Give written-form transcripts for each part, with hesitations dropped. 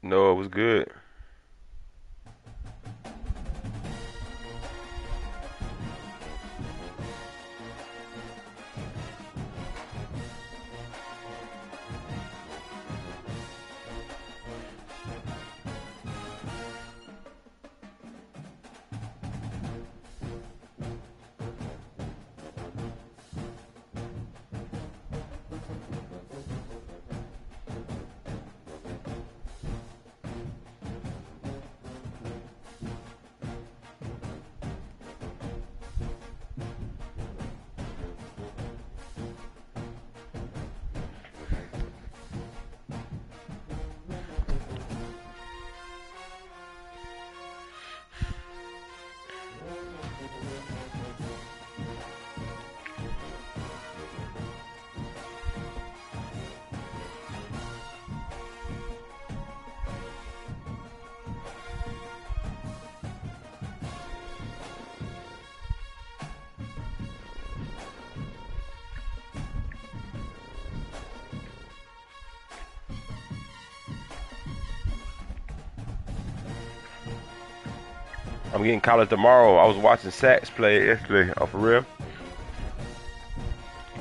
No, it was good. I'm getting college tomorrow. I was watching Sachs play yesterday. Oh, for real?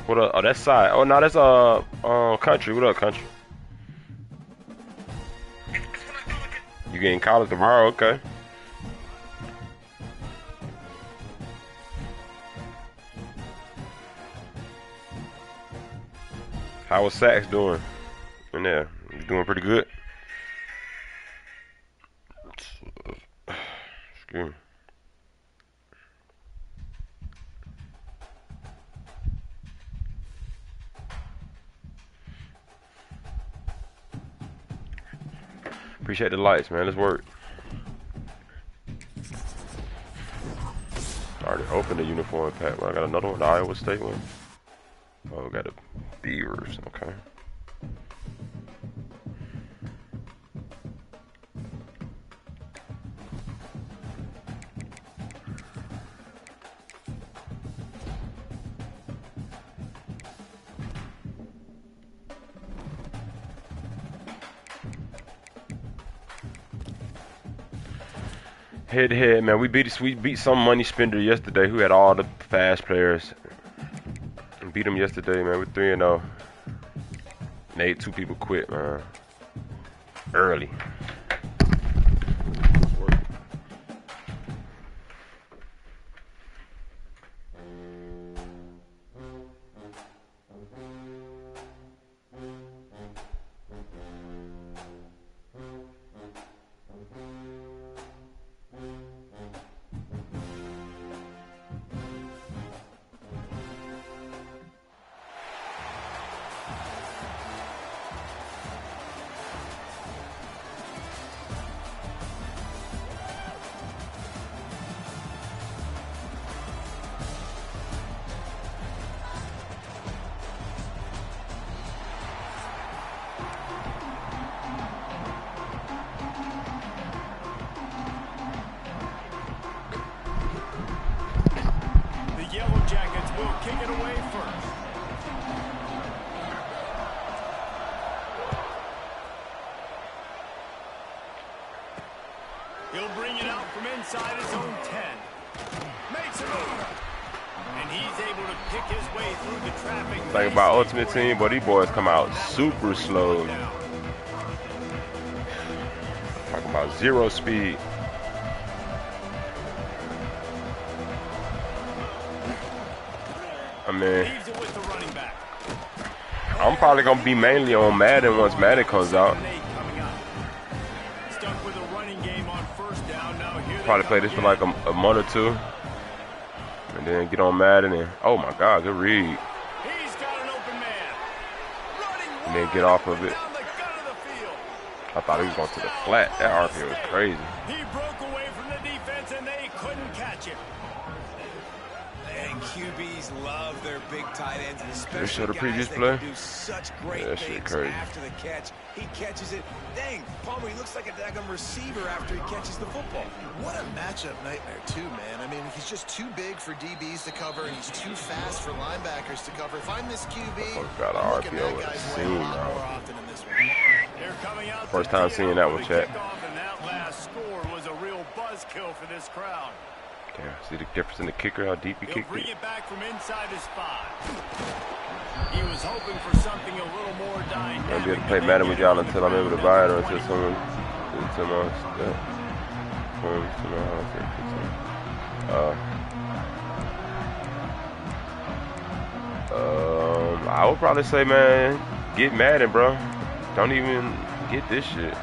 What up? Oh, that's side. Oh, no, that's country. What up, country? You getting college tomorrow? Okay. How was Sachs doing in there? He's doing pretty good. Excuse me. Appreciate the lights, man. Let's work. I already opened the uniform pack, but I got another one, the Iowa State one. Oh, we got the Beavers. Okay. Head to head, man. We beat some money spender yesterday who had all the fast players. And beat them yesterday, man. We're 3-0. Made 2 people quit, man. Early. He'll bring it out from inside his own 10. Makes a move. And he's able to pick his way through the traffic. Think about Ultimate Team, but these boys come out super slow. Talking about 0 speed. I mean, I'm probably going to be mainly on Madden once Madden comes out. Probably play this for like a month or 2. And then get on Madden and, oh my God, good read. And then get off of it. I thought he was going to the flat. That RPO was crazy. He broke away from the defense and they couldn't catch him. And QBs love their big tight ends, especially show the previous guys play. That can do such great that shit things crazy. after the catch. He catches it. Dang, Palmer, he looks like a daggum receiver after he catches the football. What a matchup nightmare, too, man. I mean, he's just too big for DBs to cover, and he's too fast for linebackers to cover. If I'm this QB, got I'm looking RPO at guys insane, way a lot bro. more often in this one. They're coming out First time seeing that one, chat. And that last score was a real buzzkill for this crowd. Damn, see the difference in the kicker, how deep he kicked bring it? it back from inside his spot. He was hoping for something a little more dynamic. I'll be able to play Madden with y'all until I'm able to buy it or until someone I would probably say, man, get Madden, bro. Don't even get this shit.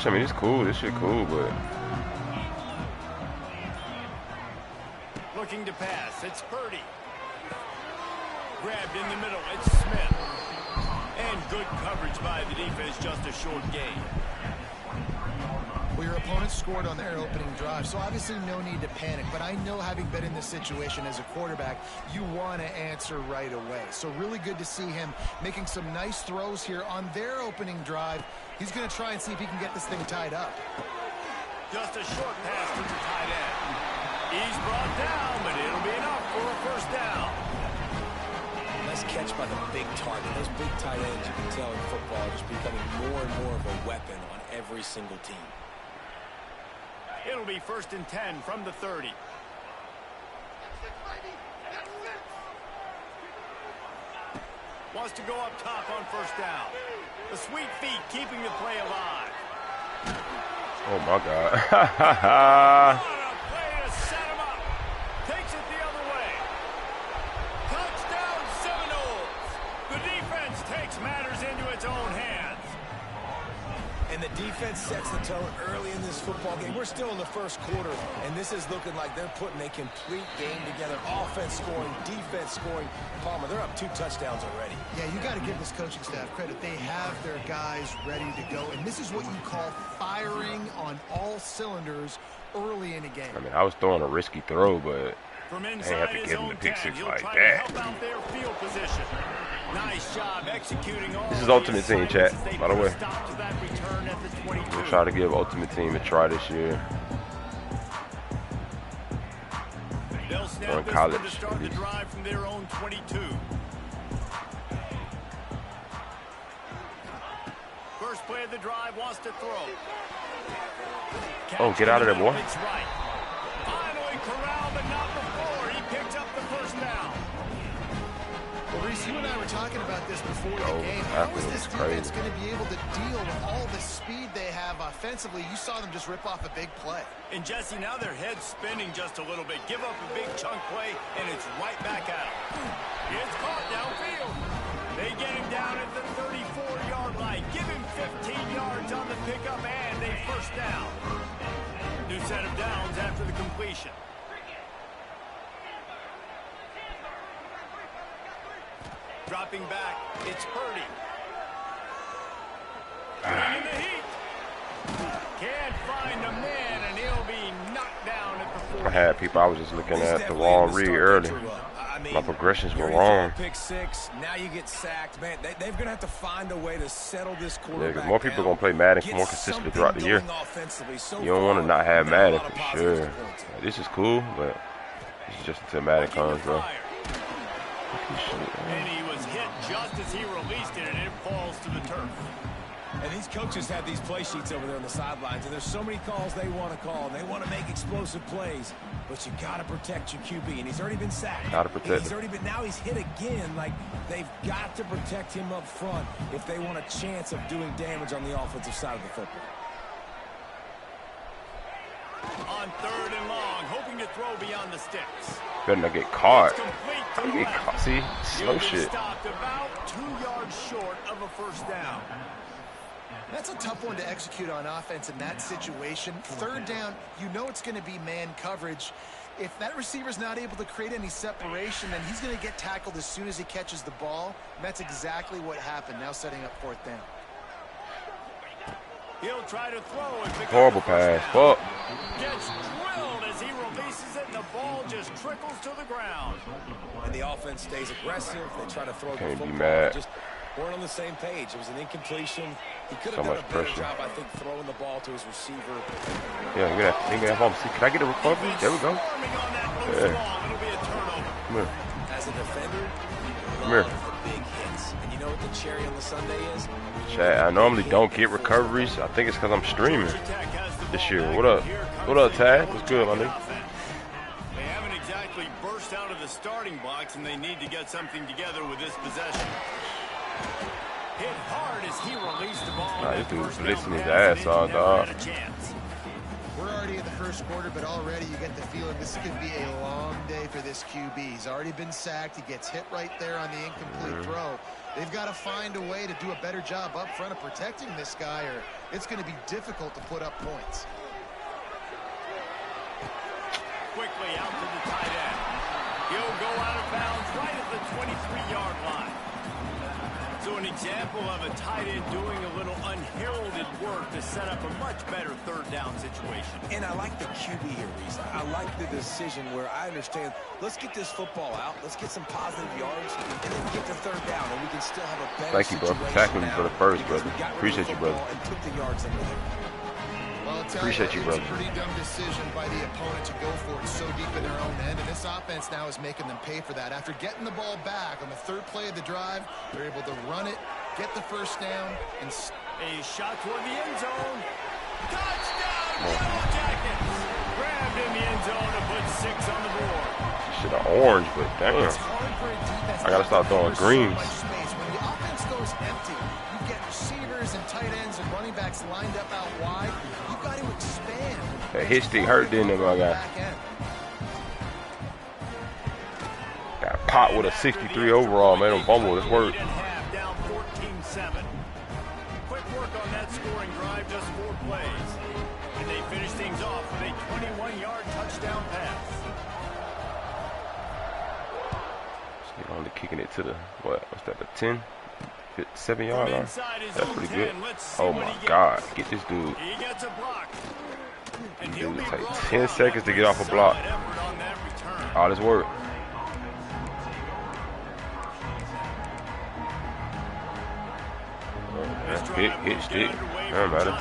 I mean, it's cool. This shit cool, but looking to pass. It's Purdy. Grabbed in the middle. It's Smith. And good coverage by the defense. Just a short gain. Well, your opponent scored on their opening drive, so obviously no need to panic. But I know, having been in this situation as a quarterback, you want to answer right away. So really good to see him making some nice throws here on their opening drive. He's going to try and see if he can get this thing tied up. Just a short pass to the tight end. He's brought down, but it'll be enough for a first down. Nice catch by the big target. Those big tight ends, you can tell in football, are just becoming more and more of a weapon on every single team. It'll be 1st and 10 from the 30. Wants to go up top on first down. The sweet feet keeping the play alive. oh my God. What a play to set him up. Takes it the other way. Touchdown Seminoles. The defense takes matters into its own hands. And the defense sets the tone early in this football game. We're still in the first quarter, and this is looking like they're putting a complete game together. Offense scoring, defense scoring. Palmer, they're up 2 touchdowns already. Yeah, you got to give this coaching staff credit. They have their guys ready to go, and this is what you call firing on all cylinders early in a game. I mean, I was throwing a risky throw, but From I ain't inside have to his give him own the pick 10, six he'll like try to that. help out their field position. Nice job executing all This is the Ultimate Team, chat, assignments as they by the put a way. stop to that return at the 22. We'll try to give Ultimate Team a try this year. They'll Or snap in this college, one to start at the least. drive from their own 22. First play of the drive, wants to throw. Oh, get out of there, boy. It's right. Finally corralled, but not before. He picked up the first down. Well, Reese, you and I were talking about this before the Oh, game. that How is was this crazy. defense going to be able to deal with all the speed they have offensively? You saw them just rip off a big play. And Jesse, now their head's spinning just a little bit. Give up a big chunk play, and it's right back at him. It's caught downfield. They get him down at the 34-yard line. Give him 15 yards on the pickup and a first down. New set of downs after the completion. Dropping back, it's Purdy. Putting in the heat. Can't find a man, and he'll be knocked down at the 40. I had people, I was just looking at the wrong read early. My progressions were wrong. Pick 6. Now you get sacked, man. They're going to have to find a way to settle this Yeah, quarterback. because more people are going to play Madden more consistently throughout the year. You don't want to not have Madden for sure. This is cool, but this is just until Madden comes, bro. And he was hit just as he released it, and it falls to the turf. And these coaches have these play sheets over there on the sidelines, and there's so many calls they want to call, and they want to make explosive plays. But you got to protect your QB, and he's already been sacked. Got to protect He's him. already been. Now he's hit again. Like, they've got to protect him up front if they want a chance of doing damage on the offensive side of the football. On 3rd and long, hoping to throw beyond the sticks. Better not get caught. It's complete to I the get left. caught. See? Slow He'll be shit. stopped about 2 yards short of a first down. That's a tough one to execute on offense in that situation. 3rd down, you know it's going to be man coverage. If that receiver's not able to create any separation, then he's going to get tackled as soon as he catches the ball. And that's exactly what happened, now setting up 4th down. He'll try to throw and pick Horrible up the first pass. down. Fuck. Gets drilled as he releases it, and the ball just trickles to the ground. And the offense stays aggressive. They try to throw the Can't be football. mad. Just weren't on the same page. It was an incompletion. He could So have done much a better pressure. job, I think, throwing the ball to his receiver. Yeah, give me that home. See, can I get a recovery? There we go. Swarming on that loose Yeah. ball. It'll be a turnover. Come here. As a defender, Come here. big hits. And you know what the cherry on the sundae is? Chat, I normally don't get recoveries. I think it's because I'm streaming this year. What up? What up, Tad? What's good, my nigga? They haven't exactly burst out of the starting blocks, and they need to get something together with this possession. Hit hard as he released the ball. Nah, this dude's blitzing his ass off, dog. We're already in the first quarter, but already you get the feeling this could be a long day for this QB. He's already been sacked. He gets hit right there on the incomplete throw. They've got to find a way to do a better job up front of protecting this guy, or it's going to be difficult to put up points. Quickly out to the tight end. He'll go out of bounds right at the 23-yard line. So an example of a tight end doing a little unheralded work to set up a much better third down situation. And I like the QB here, Reese. I like the decision where I understand, let's get this football out, let's get some positive yards, and then get to third down, and we can still have a better Thank you, bro, for tackling me for the first, brother. Appreciate you, brother. And took the yards in with it. Well, Appreciate you, brother. It's a pretty dumb decision by the opponent to go for it so deep in their own end, and this offense now is making them pay for that. After getting the ball back on the third play of the drive, they're able to run it, get the first down, and a shot toward the end zone. Touchdown, Yellow Jackets! Grabbed in the end zone to put 6 on the board. Shit, orange, but damn. I gotta start throwing greens. When the offense goes empty, you get receivers and tight ends and running backs lined up out wide. You've got to expand. That hit stick hurt, didn't it, my guy? Got popped with a 63 overall, man. On fumble, this work. Down 14-7. Quick work on that scoring drive, just 4 plays. And they finish things off with a 21-yard touchdown pass. Get on to kicking it to the, what's that, the 10? 7-yard line? That's pretty good. Oh my God, get this dude. He gets a block. And Dude, it takes 10 seconds to get off a block. All this work. Hit stick. Don't matter.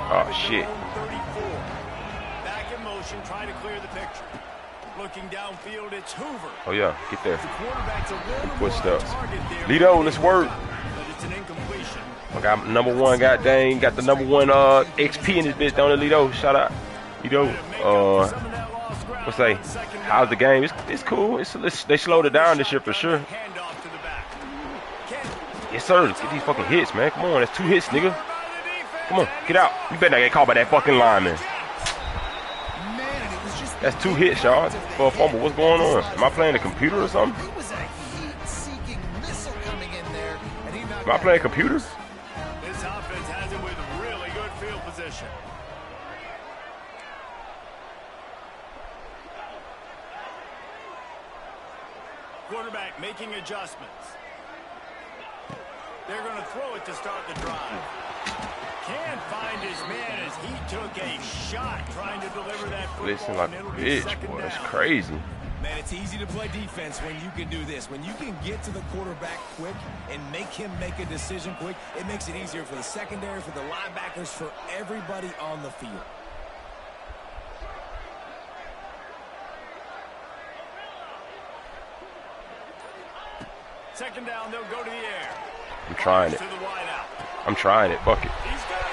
Oh shit. Back in motion, trying to clear the picture. Looking downfield, it's Hoover. Oh yeah, get there. The quarterback's a little Footsteps. more on target there. Lido, let's work. But it's an incompletion. I got number 1, got Dane, got the number 1 XP in this bitch, don't it, Lido? Shout out. Lido, what's that? How's the game? It's cool. They slowed it down this year for sure. Handoff to the back. Yes, sir. Get these fucking hits, man. Come on, that's 2 hits, nigga. Come on, get out. You better not get caught by that fucking lineman. That's 2 hits, y'all, for a fumble. What's going on? Am I playing a computer or something? Am I playing computers? This offense has it with really good field position. Quarterback making adjustments. They're going to throw it to start the drive. Can't find his man as he took a shot trying to deliver that football. Listen like a bitch, boy. That's crazy. Man, it's easy to play defense when you can do this. When you can get to the quarterback quick and make him make a decision quick, it makes it easier for the secondary, for the linebackers, for everybody on the field. Second down, they'll go to the air. I'm trying it. To the wide out. I'm trying it. Fuck it. He's got it.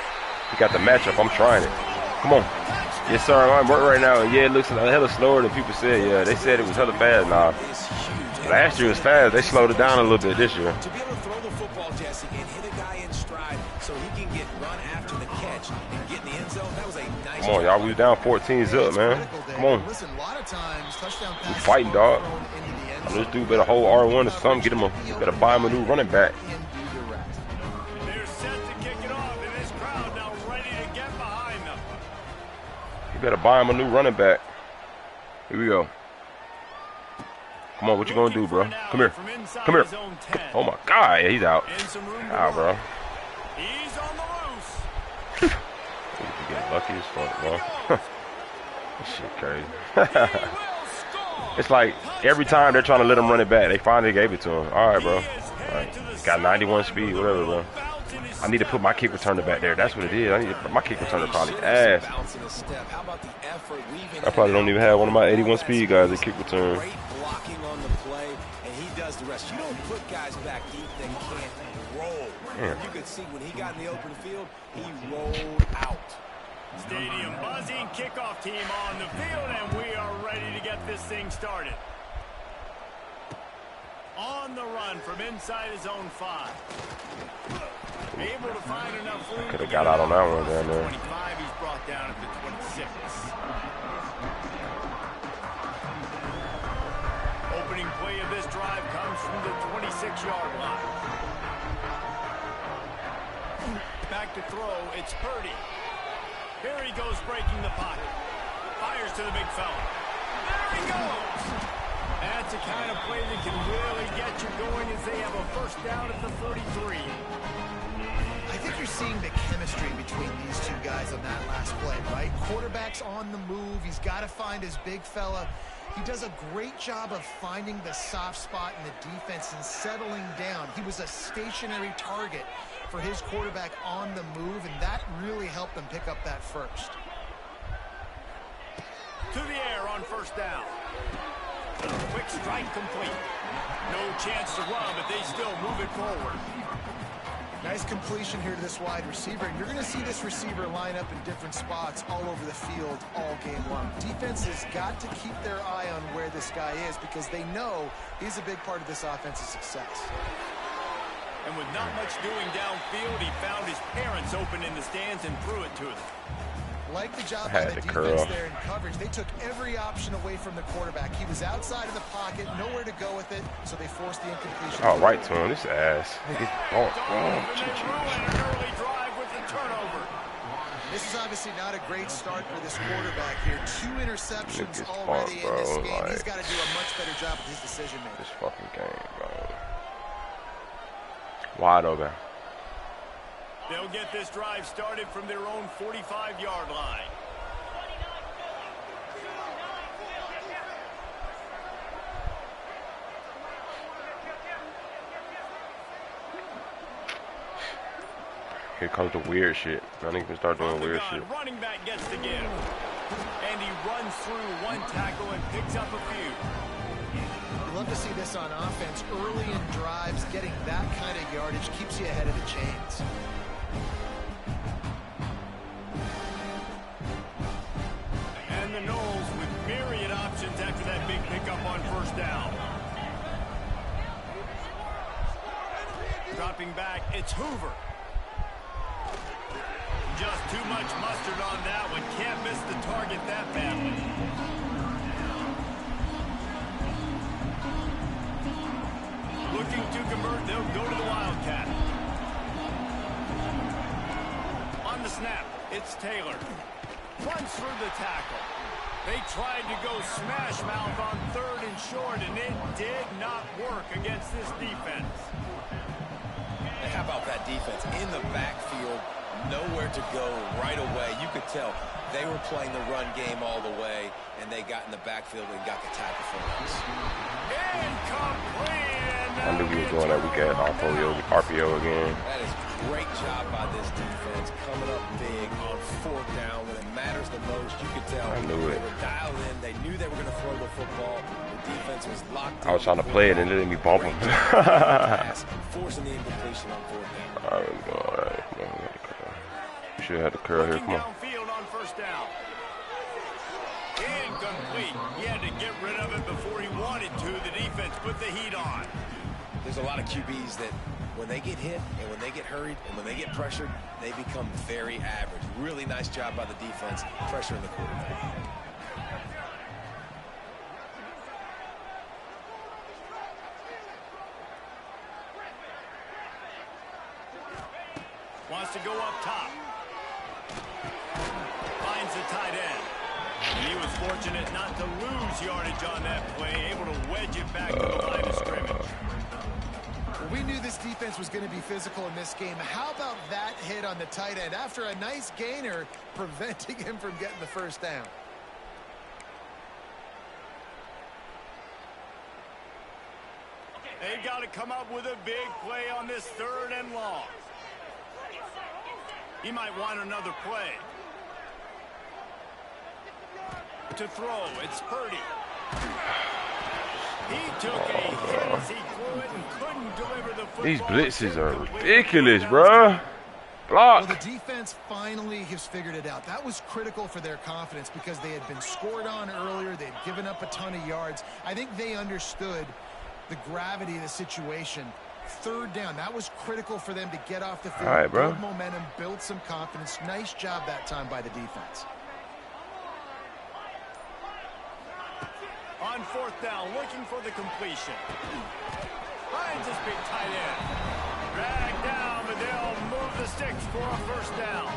You got the matchup. I'm trying it. Come on. Yes, sir. I'm working right now. Yeah, it looks a hella slower than people said. Yeah, they said it was hella fast. Nah. Last year was fast. They slowed it down a little bit this year. To be able to throw the football, Jesse, and hit a guy in stride so he can get run after the catch and get in the end zone, that was a nice. Come on, y'all. We down 14-0, man. Come on. Listen, a lot of times, touchdown We passes fighting, dog. thrown into the end This zone. dude better hold R1 or something. Get him better buy him a new running back. They're set to kick it off, and this crowd now ready to get behind them. You better buy him a new running back. Here we go. Come on, what you gonna do, bro? Come here. Come here. Oh my God, yeah, he's out. Ah, bro. He's on the loose. You get lucky as fuck, bro. This shit crazy. It's like every time they're trying to let him run it back, they finally gave it to him. All right, bro. All right. Got 91 speed, whatever, bro. I need to put my kick returner back there. That's what it is. I need to put my kick returner probably ass. I probably don't even have one of my 81 speed guys that kick return. Russ, you don't put guys back deep that can't roll. Yeah. You could see when he got in the open field, he rolled out. Stadium buzzing, kickoff team on the field, and we are ready to get this thing started. On the run from inside his own 5. Able to find enough room. Could have got out on that one down there. 25, he's brought down at the 26. Opening play of this drive comes from the 26-yard line. Back to throw, it's Purdy. Here he goes breaking the pocket. Fires to the big fella. There he goes! That's the kind of play that can really get you going as they have a first down at the 43. I think you're seeing the chemistry between these two guys on that last play, right? Quarterback's on the move. He's got to find his big fella. He does a great job of finding the soft spot in the defense and settling down. He was a stationary target for his quarterback on the move, and that really helped them pick up that first. To the air on first down. Quick strike complete. No chance to run, but they still move it forward. Nice completion here to this wide receiver, and you're going to see this receiver line up in different spots all over the field all game long. Defense has got to keep their eye on where this guy is because they know he's a big part of this offense's success. And with not much doing downfield, he found his parents open in the stands and threw it to them. Like the job by the defense there in coverage. They took every option away from the quarterback. He was outside of the pocket, nowhere to go with it, so they forced the incompletion. Oh, right to him. This ass. Early drive with the turnover. This is obviously not a great start for this quarterback here. 2 interceptions already in this game. He's got to do a much better job with his decision making. This fucking game, bro. Wide open. They'll get this drive started from their own 45-yard line. Here comes the weird shit. I think we can start doing weird shit. Running back gets the give. And he runs through one tackle and picks up a few. You love to see this on offense. Early in drives, getting that kind of yardage keeps you ahead of the chains. And the Knowles with myriad options after that big pickup on first down. Dropping back, it's Hoover. Just too much mustard on that one. Can't miss the target that badly. Looking to convert, they'll go to the Wildcat. On the snap, it's Taylor. Runs through the tackle. They tried to go smash mouth on 3rd and short, and it did not work against this defense. And how about that defense in the backfield? Nowhere to go right away. You could tell they were playing the run game all the way, and they got in the backfield and got the tackle for us. Incomplete. I knew we were doing that. We got RPO again. That is great job by this defense, coming up big on 4th down when it matters the most. You could tell I knew it. They were dialed in. They knew they were going to throw the football. The defense was locked in. I was trying to play it and letting me bump him. Forcing the incompletion on 4th down. All right. Should have had the curl here. Come on. Downfield on first down. Incomplete. He had to get rid of it before he wanted to. The defense put the heat on. There's a lot of QBs that when they get hit and when they get hurried and when they get pressured, they become very average. Really nice job by the defense pressuring the quarterback. Wants to go up top. Finds the tight end. And he was fortunate not to lose yardage on that play, able to wedge it back to the line of scrimmage. Well, we knew this defense was going to be physical in this game. How about that hit on the tight end after a nice gainer preventing him from getting the first down? They've got to come up with a big play on this 3rd and long. He might want another play. To throw, it's Purdy. He took a hit as he threw it and couldn't deliver the football. These blitzes are ridiculous, bro. Block. Well, the defense finally has figured it out. That was critical for their confidence because they had been scored on earlier. They had given up a ton of yards. I think they understood the gravity of the situation. Third down, that was critical for them to get off the field. All right, bro. Build momentum, build some confidence. Nice job that time by the defense. On fourth down, looking for the completion. Finds his big tight end. Drag down, but they'll move the sticks for a first down.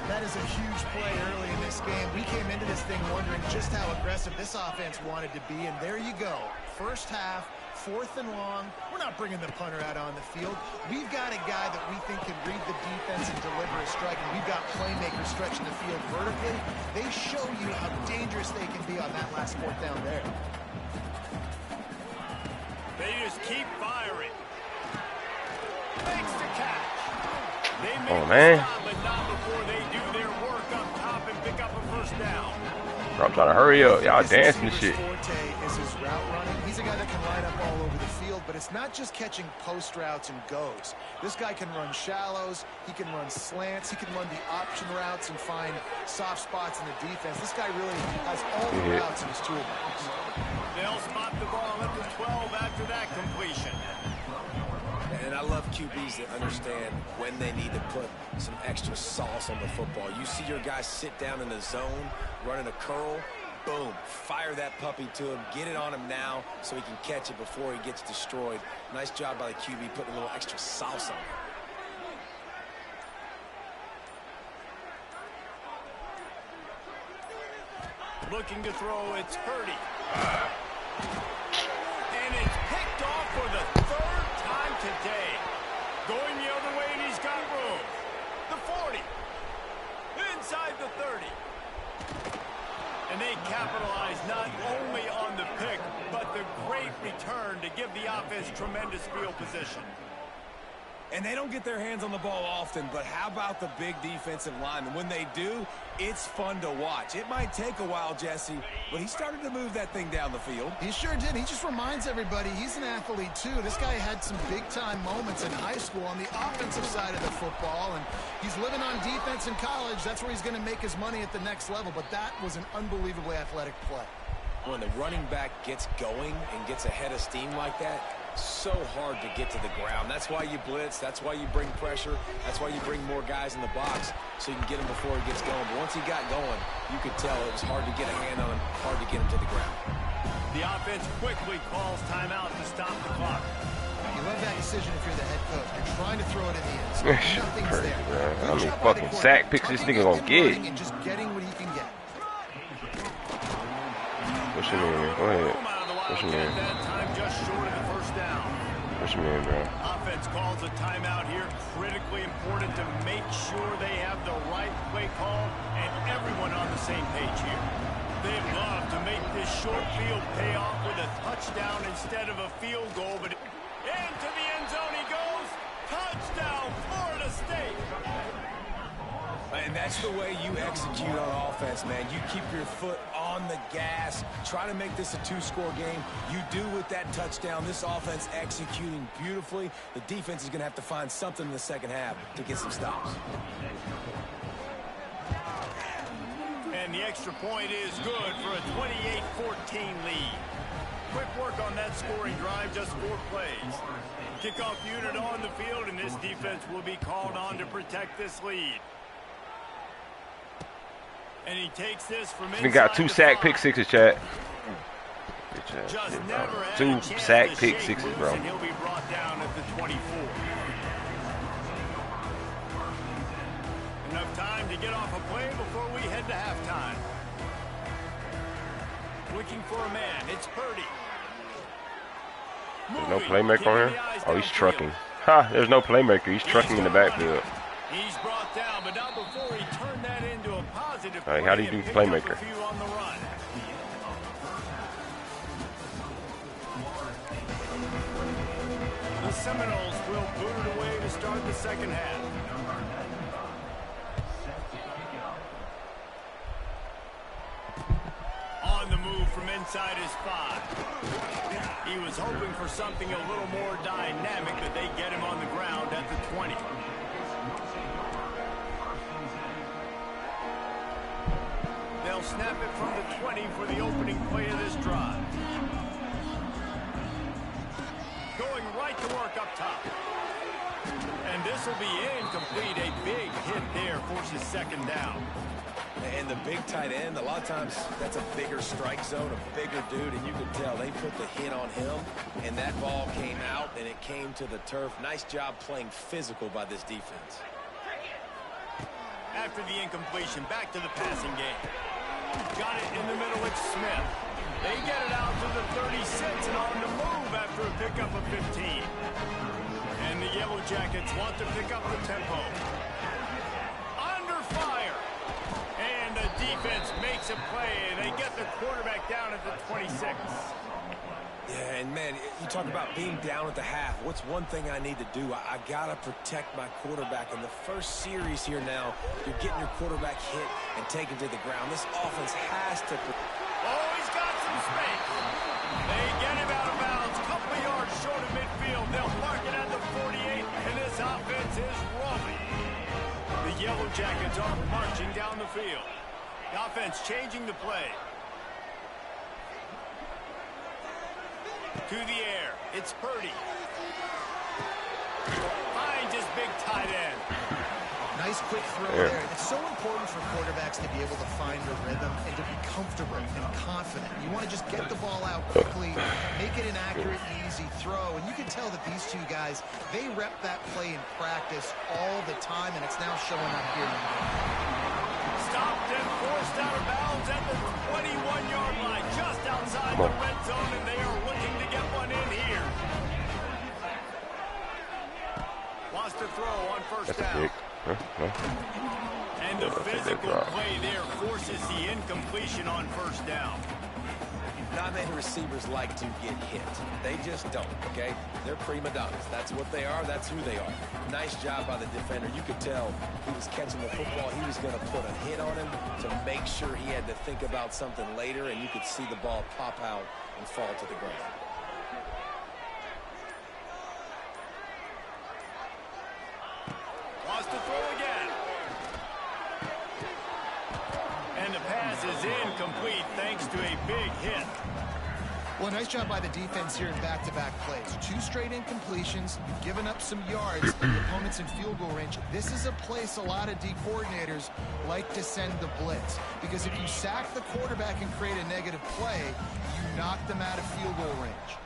That is a huge play early in this game. We came into this thing wondering just how aggressive this offense wanted to be, and there you go. First half, 4th and long. We're not bringing the punter out on the field. We've got a guy that we think can read the defense and deliver a strike, and we've got playmakers stretching the field vertically. They show you how dangerous they can be on that last 4th down there. They just keep firing. Makes the catch. They make the stop, but not before they do their work up top and pick up a first down. Bro, I'm trying to hurry up. Y'all dancing and shit. Forte is his route running. He's a guy that can line up all over the field, but it's not just catching post routes and goes. This guy can run shallows. He can run slants. He can run the option routes and find soft spots in the defense. This guy really has all the routes in his toolbox. They'll spot the ball at the 12 after that completion. And I love QBs that understand when they need to put some extra sauce on the football. You see your guys sit down in the zone, running a curl, boom, fire that puppy to him, get it on him now so he can catch it before he gets destroyed. Nice job by the QB putting a little extra sauce on it. Looking to throw, it's Purdy. And it's picked off for the 3rd time today. Going the other way, and he's got room. The 40. Inside the 30. And they capitalize not only on the pick, but the great return to give the offense tremendous field position. And they don't get their hands on the ball often, but how about the big defensive linemen? When they do, it's fun to watch. It might take a while, Jesse, but he started to move that thing down the field. He sure did. He just reminds everybody he's an athlete, too. This guy had some big-time moments in high school on the offensive side of the football, and he's living on defense in college. That's where he's going to make his money at the next level, but that was an unbelievably athletic play. When the running back gets going and gets ahead of steam like that, so hard to get to the ground. That's why you blitz. That's why you bring pressure. That's why you bring more guys in the box so you can get him before he gets going. But once he got going, you could tell it was hard to get a hand on him, hard to get him to the ground. The offense quickly calls timeout to stop the clock. You love that decision if you're the head coach. You're trying to throw it in the end zone. Nothing's Crazy, there. bro. How many fucking sack picks this nigga gonna get? And just getting what he can get. Push him in. Go ahead. Push him in. That time just short of the first down. Push him in, bro. Offense calls a timeout here. Critically important to make sure they have the right play call and everyone on the same page here. They'd love to make this short field pay off with a touchdown instead of a field goal, but into the end zone he goes. Touchdown, Florida State. And that's the way you execute on offense, man. You keep your foot on the gas. Try to make this a 2-score game. You do with that touchdown. This offense executing beautifully. The defense is going to have to find something in the second half to get some stops. And the extra point is good for a 28-14 lead. Quick work on that scoring drive, just 4 plays. Kickoff unit on the field, and this defense will be called on to protect this lead. And he takes this from inside. He got 2 sack pick sixes, chat. Just never had 2 a chance sack to pick shake sixes, loose, bro. and he'll be brought down at the 24. Enough time to get off a play before we head to halftime. Looking for a man. It's Purdy. There's no playmaker on here? Oh, he's trucking. Ha, there's no playmaker. He's trucking in the backfield. He's brought down, but not before he turned that into a positive All right, how do you do playmaker? On the run. The Seminoles will boot it away to start the second half. On the move from inside. inside his 5. He was hoping for something a little more dynamic, but they get him on the ground at the 20. They'll snap it from the 20 for the opening play of this drive. Going right to work up top. And this will be incomplete. A big hit there forces second down. And the big tight end, a lot of times that's a bigger strike zone, a bigger dude, and you can tell they put the hit on him, and that ball came out, and it came to the turf. Nice job playing physical by this defense. After the incompletion, back to the passing game. Got it in the middle with Smith. They get it out to the 36 and on the move after a pickup of 15. And the Yellow Jackets want to pick up the tempo. Under fire. And the defense makes a play, and they get the quarterback down at the 26. Yeah, and man, you talk about being down at the half. What's one thing I need to do? I got to protect my quarterback. In the first series here now, you're getting your quarterback hit and taken to the ground. This offense has to... Oh, he's got some space. They get him out of bounds. Couple yards short of midfield. They'll mark it at the 48, and this offense is rolling. The Yellow Jackets are marching down the field. The offense changing the play. To the air. It's Purdy. Finds his big tight end. Nice quick throw there. It's so important for quarterbacks to be able to find a rhythm and to be comfortable and confident. You want to just get the ball out quickly, make it an accurate, easy throw. And you can tell that these two guys, they rep that play in practice all the time, and it's now showing up here. Stopped and forced out of bounds at the 21-yard line, just outside the red zone, and they are looking to get one in here. Wants to throw on first down. And the physical play there forces the incompletion on first down. Not many receivers like to get hit. They just don't, okay? They're prima donnas. That's what they are. That's who they are. Nice job by the defender. You could tell he was catching the football. He was going to put a hit on him to make sure he had to think about something later, and you could see the ball pop out and fall to the ground. Wants to throw again. And the pass is incomplete thanks to a big hit. Well, nice job by the defense here in back-to-back plays. 2 straight incompletions. You've given up some yards, and the opponent's in field goal range. This is a place a lot of D coordinators like to send the blitz, because if you sack the quarterback and create a negative play, you knock them out of field goal range.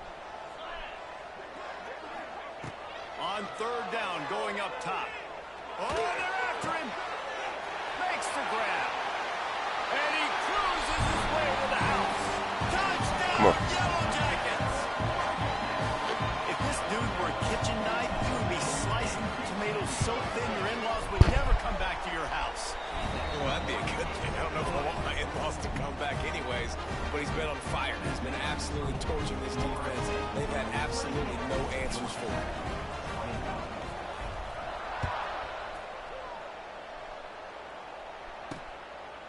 On third down, going up top. Oh, they're after him. Makes the grab. And he cruises his way to the house. Touchdown, Yellow Jackets. If this dude were a kitchen knife, he would be slicing tomatoes so thin your in-laws would never come back to your house. Well, that'd be a good thing. I don't know if I want my in-laws to come back anyways, but he's been on fire. He's been absolutely torching this defense. They've had absolutely no answers for him.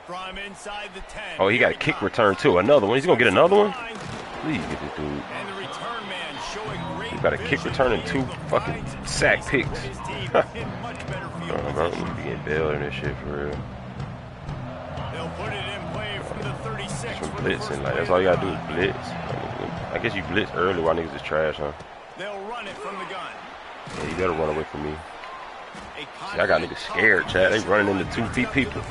From inside the 10. Oh, he got a kick return too. Another one. He's gonna get another one. Please get this dude. And the return man showing great He got a kick return and 2 fucking sack picks. Bro, bro, we need to be getting bailed in this shit for real. They'll put it in play from the 36. Some blitzing, like that's all you gotta do is blitz. I guess you blitz early while niggas is trash, huh? They'll run it from the gun. Yeah, you gotta run away from me. See, I got niggas scared, Chad. They running into 2 people.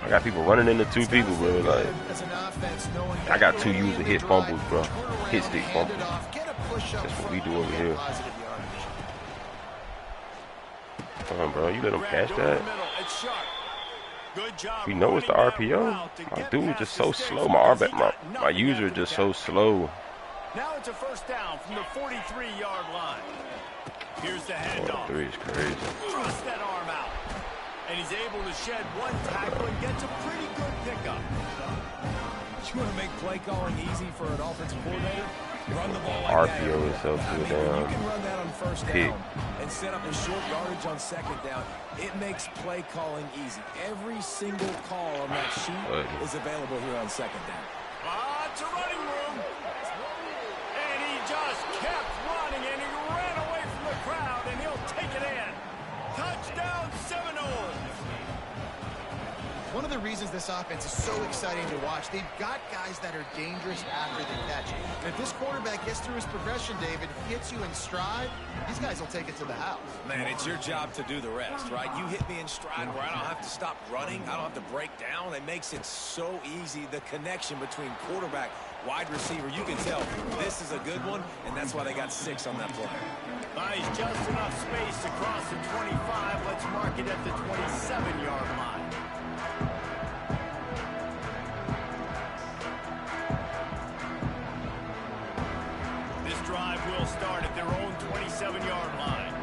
I got people running into 2 people, bro. Like, I got 2 user hit fumbles, bro. Hit stick fumbles. That's what we do over here. Come on, bro. You let them catch that? We know it's the RPO. My dude is just so slow. My user is just so slow. Now it's a first down from the 43-yard line. Here's the handoff. 3 is crazy. Thrust that arm out. And he's able to shed 1 tackle and gets a pretty good pickup. You want to make play calling easy for an offensive coordinator? Run the ball like RPO that. itself to You down. can run that on first Pick. down and set up a short yardage on second down. It makes play calling easy. Every single call on that sheet is available here on second down. lots of running room. And he just kept running, and he ran away from the crowd, and he'll take it in. Touchdown, Seminoles. One of the reasons this offense is so exciting to watch, they've got guys that are dangerous after the catch. And if this quarterback gets through his progression, David, hits you in stride, these guys will take it to the house. Man, it's your job to do the rest, right? You hit me in stride where I don't have to stop running. I don't have to break down. It makes it so easy. The connection between quarterback, wide receiver, you can tell this is a good one, and that's why they got 6 on that play. Buys just enough space to cross the 25. Let's mark it at the 27-yard line. This drive will start at their own 27-yard line.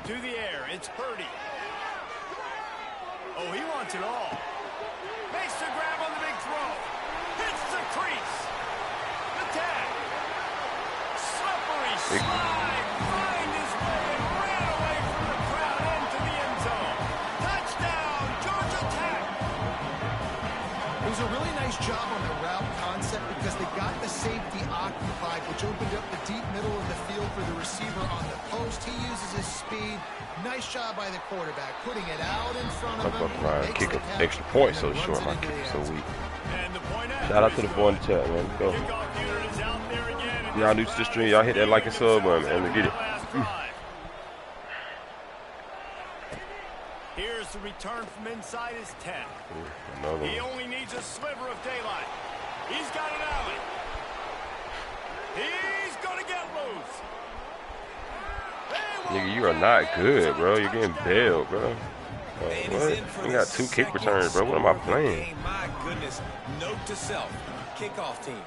To the air, it's Purdy. Oh, he wants it all. Makes the grab on the big throw. Hits the crease. The tag. Slippery slide. Find his way and ran away from the crowd into the end zone. Touchdown, Georgia Tech. It was a really nice job on the route concept because they got the safety occupied, which opened up the deep middle of the field for the receiver on the post. He uses his speed. Nice job by the quarterback, putting it out in front of him. Kicking extra point so short. My kick is so weak. Shout out to the boy in the chat, man. Let's go. Y'all new to the stream, y'all hit that like and sub button, man. Let's get it. Here's the return from inside his 10. Another He one. only needs a sliver of daylight. He's got an alley. He's going to get loose. Nigga, you are not good, bro. You're getting bailed, bro. What? You got 2 kick returns, bro. What am I playing? My goodness. Note to self. Kickoff team.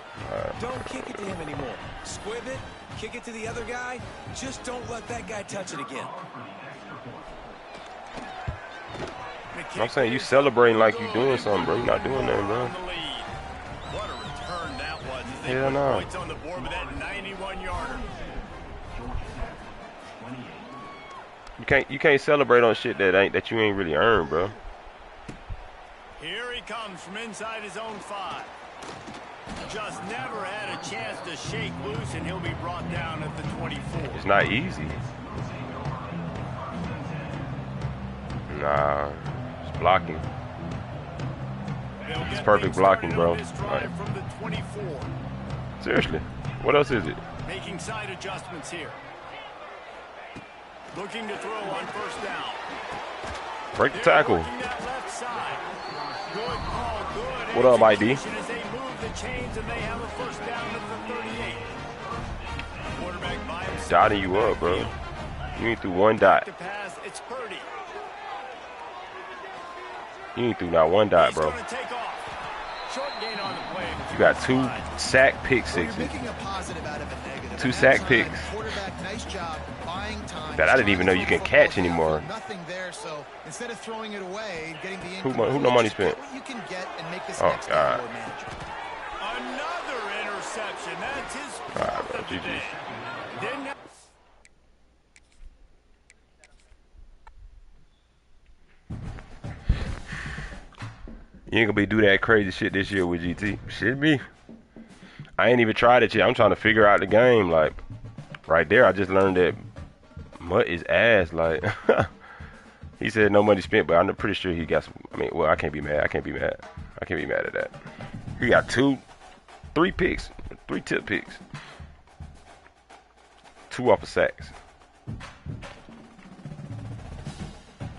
Don't kick it to him anymore. Squib it. Kick it to the other guy. Just don't let that guy touch it again. I'm saying you celebrating like you doing something, bro. You're not doing that, bro. What a return that was. Hell no. Points on the board with that 91-yarder. You can't celebrate on shit that you ain't really earned, bro. Here he comes from inside his own 5. Just never had a chance to shake loose, and he'll be brought down at the 24. It's not easy. Nah, it's blocking. It's perfect blocking, bro. Right. From the 24. Seriously, what else is it? Making side adjustments here. Looking to throw on first down. Break the tackle. That left side. Good call, good. What up, ID? As they move the chains and they have a first down at the 38. Quarterback by himself. Dotting you up, bro. You ain't through one dot. To pass, it's Purdy. You ain't through not one dot, bro. He's gonna take off. Short gain on the play. You got 2 sack pick Well, you're sixes. making a positive out of a negative. 2 At sack that picks. time, quarterback, nice job buying time. That I didn't even know you can catch anymore. Nothing there, so instead of throwing it away, getting the Who no money just get spent? what you can get and make this Oh, next God. game more manageable. Another interception. That's his All right, fourth bro. of the GG. day. Didn't have You ain't gonna be do that crazy shit this year with GT. Should be. I ain't even tried it yet. I'm trying to figure out the game. Like, right there, I just learned that Mutt is ass. Like, he said no money spent, but I'm pretty sure he got some. I mean, well, I can't be mad. I can't be mad at that. He got 3 picks, 3 tip picks, 2 off of sacks.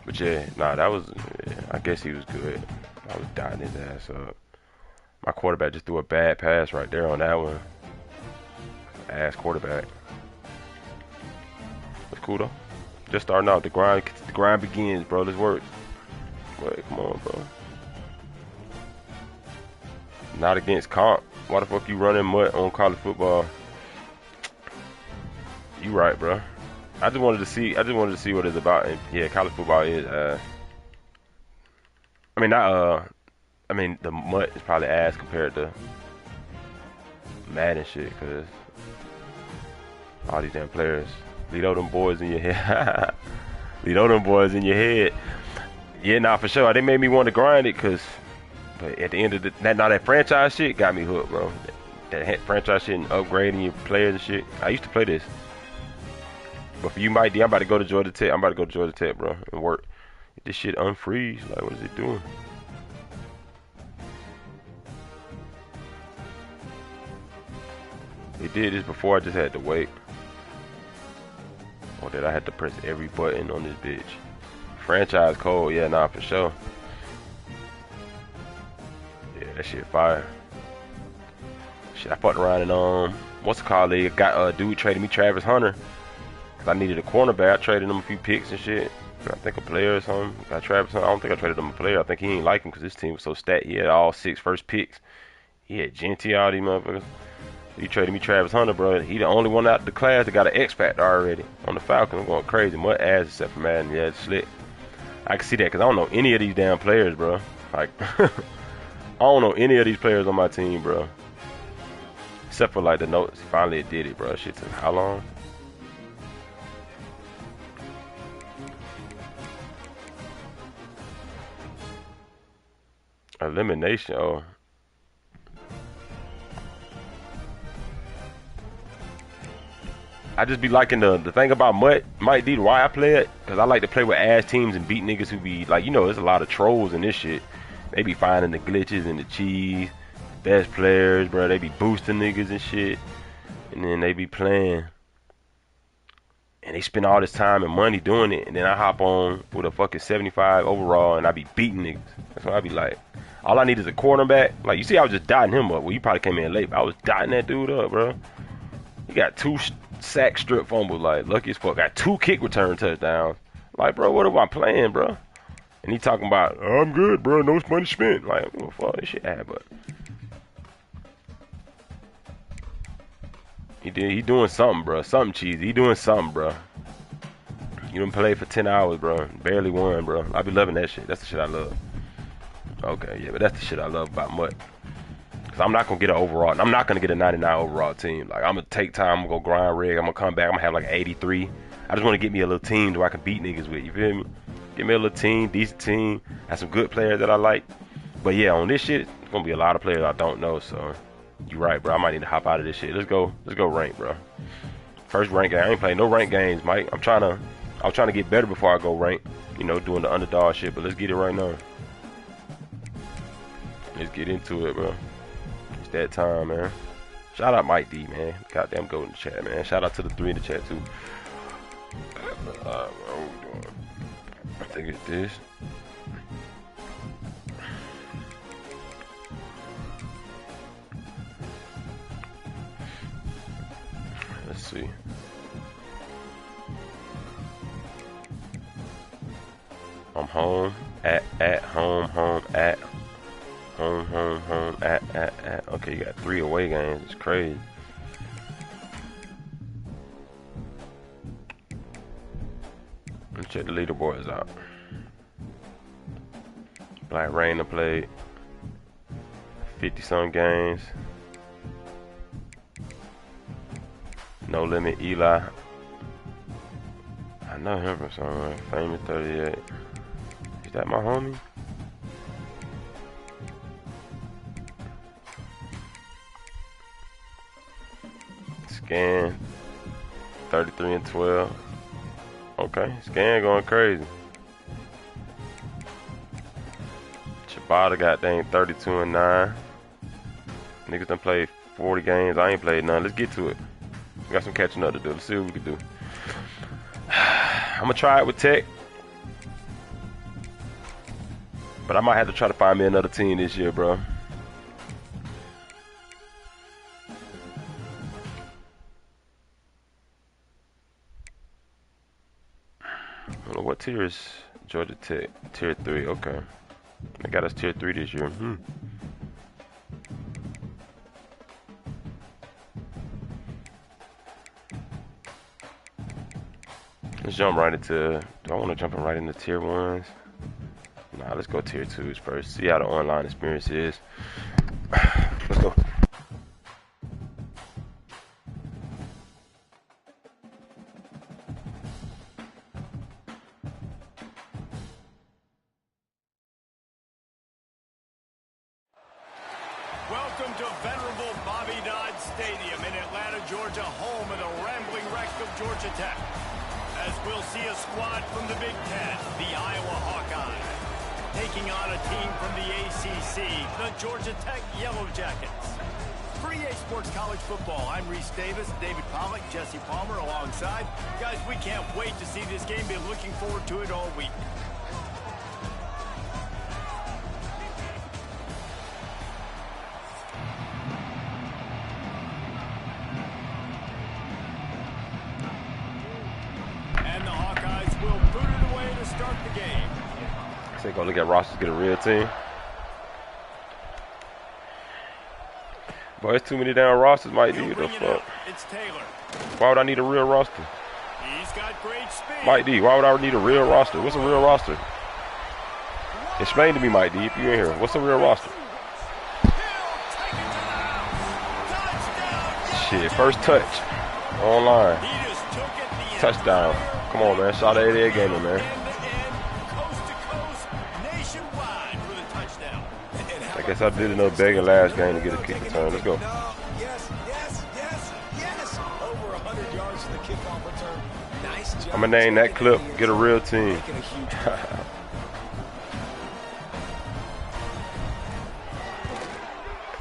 But yeah, nah, that was. Yeah, I guess he was good. I was dotting his ass up. My quarterback just threw a bad pass right there on that one. Ass quarterback. That's cool though. Just starting out. The grind begins, bro. Let's work. Wait, come on, bro. Not against comp. Why the fuck you running Mutt on college football? You right, bro. I just wanted to see what it's about. And yeah, college football is. I mean, the Mutt is probably ass compared to Madden shit, cause all these damn players. Leave all them boys in your head. Leave all them boys in your head. Yeah, nah, for sure. They made me want to grind it, cause But at the end of that franchise shit got me hooked, bro. That franchise shit and upgrading your players and shit. I used to play this. But for you, Mike D, I'm about to go to Georgia Tech. I'm about to go to Georgia Tech, bro, and work. Get this shit unfreeze. Like, what is it doing? It did this before. I just had to wait. Or did I have to press every button on this bitch? Franchise code, yeah, nah, for sure. Yeah, that shit fire. Shit, I fucked around and what's it called? They got a dude traded me Travis Hunter. Cause I needed a cornerback. I traded him a few picks and shit. I think a player or something. Got Travis Hunter. I don't think I traded him a player. I think he ain't like him because his team was so stacked. He had all 6 first picks. He had Genty, all these motherfuckers. He traded me Travis Hunter, bro. He the only one out of the class that got an X Factor already on the Falcons. I'm going crazy. Mud ass except for Madden. Yeah, it's slick. I can see that because I don't know any of these damn players, bro. Like, I don't know any of these players on my team, bro. Except for like the notes. Finally, it did it, bro. Shit took how long? Elimination. Oh. I just be liking the thing about Mike D, why I play it, because I like to play with ass teams and beat niggas who be like, you know, there's a lot of trolls in this shit. They be finding the glitches and the cheese, best players, bro. They be boosting niggas and shit, and then they be playing, and they spend all this time and money doing it, and then I hop on with a fucking 75 overall, and I be beating niggas. That's what I be like. All I need is a quarterback. Like, you see, I was just dotting him up. Well, you probably came in late, but I was dotting that dude up, bro. He got 2 sack strip fumbles, like lucky as fuck. Got 2 kick return touchdowns. Like, bro, what am I playing, bro? And he talking about, oh, I'm good, bro. No money spent. Like, what the fuck this shit had, but he doing something, bro. Something cheesy. He doing something, bro. You done played for 10 hours, bro. Barely won, bro. I be loving that shit. That's the shit I love. Okay, yeah, but that's the shit I love about Mutt. Cause I'm not gonna get an overall. I'm not gonna get a 99 overall team. Like, I'm gonna take time. I'm gonna go grind rig. I'm gonna come back. I'm gonna have like 83. I just want to get me a little team where I can beat niggas with. You feel me? Get me a little team, decent team. Have some good players that I like. But yeah, on this shit, it's gonna be a lot of players I don't know. So you right, bro. I might need to hop out of this shit. Let's go rank, bro. First rank game. I ain't playing no rank games, Mike. I was trying to get better before I go rank. You know, doing the underdog shit. But let's get it right now. Let's get into it, bro. It's that time, man. Shout out Mike D, man. Goddamn, go in the chat, man. Shout out to the 3 in the chat too. What we doing? I think it's this. Let's see. I'm home at home at home at. Okay, you got 3 away games. It's crazy. Let's check the leaderboards out. Black Rainer played 50-some games. No Limit Eli. I know him from somewhere. Famous 38. Is that my homie? Scan 33 and 12. Okay, Scan going crazy. Chabada got dang 32 and 9. Niggas done played 40 games. I ain't played none. Let's get to it. We got some catching up to do. Let's see what we can do. I'm gonna try it with Tech, but I might have to try to find me another team this year, bro. What tier is Georgia Tech? Tier 3, okay. They got us tier 3 this year. Let's jump right into, do I want to jump right into tier 1s? Nah, let's go tier 2s first. See how the online experience is. Let's go. Welcome to venerable Bobby Dodd Stadium in Atlanta, Georgia, home of the rambling wreck of Georgia Tech. As we'll see a squad from the Big Ten, the Iowa Hawkeyes, taking on a team from the ACC, the Georgia Tech Yellow Jackets. For EA Sports College Football, I'm Reese Davis, David Pollack, Jesse Palmer alongside. Guys, we can't wait to see this game. Been looking forward to it all week. And the Hawkeyes will boot it away to start the game. So go look at rosters, get a real team. Boy, it's too many damn rosters, Mike D. What the fuck? It's Taylor. Why would I need a real roster? He's got great speed. Mike D, why would I need a real roster? What's a real roster? Explain to me, Mike D, if you're in here. What's a real roster? Shit, first touch. Online. He just took it the Touchdown. Come on, man. Shout out to Gamer, man. coast to coast, nationwide for the touchdown. I guess I did enough begging last game to get a kick return. Let's go. Yes. Over 100 yards to the kickoff return. Nice job. I'm going to name that clip, Get a Real Team.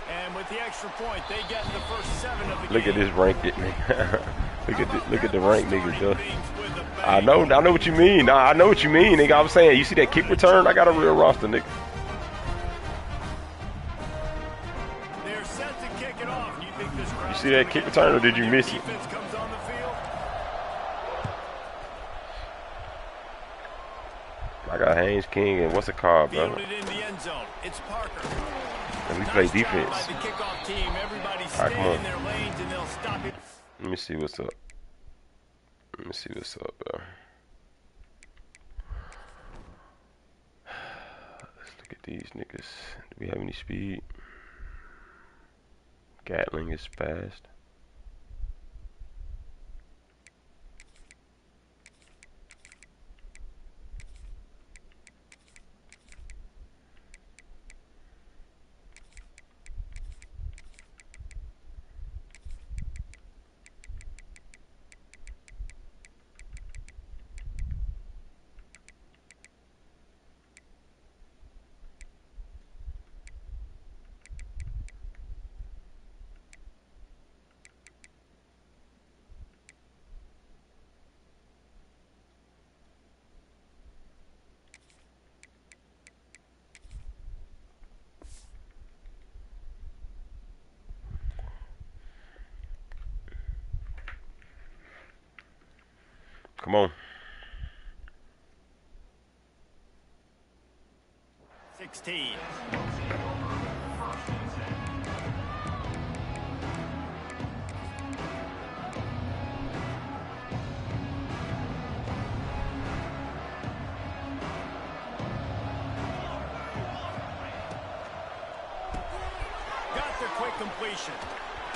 And with the extra point, they get the first 7 of the Look at game. this rank it, man. look at the rank niggas, though. I know what you mean. I know what you mean, nigga. I'm saying, you see that kick return? I got a real roster, nigga. They're set to kick it off. You think this You see that kick return, or did you miss it? defense comes on the field? I got Haynes King and what's it called, bro? Fielded in the end zone. It's Parker. And we play Nice job defense. by the kickoff team. Everybody All right, stay come on. in their lanes and they'll stop it. Let me see what's up. Let me see what's up, bro. Let's look at these niggas. Do we have any speed? Gatling is fast. Come on. 16. Got the quick completion.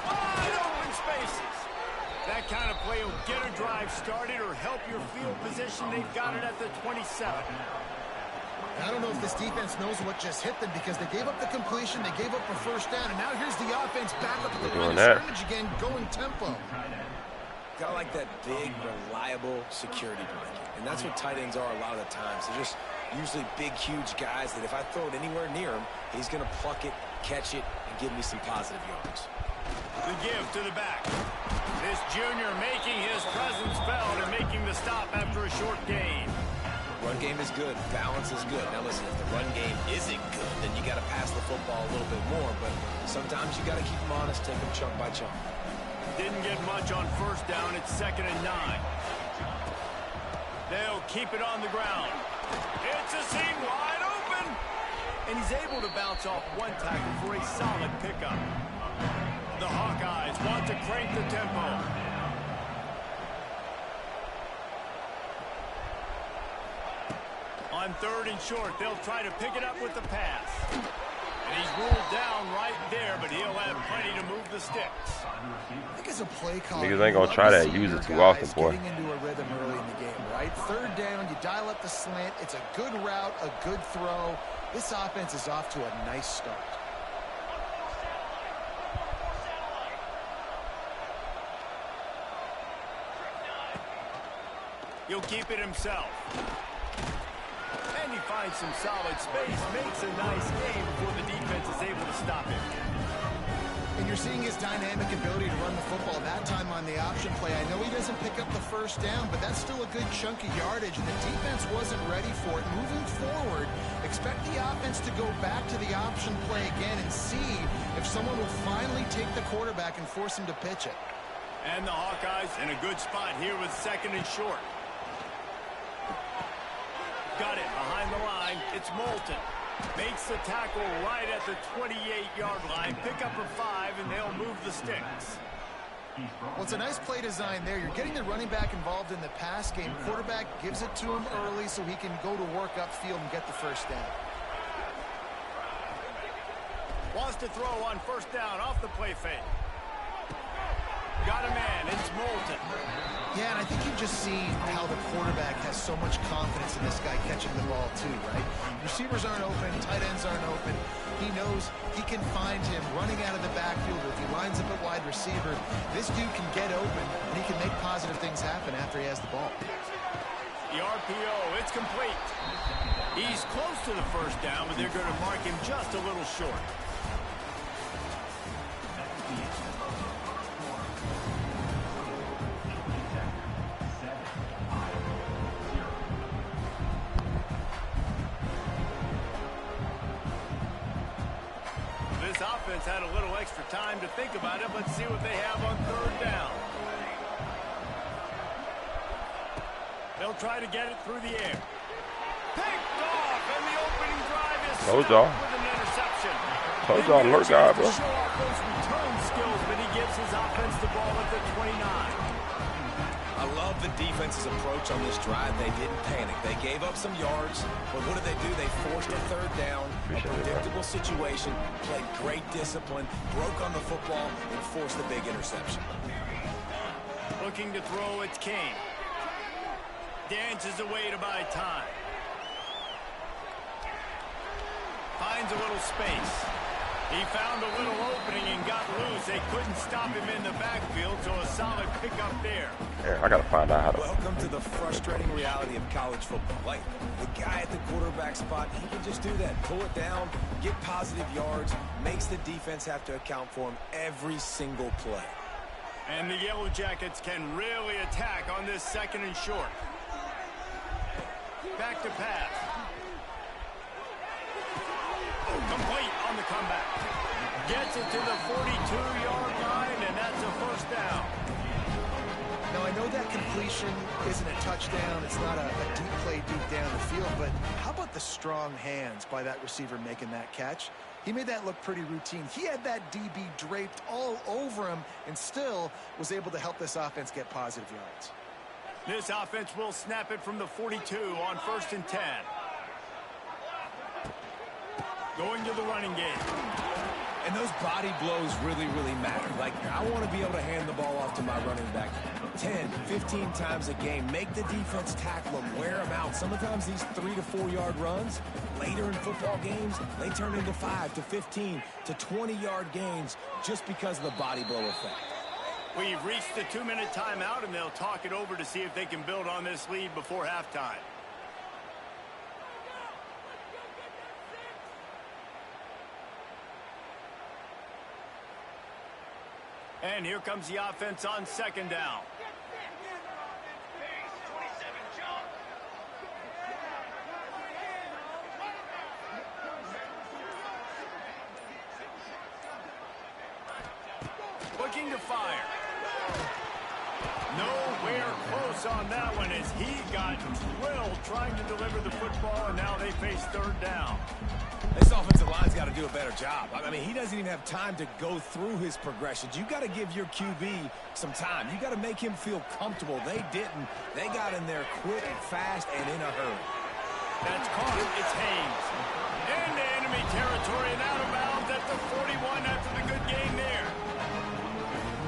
Wide open spaces. That kind of play will get a drive started or help your field position. They've got it at the 27. I don't know if this defense knows what just hit them because they gave up the completion, they gave up a first down, and now here's the offense back up at the line of scrimmage again, going tempo. Got like that big, reliable security blanket. And that's what tight ends are a lot of the times. They're just usually big, huge guys that if I throw it anywhere near him, he's going to pluck it, catch it, and give me some positive yards. The give to the back. This junior making his presence felt and making the stop after a short gain. Run game is good. Balance is good. Now listen, if the run game isn't good, then you got to pass the football a little bit more. But sometimes you got to keep them honest, take them chunk by chunk. Didn't get much on first down. It's 2nd and 9. They'll keep it on the ground. It's a seam wide open. And he's able to bounce off one tackle for a solid pickup. The Hawkeyes want to crank the tempo. On 3rd and short, they'll try to pick it up with the pass. And he's ruled down right there, but he'll have plenty to move the sticks. I think as a play caller, Niggas ain't gonna try that. Use it too often, boy. Getting into a rhythm early in the game, right? 3rd down, you dial up the slant. It's a good route, a good throw. This offense is off to a nice start. He'll keep it himself. And he finds some solid space, makes a nice game before the defense is able to stop him. And you're seeing his dynamic ability to run the football, that time on the option play. I know he doesn't pick up the first down, but that's still a good chunk of yardage, and the defense wasn't ready for it. Moving forward, expect the offense to go back to the option play again and see if someone will finally take the quarterback and force him to pitch it. And the Hawkeyes in a good spot here with 2nd and short. Got it behind the line. It's Moulton. Makes the tackle right at the 28-yard line. Pick up a 5, and they'll move the sticks. Well, it's a nice play design there. You're getting the running back involved in the pass game. Quarterback gives it to him early so he can go to work upfield and get the first down. Wants to throw on 1st down off the play fake. Got a man. It's Moulton. Yeah, and I think you've just seen how the quarterback has so much confidence in this guy catching the ball too, right? Receivers aren't open, tight ends aren't open. He knows he can find him running out of the backfield. If he lines up at wide receiver, this dude can get open, and he can make positive things happen after he has the ball. The RPO, it's complete. He's close to the 1st down, but they're going to mark him just a little short. This offense had a little extra time to think about it. Let's see what they have on 3rd down. They'll try to get it through the air. Picked off, and the opening drive is stopped with an interception. Told y'all, alert guy, bro. Show off those return skills, but he gives his offense the ball at the 29. I love the defense's approach on this drive. They didn't panic. They gave up some yards, but what did they do? They forced a 3rd down, a predictable situation, played great discipline, broke on the football, and forced a big interception. Looking to throw, it's Kane. Dances away to buy time. Finds a little space. He found a little opening and got loose. They couldn't stop him in the backfield, so a solid pickup there. Yeah, I got to find out how to... Welcome to the frustrating reality of college football. Like, the guy at the quarterback spot, he can just do that. Pull it down, get positive yards, makes the defense have to account for him every single play. And the Yellow Jackets can really attack on this 2nd and short. Back to pass. Complete on the comeback. Gets it to the 42-yard line, and that's a 1st down. Now, I know that completion isn't a touchdown. It's not a deep play deep down the field, but how about the strong hands by that receiver making that catch? He made that look pretty routine. He had that DB draped all over him and still was able to help this offense get positive yards. This offense will snap it from the 42 on 1st and 10. Going to the running game. And those body blows really, really matter. Like, I want to be able to hand the ball off to my running back 10, 15 times a game. Make the defense tackle them, wear them out. Sometimes these 3 to 4 yard runs, later in football games, they turn into 5 to 15 to 20-yard gains just because of the body blow effect. We've reached the 2-minute timeout, and they'll talk it over to see if they can build on this lead before halftime. And here comes the offense on 2nd down. Looking to fire. Nowhere close on that one as he got drilled trying to deliver the football, and now they face 3rd down. This offensive line's got to do a better job. I mean, he doesn't even have time to go through his progressions. You got to give your QB some time. You got to make him feel comfortable. They didn't. They got in there quick, fast, and in a hurry. That's caught. It's Haynes. Into enemy territory and out of bounds at the 41 after the good game there.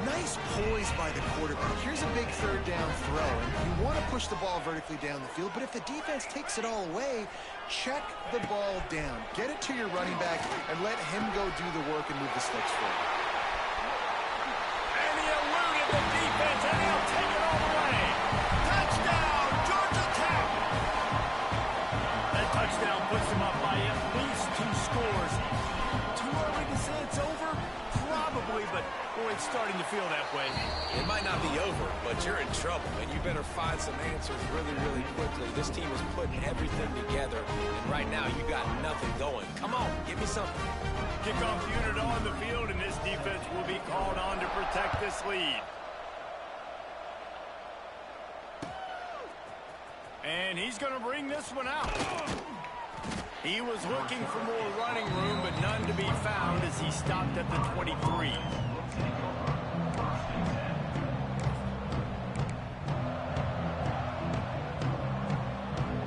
Nice poise by the quarterback. Here's a big 3rd down throw. And you want to push the ball vertically down the field, but if the defense takes it all away, check the ball down. Get it to your running back and let him go do the work and move the sticks forward. And he eluded the defense, and he'll take it all the way. Touchdown, Boy, it's starting to feel that way. It might not be over, but you're in trouble, and you better find some answers really, really quickly. This team is putting everything together, and right now you got nothing going. Come on, give me something. Kickoff unit on the field, and this defense will be called on to protect this lead. And he's going to bring this one out. He was looking for more running room, but none to be found as he stopped at the 23.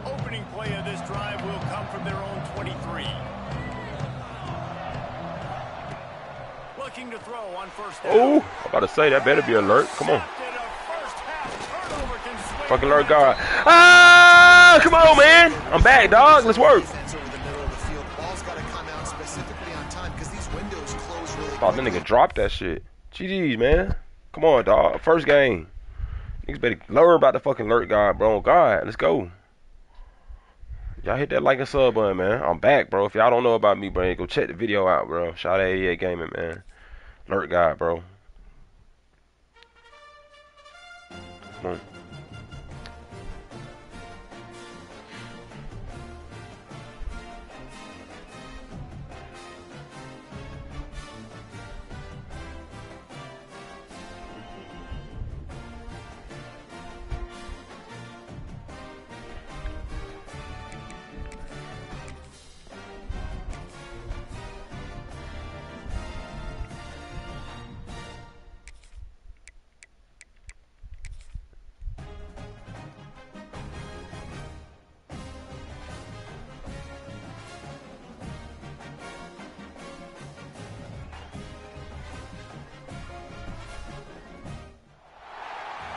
Opening play of this drive will come from their own 23. Looking to throw on first down. Oh, I'm about to say, that better be alert. Come on. Fucking alert guard. Ah, come on, man. I'm back, dog. Let's work. Thought that nigga dropped that shit. GG's, man. Come on, dog. First game. Niggas better learn about the fucking alert guard, bro. God, let's go. Y'all hit that like and sub button, man. I'm back, bro. If y'all don't know about me, bro, go check the video out, bro. Shout out 88 Gaming, man. Alert guard, bro. Come on.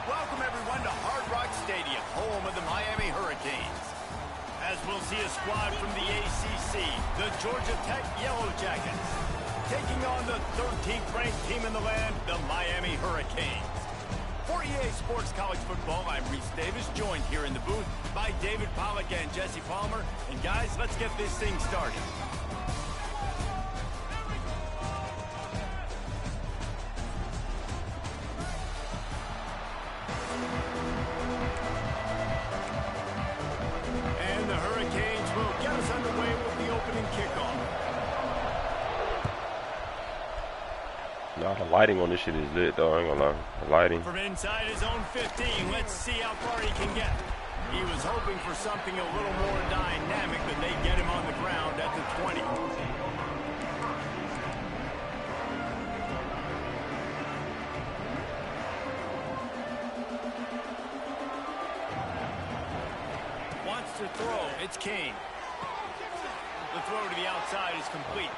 Welcome, everyone, to Hard Rock Stadium, home of the Miami Hurricanes. As we'll see a squad from the ACC, the Georgia Tech Yellow Jackets, taking on the 13th ranked team in the land, the Miami Hurricanes. For EA Sports College Football, I'm Reese Davis, joined here in the booth by David Pollack and Jesse Palmer. And guys, let's get this thing started. Nah, the lighting on this shit is lit, though. I ain't gonna lie. The lighting. From inside his own 15, let's see how far he can get. He was hoping for something a little more dynamic, but they get him on the ground at the 20. Wants to throw. It's Kane. The throw to the outside is complete.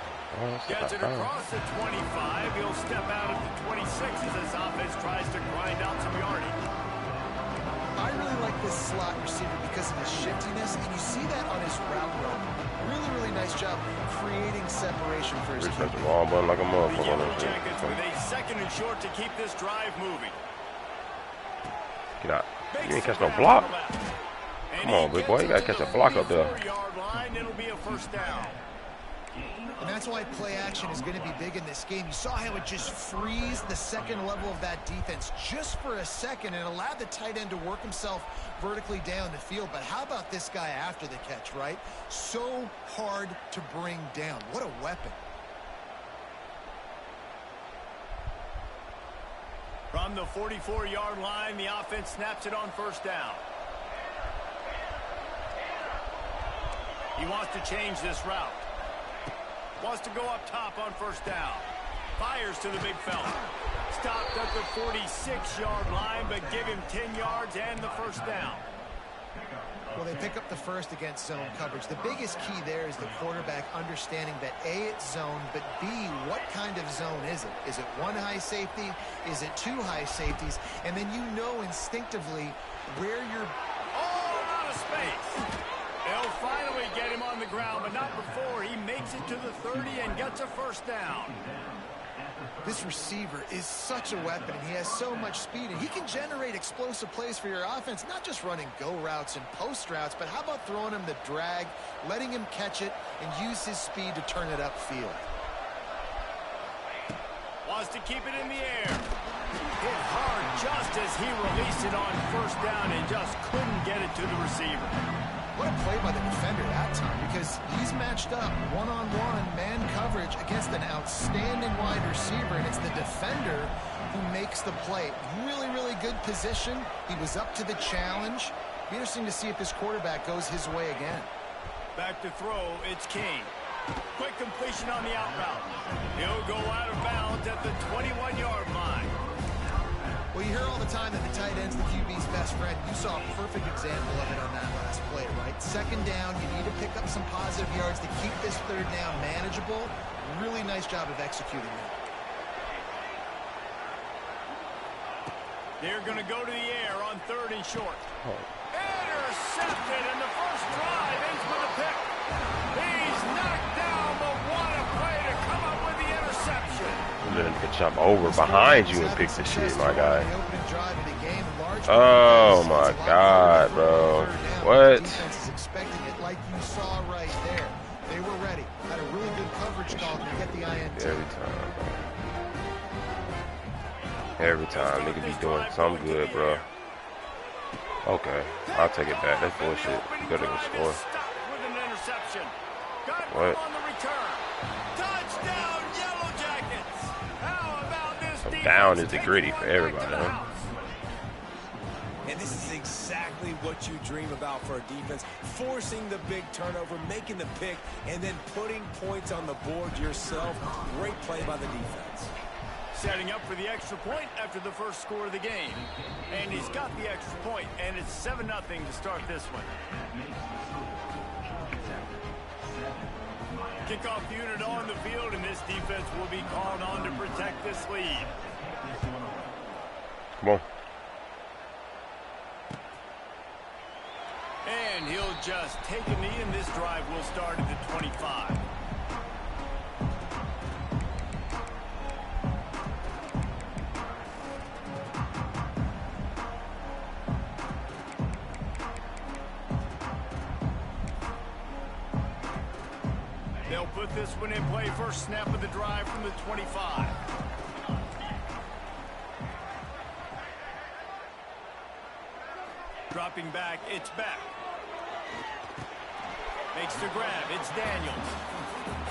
Gets it across the 25. He'll step out at the 26 as this offense tries to grind out some yardage. I really like this slot receiver because of his shiftiness, and you see that on his route run. Really, really nice job creating separation for his Press the wrong button like a motherfucker on Yellow that Jackets shit. with a second and short to keep this drive moving. Get out. You ain't catch no block. Come on, big boy. You gotta catch a block up there. It'll be a first down. And that's why play action is going to be big in this game. You saw how it just freezed the second level of that defense just for a second and allowed the tight end to work himself vertically down the field. But how about this guy after the catch, right? So hard to bring down. What a weapon. From the 44-yard line, the offense snaps it on first down. He wants to change this route. Wants to go up top on first down. Fires to the big fella. Stopped at the 46-yard line, but give him 10 yards and the first down. Well, they pick up the first against zone coverage. The biggest key there is the quarterback understanding that A, it's zone, but B, what kind of zone is it? Is it one high safety? Is it two high safeties? And then you know instinctively where you're... Oh, out of space. They'll finally get him on the ground, but not before he makes it to the 30 and gets a first down. This receiver is such a weapon, and he has so much speed, and he can generate explosive plays for your offense, not just running go routes and post routes, but how about throwing him the drag, letting him catch it, and use his speed to turn it upfield. Wants to keep it in the air. Hit hard just as he released it on first down and just couldn't get it to the receiver. What a play by the defender that time, because he's matched up one-on-one man coverage against an outstanding wide receiver, and it's the defender who makes the play. Really, really good position. He was up to the challenge. Be interesting to see if this quarterback goes his way again. Back to throw, it's King. Quick completion on the out route. He'll go out of bounds at the 21-yard line. Well, you hear all the time that the tight end's the QB's best friend. You saw a perfect example of it on that last play, right? Second down, you need to pick up some positive yards to keep this third down manageable. Really nice job of executing that. They're going to go to the air on third and short. Intercepted, and the first drive ends with a pick. He's knocked down, but what a play to come up with the interception. And then to jump over behind you and pick the shit, my guy. Oh my God, bro. What? Defense is expecting it like you saw right there. They were ready. Had a really good coverage call to get the INT. Every time, bro. Every time, nigga be doing something good, bro. Okay, I'll take it back. That's bullshit. You gotta go score. What? So down is the gritty for everybody, huh? And this is exactly what you dream about for a defense. Forcing the big turnover, making the pick, and then putting points on the board yourself. Great play by the defense. Setting up for the extra point after the first score of the game. And he's got the extra point, and it's 7-0 to start this one. Kickoff unit on the field, and this defense will be called on to protect this lead. Come on. And he'll just take a knee, and this drive will start at the 25. They'll put this one in play. First snap of the drive from the 25. Dropping back, it's back. Makes the grab, it's Daniels.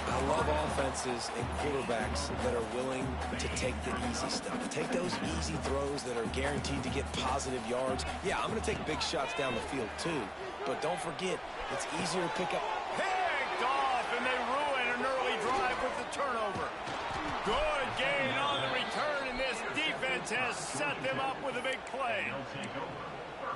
I love offenses and quarterbacks that are willing to take the easy stuff. Take those easy throws that are guaranteed to get positive yards. Yeah, I'm going to take big shots down the field too. But don't forget, it's easier to pick up. Picked off, and they ruin an early drive with the turnover. Good gain on the return, and this defense has set them up with a big play.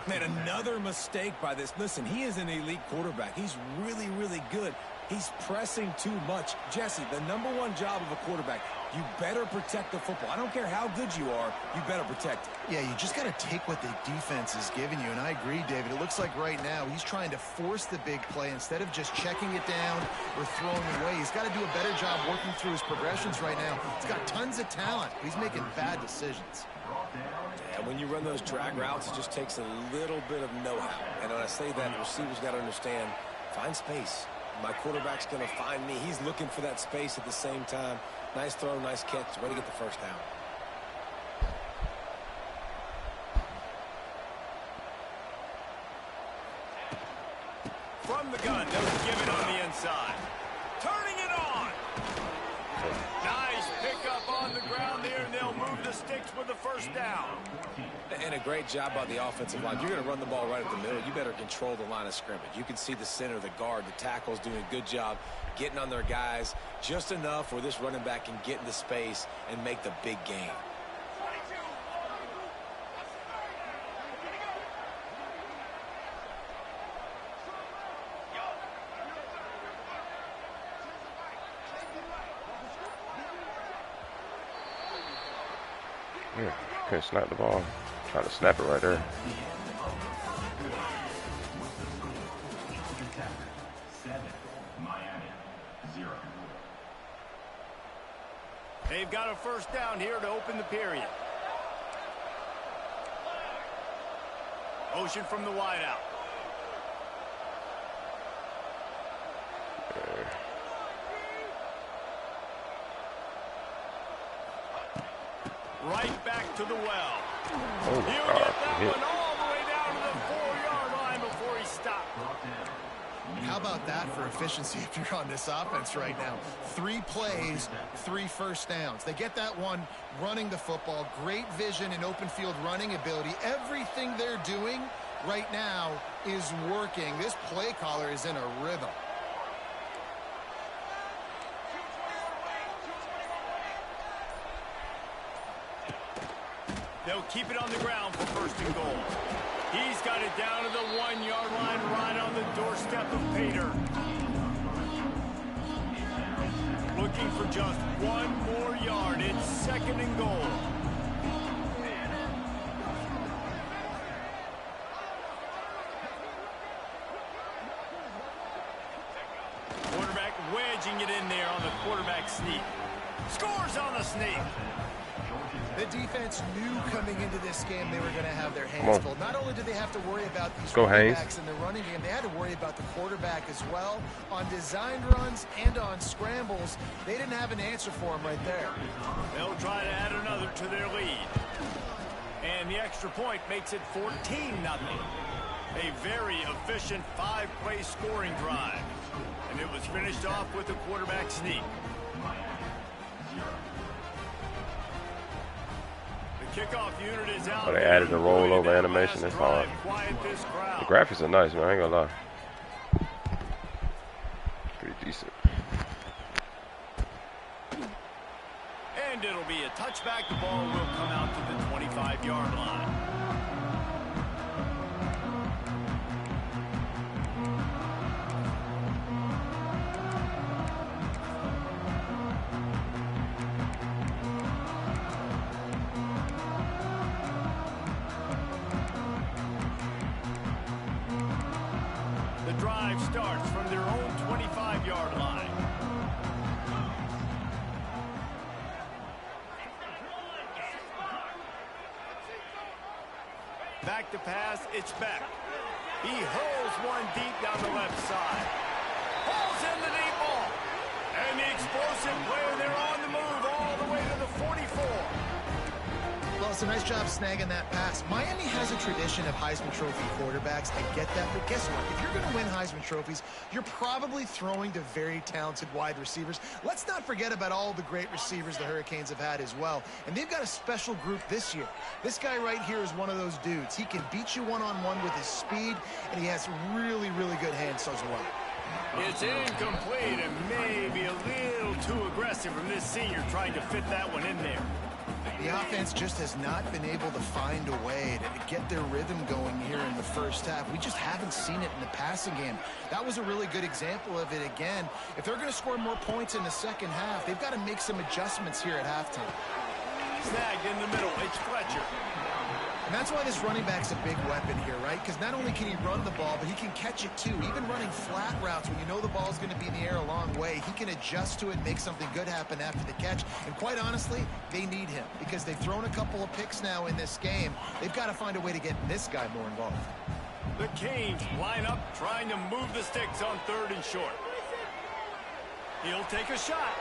Man, another mistake by this. Listen, he is an elite quarterback. He's really, really good. He's pressing too much. Jesse, the #1 job of a quarterback, you better protect the football. I don't care how good you are, you better protect it. Yeah, you just got to take what the defense is giving you, and I agree, David. It looks like right now he's trying to force the big play instead of just checking it down or throwing it away. He's got to do a better job working through his progressions right now. He's got tons of talent, but he's making bad decisions. And when you run those drag routes, it just takes a little bit of know-how. And when I say that, the receivers got to understand, find space. My quarterback's going to find me. He's looking for that space at the same time. Nice throw, nice catch. Way to get the first down. From the gun, they'll give it on the inside. Turning it on. Nice pickup on the ground there, and they'll move the sticks with the first down. And a great job by the offensive line. You're going to run the ball right at the middle. You better control the line of scrimmage. You can see the center, the guard, the tackles doing a good job getting on their guys just enough where this running back can get into space and make the big game. Yeah, couldn't snap the ball. Trying to snap it right there. They've got a first down here to open the period. Motion from the wideout. right back to the well. Oh, He'll God. get that one all the way down to the 4-yard line before he stopped. How about that for efficiency if you're on this offense right now? 3 plays, 3 first downs. They get that one running the football. Great vision and open field running ability. Everything they're doing right now is working. This play caller is in a rhythm. They'll keep it on the ground for 1st and goal. He's got it down to the 1-yard line, right on the doorstep of Pater. Looking for just 1 more yard. It's 2nd and goal. Quarterback wedging it in there on the quarterback sneak. Scores on the sneak. The defense knew coming into this game they were going to have their hands full. Not only did they have to worry about these quarterbacks in the running game, they had to worry about the quarterback as well. On designed runs and on scrambles, they didn't have an answer for him right there. They'll try to add another to their lead. And the extra point makes it 14-0. A very efficient 5-play scoring drive. And it was finished off with a quarterback sneak. Kickoff unit is out. Oh, they added the rollover animation. That's all. The graphics are nice, man. I ain't gonna lie. Pretty decent. And it'll be a touchback. The ball will come out to the 25-yard line. Drive starts from their own 25-yard line. Back to pass, it's back. He hurls one deep down the left side. Pulls in the deep ball. And the explosive player, they're on the move all the way to the 44. Well, it's a nice job snagging that pass. Miami has a tradition of Heisman Trophy quarterbacks. I get that, but guess what? If you're going to win Heisman Trophies, you're probably throwing to very talented wide receivers. Let's not forget about all the great receivers the Hurricanes have had as well. And they've got a special group this year. This guy right here is one of those dudes. He can beat you one-on-one with his speed, and he has really, really good hands as well. It's incomplete and maybe a little too aggressive from this senior trying to fit that one in there. The offense just has not been able to find a way to get their rhythm going here in the first half. We just haven't seen it in the passing game. That was a really good example of it again. If they're going to score more points in the second half, they've got to make some adjustments here at halftime. Snagged in the middle, it's Fletcher. And that's why this running back's a big weapon here, right? Because not only can he run the ball, but he can catch it too. Even running flat routes when you know the ball's going to be in the air a long way, he can adjust to it and make something good happen after the catch. And quite honestly, they need him because they've thrown a couple of picks now in this game. They've got to find a way to get this guy more involved. The Canes line up trying to move the sticks on 3rd and short. He'll take a shot.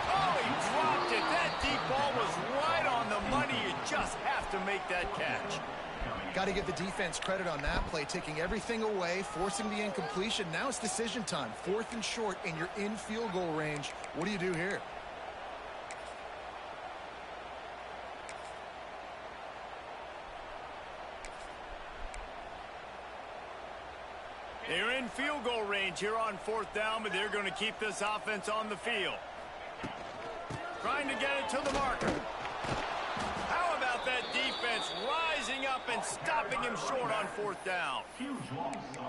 Oh, he dropped it. That deep ball was right on the money. You just have to make that catch. Got to give the defense credit on that play, taking everything away, forcing the incompletion. Now it's decision time. 4th and short, and you're in field goal range. What do you do here? They're in field goal range here on 4th down, but they're going to keep this offense on the field. Trying to get it to the marker. How about that defense rising up and stopping him short on 4th down?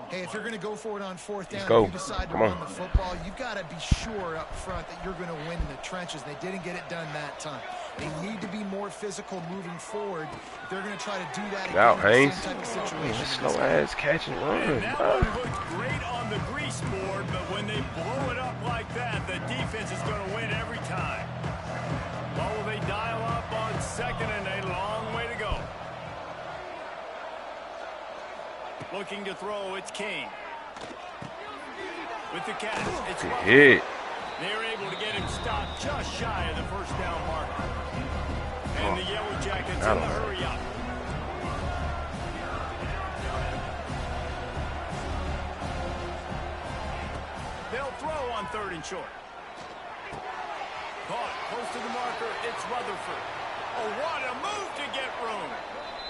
Hey, if you're going to go for it on 4th down, go. if you decide to run the football, you've got to be sure up front that you're going to win in the trenches. They didn't get it done that time. They need to be more physical moving forward. If they're going to try to do that again in the same type of situation. Slow ass catch and run. And that one looked great on the grease board, but when they blow it up like that, the defense is going to win every time. What will they dial up on 2nd and a long way to go? Looking to throw, it's King. With the catch, it's hit. They're able to get him stopped just shy of the 1st down marker. And Jackets I in don't the know. hurry up. They'll throw on 3rd and short. Caught close to the marker. It's Rutherford. Oh, what a move to get room.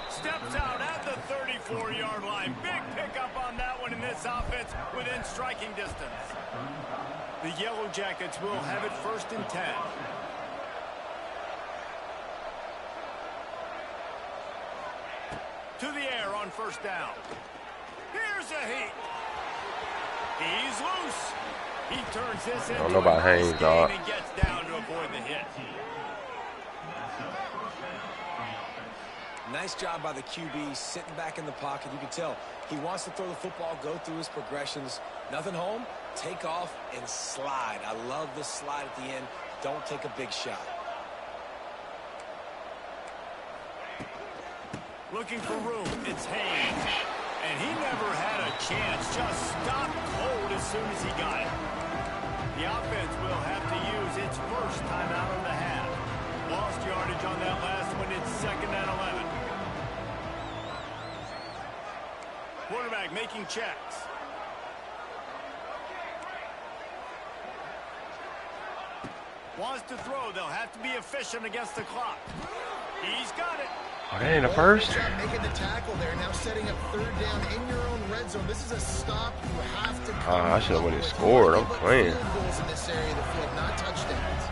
Steps out at the 34-yard line. Big pickup on that one in this offense within striking distance. The Yellow Jackets will have it 1st and 10. To the air on 1st down. Here's a heat. He's loose. He turns this into I don't know about a nice Haynes, dog. gain and gets down to avoid the hit. Nice job by the QB, sitting back in the pocket. You can tell he wants to throw the football, go through his progressions. Nothing home, take off and slide. I love the slide at the end. Don't take a big shot. Looking for room, it's Haynes. And he never had a chance, just stopped cold as soon as he got it. The offense will have to use its first timeout of the half. Lost yardage on that last one. It's 2nd and 11. Quarterback making checks. Wants to throw. They'll have to be efficient against the clock. He's got it. Oh, that ain't the first? Good job making the tackle there. Now setting up 3rd down in your own red zone. This is a stop you have to come I should have up went and with. scored. You I'm give up playing. field goals in this area of the field, not touchdowns.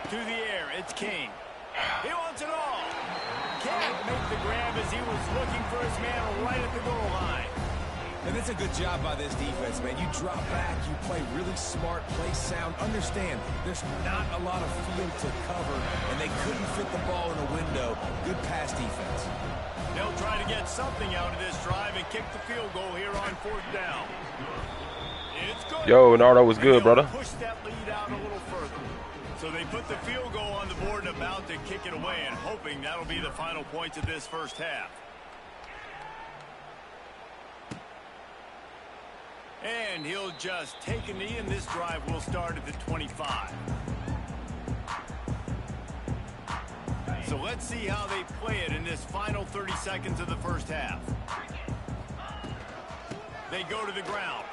To the air, it's King. He wants it all. Can't make the grab as he was looking for his man right at the goal line. And that's a good job by this defense, man. You drop back, you play really smart, play sound. Understand, there's not a lot of field to cover, and they couldn't fit the ball in a window. Good pass defense. They'll try to get something out of this drive and kick the field goal here on 4th down. It's good. Yo, Nardo was good, And they'll brother. push that lead out a little further. So they put the field goal on the board and about to kick it away and hoping that'll be the final points of this first half. And he'll just take a knee, and this drive will start at the 25. So let's see how they play it in this final 30 seconds of the first half. They go to the ground.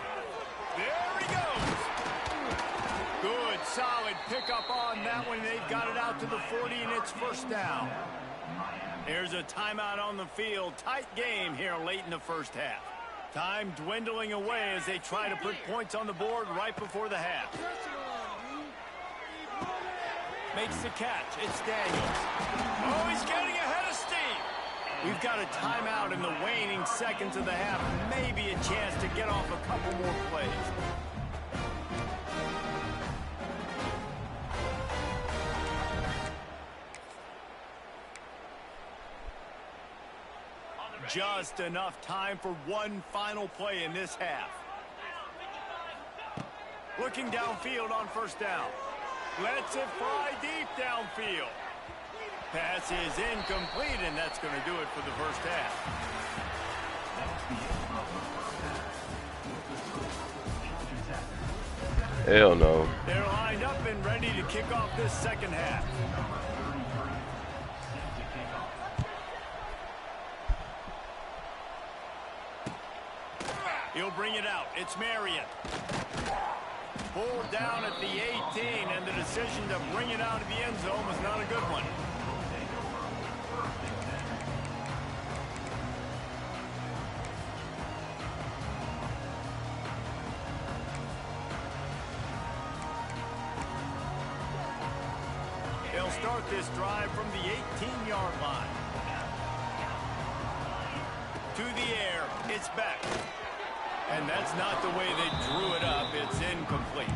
There he goes. Good, solid pickup on that one. They've got it out to the 40, and it's 1st down. There's a timeout on the field. Tight game here late in the first half. Time dwindling away as they try to put points on the board right before the half. Makes the catch. It's Daniels. Oh, he's getting ahead of steam. We've got a timeout in the waning seconds of the half. Maybe a chance to get off a couple more plays. Just enough time for one final play in this half. Looking downfield on 1st down. Lets it fly deep downfield. Pass is incomplete, and that's going to do it for the first half. Hell no. They're lined up and ready to kick off this second half. He'll bring it out. It's Marion. Pulled down at the 18, and the decision to bring it out of the end zone was not a good one. They'll start this drive from the 18-yard line. To the air, it's back. And that's not the way they drew it up. It's incomplete.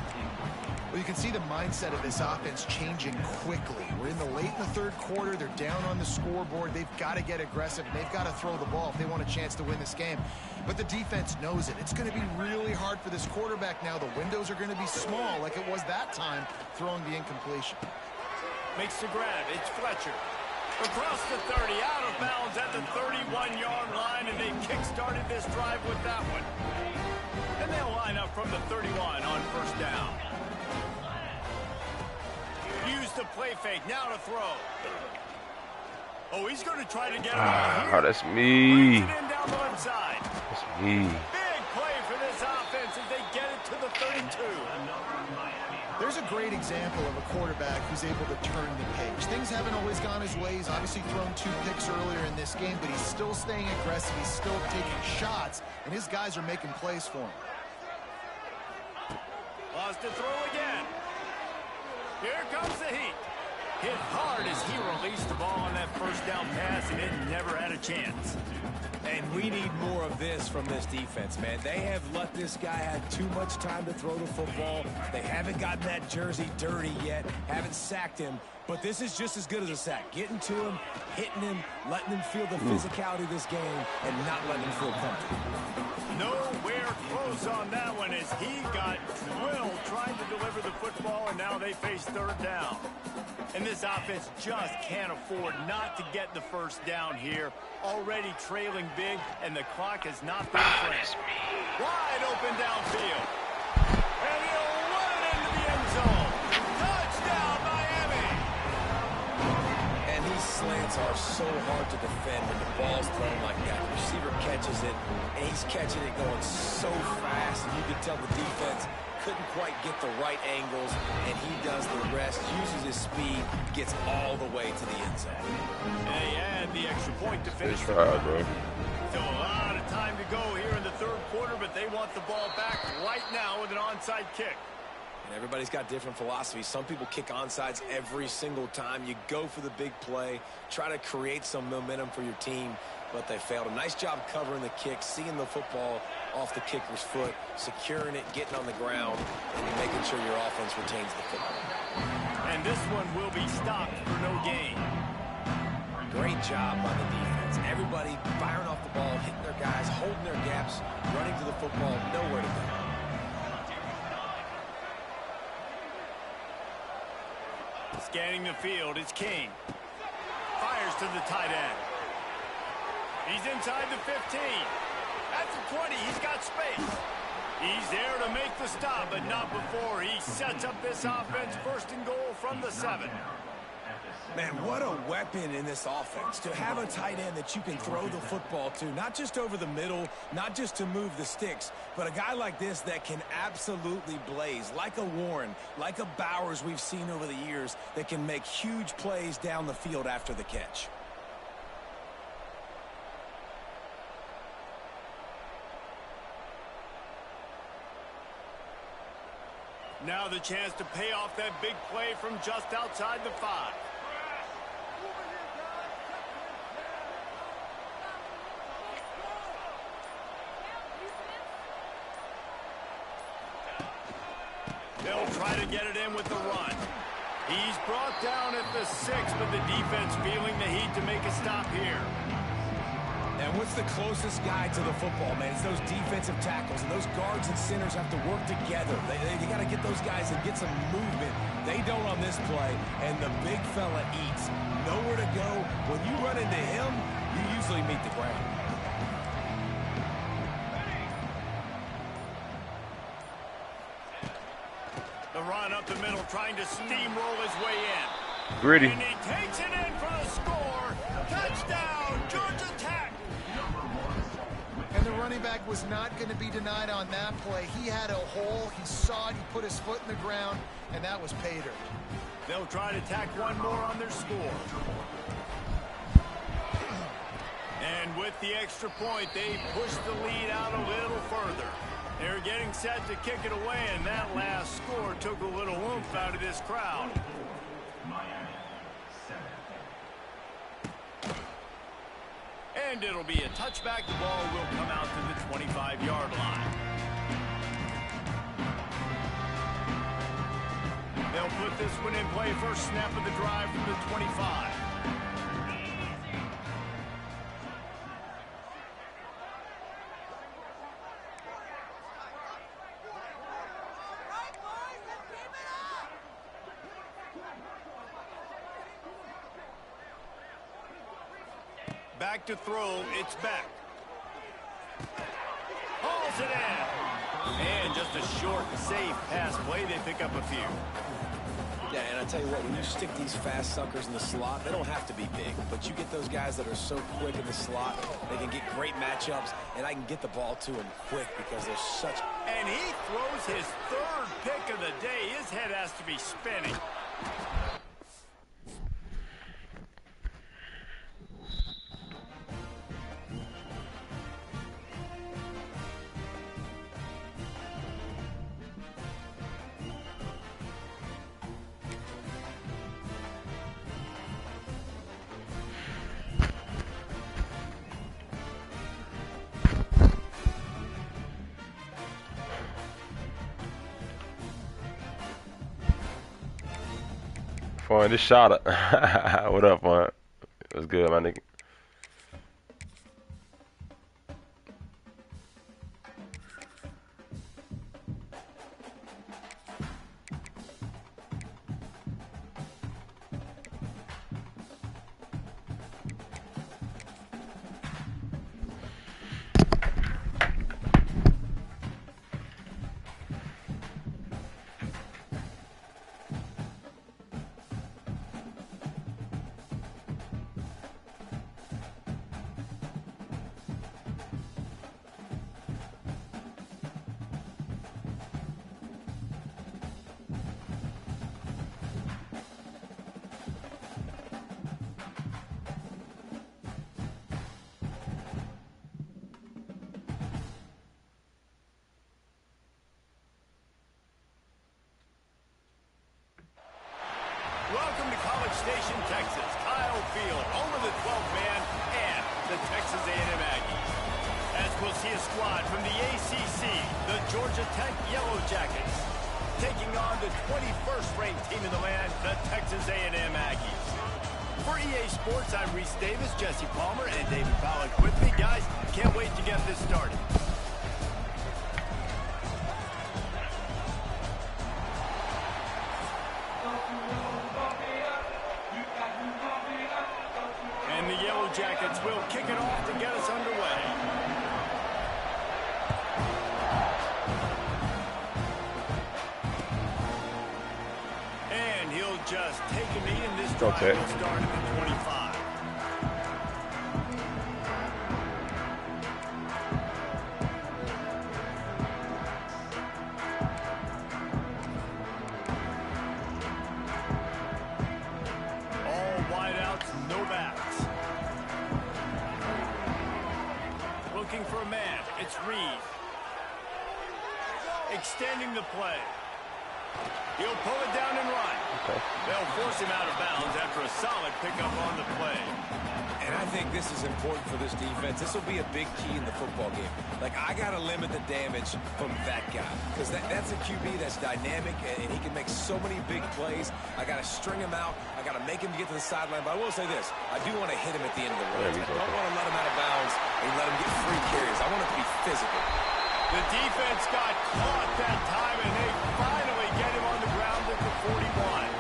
Well, you can see the mindset of this offense changing quickly. We're in the late in the 3rd quarter. They're down on the scoreboard. They've got to get aggressive. They've got to throw the ball if they want a chance to win this game. But the defense knows it. It's going to be really hard for this quarterback now. The windows are going to be small like it was that time throwing the incompletion. Makes the grab. It's Fletcher. Across the 30, out of bounds at the 31-yard line, and they kick-started this drive with that one. And they'll line up from the 31 on first down. Use the play fake, now to throw. Oh, he's going to try to get it out here. Oh, that's me. Brings it in down the left side. That's me. Big play for this offense as they get it to the 32. There's a great example of a quarterback who's able to turn the page. Things haven't always gone his way. He's obviously thrown 2 picks earlier in this game, but he's still staying aggressive. He's still taking shots, and his guys are making plays for him. Lost to throw again. Here comes the heat. Hit hard as he released the ball on that first down pass, and it never had a chance. And we need more of this from this defense, man. They have let this guy have too much time to throw the football. They haven't gotten that jersey dirty yet, haven't sacked him. But this is just as good as a sack. Getting to him, hitting him, letting him feel the physicality of this game, and not letting him feel comfortable. Nowhere close on that one as he got drilled trying to deliver the football, and now they face third down. And this offense just can't afford not to get the first down here. Already trailing big, and the clock is not their friend. Wide open downfield. And he'll run it into the end zone. Touchdown, Miami! And these slants are so hard to defend when the ball's thrown like that. The receiver catches it, and he's catching it going so fast, and you can tell the defense couldn't quite get the right angles, and he does the rest, uses his speed, gets all the way to the end zone. And they add the extra point to finish. Good try, bro. Still a lot of time to go here in the third quarter, but they want the ball back right now with an onside kick. And everybody's got different philosophies. Some people kick onsides every single time. You go for the big play, try to create some momentum for your team, but they failed. A nice job covering the kick, seeing the football off the kicker's foot, securing it, getting on the ground, and making sure your offense retains the football. And this one will be stopped for no gain. Great job by the defense. Everybody firing off the ball, hitting their guys, holding their gaps, running to the football, nowhere to go. Scanning the field, it's King. Fires to the tight end. He's inside the 15. At the 20, he's got space. He's there to make the stop, but not before he sets up this offense first and goal from the 7. Man, what a weapon in this offense to have a tight end that you can throw the football to, not just over the middle, not just to move the sticks, but a guy like this that can absolutely blaze, like a Warren, like a Bowers we've seen over the years, that can make huge plays down the field after the catch. Now the chance to pay off that big play from just outside the 5. They'll try to get it in with the run. He's brought down at the 6, but the defense feeling the heat to make a stop here. And what's the closest guy to the football, man? It's those defensive tackles, and those guards and centers have to work together. They got to get those guys and get some movement. They don't on this play, and the big fella eats. Nowhere to go. When you run into him, you usually meet the ground. The run up the middle, trying to steamroll his way in. Gritty. And he takes it in for the score. Touchdown, Georgia Tech. And the running back was not going to be denied on that play. He had a hole. He saw it. He put his foot in the ground, and that was pay dirt. They'll try to tack one more on their score. And with the extra point, they push the lead out a little further. They're getting set to kick it away, and that last score took a little oomph out of this crowd. And it'll be a touchback. The ball will come out to the 25-yard line. They'll put this one in play first snap of the drive from the 25. Back to throw. It's back. Hauls it in. And just a short, safe pass play. They pick up a few. Yeah, and I tell you what, when you stick these fast suckers in the slot, they don't have to be big, but you get those guys that are so quick in the slot, they can get great matchups, and I can get the ball to them quick because they're such... And he throws his third pick of the day. His head has to be spinning. Fun, this shot. What up, Fun? What's good, my nigga? Welcome to College Station, Texas. Kyle Field over the 12th man and the Texas A&M Aggies. As we'll see a squad from the ACC, the Georgia Tech Yellow Jackets, taking on the 21st ranked team in the land, the Texas A&M Aggies. For EA Sports, I'm Reese Davis, Jesse Palmer, and David Pollack with me. Guys, can't wait to get this started. And the Yellow Jackets will kick it off to get us underway. And he'll just take a knee in this drive. Will start at the 25. All wideouts, no backs. Looking for a man. It's Reed. Extending the play. He'll pull it down and run. Okay. They'll force him out of bounds after a solid pickup on the play. And I think this is important for this defense. This will be a big key in the football game. Like, I got to limit the damage from that guy. Because that's a QB that's dynamic, and he can make so many big plays. I got to string him out. I got to make him get to the sideline. But I will say this. I do want to hit him at the end of the road. I don't want to let him out of bounds and let him get free carries. I want it to be physical. The defense got caught that time, and they finally get him on the ground at the 41.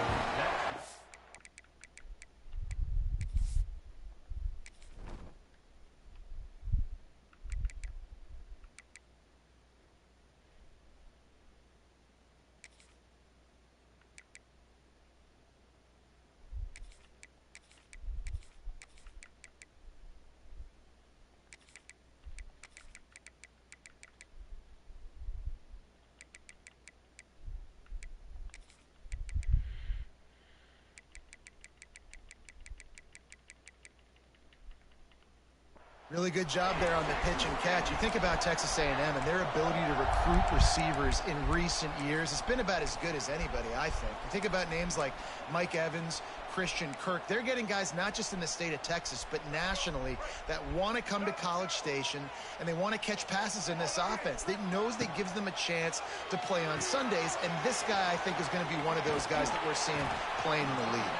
Really good job there on the pitch and catch. You think about Texas A&M and their ability to recruit receivers in recent years. It's been about as good as anybody, I think. You think about names like Mike Evans, Christian Kirk. They're getting guys not just in the state of Texas, but nationally that want to come to College Station and they want to catch passes in this offense. They knows that gives them a chance to play on Sundays, and this guy, I think, is going to be one of those guys that we're seeing playing in the league.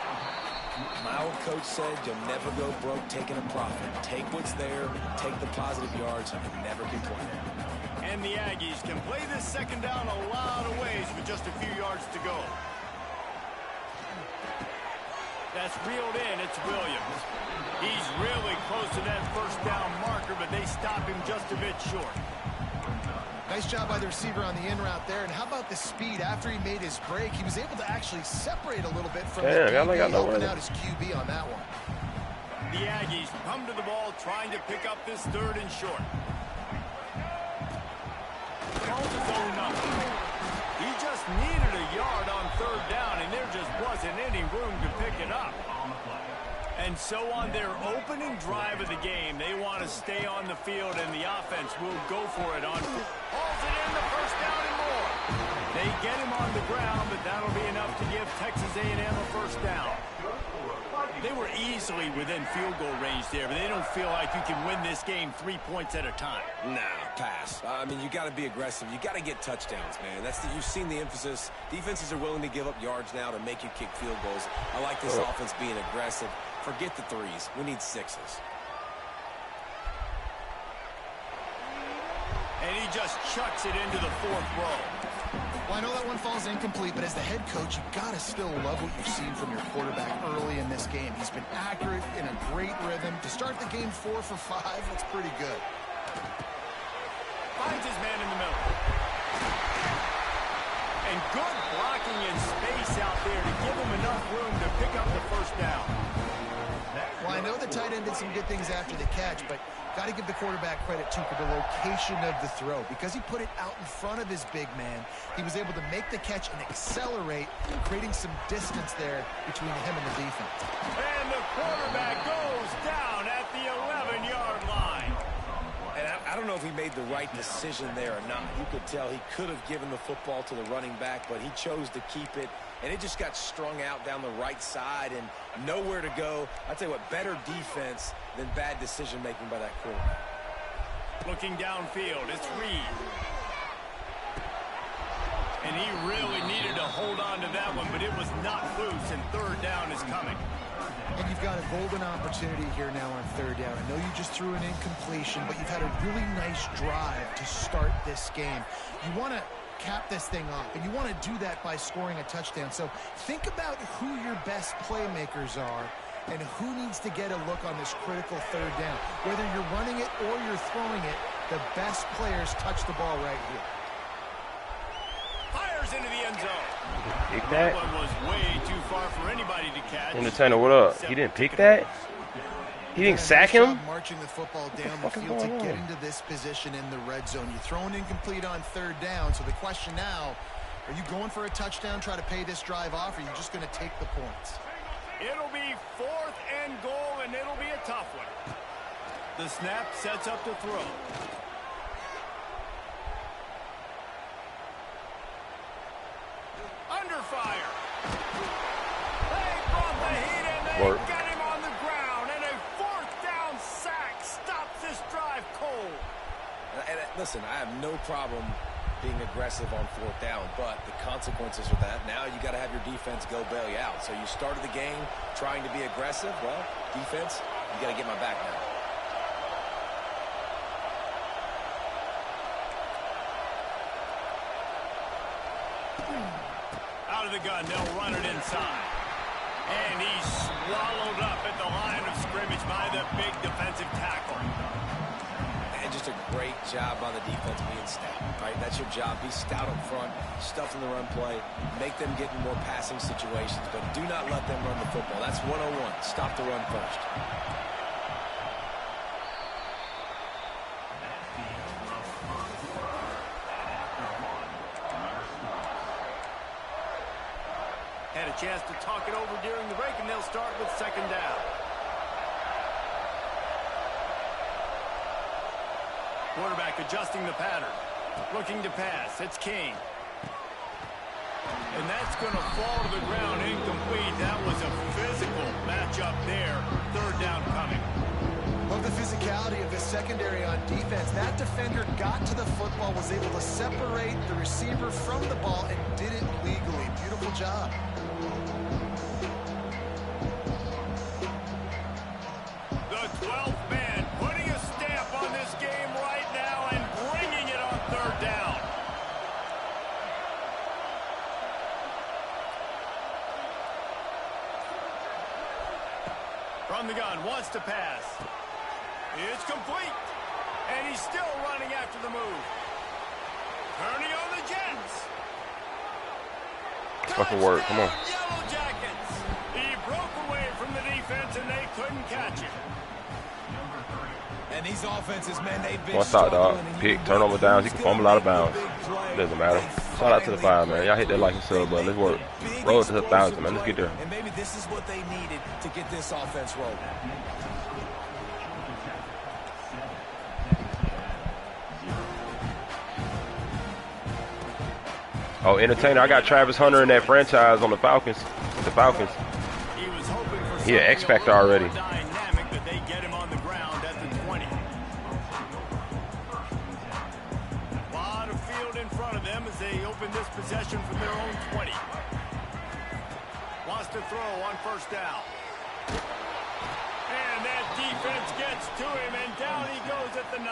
My old coach said you'll never go broke taking a profit. Take what's there, take the positive yards, and never complain. And the Aggies can play this second down a lot of ways with just a few yards to go. That's reeled in. It's Williams. He's really close to that first down marker, but they stop him just a bit short. Nice job by the receiver on the in route there. And how about the speed? After he made his break, he was able to actually separate a little bit from the DB, helping out his QB on that one. The Aggies come to the ball trying to pick up this 3rd and short. Calls his own number. He just needed a yard on 3rd down, and there just wasn't any room to pick it up. And so on their opening drive of the game, they want to stay on the field, and the offense will go for it on. Hauls it in, the first down and more. They get him on the ground, but that'll be enough to give Texas A&M a first down. They were easily within field goal range there, but they don't feel like you can win this game 3 points at a time. Nah, pass. I mean, you got to be aggressive. You got to get touchdowns, man. You've seen the emphasis. Defenses are willing to give up yards now to make you kick field goals. I like this offense being aggressive. Forget the 3s. We need 6s. And he just chucks it into the 4th row. Well, I know that one falls incomplete, but as the head coach, you got to still love what you've seen from your quarterback early in this game. He's been accurate, in a great rhythm. To start the game 4 for 5, that's pretty good. Finds his man in the middle. And good blocking in space out there to give him enough room to pick up the first down. Well, I know the tight end did some good things after the catch, but got to give the quarterback credit, too, for the location of the throw. Because he put it out in front of his big man, he was able to make the catch and accelerate, creating some distance there between him and the defense. And the quarterback goes down at the 11-yard line. And I don't know if he made the right decision there or not. You could tell he could have given the football to the running back, but he chose to keep it. And it just got strung out down the right side and nowhere to go. I'll tell you what, better defense than bad decision-making by that quarterback. Looking downfield, it's Reed. And he really needed to hold on to that one, but it was not loose, and 3rd down is coming. And you've got a golden opportunity here now on 3rd down. I know you just threw an incompletion, but you've had a really nice drive to start this game. You want to cap this thing off, and you want to do that by scoring a touchdown. So think about who your best playmakers are and who needs to get a look on this critical 3rd down. Whether you're running it or you're throwing it, the best players touch the ball right here. Fires into the end zone. Pick that? One was way too far for anybody to catch. Entertainer, what up? He didn't pick that? He didn't sack him? Marching the football down the field to get into this position in the red zone. You're throwing incomplete on 3rd down. So the question now, are you going for a touchdown, try to pay this drive off, or are you just going to take the points? It'll be 4th and goal, and it'll be a tough one. The snap sets up to throw. Under fire. They brought the heat, and they got him on the ground. And a 4th down sack stops this drive cold. And listen, I have no problem being aggressive on 4th down, but the consequences of that, now you got to have your defense go bail you out. So you started the game trying to be aggressive. Well, defense, you got to get my back now. Out of the gun, they'll run it inside. And he's swallowed up at the line of scrimmage by the big defensive tackle. And just a great job on the defense being stout, right? That's your job. Be stout up front, stuff in the run play, make them get in more passing situations, but do not let them run the football. That's 101. Stop the run first. Had a chance to talk it over during the break, and they'll start with 2nd down. Quarterback adjusting the pattern. Looking to pass. It's King. And that's going to fall to the ground incomplete. That was a physical matchup there. 3rd down coming. Love the physicality of the secondary on defense. That defender got to the football, was able to separate the receiver from the ball, and did it legally. Beautiful job. The 12th man putting a stamp on this game right now and bringing it on 3rd down. From the gun, wants to pass. It's complete. And he's still running after the move. Turning on the Jets. Fucking work. Come on. Yellow Jackets. He broke away from the defense and they couldn't catch him. And these offenses, man, they've been One shot, dog. struggling, and Pick, you turnover downs. He can fumble out of bounds. big play. Doesn't matter. Shout out to the Fire, man. Y'all hit that like and sub button. Let's work. Roll to the 1,000, man. Let's get there. And maybe this is what they needed to get this offense rolling. Oh, entertainer. I got Travis Hunter in that franchise on the Falcons. The Falcons. He was hoping for He an X factor already. dynamic, but they get him on the ground at the 20. A lot of field in front of them as they open this possession from their own 20. Wants to throw on first down. And that defense gets to him, and down he goes at the 9.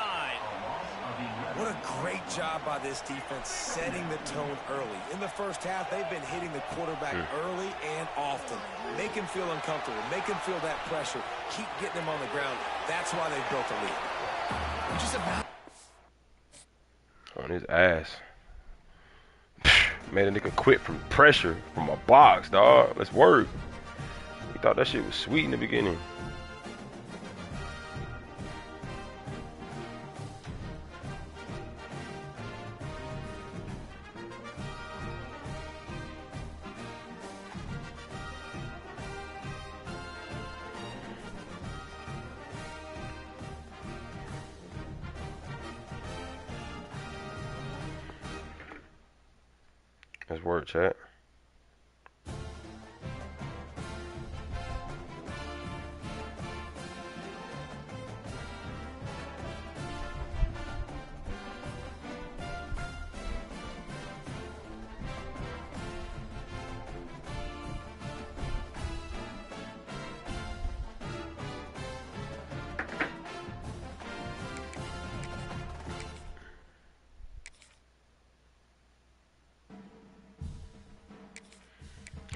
What a great job by this defense setting the tone early. In the first half, they've been hitting the quarterback early and often. Make him feel uncomfortable. Make him feel that pressure. Keep getting him on the ground. That's why they've built a lead. On his ass. Made a nigga quit from pressure from a box, dog. Let's work. He thought that shit was sweet in the beginning. Let's work, chat.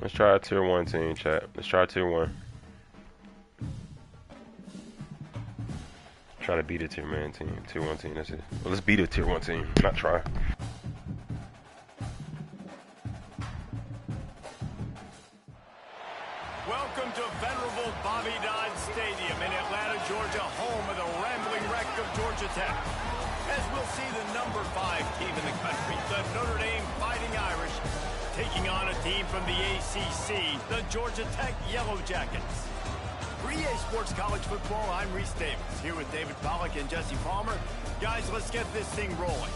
Let's try a tier 1 team, chat. Let's try tier 1. Try to beat a tier 1 team. Tier 1 team, that's it. Well, let's beat a tier 1 team, not try. Welcome to venerable Bobby Dodd Stadium in Atlanta, Georgia, home of the rambling wreck of Georgia Tech. As we'll see the number 5 team in the country, the Notre Dame Fighting Irish, taking on a team from the ACC, the Georgia Tech Yellow Jackets. For EA Sports College Football, I'm Reese Davis, here with David Pollack and Jesse Palmer. Guys, let's get this thing rolling.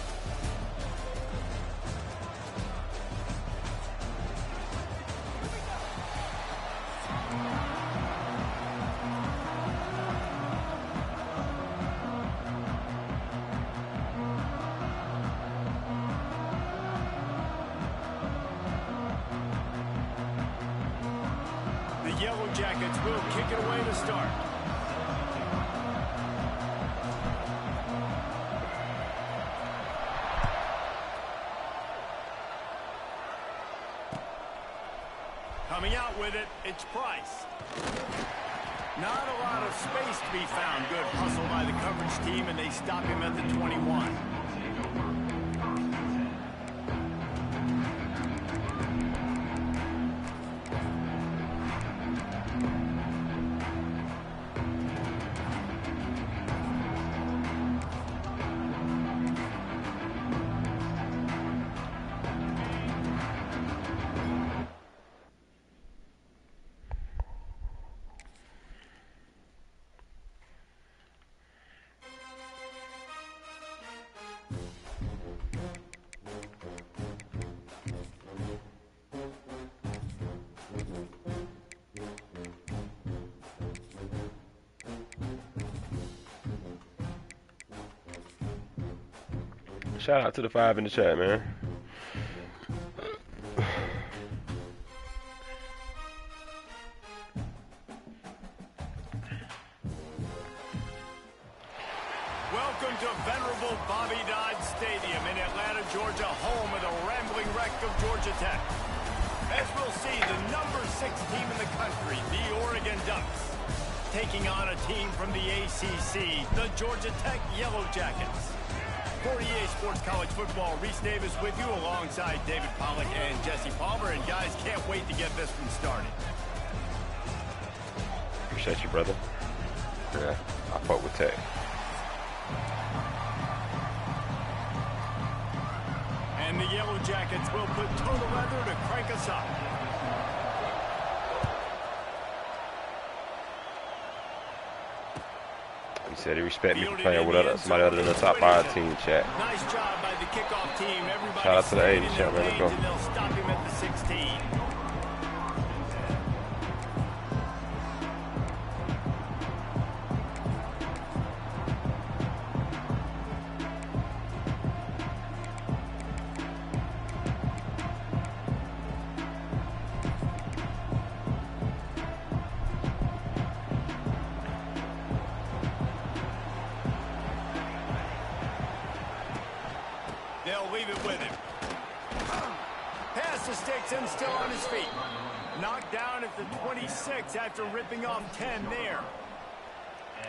The Yellow Jackets will kick it away to start. Coming out with it, it's Price. Not a lot of space to be found. Good hustle by the coverage team, and they stop him at the 21. Shout out to the 5 in the chat, man. Welcome to venerable Bobby Dodd Stadium in Atlanta, Georgia, home of the rambling wreck of Georgia Tech. As we'll see, the number 6 team in the country, the Oregon Ducks. taking on a team from the ACC, the Georgia Tech Yellow Jackets. For EA Sports College Football, Reese Davis with you alongside David Pollack and Jesse Palmer. And guys, can't wait to get this one started. Appreciate you, brother. Yeah, I fuck with Tech. And the Yellow Jackets will put total leather to crank us up. He said he respect me for playing with somebody other than the top 5 team, chat. Nice job by the kickoff team. Everybody shout out to the 80, chat, man. Let's go. And they'll stop him at the 16. They'll leave it with him. Pass to Stickson, still on his feet. Knocked down at the 26 after ripping off 10 there.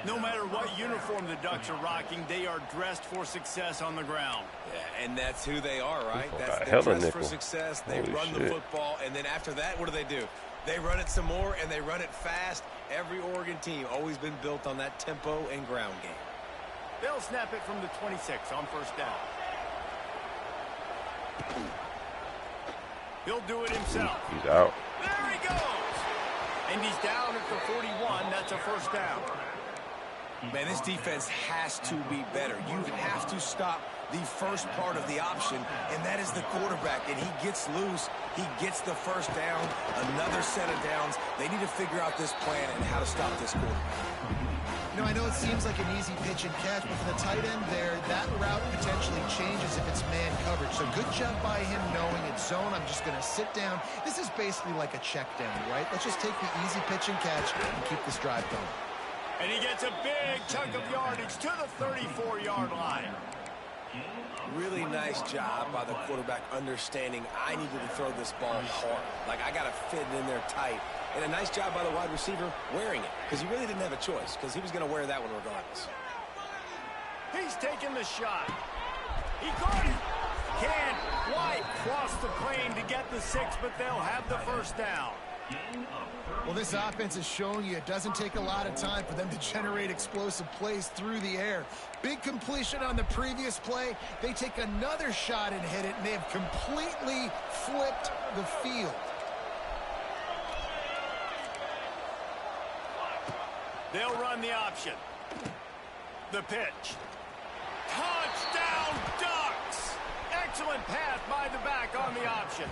No matter what uniform the Ducks are rocking, they are dressed for success on the ground. Yeah, and that's who they are, right? That's They're they're dressed nickel. for success. They Holy run shit. the football, and then after that, what do? They run it some more, and they run it fast. Every Oregon team always been built on that tempo and ground game. They'll snap it from the 26 on first down. He'll do it himself. He's out. There he goes. And he's down at the 41. That's a first down. Man, this defense has to be better. You have to stop the first part of the option, and that is the quarterback. And he gets loose. He gets the first down, another set of downs. They need to figure out this plan and how to stop this quarterback. You know, I know it seems like an easy pitch and catch, but for the tight end there, that route potentially changes if it's man coverage. So good job by him knowing it's zone. I'm just going to sit down. This is basically like a check down, right? Let's just take the easy pitch and catch and keep this drive going. And he gets a big chunk of yardage to the 34-yard line. Really nice job by the quarterback understanding I needed to throw this ball hard. Like, I got to fit it in there tight. And a nice job by the wide receiver wearing it, because he really didn't have a choice, because he was going to wear that one regardless. He's taking the shot. He got it. Can't quite cross the plane to get the 6, but they'll have the first down. Well, this offense is showing you it doesn't take a lot of time for them to generate explosive plays through the air. Big completion on the previous play. They take another shot and hit it, and they have completely flipped the field. They'll run the option. The pitch. Touchdown, Ducks! Excellent pass by the back on the option.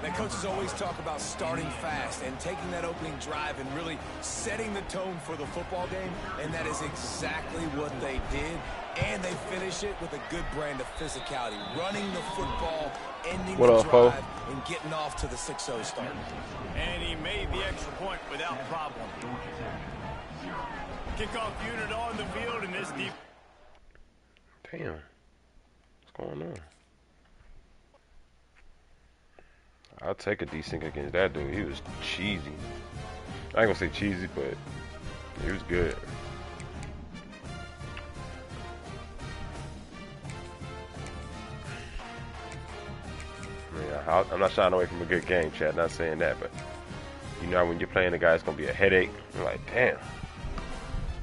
The coaches always talk about starting fast and taking that opening drive and really setting the tone for the football game, and that is exactly what they did. And they finish it with a good brand of physicality, running the football, ending the drive, and getting off to the 6-0 start. And he made the extra point without problem. Kickoff unit on the field in this deep. Damn. What's going on? I'll take a decent against that dude. He was cheesy. I ain't gonna say cheesy, but he was good. Yeah, I'm not shying away from a good game, chat. Not saying that, but you know when you're playing a guy, it's gonna be a headache. You're like, damn,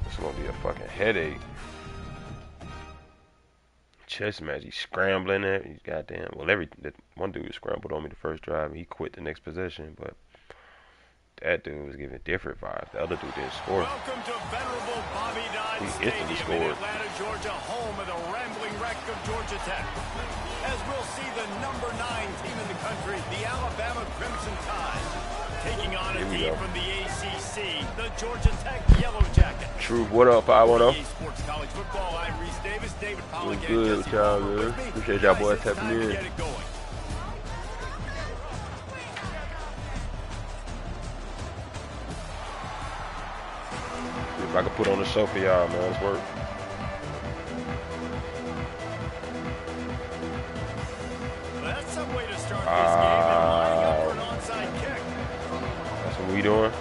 it's gonna be a fucking headache. Chess match, he's scrambling it. He's goddamn. Well, one dude scrambled on me the first drive, and he quit the next possession. But that dude was giving different vibes. The other dude didn't score. Welcome to venerable Bobby Dodd Stadium in Atlanta, Georgia, home of the rambling wreck of Georgia Tech. As we'll see the number 9 team in the country, the Alabama Crimson Tide, taking on a team from the ACC, the Georgia Tech Yellow Jackets. True, what up, 510? EA Sports College Football, I'm Reese Davis, David Pollack, and good Jesse with y'all, Palmer man. with me. Appreciate y'all boys Guys, it's tapping time to in. get it going. If I could put on a show for y'all, man, it's work. Well, that's some way to start this game and lining up for an onside kick. That's what we doing.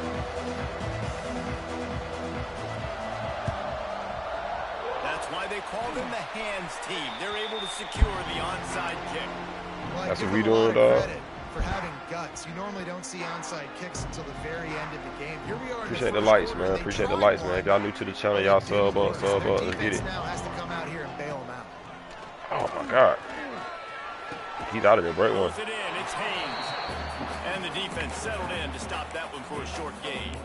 they call them the hands team. They're able to secure the onside kick. Well, that's what we doing, dog. For having guts. You normally don't see onside kicks until the very end of the game. Here we are. Appreciate the lights, man. Appreciate the lights, man. If y'all new to the channel, y'all sub up. Let's get it. Now has to come out here and bail them out. Oh my God. He's out of there. Break one. It in. It's Haynes. And the defense settled in to stop that one for a short gain.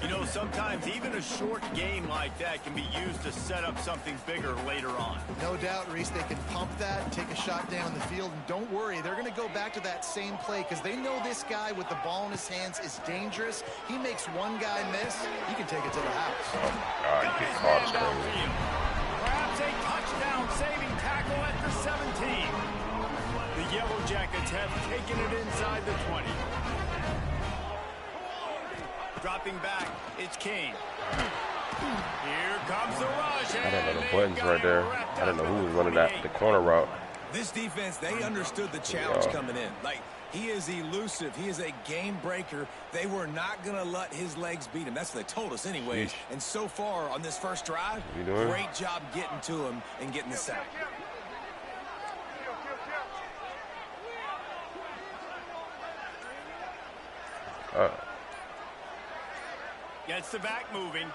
You know, sometimes even a short game like that can be used to set up something bigger later on. No doubt, Reese, they can pump that and take a shot down the field. And don't worry, they're going to go back to that same play because they know this guy with the ball in his hands is dangerous. He makes one guy miss, he can take it to the house. Oh my God, you get caught. It's crazy. Perhaps a touchdown-saving tackle at the 17. The Yellow Jackets have taken it inside the 20. Dropping back, it's King. Here comes the rush. I didn't know the buttons right there. I didn't know who was running that the corner route. This defense, they understood the challenge coming in. Like, he is elusive. He is a game breaker. They were not going to let his legs beat him. That's what they told us anyways. Yeesh. And so far on this first drive, great job getting to him and getting the sack. Gets the back moving.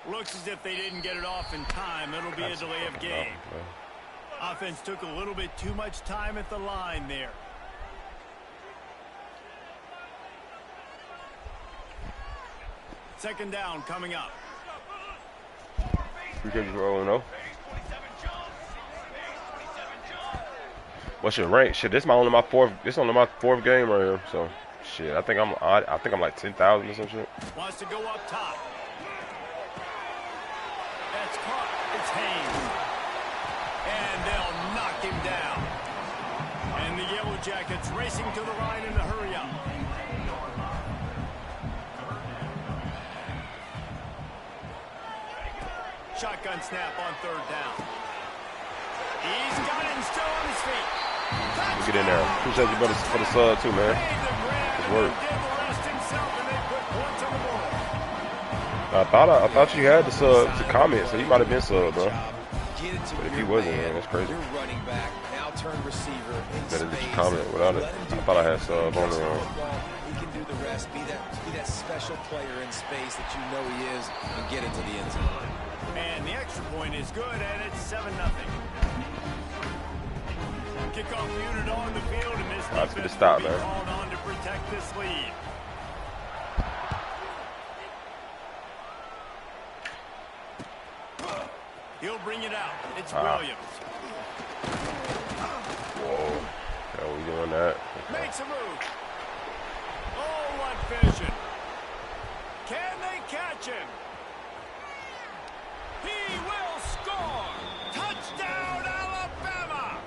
Looks as if they didn't get it off in time. It'll be a delay of game. Offense took a little bit too much time at the line there. Second down coming up. What's your rank? Shit, this only my fourth game right here. So shit, I think I'm like 10,000 or some shit. Wants to go up top. That's caught. It's Haynes. And they'll knock him down. And the Yellow Jackets racing to the line in a hurry up. Shotgun snap on third down. He's got it still on his feet. Get in there. Appreciate you for the sub too, man. Good work. I thought you had the sub to comment, so you might have been sub, bro. But if he wasn't, man, that's crazy. Better just comment without it. I thought I had sub on there. He can do the rest. Be that special player in space that you know he is, and get into the end zone. And the extra point is good, and it's 7-0. Kickoff unit on the field, and this defense will be called on to protect this lead. He'll bring it out. It's Williams. Whoa. How we doing that? Makes a move. Oh, what vision. Can they catch him? He will score. Touchdown, Alabama.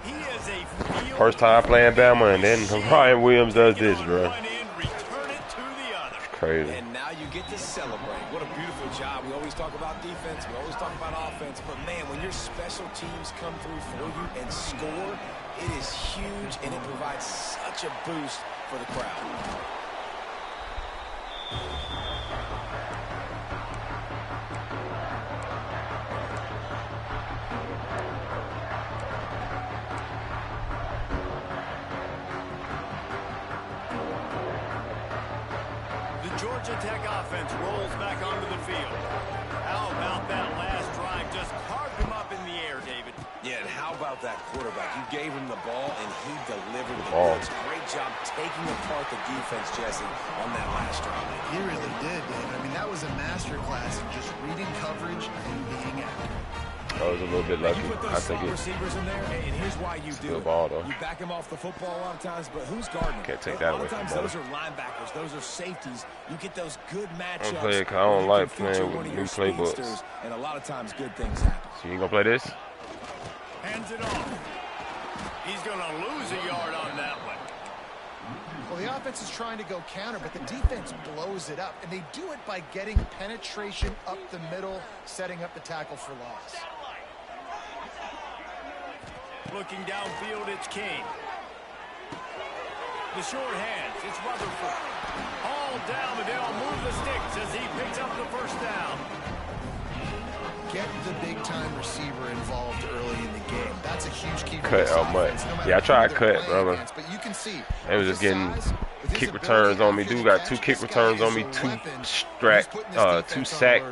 He is a field. First time playing Bama, and then Ryan Williams does this, bro. It's crazy. And now you get to celebrate. What a beautiful job. We always talk about defense. We always talk about offense. But, man, when your special teams come through for you and score, it is huge, and it provides such a boost for the crowd. Georgia Tech offense rolls back onto the field. How about that last drive? Just carved him up in the air, David. Yeah, and how about that quarterback? You gave him the ball, and he delivered the goods. Great job taking apart the defense, Jesse, on that last drive. He really did, David. I mean, that was a masterclass in just reading coverage and being accurate. I was a little bit lucky. You put those slot receivers in there, and here's why you do it. Ball, though. You back him off the football a lot of times, but who's guarding? Can't take that away from him. Those are linebackers. Those are safeties. You get those good matchups. I don't like playing with new playbooks. And a lot of times good things happen. So you ain't gonna play this? Hands it off. He's going to lose a yard on that one. Well, the offense is trying to go counter, but the defense blows it up. And they do it by getting penetration up the middle, setting up the tackle for loss. Looking downfield, it's King. The short hands, it's Rutherford. All down, but they'll move the sticks as he picks up the first down. get the big-time receiver involved early in the game. That's a huge key for Cut this out much. offense, no matter Yeah, I tried who cut, they're playing brother. against, but you can see They was just getting kick returns on me. Dude got 2 kick returns on me, 2 sack.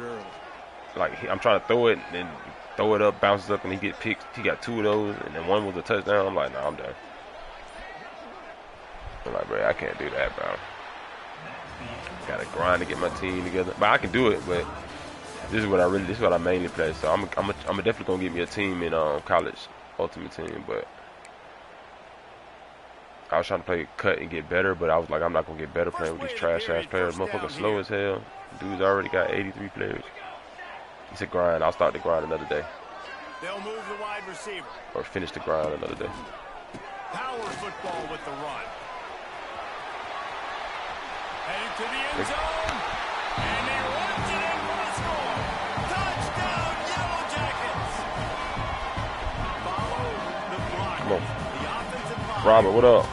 Like I'm trying to throw it and throw it up, bounces up, and he get picked. He got 2 of those, and then 1 was a touchdown. I'm like, nah, I'm done. I'm like, bro, I can't do that, bro. Gotta grind to get my team together, but I can do it. But this is what I mainly play. So I'm definitely gonna get me a team in college, ultimate team. But I was trying to play cut and get better, but I was like, I'm not gonna get better playing with these trash ass players. Motherfucker slow as hell. Dude's already got 83 players. He said grind. I'll start the grind another day. They'll move the wide receiver. Or finish the grind another day. Power football with the run. Headed to the end zone. And he runs it in for a score. Touchdown, Yellow Jackets. Follow the block. Come on. The offensive line. Robert, what up?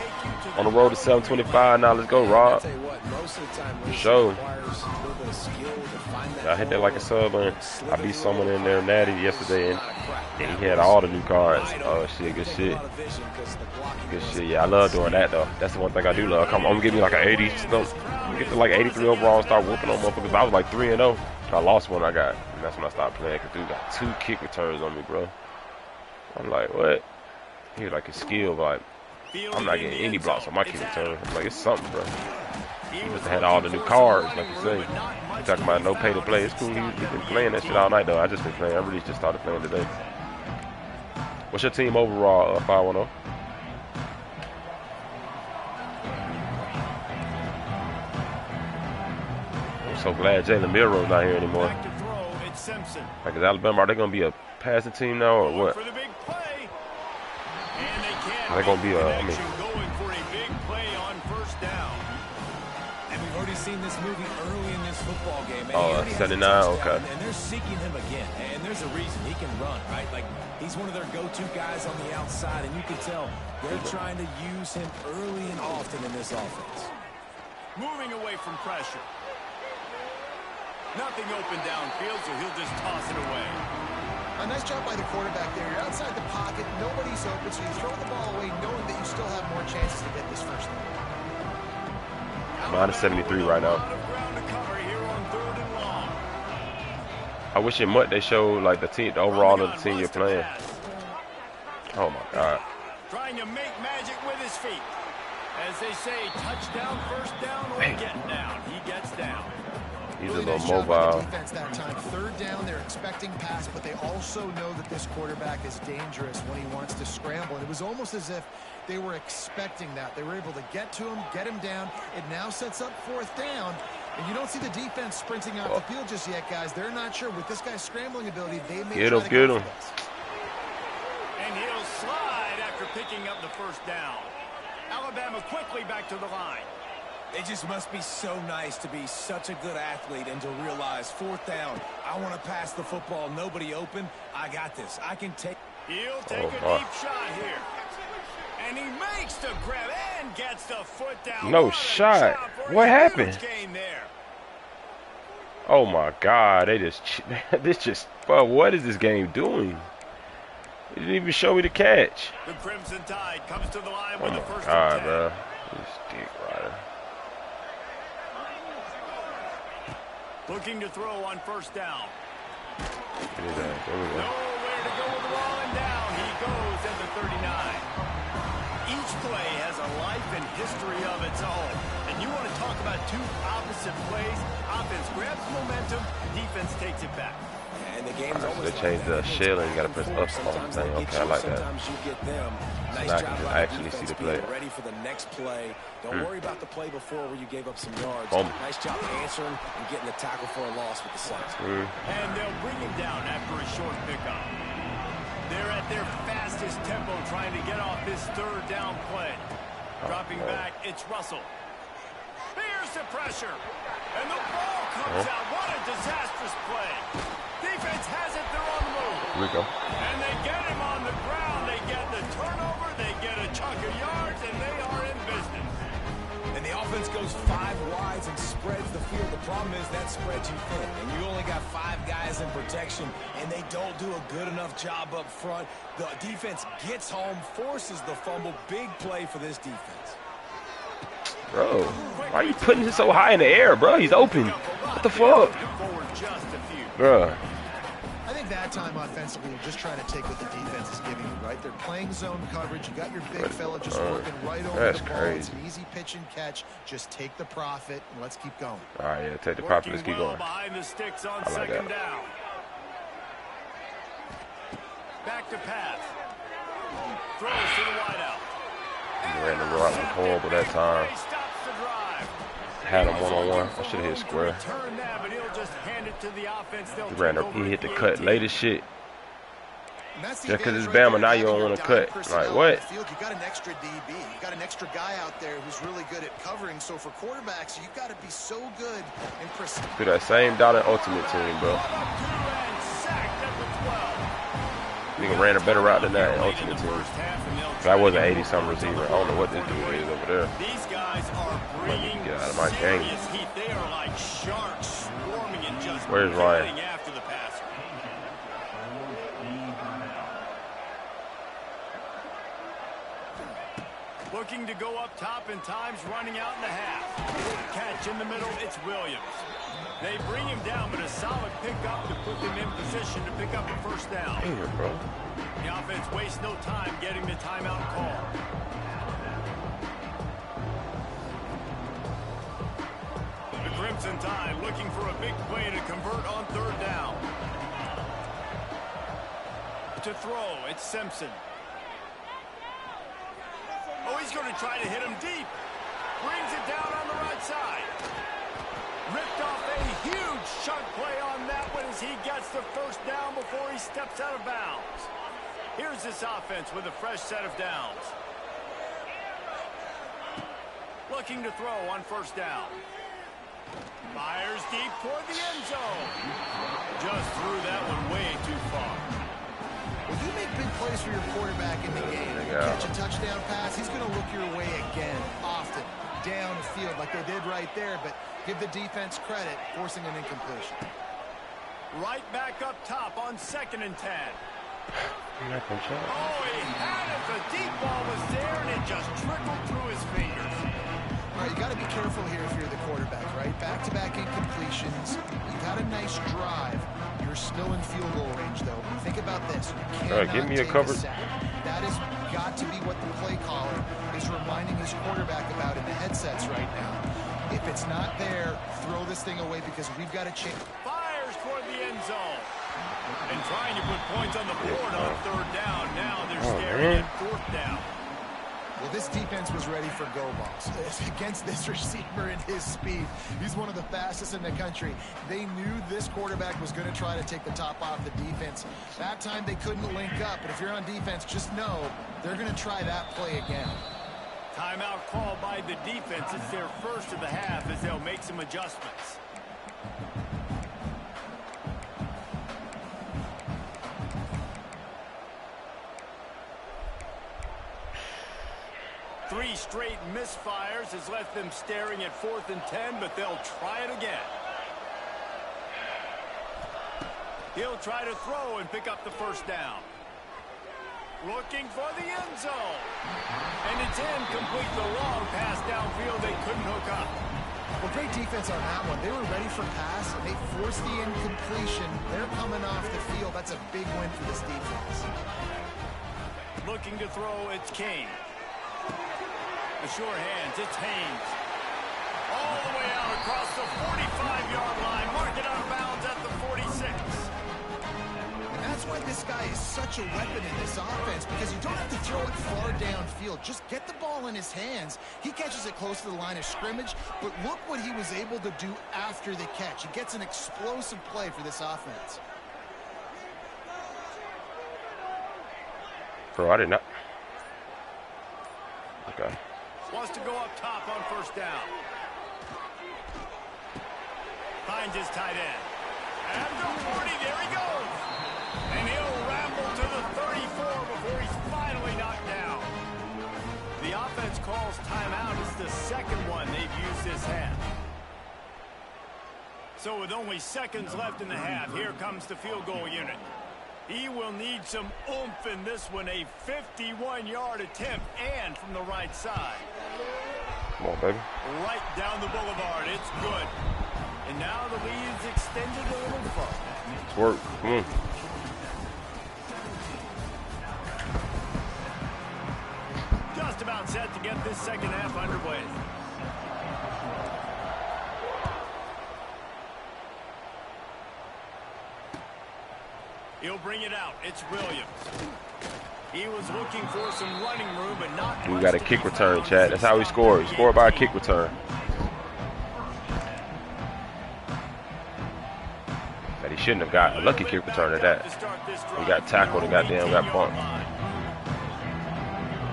On the road to 725 now. Let's go, Rob. Show. I hit that like a sub, and I beat someone in there, Natty, yesterday, and he had all the new cards. Oh, shit, good shit. Good shit, yeah, I love doing that, though. That's the one thing I do love. I'm gonna give me like an 80 stuff. Get to like 83 overall and start whooping on motherfuckers. I was like 3-0. I lost one I got, and that's when I started playing, because dude got 2 kick returns on me, bro. I'm like, what? He was like a skill, like, I'm not getting any blocks on my kick return. I'm like, it's something, bro. He must have had all the new cards, like you say. You talking about no pay to play. It's cool. He's been playing that shit all night, though. I just been playing. I really just started playing today. What's your team overall, 510? I'm so glad Jalen Milroe's not here anymore. Like, is Alabama, are they going to be a passing team now, or what? Are they going to be I mean, seen this movie early in this football game. Oh, 79, okay. And they're seeking him again, and there's a reason. He can run, right? Like, he's one of their go-to guys on the outside, and you can tell they're trying to use him early and often in this offense. Moving away from pressure. Nothing open downfield, so he'll just toss it away. A nice job by the quarterback there. You're outside the pocket, nobody's open, so you throw the ball away knowing that you still have more chances to get this first down. Minus 73 right now. I wish in Mutt they showed like the team, the overall of the team you're playing. Oh my God. Trying to make magic with his feet. As they say, touchdown, first down, or get down. He gets down. He's a little mobile. Defense that time. Third down, they're expecting pass, but they also know that this quarterback is dangerous when he wants to scramble. And it was almost as if they were expecting that. They were able to get to him, get him down. It now sets up fourth down. And you don't see the defense sprinting out the field just yet, guys. They're not sure. With this guy's scrambling ability, they may get him. And he'll slide after picking up the first down. Alabama quickly back to the line. It just must be so nice to be such a good athlete and to realize fourth down, I want to pass the football, nobody open. I got this. I can take. He'll take a deep shot here. And he makes the grab and gets the foot down. No shot. What happened? Oh my God! Bro, what is this game doing? It didn't even show me the catch. The Crimson Tide comes to the line with the first God, bro. This dick rider. Looking to throw on first down. There we go. Nowhere to go with the ball, and down he goes at the 39. Each play has a life and history of its own. And you want to talk about two opposite plays. Offense grabs momentum, defense takes it back. And the game's almost they changed the shell and you got to press up on the thing. Okay, I like that. Sometimes you get them. Nice so now I job can just by actually see the play. Ready for the next play. Don't worry about the play before where you gave up some yards. Boom. Nice job answering and getting the tackle for a loss with the Saints. And they'll bring him down after a short pickup. They're at their fastest tempo trying to get off this third down play. Dropping back, it's Russell. Here's the pressure. And the ball comes out. What a disastrous play. Defense has it. They're on the move. Here we go. And they get him on the ground. They get the turnover. They get a chunk of yards, and they are in business. And the offense offense goes 5 wides and spreads the field. The problem is that spreads you thin, and you only got 5 guys in protection, and they don't do a good enough job up front. The defense gets home, forces the fumble. Big play for this defense. Bro, why are you putting it so high in the air, bro? He's open. What the fuck? Bro. I think that time offensively, you're just trying to take what the defense is giving you, right? They're playing zone coverage. You got your big fella just working right over the ball. It's an easy pitch and catch. Just take the profit, and let's keep going. All right, yeah, take the profit. Let's keep going. Behind the sticks on I like second that. down. Back to pass. Throws to the wideout. He ran the route. Was horrible that time. Had him one-on-one. I should have hit square. He ran up. He hit the cut late as shit. Just because it's Bama, now you don't want to cut. Like, what? You got an extra DB. You got an extra guy out there who's really good at covering. So for quarterbacks, you got to be so good and precise. Do that same Dollar Ultimate Team, bro. Nigga ran a better route than that in Ultimate Team. That was an 80-something receiver. I don't know what this dude is over there. These guys are bringing get out of my game. heat. They are like sharks swarming and just Where's Ryan? after the passer. Looking to go up top and time's running out in the half. Catch in the middle, it's Williams. They bring him down, but a solid pickup to put them in position to pick up a first down. Here, bro. The offense wastes no time getting the timeout call. The Crimson Tide looking for a big play to convert on third down. To throw, it's Simpson. Oh, he's going to try to hit him deep. Brings it down on the right side. Ripped off a huge chunk play on that one as he gets the first down before he steps out of bounds. Here's this offense with a fresh set of downs. Looking to throw on first down. Fires deep toward the end zone. Just threw that one way too far. When you make big plays for your quarterback in the game, catch a touchdown pass, he's going to look your way again, often, downfield like they did right there, but give the defense credit, forcing an incompletion. Right back up top on 2nd and 10. Oh, he had it. The deep ball was there, and it just trickled through his fingers. All right, you got to be careful here if you're the quarterback, right? Back-to-back incompletions. You've had a nice drive. You're still in field goal range, though. Think about this. You cannot give me a take cover. sack. That has got to be what the play caller is reminding his quarterback about in the headsets right now. If it's not there, throw this thing away because we've got a chance. Fires toward the end zone. And trying to put points on the board on third down. Now they're staring at fourth down. Well, this defense was ready for go balls. Against this receiver and his speed, he's one of the fastest in the country. They knew this quarterback was going to try to take the top off the defense. That time they couldn't link up, but if you're on defense, just know they're going to try that play again. Timeout called by the defense. It's their first of the half as they'll make some adjustments. Three straight misfires has left them staring at 4th and 10, but they'll try it again. He'll try to throw and pick up the first down. Looking for the end zone. And it's incomplete. The long pass downfield they couldn't hook up. Well, great defense on that one. They were ready for pass, and they forced the incompletion. They're coming off the field. That's a big win for this defense. Looking to throw, it's Kane. The sure hands, it's Haynes. All the way out across the 45-yard line. Mark it out of bounds at the 46. And that's why this guy is such a weapon in this offense, because you don't have to throw it far downfield. Just get the ball in his hands. He catches it close to the line of scrimmage, but look what he was able to do after the catch. He gets an explosive play for this offense. Bro, I did not. Okay. Wants to go up top on first down. Finds his tight end. And the 40, there he goes. And he'll ramble to the 34 before he's finally knocked down. The offense calls timeout. It's the second one they've used this half. So with only seconds left in the half, here comes the field goal unit. He will need some oomph in this one. A 51-yard attempt, and from the right side. Come on, baby. Right down the boulevard. It's good. And now the lead's extended a little further. It's work. Come on. Just about set to get this second half underway. He'll bring it out. It's Williams. He was looking for some running room, but not. We got a kick return, Chad. That's how he scored. He scored by a kick return. That he shouldn't have got a lucky kick return at that. He got tackled and goddamn got bumped.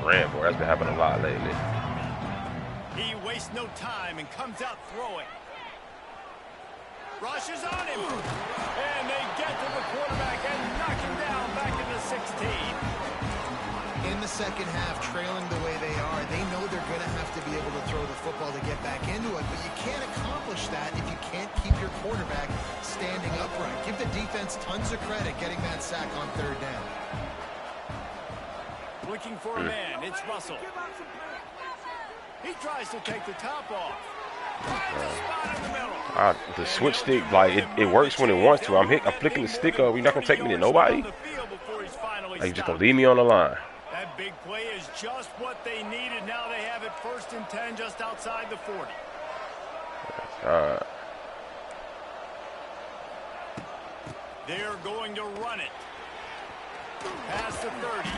Rambo, that's been happening a lot lately. He wastes no time and comes out throwing. Rushes on him. And they get to the quarterback and knock him down back in the 16. In the second half, trailing the way they are, they know they're going to have to be able to throw the football to get back into it, but you can't accomplish that if you can't keep your quarterback standing upright. Give the defense tons of credit getting that sack on third down. Looking for a man. It's Russell. He tries to take the top off. Finds a spot in the middle. The switch stick, like it works when it wants to. I'm flicking the stick up. You're not gonna take me to nobody. Like, you're just gonna leave me on the line. That big play is just what they needed. Now they have it 1st and 10 just outside the 40. They're going to run it. Past the 30.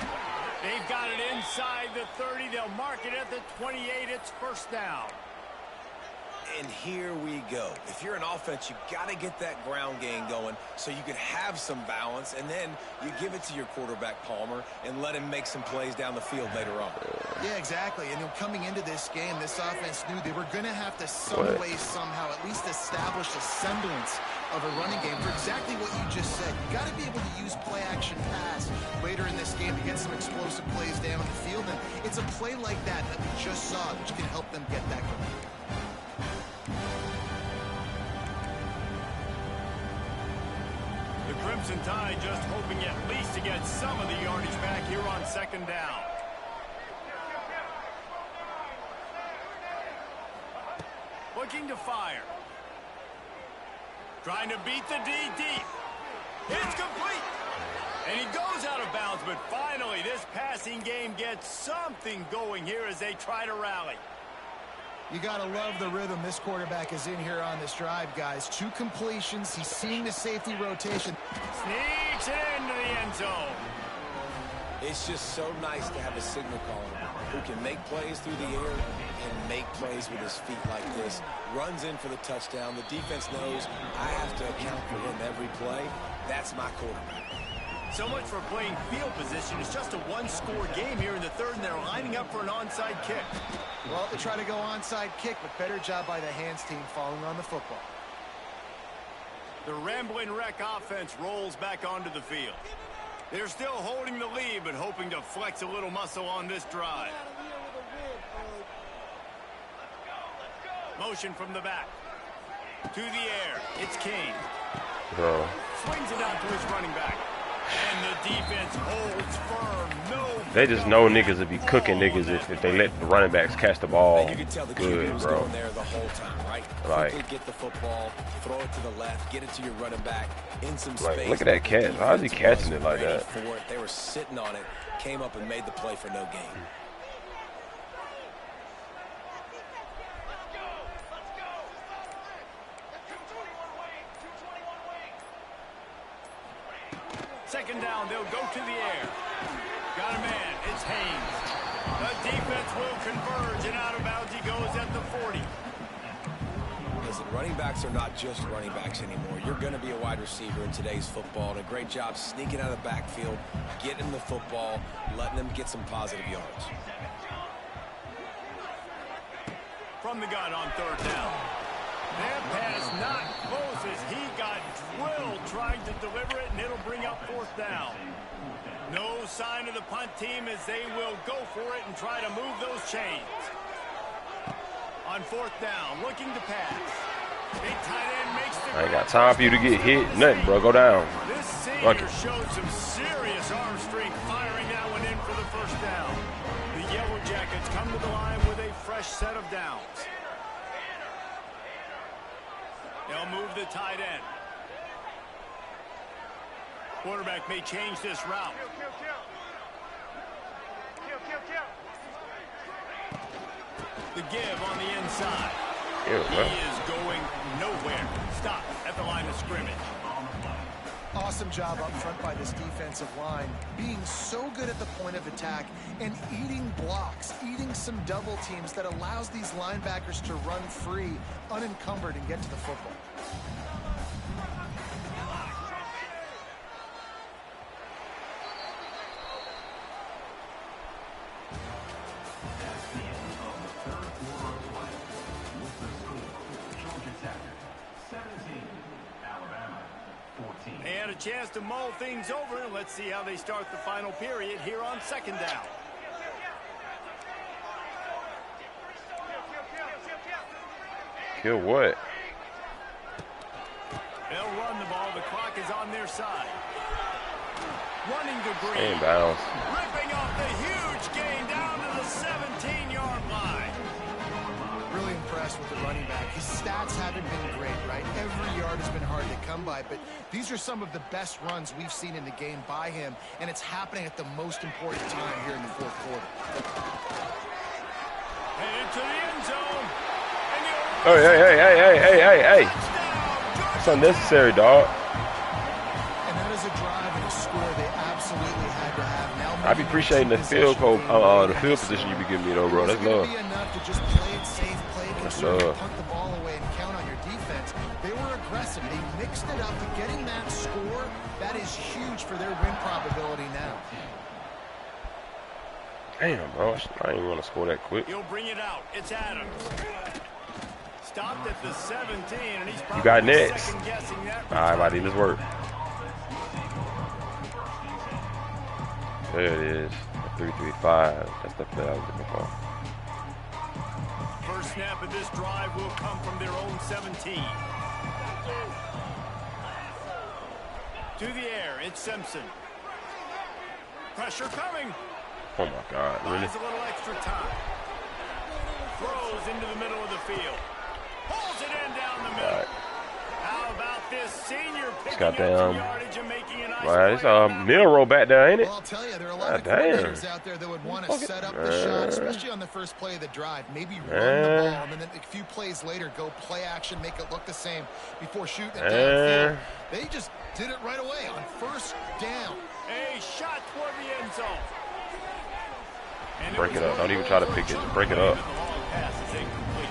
They've got it inside the 30. They'll mark it at the 28. It's 1st down. And here we go. If you're an offense, you got to get that ground game going so you can have some balance, and then you give it to your quarterback, Palmer, and let him make some plays down the field later on. Yeah, exactly. And coming into this game, this offense knew they were going to have to some way, somehow, at least establish a semblance of a running game for exactly what you just said. You got to be able to use play-action pass later in this game to get some explosive plays down the field. And it's a play like that we just saw, which can help them get that going. The Crimson Tide just hoping at least to get some of the yardage back here on 2nd down. Looking to fire. Trying to beat the D deep. It's complete. And he goes out of bounds, but finally this passing game gets something going here as they try to rally. You got to love the rhythm this quarterback is in here on this drive, guys. 2 completions. He's seeing the safety rotation. Sneaks it into the end zone. It's just so nice to have a signal caller who can make plays through the air and make plays with his feet like this. Runs in for the touchdown. The defense knows I have to account for him every play. That's my quarterback. So much for playing field position. It's just a one-score game here in the 3rd, and they're lining up for an onside kick. Well, they try to go onside kick, but better job by the hands team following on the football. The Rambling Wreck offense rolls back onto the field. They're still holding the lead, but hoping to flex a little muscle on this drive. Motion from the back. To the air. It's King. Swings it out to his running back. And the defense holds firm. No. They just know niggas will be cooking niggas if they let the running backs catch the ball. You can tell the Good, was bro. going there the whole time, right? Like, quickly get the football, throw it to the left, get it to your running back in some space. Look at that catch. How is he catching it like that? They were sitting on it, came up and made the play for no gain. Second down, they'll go to the air. Got a man, it's Haynes. The defense will converge, and out of bounds he goes at the 40. Listen, running backs are not just running backs anymore. You're going to be a wide receiver in today's football, and a great job sneaking out of the backfield, getting the football, letting them get some positive yards. From the gun on 3rd down. That pass not close as he got drilled trying to deliver it, and it'll bring up 4th down. No sign of the punt team as they will go for it and try to move those chains. On 4th down, looking to pass. Big tight end makes the I ain't got time for you to get hit. Nothing, bro. Go down. This senior showed some serious arm strength firing that one in for the 1st down. The Yellow Jackets come to the line with a fresh set of downs. They'll move the tight end. Quarterback may change this route. The give on the inside. He is going nowhere. Stop at the line of scrimmage. Awesome job up front by this defensive line, being so good at the point of attack and eating blocks, eating some double teams that allows these linebackers to run free, unencumbered, and get to the football. They had a chance to mull things over. Let's see how they start the final period here on 2nd down. Kill what? They'll run the ball. The clock is on their side. Running to Green. Inbounds. Ripping off the huge gain down to the 17-yard line. Really impressed with the running back. His stats haven't been great, right? Every yard has been hard to come by, but these are some of the best runs we've seen in the game by him, and it's happening at the most important time here in the 4th quarter. And into the end zone. Oh, hey. It's unnecessary, dog. And that is a drive and a score they absolutely had to have. Now I be appreciating the field position you be giving me, though, bro. That's love. Be enough to just play it safe, play it conservative, love. punt the ball away, and count on your defense. They were aggressive. They mixed it up. Getting that score, that is huge for their win probability now. Damn, bro. I didn't want to score that quick. He'll bring it out. It's Adams. Stopped at the 17, and he's probably got next. second-guessing that. All right, buddy, let's work. There it is. 3-3-5. That's the play I was looking for. First snap of this drive will come from their own 17. To the air, it's Simpson. Pressure coming. Oh, my God. Really? Buys a little extra time. Throws into the middle of the field. Pulls it in down the middle. Right. How about this senior picking got up that, some yardage and making a nice Right, it's play a on that mill roll back there, ain't it? Well, I'll tell you, there are a lot of damn. coordinators out there that would want to set up the shot, especially on the first play of the drive. Maybe run the ball, and then a few plays later, go play action, make it look the same before shooting it downfield. They just did it right away on 1st down. A shot toward the end zone. And Break it up. Don't even try to pick it. Break it up. The long pass is incomplete.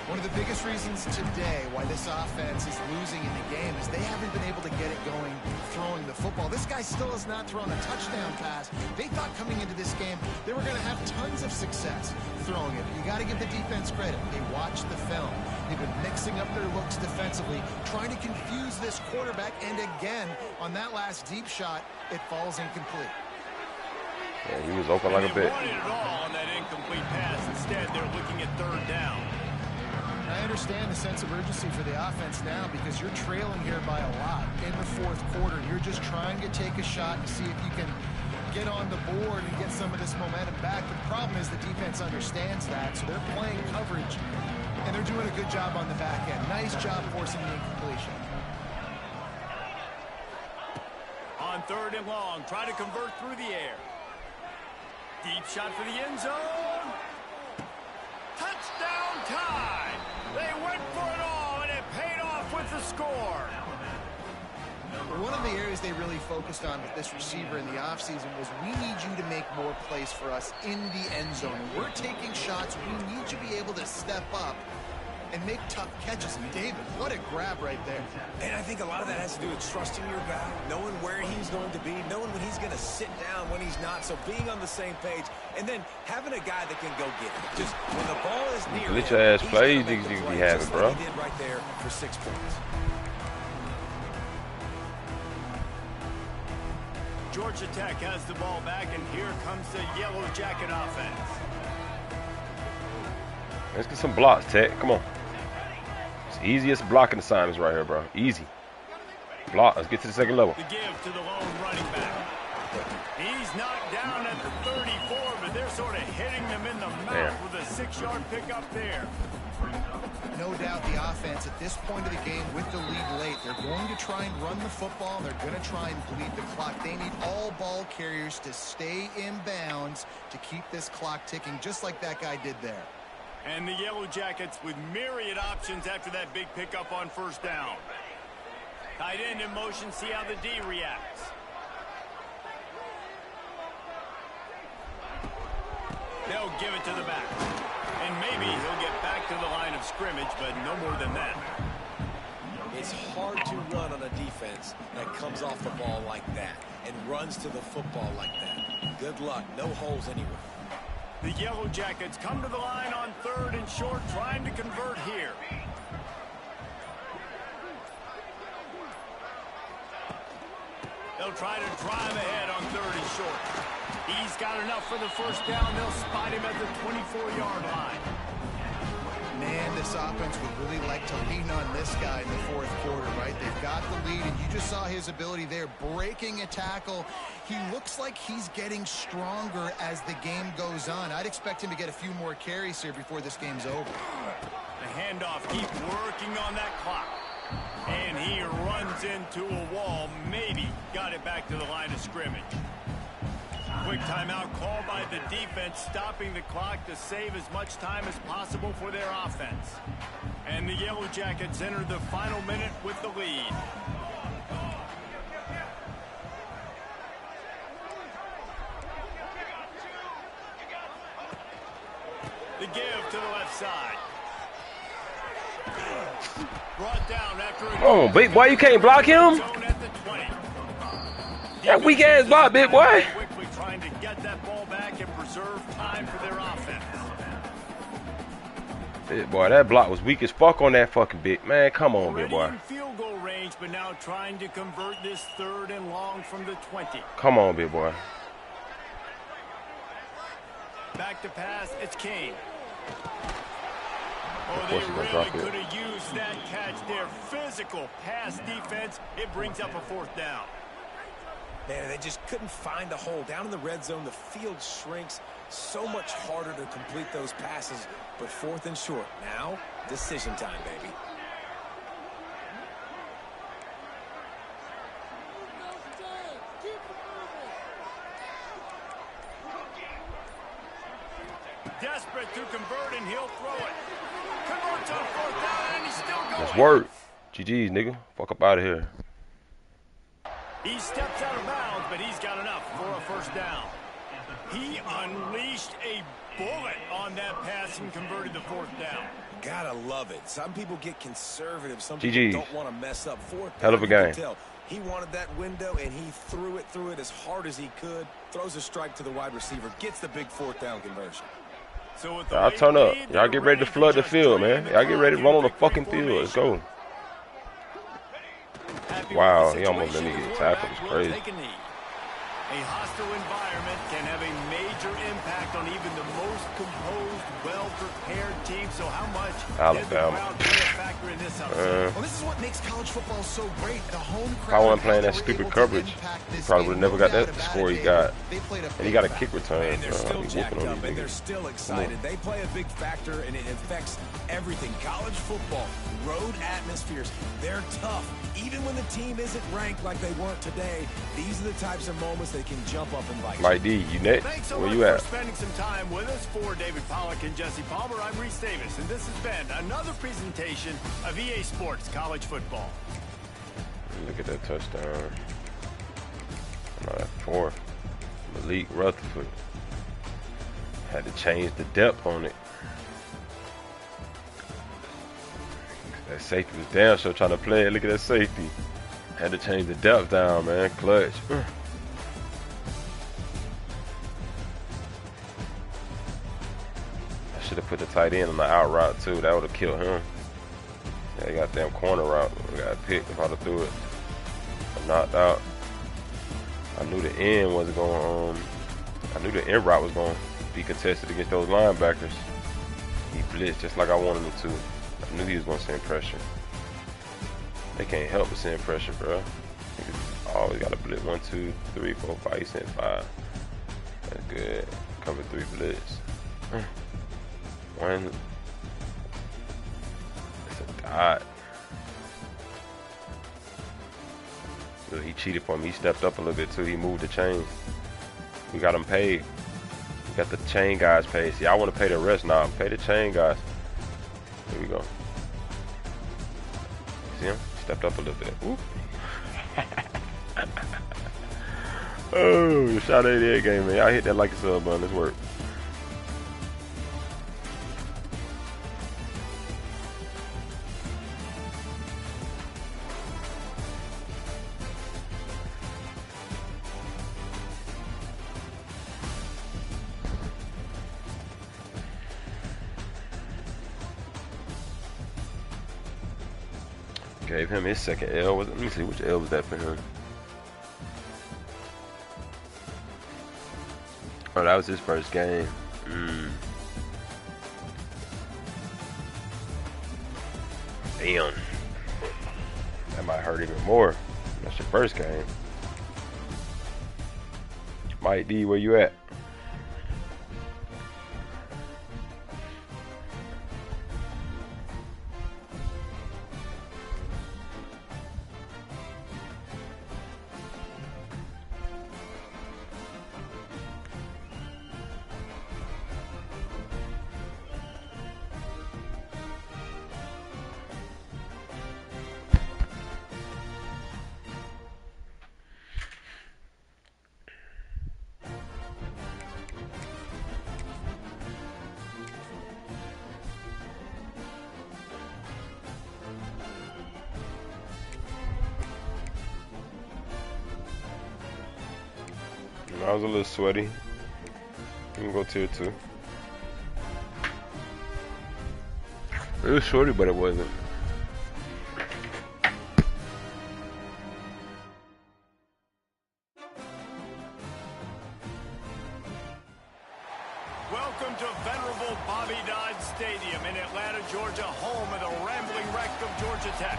One of the biggest reasons today why this offense is losing in the game is they haven't been able to get it going throwing the football. This guy still has not thrown a touchdown pass. They thought coming into this game they were going to have tons of success throwing it. But you got to give the defense credit. They watched the film. They've been mixing up their looks defensively, trying to confuse this quarterback. And again, on that last deep shot, it falls incomplete. Yeah, he was open like a bitch. They wanted it all on that incomplete pass. Instead, they're looking at 3rd down. I understand the sense of urgency for the offense now because you're trailing here by a lot in the 4th quarter. You're just trying to take a shot and see if you can get on the board and get some of this momentum back. The problem is the defense understands that, so they're playing coverage, and they're doing a good job on the back end. Nice job forcing the incompletion. On 3rd and long, try to convert through the air. Deep shot for the end zone. Touchdown time. They went for it all, and it paid off with the score. One of the areas they really focused on with this receiver in the offseason was we need you to make more plays for us in the end zone. We're taking shots. We need you to be able to step up and make tough catches. And David, what a grab right there. And I think a lot of that has to do with trusting your guy, knowing where he's going to be, knowing when he's going to sit down, when he's not. So being on the same page, and then having a guy that can go get it. Just when the ball is near him, Glitch ass plays he's you gonna make the be play, having, just bro. like he did right there for 6 points. Georgia Tech has the ball back, and here comes the Yellow Jacket offense. Let's get some blocks, Tech. Come on. It's the easiest blocking assignments right here, bro. Easy. Block. Let's get to the second level. The give to the lone running back. He's knocked down at the 34, but they're sort of hitting them in the mouth with a 6-yard pickup there. No doubt the offense at this point of the game with the lead late, they're going to try and run the football, and they're going to try and bleed the clock. They need all ball carriers to stay in bounds to keep this clock ticking, just like that guy did there. And the Yellow Jackets with myriad options after that big pickup on first down. Tight end in motion, see how the D reacts. They'll give it to the back. And maybe he'll get back to the line of scrimmage, but no more than that. It's hard to run on a defense that comes off the ball like that and runs to the football like that. Good luck. No holes anywhere. The Yellow Jackets come to the line on 3rd and short, trying to convert here. They'll try to drive ahead on 3rd and short. He's got enough for the first down. They'll spot him at the 24-yard line. Man, this offense would really like to lean on this guy in the 4th quarter, right? They've got the lead, and you just saw his ability there, breaking a tackle. He looks like he's getting stronger as the game goes on. I'd expect him to get a few more carries here before this game's over. The handoff, keep working on that clock. And he runs into a wall, maybe got it back to the line of scrimmage. Quick timeout called by the defense, stopping the clock to save as much time as possible for their offense. And the Yellow Jackets enter the final minute with the lead. The give to the left side. Brought down after a Oh, big boy, you can't block him? That weak ass block, big boy. Quickly trying to get that ball back and preserve time for their offense. Big boy, that block was weak as fuck on that fucking big man. Come on, big Already boy. in field goal range, but now trying to convert this 3rd and long from the 20. Come on, big boy. Back to pass, it's Kane. Oh, Of they course he's gonna really drop it. could have used that catch there. Physical pass defense. It brings up a 4th down. Man, they just couldn't find a hole. Down in the red zone, the field shrinks. So much harder to complete those passes. But 4th and short. Now, decision time, baby. Desperate to convert, and he'll throw it. Converts on 4th down, and he's still going. That's word. GG's, nigga. Fuck up out of here. He steps out of bounds, but he's got enough for a first down. He unleashed a bullet on that pass and converted the 4th down. Gotta love it. Some people get conservative. Some GG. people don't want to mess up 4th down. Hell of a You can game. tell. He wanted that window, and he threw it as hard as he could. Throws a strike to the wide receiver. Gets the big 4th down conversion. So with the Y'all late turn up. lead, Y'all get ready to they're flood the just field, draining man. the Y'all get ready to run on the clock fucking in field. Let's formation. go. Happy Wow, with the he almost let me situation, get the tackled. quarterback It's will crazy. take a knee. A hostile environment can have a major impact on even the most composed, well-prepared team. So how much did the Alabama. crowd play a factor in this upset? Well, this is what makes college football so great. The home If I crowd. wasn't playing that how they stupid were able to coverage, impact he this probably game, would have never no got doubt that about score it. he got. They played And he got a big kick factor. return. And they're So still he's jacked whooping on up, these and they're niggas. still excited. They play a big factor, and it affects everything. College football, road atmospheres, they're tough. Even when the team isn't ranked like they weren't today, these are the types of moments they can jump up and bite. Mike D, you next? Thanks so Where much you at? for spending some time with us. For David Pollack and Jesse Palmer, I'm Reese Davis, and this has been another presentation of EA Sports College Football. Look at that touchdown. No, that's 4. Malik Rutherford. Had to change the depth on it. That safety was damn sure trying to play it. Look at that safety. Had to change the depth down, man. Clutch. I should have put the tight end on the out route too. That would have killed him. Yeah, he got damn corner route. We got picked if I'd have threw it. I'm knocked out. I knew the end was going. I knew the end route was going to be contested against those linebackers. He blitzed just like I wanted him to. I knew he was going to send pressure. They can't help but send pressure, bro. Always got to blitz 1, 2, 3, 4, 5. He sent 5. That's good. Cover 3 blitz. 1. It's a dot. Look, he cheated for me. He stepped up a little bit too. He moved the chains. We got him paid. We got the chain guys paid. See, I want to pay the rest now. Pay the chain guys. Here we go. See him? Stepped up a little bit. Ooh. Oh, shot 88 game, man. I hit that like a sub button. This work. Gave him his second L. Let me see, which L was that for him? Oh, that was his first game. Damn. That might hurt even more. That's your first game. Mike D, where you at? I was a little sweaty. I'm gonna go tier 2. It was shorty, but it wasn't. Welcome to venerable Bobby Dodd Stadium in Atlanta, Georgia, home of the rambling wreck of Georgia Tech.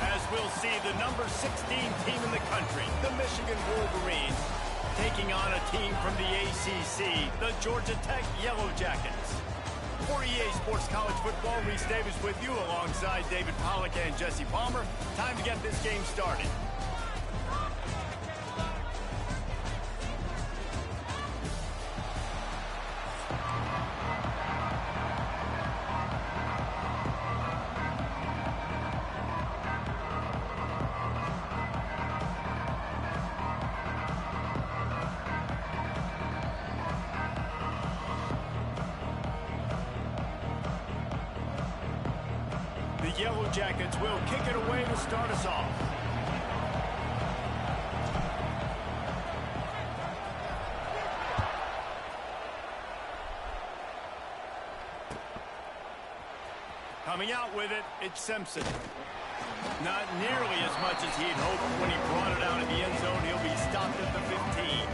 As we'll see, the number 16 team in the country, the Michigan Wolverines, taking on a team from the ACC, the Georgia Tech Yellow Jackets. For EA Sports College Football, Reese Davis with you alongside David Pollack and Jesse Palmer. Time to get this game started. The Yellow Jackets will kick it away to start us off. Coming out with it, it's Simpson. Not nearly as much as he'd hoped when he brought it out of the end zone. He'll be stopped at the 15.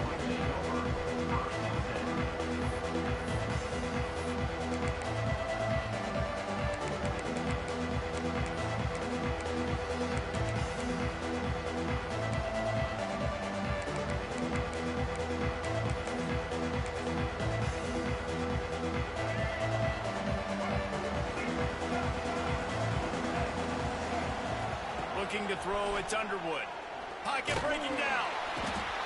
Looking to throw, it's Underwood. Pocket breaking down.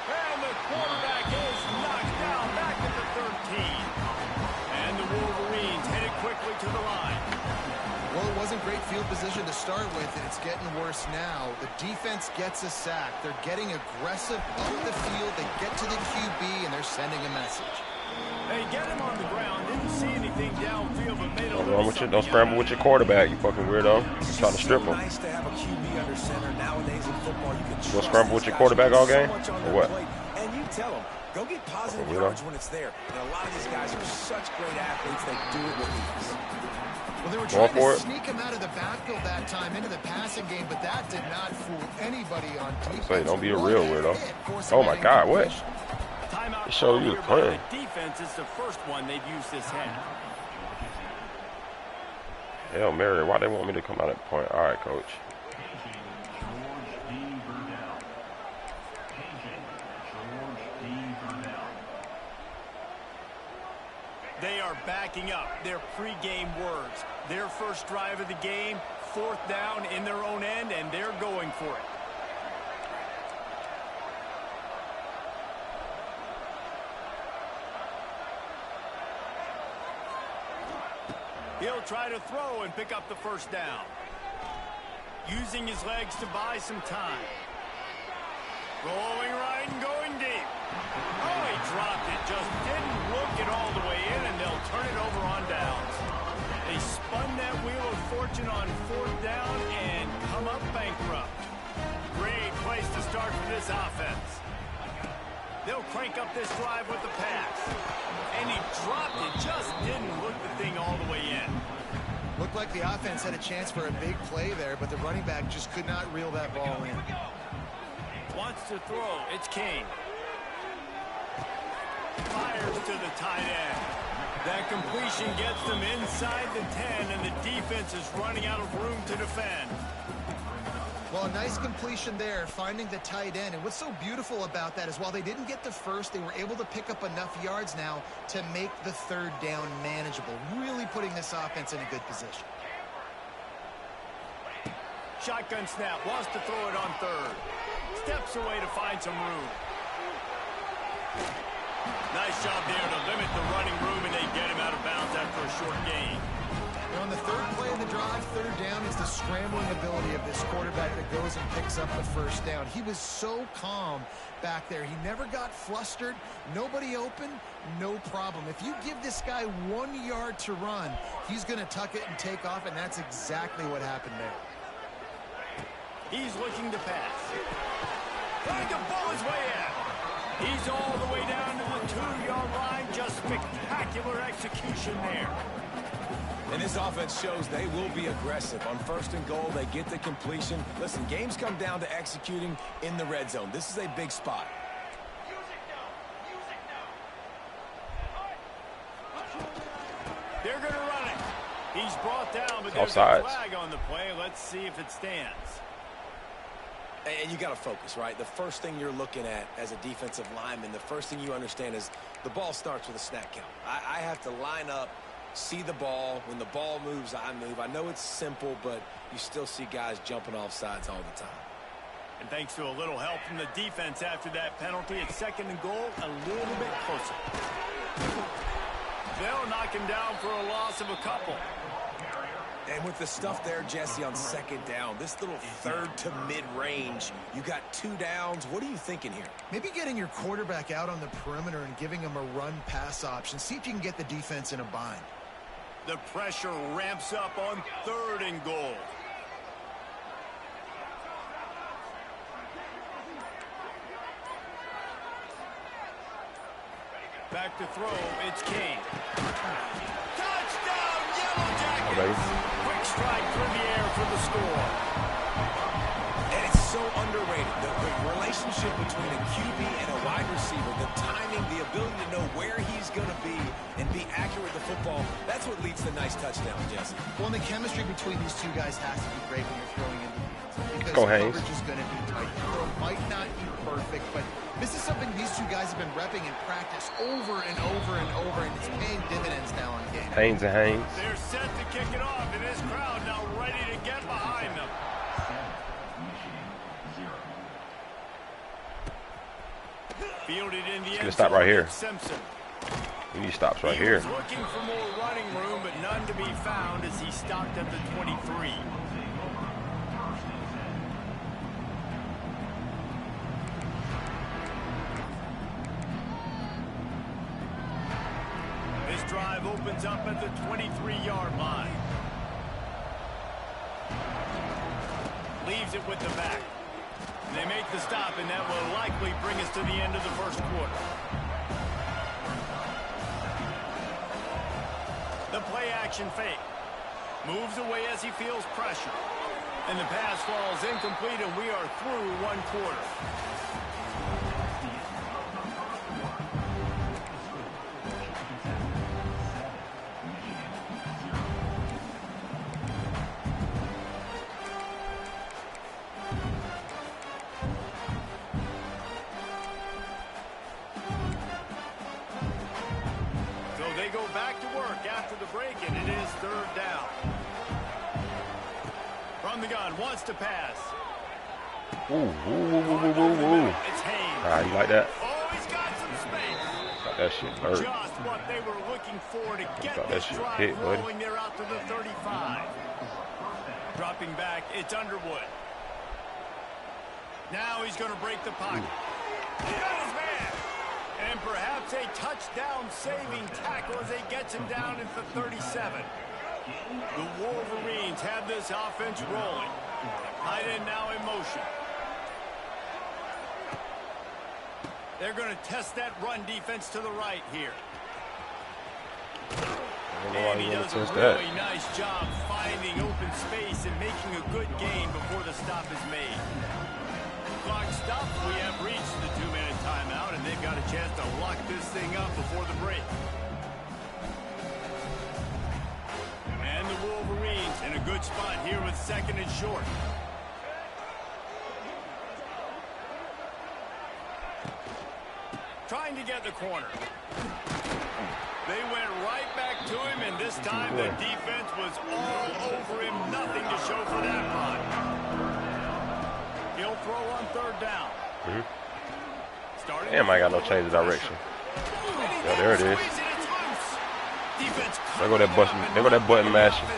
And the quarterback is knocked down back at the 13. And the Wolverines headed quickly to the line. Well, it wasn't great field position to start with, and it's getting worse now. The defense gets a sack. They're getting aggressive up the field. They get to the QB, and they're sending a message. They get him on the ground. Didn't see anything downfield, but made a little something. Don't scramble with your quarterback, you fucking weirdo. I'm trying to strip him. Nice to have a QB under center nowadays in football. You can You gonna scramble with your quarterback all game, or what? And you tell them, go get positive yards when it's there. And a lot of these guys are such great athletes, they do it with ease. Well, they were Going trying for to it. sneak him out of the backfield that time into the passing game, but that did not fool anybody on defense. Say, don't be a real weirdo. Forcing Oh my that God, what? incompletion. Timeout It showed call you was here by playing. the defense is the first one they've used this half. Hell, Mary, why they want me to come out at point? All right, coach. They are backing up their pregame words. Their first drive of the game, 4th down in their own end, and they're going for it. He'll try to throw and pick up the first down. Using his legs to buy some time. Rolling right and going deep. Oh, he dropped it. Just didn't look it all the way in, and they'll turn it over on downs. They spun that wheel of fortune on 4th down and come up bankrupt. Great place to start for this offense. They'll crank up this drive with the pass. And he dropped it. Just didn't look the thing all the way in. Looked like the offense had a chance for a big play there, but the running back just could not reel that ball in. Wants to throw. It's Kane. Fires to the tight end. That completion gets them inside the 10, and the defense is running out of room to defend. Well, a nice completion there, finding the tight end. And what's so beautiful about that is while they didn't get the first, they were able to pick up enough yards now to make the 3rd down manageable, really putting this offense in a good position. Shotgun snap, wants to throw it on 3rd. Steps away to find some room. Nice job there to limit the running room, and they get him out of bounds after a short gain. On the 3rd play of the drive, 3rd down is the scrambling ability of this quarterback that goes and picks up the first down. He was so calm back there. He never got flustered. Nobody open, no problem. If you give this guy 1 yard to run, he's going to tuck it and take off, and that's exactly what happened there. He's looking to pass. Trying to ball his way out. He's all the way down to the 2-yard line. Just spectacular execution there. And this offense shows they will be aggressive. On 1st and goal, they get the completion. Listen, games come down to executing in the red zone. This is a big spot. They're going to run it. He's brought down, but there's Offsides. a flag on the play. Let's see if it stands. And you got to focus, right? The first thing you're looking at as a defensive lineman, the first thing you understand is the ball starts with a snap count. I have to line up, see the ball. When the ball moves, I move. I know it's simple, but you still see guys jumping off sides all the time. And thanks to a little help from the defense after that penalty, it's 2nd and goal, a little bit closer. They'll knock him down for a loss of a couple. And with the stuff there, Jesse, on 2nd down, this little 3rd to mid-range, you got 2 downs. What are you thinking here? Maybe getting your quarterback out on the perimeter and giving him a run-pass option. See if you can get the defense in a bind. The pressure ramps up on 3rd and goal. Back to throw, it's Kane. Touchdown, Yellow Jackets! Quick strike through the air for the score. And it's so underrated. The relationship between a QB and a wide receiver, the timing, the ability to know where he's going to be and be accurate with the football, that's what leads to nice touchdowns, Jesse. Well, and the chemistry between these two guys has to be great when you're throwing into the field. Because Go, the Haynes. coverage is going to be tight. The throw might not be perfect, but this is something these two guys have been repping in practice over and over and over, and it's paying dividends now on game. Haynes and Haynes. They're set to kick it off, and this crowd now ready to get behind them. Fielded in the end stop zone, right here. it's Simpson. We need stops right He here. was looking for more running room, but none to be found as he stopped at the 23. This drive opens up at the 23-yard line. Leaves it with the back. They make the stop, and that will likely bring us to the end of the first quarter. The play action fake. Moves away as he feels pressure. And the pass falls incomplete, and we are through one quarter. So they go back to work after the break, and it is third down. From the gun, wants to pass. Ooh. It's Haynes. Ah, you like that? Oh, he's got some space. Got that shit hurt. Just what they were looking for to get Got that this shit drive hit, buddy. rolling there out to the 35. Dropping back, it's Underwood. Now he's going to break the pocket. He got his man. And perhaps a touchdown-saving tackle as he gets him down at the 37. The Wolverines have this offense rolling. Tight end now in motion. They're going to test that run defense to the right here. And he does a really nice job finding open space and making a good gain before the stop is made. Clock stops. We have reached the 2-minute timeout, and they've got a chance to lock this thing up before the break. And the Wolverines in a good spot here with second and short. Trying to get the corner. They went right back to him, and this time the defense was all over him. Nothing to show for that run. He'll throw on third down. Damn, I got no change of direction. Yeah, there it is. There go that button. There go that button mashing.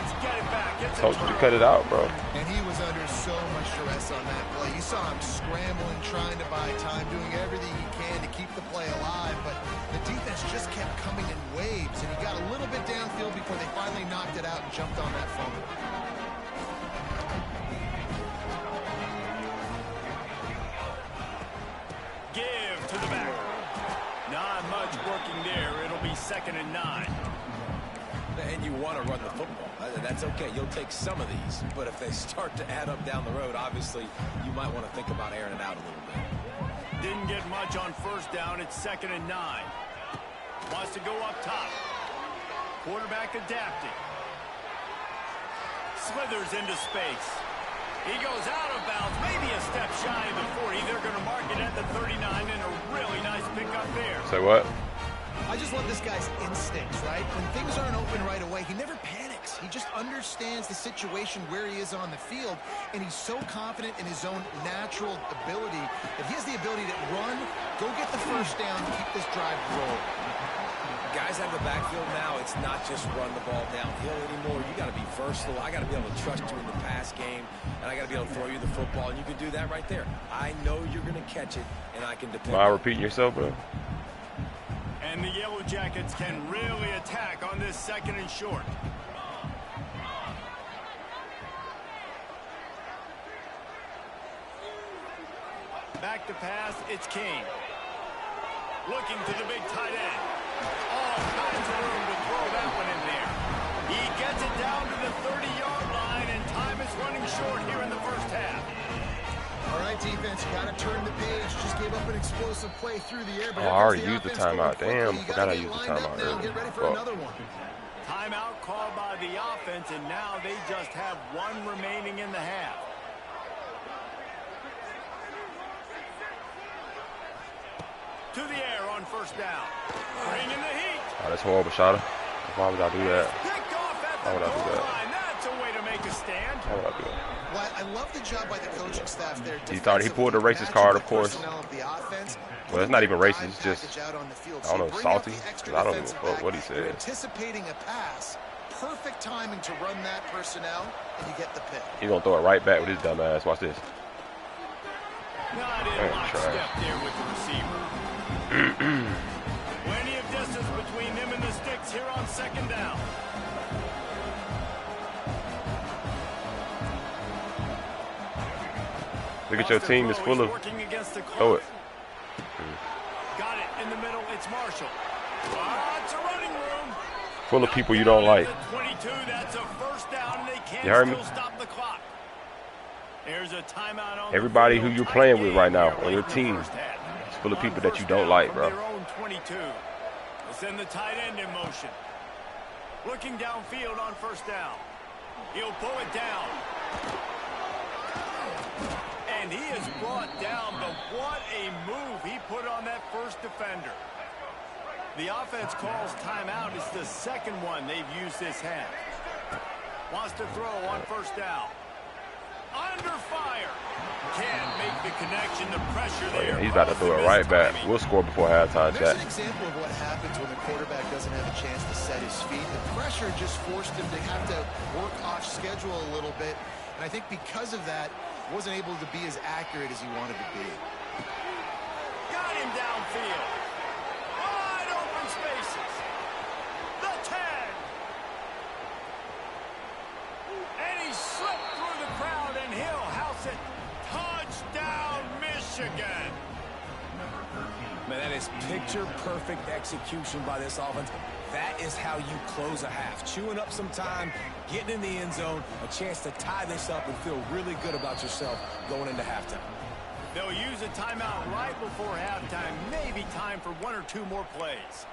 Told you to cut it out, bro. And he was under so much stress on that play. You saw him scrambling, trying to buy time, doing everything he can to keep the play alive, but the defense just kept coming in waves, and he got a little bit downfield before they finally knocked it out and jumped on that fumble. Give to the back. Not much working there. It'll be 2nd and 9. And you want to run the football. That's okay. You'll take some of these. But if they start to add up down the road, obviously, you might want to think about airing it out a little bit. Didn't get much on first down. It's 2nd and 9. Wants to go up top. Quarterback adapting. Slithers into space. He goes out of bounds, maybe a step shy of the 40. They're going to mark it at the 39, and a really nice pickup there. Say what? I just love this guy's instincts, right? When things aren't open right away, he never panics. He just understands the situation where he is on the field, and he's so confident in his own natural ability that he has the ability to run, go get the first down, and keep this drive rolling. Guys have the backfield now. It's not just run the ball downhill anymore. You got to be versatile. I got to be able to trust you in the pass game, and I got to be able to throw you the football, and you can do that right there. I know you're going to catch it, and I can depend on it. Repeating yourself, bro. And the Yellow Jackets can really attack on this 2nd and short. Back to pass, it's King. Looking to the big tight end. All kinds of room to throw that one in there. He gets it down to the 30-yard line, and time is running short here in the first half. All right, defense, you got to turn the page. Just gave up an explosive play through the air. But I already used the timeout. Damn, forgot I used the timeout earlier. Get ready for another one. Timeout called by the offense, and now they just have one remaining in the half. To the air on first down. Bringing the heat. Oh, that's horrible, Shada. Why would I do that? Picked off at the goal line. That's a way to make a stand. Why would I do that? Well, I love the job by the coaching staff there. He thought he pulled the racist card, of course. Well, it's not even racist. It's just, I don't know, salty. Because I don't even know what he said. Anticipating a pass. Perfect timing to run that personnel, and you get the pick. He's going to throw it right back with his dumb ass. Watch this. Not in lockstep there with the receiver. Plenty of distance between him and the sticks here on 2nd down. Look at your team is full of. Throw it. Got it in the middle. It's Marshall. Lots of running room. Full of people you don't like. 22, that's a first down, and they You heard can me? still stop the clock. There's a timeout on Everybody the who field. you're Tight playing with game right now here on late your in the team, first half. it's full of people On that you first don't down like, from bro. their own 22. They'll send the tight end in motion. Looking downfield on first down. He'll pull it down. And he is brought down, but what a move he put on that first defender. The offense calls timeout. It's the second one they've used this half. Wants to throw on first down. Under fire. Can't make the connection. The pressure there. He's about to throw it right back. We'll score before halftime, There's chat. an example of what happens when the quarterback doesn't have a chance to set his feet. The pressure just forced him to have to work off schedule a little bit. And I think because of that, wasn't able to be as accurate as he wanted to be. Got him downfield. Wide open spaces. The 10. And he slipped through the crowd, and he'll house it. Touchdown, Michigan. Man, that is picture-perfect execution by this offense. That is how you close a half. Chewing up some time, getting in the end zone, a chance to tie this up and feel really good about yourself going into halftime. They'll use a timeout right before halftime. Maybe time for one or two more plays.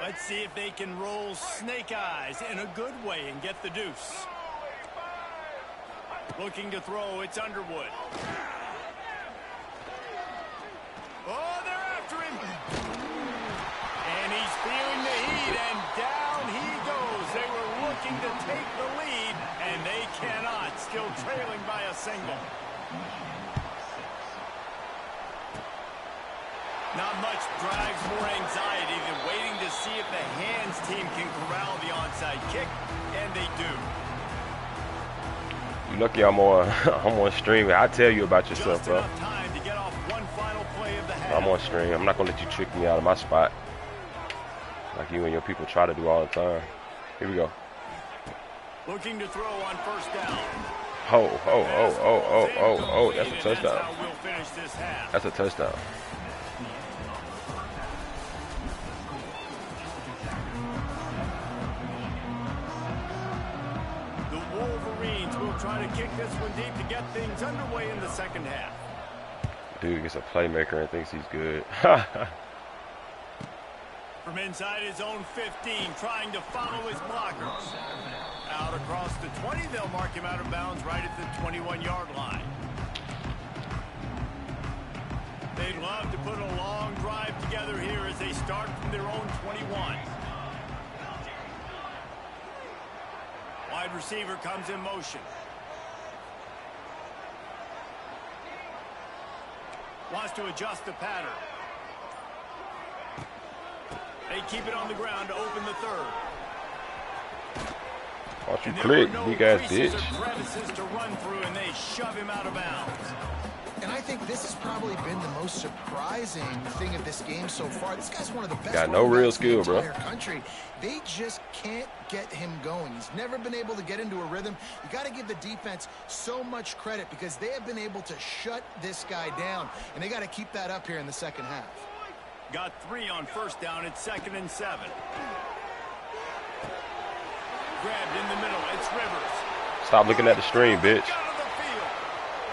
Let's see if they can roll snake eyes in a good way and get the deuce. Looking to throw, it's Underwood. Oh, they're after him. And he's feeling the heat, and down he goes. They were looking to take the lead, and they cannot. Still trailing by a single. Not much drives more anxiety than waiting to see if the hands team can corral the onside kick, and they do. You lucky I'm on stream. I tell you about yourself, Just bro. enough time to get off one final play of the half. I'm on stream. I'm not gonna let you trick me out of my spot, like you and your people try to do all the time. Here we go. Looking to throw on first down. Oh, that's a And touchdown. that's how we'll finish this half. That's a touchdown. The Wolverines will try to kick this one deep to get things underway in the second half. Dude gets a playmaker and thinks he's good. From inside his own 15, trying to follow his blockers. Out across the 20, they'll mark him out of bounds right at the 21-yard line. They'd love to put a long drive together here as they start from their own 21. Wide receiver comes in motion. Wants to adjust the pattern. They keep it on the ground to open the third. Watch you And there click, were no big ass creases bitch. or crevices to run through, and they shove him out of bounds. And I think this has probably been the most surprising thing of this game so far. This guy's one of the best. Got no real running backs in the skill, bro. entire country. They just can't get him going. He's never been able to get into a rhythm. You got to give the defense so much credit because they have been able to shut this guy down, and they got to keep that up here in the second half. Got 3 on first down. It's 2nd and 7. Grabbed in the middle. It's Rivers. Stop looking at the stream, bitch. Out of the field.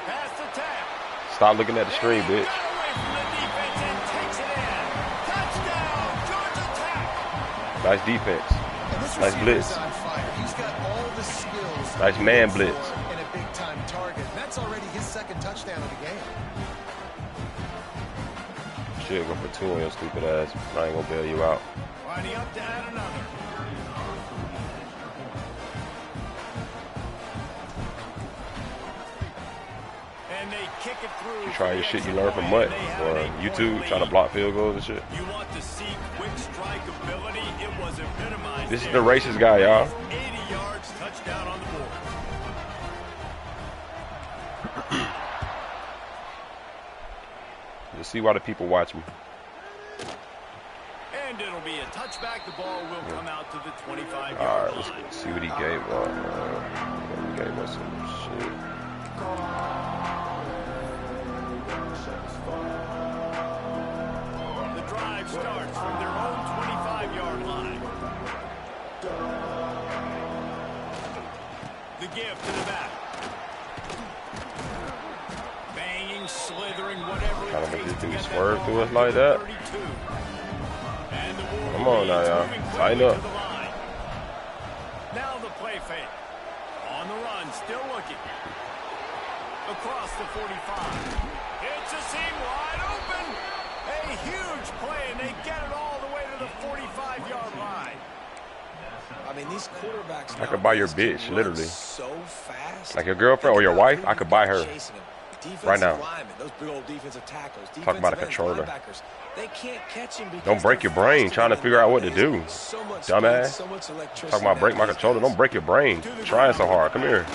Pass the tap. Stop looking at the stream, bitch. Got away from the defense and takes it in. Touchdown, Georgia Tech. Nice defense. And this Nice blitz. receiver's on fire. He's got all the skills. Nice man blitz. And a big-time target. That's already his 2nd touchdown of the game. Shit, go for 2 on your stupid ass. I ain't gonna bail you out. Lining up to add another. And they kick it through. You try your shit you learn from Mutt or YouTube, trying to block field goals and shit. You want to see quick strike ability? It was epitomized. This is there. the racist guy, y'all. 80 yards, touchdown on the board. You'll see why the people watch me. And it'll be a touchback. The ball will come out to the 25-yard Alright, line. let's see what he gave up. He gave us some shit. The drive starts from their own 25-yard line. The give to the back. Banging, slithering, whatever Trying it to make takes this to dude get swerve that through ball us like that. 32. And the Come on now, y'all. Tighten up. Now the play fake. On the run, still looking. Across the 45. It's a seam wide open. A huge play, and they get it all the way to the 45-yard line. I mean, these quarterbacks. I could buy your bitch, literally. So fast. Like your girlfriend or your wife, I could buy her right now. Those big old defensive tackles, Talk about a defensive ends, controller. linebackers, they can't catch him because Don't break your they're brain faster trying to than figure out what to everybody. do. There's so much Dumbass. speed, so much electricity Talking about break my these controller. guys. Don't break your brain. Trying so hard. Come here.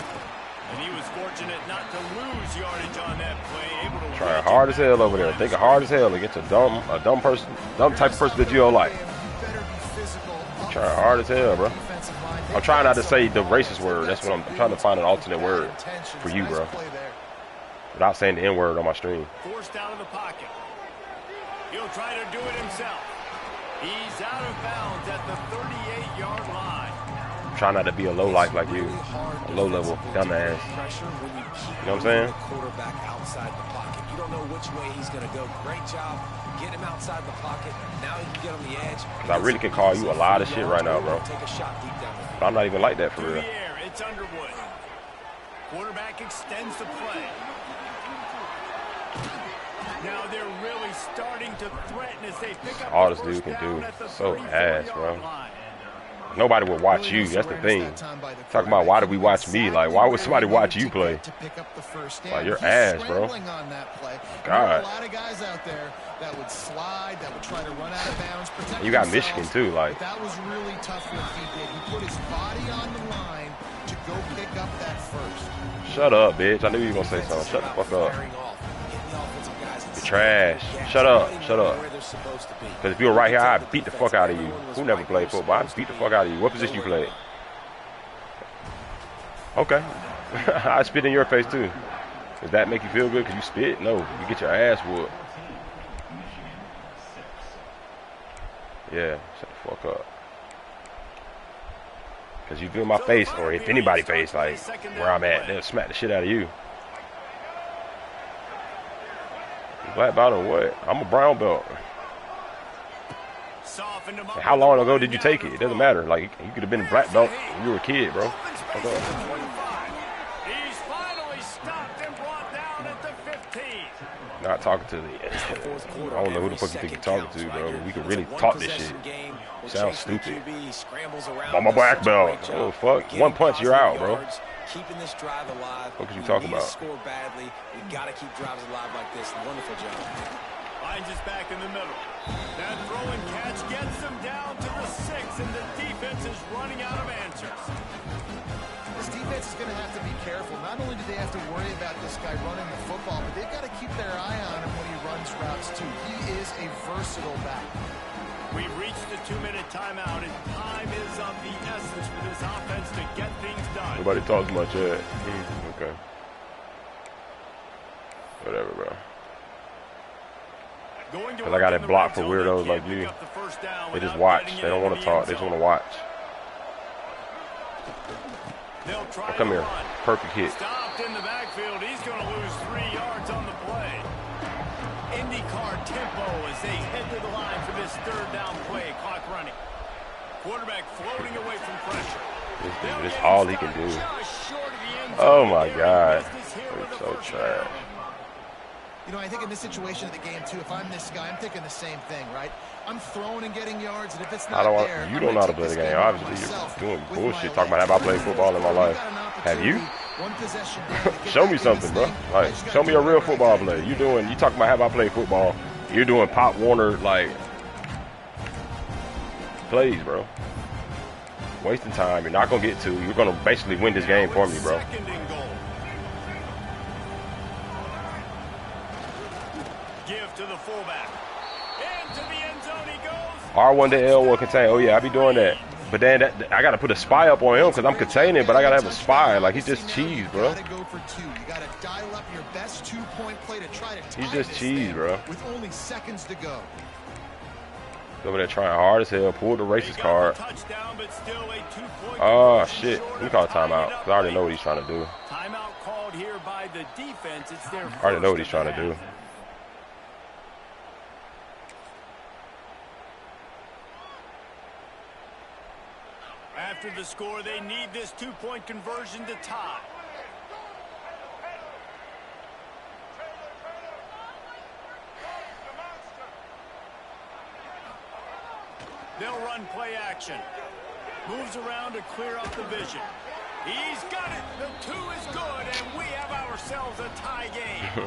And he was fortunate not to lose yardage on that play. Able to Trying hard as hell over there. Thinking hard as hell against a dumb person, dumb type of person that you don't like. Trying hard as hell, bro. I'm trying not to say the racist word. That's what I'm trying to find an alternate word for you, bro. Without saying the N-word on my stream. forced out of the pocket. He'll try to do it himself. He's out of bounds at the 38-yard line. Try not to be a low life like you. A low level dumbass. You know what I'm saying? Quarterback outside the pocket. You don't know which way he's going to go. Great job. Get him outside the pocket. Now he can get on the edge. Cause I really can call you a lot of shit right now, bro. Take a shot deep down the field. But I'm not even like that for real. It's Underwood. Quarterback extends the play. Now they're really starting to threaten as they pick up All the this dude first can down do. at the So 34-yard ass, bro. line. Nobody would watch you. That's the thing. Talking about why do we watch me? Like, why would somebody watch you play? Like, your ass, bro. God. A lot of guys out there that would slide, that would try to run out of bounds. Protect You got themselves, Michigan too, like. but that was really tough what he did. He put his body on the line to go pick up that first. Shut up, bitch. I knew you were gonna say something. Shut the fuck up. You're trash. Shut up. Shut up. Because if you were right here, I'd beat the fuck out of you. Who never played football? I'd beat the fuck out of you. What position you played? Okay. I spit in your face too. Does that make you feel good because you spit? No. You get your ass whooped. Yeah. Shut the fuck up. Because you feel my face, or if anybody's face, like where I'm at, they'll smack the shit out of you. Black belt or what? I'm a brown belt. And how long ago did you take it? It doesn't matter. Like, you could have been a black belt when you were a kid, bro. Fuck up. He's finally stopped and brought down at the 15. Not talking to the. I don't know who the fuck you think you're talking to, bro. But we could really talk this shit. Sounds stupid. I'm a black belt. Oh fuck! One punch, you're out, bro. Keeping this drive alive. What could you talk about? Score badly. We got to keep drives alive like this. Wonderful job. Finds his back in the middle. That throw and catch gets them down to the 6, and the defense is running out of answers. This defense is going to have to be careful. Not only do they have to worry about this guy running the football, but they've got to keep their eye on him when he runs routes too. He is a versatile back. We've reached the 2-minute timeout, and time is of the essence for this offense to get things done. Nobody talks much yet. Okay. Whatever, bro. Because I got it blocked for weirdos like you. They just watch. They don't want to talk. They just want to watch. Oh, come here. Perfect hit. Stopped in the backfield. He's going to lose 3 yards on the play. IndyCar tempo as they head to the line for this 3rd down play. Clock running. Quarterback floating away from pressure. This is all he can do. Oh my God. He's so trash. You know, I think in this situation of the game, too, if I'm this guy, I'm thinking the same thing, right? I'm throwing and getting yards, and if it's not there, you don't know how to play the game. Obviously, you're doing bullshit talking about have I played football in my life. Have you? Show me something, bro. Like, show me a real football player. You talking about have I played football. You're doing Pop Warner, like, plays, bro. Wasting time. You're not going to get to. You're going to basically win this game for me, bro. Give to the fullback. Into the end zone he goes. R1 to L1 contain. Oh, yeah, I be doing that. But then I gotta put a spy up on him because I'm containing, but I gotta have a spy. Like, he's just cheese, bro. Go for two. You gotta dial up your best 2-point play to try to tie He's just cheese, bro. with only seconds to go. Over there trying hard as hell. Pulled the racist card. Oh shit! We call timeout because I already know what he's trying to do. Timeout called here by the defense. It's their I already know what he's trying to do. After the score, they need this 2-point conversion to tie. They'll run play action. Moves around to clear up the vision. He's got it. The 2 is good, and we have ourselves a tie game.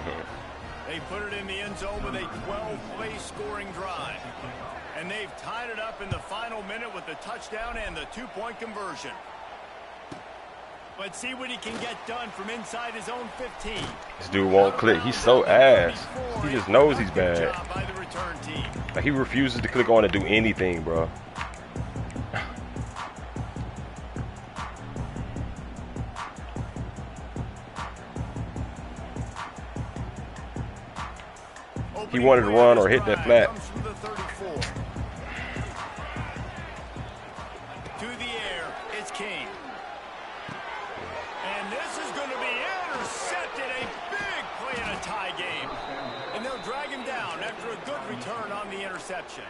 They put it in the end zone with a 12-play scoring drive. And they've tied it up in the final minute with the touchdown and the 2-point conversion. Let's see what he can get done from inside his own 15. This dude won't click. He's so ass. He just knows he's bad. Like, he refuses to click on to do anything, bro. He wanted to run or hit that flat. To the air, it's King. And this is going to be intercepted. A big play in a tie game. And they'll drag him down after a good return on the interception.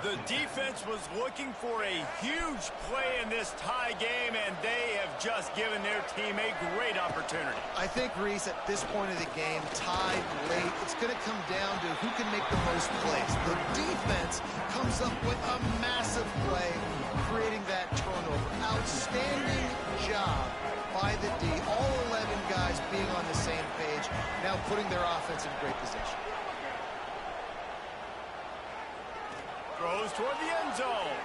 The defense was looking for a huge play in this tie game, and they have just given their team a great opportunity. I think, Reese, at this point of the game, tied late, it's going to come down to who can make the most plays. The defense comes up with a massive play, creating that turnover. Outstanding job by the D. All 11 guys being on the same page, now putting their offense in great position. Throws toward the end zone.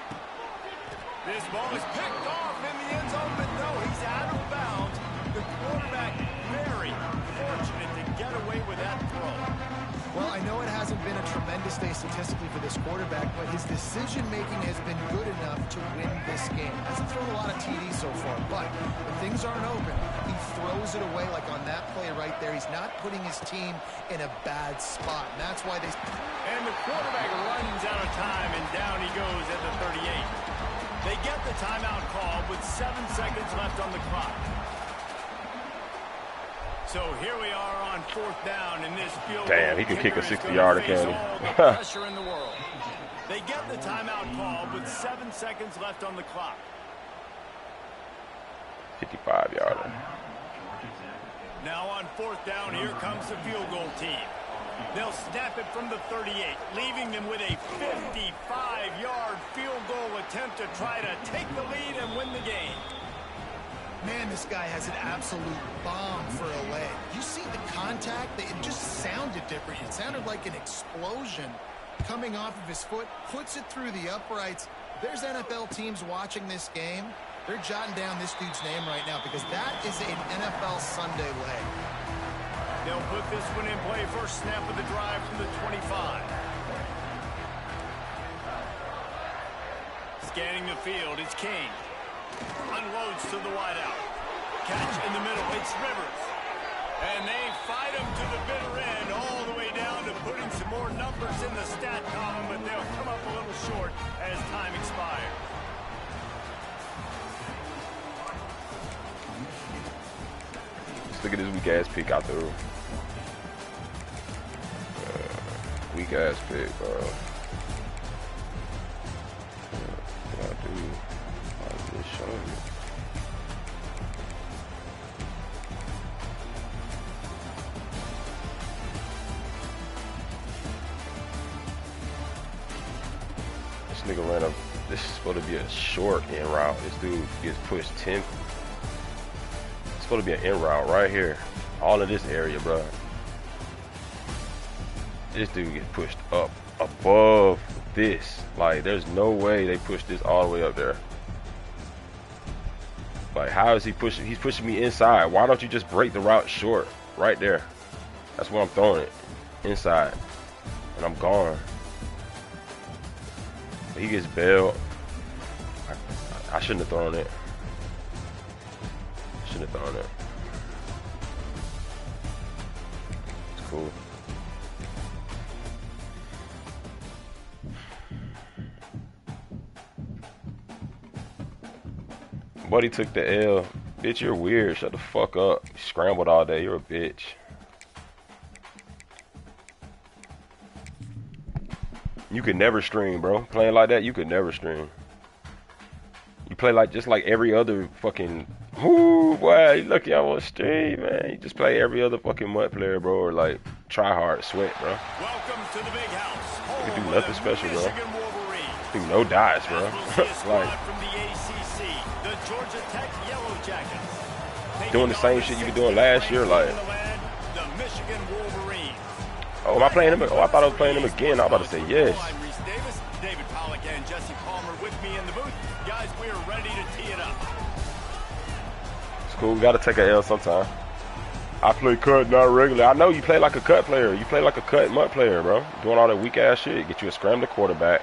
This ball is picked off in the end zone, but no, he's out of bounds. The quarterback very fortunate to get away with that throw. Well, I know it hasn't been a tremendous day statistically for this quarterback, but his decision-making has been good enough to win this game. Hasn't thrown a lot of TDs so far, but when things aren't open, he throws it away like on that play right there. He's not putting his team in a bad spot, and that's why they... And the quarterback runs out of time, and down he goes at the 38. They get the timeout call with 7 seconds left on the clock. So here we are on 4th down in this field. Damn, he can kick a 60-yarder, can he? Pressure in the world. They get the timeout call with 7 seconds left on the clock. 55-yarder. Now on 4th down, here comes the field goal team. They'll snap it from the 38, leaving them with a 55-yard field goal attempt to try to take the lead and win the game. Man, this guy has an absolute bomb for a leg. You see the contact? It just sounded different. It sounded like an explosion coming off of his foot, puts it through the uprights. There's NFL teams watching this game. They're jotting down this dude's name right now because that is an NFL Sunday leg. They'll put this one in play. First snap of the drive from the 25. Scanning the field, it's King. Unloads to the wideout. Catch in the middle, it's Rivers. And they fight him to the bitter end, all the way down to putting some more numbers in the stat column, but they'll come up a little short as time expires. Just look at this weak-ass pick out there. Weak-ass pick, bro. What I do? I'm just showing you. This nigga ran up. This is supposed to be a short in route. This dude gets pushed 10. It's supposed to be an in route right here. All of this area, bro. This dude gets pushed up above this. Like, there's no way they push this all the way up there. Like, how is he pushing? He's pushing me inside. Why don't you just break the route short right there? That's where I'm throwing it. Inside. And I'm gone. He gets bailed. shouldn't have thrown it. Shouldn't have thrown it. It's cool. Buddy took the L. Bitch, you're weird. Shut the fuck up. You scrambled all day. You're a bitch. You could never stream, bro. Playing like that, you could never stream. You play like just like every other fucking. Ooh, boy, look, y'all on stream, man. You just play every other fucking mud player, bro, or like try hard, sweat, bro. Welcome to the big house. You can do nothing special, bro. Do no dice, bro. Like from the ACC, the Georgia Tech Yellow Jackets. doing the same shit you were doing last year, like. The Michigan Wolverines. Oh, am I playing him? Oh, I thought I was playing him again. I was about to say yes. David Pollock and Jesse Palmer with me in the booth. Guys, we are ready to tee it up. It's cool. We got to take a L sometime. I play cut, not regular. I know you play like a cut player. You play like a cut mud player, bro. Doing all that weak ass shit. Get you a scrambling quarterback.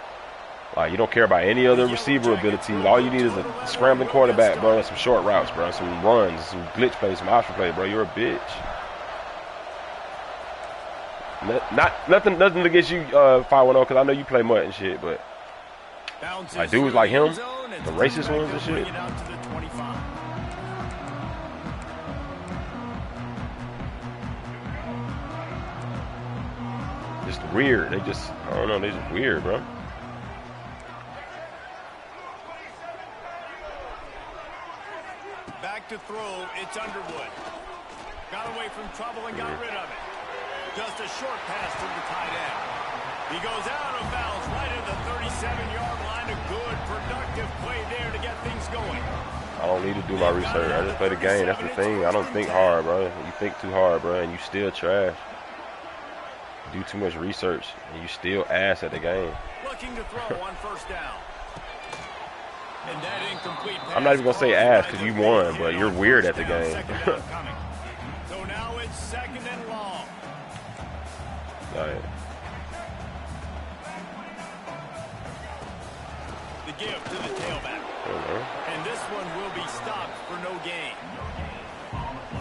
Like, you don't care about any other receiver ability. All you need is a scrambling quarterback, bro, and some short routes, bro. Some runs, some glitch plays, some option play, bro. You're a bitch. Nothing against you, 510, because I know you play mud and shit, but like dudes like him, the racist ones and shit. Just weird. They just, I don't know, they just weird, bro. Back to throw, it's Underwood. Got away from trouble and got rid of it. Just a short pass to the tight end. He goes out of bounds right at the 37-yard line. A good, productive play there to get things going. I don't need to do my research. I just play the game. That's the thing. I don't think hard, bro. You think too hard, bro, and you still trash. You do too much research, and you still ass at the game. Looking to throw on first down. And that incomplete pass. I'm not even going to say ass because you won, but you're weird at the game. So now it's second and long. Right. The give to the tailback. And this one will be stopped for no gain.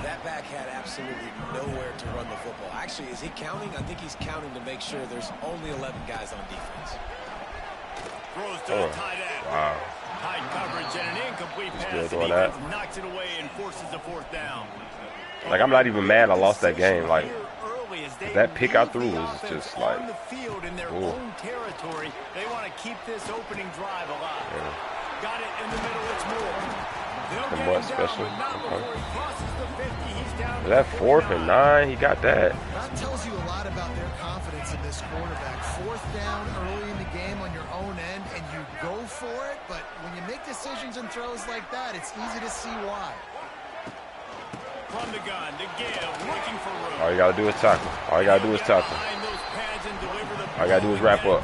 That back had absolutely nowhere to run the football. Actually, is he counting? I think he's counting to make sure there's only 11 guys on defense. Throws to the tight end. Wow. Tight coverage and an incomplete pass. Still doing that. Knocks it away and forces a fourth down. Like, I'm not even mad I lost that game. Like, that pick I threw was just like, on the field in their own territory. They want to keep this opening drive alive. Yeah. Got it in the middle. It's more. The mud special. Is that 4th and 9? He got that. That tells you a lot about their confidence in this quarterback. 4th down early in the game on your own end, and you go for it. But when you make decisions and throws like that, it's easy to see why. From the gun to give, looking for room. All you gotta do is tackle. All you gotta do is tackle. All you gotta do is wrap up.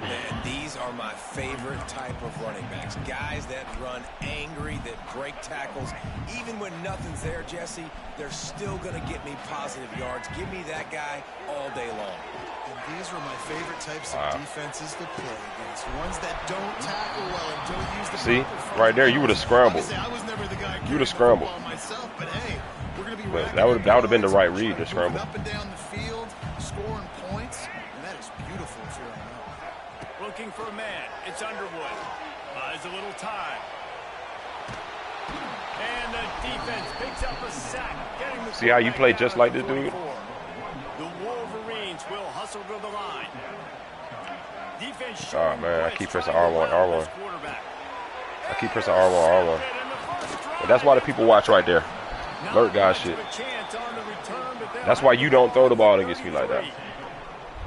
Man, these are my favorite type of running backs. Guys that run angry, that break tackles. Even when nothing's there, Jesse, they're still gonna get me positive yards. Give me that guy all day long. And these are my favorite types of defenses to play against. Ones that don't tackle well and don't use the. See, right there, you would have scrambled. I was never the guy. You would have scrambled. Myself, but hey, we're gonna be that would have been the right read to scramble. Up and down the field, scoring points, and that is beautiful if you're right. Looking for a man. It's Underwood. Buys a little time. And the defense picks up a sack. See how you play just like this dude? The Wolverines will hustle to the line. Defense. Oh man, I keep pressing R1. I keep pressing R1. But that's why the people watch right there. Alert guy shit. That's why you don't throw the ball against me like that.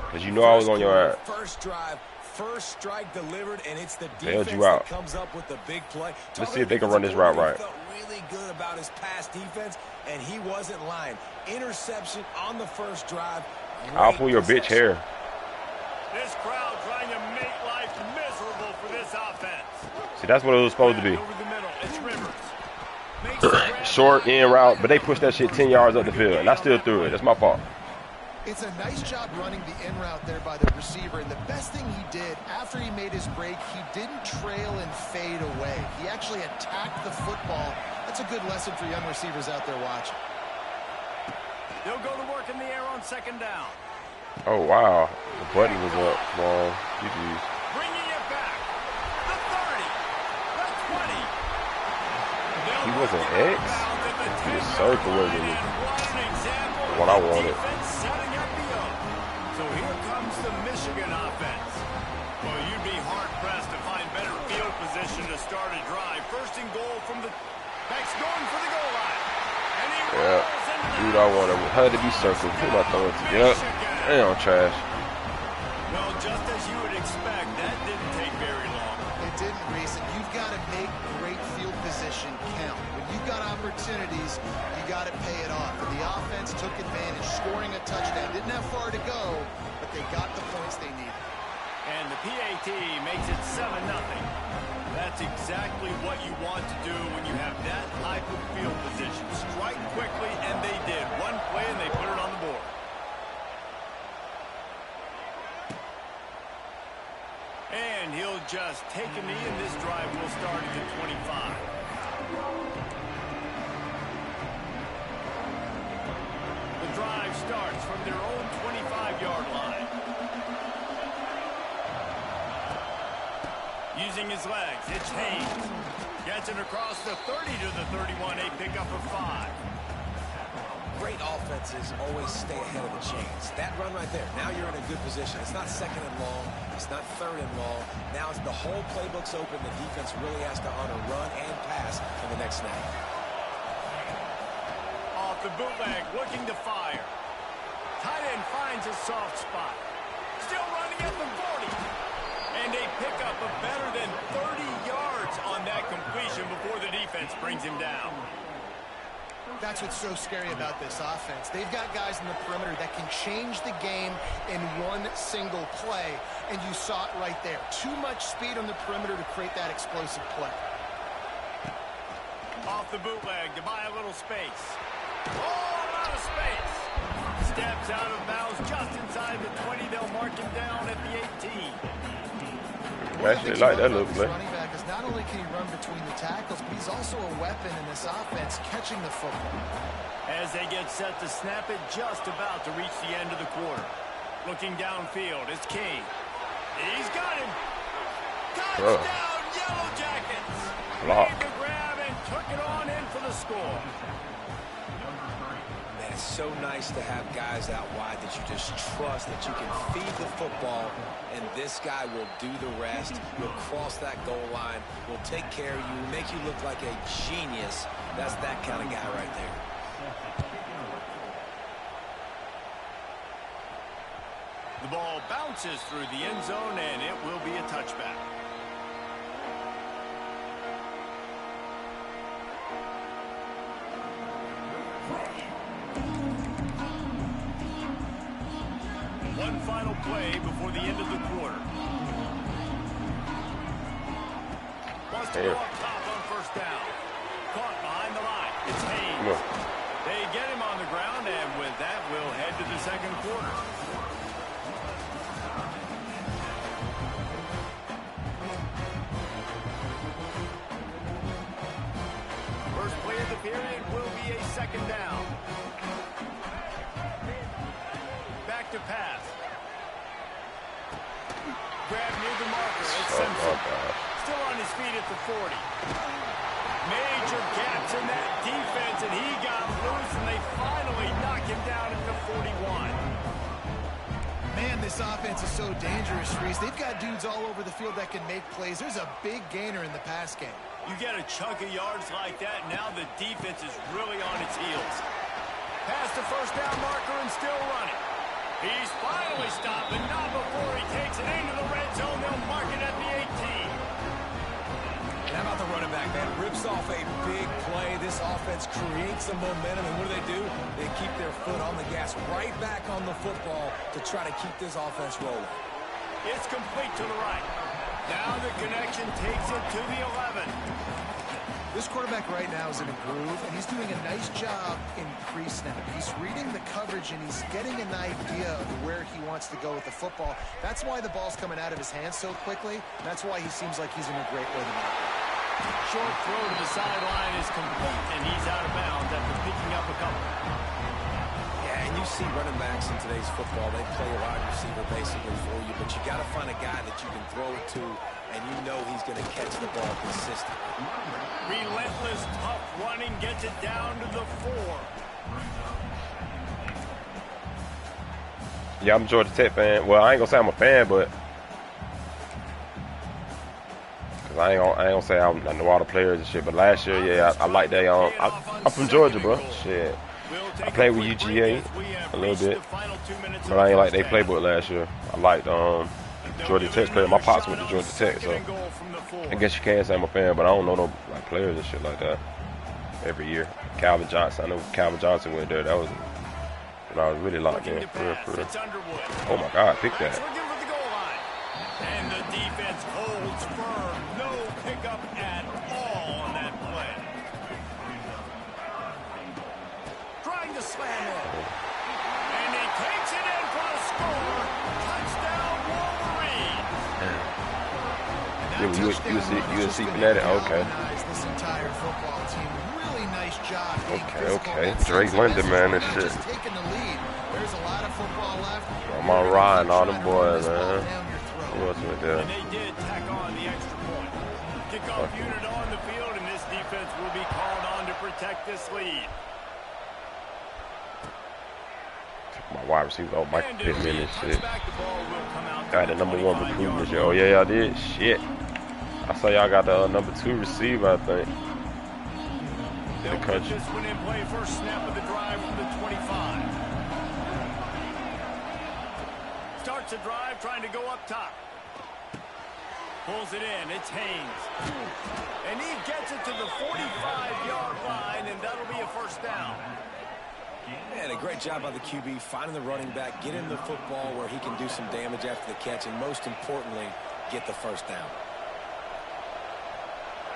Because you know I was on your ass. First drive, first strike delivered, and it's the Bailed defense you out. that comes up with the big play. Let's see if they can run this route right. Felt really good about his pass defense, and he wasn't lying. Interception on the first drive. I'll pull your bitch hair. This crowd trying to make life miserable for this offense. See, that's what it was supposed to be. Short in route, but they pushed that shit 10 yards up the field, and I still threw it. That's my fault. It's a nice job running the in route there by the receiver, and the best thing he did after he made his break, he didn't trail and fade away. He actually attacked the football. That's a good lesson for young receivers out there watching. They'll go to work in the air on second down. Oh, wow. The button was up. Wow. GG's. Bringing it back. The 30. The 20. He wasn't X? He was circle, wasn't he? What I wanted. Setting up the O. So here comes the Michigan offense. Well, you'd be hard-pressed to find better field position to start a drive. First and goal from the backs going for the goal line. And he rolls into the Dude, I wanted. How did it be circled? Who am I throwing to? Yep. Damn, trash. Well, just as you would expect, that didn't take very long. It didn't, Reese, and you've got to make great field position count. When you've got opportunities, you got to pay it off. And the offense took advantage, scoring a touchdown. Didn't have far to go, but they got the points they needed. And the PAT makes it 7-0. That's exactly what you want to do when you have that type of field position. Strike quickly, and they did. One play, and they put it on the board. And he'll just take a knee, and this drive will start at the 25. The drive starts from their own 25-yard line. Using his legs, it's Haynes. Gets it across the 30 to the 31, a pickup of 5. Great offenses always stay ahead of the chains. That run right there, now you're in a good position. It's not second and long. It's not third and long. Now it's the whole playbook's open. The defense really has to honor run and pass in the next snap. Off the bootleg, looking to fire. Tight end finds a soft spot. Still running at the 40. And a pickup of better than 30 yards on that completion before the defense brings him down. That's what's so scary about this offense. They've got guys in the perimeter that can change the game in one single play, and you saw it right there. Too much speed on the perimeter to create that explosive play. Off the bootleg to buy a little space. Oh, out of space. Steps out of bounds just inside the 20. They'll mark him down at the 18. Actually, like that little play. Running back is not only can he run between the tackles, but he's also a weapon in this offense, catching the football. As they get set to snap it, just about to reach the end of the quarter. Looking downfield, it's King. He's got him. Touchdown, Yellow Jackets. Made the grab and took it on in for the score. Man, it's so nice to have guys out wide that you just trust that you can feed the football, and this guy will do the rest. Will cross that goal line, will take care of you, make you look like a genius. That's that kind of guy right there. The ball bounces through the end zone, and it will be a touchback. One final play before the end of the quarter. Wants to go up top on first down. Caught behind the line. It's Haynes. They get him on the ground, and with that, we'll head to the second quarter. First play of the period will be a second down. Back to pass. Grab near the marker. It's Simpson. Still on his feet at the 40. Major gaps in that defense, and he got loose, and they finally knock him down at the 41. Man, this offense is so dangerous, Reese. They've got dudes all over the field that can make plays. There's a big gainer in the pass game. You get a chunk of yards like that, now the defense is really on its heels. Past the first down marker and still running. He's finally stopped, but not before he takes it into the red zone. They'll mark it at the 18. And how about the running back, man? Rips off a big play. This offense creates some momentum, and what do? They keep their foot on the gas, right back on the football to try to keep this offense rolling. It's complete to the right. Now the connection takes it to the 11. This quarterback right now is in a groove, and he's doing a nice job in pre-snap. He's reading the coverage, and he's getting an idea of where he wants to go with the football. That's why the ball's coming out of his hands so quickly. And that's why he seems like he's in a great rhythm. Short throw to the sideline is complete, and he's out of bounds after picking up a couple. Yeah, and you see running backs in today's football, they play a wide receiver basically for you, but you got to find a guy that you can throw it to, and you know he's going to catch the ball consistently. Relentless, tough running gets it down to the 4. Yeah, I'm a Georgia Tech fan. Well, I ain't gonna say I'm a fan, but cause I ain't gonna say I know all the players and shit. But last year, yeah, I like that. I'm from Georgia, bro. Shit, I played with UGA a little bit, but I ain't like they playbook last year. I liked Georgia Tech's player. My pops went to Georgia Tech, so I guess you can say I'm a fan, but I don't know no like players and shit like that. Every year, Calvin Johnson. I know Calvin Johnson went there. That was when I was really locked in. For real. Oh my God, pick that. And the defense holds firm. No pickup at all on that play. Trying to slam it. And he takes it in for the score. Touchdown, Wolverine. USC fanatic. Okay. This entire football team. Really nice job. Okay. Drake London, man, and shit. Just taking the lead. There's a lot of football left. I'm on Ryan, all them boys, man. Who else went there? And they did tack on the extra point. Kickoff unit on the field, and this defense will be called on to protect this lead. My wide receiver, oh, Michael Pittman and shit. Got the #1 recruit this year. Oh, yeah, I did. Shit. I saw y'all got the #2 receiver, I think. They'll put this one in play first snap of the drive from the 25. Starts a drive trying to go up top. Pulls it in. It's Haynes. And he gets it to the 45-yard line, and that'll be a first down. And a great job by the QB finding the running back, get him the football where he can do some damage after the catch, and most importantly, get the first down.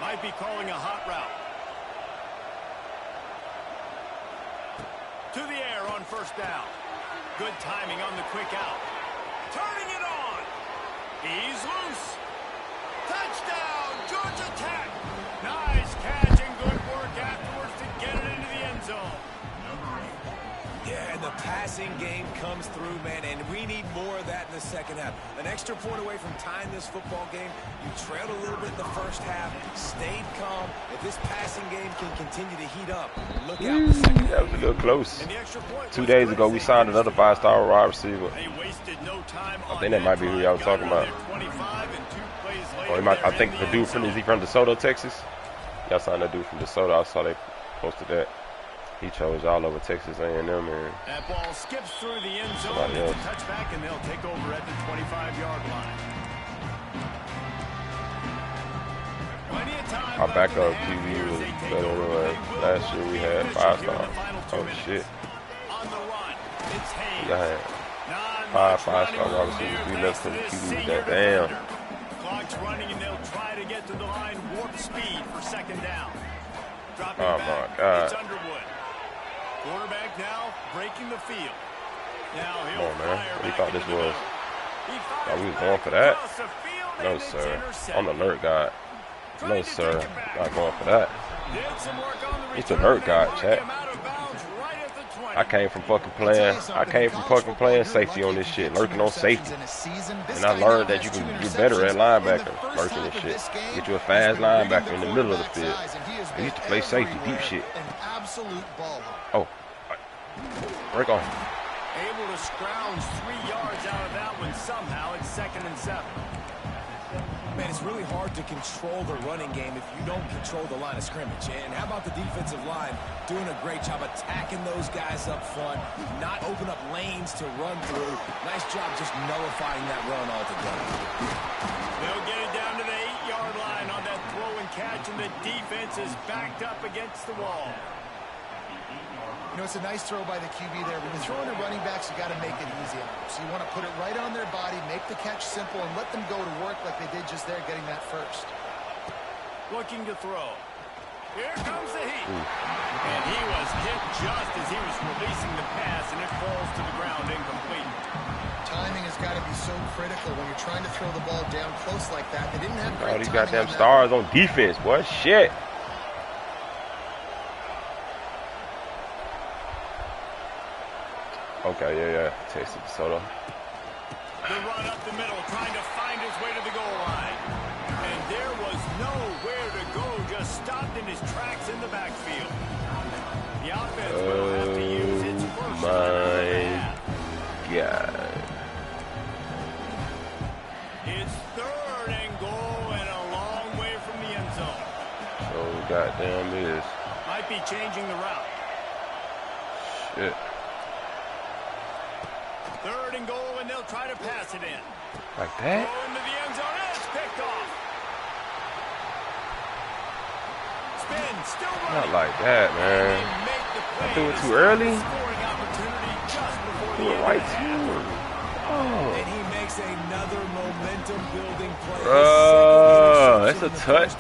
Might be calling a hot route. To the air on first down. Good timing on the quick out. Turning it on. He's loose. Touchdown, Georgia Tech. Nice catch and good work afterwards to get it into the end zone. Yeah, and the passing game comes through, man, and we need more of that in the second half. An extra point away from tying this football game. You trailed a little bit in the first half, stayed calm. If this passing game can continue to heat up, look out in the second half. That was a little close. 2 days ago, we signed another 5-star wide receiver. I think that might be who y'all was talking about. Or I think the dude is he from DeSoto, Texas? Y'all signed that dude from DeSoto. I saw they posted that. He chose all over Texas A&M, and that ball skips through the end zone. It's a touchback, and they'll take over at the 25-yard line. Our backup QB was better than last year. We had 5-star. Oh shit! We had 5 5-star wide receivers. We left to the QB that damn. Clock's running, and they'll try to get to the line warp speed for second down. Dropping oh back, my God! it's Underwood. Quarterback now breaking the field. Now come on, man. What do you thought this was? Thought we was going for that? No, sir. I'm the alert guy. No, sir. Not going for that. It's an alert guy, chat. I came from fucking playing safety on this shit, lurking on safety. And I learned that you can get better at linebacker, lurking and shit. Get you a fast linebacker in the middle of the field. I used to play safety, deep shit. Oh, break on. Able to scrounge 3 yards out of that one somehow. It's 2nd and 7. Man, it's really hard to control the running game if you don't control the line of scrimmage. And how about the defensive line doing a great job attacking those guys up front, not open up lanes to run through. Nice job just nullifying that run altogether. They'll get it down to the 8-yard line on that throw and catch, and the defense is backed up against the wall. You know, it's a nice throw by the QB there. When you're throwing to running backs, you got to make it easy on them. So you want to put it right on their body, make the catch simple, and let them go to work like they did just there, getting that first. Looking to throw. Here comes the heat. And he was hit just as he was releasing the pass, and it falls to the ground incomplete. Timing has got to be so critical when you're trying to throw the ball down close like that. They didn't have great All these timing goddamn on that. stars on defense, boy. Shit. Okay, yeah. Texas Soto. The run up the middle, trying to find his way to the goal line. And there was nowhere to go, just stopped in his tracks in the backfield. The offense will have to use its first My God. It's 3rd and goal and a long way from the end zone. So goddamn is. Might be changing the route. Shit. 3rd and goal, and they'll try to pass it in. Like that? Throw into the end zone, and it's picked off. Spin, still running. Not like that, man. I threw it too early. Threw it right to him. Oh. And he makes another momentum-building play. That's a touch.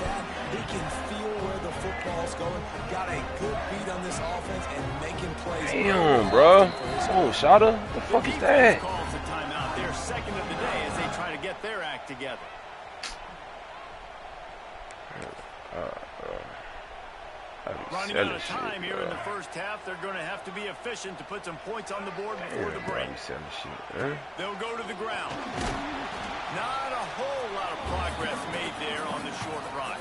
He can feel where the football's going. Got a good beat on this offense and making plays. Damn, bro. Oh, Shada. The fuck is that? Calls a timeout. They're second of the day as they try to get their act together. Running out of time here in the first half. They're going to have to be efficient to put some points on the board before the break. They'll go to the ground. Not a whole lot of progress made there on the short run.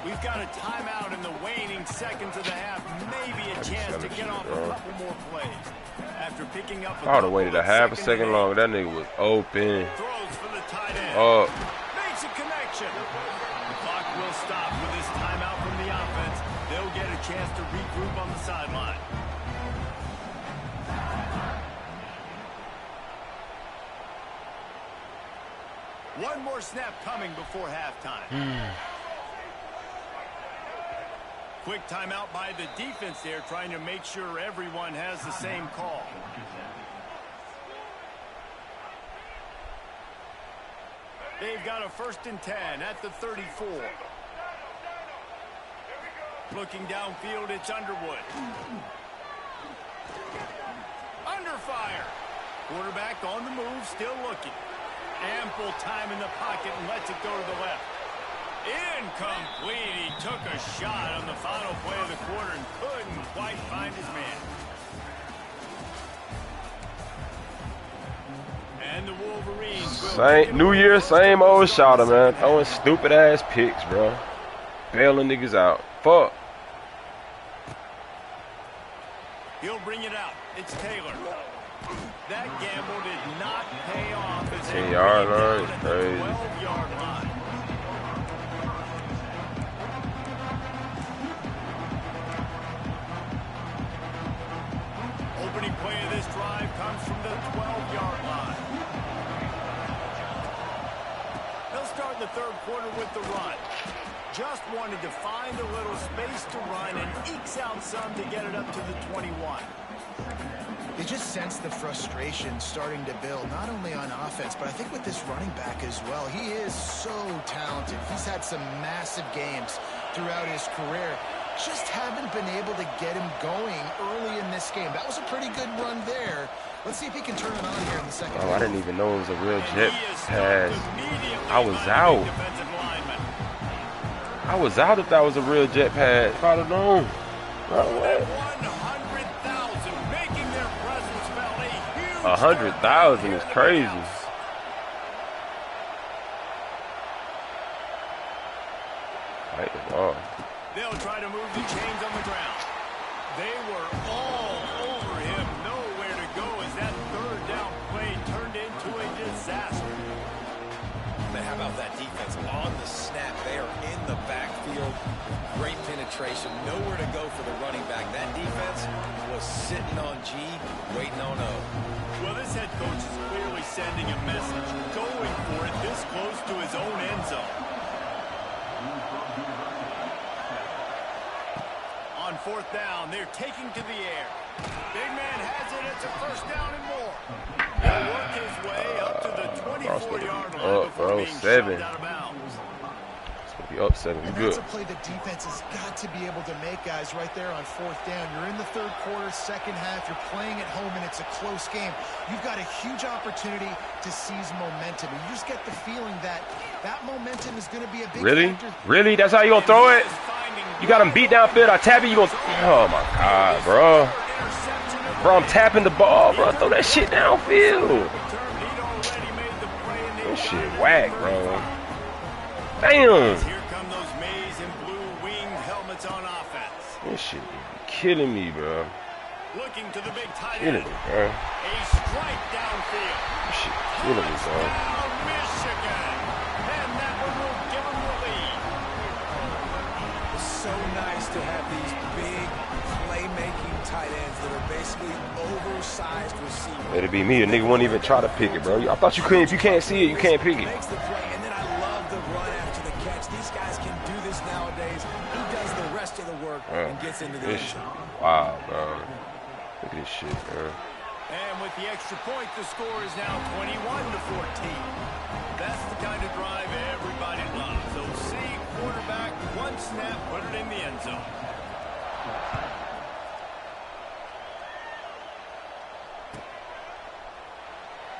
We've got a timeout in the waning seconds of the half. Maybe a chance to get off a couple more plays. After picking up I would have waited a half a second longer. That nigga was open. Throws for the tight end. Oh. Makes a connection. The clock will stop with this timeout from the offense. They'll get a chance to regroup on the sideline. One more snap coming before halftime. Quick timeout by the defense there, trying to make sure everyone has the same call. They've got a 1st and 10 at the 34. Looking downfield, it's Underwood. Under fire. Quarterback on the move, still looking. Ample time in the pocket and lets it go to the left. Incomplete. He took a shot on the final play of the quarter and couldn't quite find his man. And the Wolverines will New Year, same old Shada, man. Throwing stupid ass picks, bro. Bailing niggas out. Fuck. He'll bring it out. It's Taylor. That gamble did not pay off. 10-yard line is crazy. 12-yard line. Opening play of this drive comes from the 12-yard line. They'll start the 3rd quarter with the run. Just wanted to find a little space to run and ekes out some to get it up to the 21. You just sense the frustration starting to build, not only on offense, but I think with this running back as well. He is so talented. He's had some massive games throughout his career. Just haven't been able to get him going early in this game. That was a pretty good run there. Let's see if he can turn it on here in the second. Oh, I didn't even know it was a real jet pass. I was out. I was out if that was a real jet pass. If I'd have known. Oh, what? 100,000 is crazy. Right the ball. They'll try to move the chains on the ground. They were all over him. Nowhere to go as that 3rd down play turned into a disaster. Man, how about that defense on the snap? They are in the backfield. Great penetration. Nowhere to go for the running back. That defense was sitting on G, waiting on O. Well, this head coach is clearly sending a message, going for it this close to his own end zone. On 4th down, they're taking to the air. Big man has it. It's a 1st down and more. He'll work his way up to the 24-yard line before being shoved out of bounds. It's going to be up 7. And Good. that's a play the defense has got to be able to make, guys, right there on 4th down. You're in the 3rd quarter, 2nd half. You're playing at home, and it's a close game. You've got a huge opportunity to seize momentum. And you just get the feeling that that momentum is going to be a big factor. Really? That's how you going to throw it? You got him beat downfield. I tap it, you going to... Oh, my God, bro. Bro, I'm tapping the ball, bro. Throw that shit downfield. This shit whack, bro. Damn. Here come those maize and blue winged helmets on offense. This shit be killing me, bro. Looking to the big tight Killing end. me, bro. A strike downfield. This shit killing me, bro. Touchdown, Michigan. And that one will give them the lead. It's so nice to have these big playmaking tight ends that are basically oversized receivers. It'd be me. A nigga wouldn't even try to pick it, bro. I thought you couldn't. If you can't see it, you can't pick it. Makes the play, and then I love the run after the catch. These guys can do this nowadays. He does the rest of the work and gets into the end This shit. zone. Wow, bro. Look at this shit, bro. And with the extra point, the score is now 21-14. That's the kind of drive everybody loves. So see quarterback, one snap, put it in the end zone.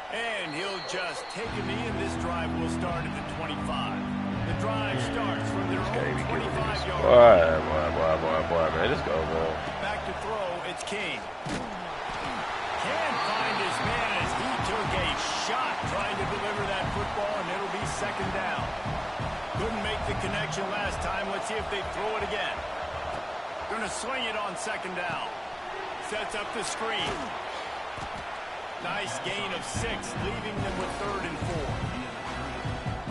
And he'll just take a knee, and this drive will start at the 25. The drive starts from their own 25-yard line. Boy, man. Let's go, bro. Back to throw, it's King. Can't find his man as he took a shot trying to deliver that football, and it'll be 2nd down. Couldn't make the connection last time. Let's see if they throw it again. Gonna swing it on 2nd down. Sets up the screen. Nice gain of 6, leaving them with 3rd and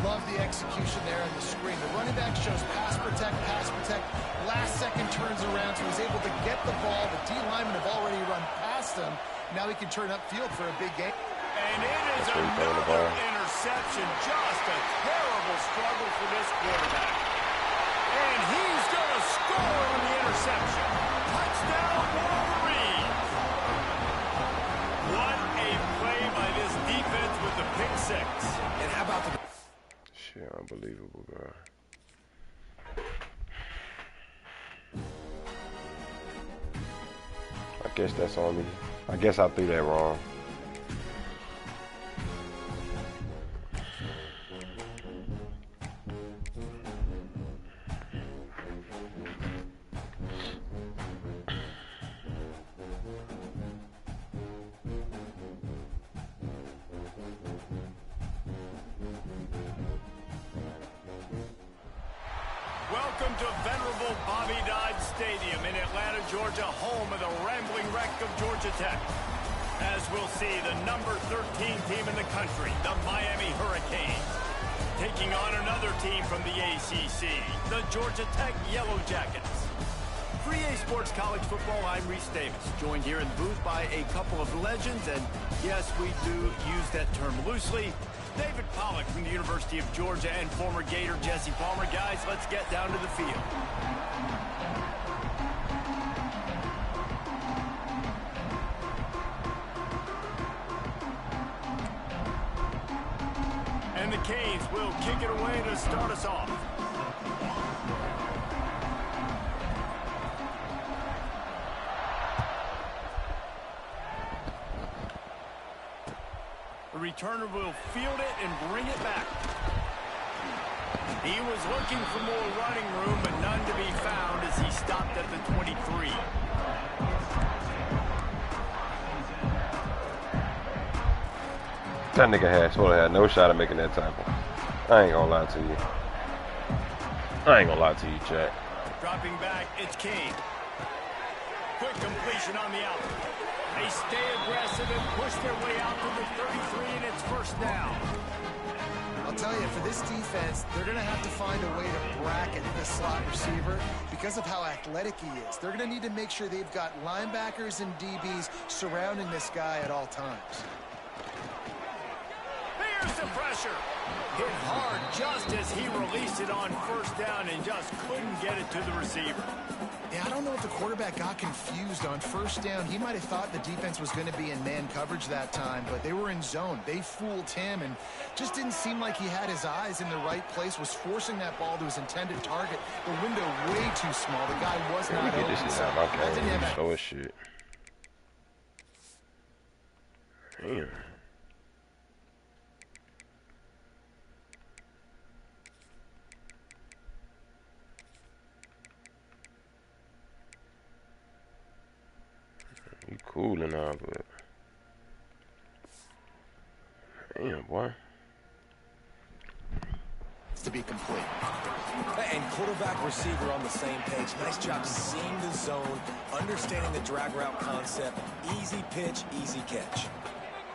4. Love the execution there on the screen. The running back shows pass protect. Last second turns around, so he's able to get the ball. The D linemen have already run past him. Now he can turn upfield for a big gain. And it is another interception. Just a terrible struggle for this quarterback. And he's going to score on the interception. Touchdown, Wolverine. What a play by this defense with the pick 6. And how about the... Shit, unbelievable, bro. I guess that's on me. I guess I threw that wrong. Welcome to venerable Bobby Dodd Stadium in Atlanta, Georgia, home of the rambling wreck of Georgia Tech. As we'll see, the number 13 team in the country, the Miami Hurricanes, taking on another team from the ACC, the Georgia Tech Yellow Jackets. For EA Sports College Football, I'm Reese Davis, joined here in the booth by a couple of legends, and yes, we do use that term loosely. David Pollack from the University of Georgia and former Gator Jesse Palmer. Guys, let's get down to the field. And the Canes will kick it away to start us off. The returner will field it and bring it back. He was looking for more running room, but none to be found as he stopped at the 23. That nigga had no shot at making that tackle. I ain't gonna lie to you. Chat. Dropping back, it's King. Quick completion on the out. They stay aggressive and push their way out to the 33, and it's 1st down. I'll tell you, for this defense, they're going to have to find a way to bracket this slot receiver because of how athletic he is. They're going to need to make sure they've got linebackers and DBs surrounding this guy at all times. They Here's the pressure. Hit hard just as he released it on first down and just couldn't get it to the receiver. Yeah, I don't know if the quarterback got confused on first down. He might have thought the defense was going to be in man coverage that time, but they were in zone. They fooled him and just didn't seem like he had his eyes in the right place, was forcing that ball to his intended target. The window way too small. The guy was not open. This is not my game. Slow as shit. Damn. You cool and all, but damn, boy. To be complete. And quarterback receiver on the same page. Nice job seeing the zone, understanding the drag route concept. Easy pitch, easy catch.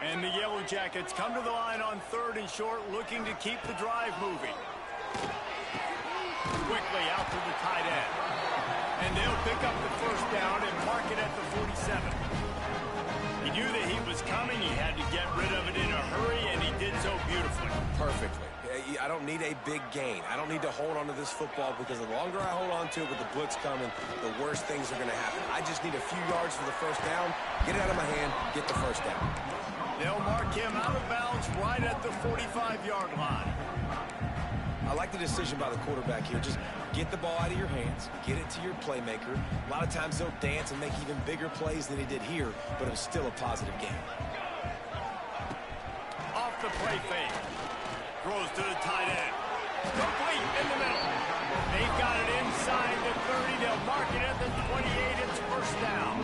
And the Yellow Jackets come to the line on 3rd and short, looking to keep the drive moving. Quickly out to the tight end. And they'll pick up the first down and mark it at the 47. He knew that he was coming. He had to get rid of it in a hurry, and he did so beautifully. Perfectly. I don't need a big gain. I don't need to hold on to this football because the longer I hold on to it with the blitz coming, the worse things are going to happen. I just need a few yards for the first down, get it out of my hand, get the first down. They'll mark him out of bounds right at the 45-yard line. I like the decision by the quarterback here. Just get the ball out of your hands, get it to your playmaker. A lot of times they'll dance and make even bigger plays than he did here, but it was still a positive game. Off the play fake. Throws to the tight end. Complete in the middle. They've got it inside the 30. They'll mark it at the 28. It's first down.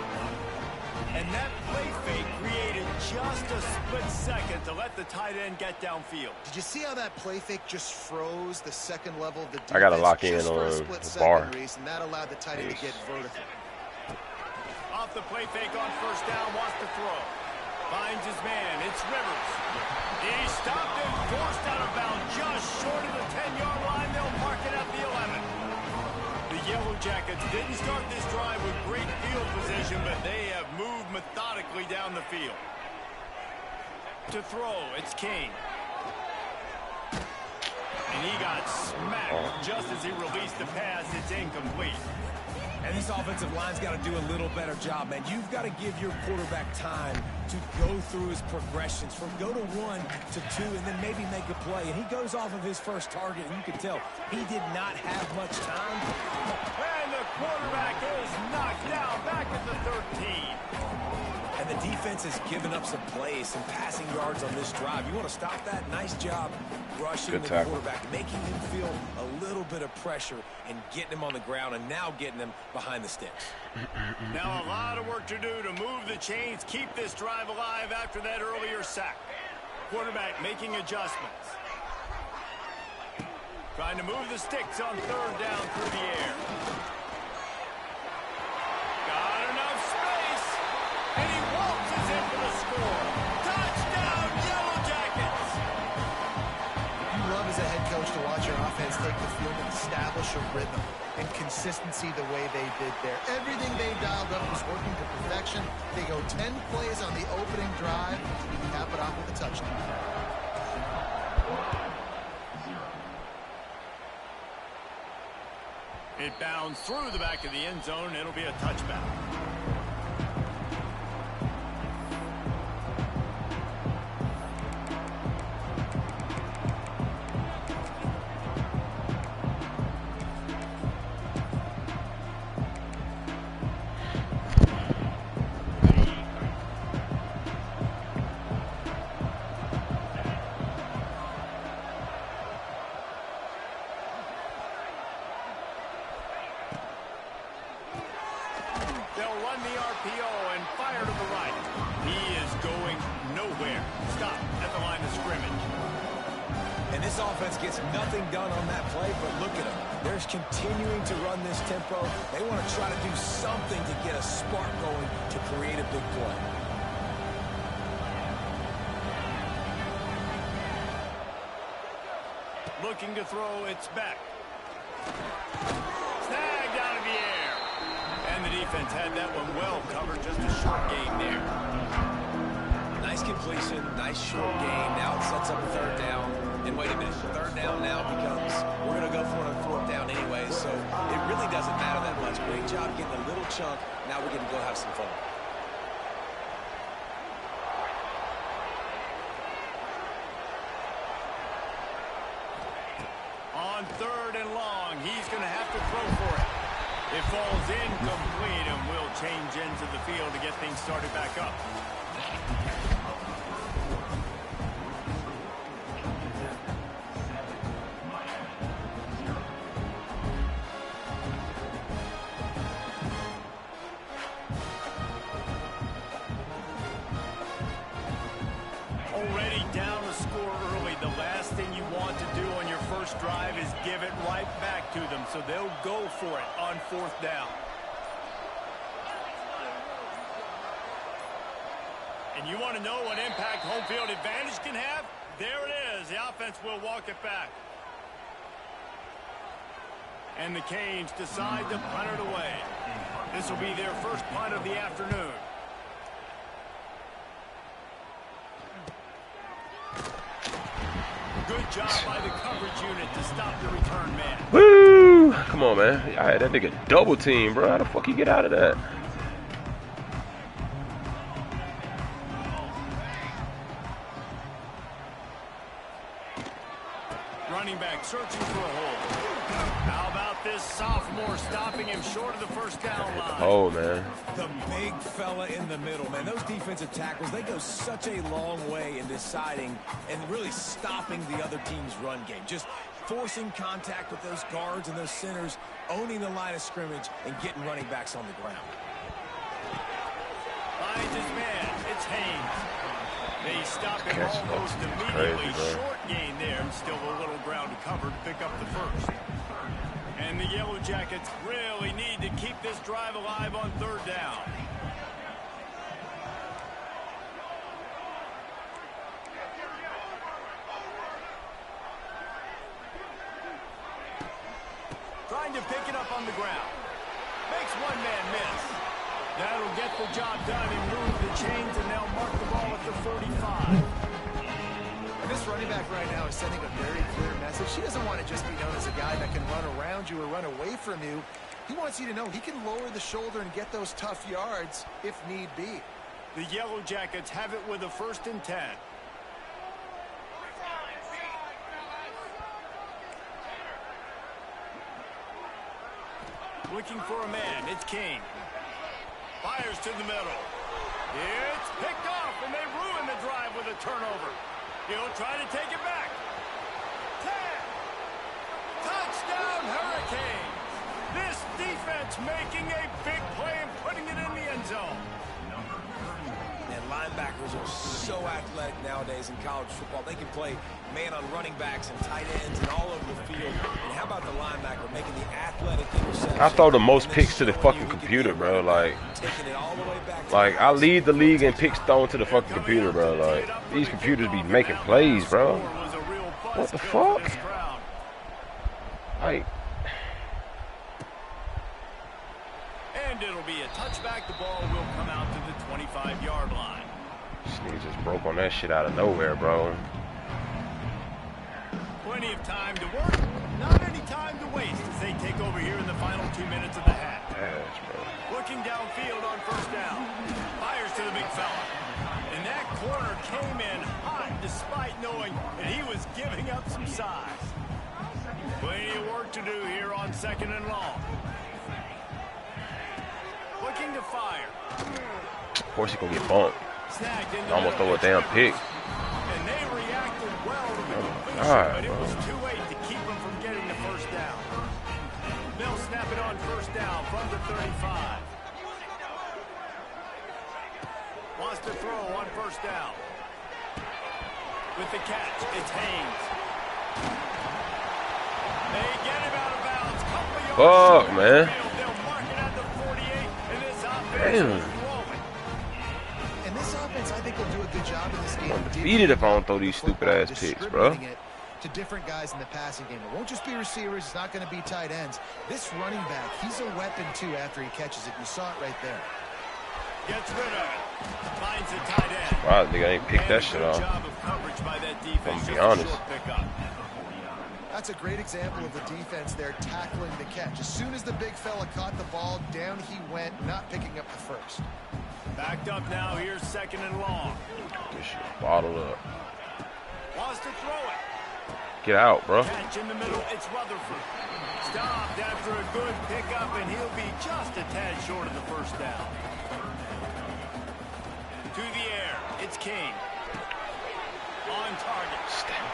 And that play fake created just a split second to let the tight end get downfield. Did you see how that play fake just froze the second level of the defense? I gotta lock in just for a on split the second, bar. Reese, and that allowed the tight end to get vertical. Off the play fake on first down, wants to throw. Finds his man. It's Rivers. He stopped and forced out of bounds just short of the 10-yard line. They'll mark it at the 11. The Yellow Jackets didn't start this drive with great field position, but they have moved methodically down the field. To throw, it's King. And he got smacked just as he released the pass. It's incomplete. And this offensive line's got to do a little better job, man. You've got to give your quarterback time to go through his progressions from go to 1 to 2 and then maybe make a play. And he goes off of his first target, and you can tell he did not have much time. And the quarterback is knocked down back at the 13. And the defense has given up some plays, some passing yards on this drive. You want to stop that? Nice job rushing the quarterback, making him feel a little bit of pressure and getting him on the ground and now getting him behind the sticks. Now a lot of work to do to move the chains, keep this drive alive after that earlier sack. Quarterback making adjustments. Trying to move the sticks on 3rd down through the air. Got enough space, and he waltzes in for the score. Touchdown, Yellow Jackets! You love as a head coach to watch your offense take the field and establish a rhythm and consistency the way they did there. Everything they dialed up was working to perfection. They go 10 plays on the opening drive, cap it off with a touchdown. It bounds through the back of the end zone. It'll be a touchback. They'll run the RPO and fire to the right. He is going nowhere. Stop at the line of scrimmage. And this offense gets nothing done on that play, but look at them. They're continuing to run this tempo. They want to try to do something to get a spark going to create a big play. Looking to throw, it's back. Snagged out of the air. And the defense had that one well covered. Just a short game there. Nice Nice completion, nice short gain. Now it sets up a third down. And wait a minute, third down now becomes, we're going to go for it on fourth down anyway, so it really doesn't matter that much. Great job getting a little chunk. Now we're going to go have some fun. On third and long, he's going to have to throw for it. It falls incomplete, and will change into the field to get things started back up. Already down a score early. The last thing you want to do on your first drive is give it right back to them, so they'll go for it on fourth down. And you want to know what impact home field advantage can have? There it is. The offense will walk it back. And the Canes decide to punt it away. This will be their first punt of the afternoon. Good job by the coverage unit to stop the return man. Woo! Come on, man. I had that nigga double team, bro. How the fuck you get out of that? Running back searching for a hole. How about this sophomore stopping him short of the first down line? Oh, man. The big fella in the middle, man. Those defensive tackles, they go such a long way in deciding and really stopping the other team's run game. Just forcing contact with those guards and those centers, owning the line of scrimmage, and getting running backs on the ground. Finds his man. It's Haynes. They stop him almost immediately. Crazy, short gain there, and still a little ground to cover to pick up the first. And the Yellow Jackets really need to keep this drive alive on third down. Trying to pick it up on the ground. Makes one man miss. That'll get the job done and move the chains, and they'll mark the ball at the 45. And this running back right now is sending a very clear message. He doesn't want to just be known as a guy that can run around you or run away from you. He wants you to know he can lower the shoulder and get those tough yards if need be. The Yellow Jackets have it with a 1st and 10. Looking for a man. It's King. Fires to the middle. It's picked off, and they ruin the drive with a turnover. He'll try to take it back. 10. Touchdown, Hurricanes. This defense making a big play and putting it in the end zone. And linebackers are so athletic nowadays in college football. They can play man on running backs and tight ends and all over the field. And how about the linebacker making the athletic interception? I throw the most picks to the fucking computer, bro. Like I lead the league in picks thrown to the fucking computer, bro. Like, these computers be making plays, bro. What the fuck? Like, and it'll be a touchback. The ball will come out to the 25-yard line. this nigga just broke on that shit out of nowhere, bro. Plenty of time to work, not any time to waste as they take over here in the final 2 minutes of the half. Yes, bro. Looking downfield on first down. Fires to the big fella. And that corner came in hot despite knowing that he was giving up some size. Plenty of work to do here on 2nd and long. Looking to fire. Of course, he gonna get bumped. Snagged in the Almost middle. throw a damn pick. And they reacted well to the completion, God, but it was bro. too late to keep them from getting the first down. They'll snap it on first down from the 35. Wants to throw on first down. With the catch, it's Haynes. They get him out of bounds. Couple of yards Fuck, short of man. the field. They'll mark it at the 48, and this offense Damn. is rolling. And this offense, I think, will do a good job in this game. I'm defeated if I don't throw these stupid-ass picks, bro. Distributing it to different guys in the passing game. It won't just be receivers. It's not going to be tight ends. This running back, he's a weapon, too, after he catches it. You saw it right there. Gets rid of it. Finds the tight end. Wow, nigga ain't picked that shit off. Job of coverage by that defense. I'm gonna be honest. That's a great example of the defense there tackling the catch. As soon as the big fella caught the ball, down he went, not picking up the first. Backed up now. Here's 2nd and long. This shit bottled up. Wants to throw it. Get out, bro. Catch in the middle. It's Rutherford. Stopped after a good pickup, and he'll be just a tad short of the first down. To the air. It's King. On target.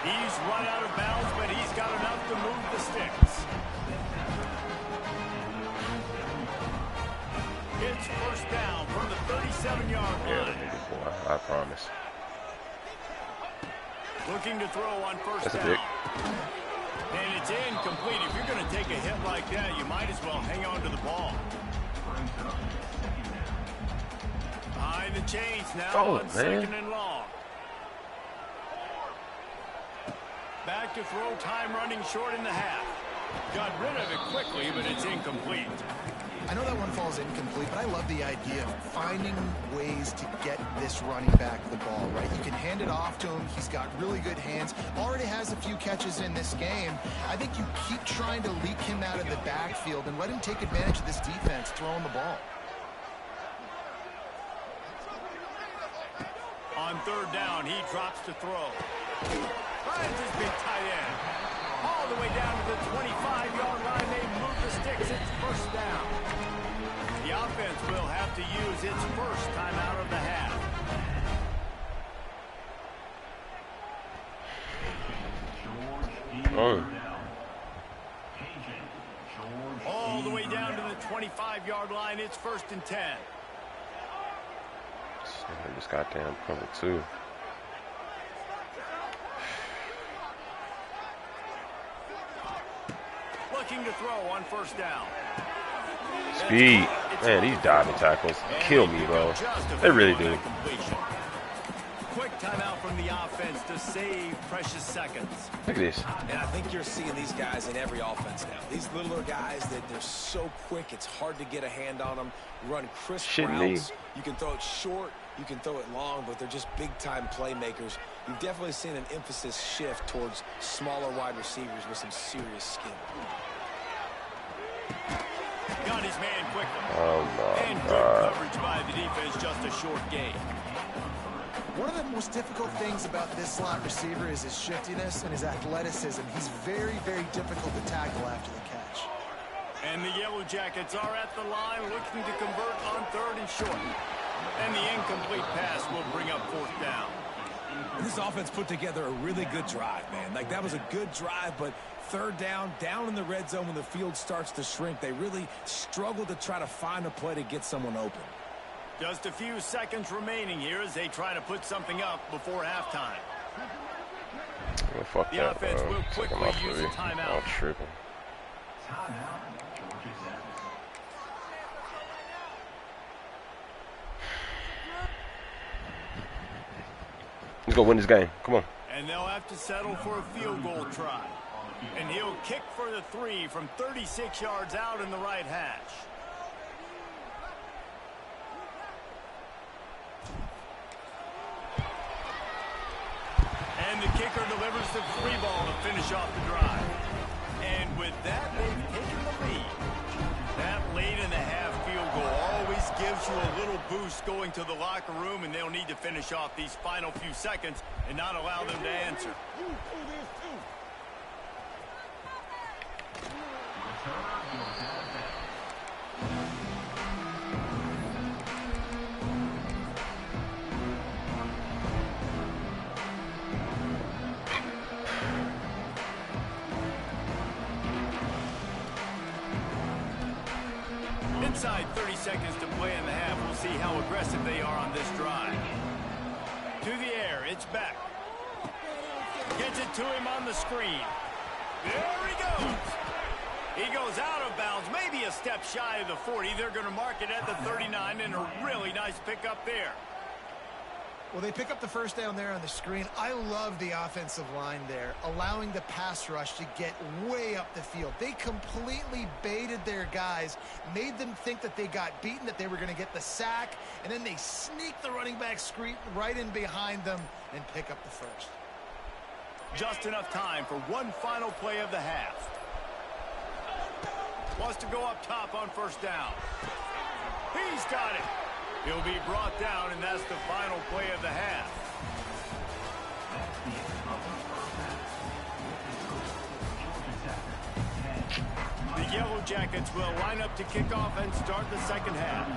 He's run out of bounds, but he's got enough to move the sticks. It's first down from the 37-yard line. Yeah, nigga, boy, I promise. Looking to throw on first That's down. a pick. And it's incomplete. If you're going to take a hit like that, you might as well hang on to the ball. Behind the chains now on 2nd and long. Back to throw, time running short in the half. Got rid of it quickly, but it's incomplete. I know that one falls incomplete, but I love the idea of finding ways to get this running back the ball, right? You can hand it off to him. He's got really good hands. Already has a few catches in this game. I think you keep trying to leak him out of the backfield and let him take advantage of this defense throwing the ball. On 3rd down, he drops to throw. Finds his big tight end. All the way down to the 25-yard line. They move the sticks. It's first down. The offense will have to use its first timeout of the half. All the way down to the 25-yard line. It's 1st and 10. This goddamn cover 2. Looking to throw on first down. Speed. Man, these diving tackles kill me, bro. They really do. Quick timeout from the offense to save precious seconds. Look at this. And I think you're seeing these guys in every offense now. These littler guys that they're so quick, it's hard to get a hand on them. Run crisp routes. You can throw it short, you can throw it long, but they're just big-time playmakers. You've definitely seen an emphasis shift towards smaller wide receivers with some serious skill. Got his man quickly. Oh, my and good God. coverage by the defense, just a short gain. One of the most difficult things about this slot receiver is his shiftiness and his athleticism. He's very, very difficult to tackle after the catch. And the Yellow Jackets are at the line looking to convert on 3rd and short. And the incomplete pass will bring up 4th down. This offense put together a really good drive, man. Like, that was a good drive, but 3rd down in the red zone when the field starts to shrink, they really struggle to try to find a play to get someone open. Just a few seconds remaining here as they try to put something up before halftime. Yeah, fuck The that, offense bro. will quickly use a I'm timeout. tripping. Let's go win this game. Come on. And they'll have to settle for a field goal try. And he'll kick for the 3 from 36 yards out in the right hash. And the kicker delivers the 3 ball to finish off the drive. And with that, they've taken the lead. That late in the half field goal always gives you a little boost going to the locker room, and they'll need to finish off these final few seconds and not allow them to answer. Inside 30 seconds to play in the half. We'll see how aggressive they are on this drive. To the air, it's back. Gets it to him on the screen. There he goes. He goes out of bounds, maybe a step shy of the 40. They're going to mark it at the 39, and a really nice pickup there. Well, they pick up the first down there on the screen. I love the offensive line there, allowing the pass rush to get way up the field. They completely baited their guys, made them think that they got beaten, that they were going to get the sack, and then they sneak the running back screen right in behind them and pick up the first. Just enough time for one final play of the half. Wants to go up top on first down. He's got it. He'll be brought down, and that's the final play of the half. The Yellow Jackets will line up to kick off and start the second half.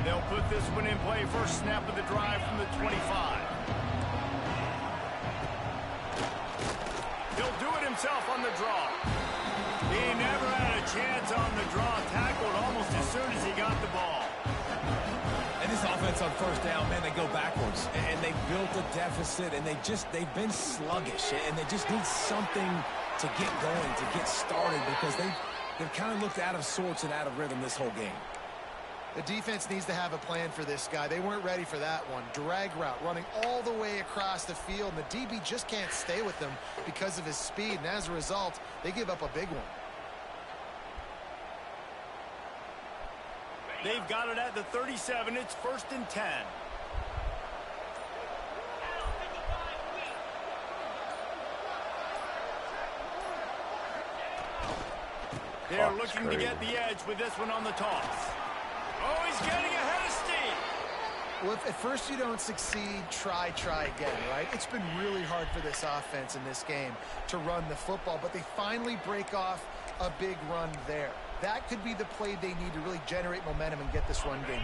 They'll put this one in play. First snap of the drive from the 25. He'll do it himself on the draw. He never had a chance on the draw. Tackled almost as soon as he got the ball. And this offense on first down, man, they go backwards. And they built a deficit, and they've been sluggish. And they just need something to get going, to get started, because they've kind of looked out of sorts and out of rhythm this whole game. The defense needs to have a plan for this guy. They weren't ready for that one. Drag route running all the way across the field, and the DB just can't stay with them because of his speed, and as a result, they give up a big one. They've got it at the 37. It's 1st and 10. They're looking to get the edge with this one on the toss. Oh, he's getting ahead of steam. Well, if at first you don't succeed, try again, right? It's been really hard for this offense in this game to run the football, but they finally break off a big run there. That could be the play they need to really generate momentum and get this run game.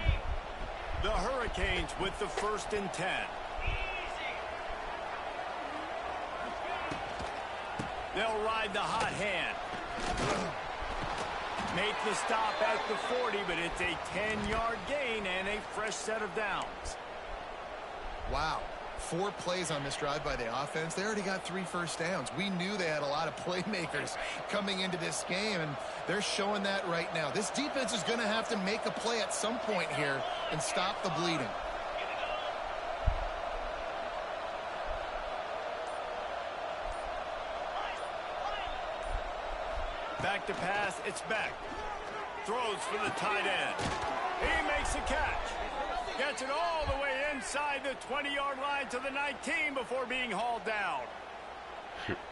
The Hurricanes with the 1st and 10. They'll ride the hot hand. Make the stop at the 40, but it's a 10-yard gain and a fresh set of downs. Wow. 4 plays on this drive by the offense. They already got 3 first downs. We knew they had a lot of playmakers coming into this game, and they're showing that right now. This defense is going to have to make a play at some point here and stop the bleeding. Back to pass, it's back. Throws for the tight end. He makes a catch. Gets it all the way inside the 20-yard line to the 19 before being hauled down.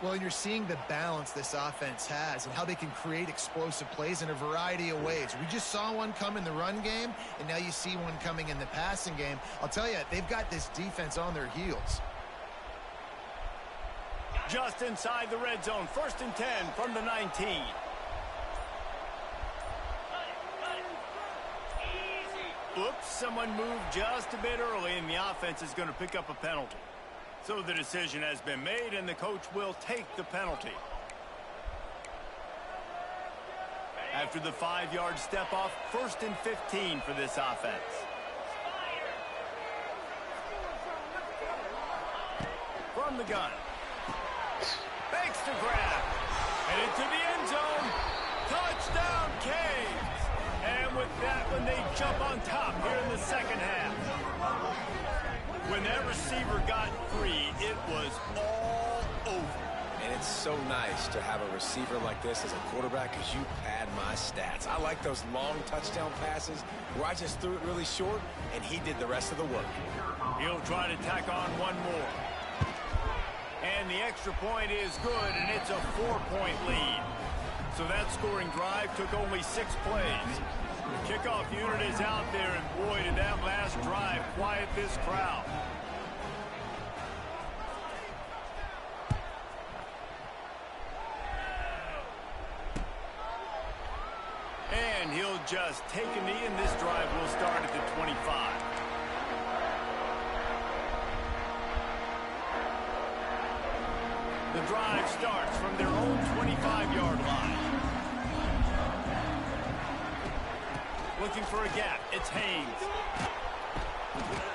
Well, you're seeing the balance this offense has and how they can create explosive plays in a variety of ways. We just saw one come in the run game, and now you see one coming in the passing game. I'll tell you, they've got this defense on their heels. Just inside the red zone, 1st and 10 from the 19. Oops, someone moved just a bit early, and the offense is going to pick up a penalty. So the decision has been made, and the coach will take the penalty. After the 5-yard step off, 1st and 15 for this offense. From the gun. Fakes to grab. And into the end zone. Touchdown, Canes. And with that one, they jump on top here in the second half. When that receiver got free, it was all over. And it's so nice to have a receiver like this as a quarterback because you pad my stats. I like those long touchdown passes where I just threw it really short, and he did the rest of the work. He'll try to tack on one more. And the extra point is good, and it's a 4-point lead. So that scoring drive took only 6 plays. The kickoff unit is out there, and boy, did that last drive quiet this crowd. And he'll just take a knee, and this drive will start at the 25. The drive starts from their own 25-yard line. Looking for a gap. It's Haynes.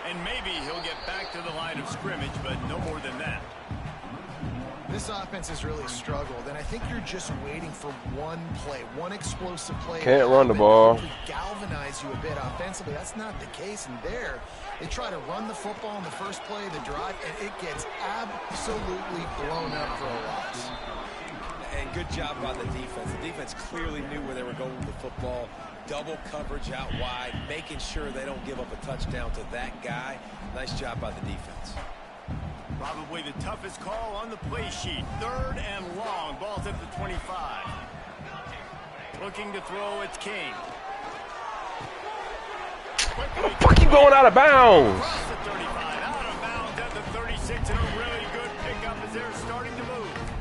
And maybe he'll get back to the line of scrimmage, but no more than that. This offense has really struggled, and I think you're just waiting for one play, one explosive play. Can't run the ball. Galvanize you a bit offensively. That's not the case. And there, they try to run the football in the first play of the drive, and it gets absolutely blown up for a loss. And good job by the defense. The defense clearly knew where they were going with the football. Double coverage out wide, making sure they don't give up a touchdown to that guy. Nice job by the defense. Probably the toughest call on the play sheet. 3rd and long. Ball's at the 25. Looking to throw, it's King. How the fuck you going out of bounds? Across the 35, out of bounds at the 36, and a really good pickup as they're starting to move.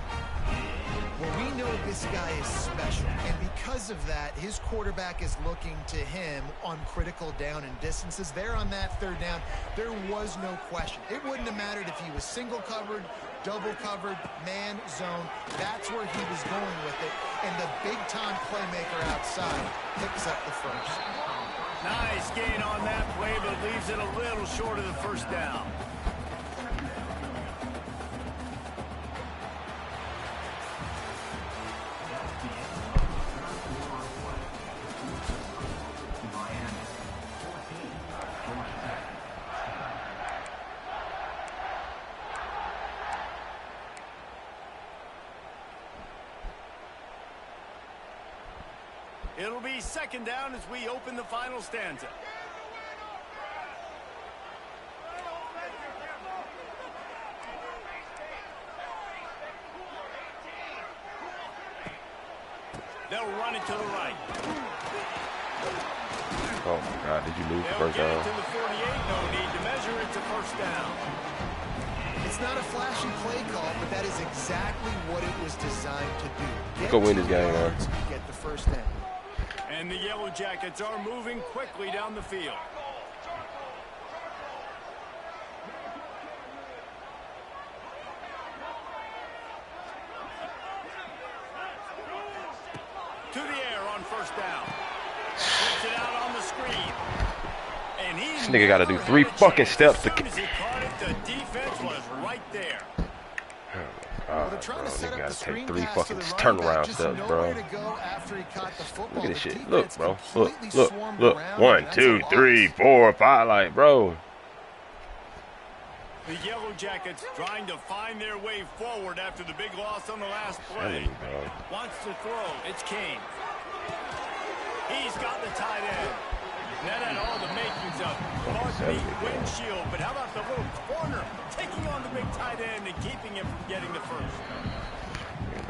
Well, we know this guy is special, and because of that, his quarterback is looking to him on critical down and distances. There on that 3rd down, there was no question. It wouldn't have mattered if he was single covered, double covered, man, zone. That's where he was going with it, and the big-time playmaker outside picks up the first. Nice gain on that play, but leaves it a little short of the first down. It'll be 2nd down as we open the final stanza. They'll run it to the right. Oh my God, did you lose the They'll first get down? it to the 48. No need to measure it to 1st down. It's not a flashy play call, but that is exactly what it was designed to do. Go win this game, man. Get the 1st down. And the Yellow Jackets are moving quickly down the field. To the air on 1st down. Puts it out on the screen. And This nigga got to do 3 fucking steps to. As soon as he caught it, the defense was right there. Well, they're trying Bro, to set nigga up gotta the screen take 3 pass to fucking the running turnaround back, just steps, bro. nowhere to go after he caught the football. Look at this The shit. Look, defense bro. completely Look. swarmed Look. around him, 1, and that's 2, a 3, loss. 4, 5. Like, bro. The Yellow Jackets trying to find their way forward after the big loss on the last play. Wants to throw. It's King. He's got the tight end. That had all the makings of Bugsby windshield, but how about the little corner taking on the big tight end and keeping him from getting the first?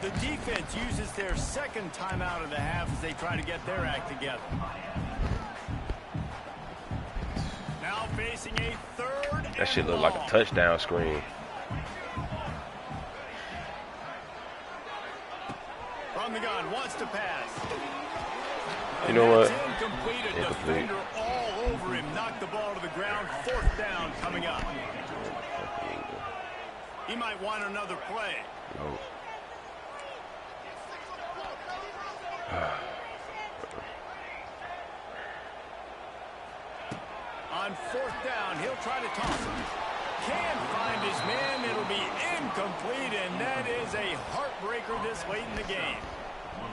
The defense uses their 2nd timeout of the half as they try to get their act together. Now facing a 3rd That shit and look like a long. touchdown screen. From the gun, wants to pass. You know what? That's incomplete. A Incomplete. defender all over him. Knocked the ball to the ground. 4th down coming up. He might want another play. No. On 4th down, he'll try to toss it. Can't find his man. It'll be incomplete, and that is a heartbreaker this late in the game.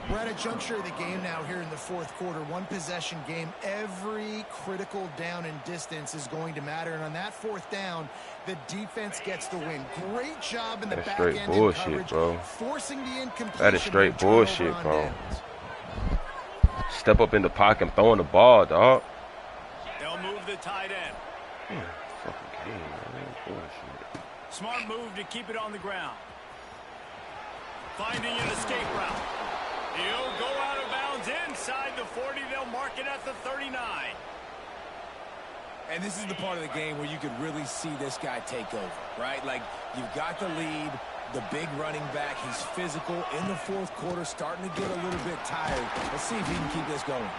We're at a juncture of the game now here in the 4th quarter. 1 possession game. Every critical down and distance is going to matter. And on that 4th down, the defense gets the win. Great job in the back straight end bullshit, coverage, bro. forcing the incompletion. That is straight and turnover bullshit, on bro. downs. Step up in the pocket and throwing the ball, dog. They'll move the tight end. Fucking game, man. Bullshit. Smart move to keep it on the ground. Finding an escape route. He'll go out of bounds inside the 40. They'll mark it at the 39. And this is the part of the game where you could really see this guy take over, right? Like, you've got the lead, the big running back. He's physical in the 4th quarter, starting to get a little bit tired. Let's see if he can keep this going.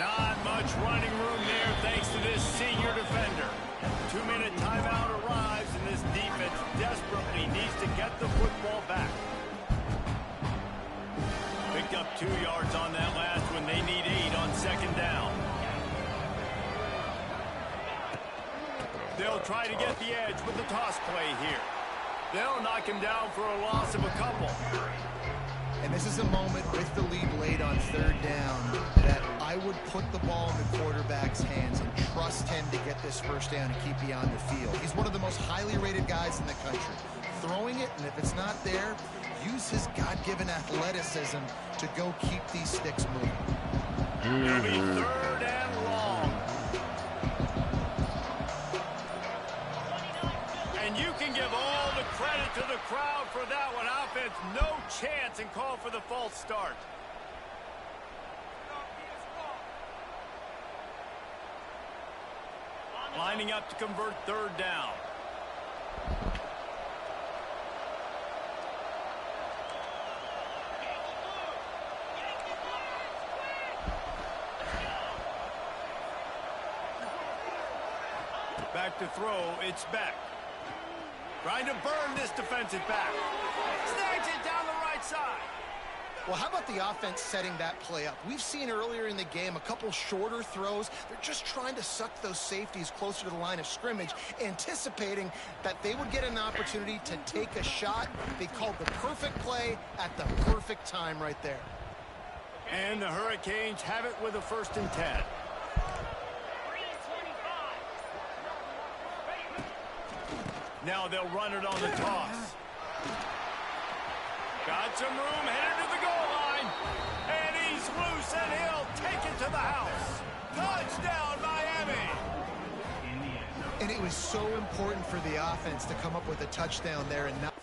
Not much running room there thanks to this senior defender. Two-minute timeout arrives, and this defense desperately needs to get the football back. Picked up 2 yards on that last one. They need 8 on second down. They'll try to get the edge with the toss play here. They'll knock him down for a loss of a couple. And this is a moment with the lead late on third down that I would put the ball in the quarterback's hands and trust him to get this first down and keep beyond the field. He's one of the most highly rated guys in the country. Throwing it, and if it's not there, use his God-given athleticism to go keep these sticks moving. It'll be third and long. And you can give all the credit to the crowd for that one. Offense, no chance, and call for the false start. Lining up to convert third down. Back to throw, it's back. Trying to burn this defensive back. Snags it down the right side. Well, how about the offense setting that play up? We've seen earlier in the game a couple shorter throws. They're just trying to suck those safeties closer to the line of scrimmage, anticipating that they would get an opportunity to take a shot. They called the perfect play at the perfect time right there. And the Hurricanes have it with a 1st and 10. Now they'll run it on the toss. Got some room, headed to the goal line. And he's loose, and he'll take it to the house. Touchdown, Miami. And it was so important for the offense to come up with a touchdown there and not...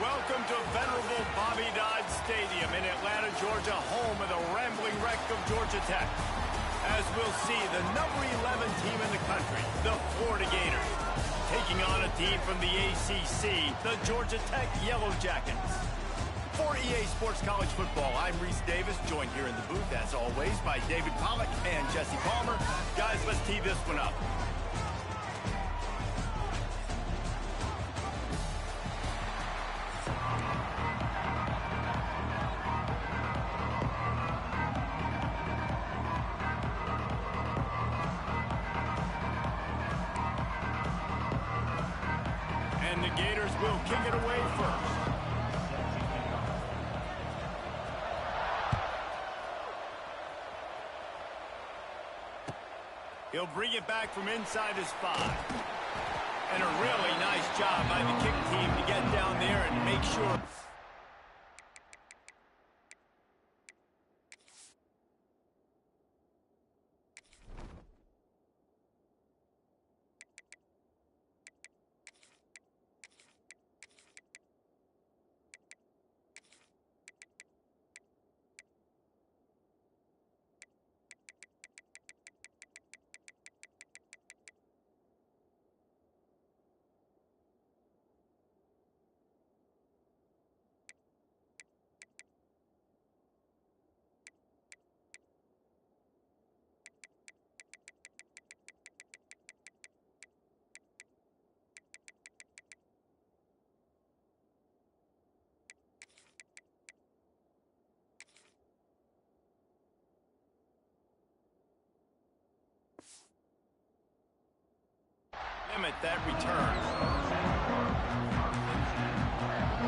Welcome to venerable Bobby Dodd Stadium in Atlanta, Georgia, home of the rambling wreck of Georgia Tech. As we'll see, the number 11 team in the country, the Florida Gators, taking on a team from the ACC, the Georgia Tech Yellow Jackets. For EA Sports College Football, I'm Reese Davis, joined here in the booth, as always, by David Pollack and Jesse Palmer. Guys, let's tee this one up. And the Gators will kick it away first. He'll bring it back from inside his 5. And a really nice job by the kick team to get down there and make sure. Limit that return.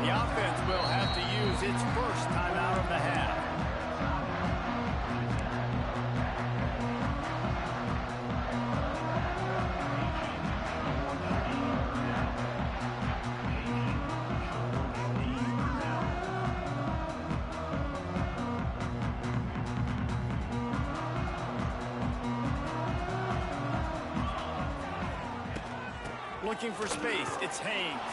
The offense will have to use its first timeout of the half. Looking for space, it's Haynes.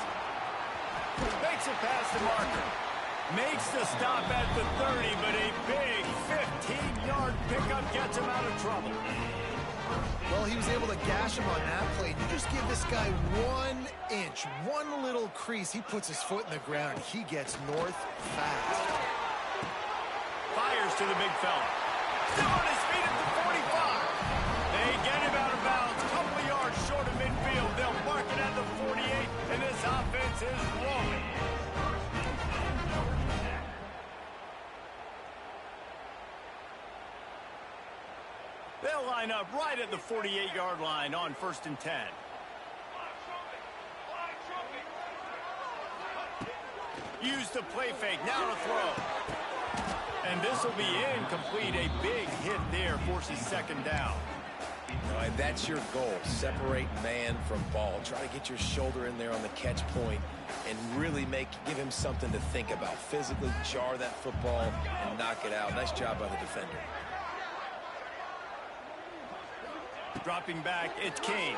Makes it past the marker. Makes the stop at the 30, but a big 15-yard pickup gets him out of trouble. Well, he was able to gash him on that play. You just give this guy 1 inch, one little crease. He puts his foot in the ground. He gets north fast. Fires to the big fella. Still on his feet at the 45. They get him out of bounds. Couple of yards short of midfield. They'll mark it at the 48, and this offense is rolling. They'll line up right at the 48-yard line on 1st and 10. Use the play fake. Now to throw. And this will be incomplete. A big hit there forces 2nd down. All right, that's your goal. Separate man from ball. Try to get your shoulder in there on the catch point and really give him something to think about. Physically jar that football and knock it out. Nice job by the defender. Dropping back, it's King.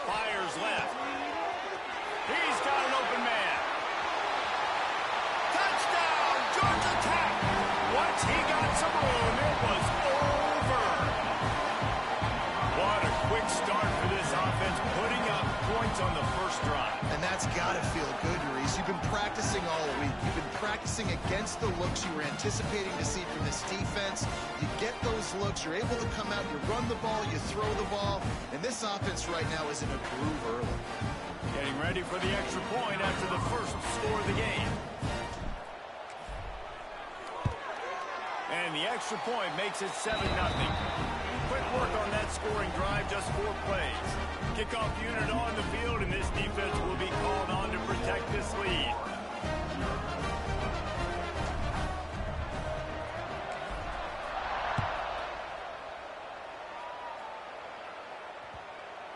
Fires left. He's got an open man. Touchdown, Georgia Tech. Once he got some room, it was over. What a quick start for this offense, putting up points on the first drive. And that's got to feel good, Reese. You've been practicing all week. You've been practicing against the looks you were anticipating to see from this defense. You get those looks, you're able to come out, you run the ball, you throw the ball, and this offense right now is in a groove early. Getting ready for the extra point after the first score of the game. And the extra point makes it 7-0. Quick work on that scoring drive, just 4 plays. Kickoff unit on the field, and this defense will be called on to protect this lead.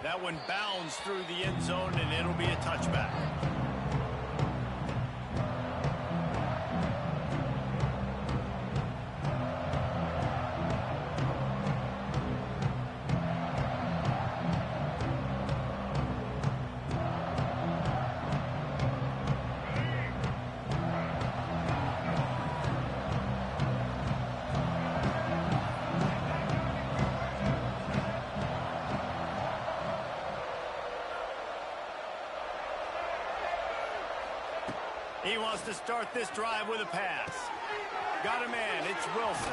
That one bounds through the end zone, and it'll be a touchback. He wants to start this drive with a pass. Got a man, it's Wilson.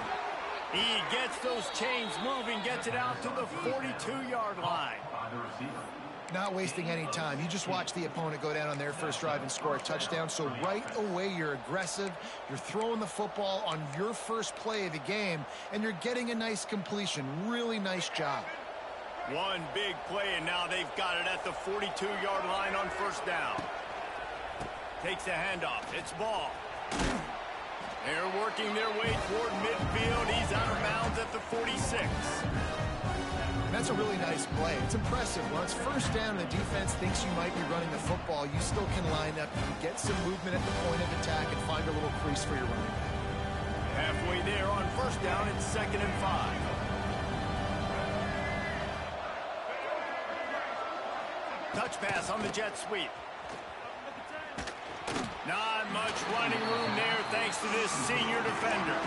He gets those chains moving, gets it out to the 42-yard line. Not wasting any time. You just watch the opponent go down on their first drive and score a touchdown. So right away, you're aggressive. You're throwing the football on your first play of the game, and you're getting a nice completion. Really nice job. One big play, and now they've got it at the 42-yard line on first down. Takes the handoff. It's ball. They're working their way toward midfield. He's out of bounds at the 46. That's a really nice play. It's impressive. When it's first down and the defense thinks you might be running the football, you still can line up. You can get some movement at the point of attack and find a little crease for your running back. Halfway there on first down, it's 2nd and 5. Touch pass on the jet sweep. Not much running room there thanks to this senior defender.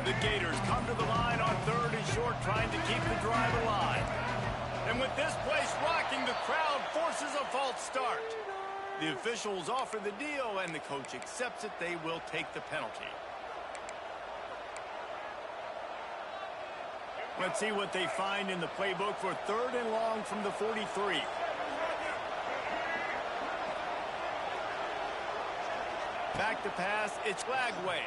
The Gators come to the line on 3rd and short, trying to keep the drive alive. And with this place rocking, the crowd forces a false start. The officials offer the deal, and the coach accepts it. They will take the penalty. Let's see what they find in the playbook for 3rd and long from the 43. Back to pass, it's Lagway.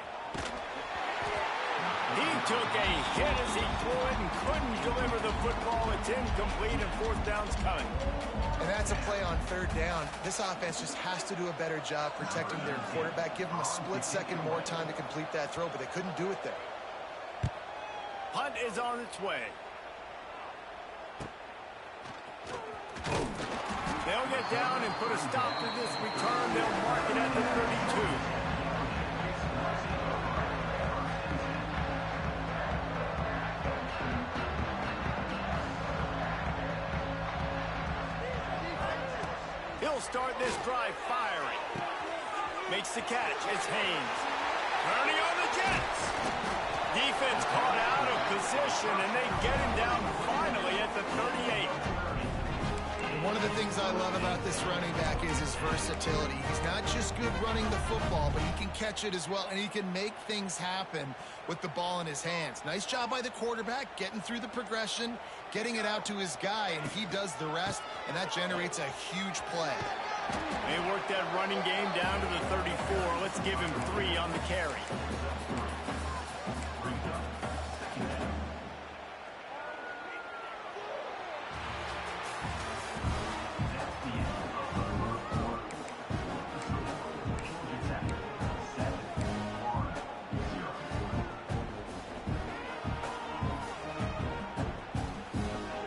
He took a hit as he threw it and couldn't deliver the football. It's incomplete, and 4th down's coming. And that's a play on 3rd down. This offense just has to do a better job protecting their quarterback. Give them a split second more time to complete that throw, but they couldn't do it there. Punt is on its way. They'll get down and put a stop to this return. They'll mark it at the 32. He'll start this drive firing. Makes the catch. It's Haynes. Turning on the Jets. Defense caught out of position, and they get him down finally at the 38. And one of the things I love about this running back is his versatility. He's not just good running the football, but he can catch it as well, and he can make things happen with the ball in his hands. Nice job by the quarterback, getting through the progression, getting it out to his guy, and he does the rest, and that generates a huge play. They work that running game down to the 34. Let's give him 3 on the carry.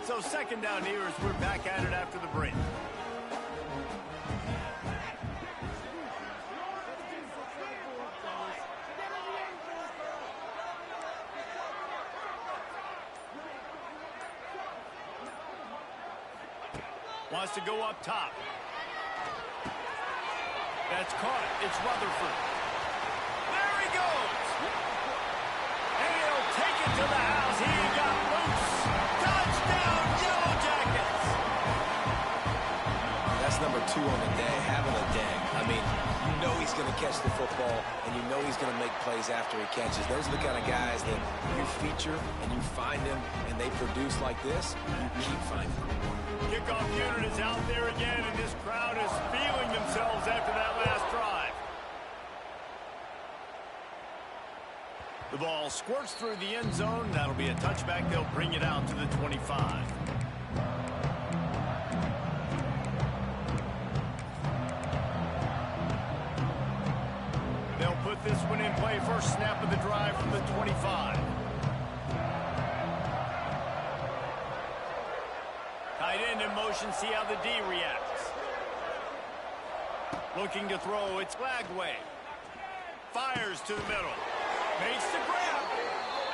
So 2nd down here as we're back at it after the break. Wants to go up top. That's caught. It's Rutherford. There he goes. And he'll take it to the house. He got loose. Touchdown, Yellow Jackets. That's number 2 on the day, having a day. I mean, you know he's going to catch the football, and you know he's going to make plays after he catches. Those are the kind of guys that you feature and you find them, and they produce like this, you keep finding them. Kickoff unit is out there again, and this crowd is feeling themselves after that last drive. The ball squirts through the end zone. That'll be a touchback. They'll bring it out to the 25. They'll put this one in play. First snap of the drive from the 25. Tight end in motion. See how the D reacts. Looking to throw. It's Lagway. Fires to the middle. Makes the grab.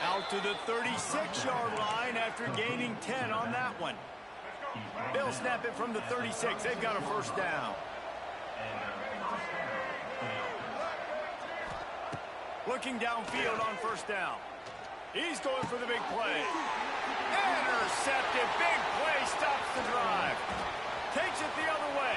Out to the 36-yard line after gaining 10 on that one. They'll snap it from the 36. They've got a first down. Looking downfield on first down. He's going for the big play. Intercepted. Big play. Stops the drive. Takes it the other way.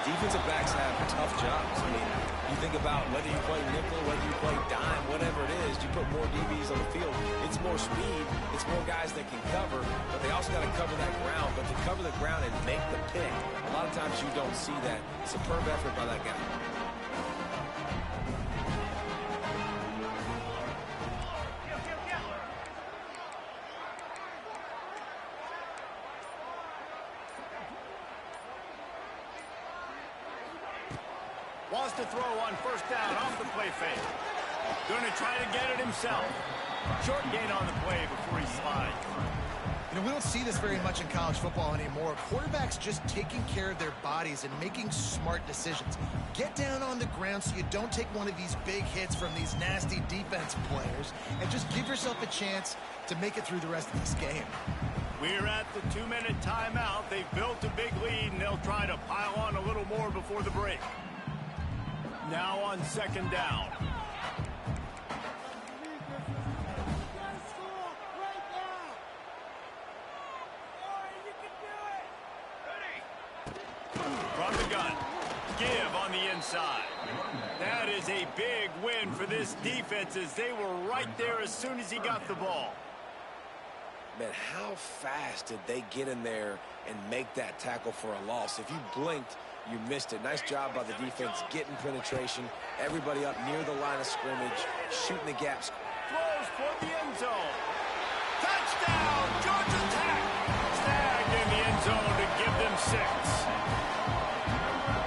Defensive backs have tough jobs. I mean, You think about whether you play nickel, whether you play dime, whatever it is, you put more DBs on the field. It's more speed. It's more guys that can cover, but they also got to cover that ground. But to cover the ground and make the pick, a lot of times you don't see that. Superb effort by that guy. Wants to throw on first down off the play fake. Going to try to get it himself. Short gain on the play before he slides. You know, we don't see this very much in college football anymore. Quarterbacks just taking care of their bodies and making smart decisions. Get down on the ground so you don't take one of these big hits from these nasty defense players, and just give yourself a chance to make it through the rest of this game. We're at the 2-minute timeout. They've built a big lead, and they'll try to pile on a little more before the break. Now on second down. From the gun. Give on the inside. That is a big win for this defense as they were right there as soon as he got the ball. Man, how fast did they get in there and make that tackle for a loss? If you blinked, you missed it. Nice job by the defense getting penetration. Everybody up near the line of scrimmage, shooting the gaps. Throws for the end zone. Touchdown, Georgia Tech. Snagged in the end zone to give them 6.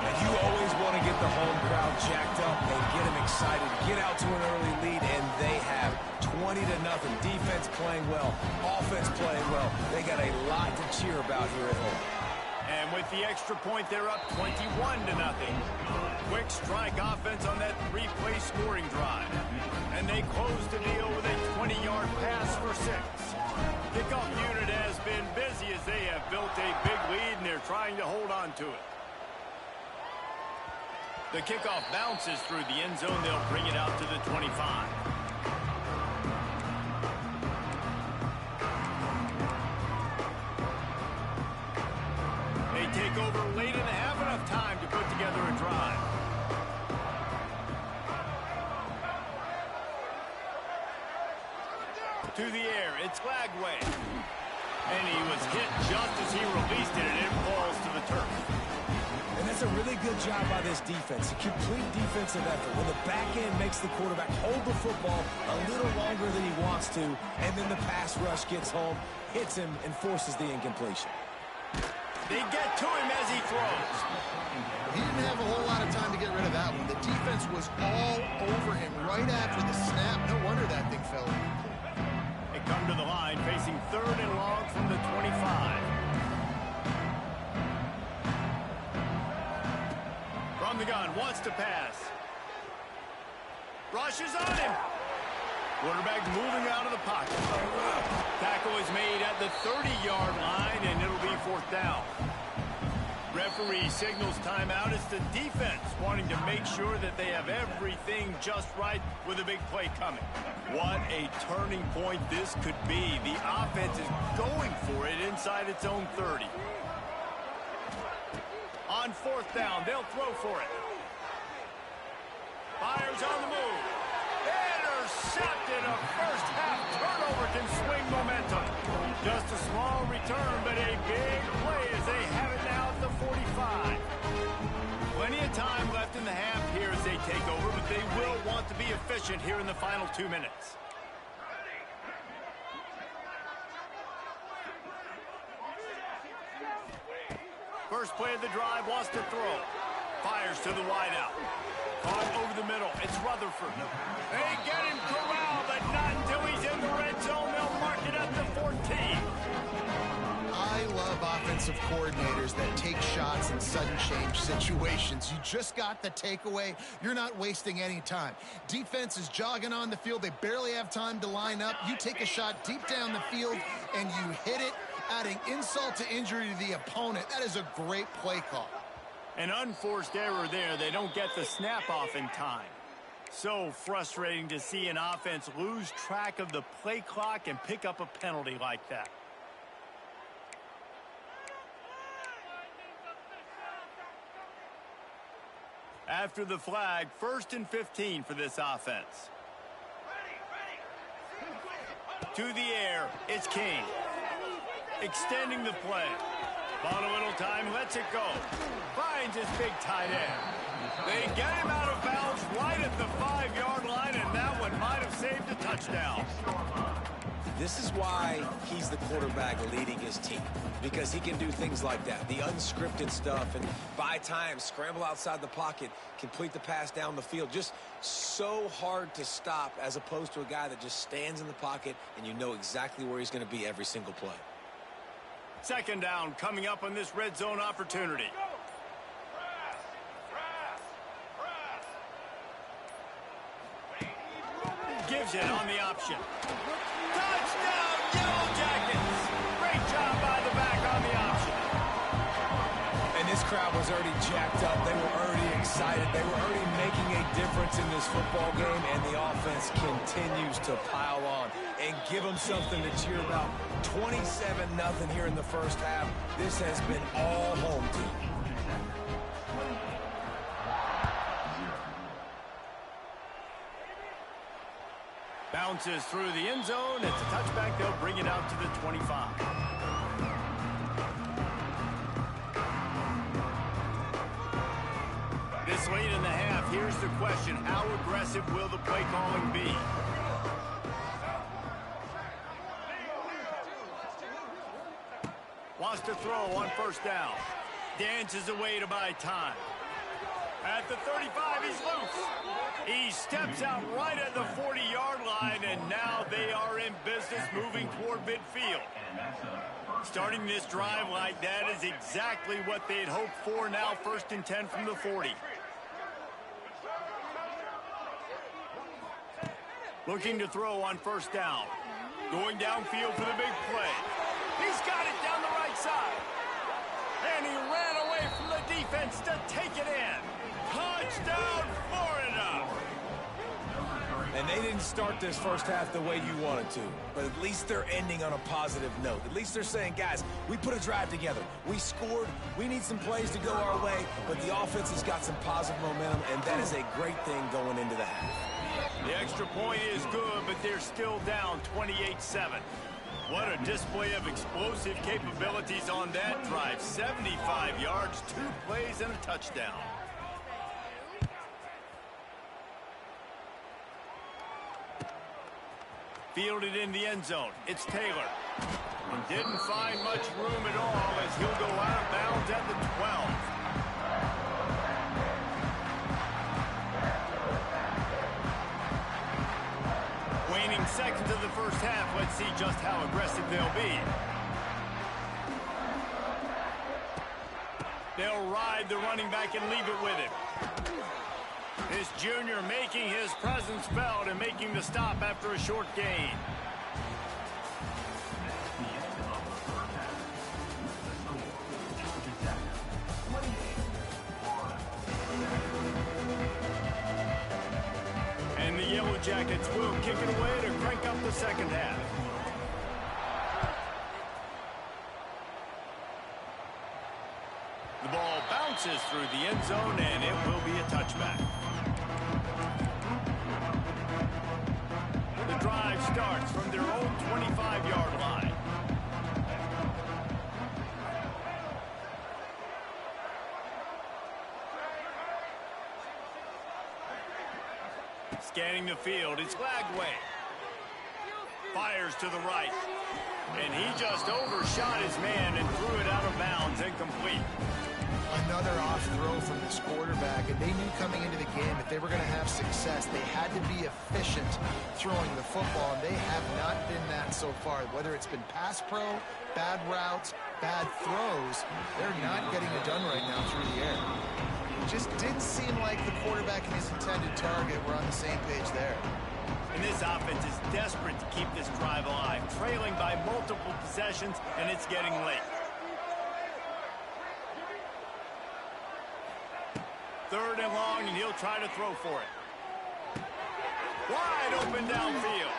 And you always want to get the home crowd jacked up and get them excited. Get out to an early lead, and they have 20-0. Defense playing well, offense playing well. They got a lot to cheer about here at home. And with the extra point, they're up 21-0. Quick strike offense on that 3-play scoring drive. And they close the deal with a 20-yard pass for 6. Kickoff unit has been busy as they have built a big lead, and they're trying to hold on to it. The kickoff bounces through the end zone. They'll bring it out to the 25. Take over late and have enough time to put together a drive. To the air, it's Lagway. And he was hit just as he released it, and it falls to the turf. And that's a really good job by this defense. A complete defensive effort. When the back end makes the quarterback hold the football a little longer than he wants to, and then the pass rush gets home, hits him, and forces the incompletion. They get to him as he throws. He didn't have a whole lot of time to get rid of that one. The defense was all over him right after the snap. No wonder that thing fell. They come to the line, facing 3rd and long from the 25. From the gun, wants to pass. Rushes on him. Quarterback moving out of the pocket. Tackle is made at the 30-yard line, and it'll be 4th down. Referee signals timeout. It's the defense wanting to make sure that they have everything just right with a big play coming. What a turning point this could be. The offense is going for it inside its own 30. On 4th down, they'll throw for it. Fires on the move. Intercepted. A first-half turnover can swing momentum. Just a small return, but a big play as they have it now at the 45. Plenty of time left in the half here as they take over, but they will want to be efficient here in the final 2 minutes. First play of the drive, wants to throw. Fires to the wideout. Caught over the middle. It's Rutherford. They get him corralled, but not until he's in the red zone. They'll mark it at the 14. I love offensive coordinators that take shots in sudden change situations. You just got the takeaway. You're not wasting any time. Defense is jogging on the field. They barely have time to line up. You take a shot deep down the field, and you hit it, adding insult to injury to the opponent. That is a great play call. An unforced error there. They don't get the snap off in time. So frustrating to see an offense lose track of the play clock and pick up a penalty like that. After the flag, 1st and 15 for this offense. To the air, it's King. Extending the play. Ball a little time, lets it go. Finds his big tight end. They get him out of bounds right at the 5-yard line, and that one might have saved a touchdown. This is why he's the quarterback leading his team, because he can do things like that, the unscripted stuff, and buy time, scramble outside the pocket, complete the pass down the field. Just so hard to stop as opposed to a guy that just stands in the pocket and you know exactly where he's going to be every single play. 2nd down coming up on this red zone opportunity. Gives it on the option. Touchdown, Yellow Jackets! Great job by the back on the option. And this crowd was already jacked up. They were already excited. They were already making a difference in this football game, and the offense continues to pile on and give them something to cheer about. 27-0 here in the first half. This has been all home team. Bounces through the end zone. It's a touchback. They'll bring it out to the 25. This late in the half, here's the question. How aggressive will the play calling be? Wants to throw on 1st down. Dances away to buy time. At the 35, he's loose. He steps out right at the 40-yard line, and now they are in business moving toward midfield. Starting this drive like that is exactly what they'd hoped for. Now 1st and 10 from the 40. Looking to throw on 1st down. Going downfield for the big play. He's got it down the right side. And he ran away from the defense to take it in. Touchdown, Florida! And they didn't start this first half the way you wanted to, but at least they're ending on a positive note. At least they're saying, guys, we put a drive together. We scored. We need some plays to go our way, but the offense has got some positive momentum, and that is a great thing going into the half. The extra point is good, but they're still down 28-7. What a display of explosive capabilities on that drive. 75 yards, 2 plays, and a touchdown. Fielded in the end zone. It's Taylor. And didn't find much room at all as he'll go out of bounds at the 12. Waning seconds of the first half. Let's see just how aggressive they'll be. They'll ride the running back and leave it with him. This junior making his presence felt and making the stop after a short gain. And the Yellow Jackets will kick it away to crank up the second half. The ball bounces through the end zone, and it will be a touchback. The drive starts from their own 25-yard line. Scanning the field, it's Lagway. Fires to the right. And he just overshot his man and threw it out of bounds, incomplete. Another off throw from this quarterback, and they knew coming into the game if they were going to have success, they had to be efficient throwing the football, and they have not been that so far. Whether it's been pass pro, bad routes, bad throws, they're not getting it done right now through the air. It just didn't seem like the quarterback and his intended target were on the same page there. And this offense is desperate to keep this drive alive, trailing by multiple possessions, and it's getting late. 3rd and long, and he'll try to throw for it. Wide open downfield.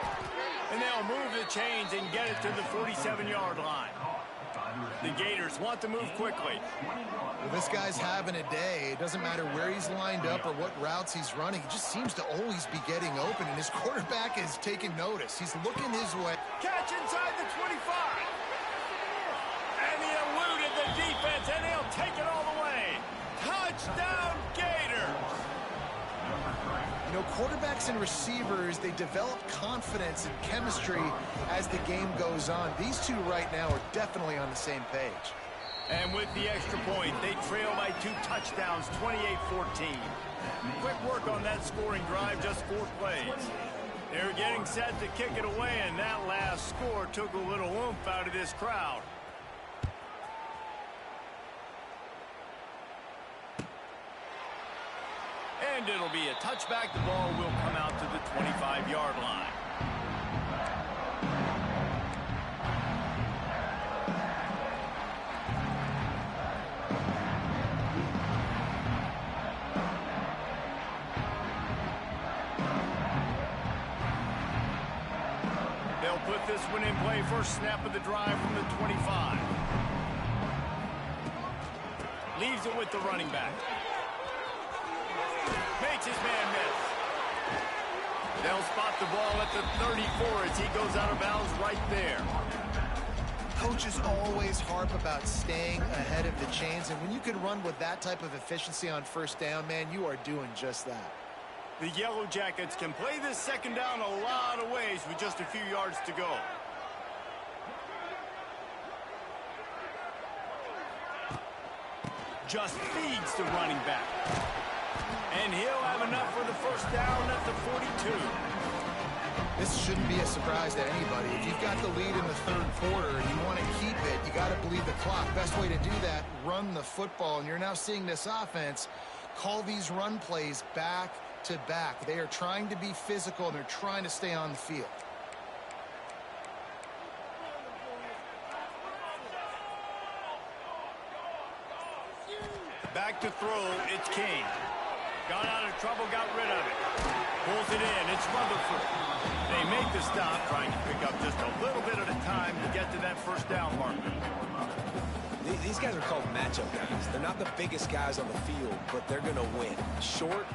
And they'll move the chains and get it to the 47-yard line. The Gators want to move quickly. Well, this guy's having a day. It doesn't matter where he's lined up or what routes he's running. He just seems to always be getting open, and his quarterback is taking notice. He's looking his way. Catch inside the 25. And he eluded the defense, and he'll take it all the way. Touchdown, Gators! You know, quarterbacks and receivers, they develop confidence and chemistry as the game goes on. These two right now are definitely on the same page. And with the extra point, they trail by 2 touchdowns, 28-14. Quick work on that scoring drive, just 4 plays. They're getting set to kick it away, and that last score took a little oomph out of this crowd. And it'll be a touchback. The ball will come out to the 25-yard line. They'll put this one in play. First snap of the drive from the 25. Leaves it with the running back. Makes his man miss. They'll spot the ball at the 34 as he goes out of bounds right there. Coaches always harp about staying ahead of the chains, and when you can run with that type of efficiency on first down, man, you are doing just that. The Yellow Jackets can play this second down a lot of ways with just a few yards to go. Just feeds the running back. And he'll have enough for the first down at the 42. This shouldn't be a surprise to anybody. If you've got the lead in the third quarter and you want to keep it, you got to bleed the clock. Best way to do that, run the football. And you're now seeing this offense call these run plays back to back. They are trying to be physical, and they're trying to stay on the field. Back to throw, it's King. Got out of trouble, got rid of it. Pulls it in, it's Rutherford. They make the stop, trying to pick up just a little bit at a time to get to that first down marker. These guys are called matchup guys. They're not the biggest guys on the field, but they're going to win. Short,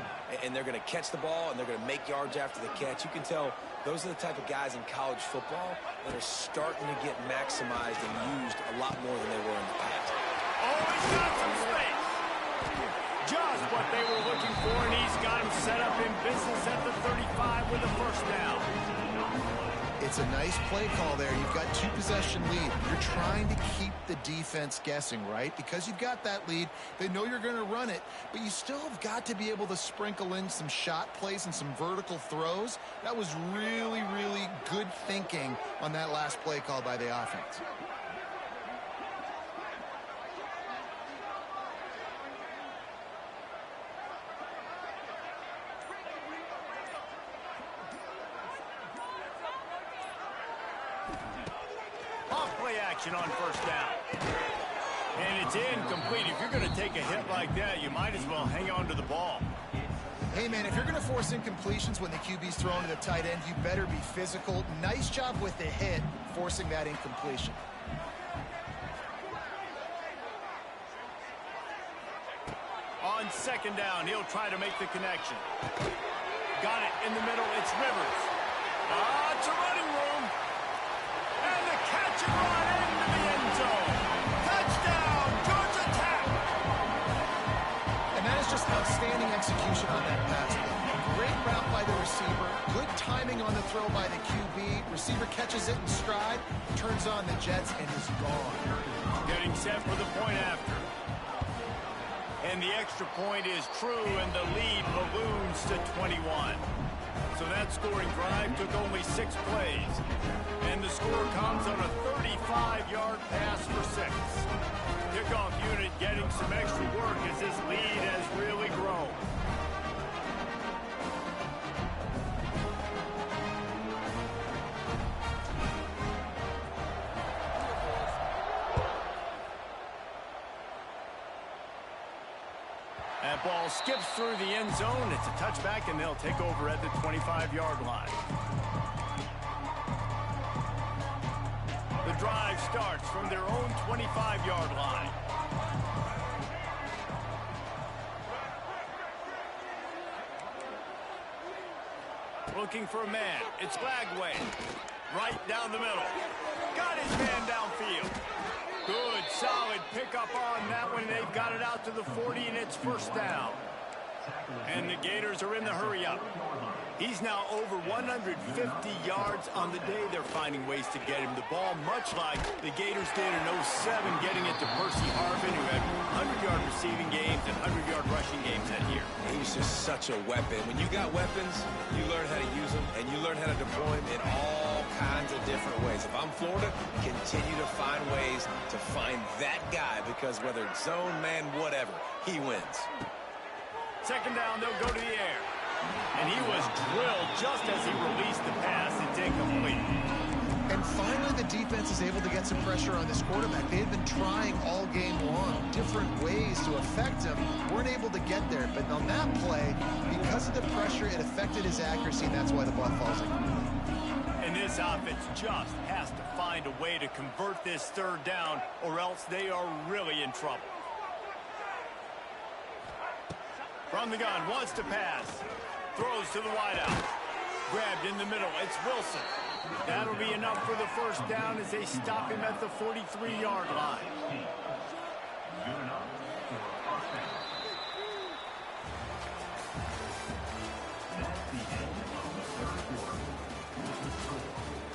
and they're going to catch the ball, and they're going to make yards after the catch. You can tell those are the type of guys in college football that are starting to get maximized and used a lot more than they were in the past. Oh, he's got some space. Just what they were looking for, and he's got him set up in business at the 35 with a first down. It's a nice play call there. You've got 2-possession lead. You're trying to keep the defense guessing, right? Because you've got that lead, they know you're going to run it, but you still have got to be able to sprinkle in some shot plays and some vertical throws. That was really, really good thinking on that last play call by the offense. Action on first down. And it's incomplete. If you're going to take a hit like that, you might as well hang on to the ball. Hey, man, if you're going to force incompletions when the QB's thrown to the tight end, you better be physical. Nice job with the hit, forcing that incompletion. On second down, he'll try to make the connection. Got it in the middle. It's Rivers. It's a running room. And the catch and run into the end zone. Touchdown, Georgia Tech. And that is just outstanding execution on that pass. Great route by the receiver. Good timing on the throw by the QB. Receiver catches it in stride, turns on the jets, and is gone. Getting set for the point after. And the extra point is true, and the lead balloons to 21. So that scoring drive took only 6 plays. And the score comes on a 35-yard pass for 6. Kickoff unit getting some extra work as this lead has really grown. That ball skips through the end zone. It's a touchback, and they'll take over at the 25-yard line. The drive starts from their own 25-yard line. Looking for a man. It's Lagway. Right down the middle. Got his man downfield. Good, solid pickup on that one. They've got it out to the 40, and it's first down. And the Gators are in the hurry-up. He's now over 150 yards on the day. They're finding ways to get him the ball, much like the Gators did in 07, getting it to Percy Harvin, who had 100-yard receiving games and 100-yard rushing games that year. He's just such a weapon. When you got weapons, you learn how to use them, and you learn how to deploy them in all kinds of different ways. If I'm Florida, continue to find ways to find that guy, because whether it's zone, man, whatever, he wins. Second down, they'll go to the air. And he was drilled just as he released the pass. It's incomplete. And finally, the defense is able to get some pressure on this quarterback. They had been trying all game long, different ways to affect him. Weren't able to get there. But on that play, because of the pressure, it affected his accuracy, and that's why the ball falls in. And this offense just has to find a way to convert this third down, or else they are really in trouble. From the gun, wants to pass. Throws to the wideout. Grabbed in the middle. It's Wilson. That'll be enough for the first down as they stop him at the 43-yard line.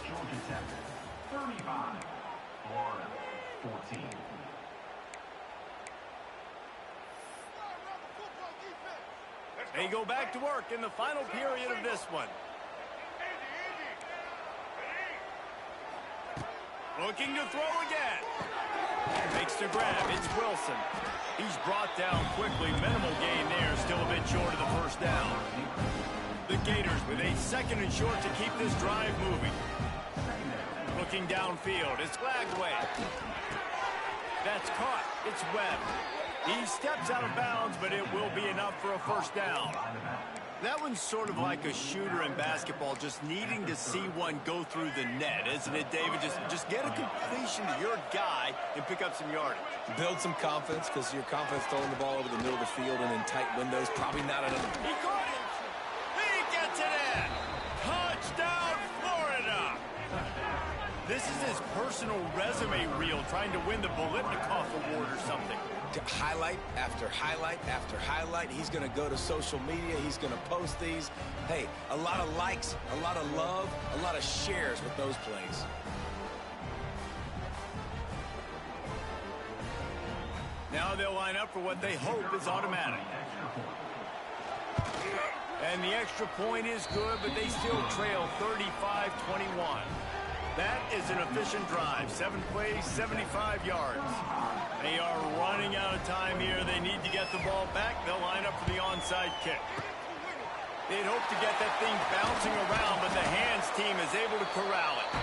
Georgia Tech, 35, Florida, 14. They go back to work in the final period of this one. Looking to throw again. Makes the grab. It's Wilson. He's brought down quickly. Minimal gain there. Still a bit short of the first down. The Gators with a second and short to keep this drive moving. Looking downfield. It's Lagway. That's caught. It's Webb. He steps out of bounds, but it will be enough for a first down. That one's sort of like a shooter in basketball, just needing to see one go through the net, isn't it, David? Just get a completion to your guy and pick up some yardage. Build some confidence, because your confidence throwing the ball over the middle of the field and in tight windows, probably not enough. He caught it. He gets it in. Touchdown, Florida. This is his personal resume reel, trying to win the Bolitnikoff Award or something. Highlight after highlight after highlight. He's going to go to social media. He's going to post these. Hey, a lot of likes, a lot of love, a lot of shares with those plays. Now they'll line up for what they hope is automatic. And the extra point is good, but they still trail 35-21. That is an efficient drive. 7 plays, 75 yards. They are running out of time here. They need to get the ball back. They'll line up for the onside kick. They'd hope to get that thing bouncing around, but the hands team is able to corral it.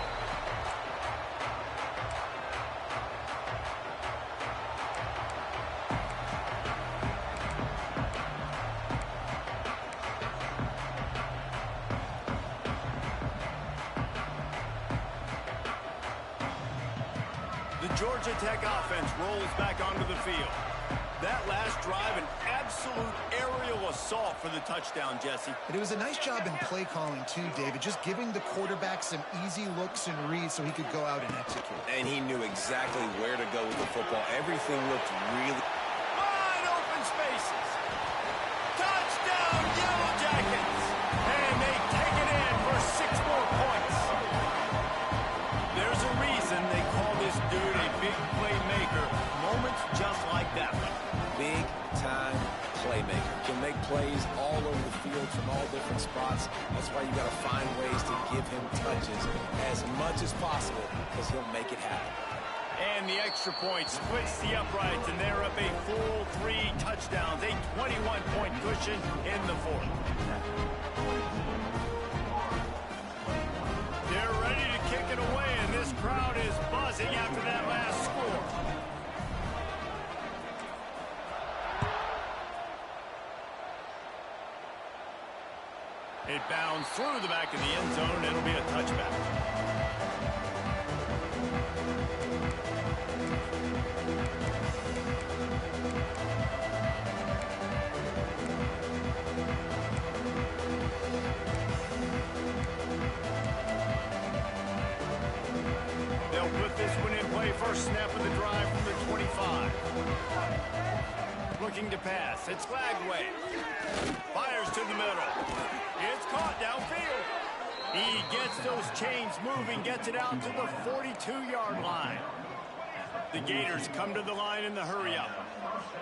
Georgia Tech offense rolls back onto the field. That last drive, an absolute aerial assault for the touchdown, Jesse. And it was a nice job in play calling, too, David, just giving the quarterback some easy looks and reads so he could go out and execute. And he knew exactly where to go with the football. Everything looked really... Wide open spaces. Touchdown, Yellow Jackets. And they take it in for 6 more points. There's a reason they call this dude a big playmaker. Moments just like that one. Big-time playmaker. Can make plays all over the field from all different spots. That's why you got to find ways to give him touches as much as possible, because he'll make it happen. And the extra point splits the uprights, and they're up a full 3 touchdowns. A 21-point cushion in the fourth. They're ready to kick it away, and this crowd is buzzing after that last score. It bounds through the back of the end zone, and it'll be a touchback. first snap of the drive from the 25. Looking to pass. It's Lagway. Fires to the middle. It's caught downfield. He gets those chains moving, gets it out to the 42-yard line. The Gators come to the line in the hurry-up.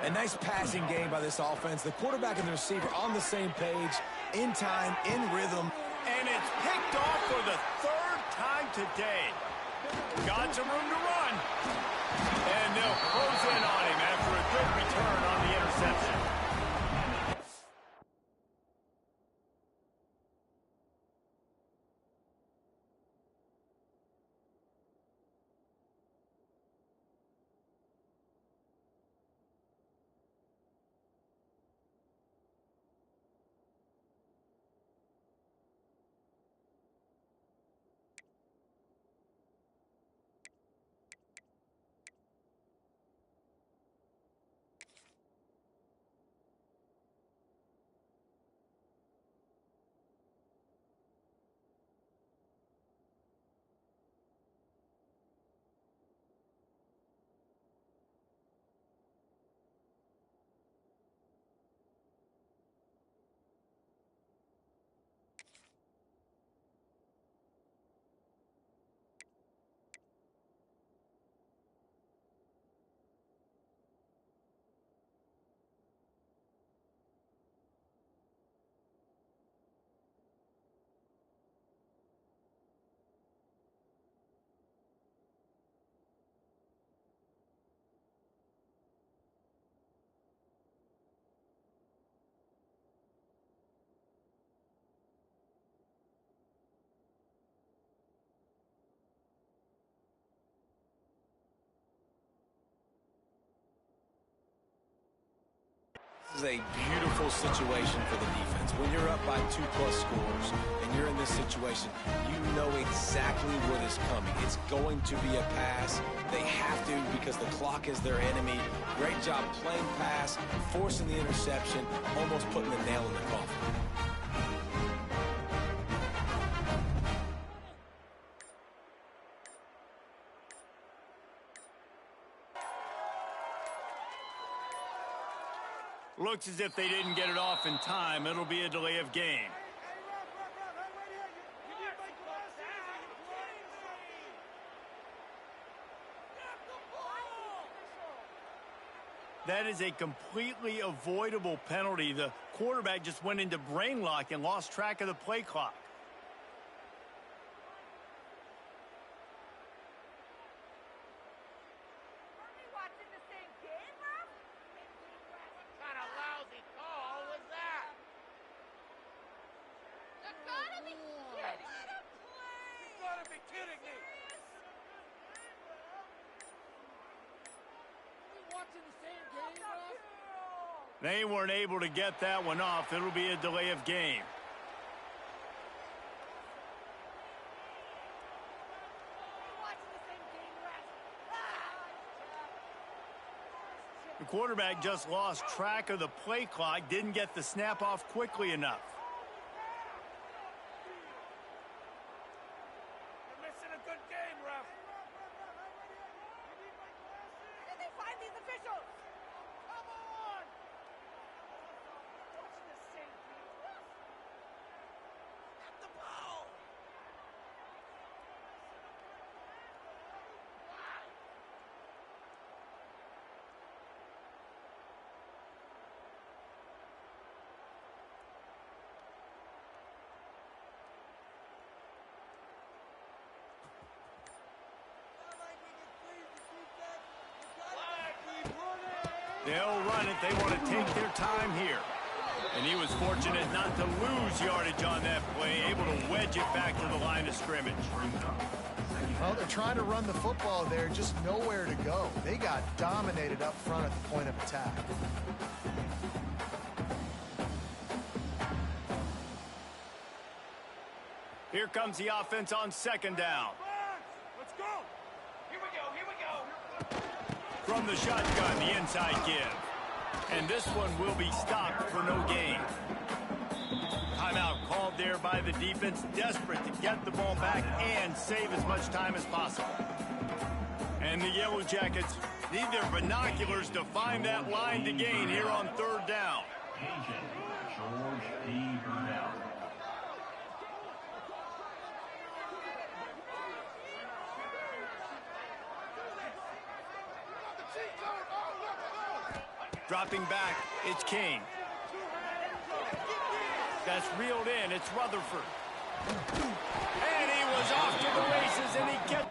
A nice passing game by this offense. The quarterback and the receiver on the same page, in time, in rhythm. And it's picked off for the third time today. Got some room to run. And they'll close in on him after a good return on the interception. This is a beautiful situation for the defense. When you're up by 2+ scores and you're in this situation, you know exactly what is coming. It's going to be a pass. They have to because the clock is their enemy. Great job playing pass, forcing the interception, almost putting the nail in the coffin. Looks as if they didn't get it off in time. It'll be a delay of game. That is a completely avoidable penalty. The quarterback just went into brain lock and lost track of the play clock. They weren't able to get that one off. It'll be a delay of game. The quarterback just lost track of the play clock, didn't get the snap off quickly enough. You're missing a good game, ref. Did they find these officials? Come on! Watching the same thing. At the ball! They'll run it. They want to take their time here. And he was fortunate not to lose yardage on that play, able to wedge it back to the line of scrimmage. Well, they're trying to run the football there, just nowhere to go. They got dominated up front at the point of attack. Here comes the offense on second down. Let's go! Here we go, here we go! From the shotgun, the inside give. And this one will be stopped for no gain. Timeout called there by the defense, desperate to get the ball back and save as much time as possible. And the Yellow Jackets need their binoculars to find that line to gain here on 3rd down. Agent George D. Burnell. Dropping back, it's King. That's reeled in, it's Rutherford. And he was off to the races, and he gets...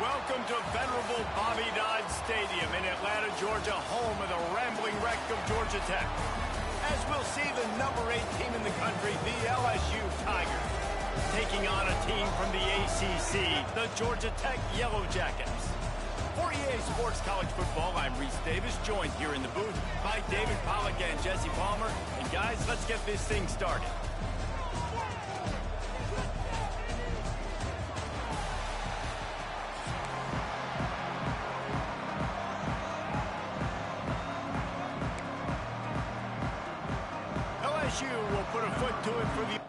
Welcome to venerable Bobby Dodd Stadium in Atlanta, Georgia, home of the rambling wreck of Georgia Tech. As we'll see the number 8 team in the country, the LSU Tigers, taking on a team from the ACC, the Georgia Tech Yellow Jackets. For EA Sports College Football, I'm Reese Davis, joined here in the booth by David Pollack and Jesse Palmer. And guys, let's get this thing started. LSU will put a foot to it for the...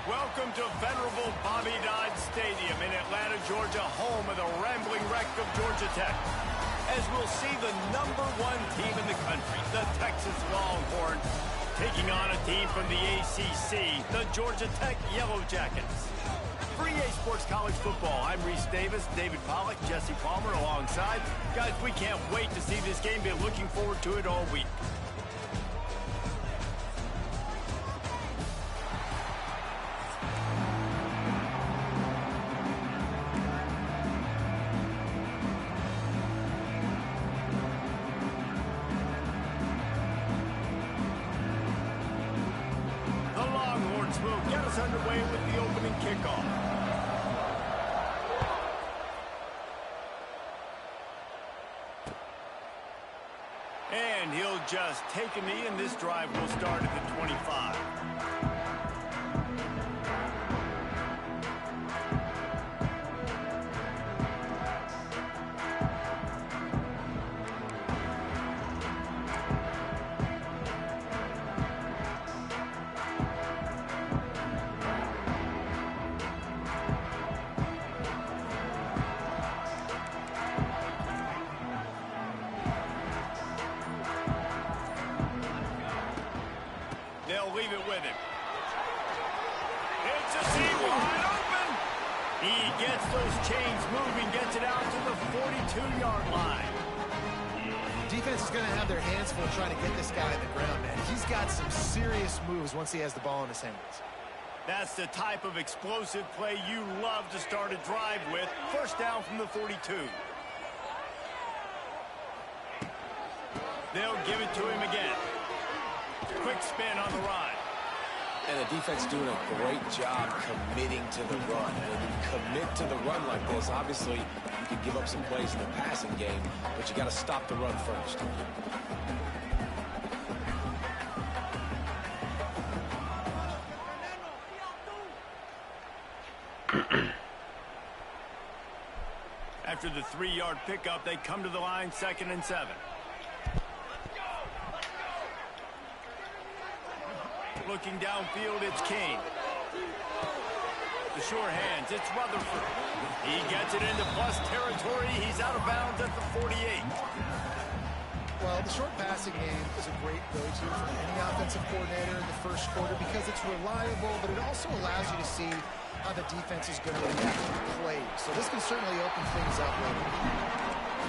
Welcome to venerable Bobby Dodd Stadium in Atlanta, Georgia, home of the rambling wreck of Georgia Tech. As we'll see the number 1 team in the country, the Texas Longhorns, taking on a team from the ACC, the Georgia Tech Yellow Jackets. For EA Sports College Football, I'm Reese Davis, David Pollack, Jesse Palmer alongside. Guys, we can't wait to see this game. Been looking forward to it all week. Will get us underway with the opening kickoff. And he'll just take a knee, and this drive will start at the 25. They'll leave it with him. It's a seam wide open. He gets those chains moving, gets it out to the 42-yard line. Defense is going to have their hands full trying to get this guy on the ground, man. He's got some serious moves once he has the ball in his hands. That's the type of explosive play you love to start a drive with. First down from the 42. They'll give it to him again. Quick spin on the run. And the defense doing a great job committing to the run. When you commit to the run like this, obviously you can give up some plays in the passing game, but you got to stop the run first. the 3-yard pickup. They come to the line, 2nd and 7. Looking downfield, it's Kane. The sure hands, it's Rutherford. He gets it into plus territory. He's out of bounds at the 48. Well, the short passing game is a great go-to for any offensive coordinator in the first quarter because it's reliable, but it also allows you to see how the defense is going to react to plays. So this can certainly open things up later.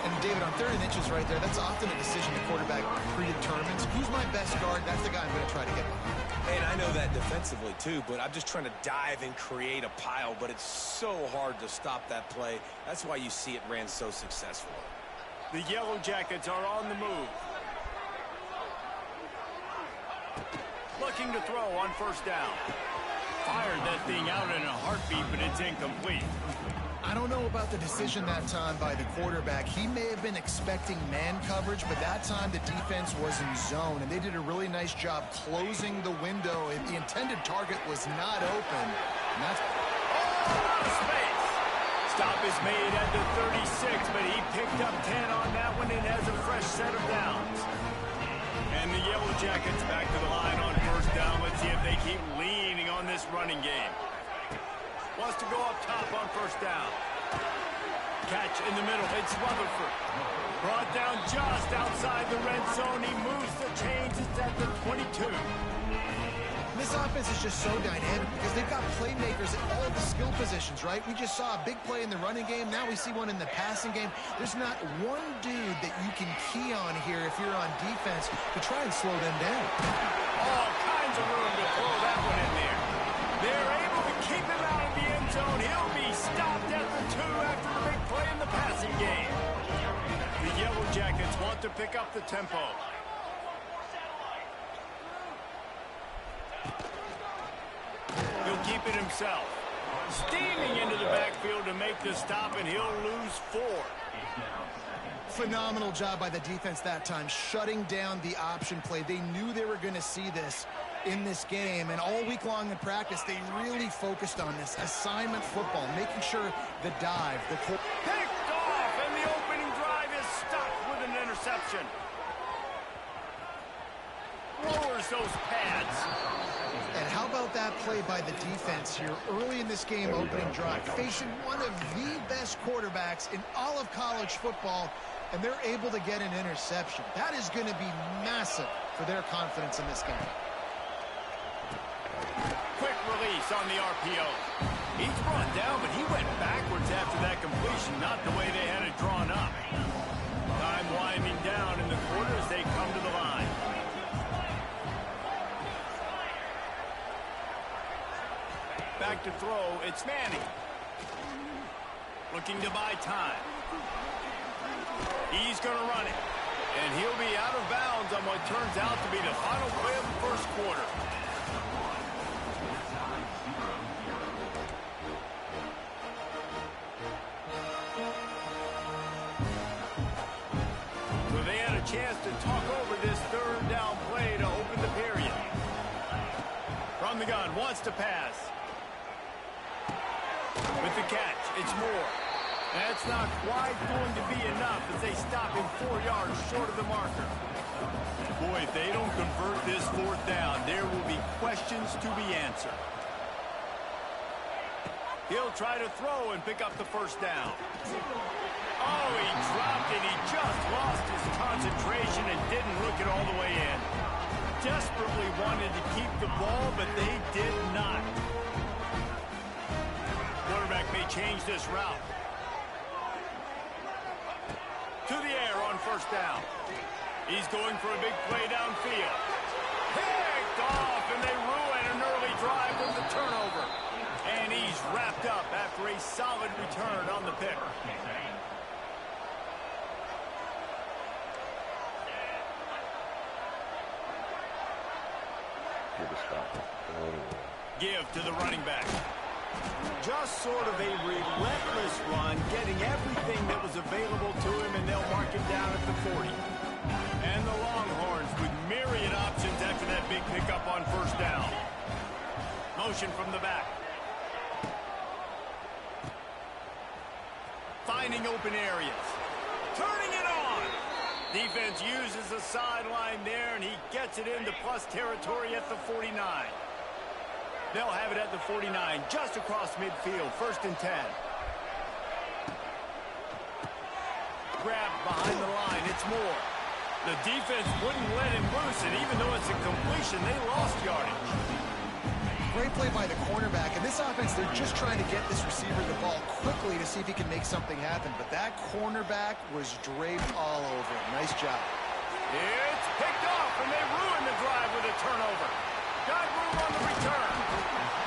And David, on 3rd and inches right there, that's often a decision the quarterback predetermines. Who's my best guard? That's the guy I'm going to try to get behind. And I know that defensively too, but I'm just trying to dive and create a pile, but it's so hard to stop that play. That's why you see it ran so successfully. The Yellow Jackets are on the move. Looking to throw on 1st down. Fired that thing out in a heartbeat, but it's incomplete. I don't know about the decision that time by the quarterback. He may have been expecting man coverage, but that time the defense was in zone, and they did a really nice job closing the window. The intended target was not open. And that's... Space. Stop is made at the 36, but he picked up 10 on that one and has a fresh set of downs. And the Yellow Jackets back to the line on 1st down. Let's see if they keep leaning on this running game. Wants to go up top on 1st down. Catch in the middle. It's Rutherford. Brought down just outside the red zone. He moves the chains. It's at the 22. This offense is just so dynamic because they've got playmakers at all of the skill positions, right? We just saw a big play in the running game. Now we see one in the passing game. There's not one dude that you can key on here if you're on defense to try and slow them down. All kinds of room to throw that one in there. They're able to keep him out of the end zone. He'll be stopped at the 2 after the big play in the passing game. The Yellow Jackets want to pick up the tempo. He'll keep it himself. Steaming into the backfield to make the stop, and he'll lose 4. Phenomenal job by the defense that time, shutting down the option play. They knew they were going to see this in this game, and all week long in practice, they really focused on this assignment football, making sure the dive, the... Picked off, and the opening drive is stopped with an interception. Lowers those pads. And how about that play by the defense here early in this game opening drive, facing one of the best quarterbacks in all of college football, and they're able to get an interception. That is going to be massive for their confidence in this game. Quick release on the RPO. He's brought down, but he went backwards after that completion, not the way they had it drawn up. Time winding down in the quarter as they come to the line. Back to throw, it's Manning. Looking to buy time. He's going to run it. And he'll be out of bounds on what turns out to be the final play of the 1st quarter. So they had a chance to talk over this 3rd down play to open the period. From the gun, wants to pass. With the catch, it's Moore. That's not quite going to be enough as they stop him 4 yards short of the marker. Boy, if they don't convert this 4th down, there will be questions to be answered. He'll try to throw and pick up the 1st down. Oh, he dropped it. He just lost his concentration and didn't look it all the way in. Desperately wanted to keep the ball, but they did not. Quarterback may change this route. To the air on 1st down. He's going for a big play downfield. Picked off, and they ruin an early drive with the turnover. And he's wrapped up after a solid return on the pick. Give to the running back. Just sort of a relentless run, getting everything that was available to him, and they'll mark him down at the 40. And the Longhorns with myriad options after that big pickup on 1st down. Motion from the back. finding open areas. Turning it on. Defense uses the sideline there, and he gets it into plus territory at the 49. They'll have it at the 49, just across midfield, 1st and 10. Grabbed behind the line, it's Moore. The defense wouldn't let him loose, and even though it's a completion, they lost yardage. Great play by the cornerback. In this offense, they're just trying to get this receiver the ball quickly to see if he can make something happen. But that cornerback was draped all over him. Nice job. It's picked off, and they ruin the drive with a turnover. Got room on the return.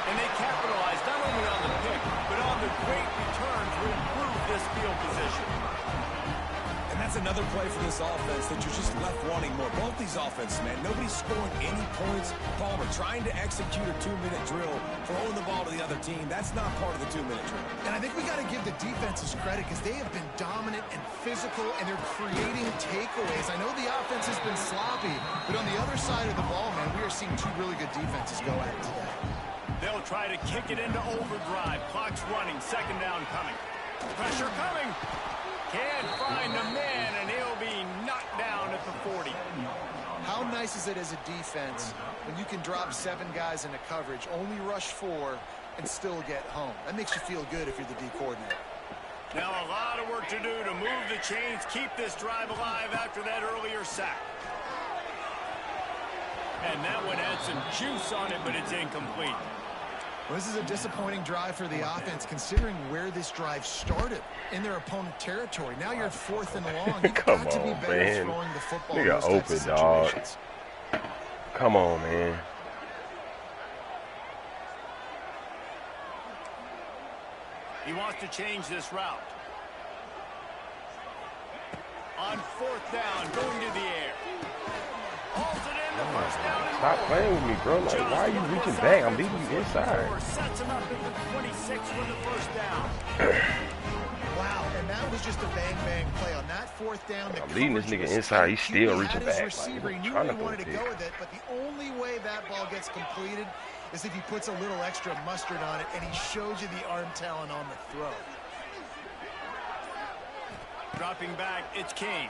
And they capitalized not only on the pick, but on the great return to improve this field position. And that's another play for this offense that you're just left wanting more. Both these offenses, man, nobody's scoring any points. Palmer trying to execute a 2-minute drill, throwing the ball to the other team. That's not part of the 2-minute drill. And I think we got to give the defenses credit because they have been dominant and physical, and they're creating takeaways. I know the offense has been sloppy, but on the other side of the ball, man, we are seeing two really good defenses go at it today. They'll try to kick it into overdrive. Clock's running. 2nd down coming. Pressure coming. Can't find the man, and he'll be knocked down at the 40. How nice is it as a defense when you can drop 7 guys into coverage, only rush 4, and still get home? That makes you feel good if you're the D coordinator. Now a lot of work to do to move the chains, keep this drive alive after that earlier sack. And that one had some juice on it, but it's incomplete. Well, this is a disappointing drive for the offense, considering where this drive started in their opponent territory. Now you're 4th and long. You've got to be better throwing the football in those types of situations. Come on, man. He wants to change this route. On 4th down, going to the air. Hauls it in the 1st down. Stop playing with me, bro. Like, why are you reaching back? I'm leaving you inside. Sets him up at the 26 for the 1st down. Wow, and that was just a bang-bang play. On that 4th down, I'm leading this nigga inside. He's still reaching back. Receiver, he knew he wanted to go with it, but the only way that ball gets completed is if he puts a little extra mustard on it, and he shows you the arm talent on the throw. Dropping back, it's Kane.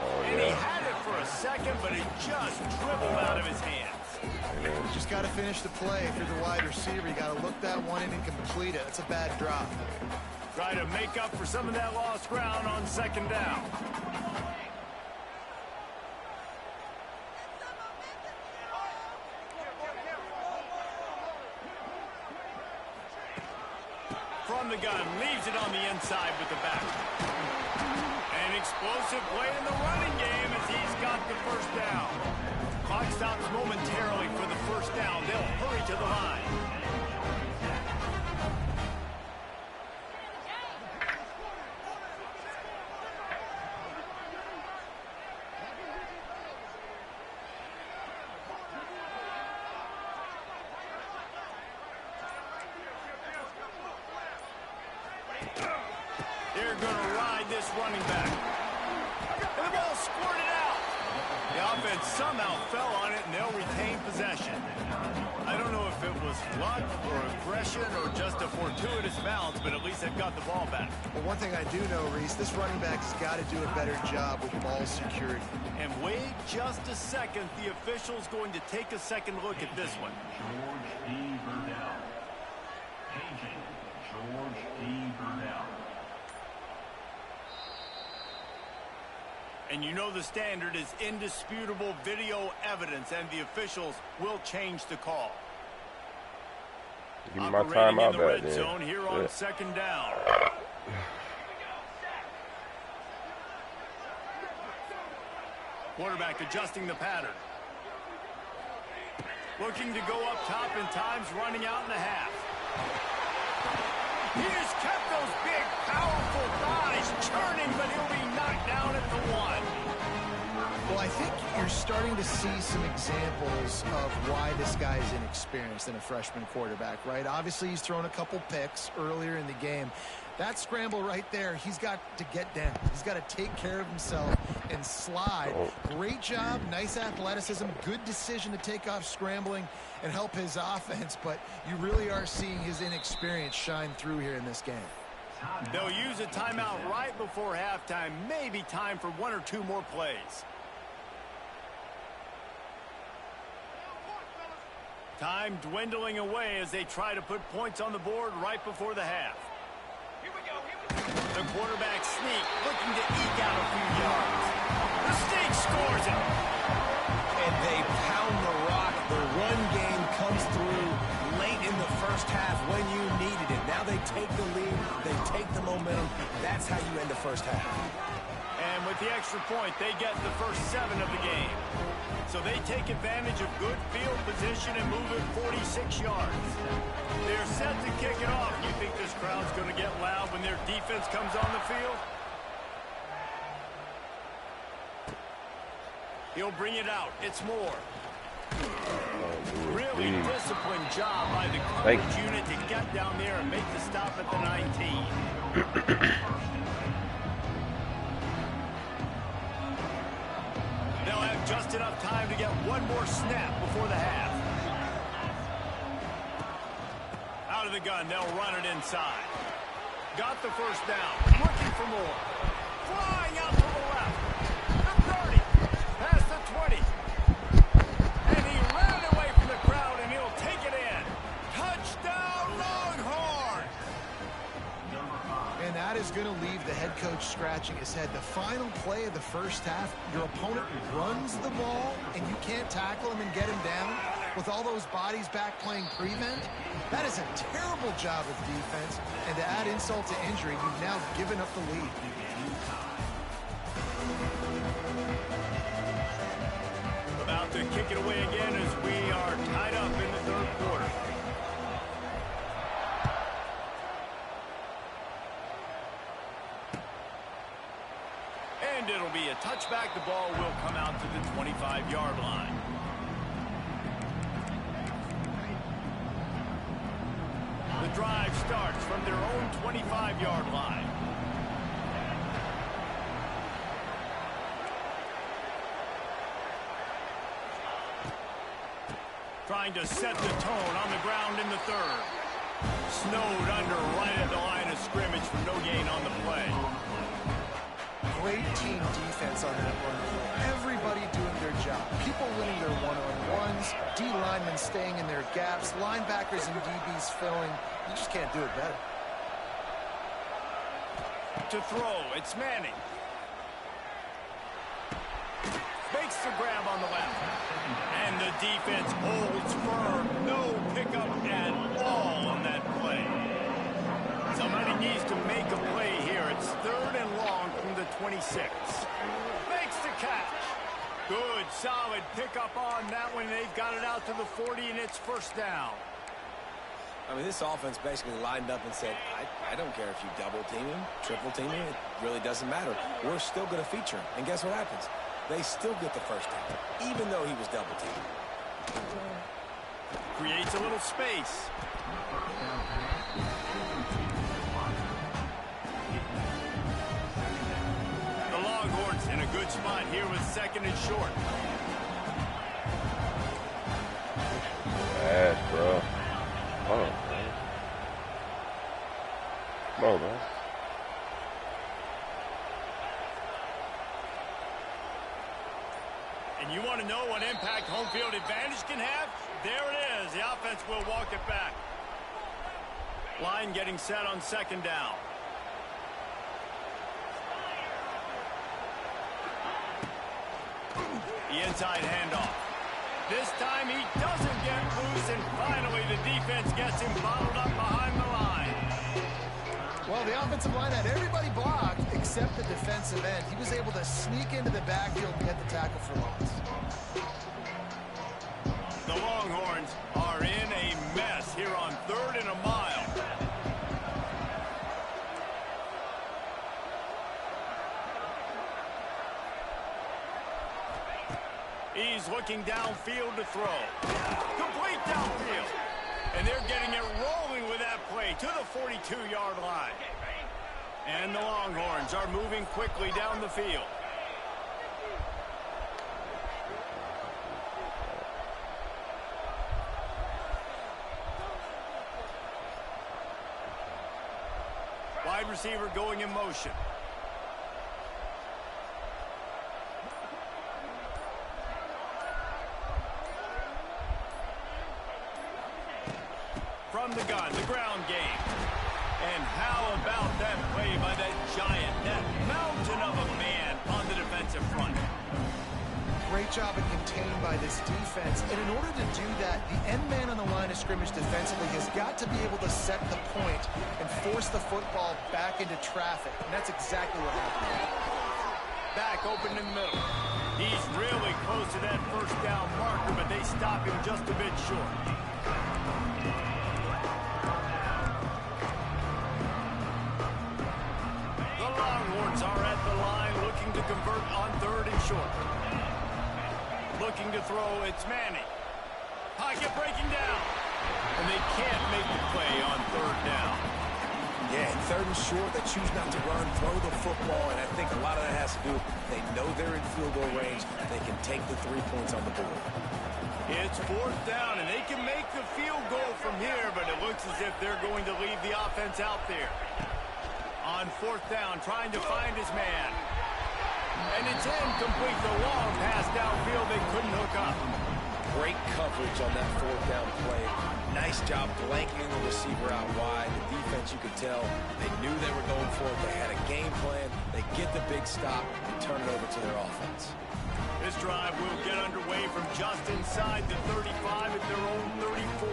Oh, and he had it for a second, but it just dribbled out of his hands. You just got to finish the play. If you're the wide receiver, you got to look that one in and complete it. It's a bad drop. Try to make up for some of that lost ground on 2nd down. From the gun, leaves it on the inside with the back. An explosive play in the running game as he's got the 1st down. Clock stops momentarily for the 1st down. They'll hurry to the line. They're going to ride this running back. And the ball squirted out. The offense somehow fell on it, and they'll retain possession. I don't know if it was luck or aggression or just a fortuitous bounce, but at least they've got the ball back. Well, one thing I do know, Reese, this running back has got to do a better job with ball security. And wait just a second. The official's going to take a second look at this one. George D. Burdell. Agent George D. Burdell. And you know the standard is indisputable video evidence, and the officials will change the call. Give me my time out in the back red zone here on 2nd down. Quarterback adjusting the pattern. Looking to go up top in times, running out in the half. He has kept those big, powerful thighs churning, but he'll be knocked down at the 1. Well, I think you're starting to see some examples of why this guy is inexperienced in a freshman quarterback, right? Obviously, he's thrown a couple picks earlier in the game. That scramble right there, he's got to get down. He's got to take care of himself and slide. Great job, nice athleticism, good decision to take off scrambling and help his offense, but you really are seeing his inexperience shine through here in this game. They'll use a timeout right before halftime. Maybe time for 1 or 2 more plays. Time dwindling away as they try to put points on the board right before the half. The quarterback sneak, looking to eke out a few yards. The sneak scores it. And they pound the rock. The run game comes through late in the first half when you needed it. Now they take the lead. They take the momentum. That's how you end the first half. And with the extra point, they get the first 7 of the game. So they take advantage of good field position and move it 46 yards. They're set to kick it off. You think this crowd's going to get loud when their defense comes on the field? He'll bring it out. It's Moore. Really disciplined job by the coverage unit to get down there and make the stop at the 19. They'll have just enough time to get one more snap before the half. Out of the gun, they'll run it inside. Got the first down. Looking for more. Flying out to the left. The 30. Past the 20. And he ran away from the crowd, and he'll take it in. Touchdown, Longhorn! And that is going to leave the head coach scratching his head. The final play of the first half, your opponent runs the ball, and you can't tackle him and get him down with all those bodies back playing prevent. That is a terrible job of defense, and to add insult to injury, you've now given up the lead. About to kick it away again as we are tied up in the third quarter. And it'll be a touchback. The ball will come out to the 25-yard line. The drive starts from their own 25-yard line. Trying to set the tone on the ground in the third. Snowed under right at the line of scrimmage for no gain on the play. Great team defense on that one. Everybody doing their job. People winning their one-on-ones. D-linemen staying in their gaps. Linebackers and DBs filling. You just can't do it better. To throw, it's Manning. Makes the grab on the left. And the defense holds firm. No pickup at all on that play. Somebody needs to make a play here. It's 3rd and long from the 26. Makes the catch. Good, solid pickup on that one. They've got it out to the 40, and it's first down. I mean, this offense basically lined up and said, I don't care if you double team him, triple team him. It really doesn't matter. We're still going to feature him. And guess what happens? They still get the first down, even though he was double teamed. Creates a little space. The Longhorns in a good spot here with 2nd and short. Bad, bro. Come on, man. Come on, man. And you want to know what impact home field advantage can have? There it is. The offense will walk it back. Line getting set on 2nd down. The inside handoff. This time he doesn't get loose, and finally the defense gets him bottled up behind the line. Well, the offensive line had everybody blocked except the defensive end. He was able to sneak into the backfield and get the tackle for loss. The Longhorns are in a mess here on 3rd and a mile. He's looking downfield to throw. Complete downfield. And they're getting it rolling with that play to the 42-yard line. And the Longhorns are moving quickly down the field. Wide receiver going in motion. From the gun, the ground game. And how about that play by that giant, that mountain of a man on the defensive front? Great job of contained by this defense. And in order to do that, the end man on the line of scrimmage defensively has got to be able to set the point and force the football back into traffic. And that's exactly what happened. Back open in the middle. He's really close to that first down marker, but they stop him just a bit short. The Longhorns are at the line looking to convert on 3rd and short. Looking to throw, it's Manning. Pocket breaking down. And they can't make the play on 3rd down. Yeah, 3rd and short, they choose not to run, throw the football, and I think a lot of that has to do, they know they're in field goal range, they can take the 3 points on the board. It's 4th down, and they can make the field goal from here, but it looks as if they're going to leave the offense out there. On 4th down, trying to find his man. And it's incomplete. The long pass downfield, they couldn't hook up. Great coverage on that 4th down play. Nice job blanketing the receiver out wide. The defense, you could tell, they knew they were going for it. They had a game plan. They get the big stop and turn it over to their offense. This drive will get underway from just inside the 35 at their own 34.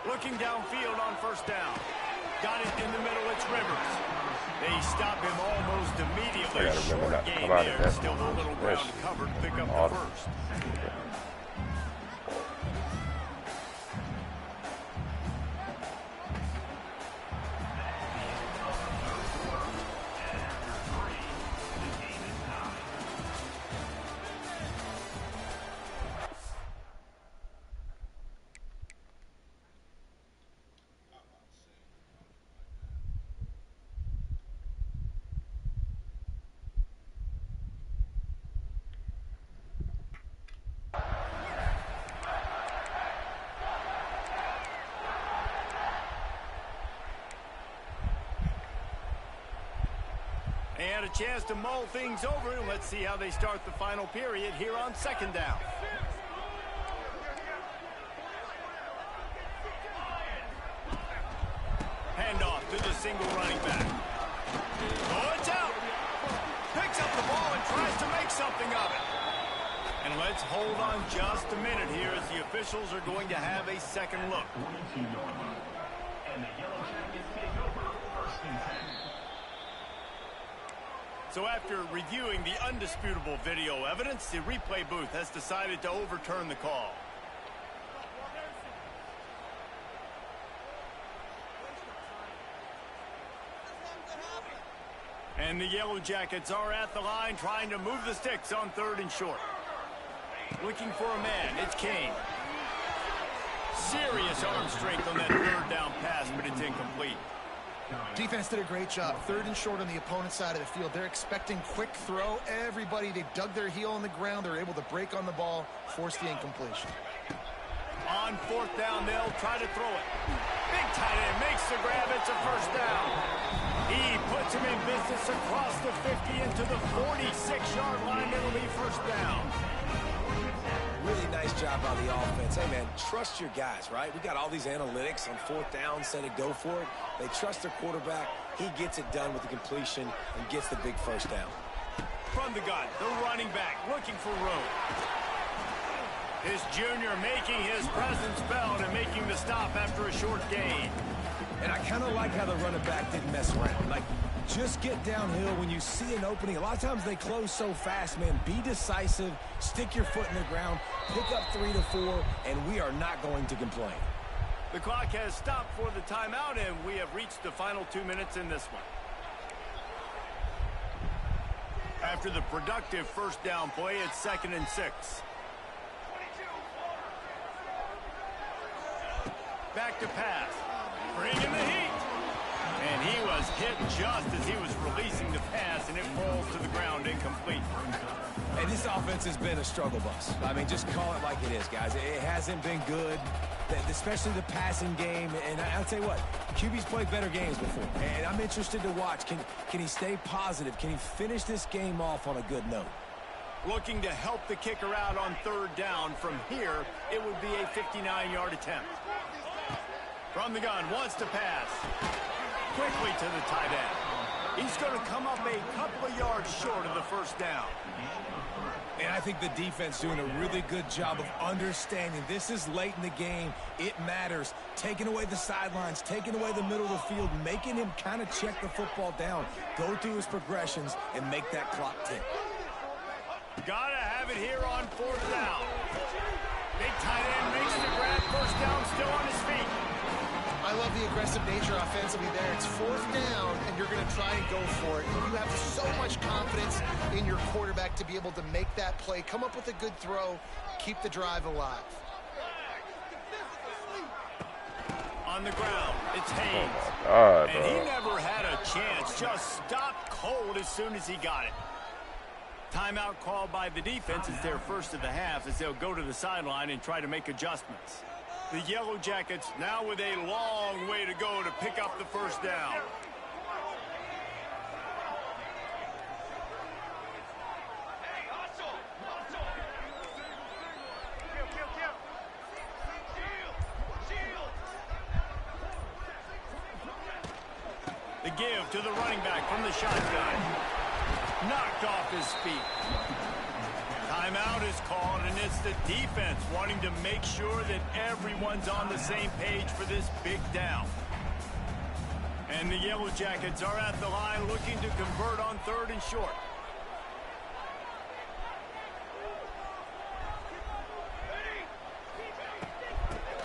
Looking downfield on 1st down. Got it in the middle, it's Rivers. They stop him almost immediately. Short game there, still a little ground covered, pick up the first. And a chance to mull things over, and let's see how they start the final period here on 2nd down. Handoff to the single running back. Oh, it's out! Picks up the ball and tries to make something of it. And let's hold on just a minute here as the officials are going to have a second look. And the Yellow Jackets take over 1st and 10. So after reviewing the undisputable video evidence, the replay booth has decided to overturn the call. And the Yellow Jackets are at the line trying to move the sticks on 3rd and short. Looking for a man, it's Kane. Serious arm strength on that 3rd down pass, but it's incomplete. Defense did a great job. 3rd and short on the opponent's side of the field. They're expecting quick throw. Everybody, they dug their heel on the ground. They're able to break on the ball, force the incompletion. On 4th down, they'll try to throw it. Big tight end makes the grab. It's a 1st down. He puts him in business across the 50 into the 46-yard line. It'll be 1st down. Really nice job by the offense. Hey, man, trust your guys, right? We got all these analytics on 4th down, said to go for it. They trust their quarterback. He gets it done with the completion and gets the big 1st down. From the gun, the running back looking for room. This junior making his presence felt and making the stop after a short gain. And I kind of like how the running back didn't mess around. Like, just get downhill when you see an opening. A lot of times they close so fast, man. Be decisive, stick your foot in the ground, pick up 3 to 4, and we are not going to complain. The clock has stopped for the timeout, and we have reached the final 2 minutes in this one. After the productive 1st down play, it's 2nd and 6. Back to pass. Bringing the heat. And he was was hit just as he was releasing the pass, and it falls to the ground incomplete. And this offense has been a struggle bus. I mean, just call it like it is, guys. It hasn't been good, especially the passing game. And I'll tell you what, QB's played better games before. And I'm interested to watch. Can he stay positive? Can he finish this game off on a good note? Looking to help the kicker out on third down. From here, it would be a 59-yard attempt. From the gun, wants to pass. Quickly to the tight end. He's going to come up a couple of yards short of the first down. And I think the defense doing a really good job of understanding this is late in the game. It matters. Taking away the sidelines, taking away the middle of the field, making him kind of check the football down, go through his progressions, and make that clock tick. Gotta have it here on fourth down. Big tight end makes the grab. First down, still on his feet. I love the aggressive nature offensively there. It's fourth down, and you're going to try and go for it. You have so much confidence in your quarterback to be able to make that play, come up with a good throw, keep the drive alive. On the ground, it's Haynes. Oh my God, and he bro. never had a chance. Just stopped cold as soon as he got it. Timeout called by the defense. It's their first of the half as they'll go to the sideline and try to make adjustments. The Yellow Jackets now with a long way to go to pick up the first down. The give to the running back from the shotgun. Knocked off his feet. Timeout is called, and it's the defense wanting to make sure that everyone's on the same page for this big down. And the Yellow Jackets are at the line looking to convert on third and short.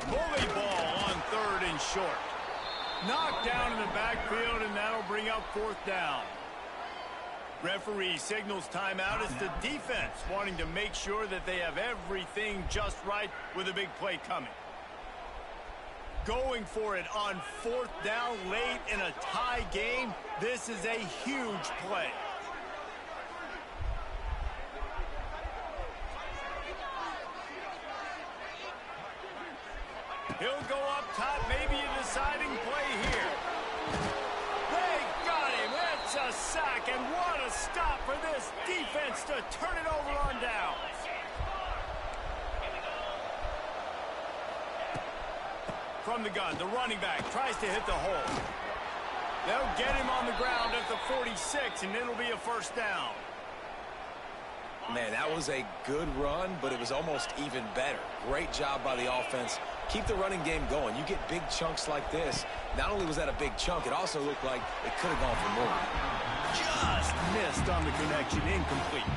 Bully ball on third and short. Knocked down in the backfield, and that'll bring up fourth down. Referee signals timeout. It's the defense wanting to make sure that they have everything just right with a big play coming. Going for it on fourth down late in a tie game. This is a huge play. He'll go up top, maybe a deciding play here. They got him. It's a sack, and what a stop for this defense to turn it over on down. From the gun, the running back tries to hit the hole. They'll get him on the ground at the 46, and it'll be a first down. Man, that was a good run, but it was almost even better. Great job by the offense. Keep the running game going. You get big chunks like this. Not only was that a big chunk, it also looked like it could have gone for more. Just missed on the connection, incomplete.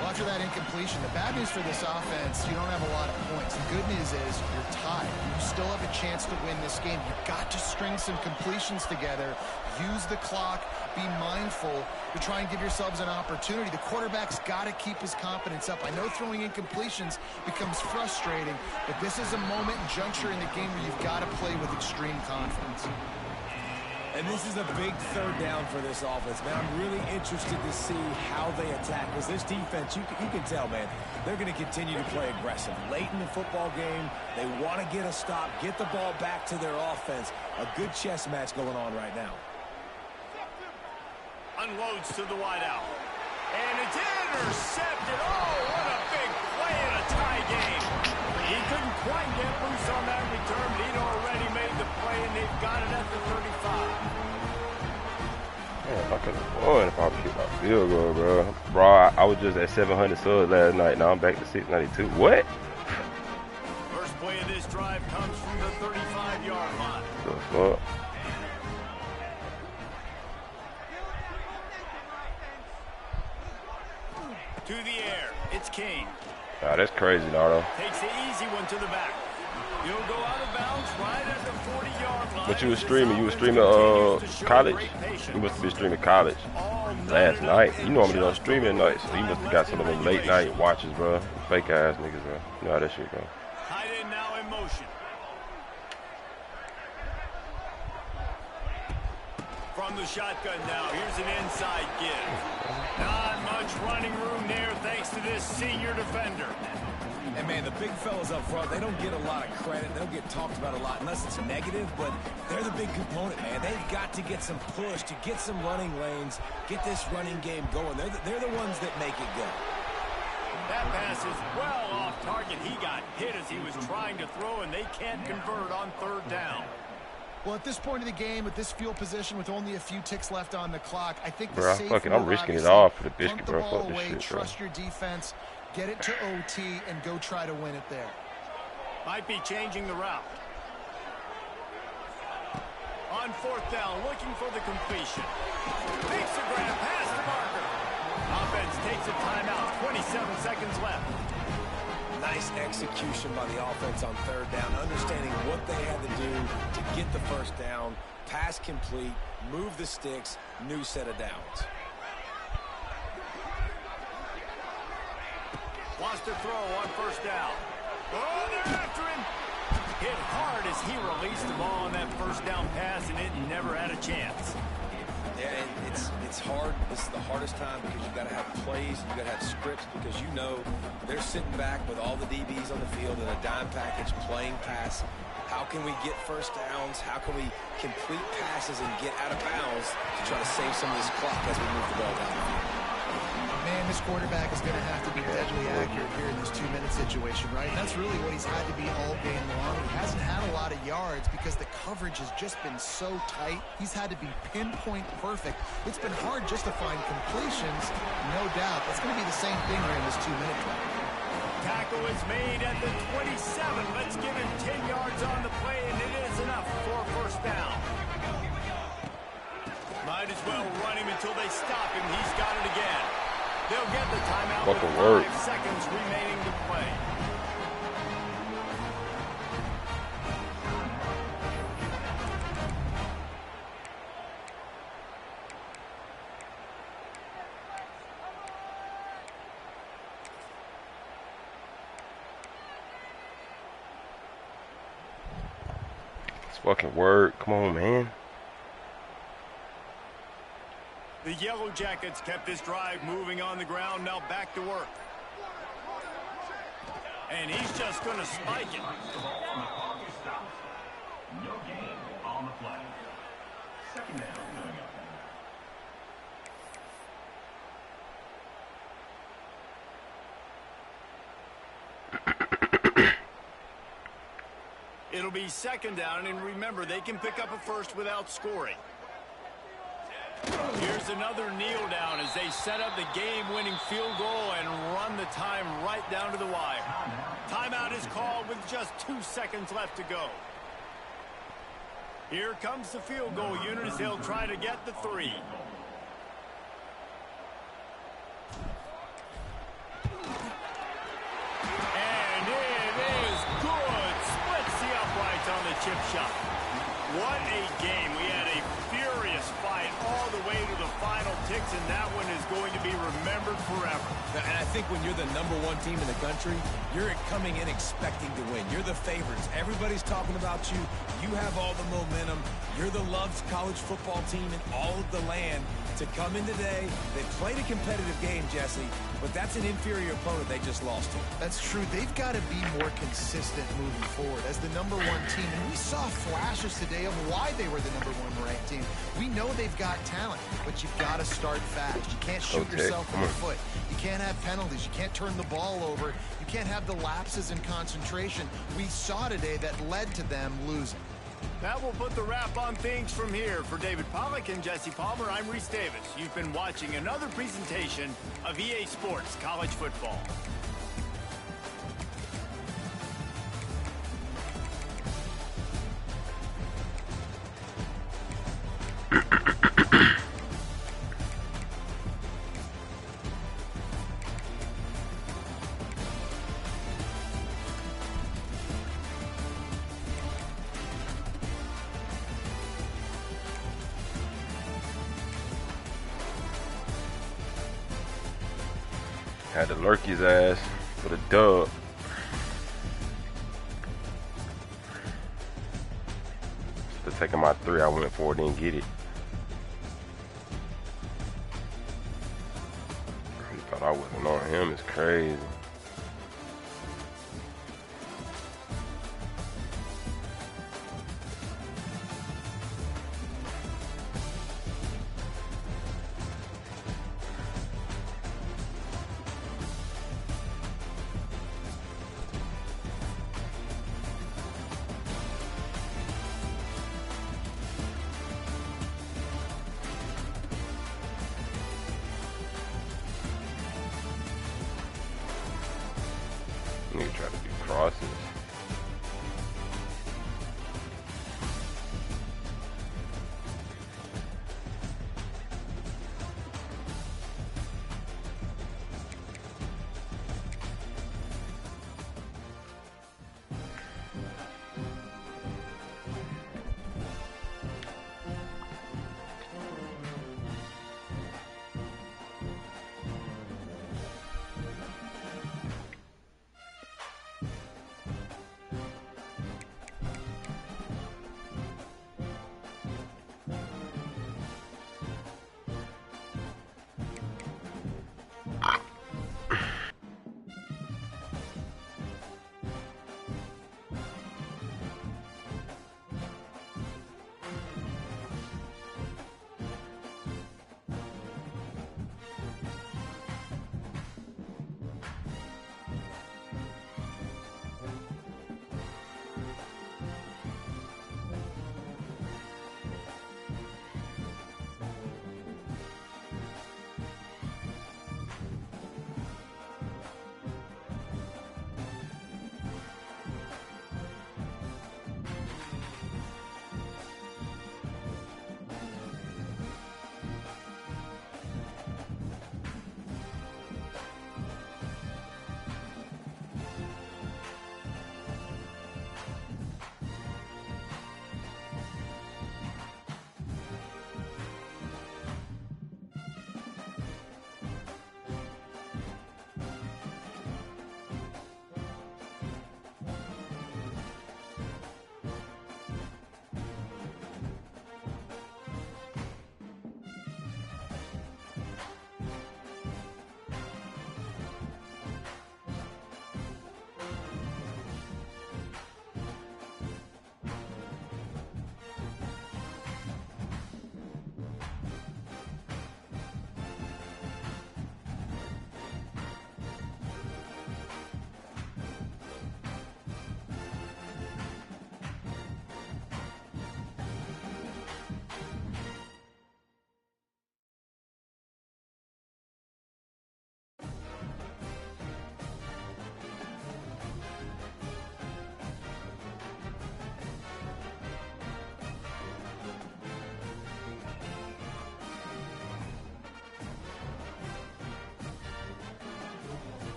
Well, after that incompletion, the bad news for this offense, you don't have a lot of points. The good news is you're tied. You still have a chance to win this game. You've got to string some completions together. Use the clock. Be mindful to try and give yourselves an opportunity. The quarterback's got to keep his confidence up. I know throwing incompletions becomes frustrating, but this is a moment and juncture in the game where you've got to play with extreme confidence. And this is a big third down for this offense, man. I'm really interested to see how they attack. Because this defense, you can tell, man, they're going to continue to play aggressive. Late in the football game, they want to get a stop, get the ball back to their offense. A good chess match going on right now. Unloads to the wideout. And it's intercepted. Oh, what a big play in a tie game. He couldn't quite get loose on that return, but he'd already made the play, and they've got it at the 35. Man, I could have won if I kicked my field goal, bro. Bro, I was just at 700 subs last night. Now I'm back to 692. What? First play of this drive comes from the 35-yard line. The fuck? To the air, it's Kane. Nah, that's crazy, Nardo. Takes the easy one to the back. He'll go out of bounds right at the 40-yard line. But you was streaming college? You must have been streaming college last night. You normally don't stream at night, so you must have got some of them late night watches, bro. Fake ass niggas, bro. You know how that shit go. Tight end now in motion. from the shotgun now. Here's an inside give. Not much running room there thanks to this senior defender. And, man, the big fellas up front, they don't get a lot of credit. They don't get talked about a lot unless it's negative, but they're the big component, man. They've got to get some push, to get some running lanes, get this running game going. They're the ones that make it go. That pass is well off target. He got hit as he was trying to throw, and they can't convert on third down. Well, at this point of the game, with this field position, with only a few ticks left on the clock, I think the Bro, safe I'm move, risking it obviously, all for the biscuit, pump the bro. ball Fuck this away, shit, bro. trust your defense, get it to OT, and go try to win it there. Might be changing the route. On fourth down, looking for the completion. Makes the grab, pass to Marker. Offense takes a timeout, 27 seconds left. Nice execution by the offense on third down, understanding what they had to do to get the first down, pass complete, move the sticks, new set of downs. Lost a throw on first down. Oh, they're after him. Hit hard as he released the ball on that first down pass, and it never had a chance. Yeah, and it's hard. This is the hardest time because you've got to have plays, you've got to have scripts because you know they're sitting back with all the DBs on the field in a dime package playing pass. How can we get first downs? How can we complete passes and get out of bounds to try to save some of this clock as we move the ball down the field? Man, this quarterback is going to have to be deadly accurate here in this 2-minute situation, right? And that's really what he's had to be all game long. He hasn't had a lot of yards because the coverage has just been so tight. He's had to be pinpoint perfect. It's been hard just to find completions, no doubt. That's going to be the same thing here in this 2-minute play. Tackle is made at the 27. Let's give him 10 yards on the play, and it is enough for a first down. Might as well run him until they stop him. He's got it again. They'll get the timeout with 5 seconds remaining to play. It's fucking word. Come on, man. The Yellow Jackets kept this drive moving on the ground. Now back to work. And he's just going to spike it. No gain on the play. Second down coming up. It'll be second down, and remember, they can pick up a first without scoring. Here's another kneel down as they set up the game-winning field goal and run the time right down to the wire. Timeout is called with just 2 seconds left to go. Here comes the field goal unit as they'll try to get the 3. And it is good. Splits the uprights on the chip shot. What a game. We had a furious fight all the way to the final ticks, and that one is going to be remembered forever. And I think when you're the #1 team in the country, you're coming in expecting to win. You're the favorites. Everybody's talking about you. You have all the momentum. You're the loved college football team in all of the land. To come in today, they played a competitive game, Jesse, but that's an inferior opponent they just lost to. That's true. They've got to be more consistent moving forward as the #1 team. And we saw flashes today of why they were the #1 ranked team. We know they've got talent, but you've got to start fast. You can't shoot yourself in the foot. You can't have penalties. You can't turn the ball over. You can't have the lapses in concentration we saw today that led to them losing. That will put the wrap on things from here. For David Pollack and Jesse Palmer, I'm Reese Davis. You've been watching another presentation of EA Sports College Football. Had to lurk his ass for the dub. Instead of taking my 3, I went for it, didn't get it. him is crazy. Nigga try to do crosses.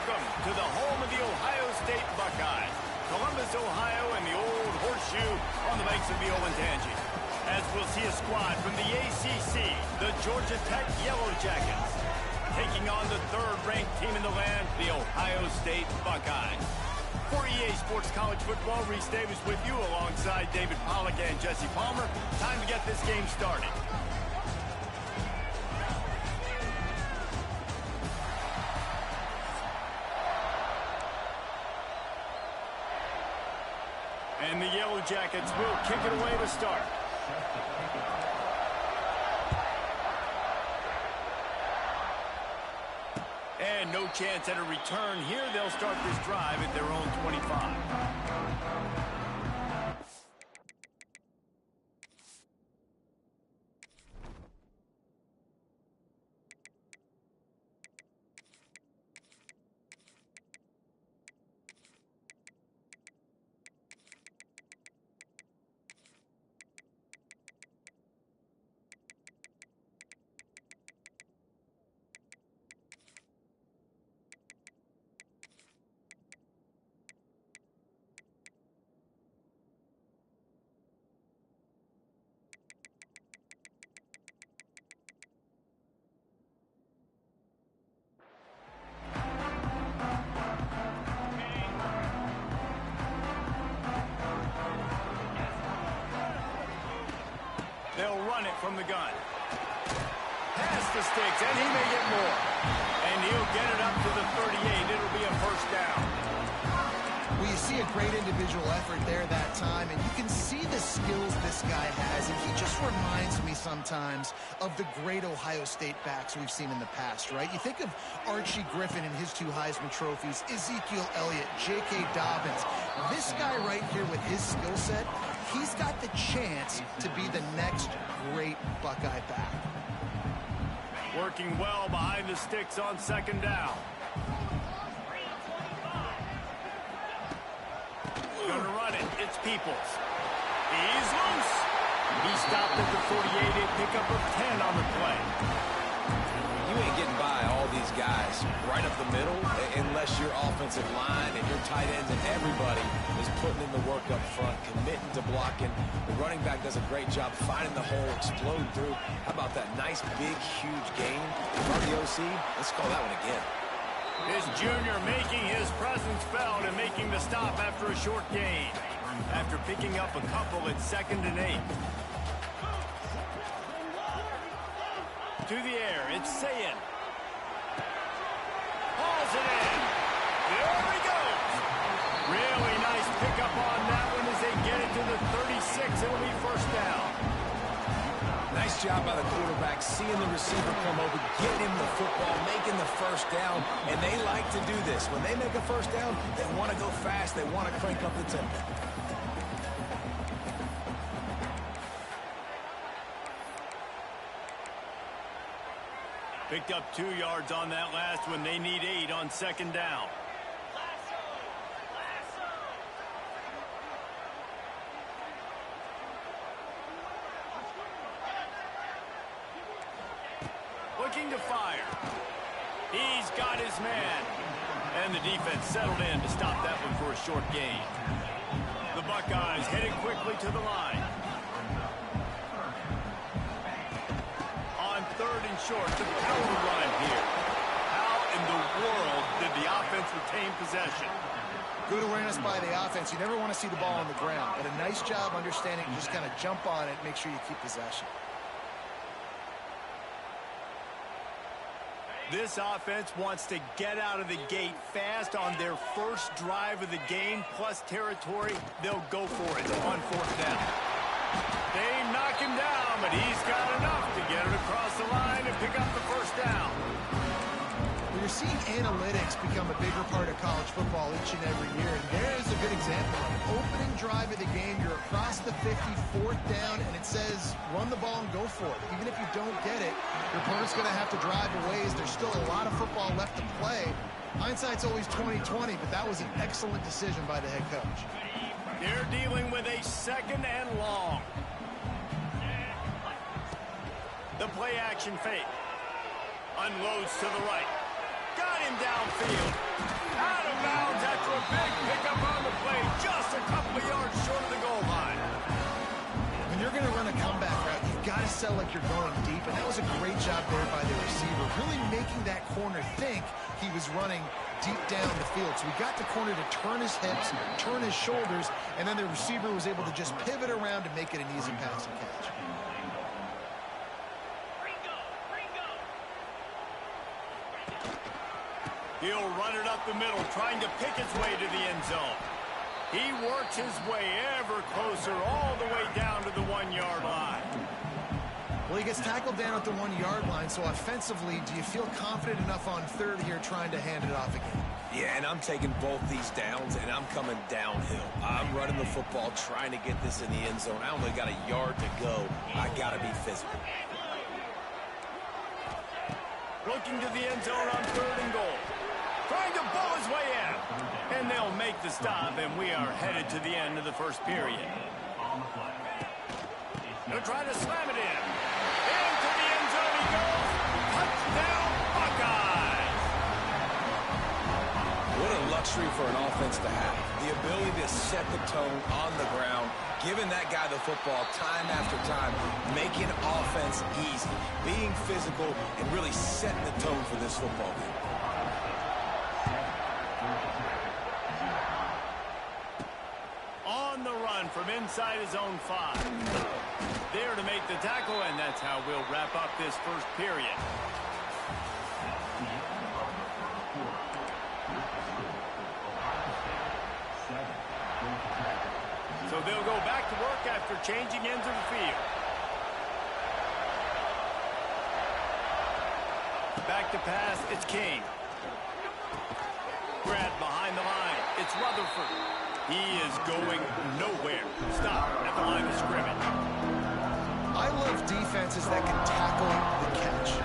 Welcome to the home of the Ohio State Buckeyes. Columbus, Ohio, and the old horseshoe on the banks of the Olentangy. As we'll see a squad from the ACC, the Georgia Tech Yellow Jackets, taking on the third-ranked team in the land, the Ohio State Buckeyes. For EA Sports College Football, Reese Davis with you alongside David Pollack and Jesse Palmer. Time to get this game started. And the Yellow Jackets will kick it away to start. And no chance at a return here. They'll start this drive at their own 25. They'll run it from the gun. Past the sticks, and he may get more. And he'll get it up to the 38. It'll be a first down. Well, you see a great individual effort there that time, and you can see the skills this guy has, and he just reminds me sometimes of the great Ohio State backs we've seen in the past, right? You think of Archie Griffin and his 2 Heisman trophies, Ezekiel Elliott, J.K. Dobbins. This guy right here with his skill set, he's got the chance to be the next great Buckeye back. Working well behind the sticks on second down. Gonna run it. It's Peoples. He's loose. He stopped at the 48, a pickup of 10 on the play. You ain't getting by all these guys right up the middle unless your offensive line and your tight ends and everybody is putting in the work up front, committing to blocking. The running back does a great job finding the hole, exploding through. How about that nice, big, huge gain from the OC? Let's call that one again. This junior making his presence felt and making the stop after a short gain. After picking up a couple at 2nd and 8. To the air, it's Sayin. Hauls it in. There he goes. Really nice pickup on that one as they get it to the 36. It'll be first down. Nice job by the quarterback, seeing the receiver come over, getting him the football, making the first down, and they like to do this. When they make a first down, they want to go fast. They want to crank up the tempo. Picked up 2 yards on that last one. They need 8 on second down. Looking to fire. He's got his man. And the defense settled in to stop that one for a short gain. The Buckeyes headed quickly to the line. On 3rd and short, the power run here. How in the world did the offense retain possession? Good awareness by the offense. You never want to see the ball on the ground, but a nice job understanding to just kind of jump on it, make sure you keep possession. This offense wants to get out of the gate fast on their first drive of the game, plus territory. They'll go for it on 4th down. They knock him down, but he's got enough to get it across the line and pick up the first down. We're seeing analytics become a bigger part of college football each and every year, and there's a good example of it. Opening drive of the game, you're across the 50, 4th down, and it says run the ball and go for it. Even if you don't get it, your opponent's going to have to drive a ways. There's still a lot of football left to play. Hindsight's always 20/20, but that was an excellent decision by the head coach. They're dealing with a 2nd and long. The play action fake. Unloads to the right. Got him downfield. Out of bounds after a big pickup on the play, just a couple of yards short of the goal line. When you're going to run a comeback route, you've got to sell like you're going deep, and that was a great job there by the receiver, really making that corner think he was running deep down the field. So he got the corner to turn his hips, turn his shoulders, and then the receiver was able to just pivot around to make it an easy pass and catch. He'll run it up the middle, trying to pick his way to the end zone. He works his way ever closer, all the way down to the 1-yard line. Well, he gets tackled down at the 1-yard line, so offensively, do you feel confident enough on third here trying to hand it off again? Yeah, and I'm taking both these downs, and I'm coming downhill. I'm running the football, trying to get this in the end zone. I only got a yard to go. I got to be physical. Looking to the end zone on 3rd and goal. Trying to bull his way in. And they'll make the stop, and we are headed to the end of the first period. They'll try to slam it in. Into the end zone he goes. Touchdown, Buckeyes! What a luxury for an offense to have. The ability to set the tone on the ground, giving that guy the football time after time, making offense easy, being physical, and really setting the tone for this football game. On the run from inside his own 5. There to make the tackle, and that's how we'll wrap up this first period. So they'll go back to work after changing ends of the field. Back to pass, it's King. Grabbed behind the line, it's Rutherford. He is going nowhere. Stop at the line of scrimmage. I love defenses that can tackle the catch.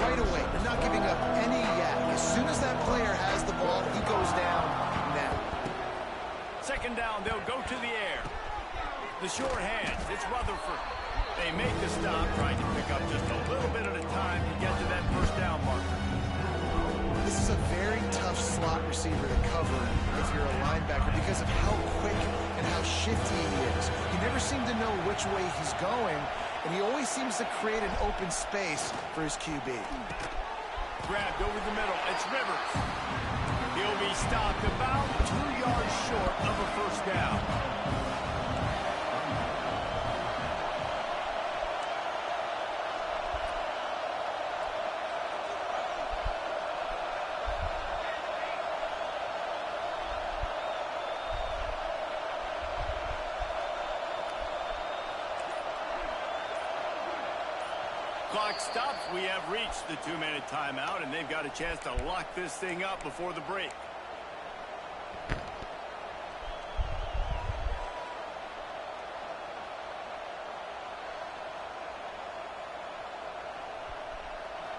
Right away, they're not giving up any yak. As soon as that player has the ball, he goes down now. 2nd down, they'll go to the air. The short hands, it's Rutherford. They make the stop, trying to pick up just a little bit at a time to get to that 1st down marker. This is a very tough slot receiver to cover if you're a linebacker because of how quick and how shifty he is. You never seem to know which way he's going, and he always seems to create an open space for his QB. Grabbed over the middle, it's Rivers. He'll be stopped about 2 yards short of a 1st down. Clock stops. We have reached the 2-minute timeout, and they've got a chance to lock this thing up before the break.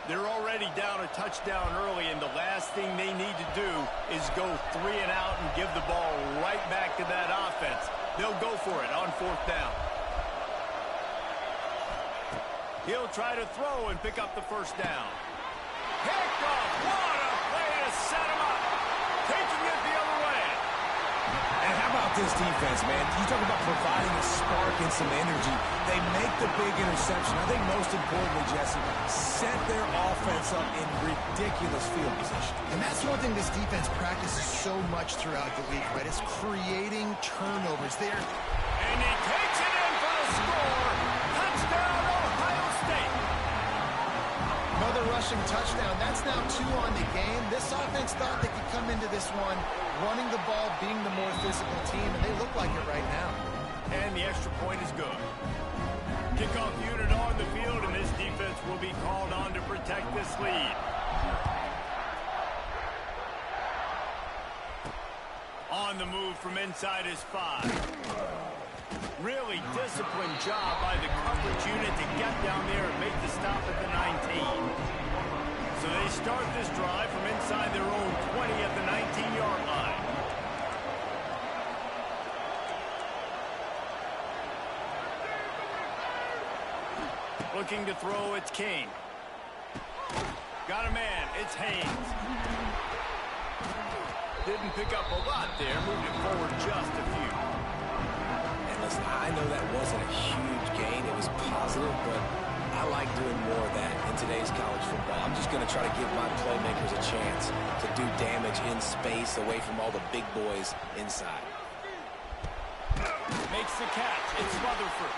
They're already down a touchdown early, and the last thing they need to do is go 3 and out and give the ball right back to that offense. They'll go for it on 4th down. He'll try to throw and pick up the 1st down. Picked off. What a play to set him up. Taking it the other way. And how about this defense, man? You talk about providing a spark and some energy. They make the big interception. I think most importantly, Jesse, set their offense up in ridiculous field position. And that's one thing this defense practices so much throughout the week, right? It's creating turnovers there. And he takes it in for the score. Touchdown, Ohio State. Another rushing touchdown. That's now 2 on the game. This offense thought they could come into this one running the ball, being the more physical team, and they look like it right now. And the extra point is good. Kickoff unit on the field, and this defense will be called on to protect this lead. On the move from inside his 5. Really disciplined job by the coverage unit to get down there and make the stop at the 19. So they start this drive from inside their own 20 at the 19-yard line. Looking to throw, it's King. Got a man, it's Haynes. Didn't pick up a lot there, moved it forward just a few. And listen, I know that wasn't a huge gain. It was positive, but I like doing more of that in today's college football. I'm just going to try to give my playmakers a chance to do damage in space away from all the big boys inside. Makes the catch. It's Rutherford.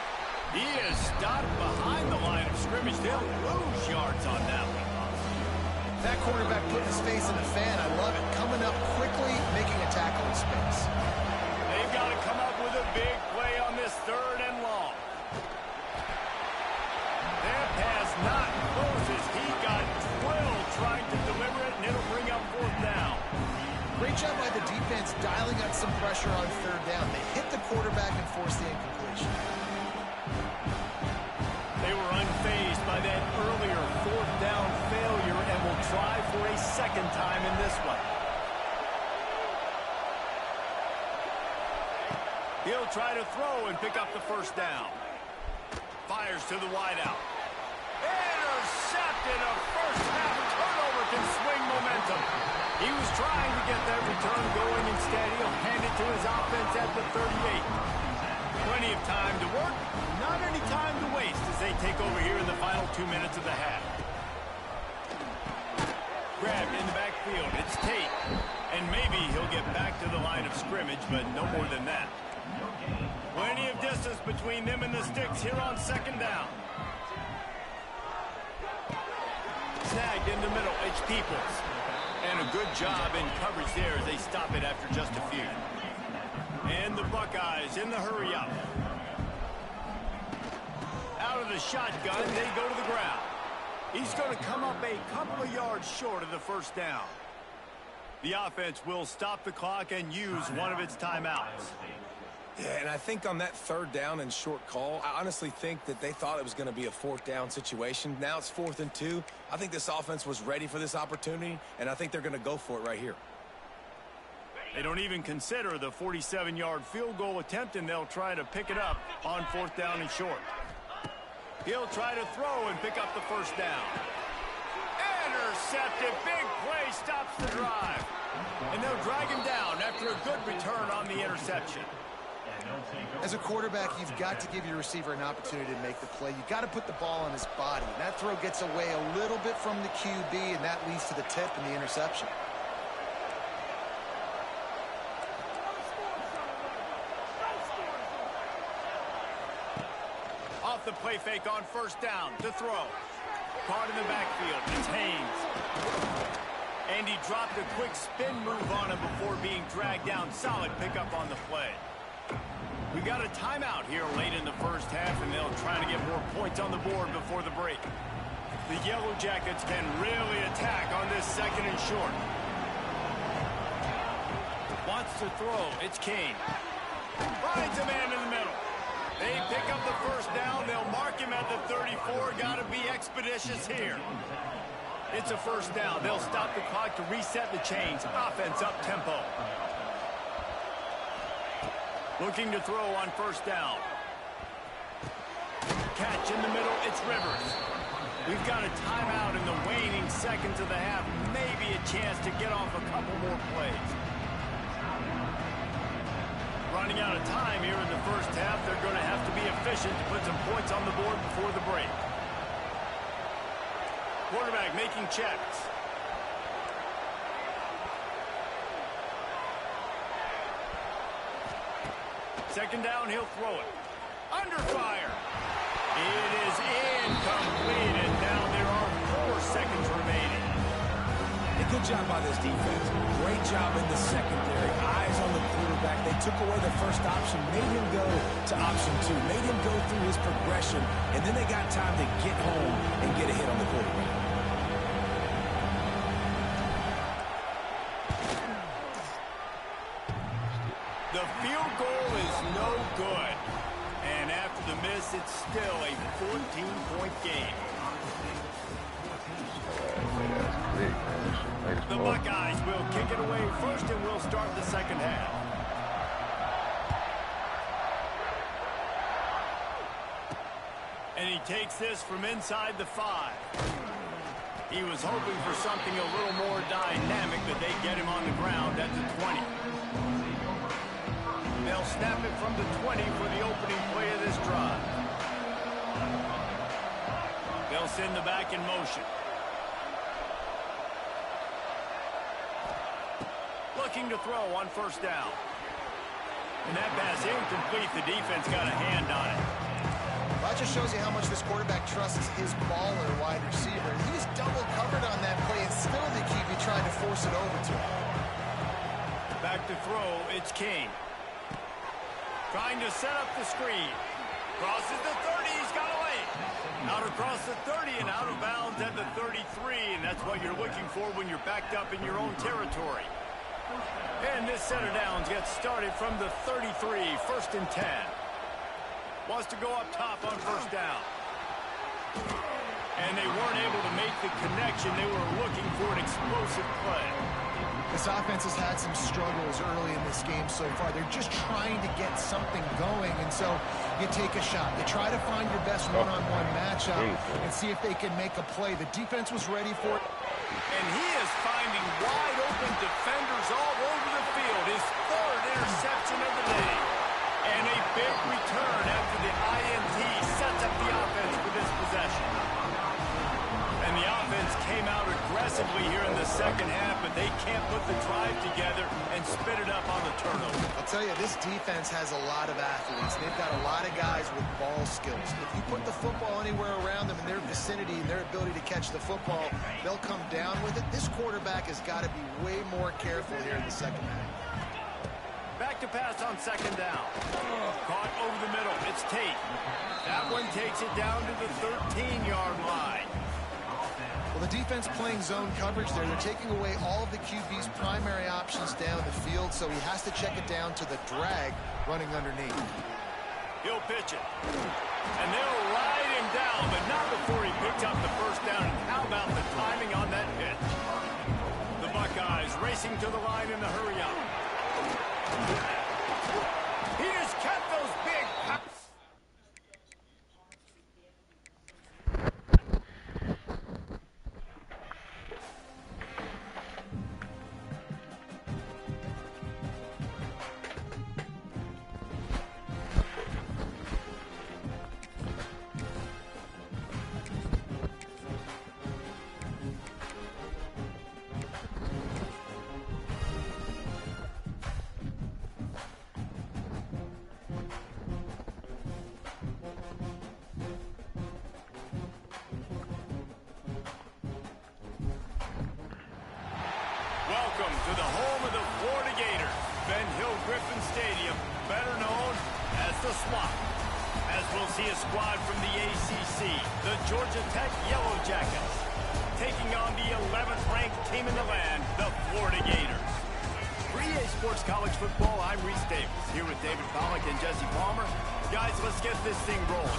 He is stopped behind the line of scrimmage. They'll lose yards on that one. That quarterback putting his face in the fan, I love it. Coming up quickly, making a tackle in space. They've got to come up with a big play on this 3rd and long. That pass not closes. He got drilled trying to deliver it, and it'll bring up 4th down. Great job by the defense dialing out some pressure on 3rd down. They hit the quarterback and forced the incompletion. They were unfazed by that earlier 4th down failure and will try for a 2nd time in this one. He'll try to throw and pick up the 1st down. Fires to the wideout. Intercepted. A first-half turnover can swing momentum. He was trying to get that return going. Instead, he'll hand it to his offense at the 38. Plenty of time to work. Not any time to waste as they take over here in the final 2 minutes of the half. Grabbed in the backfield. It's Tate. And maybe he'll get back to the line of scrimmage, but no more than that. Plenty of distance between them and the sticks here on 2nd down. Snagged in the middle. It's Peoples. And a good job in coverage there as they stop it after just a few. And the Buckeyes in the hurry-up. Out of the shotgun, they go to the ground. He's going to come up a couple of yards short of the 1st down. The offense will stop the clock and use one of its timeouts. Yeah, and I think on that 3rd down and short call, I honestly think that they thought it was going to be a 4th down situation. Now it's 4th and 2. I think this offense was ready for this opportunity, and I think they're going to go for it right here. They don't even consider the 47-yard field goal attempt, and they'll try to pick it up on 4th down and short. He'll try to throw and pick up the 1st down. Intercepted. Big play stops the drive. And they'll drag him down after a good return on the interception. As a quarterback, you've got to give your receiver an opportunity to make the play. You've got to put the ball on his body. And that throw gets away a little bit from the QB, and that leads to the tip and the interception. Off the play fake on 1st down to throw. Caught in the backfield. It's Haynes. And he dropped a quick spin move on him before being dragged down. Solid pickup on the play. We got a timeout here late in the 1st half, and they'll try to get more points on the board before the break. The Yellow Jackets can really attack on this 2nd and short. Wants to throw. It's Kane. Finds a man in the middle. They pick up the 1st down. They'll mark him at the 34. Got to be expeditious here. It's a 1st down. They'll stop the clock to reset the chains. Offense up tempo. Looking to throw on 1st down. Catch in the middle. It's Rivers. We've got a timeout in the waning seconds of the half. Maybe a chance to get off a couple more plays. Running out of time here in the 1st half. They're going to have to be efficient to put some points on the board before the break. Quarterback making checks. Second down, he'll throw it. Under fire. It is incomplete, and now there are 4 seconds remaining. A good job by this defense. Great job in the secondary. Eyes on the quarterback. They took away the 1st option, made him go to option 2, made him go through his progression, and then they got time to get home and get a hit on the quarterback. The field goal is no good. And after the miss, it's still a 14-point game. The Buckeyes will kick it away first, and we'll start the 2nd half. And he takes this from inside the 5. He was hoping for something a little more dynamic, but they get him on the ground at the 20. They'll snap it from the 20 for the opening play of this drive. They'll send the back in motion. Looking to throw on first down. And that pass incomplete. The defense got a hand on it. That just shows you how much this quarterback trusts his baller wide receiver. He was double covered on that play, and still the QB tried to force it over to him. Back to throw, it's King. Trying to set up the screen. Crosses the 30, he's got away. Out across the 30 and out of bounds at the 33, and that's what you're looking for when you're backed up in your own territory. And this set of downs gets started from the 33, 1st and 10. Wants to go up top on first down. And they weren't able to make the connection. They were looking for an explosive play. This offense has had some struggles early in this game so far. They're just trying to get something going, and so you take a shot. You try to find your best one-on-one matchup and see if they can make a play. The defense was ready for it. And he is finding wide-open defenders all over the field. His 3rd interception of the day. And a big return after the INT sets up the offense for this possession. And the offense came out aggressively here in the second half, but they can't put the drive together and spit it up on the turnover. I'll tell you, this defense has a lot of athletes. They've got a lot of guys with ball skills. If you put the football anywhere around them in their vicinity and their ability to catch the football, they'll come down with it. This quarterback has got to be way more careful here in the second half. Back to pass on second down. Caught over the middle. It's Tate. That one takes it down to the 13-yard line. Well, the defense playing zone coverage there. They're taking away all of the QB's primary options down the field, so he has to check it down to the drag running underneath. He'll pitch it. And they'll ride him down, but not before he picks up the first down. And how about the timing on that pitch? The Buckeyes racing to the line in the hurry-up. He just kept those big pops. Welcome to the home of the Florida Gators, Ben Hill Griffin Stadium, better known as the Swamp. As we'll see a squad from the ACC, the Georgia Tech Yellow Jackets, taking on the 11th ranked team in the land, the Florida Gators. For EA Sports College Football, I'm Reese Davis, here with David Pollack and Jesse Palmer. Guys, let's get this thing rolling.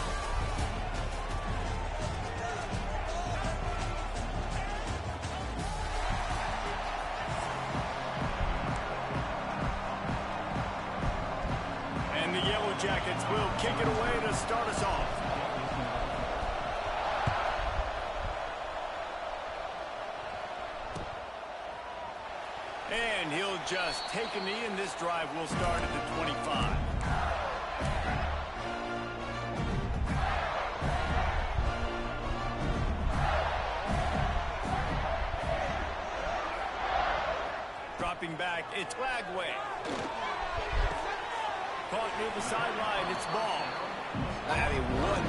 Jackets will kick it away to start us off. And he'll just take a knee, and this drive will start at the 25. Dropping back, it's Lagway. Caught near the sideline, it's ball. I mean, what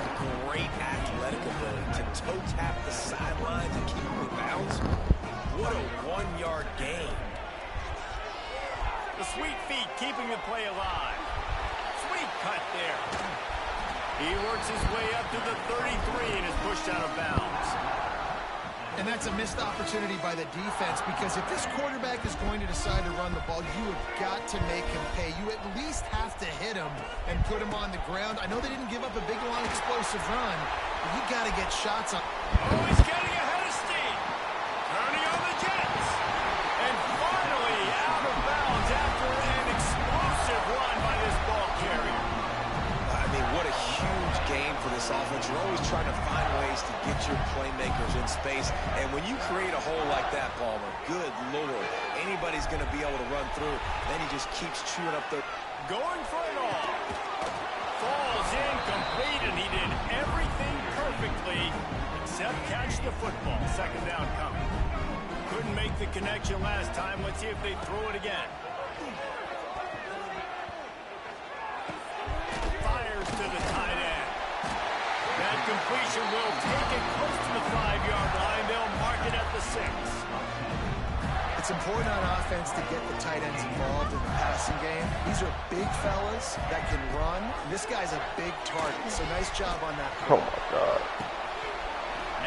great athletic ability to toe tap the sidelines and keep him in bounds. What a one-yard gain. The sweet feet keeping the play alive. Sweet cut there. He works his way up to the 33 and is pushed out of bounds. And that's a missed opportunity by the defense, because if this quarterback is going to decide to run the ball, you have got to make him pay. You at least have to hit him and put him on the ground. I know they didn't give up a big, long, explosive run, but you got to get shots on. Oh, he's getting ahead of steam. Turning on the Jets. And finally out of bounds after an explosive run by this ball carrier. I mean, what a huge game for this offense. You're always trying to find ways to get your playmakers in space. And when you create a hole like that, Palmer, good Lord, anybody's going to be able to run through. Then he just keeps chewing up the... Going for it all. Falls incomplete, and he did everything perfectly except catch the football. Second down coming. Couldn't make the connection last time. Let's see if they throw it again. Fires to the tight end. That completion will take it close to the 5-yard line. They'll mark it at the 6. It's important on offense to get the tight ends involved in the passing game. These are big fellas that can run. This guy's a big target, so nice job on that. Oh, my God.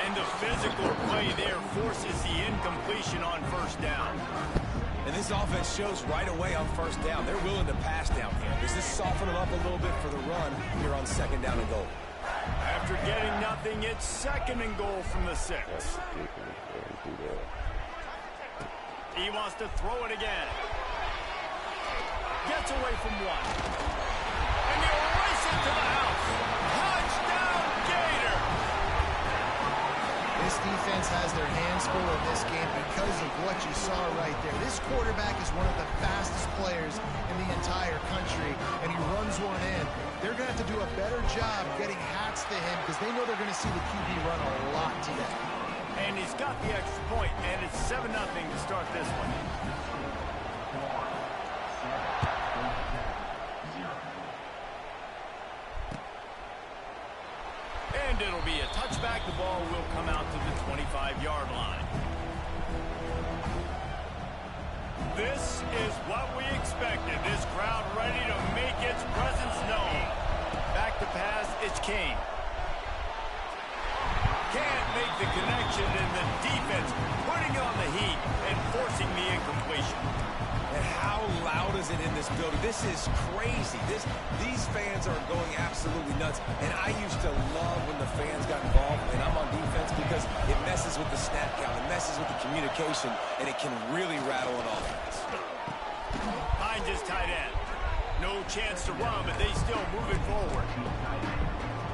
And the physical play there forces the incompletion on first down. And this offense shows right away on first down. They're willing to pass down here. Does this soften them up a little bit for the run here on second down and goal? After getting nothing, it's second and goal from the 6. He wants to throw it again. Gets away from one. And he'll race it to the house. Touchdown, Gator! This defense has their hands full in this game because of what you saw right there. This quarterback is one of the fastest players in the entire country, and he runs one in. They're going to have to do a better job getting hats to him because they know they're going to see the QB run a lot today. And he's got the extra point, and it's 7-0 to start this one. And it'll be a touchback. The ball will come out to the 25-yard line. This is what we expected. This crowd ready to make its presence known. Back to pass, it's Kane. Can't make the connection, and the defense putting on the heat and forcing the incompletion. And how loud is it in this building? This is crazy. These fans are going absolutely nuts. And I used to love when the fans got involved, and I'm on defense because it messes with the snap count, it messes with the communication, and it can really rattle an offense. Finds his tight end. No chance to run, but they still move it forward.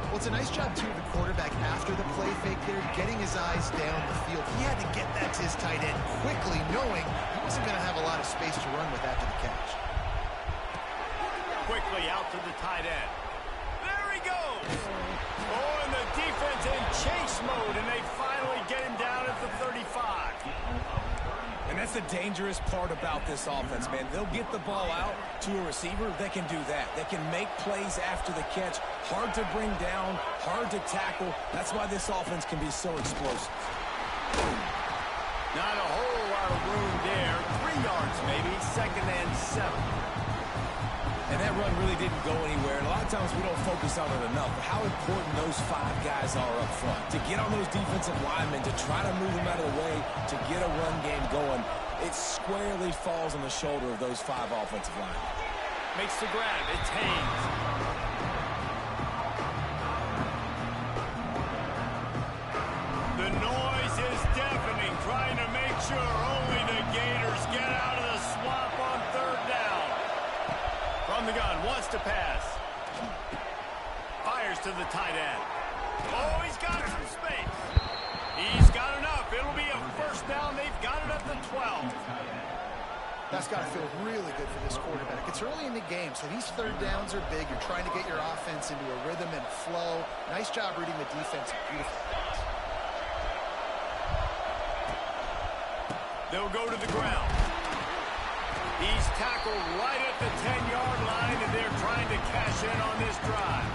Well, it's a nice job, too, of the quarterback after the play fake there, getting his eyes down the field. He had to get that to his tight end quickly, knowing he wasn't going to have a lot of space to run with after the catch. Quickly out to the tight end. There he goes! Oh, and the defense in chase mode, and they finally get him down at the 35. And that's the dangerous part about this offense, man. They'll get the ball out to a receiver. They can do that. They can make plays after the catch. Hard to bring down, hard to tackle. That's why this offense can be so explosive. Not a whole lot of room there. 3 yards maybe, second and 7. And that run really didn't go anywhere. And a lot of times we don't focus on it enough. But how important those 5 guys are up front. To get on those defensive linemen, to try to move them out of the way, to get a run game going, it squarely falls on the shoulder of those 5 offensive linemen. Makes the grab. It's Haynes. The noise is deafening, trying to make sure only the Gators get out of the swamp on third down. From the gun, wants to pass. Fires to the tight end. Oh, he's got some space. He's got enough. It'll be a first down. They've got it at the 12. That's got to feel really good for this quarterback. It's early in the game, so these third downs are big. You're trying to get your offense into a rhythm and flow. Nice job reading the defense. Beautiful. They'll go to the ground. He's tackled right at the 10-yard line, and they're trying to cash in on this drive.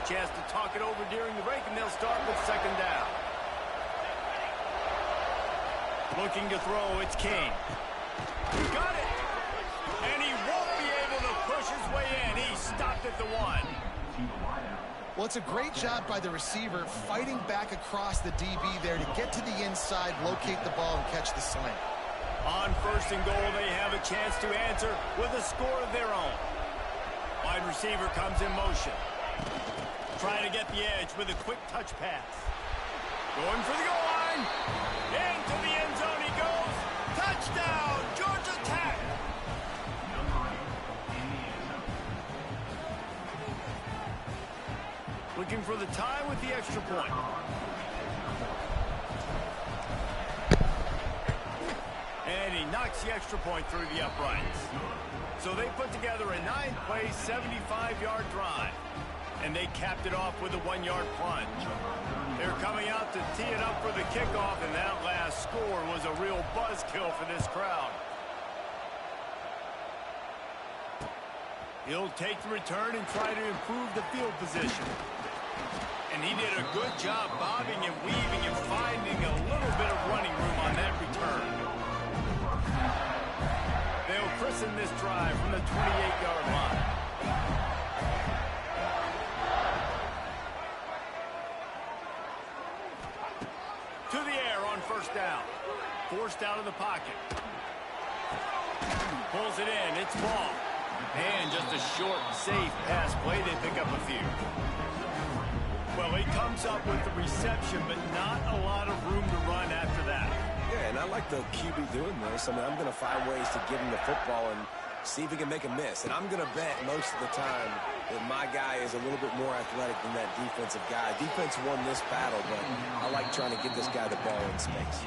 Chance to talk it over during the break, and they'll start with second down. Looking to throw, it's King. Got it! And he won't be able to push his way in. He stopped at the 1. Well, it's a great job by the receiver fighting back across the DB there to get to the inside, locate the ball, and catch the slant. On 1st and goal, they have a chance to answer with a score of their own. Wide receiver comes in motion. Trying to get the edge with a quick touch pass. Going for the goal line. Into the end zone he goes. Touchdown, Georgia Tech. Looking for the tie with the extra point. And he knocks the extra point through the uprights. So they put together a 9-play, 75-yard drive. And they capped it off with a 1-yard plunge. They're coming out to tee it up for the kickoff, and that last score was a real buzzkill for this crowd. He'll take the return and try to improve the field position. And he did a good job bobbing and weaving and finding a little bit of running room on that return. They'll christen this drive from the 28-yard line. To the air on 1st down. Forced out of the pocket. Pulls it in. It's ball. And just a short, safe pass play. They pick up a few. Well, he comes up with the reception, but not a lot of room to run after that. Yeah, and I like the QB doing this. I mean, I'm going to find ways to give him the football and see if he can make a miss. And I'm going to bet most of the time that my guy is a little bit more athletic than that defensive guy. Defense won this battle, but I like trying to get this guy the ball in space.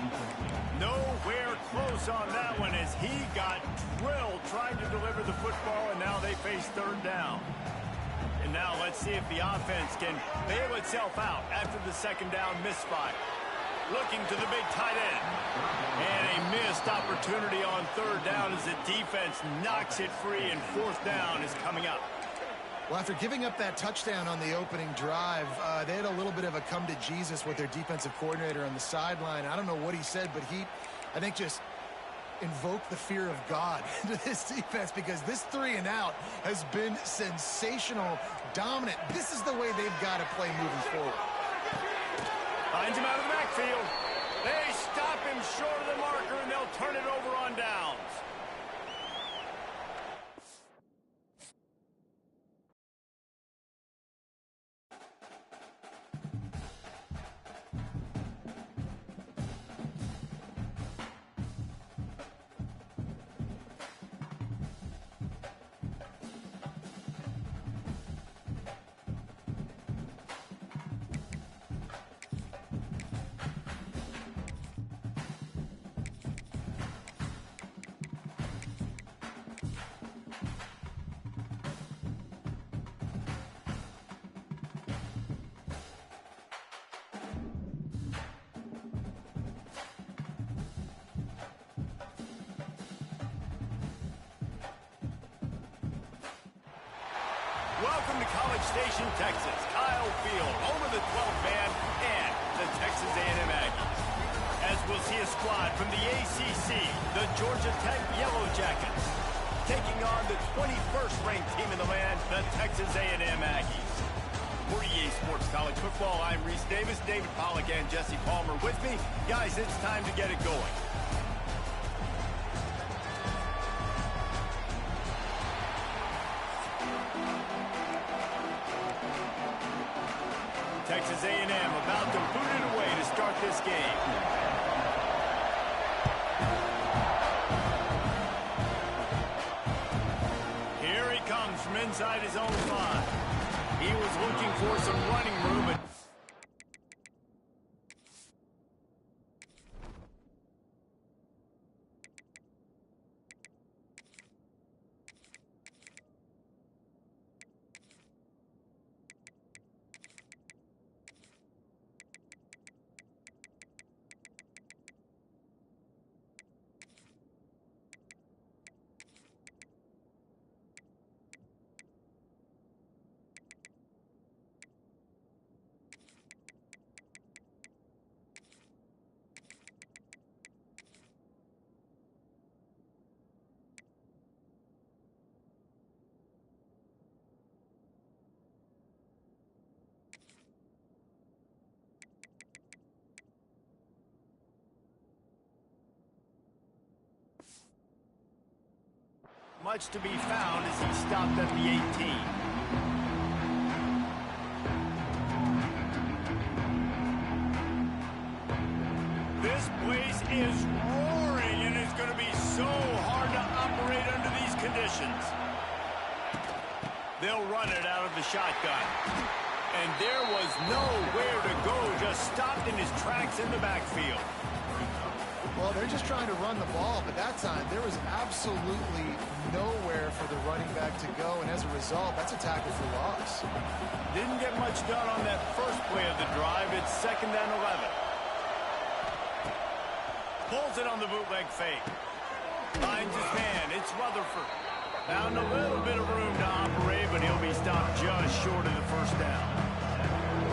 Nowhere close on that one as he got drilled trying to deliver the football, and now they face 3rd down. And now let's see if the offense can bail itself out after the 2nd down misfire. Looking to the big tight end. And a missed opportunity on 3rd down as the defense knocks it free, and 4th down is coming up. Well, after giving up that touchdown on the opening drive, they had a little bit of a come to Jesus with their defensive coordinator on the sideline. I don't know what he said, but he, I think, just invoked the fear of God into this defense, because this 3-and-out has been sensational, dominant. This is the way they've got to play moving forward. Finds him out of the backfield. They stop him short of the marker, and they'll turn it over on downs. Welcome to College Station, Texas. Kyle Field, home of the 12th man and the Texas A&M Aggies. As we'll see a squad from the ACC, the Georgia Tech Yellow Jackets, taking on the 21st ranked team in the land, the Texas A&M Aggies. For EA Sports College Football, I'm Reese Davis, David Pollack, and Jesse Palmer with me. Guys, it's time to get it going. Texas A&M about to boot it away to start this game. Here he comes from inside his own 5. He was looking for some running room, but much to be found as he stopped at the 18. This place is roaring, and it's going to be so hard to operate under these conditions. They'll run it out of the shotgun. And there was nowhere to go, just stopped in his tracks in the backfield. Well, they're just trying to run the ball, but that time there was absolutely nowhere for the running back to go, and as a result, that's a tackle for loss. Didn't get much done on that first play of the drive. It's 2nd and 11. Pulls it on the bootleg fake. Finds his man. It's Rutherford. Found a little bit of room to operate, but he'll be stopped just short of the first down.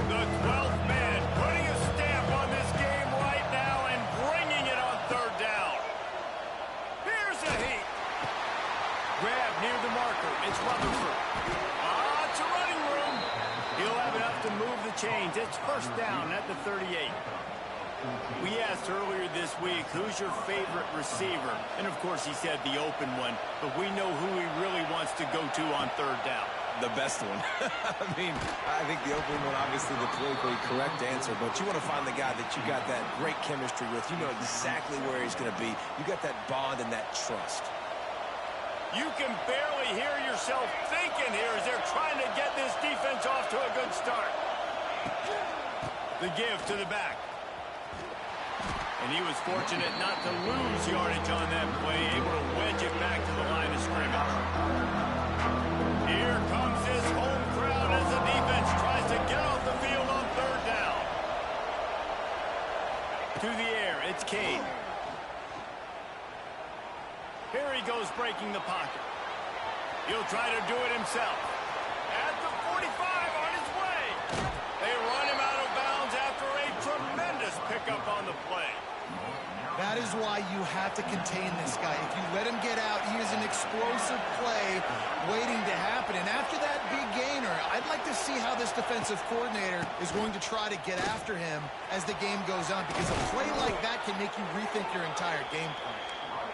The 12th man putting a stamp on this game right now and bringing it on 3rd down. Here's a heat. Grab near the marker. It's Rutherford. It's a running room. He'll have enough to move the chains. It's 1st down at the 38. We asked earlier this week, who's your favorite receiver? And, of course, he said the open one, but we know who he really wants to go to on 3rd down. The best one. I mean, I think the open one, obviously the politically correct answer, but you want to find the guy that you got that great chemistry with. You know exactly where he's going to be. You got that bond and that trust. You can barely hear yourself thinking here as they're trying to get this defense off to a good start. The give to the back. And he was fortunate not to lose yardage on that play, able to wedge it back to the line of scrimmage. Here comes his home crowd as the defense tries to get off the field on 3rd down. To the air, it's Cade. Here he goes breaking the pocket. He'll try to do it himself. At the 45 on his way. They run him out of bounds after a tremendous pickup on the play. That is why you have to contain this guy. If you let him get out, he is an explosive play waiting to happen. And after that big gainer, I'd like to see how this defensive coordinator is going to try to get after him as the game goes on, because a play like that can make you rethink your entire game plan.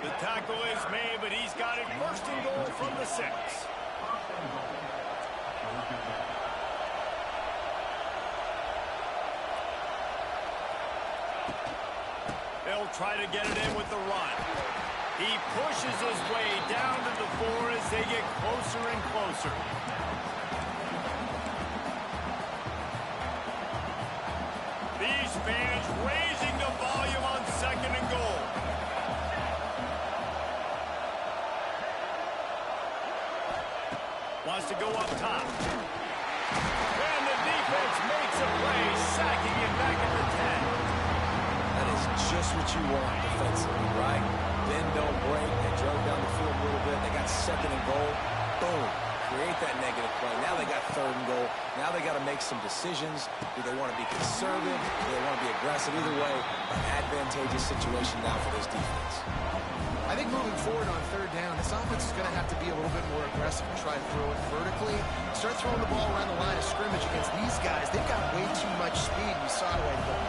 The tackle is made, but he's got it 1st and goal from the 6. They'll try to get it in with the run. He pushes his way down to the 4 as they get closer and closer. These fans raising the volume on 2nd and goal. Wants to go up top. And the defense makes a play, sacking him back at the 10. That is just what you want defensively, right? Bend, don't break. They drove down the field a little bit. They got 2nd and goal. Boom. Create that negative play. Now they got 3rd and goal. Now they got to make some decisions. Do they want to be conservative? Do they want to be aggressive? Either way, an advantageous situation now for this defense. I think moving forward on 3rd down, this offense is going to have to be a little bit more aggressive and try to throw it vertically. Start throwing the ball around the line of scrimmage against these guys. They've got way too much speed. You saw it right there.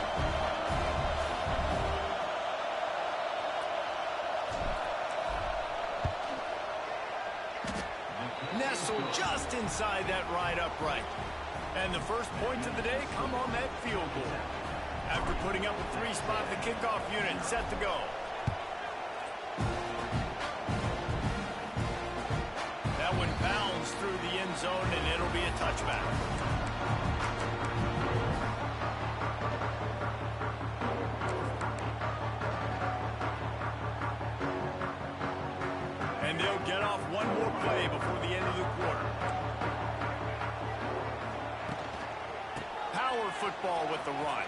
Nestled just inside that right upright. And the first points of the day come on that field goal. After putting up a 3-spot, the kickoff unit set to go. That one bounds through the end zone, and it'll be a touchback. And they'll get off one more play before the end of the quarter. Power football with the run.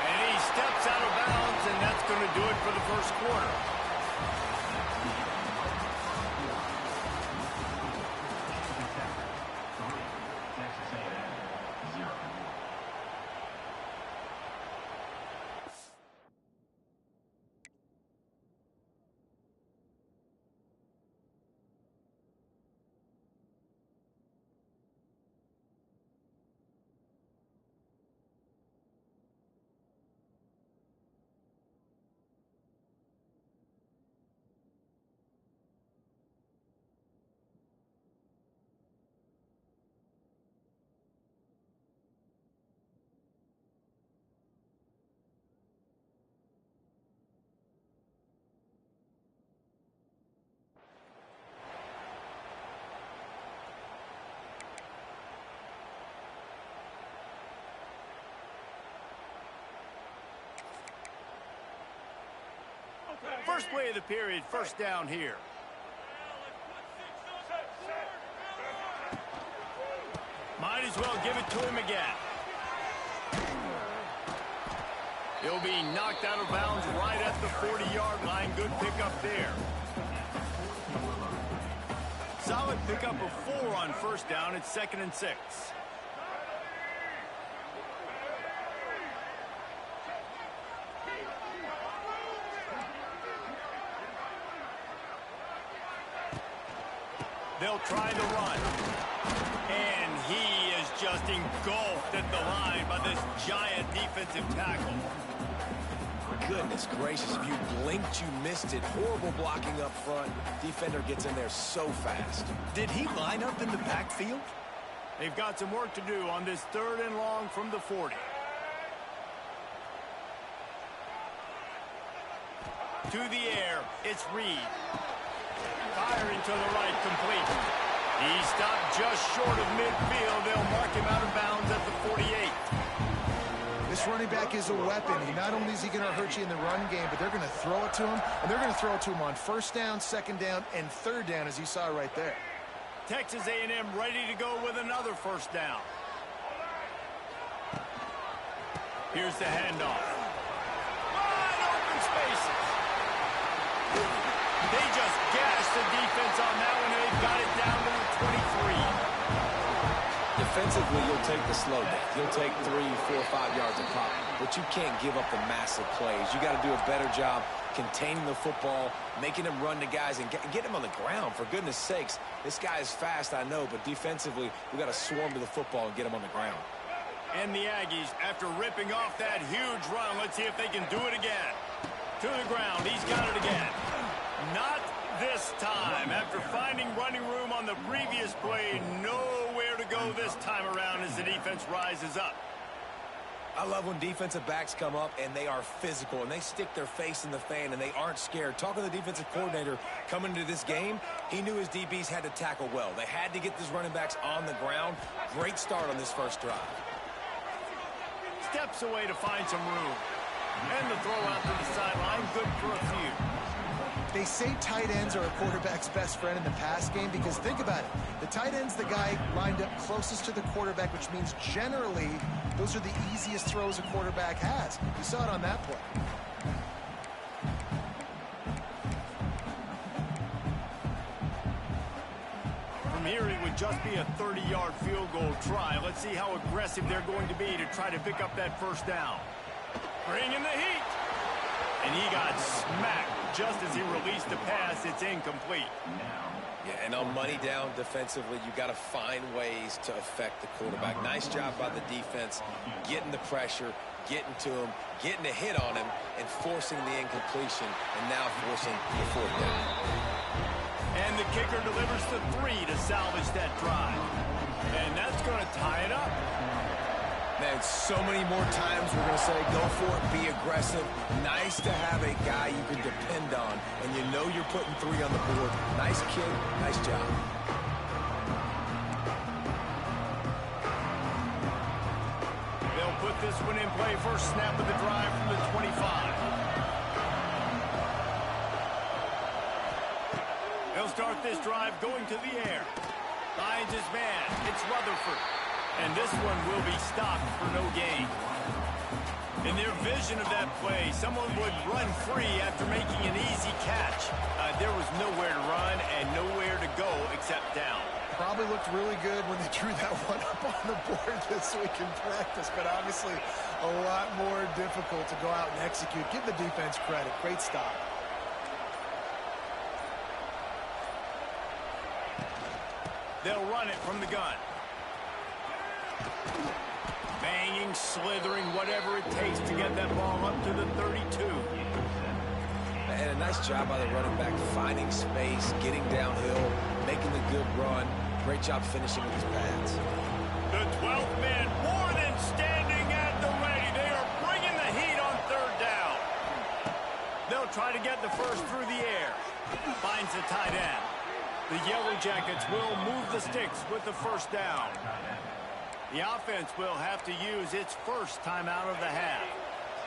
And he steps out of bounds, and that's going to do it for the first quarter. First play of the period, first down here. Might as well give it to him again. He'll be knocked out of bounds right at the 40-yard line. Good pickup there. Solid pickup of 4 on first down. It's 2nd and 6. They'll try to run. And he is just engulfed at the line by this giant defensive tackle. Goodness gracious, if you blinked, you missed it. Horrible blocking up front. Defender gets in there so fast. Did he line up in the backfield? They've got some work to do on this 3rd and long from the 40. To the air, it's Reed. Firing to the right, complete. He stopped just short of midfield. They'll mark him out of bounds at the 48. This running back is a weapon. Not only is he going to hurt you in the run game, but they're going to throw it to him, and they're going to throw it to him on first down, second down, and third down, as you saw right there. Texas A&M ready to go with another first down. Here's the handoff. Wide open spaces. They just gashed the defense on that one, and they've got it down to the 23. Defensively, you'll take the slow down. You'll take 3, 4, 5 yards a pop, but you can't give up the massive plays. You got to do a better job containing the football, making them run to guys, and get him on the ground. For goodness sakes, this guy is fast, I know, but defensively, we got to swarm to the football and get him on the ground. And the Aggies, after ripping off that huge run, let's see if they can do it again. To the ground, he's got it again. Not this time. After finding running room on the previous play, nowhere to go this time around as the defense rises up. I love when defensive backs come up and they are physical and they stick their face in the fan and they aren't scared. Talking to the defensive coordinator coming into this game, he knew his DBs had to tackle well. They had to get these running backs on the ground. Great start on this first drive. Steps away to find some room. And the throw out to the sideline, good for a few. They say tight ends are a quarterback's best friend in the pass game because think about it. The tight end's the guy lined up closest to the quarterback, which means generally those are the easiest throws a quarterback has. You saw it on that play. From here, it would just be a 30-yard field goal try. Let's see how aggressive they're going to be to try to pick up that first down. Bring in the heat. And he got smacked just as he released the pass. It's incomplete. Yeah, and on money down defensively, you got to find ways to affect the quarterback. Nice job by the defense, getting the pressure, getting to him, getting a hit on him, and forcing the incompletion, and now forcing the fourth down. And the kicker delivers to 3 to salvage that drive. And that's going to tie it up. Man, so many more times we're going to say, go for it, be aggressive. Nice to have a guy you can depend on, and you know you're putting 3 on the board. Nice kid, nice job. They'll put this one in play. First snap of the drive from the 25. They'll start this drive going to the air. Finds his man. It's Rutherford. And this one will be stopped for no gain. In their vision of that play, someone would run free after making an easy catch. There was nowhere to run and nowhere to go except down. Probably looked really good when they drew that one up on the board this week in practice, but obviously a lot more difficult to go out and execute. Give the defense credit. Great stop. They'll run it from the gun. Banging, slithering, whatever it takes to get that ball up to the 32. And a nice job by the running back, finding space, getting downhill, making the good run. Great job finishing with his pads. The 12th man more than standing at the ready. They are bringing the heat on third down. They'll try to get the first through the air. Finds the tight end. The Yellow Jackets will move the sticks with the first down. The offense will have to use its first timeout of the half.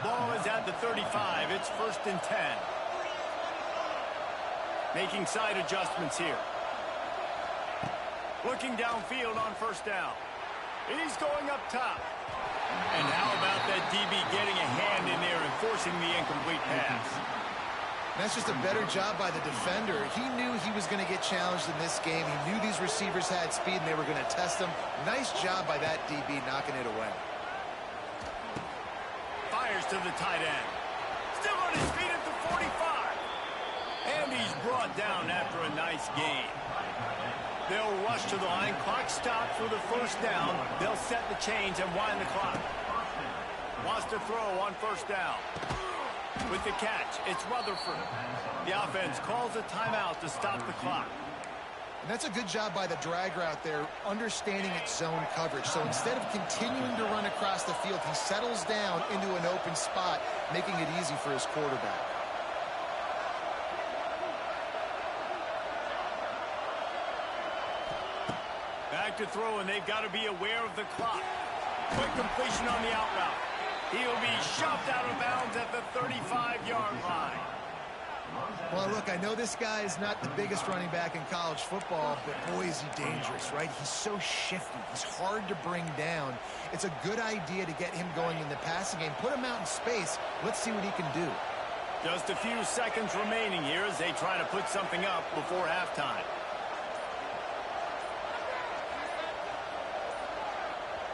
Ball is at the 35. It's 1st and 10. Making side adjustments here. Looking downfield on first down. He's going up top. And how about that DB getting a hand in there and forcing the incomplete pass? That's just a better job by the defender. He knew he was going to get challenged in this game. He knew these receivers had speed and they were going to test him. Nice job by that DB knocking it away. Fires to the tight end. Still on his feet at the 45. And he's brought down after a nice gain. They'll rush to the line. Clock stopped for the first down. They'll set the chains and wind the clock. Wants to throw on first down. With the catch, it's Rutherford. The offense calls a timeout to stop the clock. And that's a good job by the drag route there, understanding its zone coverage. So instead of continuing to run across the field, he settles down into an open spot, making it easy for his quarterback. Back to throw, and they've got to be aware of the clock. Quick completion on the out route. He'll be shoved out of bounds at the 35-yard line. Well, look, I know this guy is not the biggest running back in college football, but boy, is he dangerous, right? He's so shifty. He's hard to bring down. It's a good idea to get him going in the passing game. Put him out in space. Let's see what he can do. Just a few seconds remaining here as they try to put something up before halftime.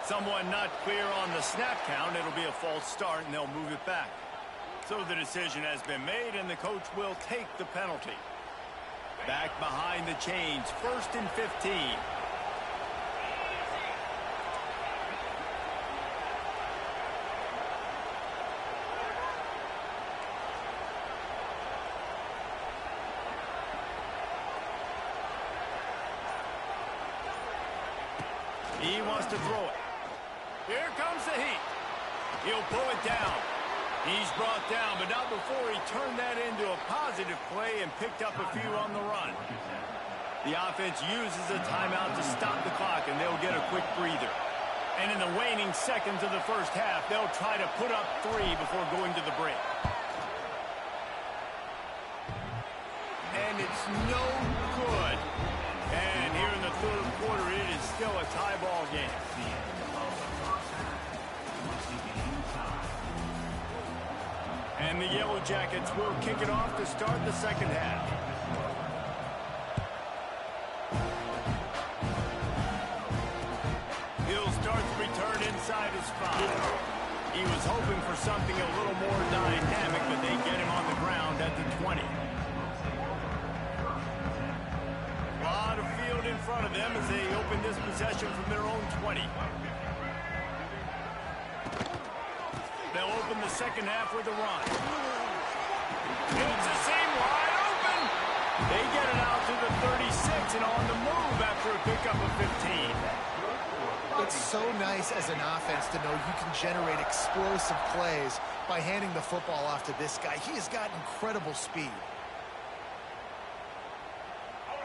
Someone not clear on the snap count. It'll be a false start, and they'll move it back. So the decision has been made, and the coach will take the penalty. Back behind the chains, 1st and 15. He wants to throw it. Here comes the heat. He'll pull it down. He's brought down, but not before he turned that into a positive play and picked up a few on the run. The offense uses a timeout to stop the clock, and they'll get a quick breather. And in the waning seconds of the first half, they'll try to put up 3 before going to the break. And it's no good. And here in the third quarter, it is still a tie ball game. And the Yellow Jackets will kick it off to start the second half. He'll start the return inside his 5. He was hoping for something a little more dynamic, but they get him on the ground at the 20. A lot of field in front of them as they open this possession from their own 20. They'll open the second half with a run. It's the same wide open. They get it out to the 36 and on the move after a pickup of 15. It's so nice as an offense to know you can generate explosive plays by handing the football off to this guy. He has got incredible speed.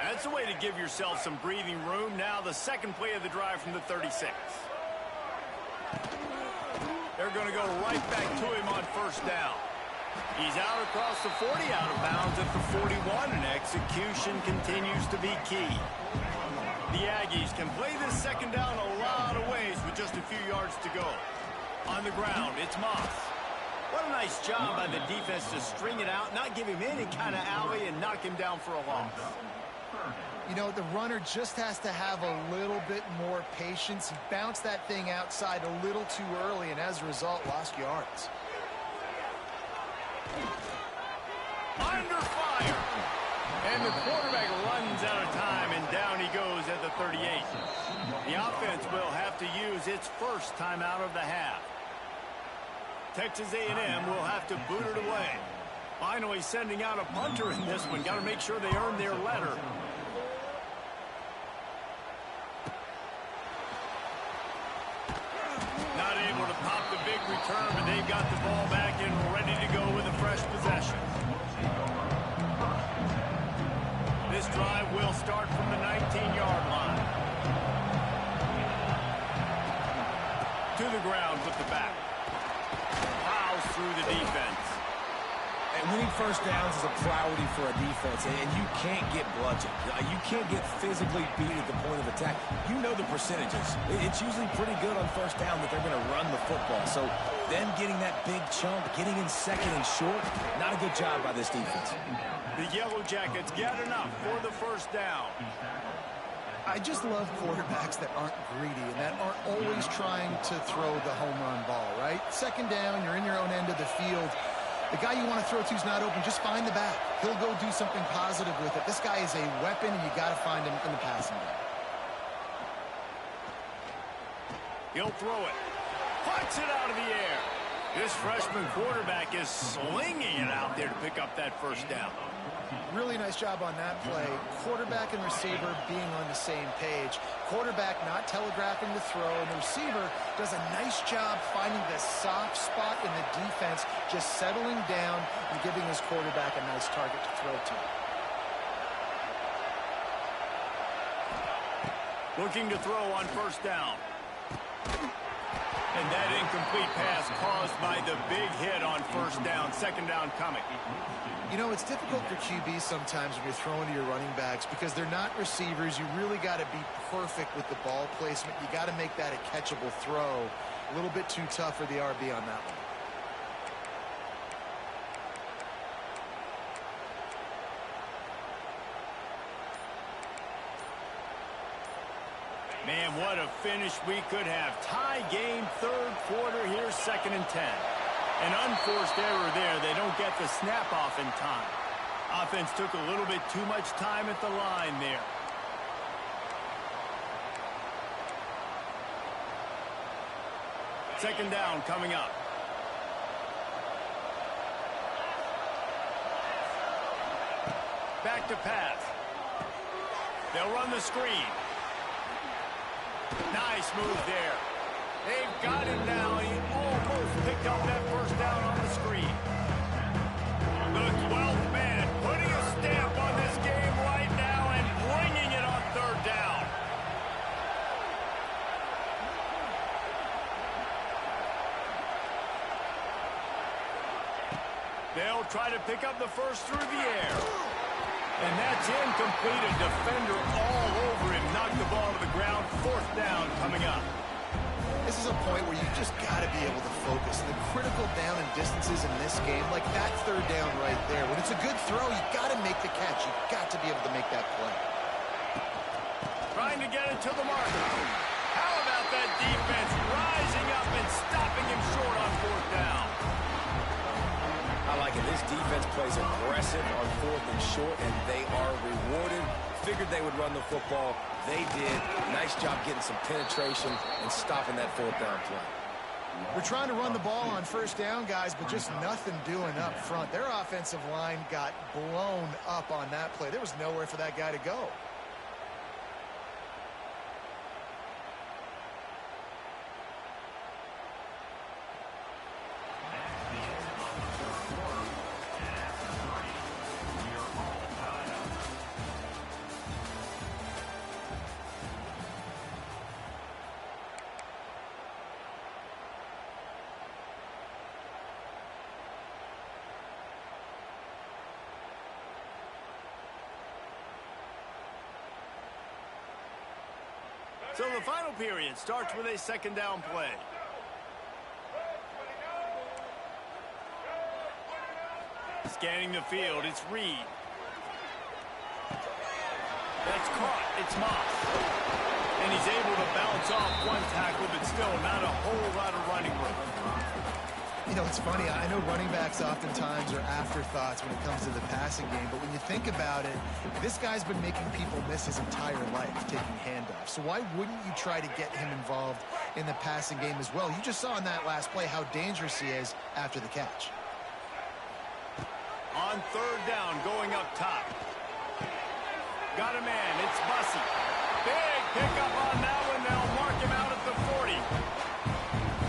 That's a way to give yourself some breathing room. Now the second play of the drive from the 36. They're going to go right back to him on first down. He's out across the 40, out of bounds at the 41, and execution continues to be key. The Aggies can play this second down a lot of ways with just a few yards to go. On the ground, it's Moss. What a nice job by the defense to string it out, not give him any kind of alley, and knock him down for a loss. You know, the runner just has to have a little bit more patience. He bounced that thing outside a little too early, and as a result, lost yards. Under fire. And the quarterback runs out of time, and down he goes at the 38. The offense will have to use its first timeout of the half. Texas A&M will have to boot it away. Finally sending out a punter in this one. Got to make sure they earn their letter. Not able to pop the big return, but they've got the ball back and ready to go with a fresh possession. This drive will start from the 19-yard line. To the ground with the back. Plows through the defense. And winning first downs is a priority for a defense, and you can't get bludgeoned. You can't get physically beat at the point of attack. You know the percentages. It's usually pretty good on first down that they're going to run the football. So them getting that big chunk, getting in second and short, not a good job by this defense. The Yellow Jackets get enough for the first down. I just love quarterbacks that aren't greedy and that aren't always trying to throw the home run ball, right? Second down, you're in your own end of the field. The guy you want to throw to is not open. Just find the back. He'll go do something positive with it. This guy is a weapon, and you got to find him in the passing game. He'll throw it. Puts it out of the air. This freshman quarterback is slinging it out there to pick up that first down. Really nice job on that play. Quarterback and receiver being on the same page. Quarterback not telegraphing the throw, and the receiver does a nice job finding the soft spot in the defense, just settling down and giving his quarterback a nice target to throw to. Looking to throw on first down. And that incomplete pass caused by the big hit on first down. Second down coming. You know, it's difficult for QBs sometimes when you're throwing to your running backs because they're not receivers. You really got to be perfect with the ball placement. You got to make that a catchable throw. A little bit too tough for the RB on that one. Man, what a finish we could have. Tie game, third quarter here, 2nd and 10. An unforced error there. They don't get the snap off in time. Offense took a little bit too much time at the line there. Second down coming up. Back to pass. They'll run the screen. Nice move there. They've got him now. He almost picked up that first down on the screen. The 12th man putting a stamp on this game right now and bringing it on third down. They'll try to pick up the first through the air. And that's incomplete. A defender all over him. Knocked the ball to the ground. Fourth down coming up. This is a point where you just got to be able to focus. The critical down and distances in this game, like that third down right there. When it's a good throw, you got to make the catch. You got to be able to make that play. Trying to get it to the mark. How about that defense rising up and stopping him short on fourth down? I like it. This defense plays aggressive on 4th and short, and they are rewarded. Figured they would run the football. They did. Nice job getting some penetration and stopping that fourth down play. We're trying to run the ball on first down, guys, but just nothing doing up front. Their offensive line got blown up on that play. There was nowhere for that guy to go. So the final period starts with a second down play. Scanning the field, it's Reed. That's caught, it's Moss. And he's able to bounce off one tackle, but still not a whole lot of running room. You know, it's funny. I know running backs oftentimes are afterthoughts when it comes to the passing game, but when you think about it, this guy's been making people miss his entire life taking handoffs. So why wouldn't you try to get him involved in the passing game as well? You just saw in that last play how dangerous he is after the catch. On third down, going up top. Got a man, it's Bussey. Big pickup on that one. They'll mark him out at the 40.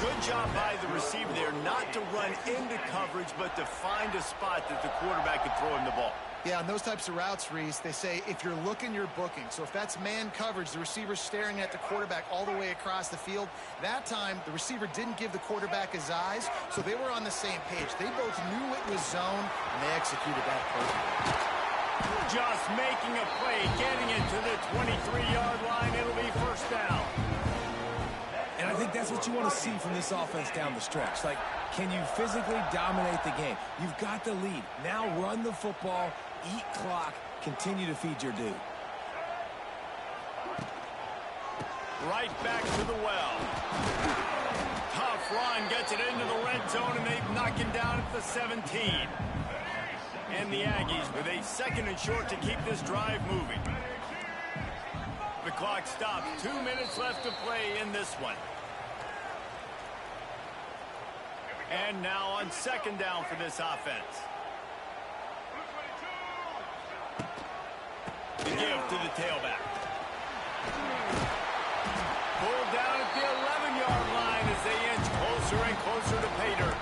Good job by the receiver there, not to run into coverage, but to find a spot that the quarterback could throw him the ball. Yeah, on those types of routes, Reese, they say if you're looking, you're booking. So if that's man coverage, the receiver's staring at the quarterback all the way across the field. That time, the receiver didn't give the quarterback his eyes, so they were on the same page. They both knew it was zone, and they executed that perfectly. Just making a play, getting it to the 23-yard line. It'll be first down. And I think that's what you want to see from this offense down the stretch. Like, can you physically dominate the game? You've got the lead. Now run the football, eat clock, continue to feed your dude. Right back to the well. Tough run, gets it into the red zone, and they've knocked him down at the 17. And the Aggies with a second and short to keep this drive moving. The clock stops. 2 minutes left to play in this one. And now on second down for this offense. The give to the tailback. Pulled down at the 11-yard line as they inch closer and closer to pay dirt.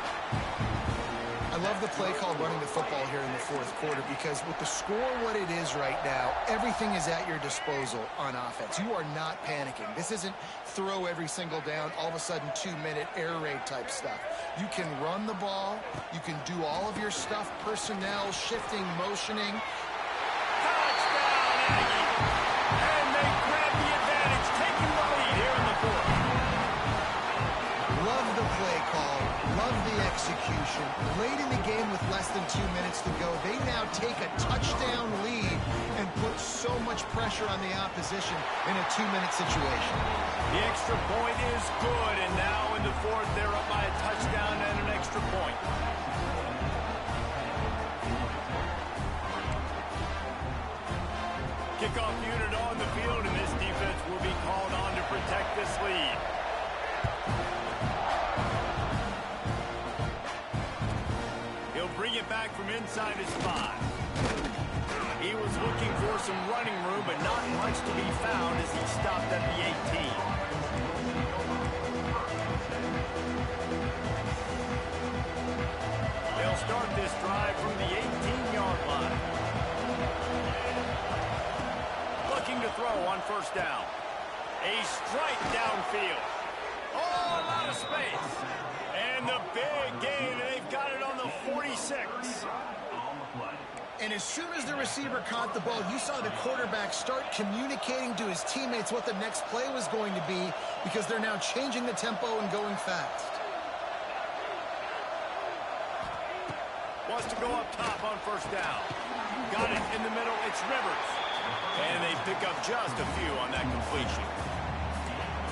I love the play call running the football here in the fourth quarter because with the score what it is right now, everything is at your disposal on offense. You are not panicking. This isn't throw every single down, all of a sudden 2-minute air raid type stuff. You can run the ball. You can do all of your stuff, personnel, shifting, motioning. Touchdown, Aggie! And they grab the advantage, taking the lead here in the fourth. Love the play call. Love the execution. Late in the game with less than 2 minutes to go, they now take a touchdown lead and put so much pressure on the opposition in a 2-minute situation. The extra point is good, and now in the fourth, they're up by a touchdown and an extra point. Kickoff unit on the field, and this defense will be called on to protect this lead. He'll bring it back from inside his 5. He was looking for some running room, but not much to be found as he stopped at the 18. They'll start this drive from the 18-yard line. Looking to throw on first down. A strike downfield. Oh, a lot of space. And the big gain, and they've got it on the 46. And as soon as the receiver caught the ball, you saw the quarterback start communicating to his teammates what the next play was going to be because they're now changing the tempo and going fast. Wants to go up top on first down. Got it in the middle. It's Rivers. And they pick up just a few on that completion.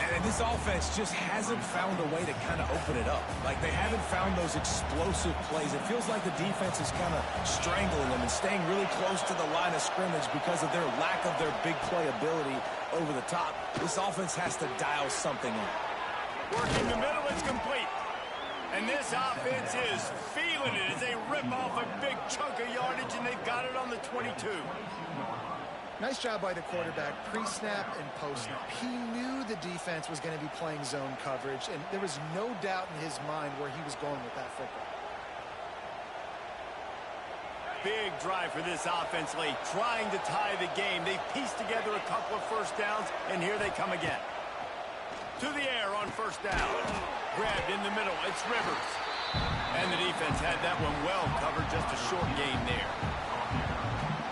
And this offense just hasn't found a way to kind of open it up. Like, they haven't found those explosive plays. It feels like the defense is kind of strangling them and staying really close to the line of scrimmage because of their lack of their big play ability over the top. This offense has to dial something in. Working the middle, it's complete. And this offense is feeling it as they rip off a big chunk of yardage, and they've got it on the 22. Nice job by the quarterback, pre-snap and post-snap. He knew the defense was going to be playing zone coverage, and there was no doubt in his mind where he was going with that football. Big drive for this offense late, trying to tie the game. They've pieced together a couple of first downs, and here they come again. To the air on first down. Grabbed in the middle, it's Rivers. And the defense had that one well covered, just a short gain there.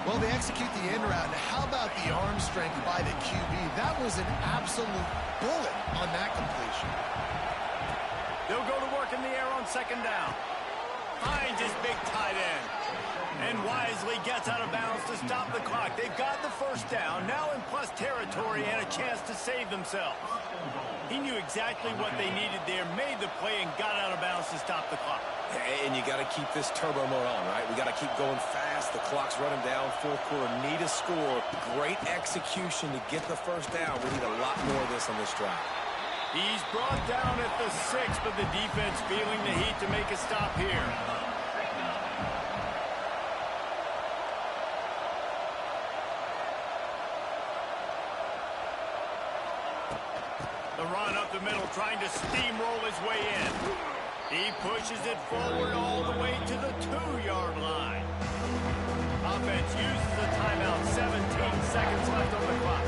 Well, they execute the end route. Now, how about the arm strength by the QB? That was an absolute bullet on that completion. They'll go to work in the air on second down. Finds his big tight end. And wisely gets out of bounds to stop the clock. They've got the first down, now in plus territory and a chance to save themselves. He knew exactly what they needed there, made the play, and got out of bounds to stop the clock. And you got to keep this turbo mode on, right? We got to keep going fast. The clock's running down. Fourth quarter, need a score. Great execution to get the first down. We need a lot more of this on this drive. He's brought down at the 6, but the defense feeling the heat to make a stop here. The run up the middle, trying to steamroll his way in. He pushes it forward all the way to the 2-yard line. A offense uses a timeout. 17 seconds left on the clock.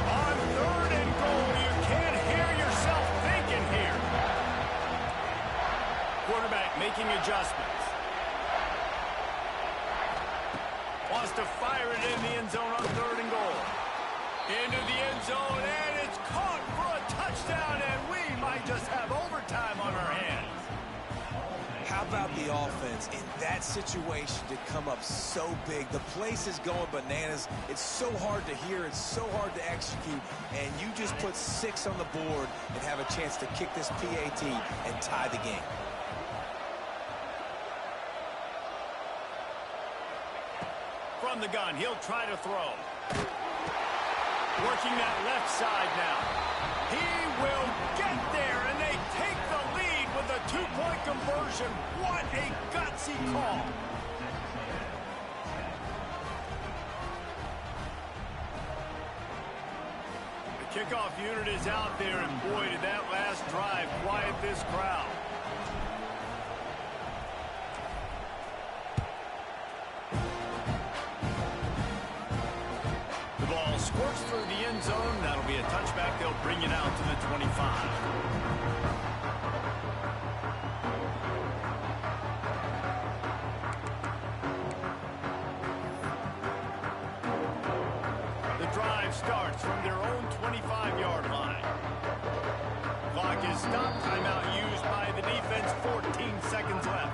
On 3rd and goal, you can't hear yourself thinking here. Quarterback making adjustments. Wants to fire it in the end zone on 3rd and goal. Into the end zone, and it's caught for a touchdown, and we might just have overtime on our hands. How about the offense in that situation to come up so big? The place is going bananas. It's so hard to hear. It's so hard to execute. And you just put 6 on the board and have a chance to kick this PAT and tie the game. From the gun, he'll try to throw. Working that left side now. He will get there, and they take the lead with a 2-point conversion. What a gutsy call. The kickoff unit is out there, and boy, did that last drive quiet this crowd. The ball squirts through the end zone. That'll be a touchback. They'll bring it out to the 25. The drive starts from their own 25-yard line. Clock is stopped. Timeout used by the defense. 14 seconds left.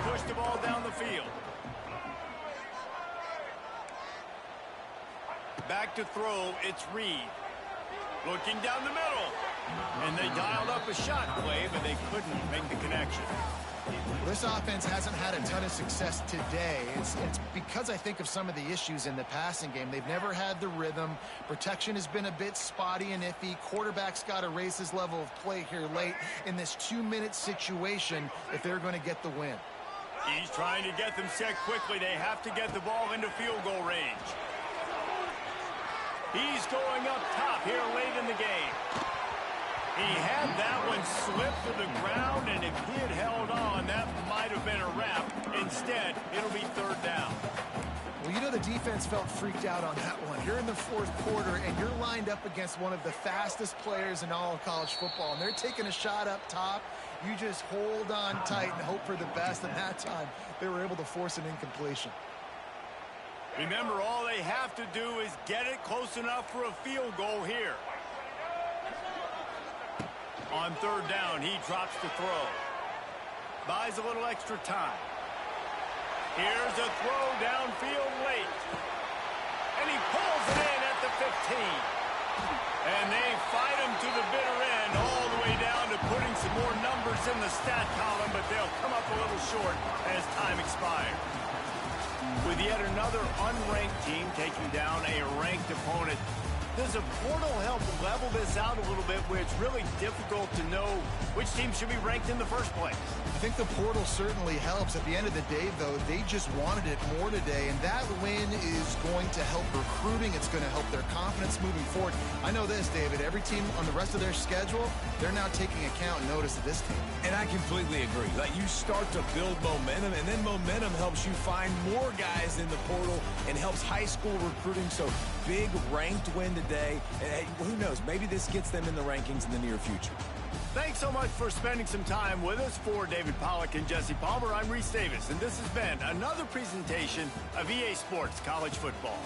Push the ball down the field. Back to throw, it's Reed. Looking down the middle. And they dialed up a shot play, but they couldn't make the connection. Well, this offense hasn't had a ton of success today. It's because I think of some of the issues in the passing game. They've never had the rhythm. Protection has been a bit spotty and iffy. Quarterback's got to raise his level of play here late in this 2-minute situation if they're going to get the win. He's trying to get them set quickly. They have to get the ball into field goal range. He's going up top here late in the game. He had that one slip to the ground, and if he had held on, that might have been a wrap. Instead, it'll be 3rd down. Well, you know the defense felt freaked out on that one. You're in the 4th quarter, and you're lined up against one of the fastest players in all of college football, and they're taking a shot up top. You just hold on tight and hope for the best, and that time they were able to force an incompletion. Remember, all they have to do is get it close enough for a field goal here. On 3rd down, he drops the throw. Buys a little extra time. Here's a throw downfield late. And he pulls it in at the 15. And they fight him to the bitter end, all the way down to putting some more numbers in the stat column, but they'll come up a little short as time expires. With yet another unranked team taking down a ranked opponent, does a portal help level this out a little bit where it's really difficult to know which team should be ranked in the first place? I think the portal certainly helps. At the end of the day, though, they just wanted it more today, and that win is going to help recruiting. It's going to help their confidence moving forward. I know this, David. Every team on the rest of their schedule, they're now taking account and notice of this team. And I completely agree. Like, you start to build momentum, and then momentum helps you find more guys in the portal and helps high school recruiting. So big ranked win today. And who knows, maybe this gets them in the rankings in the near future. Thanks so much for spending some time with us. For David Pollack and Jesse Palmer, I'm Reese Davis, and this has been another presentation of EA Sports College Football.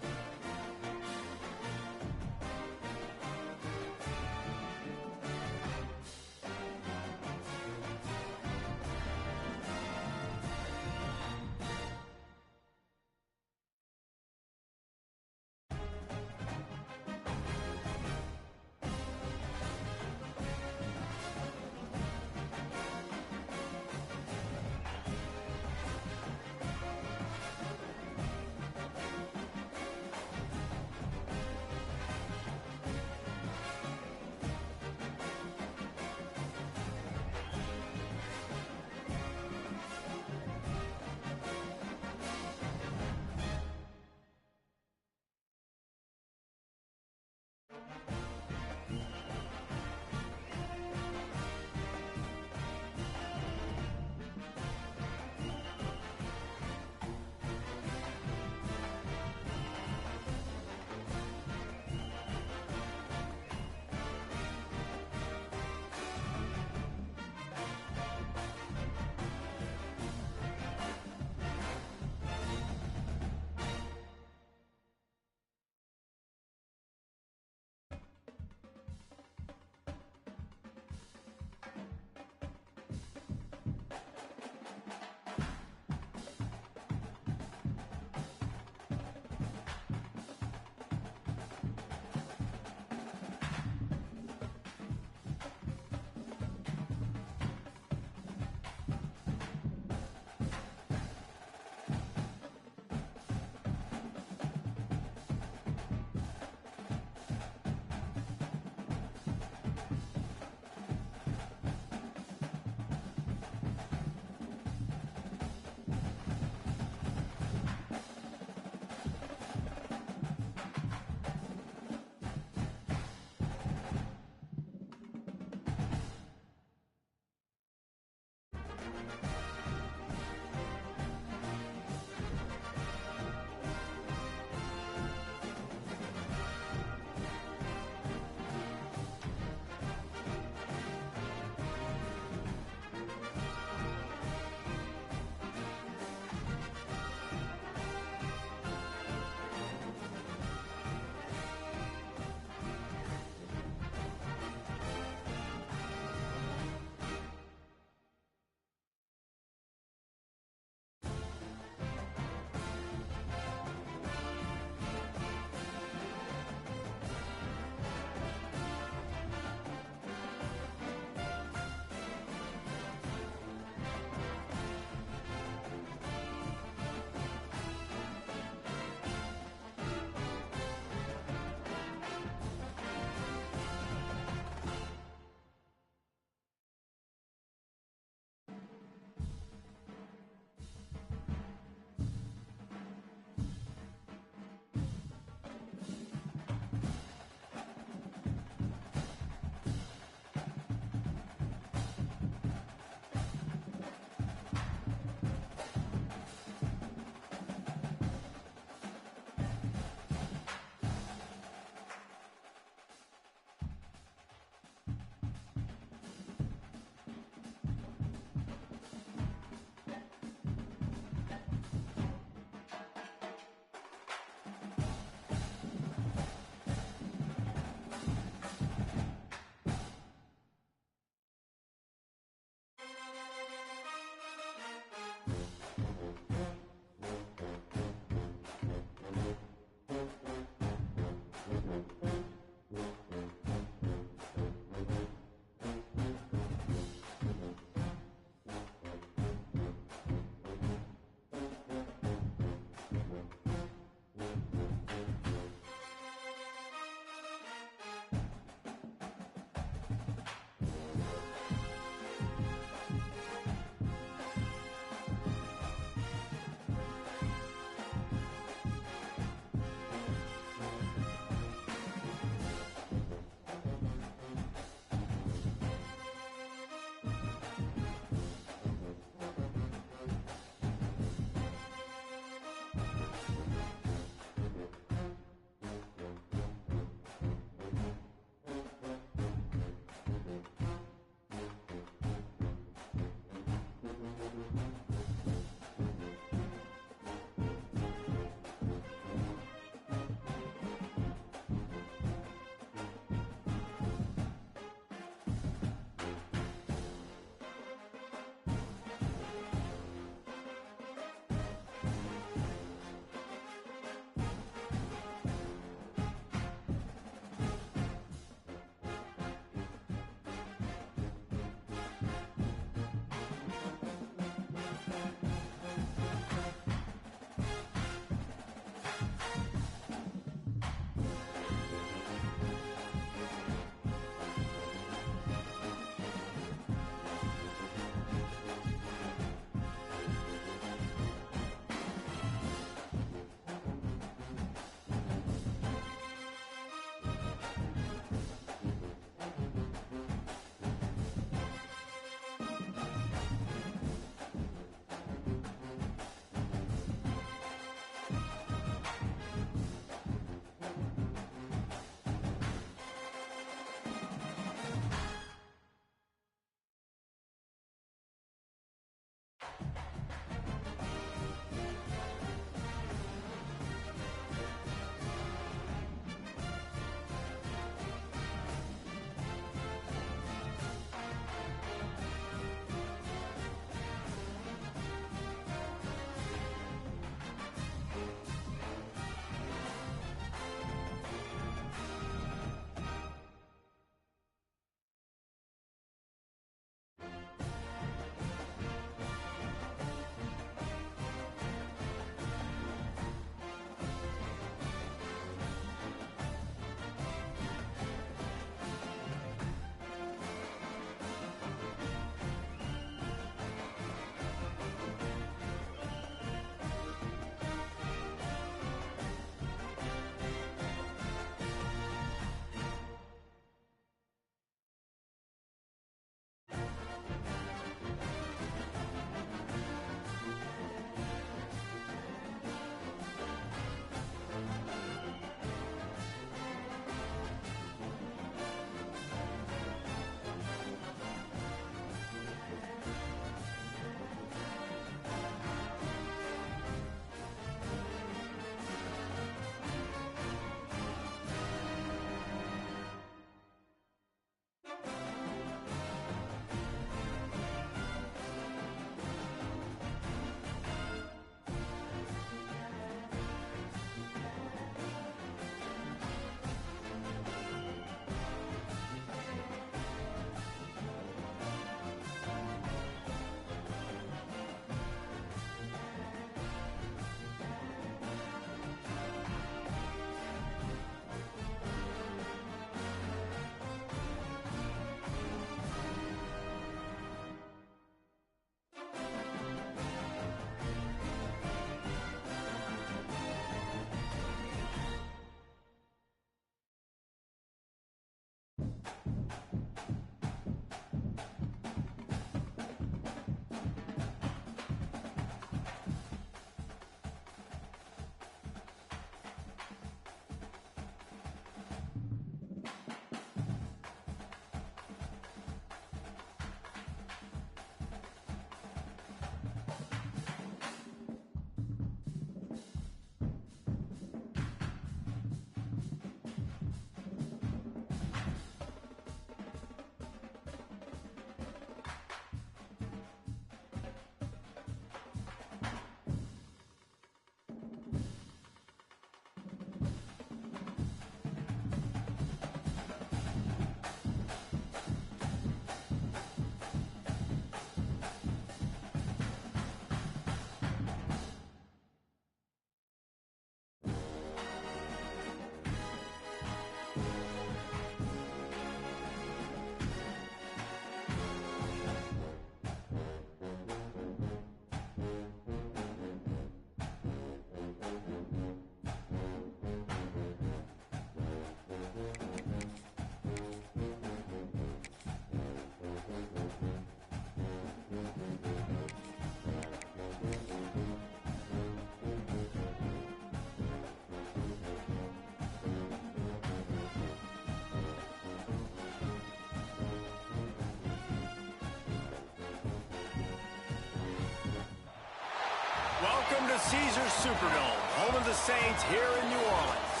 Welcome to Caesars Superdome, home of the Saints here in New Orleans.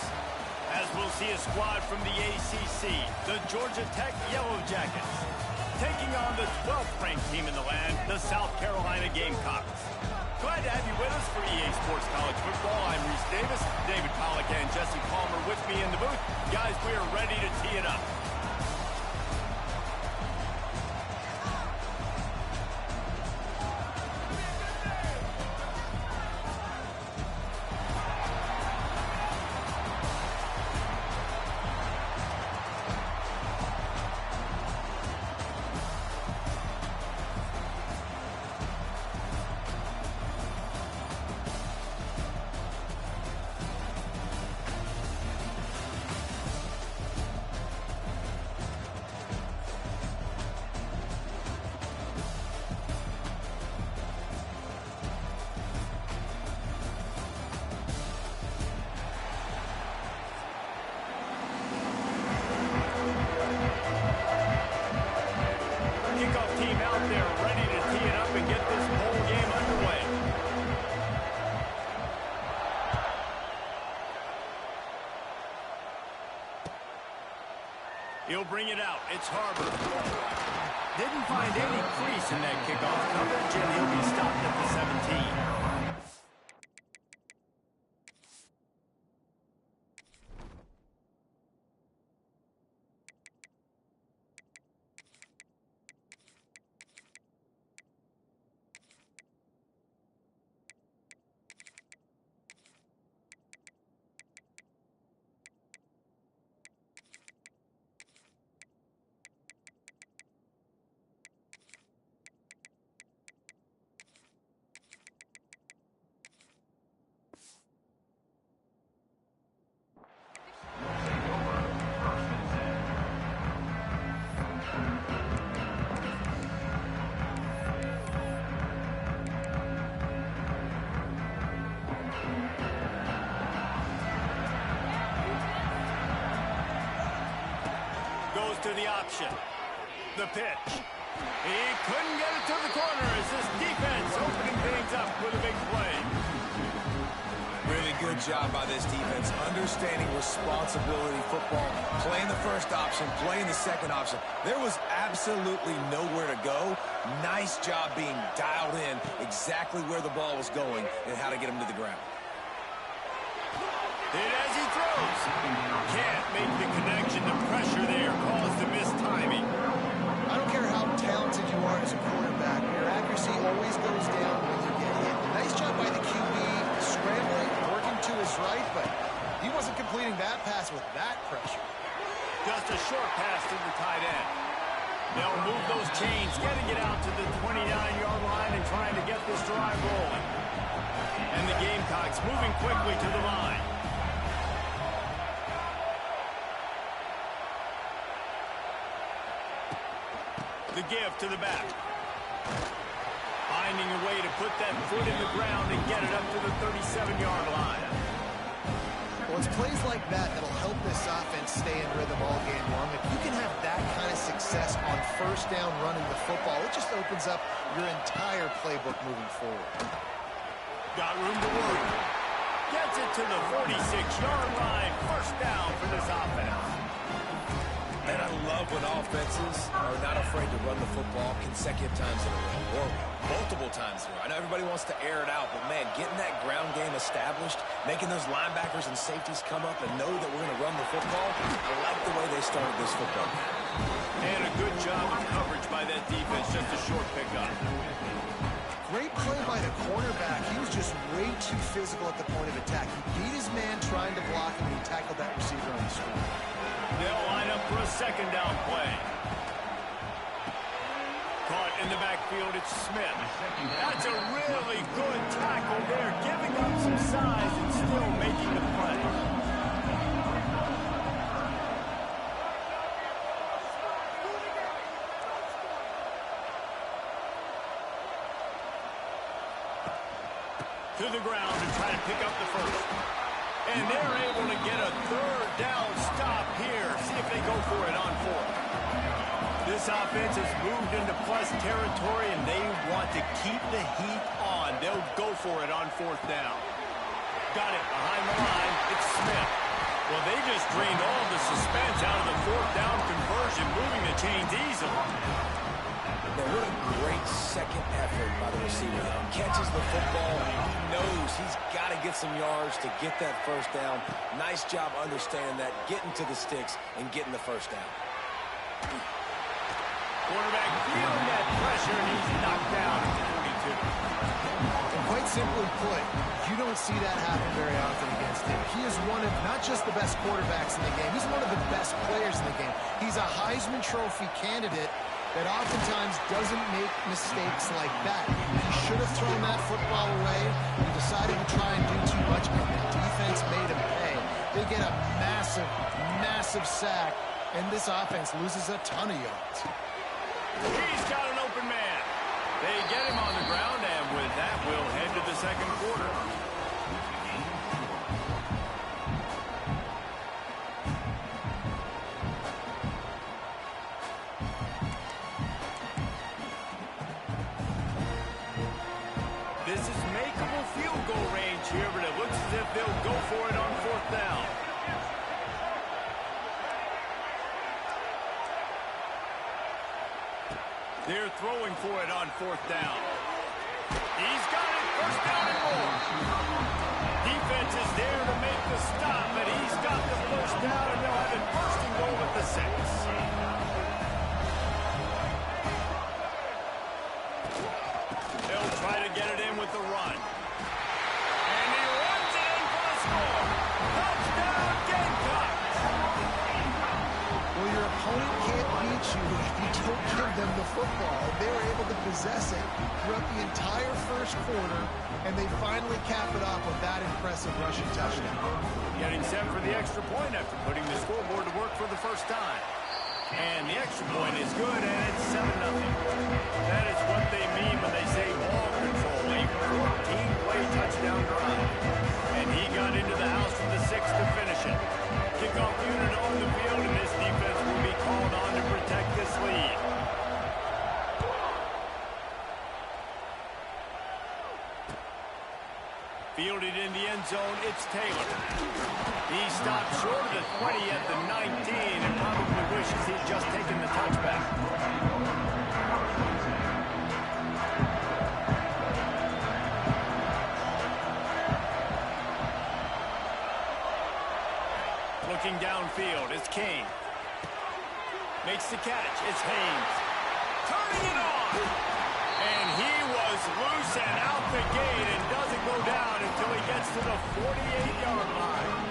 As we'll see a squad from the ACC, the Georgia Tech Yellow Jackets, taking on the 12th ranked team in the land, the South Carolina Gamecocks. Glad to have you with us for EA Sports College Football. I'm Reese Davis, David Pollack and Jesse Palmer with me in the booth. Guys, we are ready to tee it up. Kickoff team out there ready to tee it up and get this whole game underway. He'll bring it out. It's Harbor. Didn't find any crease in that kickoff coverage, and he'll be stopped at the 17. Goes to the option. The pitch. He couldn't get it to the corner as this defense opening things up with a big play. Really good job by this defense, understanding responsibility football, playing the first option, playing the second option. There was absolutely nowhere to go. Nice job being dialed in exactly where the ball was going and how to get him to the ground. Hit as he throws. Can't make the connection. The pressure there caused the missed timing. I don't care how talented you are as a quarterback, your accuracy always goes down when you get hit. Nice job by the QB, scrambling, working to his right, but he wasn't completing that pass with that pressure. Just a short pass to the tight end. They'll move those chains, getting it out to the 29-yard line and trying to get this drive rolling. And the Gamecocks moving quickly to the line. The give to the back. Finding a way to put that foot in the ground and get it up to the 37-yard line. Well, it's plays like that that'll help this offense stay in rhythm all game long. If you can have that kind of success on first down running the football, it just opens up your entire playbook moving forward. Got room to work. Gets it to the 46-yard line. First down for this offense. And I love when offenses are not afraid to run the football consecutive times in a row, or multiple times in a row. I know everybody wants to air it out, but man, getting that ground game established, making those linebackers and safeties come up and know that we're going to run the football, I like the way they started this football game. And a good job of coverage by that defense, just a short pickup. Great play by the cornerback. He was just way too physical at the point of attack. He beat his man trying to block him, and he tackled that receiver on the screen. They'll line up for a second down play. Caught in the backfield, it's Smith. That's a really good tackle there, giving up some size and still making the play. To the ground to try to pick up the first. And they're able to get a third down stop here. See if they go for it on fourth. This This offense has moved into plus territory, and they want to keep the heat on. They'll go for it on 4th down. Got it behind the line. It's Smith. Well, they just drained all the suspense out of the 4th down conversion, moving the chains easily. Man, what a great second effort by the receiver. Catches the football. He knows he's got to get some yards to get that 1st down. Nice job understanding that, getting to the sticks and getting the 1st down. Quarterback feeling that pressure, and he's knocked down at the 42. And quite simply put, you don't see that happen very often against him. He is one of not just the best quarterbacks in the game, he's one of the best players in the game. He's a Heisman Trophy candidate that oftentimes doesn't make mistakes like that. He should have thrown that football away. He decided to try and do too much, and the defense made him pay. They get a massive, massive sack, and this offense loses a ton of yards. He's got an open man. They get him on the ground, and with that, we'll head to the 2nd quarter. This is makeable field goal range here, but it looks as if they'll go for it on 4th down. They're throwing for it on 4th down. He's got it, 1st down and more. Defense is there to make the stop, but he's got the 1st down, and they'll have it 1st and goal at the 6. They'll try to get it in with the run. And he runs it in for the score. Touchdown, Gamecocks! Well, your opponent can't beat you if you don't give them the football. They were able to possess it throughout the entire 1st quarter, and they finally cap it off with that impressive rushing touchdown. Getting set for the extra point after putting the scoreboard to work for the 1st time. And the extra point is good, and it's 7-0. That is what they mean when they say ball control, a 14-play touchdown drive. And he got into the house for the 6th to finish it. Kickoff unit on the field, and this defense will be called on to protect this lead. Fielded in the end zone, it's Taylor. He stopped short of the 20 at the 19 and probably wishes he'd just taken the touchback. Looking downfield, it's Kane. Makes the catch, it's Haynes. Turning it on! And he was loose and out the gate and doesn't go down until he gets to the 48-yard line.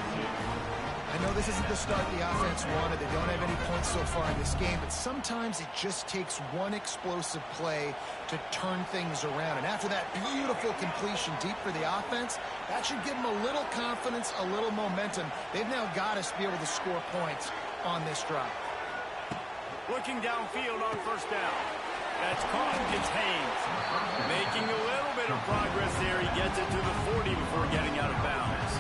I know this isn't the start the offense wanted. They don't have any points so far in this game, but sometimes it just takes one explosive play to turn things around. And after that beautiful completion deep for the offense, that should give them a little confidence, a little momentum. They've now got us to be able to score points on this drive. Looking downfield on 1st down. That's caught. It's Haynes. Making a little bit of progress there. He gets it to the 40 before getting out of bounds.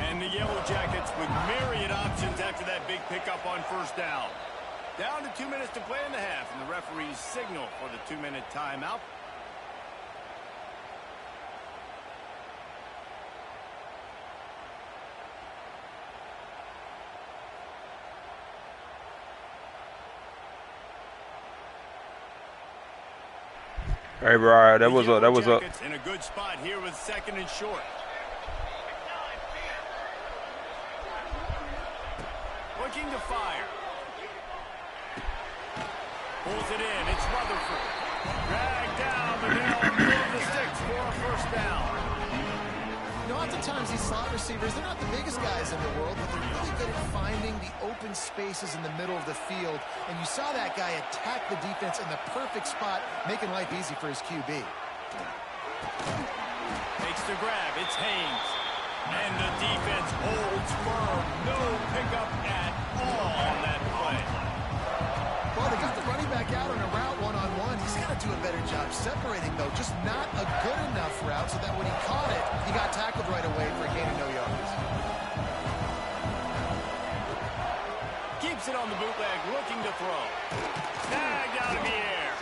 And the Yellow Jackets with myriad options after that big pickup on 1st down. Down to 2 minutes to play in the half, and the referees signal for the 2-minute timeout. Hey, bro, that was a in a good spot here with 2nd and short. Looking to fire. Pulls it in. It's Rutherford. Dragged down, but they'll move the sticks for a 1st down. You know, oftentimes these slot receivers, they're not the biggest guys in the world, but they're really good at finding the open spaces in the middle of the field. And you saw that guy attack the defense in the perfect spot, making life easy for his QB. Takes the grab. It's Haynes. And the defense holds firm. No pickup at all on that play. Well, they got the running got tackled right away for a gain of no yards. Keeps it on the bootleg, looking to throw. Snagged out of the air.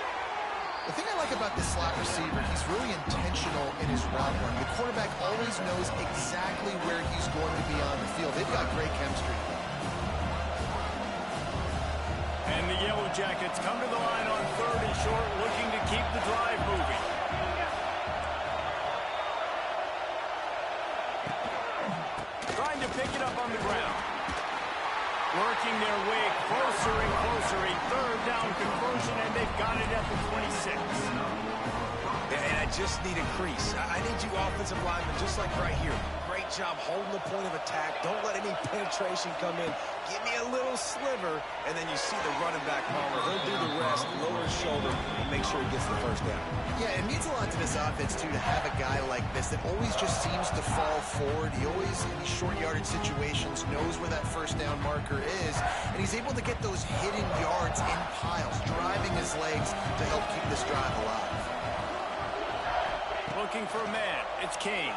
The thing I like about this slot receiver, he's really intentional in his route run. The quarterback always knows exactly where he's going to be on the field. They've got great chemistry. And the Yellow Jackets come to the line on 3rd and short, looking to keep the drive moving. Trying to pick it up on the ground. Working their way closer and closer. A 3rd down conversion, and they've got it at the 26. And I just need a crease. I need you offensive linemen, just like right here. Great job holding the point of attack. Don't let any penetration come in. Give me a little sliver, and then you see the running back, Palmer. He'll do the rest, lower his shoulder, and make sure he gets the first down. Yeah, it means a lot to this offense, too, to have a guy like this that always just seems to fall forward. He always, in these short yardage situations, knows where that first down marker is, and he's able to get those hidden yards in piles, driving his legs to help keep this drive alive. Looking for a man. It's Kane.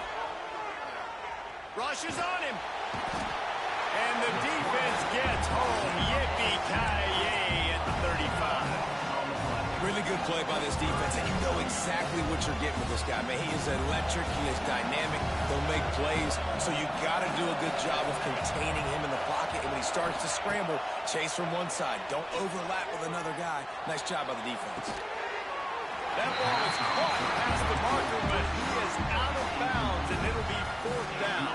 Rushes on him. And the defense gets home. Yippee-ki-yay at the 35. Really good play by this defense, and you know exactly what you're getting with this guy. Man, he is electric. He is dynamic. They'll make plays, so you got to do a good job of containing him in the pocket. And when he starts to scramble, chase from one side. Don't overlap with another guy. Nice job by the defense. That ball is caught past the marker, but he is out of bounds, and it'll be 4th down.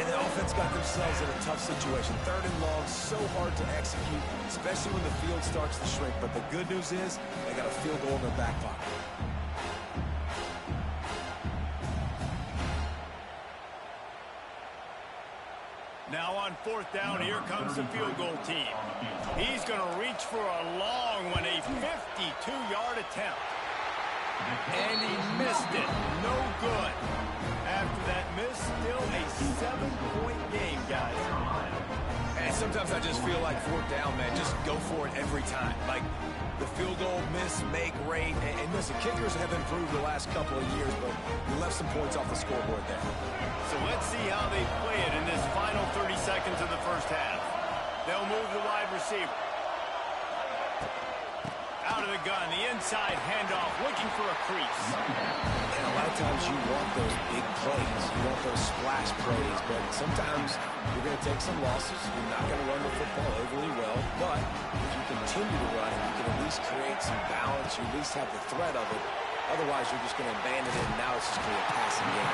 And the offense got themselves in a tough situation. 3rd and long, so hard to execute, especially when the field starts to shrink. But the good news is they got a field goal in their back pocket. Now on 4th down, here comes the field goal team. He's going to reach for a long one, a 52-yard attempt. And he missed it. No good. After that miss, still a 7-point game, guys. And sometimes I just feel like 4th down, man, just go for it every time. Like the field goal, miss, make, rate. And listen, kickers have improved the last couple of years, but you left some points off the scoreboard there. So let's see how they play it in this final 30 seconds of the first half. They'll move the wide receiver. Out of the gun, the inside handoff, looking for a crease. And a lot of times you want those big plays. You want those splash plays, but sometimes you're going to take some losses. You're not going to run the football overly well, but if you continue to run, you can at least create some balance. You at least have the threat of it. Otherwise, you're just going to abandon it, and now it's just going to be a passing game.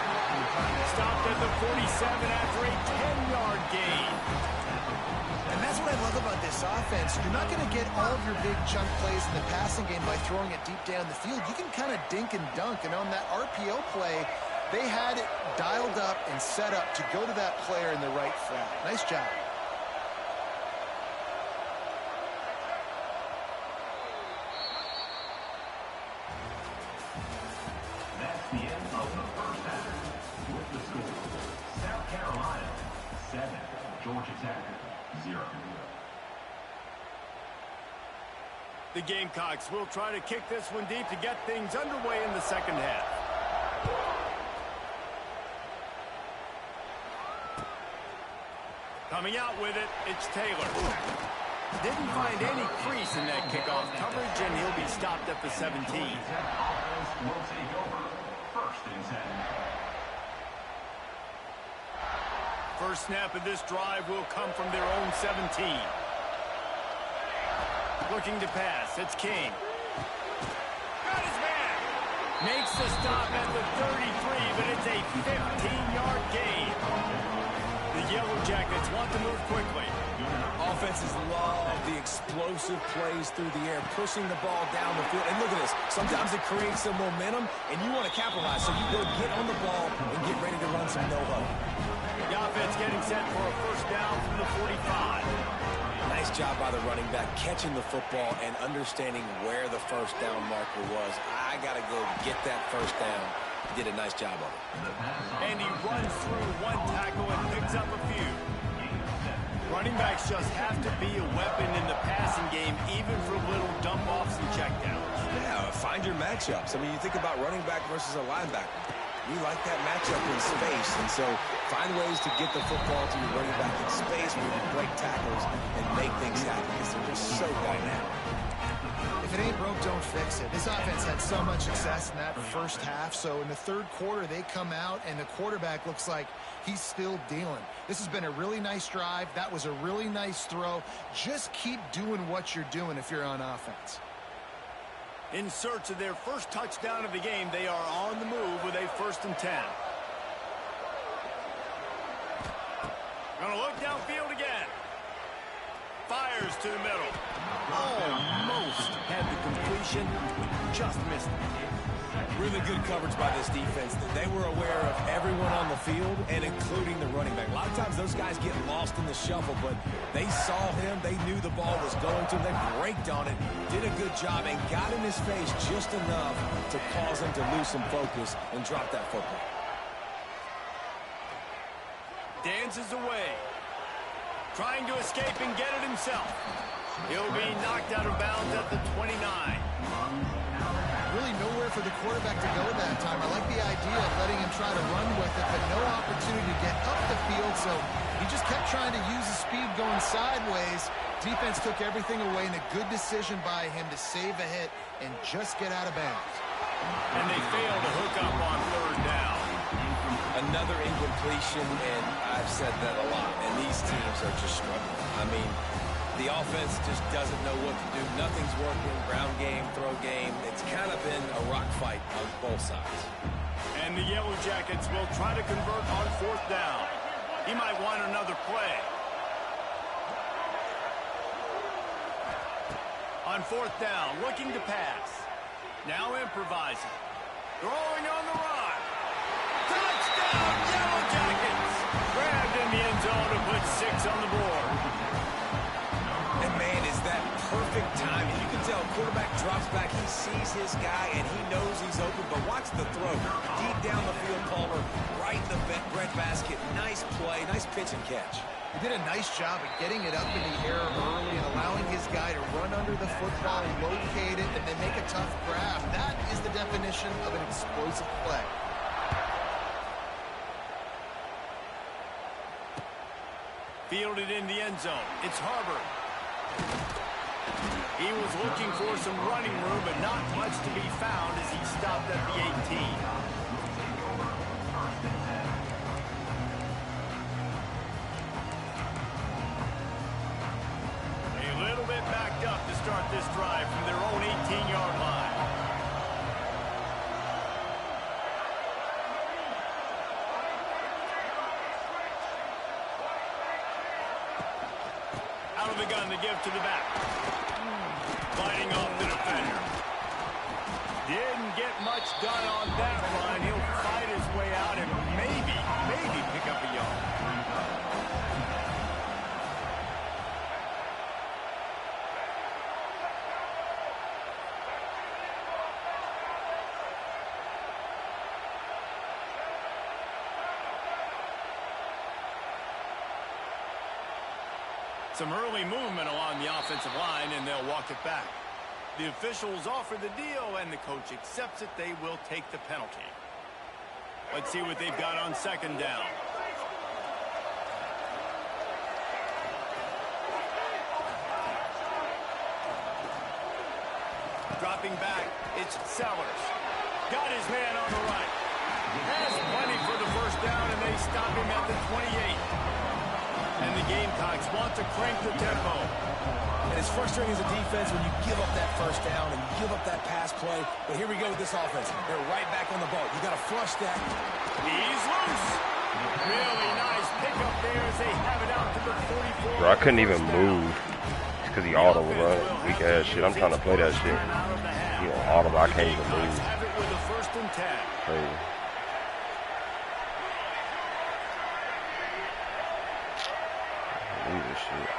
Stopped at the 47 after a 10-yard gain. And that's what I love about this offense. You're not going to get all of your big chunk plays in the passing game by throwing it deep down the field. You can kind of dink and dunk, and on that RPO play, they had it dialed up and set up to go to that player in the right flat. Nice job. That's the end of the first half. With the score, South Carolina 7, Georgia Tech 0. The Gamecocks will try to kick this one deep to get things underway in the second half. Coming out with it, it's Taylor. Didn't find any crease in that kickoff coverage, and he'll be stopped at the 17. Offense will take over. 1st and 10. First snap of this drive will come from their own 17. Looking to pass, it's King. Got his man. Makes the stop at the 33, but it's a 15-yard gain. The Yellow Jackets want to move quickly. Offenses love the explosive plays through the air, pushing the ball down the field. And look at this. Sometimes it creates some momentum, and you want to capitalize. So you go get on the ball and get ready to run some no-huddle. The offense getting set for a first down from the 45. Nice job by the running back, catching the football and understanding where the first down marker was. I got to go get that first down. He did a nice job of it. And he runs through one tackle and picks up a few. Running backs just have to be a weapon in the passing game, even for little dump-offs and checkdowns. Yeah, find your matchups. I mean, you think about running back versus a linebacker. We like that matchup in space, and so find ways to get the football to your running back in space where you can break tackles and make things happen because they're just so dynamic. If it ain't broke, don't fix it. This offense had so much success in that first half, so in the third quarter they come out and the quarterback looks like he's still dealing. This has been a really nice drive. That was a really nice throw. Just keep doing what you're doing if you're on offense. In search of their first touchdown of the game, they are on the move with a 1st and 10. Gonna look downfield again. Fires to the middle. Almost had the completion. Just missed it. Really good coverage by this defense. They were aware of everyone on the field and including the running back. A lot of times those guys get lost in the shuffle, but they saw him. They knew the ball was going to. They braked on it, did a good job, and got in his face just enough to cause him to lose some focus and drop that football. Dances away. Trying to escape and get it himself. He'll be knocked out of bounds at the 29. Really nowhere for the quarterback to go that time. I like the idea of letting him try to run with it, but no opportunity to get up the field, so he just kept trying to use his speed going sideways. Defense took everything away, and a good decision by him to save a hit and just get out of bounds. And they fail to hook up on 3rd down. Another incompletion, and I've said that a lot, and these teams are just struggling. I mean, the offense just doesn't know what to do. Nothing's working. Ground game, throw game. It's kind of been a rock fight on both sides. And the Yellow Jackets will try to convert on 4th down. He might want another play. On 4th down, looking to pass. Now improvising. Throwing on the run. Touchdown, Yellow Jackets! Grabbed in the end zone to put 6 on the board. And, man, is that perfect timing. You can tell quarterback drops back. He sees his guy, and he knows he's open. But watch the throw. Deep down the field, Palmer, right in the breadbasket. Nice play, nice pitch and catch. He did a nice job of getting it up in the air early and allowing his guy to run under the football, locate it, and then make a tough grab. That is the definition of an explosive play. Fielded in the end zone. It's Harbor. He was looking for some running room, but not much to be found as he stopped at the 18. A little bit backed up to start this drive from their own 18-yard line. Out of the gun to give to the back. Fighting off the defender. Didn't get much done on that run. He'll fight his way out and maybe pick up a yard. Some early movement along the offensive line, and they'll walk it back. The officials offer the deal, and the coach accepts it. They will take the penalty. Let's see what they've got on 2nd down. Dropping back, it's Sellers. Got his man on the right. Has plenty for the 1st down, and they stop him at the 28. And the Gamecocks want to crank the tempo. And it's frustrating as a defense when you give up that 1st down and you give up that pass play. But here we go with this offense. They're right back on the ball. You got to flush that. He's loose. Really nice pickup there as they have it out to the 44. Bro, I couldn't even move because he auto run. Weak ass shit. I'm trying to play that shit. You know, auto, I can't even move. Have it with a 1st and 10. Crazy. This shit.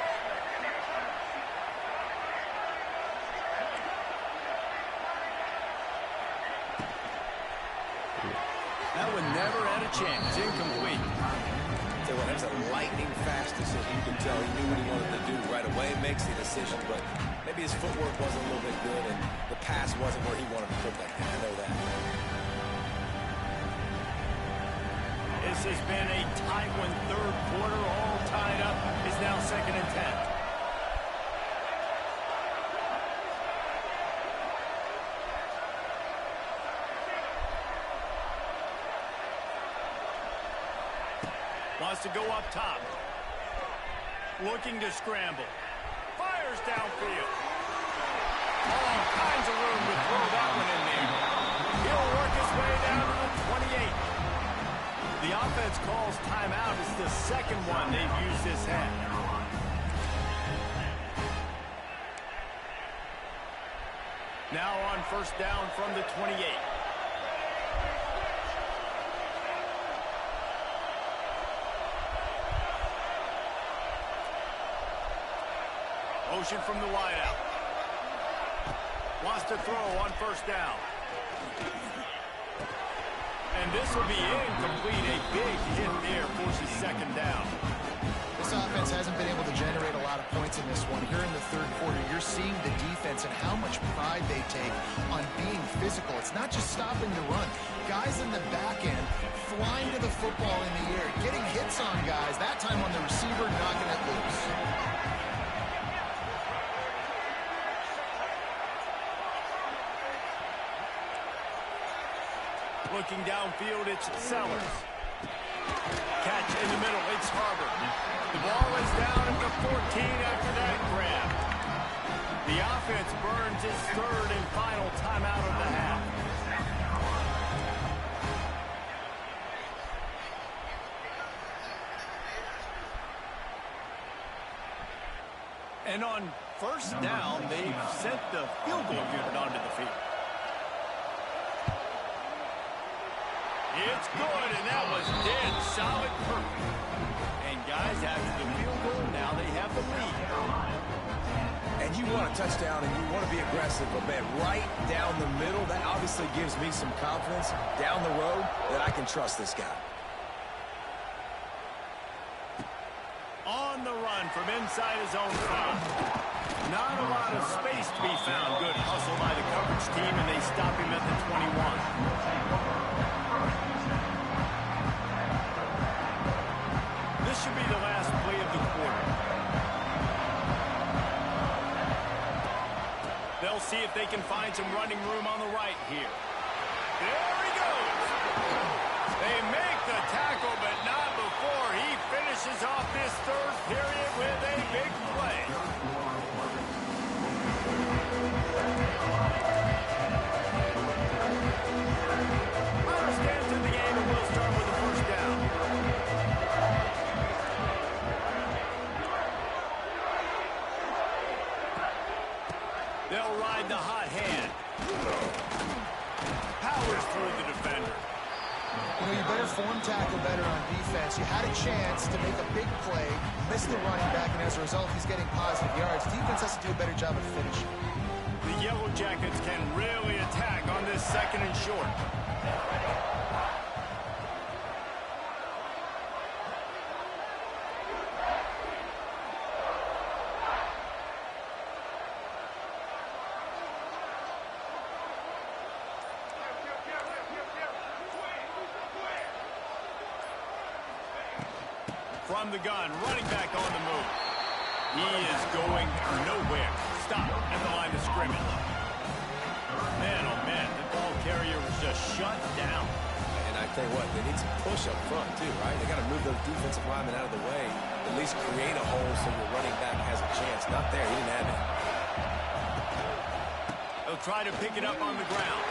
That one never had a chance. Incomplete. So that's a lightning fast decision. You can tell he knew what he wanted to do right away. Makes the decision, but maybe his footwork wasn't a little bit good, and the pass wasn't where he wanted to put that. I know that. This has been a tight one. Third quarter, all tied up. Is now 2nd and 10. Wants to go up top. Looking to scramble. Fires downfield. All kinds of room to throw that one in there. He'll work his way down to the 28. The offense calls timeout. It's the second one they've used this half. Now on 1st down from the 28. Motion from the wideout. Wants to throw on 1st down. And this will be incomplete. A big hit there forces 2nd down. This offense hasn't been able to generate a lot of points in this one. Here in the 3rd quarter, you're seeing the defense and how much pride they take on being physical. It's not just stopping the run. Guys in the back end flying to the football in the air, getting hits on guys, that time on the receiver, knocking it loose. Looking downfield, it's Sellers. Catch in the middle, it's Harvard. The ball is down at the 14 after that grab. The offense burns its 3rd and final timeout of the half. And on 1st down, they've sent the field goal unit onto the field. It's good, and that was dead solid perfect. And guys, after the field goal, now they have the lead. And you want a touchdown, and you want to be aggressive, but man, right down the middle, that obviously gives me some confidence down the road that I can trust this guy. On the run from inside his own 5. Not a lot of space to be found. Good hustle by the coverage team, and they stop him at the 21. This should be the last play of the quarter. They'll see if they can find some running room on the right here. There he goes. They make the tackle, but not before he finishes off this 3rd period with a big play. Runner stands in the game, and we'll start with the 1st down. They'll ride the hot hand. Powers through the defender. You know, you better form tackle better on defense. You had a chance to make a big play, missed the running back, and as a result, he's getting positive yards. Defense has to do a better job of finishing. The Yellow Jackets can really attack on this 2nd and short. From the gun, running back on the move. He is going nowhere. Stop at the line of scrimmage. Man, oh man, the ball carrier was just shut down. And I tell you what, they need some push up front too, right? They got to move those defensive linemen out of the way, at least create a hole so your running back has a chance. Not there, he didn't have it. They'll try to pick it up on the ground.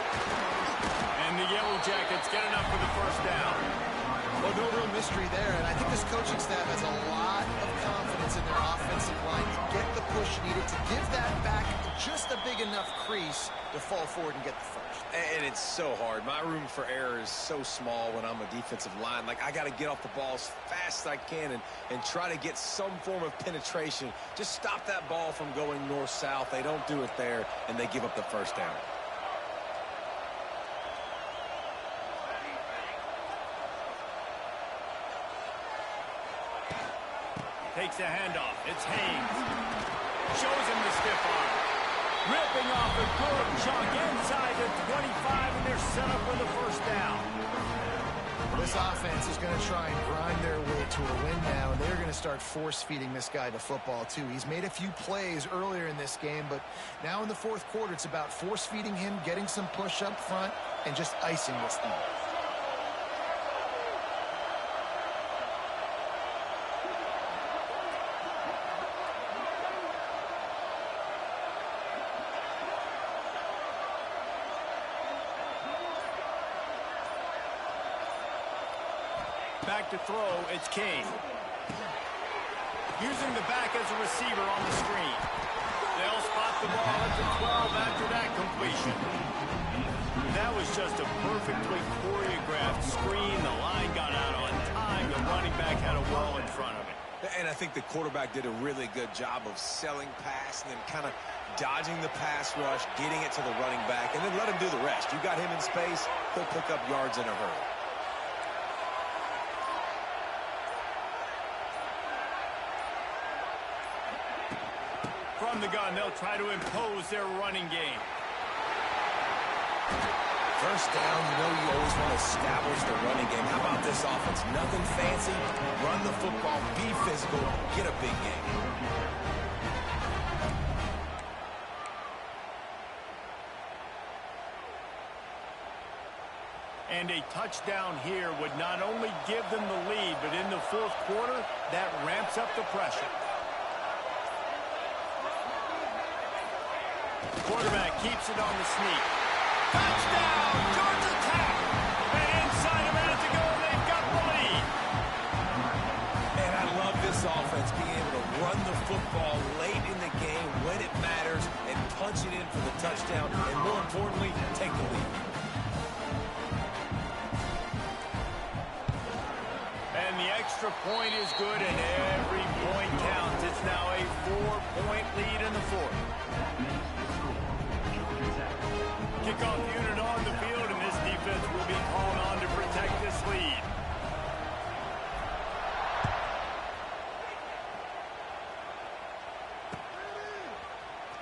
And the Yellow Jackets get enough for the 1st down. Well, no real mystery there, and I think this coaching staff has a lot of confidence in their offensive line to get the push needed, to give that back just a big enough crease to fall forward and get the 1st. And it's so hard. My room for error is so small when I'm a defensive line. Like, I got to get off the ball as fast as I can and try to get some form of penetration. Just stop that ball from going north-south. They don't do it there, and they give up the 1st down. Takes a handoff. It's Haynes. Shows him the stiff arm. Ripping off a good chunk inside the 25, and they're set up for the 1st down. This offense is going to try and grind their way to a win now, and they're going to start force-feeding this guy the football, too. He's made a few plays earlier in this game, but now in the fourth quarter, it's about force-feeding him, getting some push up front, and just icing this thing. Back to throw, it's King. Using the back as a receiver on the screen. They'll spot the ball at the 12 after that completion. That was just a perfectly choreographed screen. The line got out on time. The running back had a wall in front of it. And I think the quarterback did a really good job of selling pass and then kind of dodging the pass rush, getting it to the running back, and then let him do the rest. You got him in space, he'll pick up yards in a hurry. From the gun, they'll try to impose their running game. First down, you know you always want to establish the running game. How about this offense? Nothing fancy. Run the football, be physical, get a big game. And a touchdown here would not only give them the lead, but in the fourth quarter, that ramps up the pressure. Quarterback keeps it on the sneak. Touchdown, Georgia Tech! And inside a minute to go, they've got the lead. And I love this offense being able to run the football late in the game when it matters and punch it in for the touchdown, and more importantly, take the lead. And the extra point is good, and every point counts. It's now a 4-point lead in the fourth. Kickoff unit on the field, and this defense will be called on to protect this lead.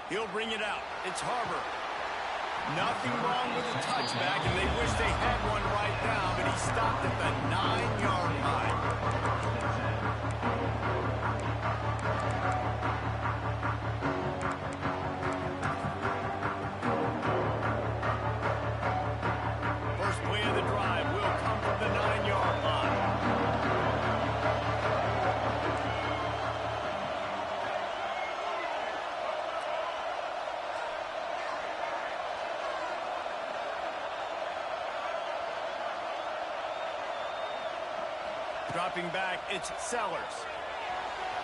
He'll bring it out. It's Harbor. Nothing wrong with the touchback, and they wish they had one right now, but he stopped at the 9-yard line. First play of the drive will come from the 9-yard line. Dropping back, it's Sellers.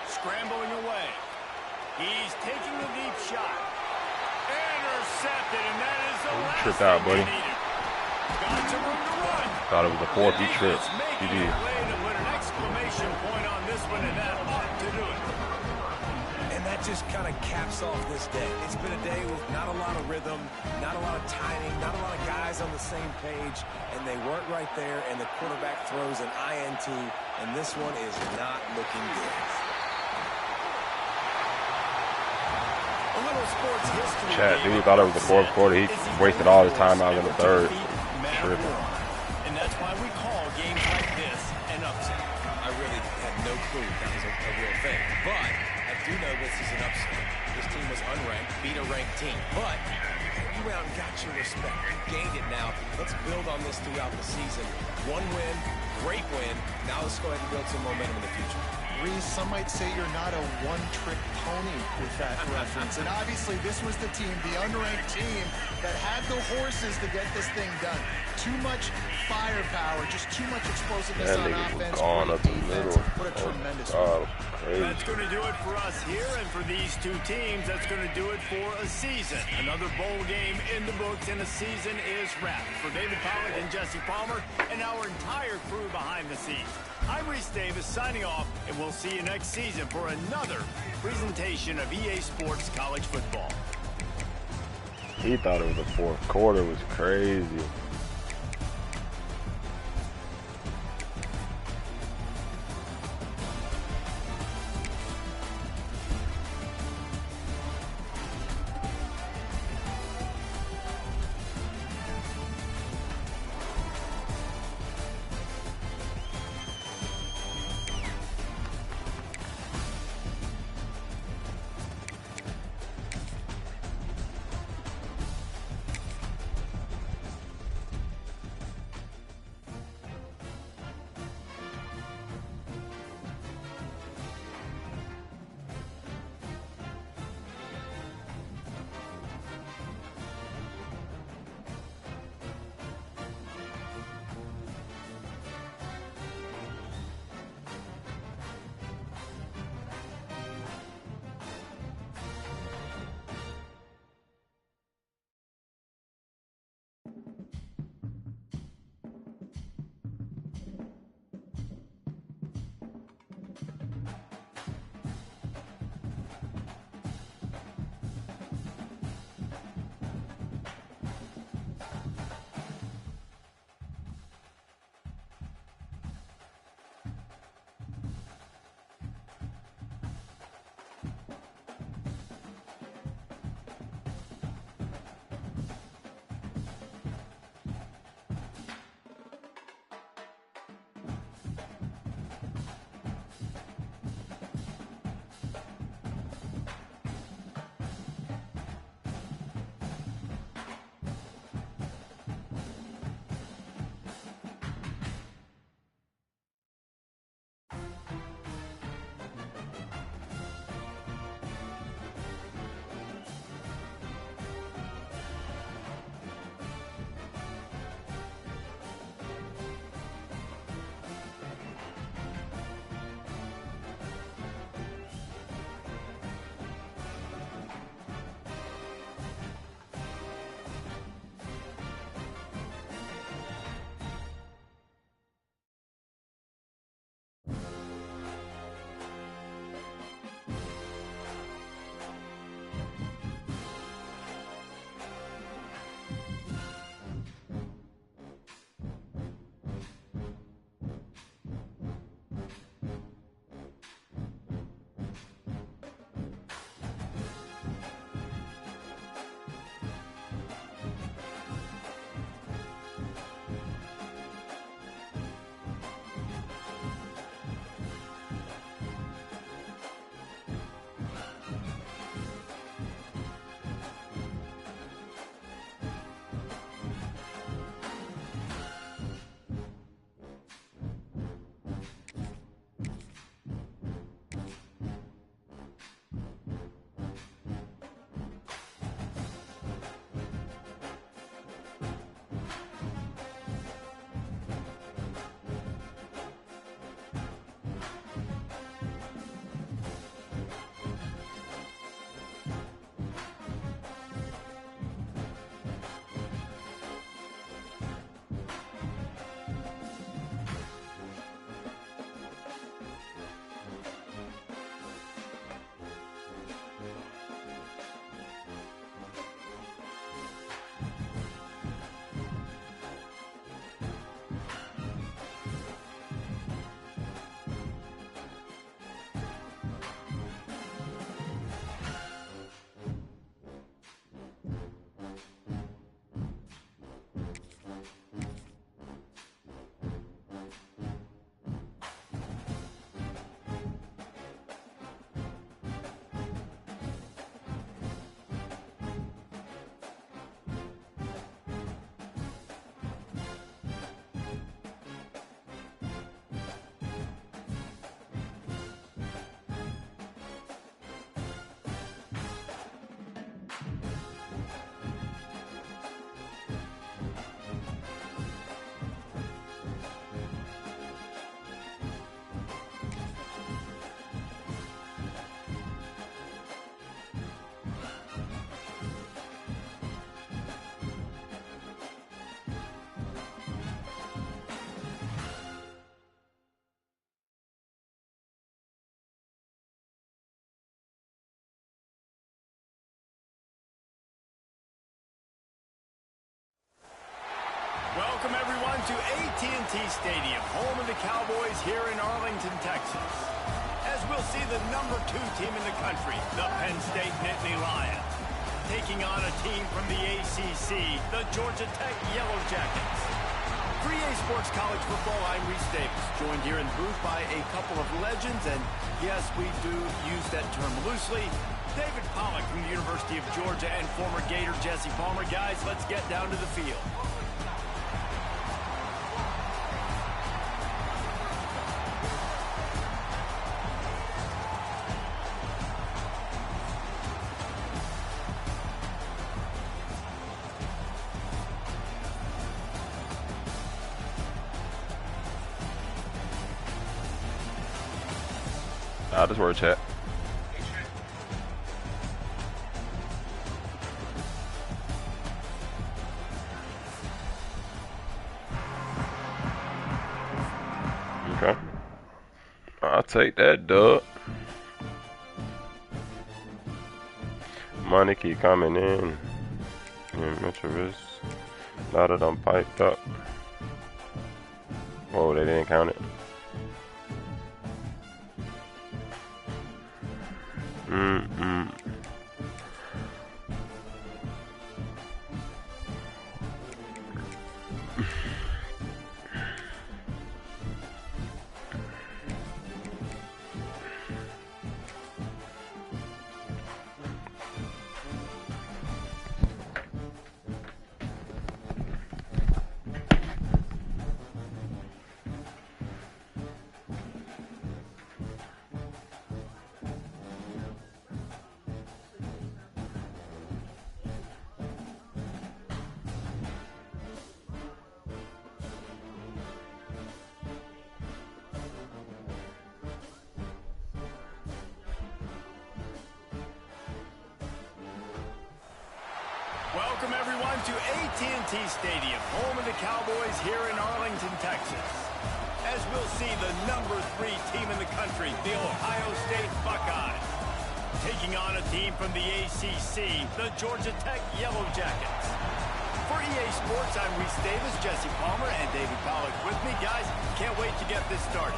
Scrambling away. He's taking the deep shot. Intercepted, and that is the last tripped out, thing buddy. they needed. Got some room to run. Thought it was a fourth. He tripped. Making He did. a play to put an exclamation point on this one, and that ought to do it. And that just kind of caps off this day. It's been a day with not a lot of rhythm, not a lot of timing, not a lot of guys on the same page, and they weren't right there, and the quarterback throws an INT, and this one is not looking good. A little sports history. Chat, game dude thought it was the fourth quarter. He is the wasted all his only time out in the force third. to defeat man of Tripping. war. And that's why we call games like this an upset. I really had no clue that was a real thing, but I do know this is an upset. This team was unranked, beat a ranked team, but you went out and got your respect. You gained it now. Let's build on this throughout the season. One win, great win. Now let's go ahead and build some momentum in the future. Reese, some might say you're not a one-trick pony with that reference. And obviously, this was the team, the unranked team, that had the horses to get this thing done. Too much firepower, just too much explosiveness That on nigga was offense. gone Great up the defense. middle. What a tremendous Oh, crazy. That's going to do it for us here, and for these two teams, that's going to do it for a season. Another bowl game in the books, and the season is wrapped. For David Pollack and Jesse Palmer, and our entire crew behind the scenes, I'm Reese Davis signing off, and we'll see you next season for another presentation of EA Sports College Football. He thought it was the fourth quarter. It was crazy. to AT&T Stadium, home of the Cowboys here in Arlington, Texas. As we'll see the number 2 team in the country, the Penn State Nittany Lions, taking on a team from the ACC, the Georgia Tech Yellow Jackets. For EA Sports College Football, I'm Reese Davis, joined here in the booth by a couple of legends, and yes, we do use that term loosely. David Pollack from the University of Georgia and former Gator Jesse Palmer. Guys, let's get down to the field. This is where it's at. Okay. I'll take that, dub. Money keep coming in. Yeah, Metro Risk. A lot of them piped up. Whoa, they didn't count it. Welcome, everyone, to AT&T Stadium, home of the Cowboys here in Arlington, Texas. As we'll see the number 3 team in the country, the Ohio State Buckeyes, taking on a team from the ACC, the Georgia Tech Yellow Jackets. For EA Sports, I'm Reese Davis, Jesse Palmer, and David Pollack with me. Guys, can't wait to get this started.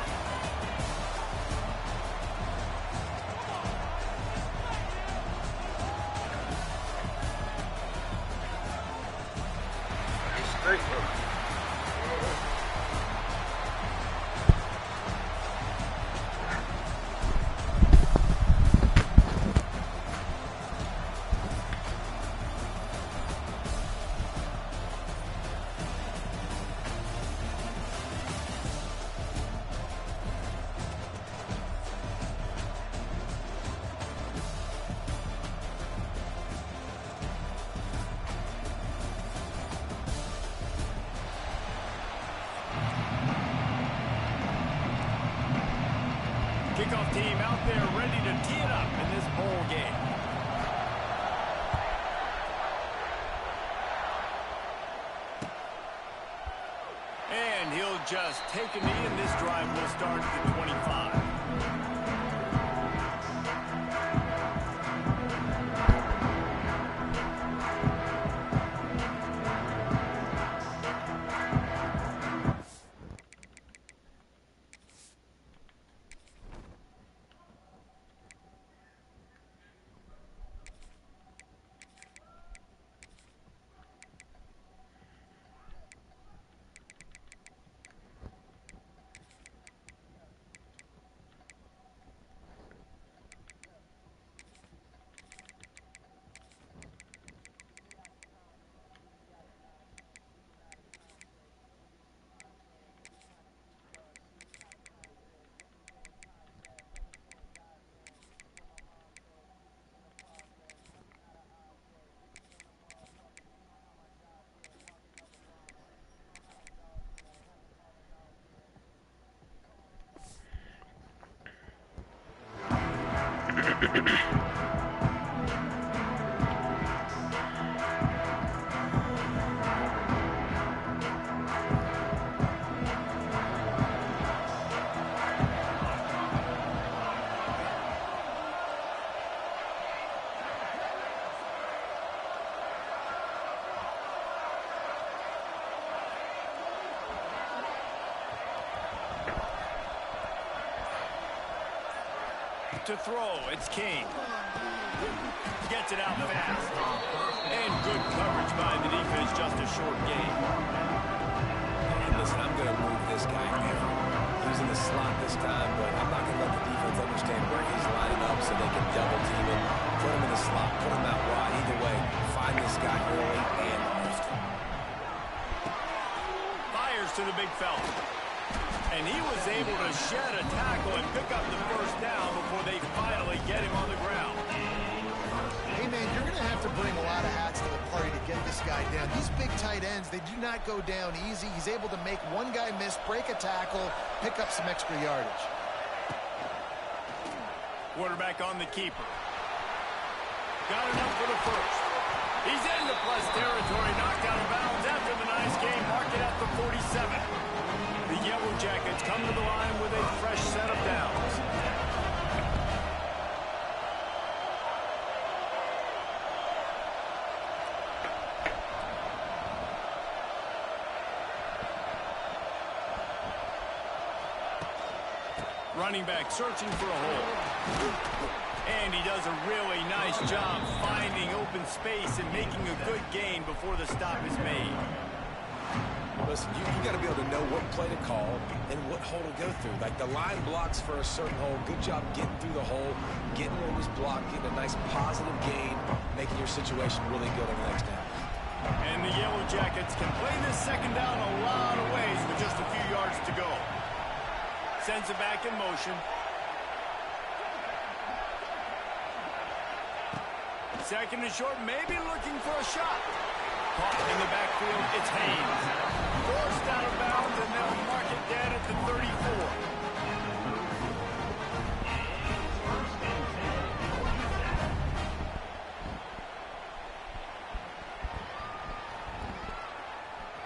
Kickoff team out there ready to tee it up in this bowl game. And he'll just take a knee, and this drive will start at the 25. to throw. It's King. Gets it out fast. And good coverage by the defense, just a short gain. And listen, I'm going to move this guy ever. He's in the slot this time, but I'm not going to let the defense understand where he's lining up so they can double team him. Put him in the slot, put him out wide. Either way, find this guy early and often. Fires to the big fella. And he was able to shed a tackle and pick up the first down before they finally get him on the ground. Hey, man, you're going to have to bring a lot of hats to the party to get this guy down. These big tight ends, they do not go down easy. He's able to make one guy miss, break a tackle, pick up some extra yardage. Quarterback on the keeper. Got enough for the first. He's into plus territory, knocked out of bounds after the nice game. Mark it at the 47. The Yellow Jackets come to the line with a fresh set of downs. Running back searching for a hole. And he does a really nice job finding open space and making a good gain before the stop is made. Listen, you got to be able to know what play to call and what hole to go through. Like the line blocks for a certain hole. Good job getting through the hole, getting where it was blocked, getting a nice positive gain, making your situation really good on the next down. And the Yellow Jackets can play this second down a lot of ways with just a few yards to go. Sends it back in motion. Second and short, maybe looking for a shot. Caught in the backfield, it's Haynes. Forced out of bounds, and they'll mark it dead at the 34.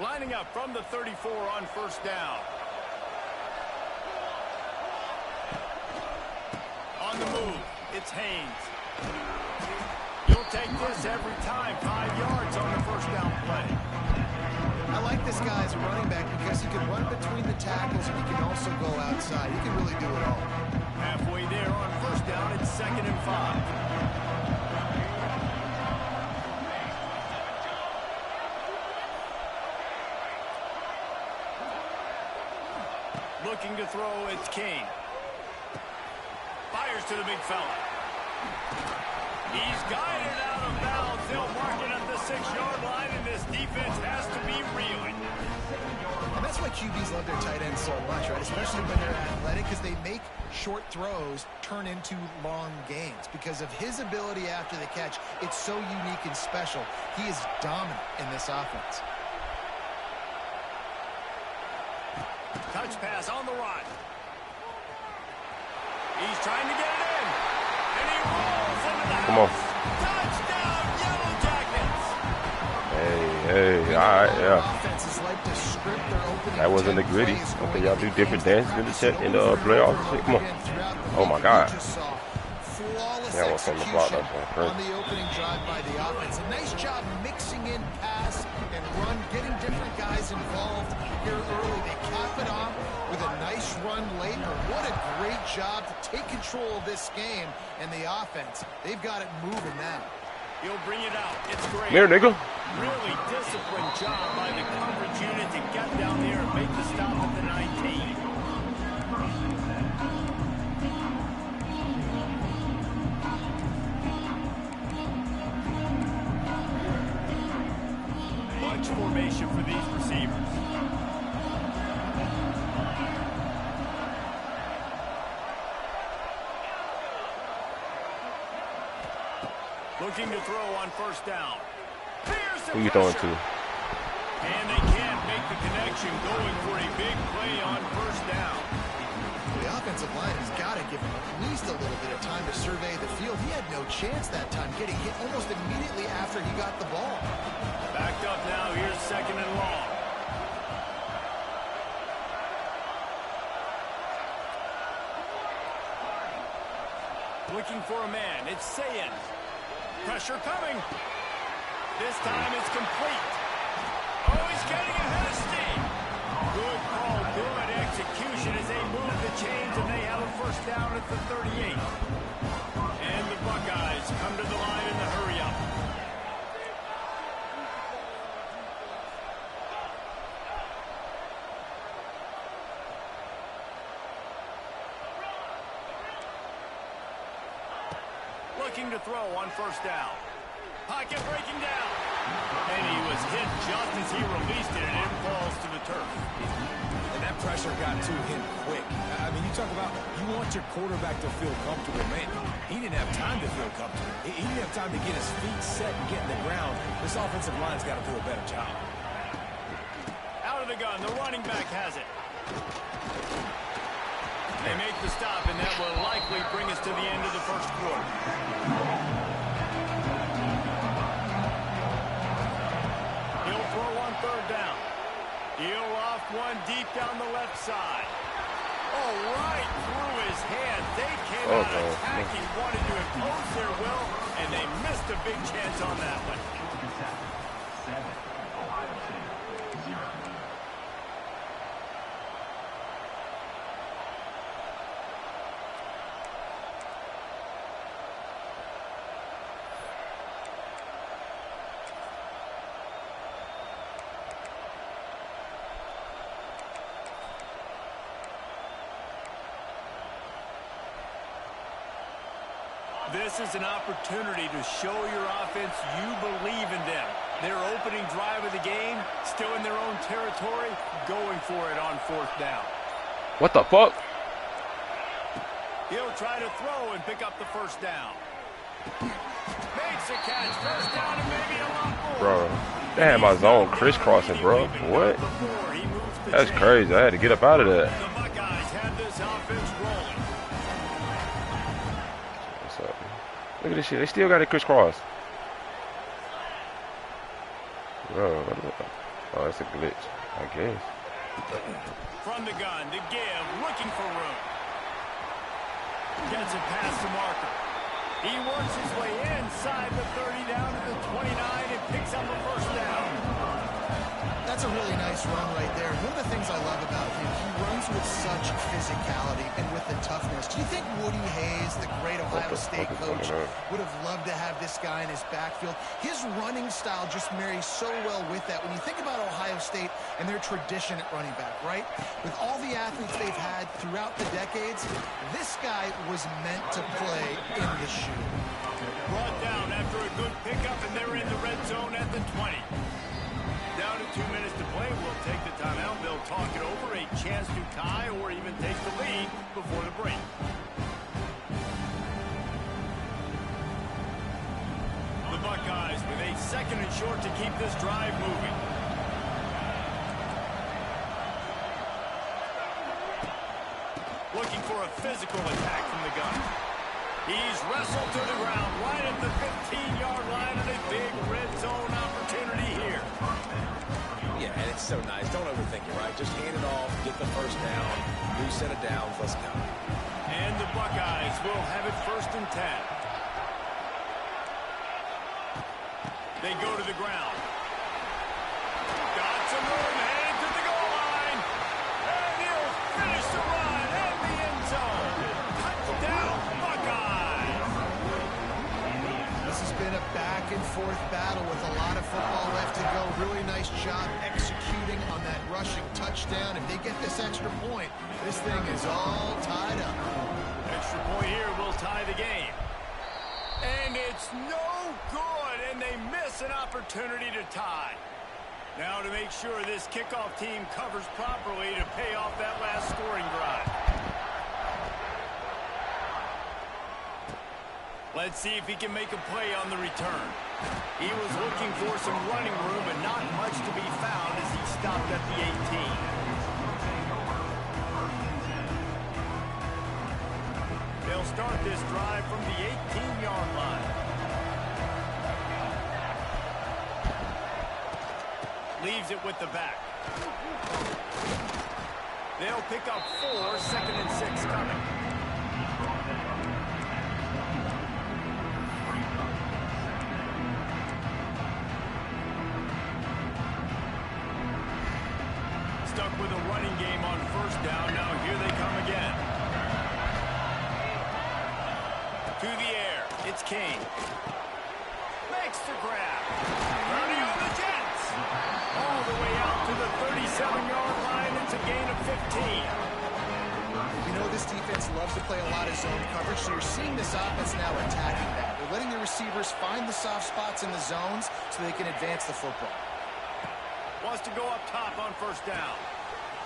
Lining up from the 34 on first down. On the move, it's Haynes. You'll take this every time. 5 yards on the first down play. I like this guy as a running back because he can run between the tackles and he can also go outside. He can really do it all. Halfway there on first down, it's 2nd and 5. Looking to throw, it's King. Fires to the big fella. He's guided out of bounds. They'll mark it at the 6-yard line, and this defense has to be reeling. And that's why QBs love their tight ends so much, right? Especially when they're athletic, because they make short throws turn into long gains. Because of his ability after the catch, it's so unique and special. He is dominant in this offense. Touch pass on the run. He's trying to get it in. And he rolls into the Come on. house. Touchdown, Yellow Jackets. Hey, all right, yeah. Offenses like to script their opening That wasn't the 10 gritty. plays Okay, going y'all do into different games. dances in the playoffs and shit. Come on. Oh my God. Flawless Yeah, what's on the block? execution That's on on the opening drive by the offense. A nice job mixing in pass and run, getting different guys involved here early. They cap it off with a nice run late. But what a great job to take control of this game and the offense. They've got it moving now. He'll bring it out. It's great. There, nigga. Really disciplined job by the coverage unit to get down there and make the stop at the 19. Bunch formation for these receivers. Looking to throw on first down. Who you throwing to? And they can't make the connection, going for a big play on first down. The offensive line has got to give him at least a little bit of time to survey the field. He had no chance that time, getting hit almost immediately after he got the ball. Backed up now, here's 2nd and long. Looking for a man, it's Sayin. Pressure coming. This time it's complete. Oh, he's getting ahead of steam. Good call, good execution as they move the chains, and they have a first down at the 38. And the Buckeyes come to the line in the hurry up. Looking to throw on first down. Pocket breaking down. And he was hit just as he released it, and it falls to the turf. And that pressure got to him quick. I mean, you talk about you want your quarterback to feel comfortable. Man, he didn't have time to feel comfortable. He didn't have time to get his feet set and get in the ground. This offensive line's got to do a better job. Out of the gun, the running back has it. They make the stop, and that will likely bring us to the end of the first quarter. He'll throw on third down. He'll off one deep down the left side. Oh, right through his hands. They came out attacking, wanted to impose their will, and they missed a big chance on that one. 7, Ohio State 0. This is an opportunity to show your offense you believe in them. Their opening drive of the game, still in their own territory, going for it on fourth down. What the fuck? He'll try to throw and pick up the first down. Makes a catch, first down, and maybe a lot more. Bro, they had my zone crisscrossing, bro. What? That's crazy. I had to get up out of that. The Buckeyes have this offense rolling. What's up? Look at this shit. They still got it crisscross. Bro, oh, that's a glitch, I guess. From the gun, to give, looking for room. Gets it past the marker. He works his way inside the 30 down to the 29 and picks up a first down. That's a really nice run right there. One of the things I love about him, he runs with such physicality and with the toughness. Do you think Woody Hayes, the great Ohio State coach, would have loved to have this guy in his backfield? His running style just marries so well with that. When you think about Ohio State and their tradition at running back, right? With all the athletes they've had throughout the decades, this guy was meant to play in the shoe. Brought down after a good pickup, and they're in the red zone at the 20. Down to 2 minutes to play. We'll take the timeout. They'll talk it over. A chance to tie or even take the lead before the break. The Buckeyes with a second and short to keep this drive moving. Looking for a physical attack from the gun. He's wrestled to the ground right at the 15-yard line, and a big red zone opportunity here. Yeah, and it's so nice. Don't overthink it, right? Just hand it off, get the first down, new set of downs, let's go. And the Buckeyes will have it first and 10. They go to the ground. Got some room, headed to the goal line. And he'll finish the run in the end zone. Touchdown, Buckeyes. This has been a back-and-forth battle with a lot of football left to go. Really nice job executing on that rushing touchdown. If they get this extra point, this thing is all tied up. Extra point here will tie the game. And it's no good, and they miss an opportunity to tie. Now to make sure this kickoff team covers properly to pay off that last scoring drive. Let's see if he can make a play on the return. He was looking for some running room, but not much to be found as he stopped at the 18. They'll start this drive from the 18-yard line. Leaves it with the back. They'll pick up 4, 2nd and 6 coming. Stuck with a running game on first down. Now here they come again. To the air. It's Kane. Makes the grab. Running on the Jets. All the way out to the 37-yard line. It's a gain of 15. You know this defense loves to play a lot of zone coverage, so you're seeing this offense now attacking that. They're letting the receivers find the soft spots in the zones so they can advance the football. Wants to go up top on first down.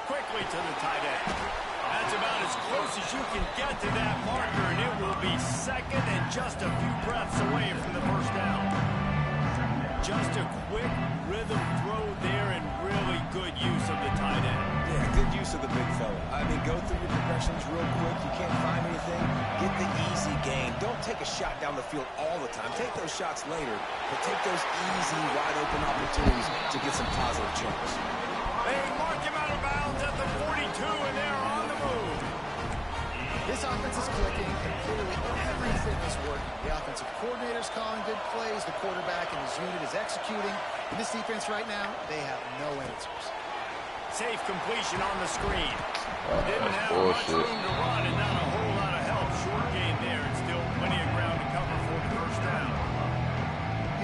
Quickly to the tight end. That's about as close as you can get to that marker, and it will be second and just a few breaths away from the first down. Just a quick rhythm throw there and really good use of the tight end. Yeah, good use of the big fella. I mean, go through your progressions real quick. You can't find anything. Get the easy gain. Don't take a shot down the field all the time. Take those shots later, but take those easy, wide-open opportunities to get some positive chunks. They mark him out of bounds at the 42, and they're on the move. This offense is clicking, and clearly everything is working. The offensive coordinator's calling good plays. The quarterback and his unit is executing. In this defense right now, they have no answers. Safe completion on the screen. Didn't That's have much bullshit. room to run and not a whole lot of help. Short gain there and still plenty of ground to cover for the first down.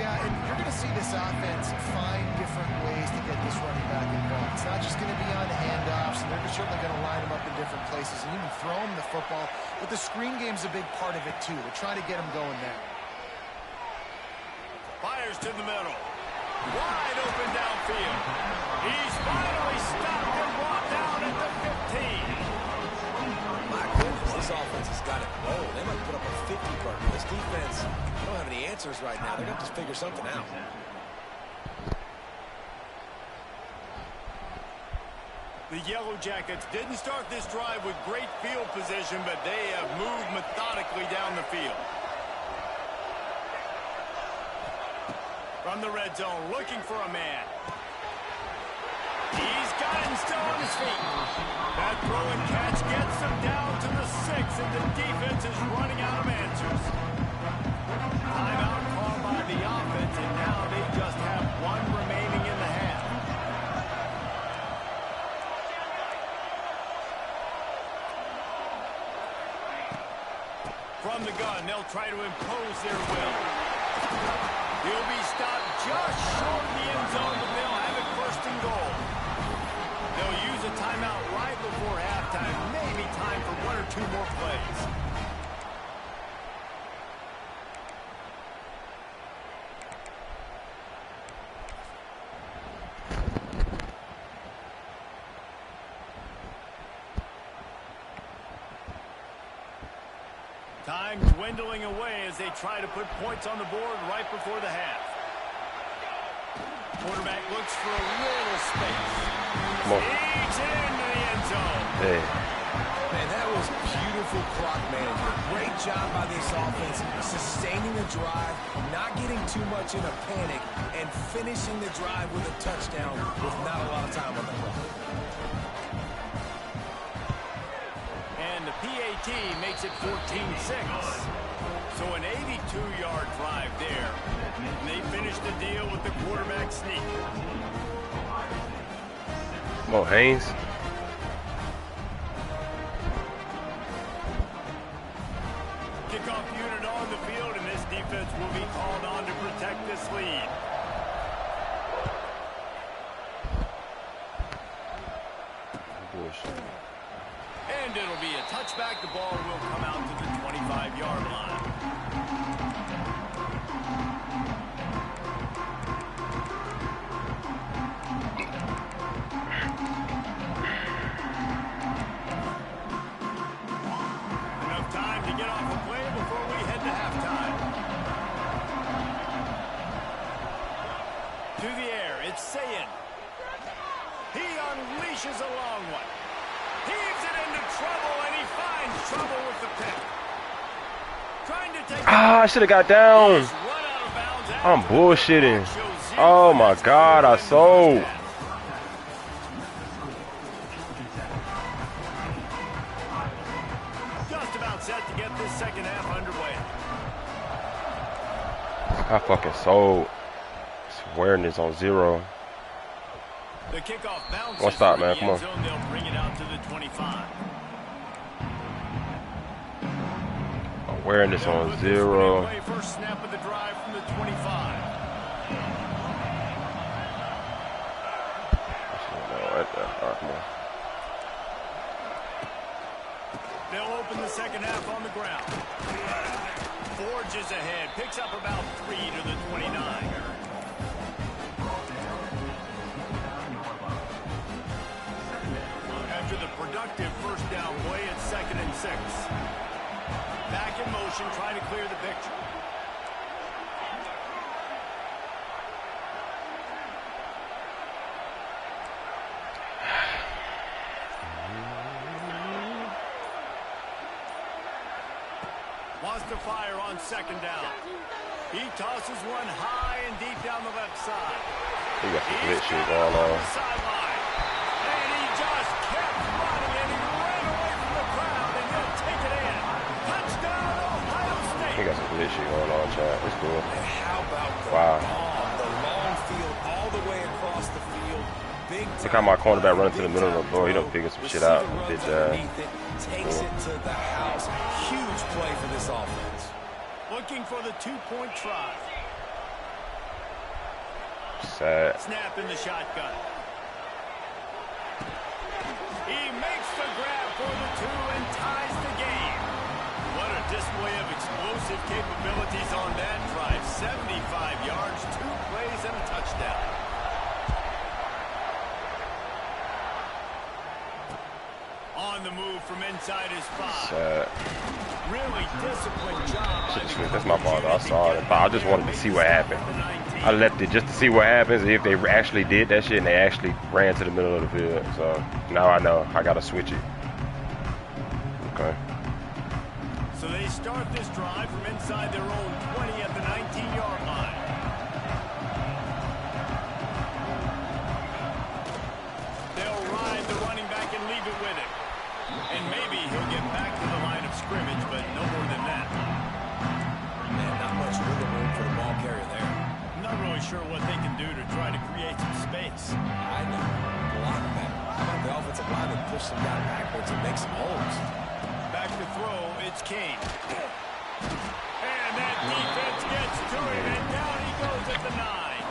Yeah, and you're going to see this offense find different ways to get this running back involved. It's not just going to be on handoffs, and they're certainly going to line him up in different places and even throw him the football. But the screen game's a big part of it, too. They're trying to get him going there. Fires to the middle. Wide open downfield. He's finally stopped and brought down at the 15. My goodness, this offense has got it rolled. They might put up a 50 burger. This defense, they don't have any answers right now. They're going to have to figure something out. The Yellow Jackets didn't start this drive with great field position, but they have moved methodically down the field. From the red zone, looking for a man. He's got it and still on his feet. That throw and catch gets him down to the 6, and the defense is running out of answers. Timeout called by the offense, and now they just have one remaining in the half. From the gun, they'll try to impose their will. He'll be stopped just short of the end zone, but they'll have it first and goal. They'll use a timeout right before halftime. Maybe time for one or two more plays. Time dwindling away as they try to put points on the board right before the half. Quarterback looks for a little space. Sneaks it into the end zone. Hey. Man, that was beautiful clock management. Great job by this offense, sustaining the drive, not getting too much in a panic, and finishing the drive with a touchdown with not a lot of time on the clock. And the PAT makes it 14-6. So an 82-yard drive there. And they finish the deal with the quarterback sneak. Come on, Haynes. Kickoff unit on the field, and this defense will be called on to protect this lead. Bullshit. And it'll be a touchback. The ball will come out to the 25-yard line. Enough time to get off a play before we head to halftime. To the air, it's Sayin. He unleashes a long one. Heaves it into trouble, and he finds trouble with the pick. Trying to take I should have got down. He's run out of bounds. I'm bullshitting. Oh my God, I sold. Just about set to get this second half underway. I fucking sold. This awareness on 0. The kickoff bounces. One stop, man. Come on. Zone, they'll bring it out to the 25. Awareness on 0. First snap of the drive from the 25. Right there. All right, come on. They'll open the second half on the ground. Forges ahead, picks up about 3 to the 29. After the productive first down play, it's 2nd and 6. Back in motion, trying to clear the picture. Wants to fire on 2nd down. He tosses one high and deep down the left side. He got some lit shit going on. Sideline. And he just kept running, and he ran away from the crowd, and he'll take it in. Touchdown, Ohio State. He got some lit shit going on, Chad. It's cool. And how about the Wow. the long field all the way across the field? Big Look how my cornerback running to the middle of the floor. He done figured some shit out. Bitch ass. Takes it to the house. Huge play for this offense. Looking for the 2-point try. Sad. Snap in the shotgun. He makes the grab for the 2 and ties the game. What a display of explosive capabilities on that drive. 75 yards, 2 plays, and a touchdown. On the move from inside his 5. Sad. Really disciplined job. That's my fault. I saw it. I just wanted to see what happened. I left it just to see what happens if they actually did that shit and they actually ran to the middle of the field. So now I know I gotta switch it. Okay. So they start this drive from inside their own 20 at the 19-yard line. They'll ride the running back and leave it with him. And maybe he'll get back to the line of scrimmage, but no more than that. Man, not much wiggle room for the ball carrier there. Not really sure what they can do to try to create some space. I know. Block better. How about the offensive line that push some guy backwards and make some holes? Back to throw, it's Kane. And that defense gets to him, and down he goes at the 9.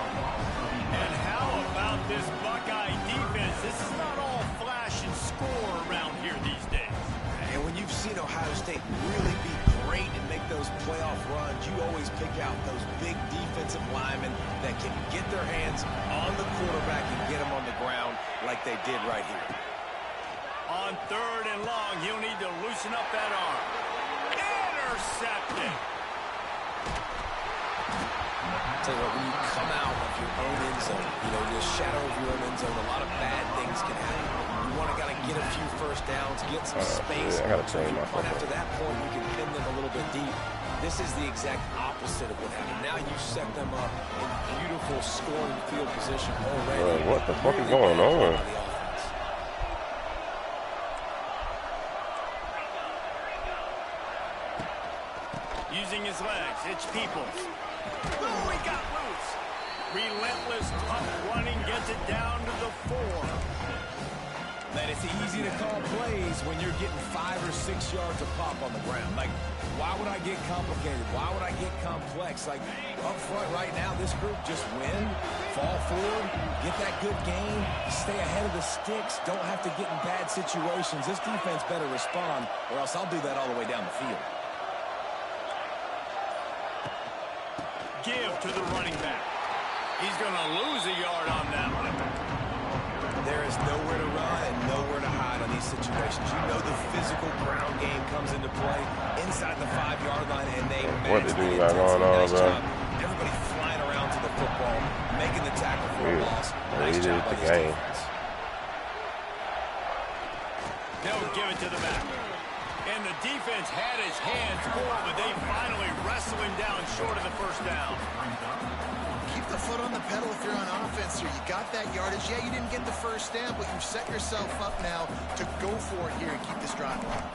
And how about this Buckeye defense? This is not all flash and score around here these days. And when you've seen Ohio State really be great and make those playoff runs, you always pick out those big defensive linemen that can get their hands on the quarterback and get him on the ground like they did right here. On 3rd and long, he'll need to loosen up that arm. Intercepted. Tell you what, when you come out of your own end zone, you know, the shadow of your own end zone, a lot of bad things can happen. You want to gotta get a few first downs, get some space. Yeah, I gotta change my But after that point, you can pin them a little bit deep. This is the exact opposite of what happened. Now you set them up in beautiful scoring field position already. What the fuck is going on? Using his legs, it's Peoples. Ooh, he got loose. Relentless, tough running, gets it down to the 4. That it's easy to call plays when you're getting 5 or 6 yards of pop on the ground. Like, why would I get complicated? Why would I get complex? Like, up front right now, this group just win, fall forward, get that good game, stay ahead of the sticks, don't have to get in bad situations. This defense better respond, or else I'll do that all the way down the field. Give to the running back. He's going to lose a yard on that one. There is nowhere to run and nowhere to hide on these situations. You know the physical ground game comes into play inside the 5-yard line, and they What they do got going on, nice bro? job. Everybody flying around to the football, making the tackle for a loss. Nice They job did by the this game. defense. They'll give it to the back. And the defense had his hands full, but they finally wrestle him down short of the first down. Keep the foot on the pedal if you're on offense here. You got that yardage. Yeah, you didn't get the first down, but you've set yourself up now to go for it here and keep this drive alive.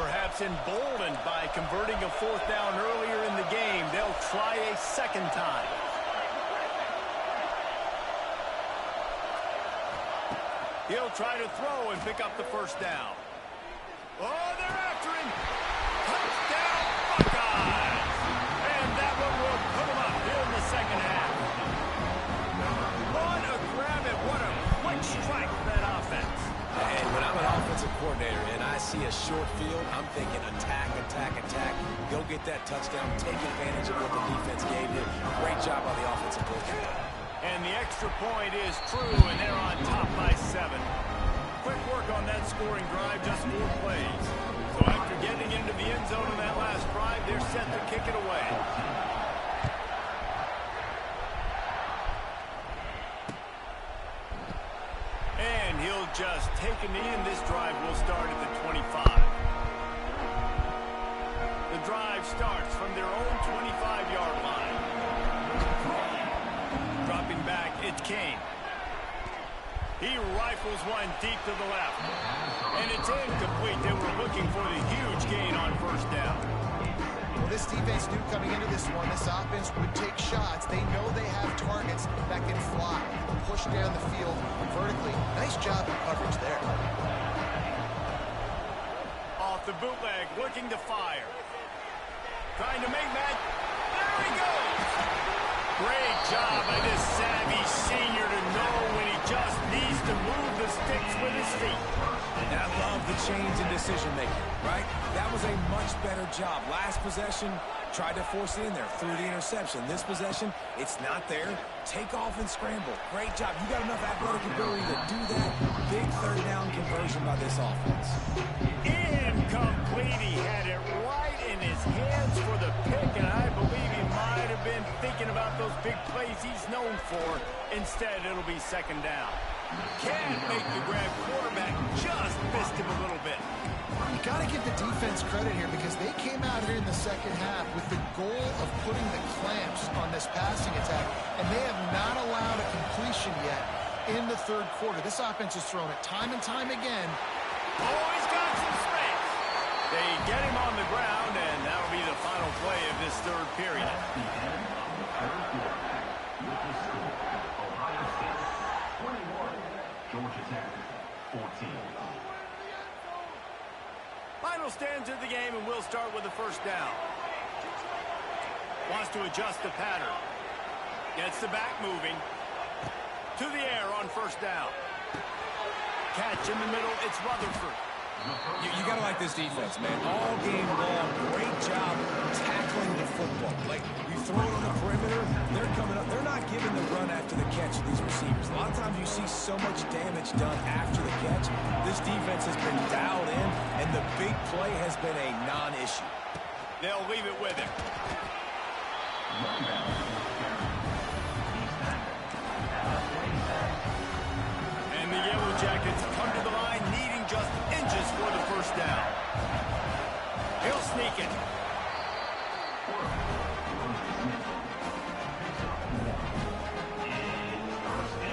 Perhaps emboldened by converting a 4th down earlier in the game, they'll try a second time. He'll try to throw and pick up the first down. Oh, they're after him. Touchdown, Buckeyes. And that one will put him up here in the second half. What a grab and what a quick strike for that offense. And when I'm an offensive coordinator and I see a short field, I'm thinking attack, attack, attack. Go get that touchdown. Take advantage of what the defense gave you. Great job on the offensive coordinator. And the extra point is true, and they're on top by 7. Quick work on that scoring drive, just 4 plays. So after getting into the end zone in that last drive, they're set to kick it away. And he'll just take a knee, and this drive will start at the 25. The drive starts from their own 25-yard line. Dropping back, it's Kane. He rifles one deep to the left. And it's incomplete. They were looking for the huge gain on first down. Well, this defense knew coming into this one, this offense would take shots. They know they have targets that can fly, push down the field vertically. Nice job of coverage there. Off the bootleg, looking to fire. Trying to make that. There he goes. Great job by this savvy senior to know when he just needs to move the sticks with his feet. And I love the change in decision-making, right? That was a much better job. Last possession, tried to force it in there, threw the interception. This possession, it's not there. Take off and scramble. Great job. You got enough athletic ability to do that. Big third down conversion by this offense. Incomplete. He had it right in his hands for the pick, and I believe he might have been thinking about those big plays he's known for. Instead, it'll be second down. Can't make the grab. Quarterback just missed him a little bit. You got to give the defense credit here because they came out here in the second half with the goal of putting the clamps on this passing attack, and they have not allowed a completion yet in the third quarter. This offense has thrown it time and time again. Oh, he's got some space. They get him on the ground, and that'll be the final play of this third period. The end of the third quarter with the score, Ohio State 21, Georgia Tech 14. Final stands of the game, and we'll start with the first down. Wants to adjust the pattern. Gets the back moving. To the air on first down. Catch in the middle, it's Rutherford. You got to like this defense, man. All game long, great job tackling the football. Like, you throw it on the perimeter, they're coming up. They're not giving the run after the catch to these receivers. A lot of times you see so much damage done after the catch. This defense has been dialed in, and the big play has been a non-issue. They'll leave it with him. And the Yellow Jackets come to the line, needing just inches for the first down. He'll sneak it.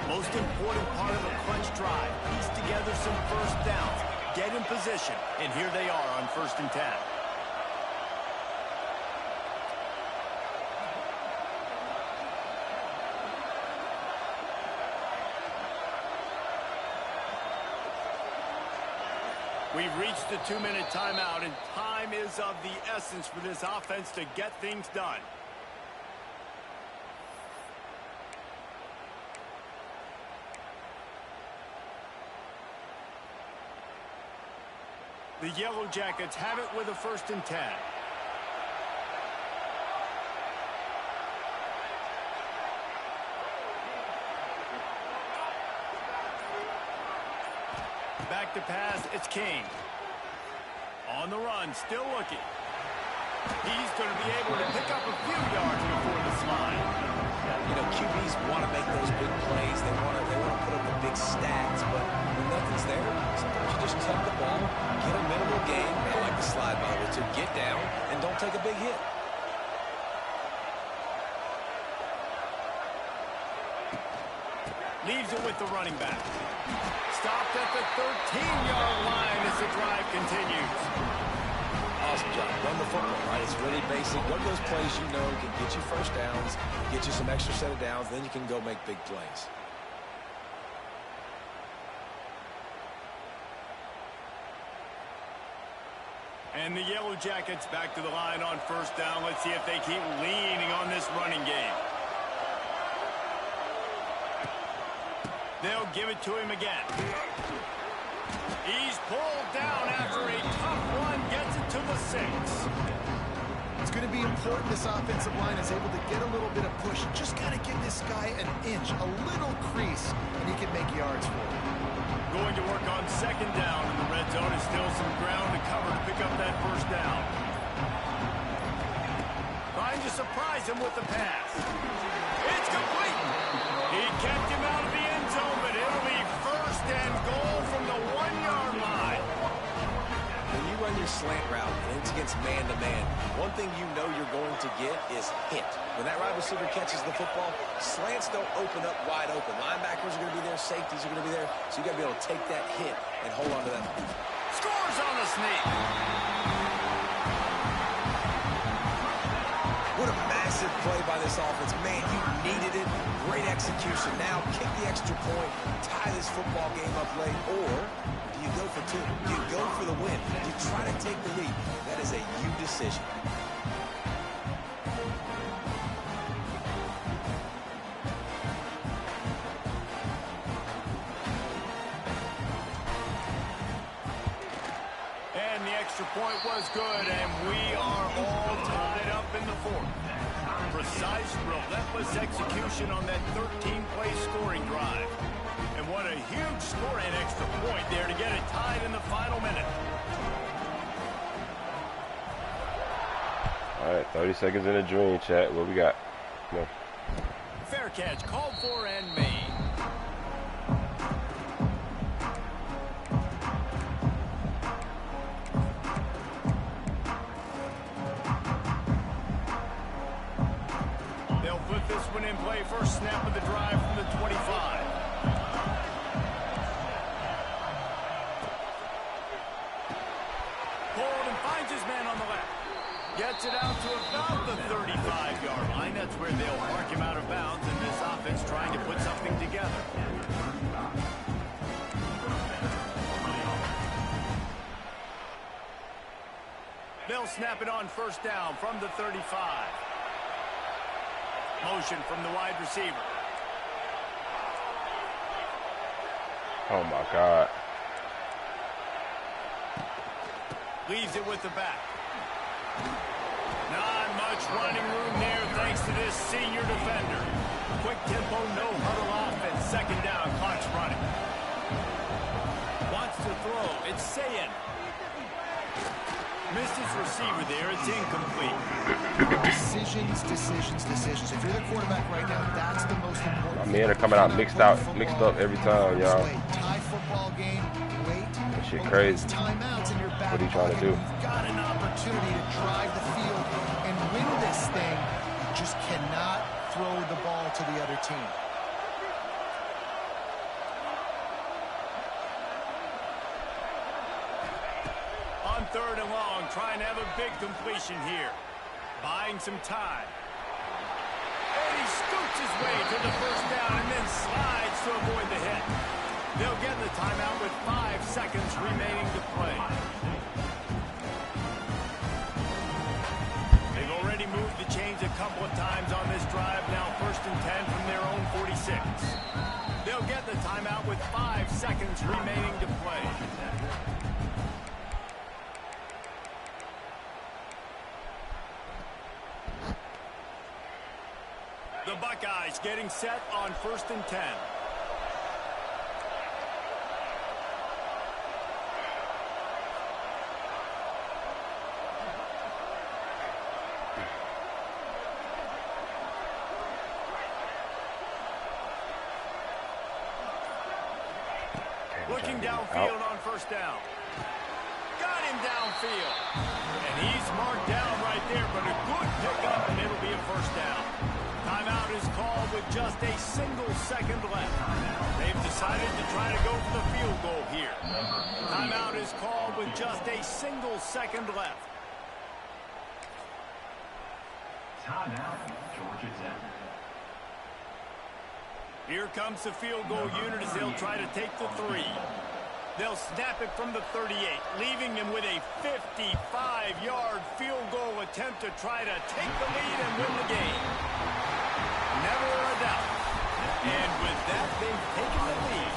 Most important part of a clutch drive. Piece together some first downs. Get in position. And here they are on 1st and 10. We've reached the 2-minute timeout, and time is of the essence for this offense to get things done. The Yellow Jackets have it with a 1st and 10. Back to pass, it's King. On the run, still looking. He's going to be able to pick up a few yards before the slide. You know, QBs want to make those big plays. They want to put up the big stats, but when nothing's there, sometimes you just tuck the ball, get a minimal gain. I like the slide, by the way, to get down and don't take a big hit. Leaves it with the running back. Stopped at the 13-yard line as the drive continues. Awesome job. Run the football, right? It's really basic. Run those plays you know can get you first downs, get you some extra set of downs, then you can go make big plays. And the Yellow Jackets back to the line on first down. Let's see if they keep leaning on this running game. They'll give it to him again. He's pulled down after a tough run, gets it to the 6. It's going to be important this offensive line is able to get a little bit of push. Just got to give this guy an inch, a little crease, and he can make yards for it. Going to work on second down in the red zone. Is still some ground to cover to pick up that first down. Trying to surprise him with the pass. It's complete. He kept him out of the end zone, but it'll be first and goal from the 1-yard line. When you run your slant route and it's against man-to-man, one thing you know you're going to get is hit. When that wide receiver catches the football, slants don't open up wide open. Linebackers are going to be there, safeties are going to be there, so you got to be able to take that hit and hold on to that. Scores on the sneak. What a massive play by this offense. Man, you needed it. Great execution. Now kick the extra point, tie this football game up late, or do you go for two? Do you go for the win? Do you try to take the lead? That is a you decision. And the extra point was good, and we are all tied up in the 4th. Precise, relentless execution on that 13-play scoring drive. And what a huge score and extra point there to get it tied in the final minute. All right, 30 seconds in a dream, chat. What we got? No. Fair catch called for and made. They'll put this one in play. First snap of the drive from the 25. Pulled and finds his man on the left. Gets it out to about the 35-yard line. That's where they'll mark him out of bounds, and this offense trying to put something together. They'll snap it on first down from the 35. Motion from the wide receiver. Oh, my God. Leaves it with the back. Not much running room there thanks to this senior defender. Quick tempo, no huddle offense. Second down, clock's running. Wants to throw. It's Sayin. Missed his receiver there. It's incomplete. Decisions. If you're the quarterback right now, that's the most important. My men are coming out mixed up every time, y'all. Tie football game. Wait. That shit crazy. Timeouts in your back. What are you trying to do? You've got an opportunity to drive the field and win this thing. You just cannot throw the ball to the other team. On third and long, trying to have a big completion here. Buying some time. And he scoots his way to the first down and then slides to avoid the hit. They'll get the timeout with 5 seconds remaining to play. They've already moved the chains a couple of times on this drive. Now first and 10 from their own 46. They'll get the timeout with 5 seconds remaining to play. The Buckeyes getting set on first and 10. Looking downfield on first down. Got him downfield. And he's marked down right there, but a good pickup, and it'll be a first down. Timeout is called with just a single second left. They've decided to try to go for the field goal here. Timeout is called with just a single second left. Timeout, Georgia Tech. Here comes the field goal unit as they'll try to take the 3. They'll snap it from the 38, leaving them with a 55-yard field goal attempt to try to take the lead and win the game. Never a doubt. And with that, they've taken the lead.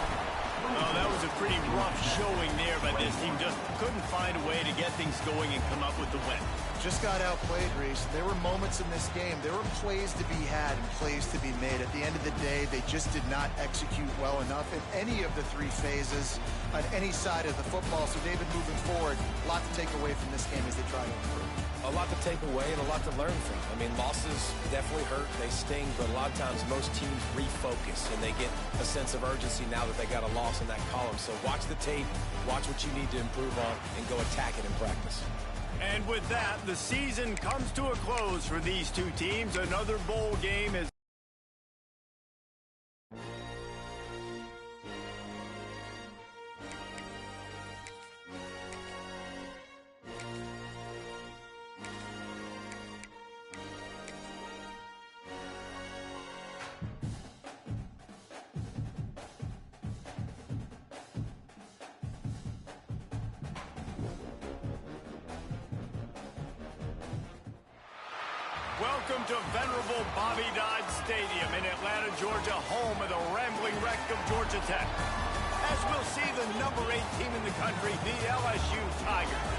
Oh, that was a pretty rough showing there, but this team just couldn't find a way to get things going and come up with the win. Just got outplayed, Reese. There were moments in this game. There were plays to be had and plays to be made. At the end of the day, they just did not execute well enough in any of the three phases on any side of the football. So, David, moving forward, a lot to take away from this game as they try to improve. A lot to take away and a lot to learn from. I mean, losses definitely hurt. They sting, but a lot of times most teams refocus and they get a sense of urgency now that they got a loss in that column. So watch the tape, watch what you need to improve on, and go attack it in practice. And with that, the season comes to a close for these two teams. Another bowl game is... Welcome to venerable Bobby Dodd Stadium in Atlanta, Georgia, home of the rambling wreck of Georgia Tech. As we'll see the number 8 team in the country, the LSU Tigers,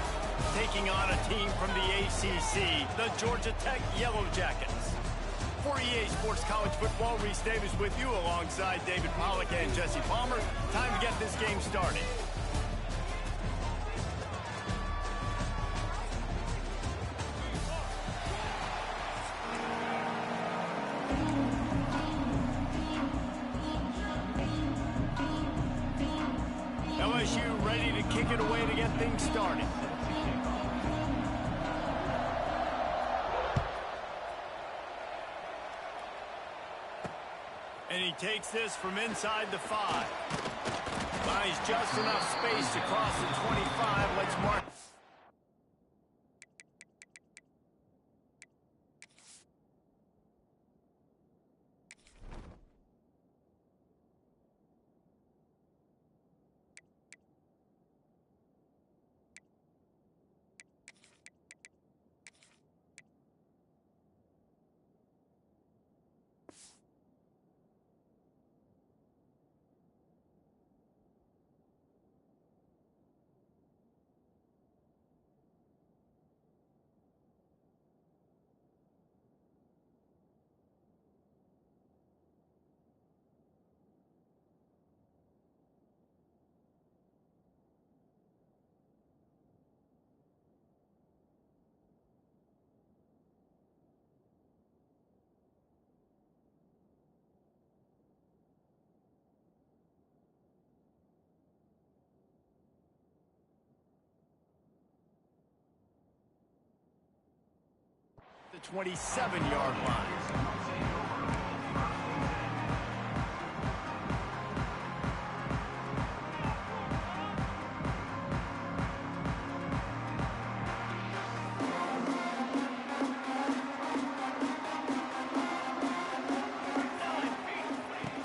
taking on a team from the ACC, the Georgia Tech Yellow Jackets. For EA Sports College Football, Reese Davis with you alongside David Pollack and Jesse Palmer. Time to get this game started. LSU ready to kick it away to get things started. And he takes this from inside the 5. Buys just enough space to cross the 25. Let's mark. The 27-yard line.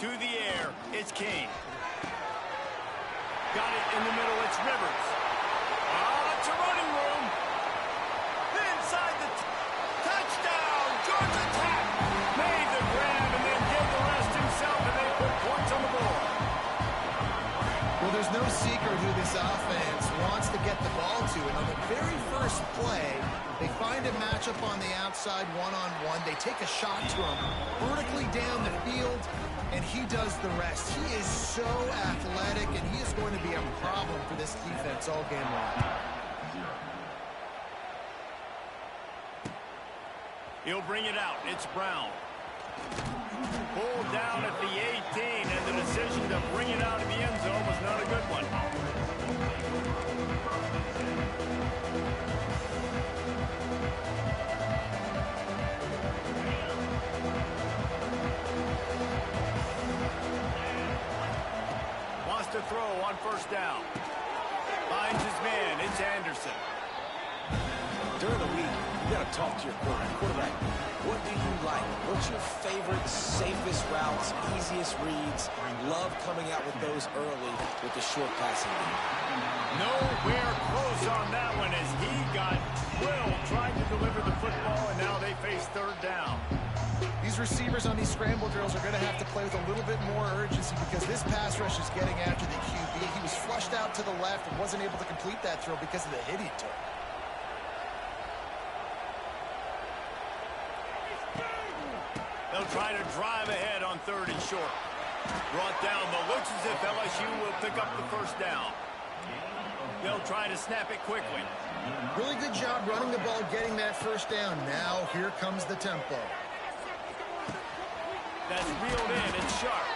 To the air, it's King. Got it in the middle, it's Rivers. Oh, it's a running room. Inside the touchdown, Georgia Tech. Made the grab and then did the rest himself, and they put points on the board. Well, there's no secret who this offense wants to get the ball to. And on the very first play, they find a matchup on the outside one-on-one. They take a shot to him vertically down the field, and he does the rest. He is so athletic, and he is going to be a problem for this defense all game long. He'll bring it out. It's Brown. Pulled down at the 18, and the decision to bring it out of the end zone was not a good one. Wants to throw on first down. Finds his man. It's Anderson. During the week, got to talk to your quarterback. What do you like? What's your favorite, safest routes, easiest reads? Love coming out with those early with the short passing game. Nowhere close on that one as he got drilled trying to deliver the football, and now they face third down. These receivers on these scramble drills are going to have to play with a little bit more urgency because this pass rush is getting after the QB. He was flushed out to the left and wasn't able to complete that throw because of the hit he took. They'll try to drive ahead on 3rd and short. Brought down, but looks as if LSU will pick up the first down. They'll try to snap it quickly. Really good job running the ball, getting that first down. Now here comes the tempo. That's reeled in. It's sharp.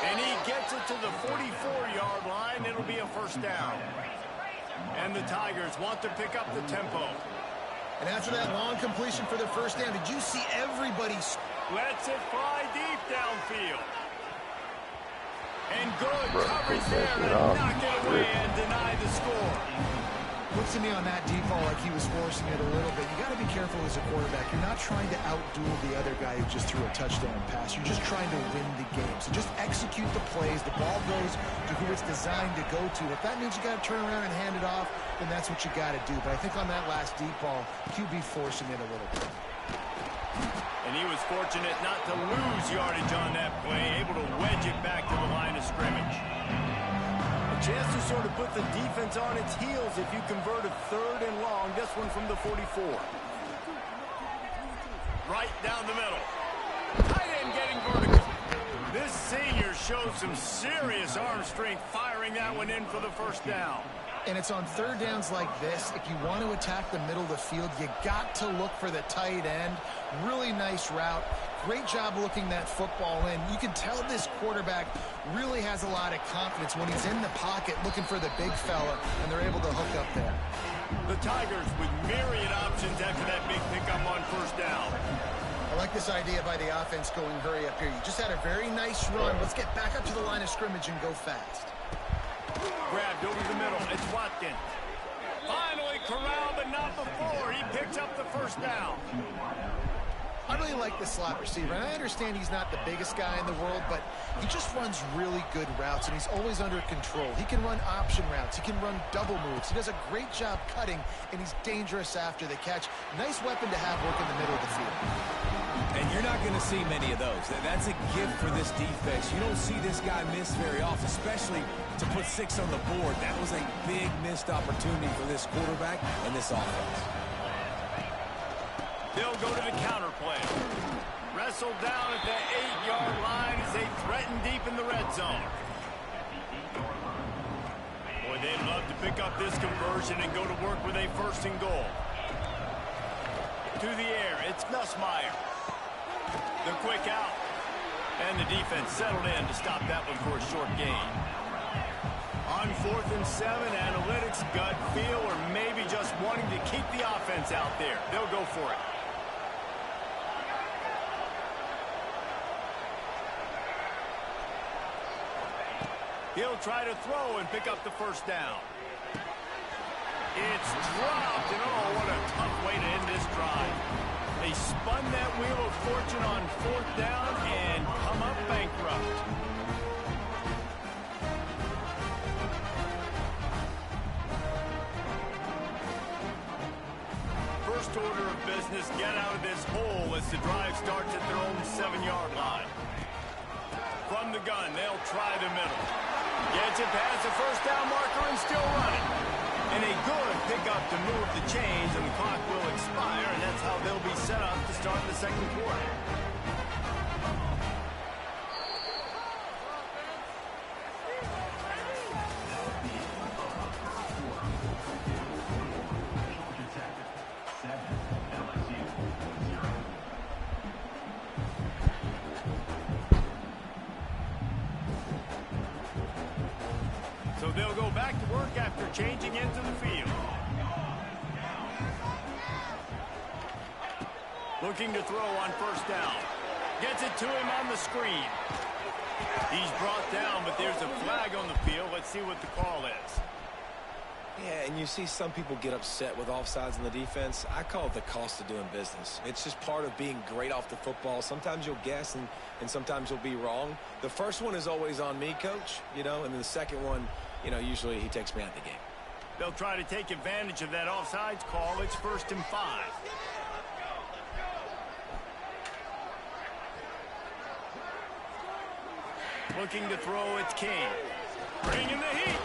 And he gets it to the 44-yard line. It'll be a first down. And the Tigers want to pick up the tempo. And after that long completion for the first down, did you see everybody? Lets it fly deep downfield. And good coverage there to knock it away and deny the score. Looks to me on that deep ball like he was forcing it a little bit. You got to be careful as a quarterback. You're not trying to outduel the other guy who just threw a touchdown pass. You're just trying to win the game. So just execute the plays. The ball goes to who it's designed to go to. If that means you got to turn around and hand it off, then that's what you got to do. But I think on that last deep ball, QB forcing it a little bit. And he was fortunate not to lose yardage on that play, able to wedge it back to the line of scrimmage. A chance to sort of put the defense on its heels if you convert a 3rd and long. This one from the 44. Right down the middle. Tight end getting vertical. This senior shows some serious arm strength firing that one in for the first down. And it's on 3rd downs like this. If you want to attack the middle of the field, you got to look for the tight end. Really nice route. Great job looking that football in. You can tell this quarterback really has a lot of confidence when he's in the pocket looking for the big fella, and they're able to hook up there. The Tigers with myriad options after that big pickup on first down. I like this idea by the offense going hurry up here. You just had a very nice run. Let's get back up to the line of scrimmage and go fast. Grabbed over the middle. It's Watkins. Finally corralled, but not before. He picks up the first down. I really like this slot receiver, and I understand he's not the biggest guy in the world, but he just runs really good routes, and he's always under control. He can run option routes. He can run double moves. He does a great job cutting, and he's dangerous after the catch. Nice weapon to have work in the middle of the field. And you're not going to see many of those. That's a gift for this defense. You don't see this guy miss very often, especially to put 6 on the board. That was a big missed opportunity for this quarterback and this offense. They'll go to the counter play. Wrestled down at the 8-yard line as they threaten deep in the red zone. Boy, they'd love to pick up this conversion and go to work with a 1st and goal. To the air, it's Nussmeier. The quick out. And the defense settled in to stop that one for a short gain. On 4th and 7, analytics, gut feel, or maybe just wanting to keep the offense out there. They'll go for it. He'll try to throw and pick up the first down. It's dropped, and oh, what a tough way to end this drive. They spun that wheel of fortune on 4th down and come up bankrupt. First order of business, get out of this hole as the drive starts at their own 7-yard line. From the gun, they'll try the middle. Gets it past the first down marker and still running. And a good pickup to move the chains, and the clock will expire, and that's how they'll be set up to start the 2nd quarter. So they'll go back to work after changing into the field. Looking to throw on 1st down. Gets it to him on the screen. He's brought down, but there's a flag on the field. Let's see what the call is. Yeah, and you see some people get upset with offsides in the defense. I call it the cost of doing business. It's just part of being great off the football. Sometimes you'll guess and sometimes you'll be wrong. The first one is always on me, Coach, and then the second one, usually he takes me out of the game. They'll try to take advantage of that offsides call. It's 1st and 5. Looking to throw, it's King. Bringing the heat.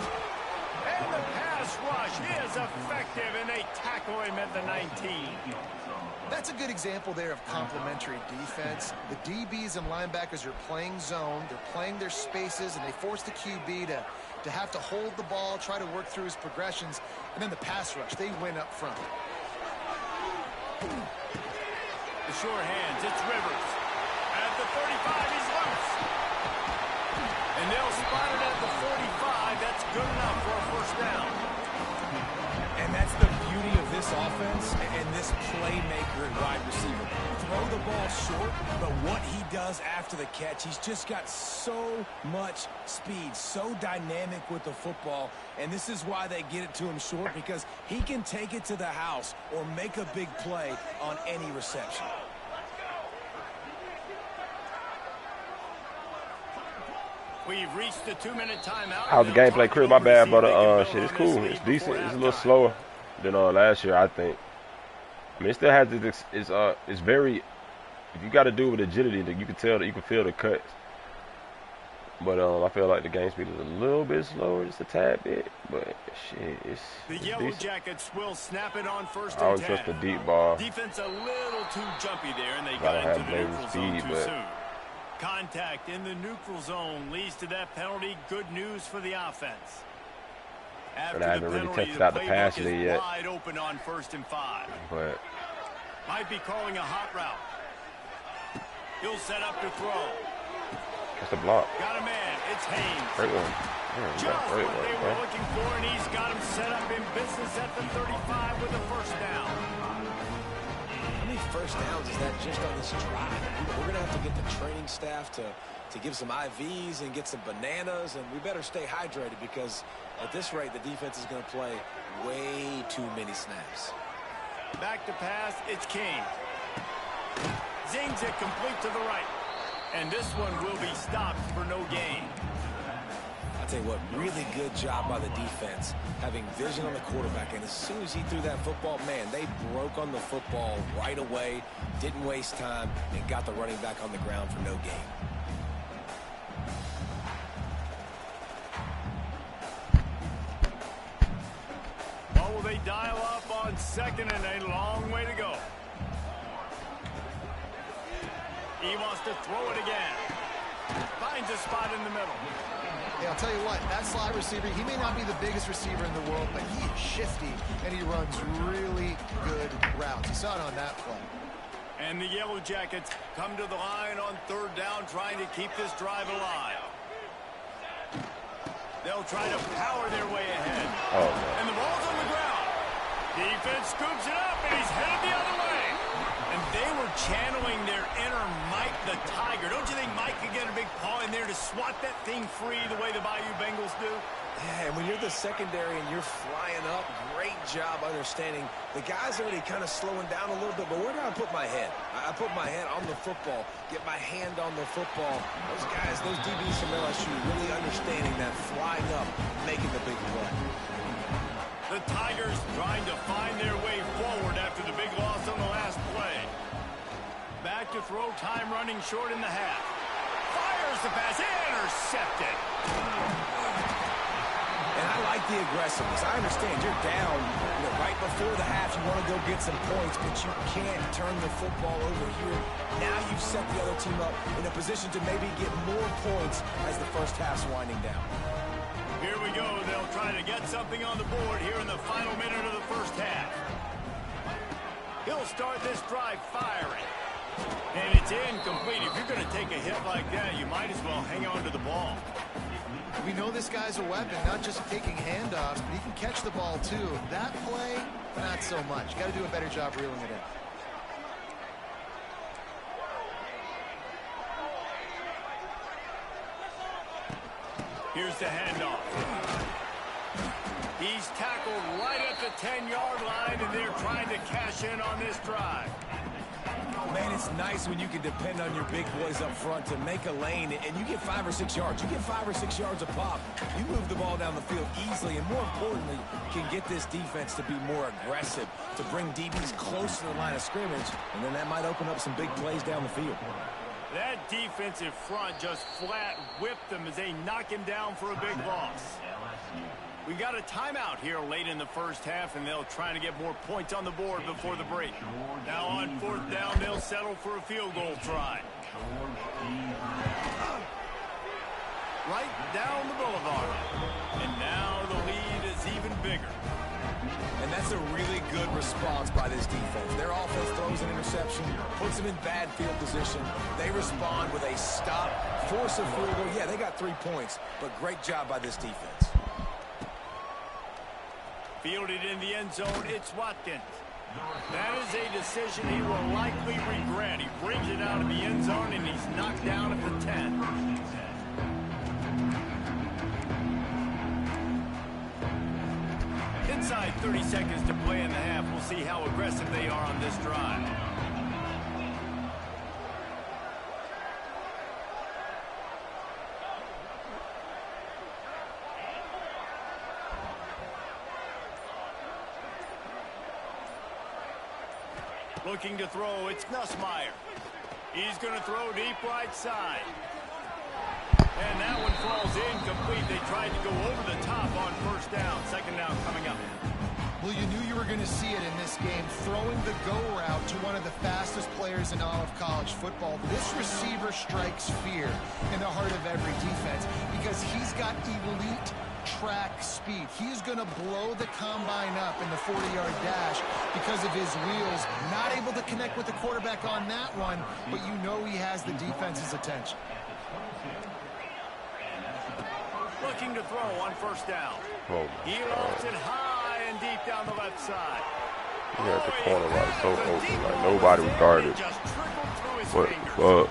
And the pass rush is effective, and they tackle him at the 19. That's a good example there of complementary defense. The DBs and linebackers are playing zone. They're playing their spaces, and they force the QB to have to hold the ball, try to work through his progressions, and then the pass rush. They win up front. The sure hands, it's Rivers. At the 35, he's loose. And they'll spot it at the 45. That's good enough for a 1st down. And that's the beauty of this offense and this playmaker and wide receiver. Throw the ball short, but what he does after the catch, he's just got so much speed, so dynamic with the football, and this is why they get it to him short, because he can take it to the house or make a big play on any reception. We've reached the 2-minute timeout. How's the gameplay, Chris? My bad, but shit, it's cool. It's decent. It's a little slower than last year, I think. I mean, it still has this. It's very. If you got to do it with agility, that you can tell that you can feel the cuts. But I feel like the game speed is a little bit slower, just a tad bit. But shit, it's Yellow decent. Jackets will snap it on 1st I and don't 10. trust the deep ball. Defense a little too jumpy there, and they Gotta got into have the blazing neutral speed, zone too but- soon. Contact in the neutral zone leads to that penalty. Good news for the offense. After And I haven't the really penalty, tested out the playbook pass is lead yet. wide open on 1st and 5. But Might be calling a hot route. He'll set up to throw. that's the block. Got a man. It's Haynes. Great one. Yeah, you Just got what great they one, were bro. looking for, and he's got him set up in business at the 35 with a 1st down. How many 1st downs is that just on this drive? We're going to have to get the training staff to give some IVs and get some bananas, and we better stay hydrated because at this rate, the defense is going to play way too many snaps. Back to pass, it's King. Zings it complete to the right. And this one will be stopped for no gain. I'll tell you what, really good job by the defense, having vision on the quarterback. And as soon as he threw that football, man, they broke on the football right away, didn't waste time, and got the running back on the ground for no gain. What will they dial up on 2nd and a long way to go? He wants to throw it again. Finds a spot in the middle. Hey, I'll tell you what, that slot receiver, he may not be the biggest receiver in the world, but he is shifty, and he runs really good routes. You saw it on that play. And the Yellow Jackets come to the line on 3rd down, trying to keep this drive alive. They'll try to power their way ahead. Oh, man. And the ball's on the ground. Defense scoops it up, and he's headed the other way. And they were channeling their inner Mike the Tiger. Don't you think Mike could get a big paw in there to swat that thing free the way the Bayou Bengals do? Yeah, and when you're the secondary and you're flying up, great job understanding. The guy's already kind of slowing down a little bit, but where do I put my head? I put my head on the football, get my hand on the football. Those guys, those DBs from LSU, really understanding that flying up, making the big play. The Tigers trying to find their way forward after the big loss on the last play. Back to throw, time running short in the half. Fires the pass, intercepted. And I like the aggressiveness. I understand you're down right before the half. You want to go get some points, but you can't turn the football over here. Now you've set the other team up in a position to maybe get more points as the first half's winding down. Here we go. They'll try to get something on the board here in the final minute of the first half. He'll start this drive firing. And it's incomplete. If you're going to take a hit like that, you might as well hang on to the ball. We know this guy's a weapon, not just taking handoffs, but he can catch the ball too. That play, not so much. Got to do a better job reeling it in. Here's the handoff. He's tackled right at the 10-yard line, and they're trying to cash in on this drive. Man, it's nice when you can depend on your big boys up front to make a lane, and you get 5 or 6 yards. You get 5 or 6 yards a pop. You move the ball down the field easily, and more importantly, can get this defense to be more aggressive, to bring DBs close to the line of scrimmage, and then that might open up some big plays down the field. That defensive front just flat whipped them as they knock him down for a big loss. We got a timeout here late in the first half, and they'll try to get more points on the board before the break. Now on 4th down, they'll settle for a field goal try. Right down the boulevard. And now the lead is even bigger. And that's a really good response by this defense. Their offense throws an interception, puts them in bad field position. They respond with a stop, force a field goal. Yeah, they got 3 points, but great job by this defense. Fielded in the end zone, it's Watkins. That is a decision he will likely regret. He brings it out of the end zone, and he's knocked down at the 10. Inside 30 seconds to play in the half. We'll see how aggressive they are on this drive. Looking to throw, it's Nussmeier. He's going to throw deep right side. And that one falls incomplete. They tried to go over the top on 1st down. 2nd down coming up. Well, you knew you were going to see it in this game. Throwing the go route to one of the fastest players in all of college football. This receiver strikes fear in the heart of every defense because he's got elite track speed. He's going to blow the combine up in the 40-yard dash because of his wheels. Not able to connect with the quarterback on that one, but you know he has the defense's attention. Looking to throw on 1st down. Oh, He lofts it high and deep down the left side. he had the corner right so open, like nobody was guarded. Just trickled through his What fingers. the fuck?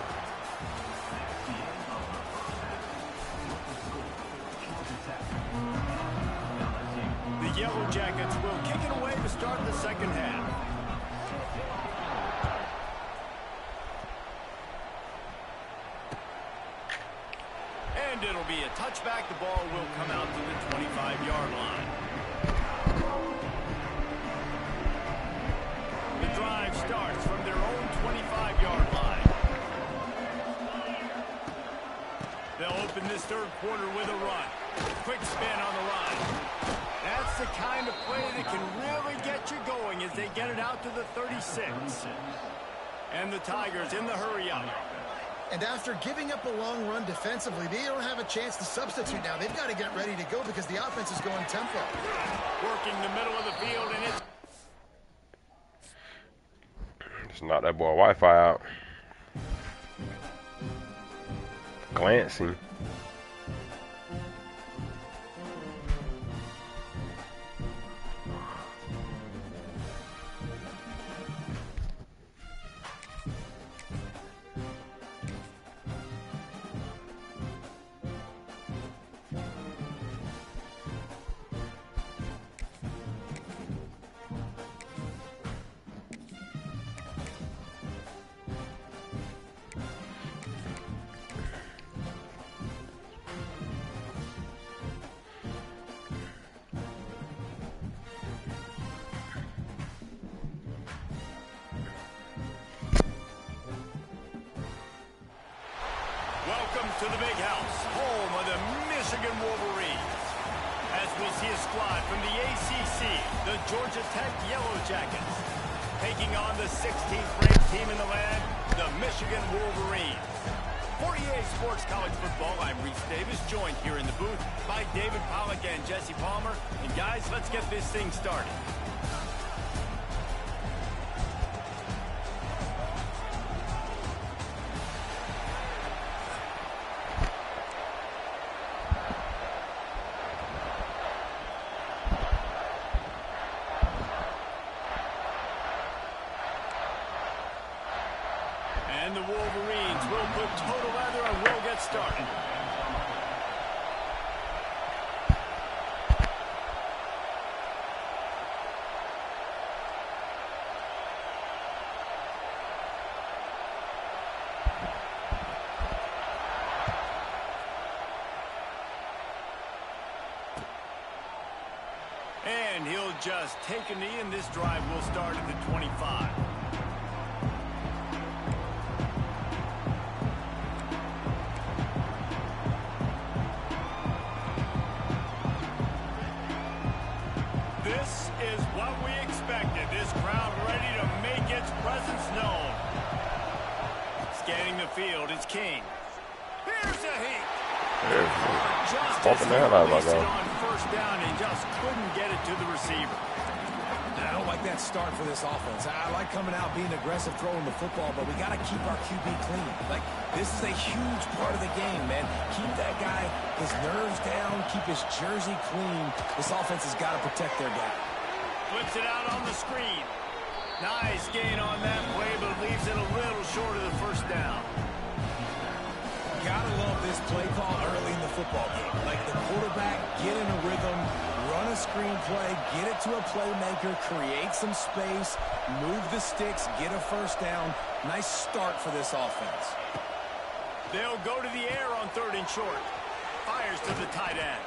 The Yellow Jackets will kick it away to start the 2nd half. And it'll be a touchback. The ball will come out to the 25-yard line. The drive starts from their own 25-yard line. They'll open this 3rd quarter with a run. Quick spin on the line. That's the kind of play that can really get you going as they get it out to the 36. And the Tigers in the hurry-up. And after giving up a long run defensively, they don't have a chance to substitute now. They've got to get ready to go because the offense is going tempo. Working the middle of the field, and Just knock that boy Wi-Fi out. Glancing. welcome to the big house, home of the Michigan Wolverines. As we'll see a squad from the ACC, the Georgia Tech Yellow Jackets, taking on the 16th ranked team in the land, the Michigan Wolverines. For EA Sports College Football, I'm Reese Davis, joined here in the booth by David Pollack and Jesse Palmer. And guys, let's get this thing started. And the Wolverines will put total leather and will get started. just take a knee, and this drive will start at the 25. This is what we expected. This crowd ready to make its presence known. Scanning the field, it's King. Here's a heat. Just as he released it on first down and just couldn't get it to the receiver. I don't like that start for this offense. I like coming out, being aggressive, throwing the football, but we got to keep our QB clean. Like, this is a huge part of the game, man. Keep that guy, his nerves down, keep his jersey clean. This offense has got to protect their guy. Flips it out on the screen. Nice gain on that play, but leaves it a little short of the first down. Gotta love this play call early in the football game. Like, the quarterback, get in a rhythm, run a screen play, get it to a playmaker, create some space, move the sticks, get a first down. Nice start for this offense. They'll go to the air on 3rd and short. Fires to the tight end.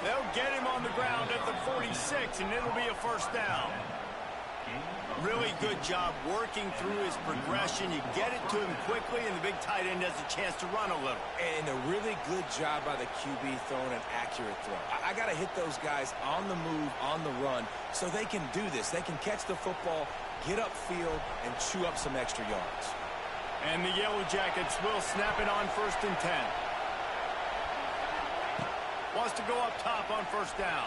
They'll get him on the ground at the 46, and it'll be a first down. Really good job working through his progression. You get it to him quickly, and the big tight end has a chance to run a little. And a really good job by the QB throwing an accurate throw. I got to hit those guys on the move, on the run, so they can do this. They can catch the football, get upfield, and chew up some extra yards. And the Yellow Jackets will snap it on 1st and 10. Wants to go up top on first down.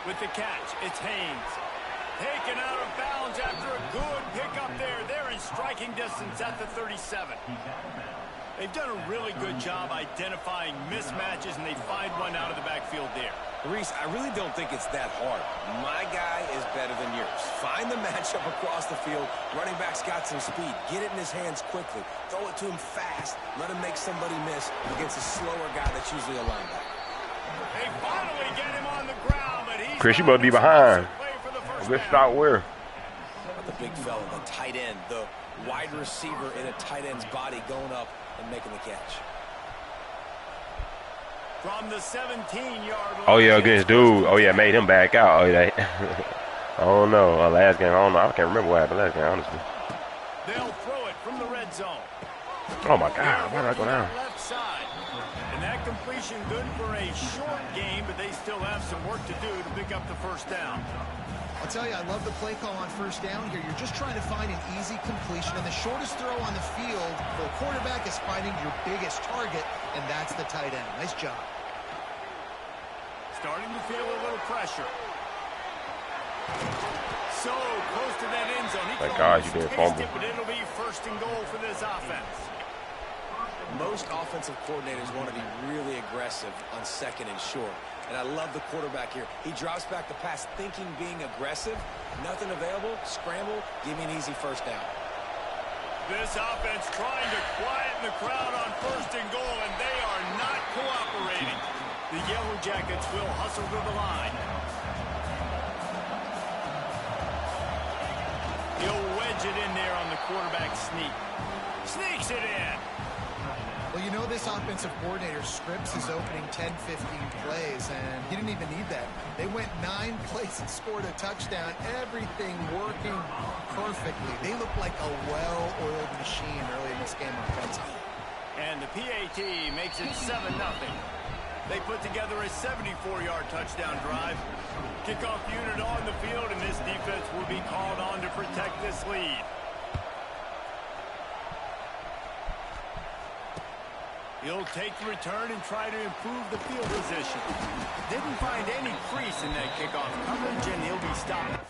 With the catch, it's Haynes. Taken out of bounds after a good pickup there. They're in striking distance at the 37. They've done a really good job identifying mismatches, and they find one out of the backfield there. Reese, I really don't think it's that hard. My guy is better than yours. Find the matchup across the field. Running back's got some speed. Get it in his hands quickly. Throw it to him fast. Let him make somebody miss against a slower guy that's usually a linebacker. They finally get him on the ground, but he's... Chris, you must be behind. Good start where? The big fella, the tight end, the wide receiver in a tight end's body going up and making the catch. From the 17-yard line. Oh, yeah, against dude. Oh, yeah, made him back out. Oh, yeah. I don't know. Last game, I don't know. I can't remember what happened last game, honestly. They'll throw it from the red zone. Oh, my God. Why did I go down? Left side. And that completion good for a short game, but they still have some work to do to pick up the first down. I'll tell you, I love the play call on first down here. You're just trying to find an easy completion, and the shortest throw on the field for a quarterback is finding your biggest target, and that's the tight end. Nice job. Starting to feel a little pressure. So close to that end zone. Thank God you didn't fumble. But it'll be 1st and goal for this offense. Most offensive coordinators want to be really aggressive on 2nd and short. And I love the quarterback here. He drops back the pass thinking being aggressive. Nothing available. Scramble. Give me an easy first down. This offense trying to quieten the crowd on 1st and goal, and they are not cooperating. The Yellow Jackets will hustle to the line. He'll wedge it in there on the quarterback sneak. Sneaks it in. Well, you know this offensive coordinator scripts his opening 10, 15 plays, and he didn't even need that. They went 9 plays and scored a touchdown. Everything working perfectly. They look like a well-oiled machine early in this game offensively. And the PAT makes it 7-0. They put together a 74-yard touchdown drive. Kickoff unit on the field, and this defense will be called on to protect this lead. He'll take the return and try to improve the field position. Didn't find any crease in that kickoff coverage, and he'll be stopped.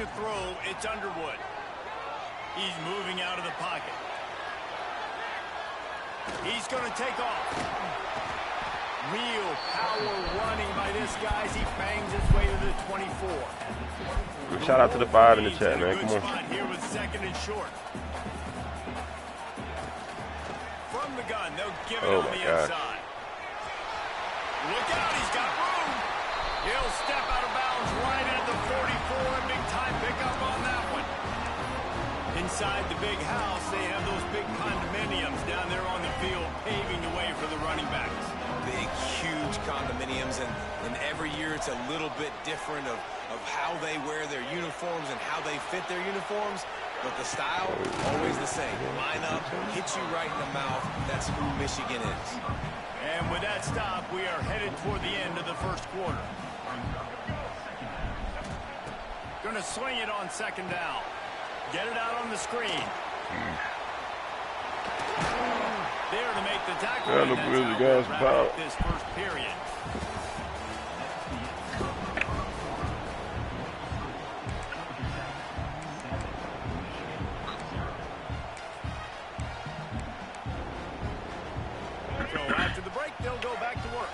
to throw. It's Underwood. He's moving out of the pocket. He's going to take off. Real power running by this guy as he bangs his way to the 24. Shout out to the 5 in the chat, man. Come on. Spot here with 2nd and short. From the gun, they'll give it on the inside. Look out, he's got room. He'll step out of bounds right at the 44. Big time pickup on that one. Inside the big house, they have those big condominiums down there on the field paving the way for the running backs. Big, huge condominiums, and every year it's a little bit different of how they wear their uniforms and how they fit their uniforms, but the style, always the same. Line up, hit you right in the mouth. That's who Michigan is. And with that stop, we are headed toward the end of the first quarter. Going to swing it on 2nd down. Get it out on the screen. There to make the tackle. Yeah, look where the guys about this first period. So after the break, they'll go back to work.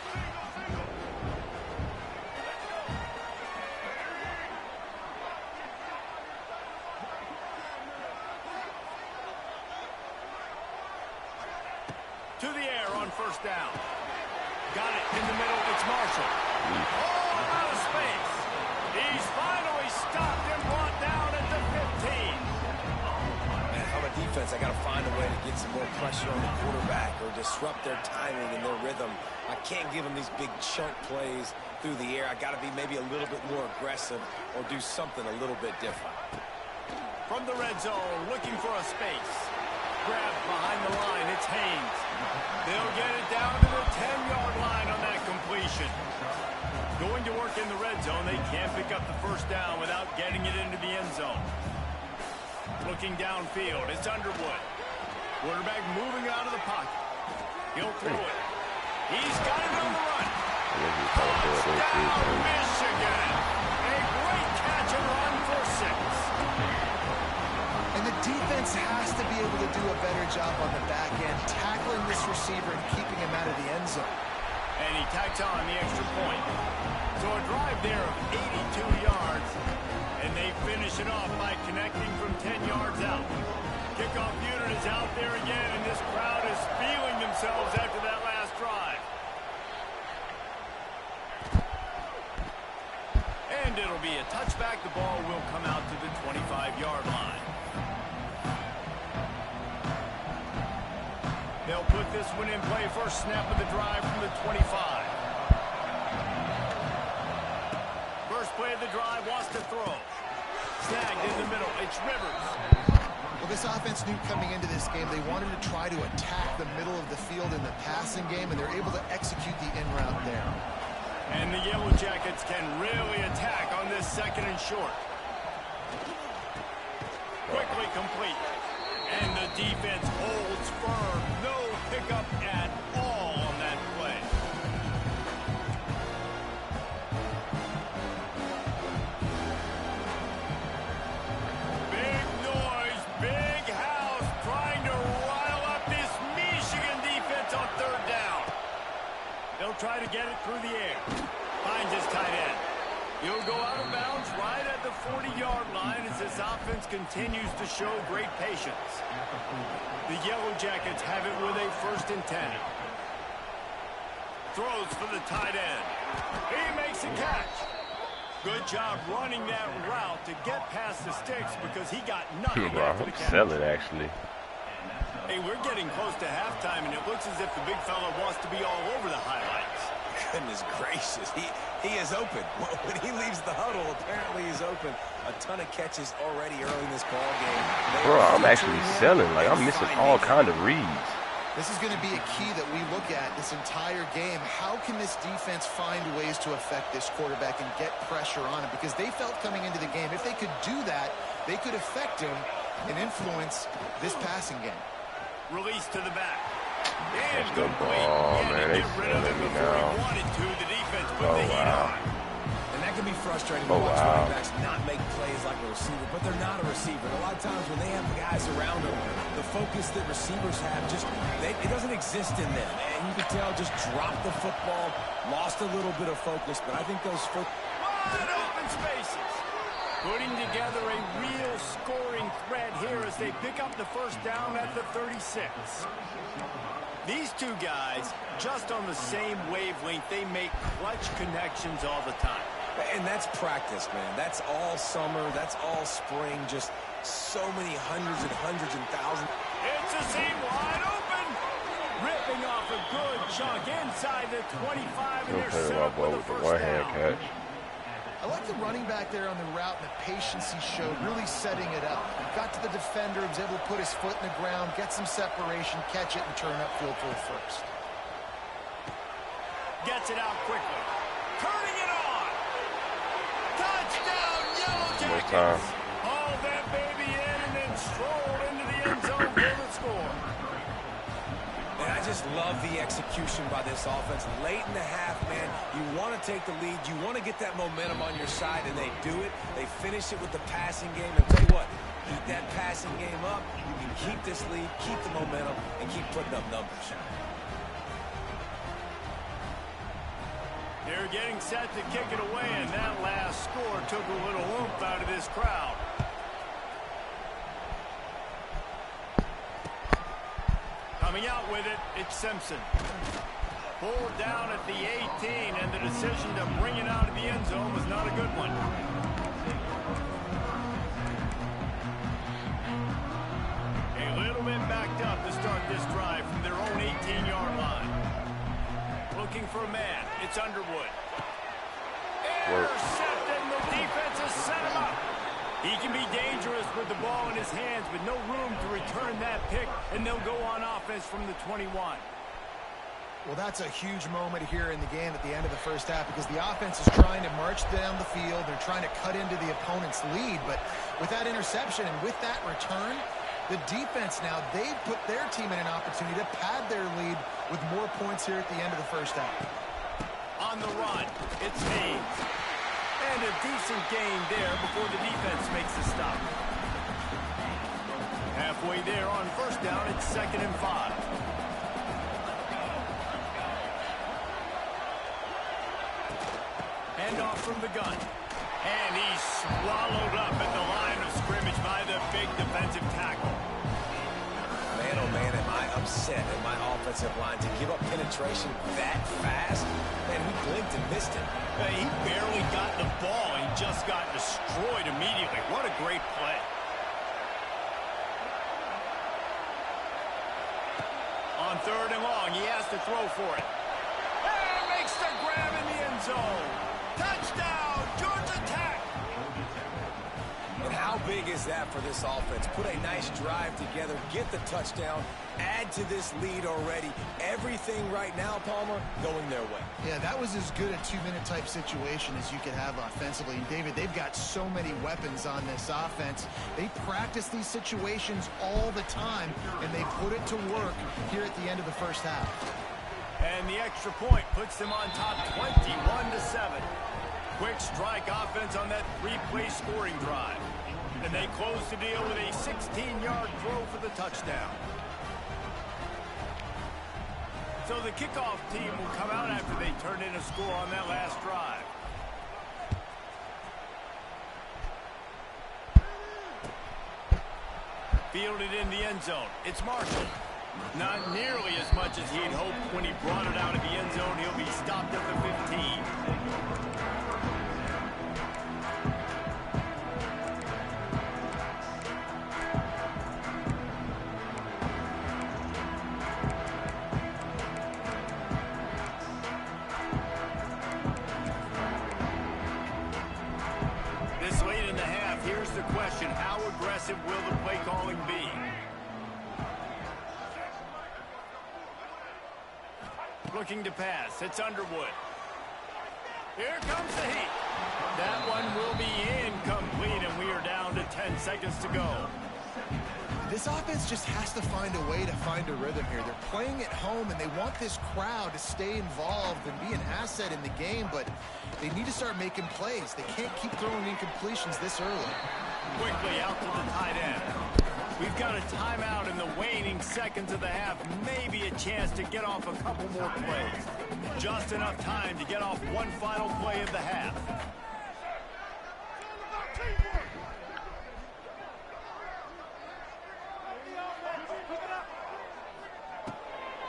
To the air on 1st down. Got it in the middle. It's Marshall. Oh, out of space. He's finally stopped and brought down at the 15. Man, if I'm a defense, I got to find a way to get some more pressure on the quarterback or disrupt their timing and their rhythm. I can't give them these big chunk plays through the air. I got to be maybe a little bit more aggressive or do something a little bit different. From the red zone, looking for a space. Grabbed behind the line. It's Haynes. They'll get it down to the 10-yard line on that completion. Going to work in the red zone. They can't pick up the 1st down without getting it into the end zone. Looking downfield. It's Underwood. Quarterback moving out of the pocket. He'll throw it. He's got it on the run. Touchdown, Michigan. A great catch and run for 6. And the defense has to be able to do a better job on the back end, tackling this receiver and keeping him out of the end zone. And he tacks on the extra point. So a drive there of 82 yards, and they finish it off by connecting from 10 yards out. Kickoff unit is out there again, and this crowd is feeling themselves after that last drive. And it'll be a touchback. The ball will come out to the 25-yard line. They'll put this one in play. First snap of the drive from the 25. First play of the drive, wants to throw. Snagged in the middle. It's Rivers. Well, this offense knew coming into this game they wanted to try to attack the middle of the field in the passing game, and they're able to execute the in route there. And the Yellow Jackets can really attack on this 2nd and short. Quickly complete. And the defense holds firm. No pickup at all on that play. Big noise, big house, trying to rile up this Michigan defense on 3rd down. They'll try to get it through the air. Finds his tight end. He'll go out of bounds right at the 40-yard line as this offense continues to show great patience. The Yellow Jackets have it with a 1st and 10. Throws for the tight end. He makes a catch. Good job running that route to get past the sticks because he got nothing after the catch. Selling, actually. Hey, we're getting close to halftime, and it looks as if the big fella wants to be all over the highlights. Goodness gracious, he is open. When he leaves the huddle, apparently he's open. A ton of catches already early in this ball game. Bro, I'm actually selling. Like, I'm missing all kind of reads. This is going to be a key that we look at this entire game. How can this defense find ways to affect this quarterback and get pressure on him? Because they felt coming into the game, if they could do that, they could affect him and influence this passing game. Release to the back. That's the ball, man. They selling me now. The defense put Oh, the heat wow. on. And that can be frustrating to Oh, watch wow. running backs not make plays like a receiver, but they're not a receiver. A lot of times when they have the guys around them, the focus that receivers have it doesn't exist in them. And you can tell just dropped the football, lost a little bit of focus, but I think those Wide open spaces. Putting together a real scoring threat here as they pick up the first down at the 36. These two guys, just on the same wavelength, they make clutch connections all the time. And that's practice, man. That's all summer. That's all spring. Just so many hundreds and thousands. It's a seam wide open. Ripping off a good chunk inside the 25, and they're set up with a first down. Catch. I like the running back there on the route and the patience he showed, really setting it up. Got to the defender, was able to put his foot in the ground, get some separation, catch it, and turn upfield for the first. Gets it out quickly. Turning it on. Touchdown, Yellow Jackets. Haul that baby in and then stroll into the end zone for the score. And I just love the execution by this offense. Late in the half, man, you want to take the lead. You want to get that momentum on your side, and they do it. They finish it with the passing game. And tell you what, keep that passing game up. You can keep this lead, keep the momentum, and keep putting up numbers. They're getting set to kick it away, and that last score took a little oomph out of this crowd. Coming out with it, it's Simpson. Pulled down at the 18, and the decision to bring it out of the end zone was not a good one. A little bit backed up to start this drive from their own 18-yard line. Looking for a man. It's Underwood. Intercepted, and the defense has set him up. He can be dangerous with the ball in his hands, but no room to return that pick, and they'll go on offense from the 21. Well, that's a huge moment here in the game at the end of the first half because the offense is trying to march down the field. They're trying to cut into the opponent's lead, but with that interception and with that return, the defense now, they've put their team in an opportunity to pad their lead with more points here at the end of the first half. On the run, it's Hayes. And a decent gain there before the defense makes the stop. Halfway there on first down, it's 2nd and 5. Handoff from the gun. And he's swallowed up at the line of scrimmage by the big defensive tackle. Man, oh man, am I upset at my offensive line to give up penetration that fast? Man, he blinked and missed it. He barely got the ball. He just got destroyed immediately. What a great play. On 3rd and long, he has to throw for it. And makes the grab in the end zone. Touchdown, Georgia Tech. And how big is that for this offense? Put a nice drive together, get the touchdown, add to this lead already. Everything right now, Palmer, going their way. Yeah, that was as good a 2-minute type situation as you could have offensively. And David, they've got so many weapons on this offense. They practice these situations all the time, and they put it to work here at the end of the first half. And the extra point puts them on top 21-7. Quick strike offense on that 3-play scoring drive. And they close the deal with a 16-yard throw for the touchdown. So the kickoff team will come out after they turn in a score on that last drive. Fielded in the end zone. It's Marshall. Not nearly as much as he'd hoped when he brought it out of the end zone. He'll be stopped at the 15. This late in the half, here's the question. How aggressive will the play calling be? Looking to pass. It's Underwood. Here comes the heat. That one will be incomplete, and we are down to 10 seconds to go. This offense just has to find a way to find a rhythm here. They're playing at home, and they want this crowd to stay involved and be an asset in the game, but they need to start making plays. They can't keep throwing incompletions this early. Quickly out to the tight end. We've got a timeout in the waning seconds of the half. Maybe a chance to get off a couple more plays. Just enough time to get off one final play of the half.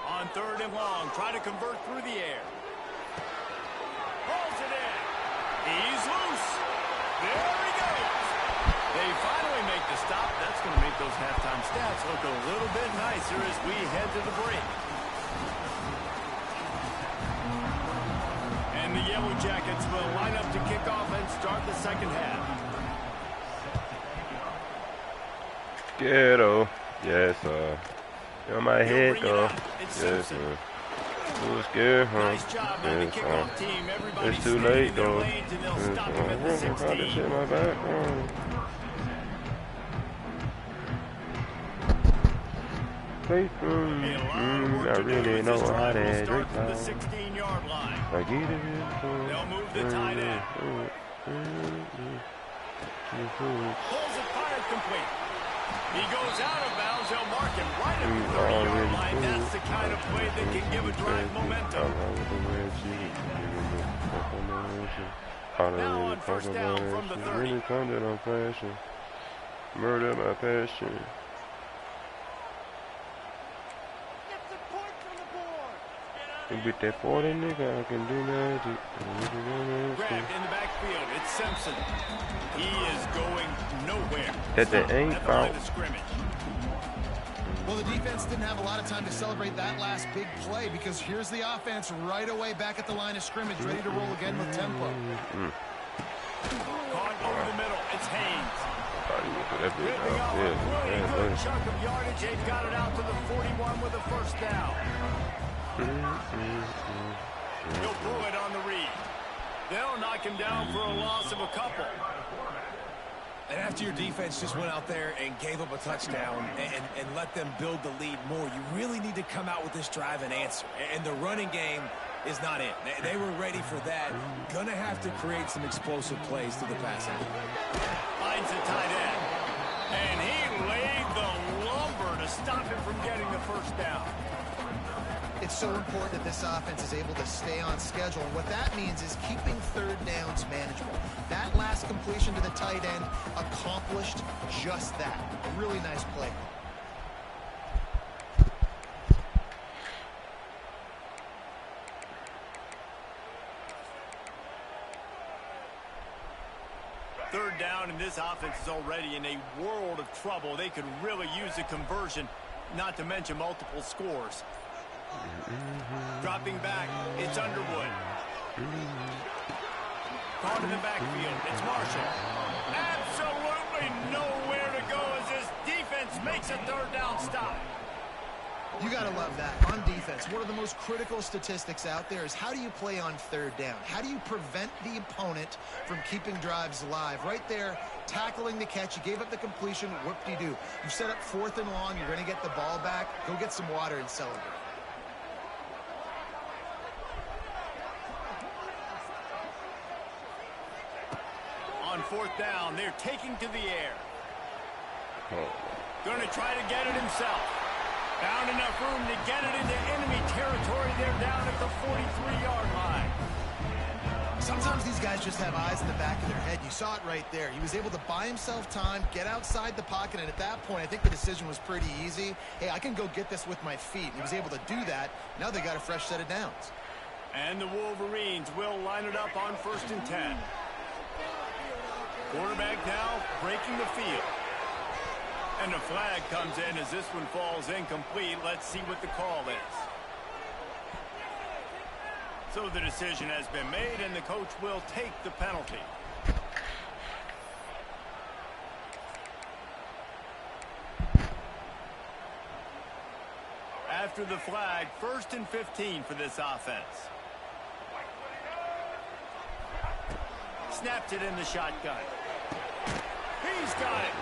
On 3rd and long, try to convert through the air. Pulls it in. He's loose. There he goes. They finally make the stop. That's going to make those halftime stats look a little bit nicer as we head to the break. And the Yellow Jackets will line up to kick off and start the second half. Ghetto. Yes, sir. On my head, though. Yes, sir. Who's scared, huh? Nice job by the kickoff team. Everybody's it's too late, though. lanes, and they'll stop him at the 16. My back. I really know how to drink from the 16-yard line. I get it. They'll move the tight end. Pulls it, fired complete. He goes out of bounds. They'll mark him right at the 30-yard line. That's the kind of play that can give a drive momentum. Now on 1st down from the 30. Murder my passion. With that 40 nigga, I can do magic. Grabbed in the backfield. It's Simpson. He is going nowhere. That ain't foul. Well, the defense didn't have a lot of time to celebrate that last big play because here's the offense right away back at the line of scrimmage, ready to roll again with tempo. Caught over the middle. It's Haynes. Ripping off a really good chunk of yardage. They've got it out to the 41 with a 1st down. He'll pull it on the read. They'll knock him down for a loss of a couple. And after your defense just went out there and gave up a touchdown and let them build the lead more, you really need to come out with this drive and answer. And the running game is not it. They were ready for that. Gonna have to create some explosive plays to the passing. Finds the tight end. And he laid the lumber to stop him from getting the 1st down. It's so important that this offense is able to stay on schedule. And what that means is keeping 3rd downs manageable. That last completion to the tight end accomplished just that. A really nice play. Third down, and this offense is already in a world of trouble. They could really use a conversion, not to mention multiple scores. Dropping back, it's Underwood. Caught in the backfield, it's Marshall. Absolutely nowhere to go as this defense makes a 3rd down stop. You got to love that. On defense, one of the most critical statistics out there is how do you play on 3rd down? How do you prevent the opponent from keeping drives alive? Right there, tackling the catch. You gave up the completion. Whoop-de-doo. You set up 4th and long. You're going to get the ball back. Go get some water and celebrate. On 4th down, they're taking to the air. Going to try to get it himself. Found enough room to get it into enemy territory. They're down at the 43-yard line. Sometimes these guys just have eyes in the back of their head. You saw it right there. He was able to buy himself time, get outside the pocket, and at that point, I think the decision was pretty easy. Hey, I can go get this with my feet. He was able to do that. Now they got a fresh set of downs. And the Wolverines will line it up on 1st and 10. Quarterback now breaking the field. And a flag comes in as this one falls incomplete. Let's see what the call is. So the decision has been made, and the coach will take the penalty. After the flag, 1st and 15 for this offense. Snapped it in the shotgun. He's got it.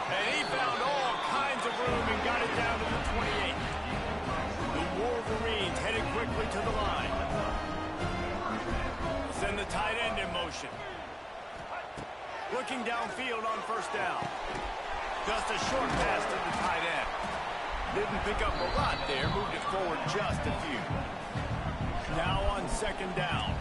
And he found all kinds of room possession. Looking downfield on first down. Just a short pass to the tight end. Didn't pick up a lot there. Moved it forward just a few. Now on second down.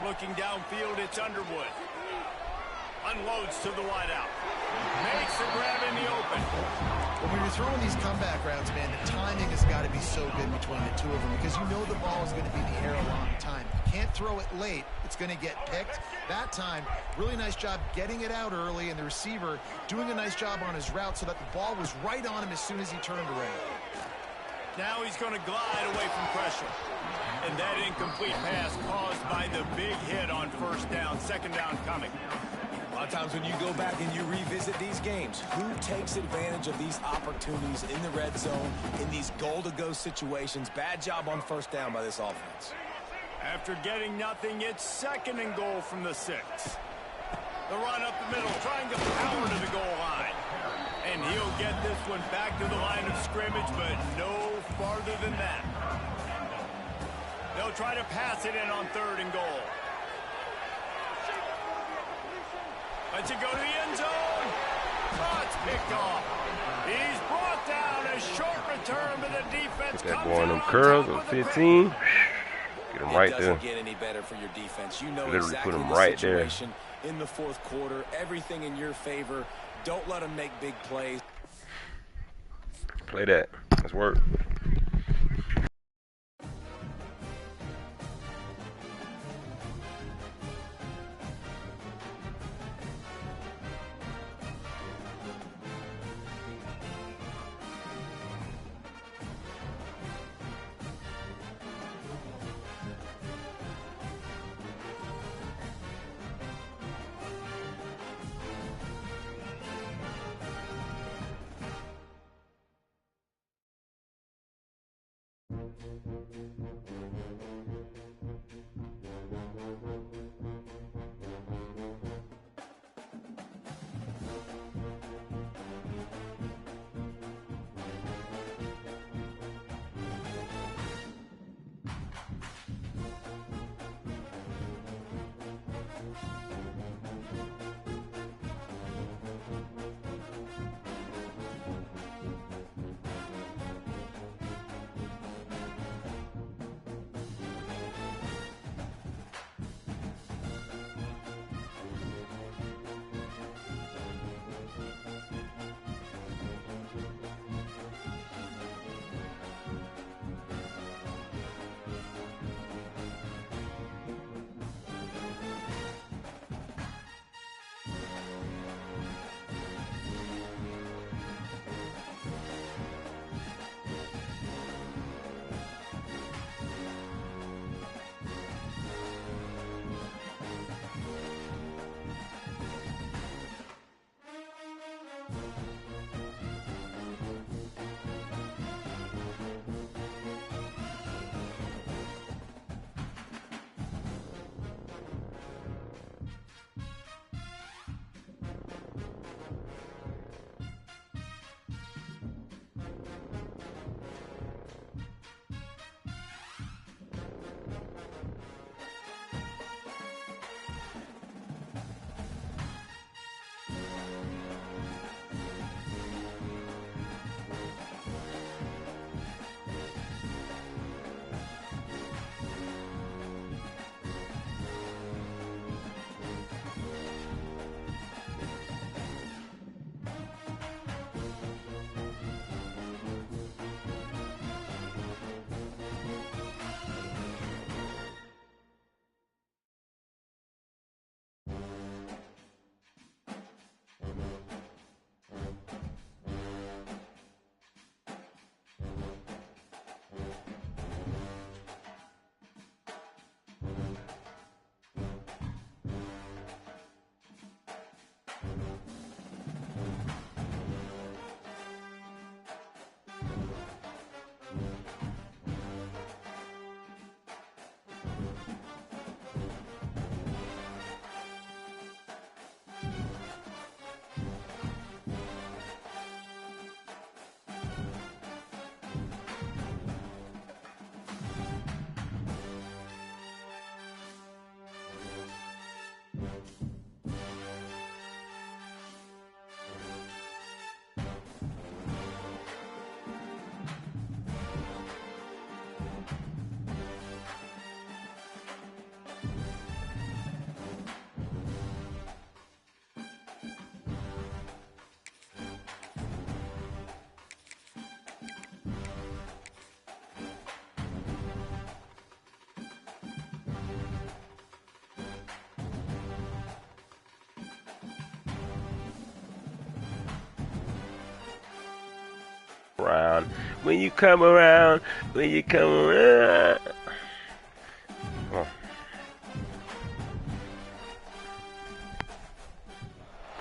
Looking downfield, it's Underwood. Unloads to the wideout. Makes the grab in the open. When you're throwing these comeback routes, man, the timing has got to be so good between the two of them because you know the ball is going to be in the air a long time. You can't throw it late. It's going to get picked. That time, really nice job getting it out early, and the receiver doing a nice job on his route so that the ball was right on him as soon as he turned around. Now he's going to glide away from pressure. And that incomplete pass caused by the big hit on first down. Second down coming. A lot of times when you go back and you revisit these games, who takes advantage of these opportunities in the red zone, in these goal-to-go situations? Bad job on first down by this offense. After getting nothing, it's second and goal from the 6. The run up the middle, trying to power to the goal line. And he'll get this one back to the line of scrimmage, but no farther than that. They'll try to pass it in on third and goal. Lets it go to the end zone. Oh, it's picked off. He's brought down. A short return, but the defense Get that comes boy in out them on curls top on with the 15. Get him right It there. doesn't get any better for your defense. You know Literally exactly put him the right there. situation in the fourth quarter. Everything in your favor. Don't let them make big plays. Play that. Let's work. around, when you come around, when you come around. Come on.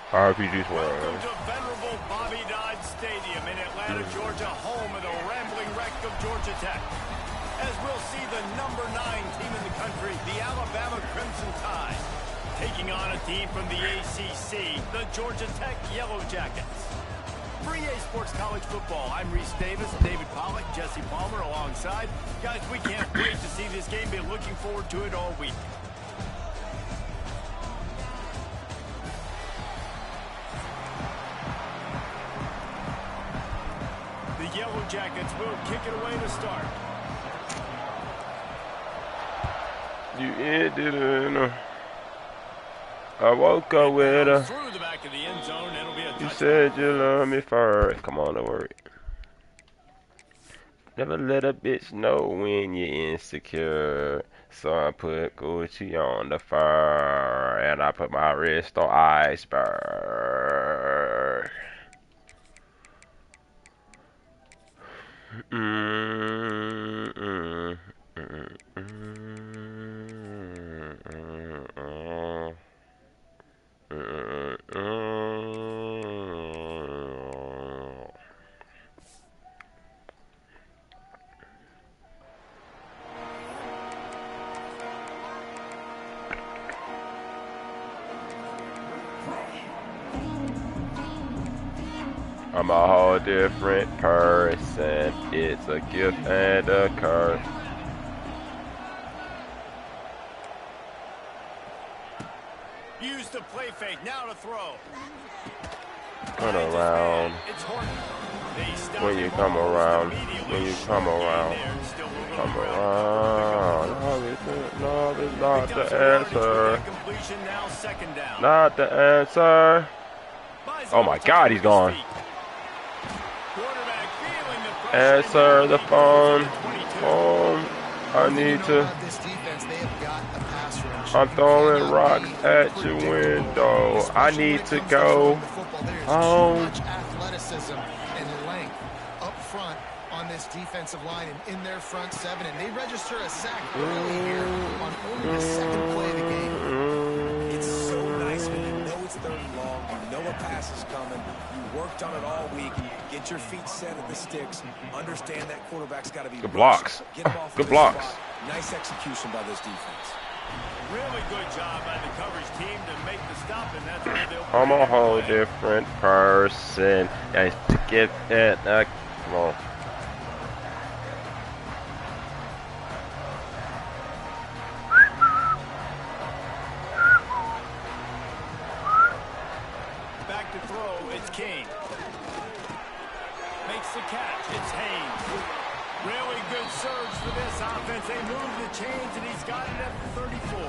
RPG's Welcome to venerable Bobby Dodd Stadium in Atlanta, Georgia, home of the rambling wreck of Georgia Tech. As we'll see the number 9 team in the country, the Alabama Crimson Tide, taking on a team from the ACC, the Georgia Tech Yellow Jackets. For EA Sports College Football, I'm Reese Davis, David Pollack, Jesse Palmer alongside. Guys, we can't wait to see this game. Been looking forward to it all week. The Yellow Jackets will kick it away to start. You ended in I woke up with her. Through the back of the end zone, it'll be a You touchdown. said you love me first. Come on, don't worry. Never let a bitch know when you're insecure. So I put Gucci on the fur, and I put my wrist on iceberg. I'm a whole different person. It's a gift and a curse. Use the play fake, now to throw. Turn around. It's Horton. They stop When you him come almost around. immediately. When you come around. Still a little Come bit around. Love is not the answer. Completion, now second down. Not the answer. Oh my God, he's gone. Quarterback feeling the pressure. Answer the phone. I need to. This defense, they have got a pass rush. I'm throwing You rocks cannot be at your predictable, window. I especially need when to it comes go to football. There is too home. much athleticism and length up front on this defensive line and in their front seven, and they register a sack early here on only the second play of the game. It's so nice when you know it's third and long, you know a pass is coming, you worked on it all week, get your feet set at the sticks, understand that quarterback's got to be Good blocks. rushed, get him off Good of his blocks. spot. Nice execution by this defense. Really good job by the coverage team to make the stop, and that's where they'll I'm a whole play. different person. I to get it. Come on. Back to throw, it's Kane. Makes the catch, it's Haynes. Really good surge for this offense. They move the chains, and he's got it at the 34.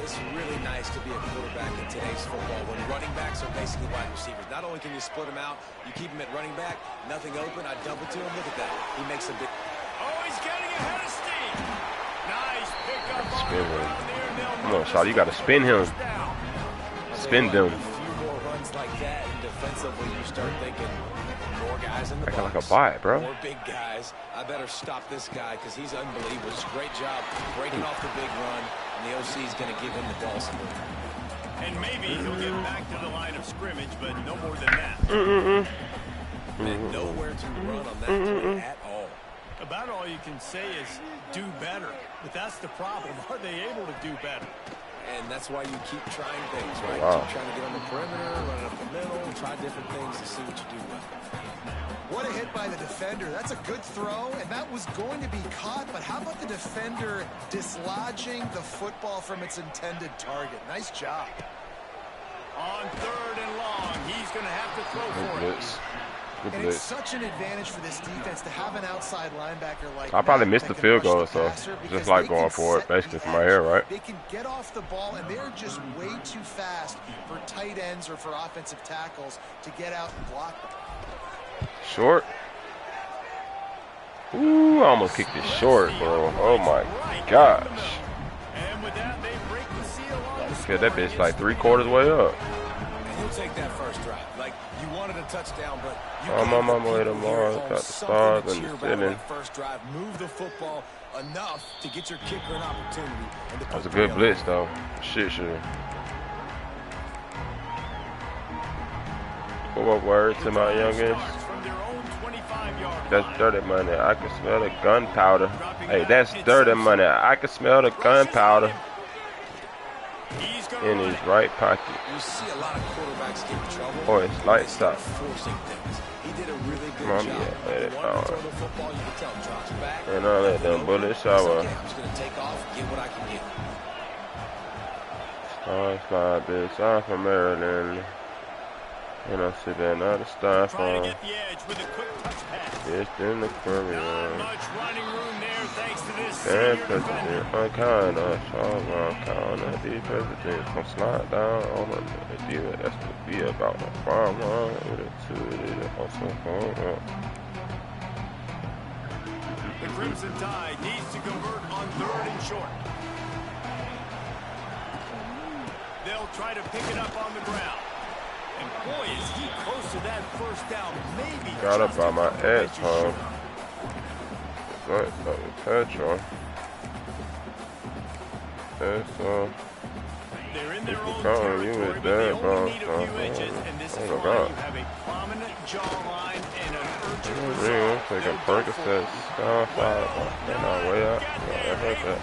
It's really nice to be a quarterback in today's football when running backs are basically wide receivers. Not only can you split them out, you keep them at running back, nothing open, I double to him. Look at that. He makes a big... Oh, he's getting ahead of steam. Nice pickup on Spin the him. ground there. Come on, Shotty, you gotta spin him. Spin them. A few more runs like that, and defensively you start thinking more guys in the Acting box. like a bot, bro. More big guys. I better stop this guy because he's unbelievable. It's a great job breaking off the big run, and the OC is going to give him the ball some more. And maybe he'll get back to the line of scrimmage, but no more than that. And nowhere to run on that play at all. About all you can say is do better. But that's the problem. Are they able to do better? And that's why you keep trying things, right? Wow. Keep trying to get on the perimeter, run up the middle, try different things to see what you do well. What a hit by the defender. That's a good throw, and that was going to be caught, but how about the defender dislodging the football from its intended target? Nice job. On third and long, he's going to have to throw Good for it. blitz. Good And it's blitz. such an advantage for this defense to have an outside linebacker like I probably that missed that the can field rush goal, the so passer just because like they going can for it, set basically, the from my edge. head, right? They can get off the ball, and they're just way too fast for tight ends or for offensive tackles to get out and block them. Short. Ooh, I almost kicked it short, bro. Oh my gosh. And with that, they break the seal on the Okay, that bitch like 3/4 way up. And he'll We'll take that first drive. Like, you wanted a touchdown, but you I'm on my way gave the people here tomorrow. at home Got the something stars to and the cheer about on ceiling. that first drive. Move the football enough to get your kicker an opportunity. And to That was a put good play on blitz, the though. Shit, sure. What word to my youngest? That's dirty money. I can smell the gunpowder. Hey, that's dirty money. I can smell the gunpowder in his right pocket. You see a lot of quarterbacks get in trouble. Oh, it's lights out. Forcing things. He did a really good Mom, job. yeah, let it He wanted to fall. throw the football, you could tell him, drops back. And I let them bullets shower. Okay, I'm just going to take off, get what I can get. Oh, it's my bitch. I'm from Maryland. And I'm sitting at the styrofoam. Just in the Korean. And president, unkind of I'm counting these presidents come slide down on a deal that's to be about a farm line with a two also phone. The Crimson Tide needs to convert on 3rd and short. They'll try to pick it up on the ground. And boy, is he close to that first down. Maybe Got up by my ass, huh? Right, petrol. That's they're in their own calling you territory, with but they that, only bro. need a few inches. And this is Oh, why God. you have a prominent jawline and an urgent I'm resolve. taking Percocet, Skyfire, and I way up. I heard that.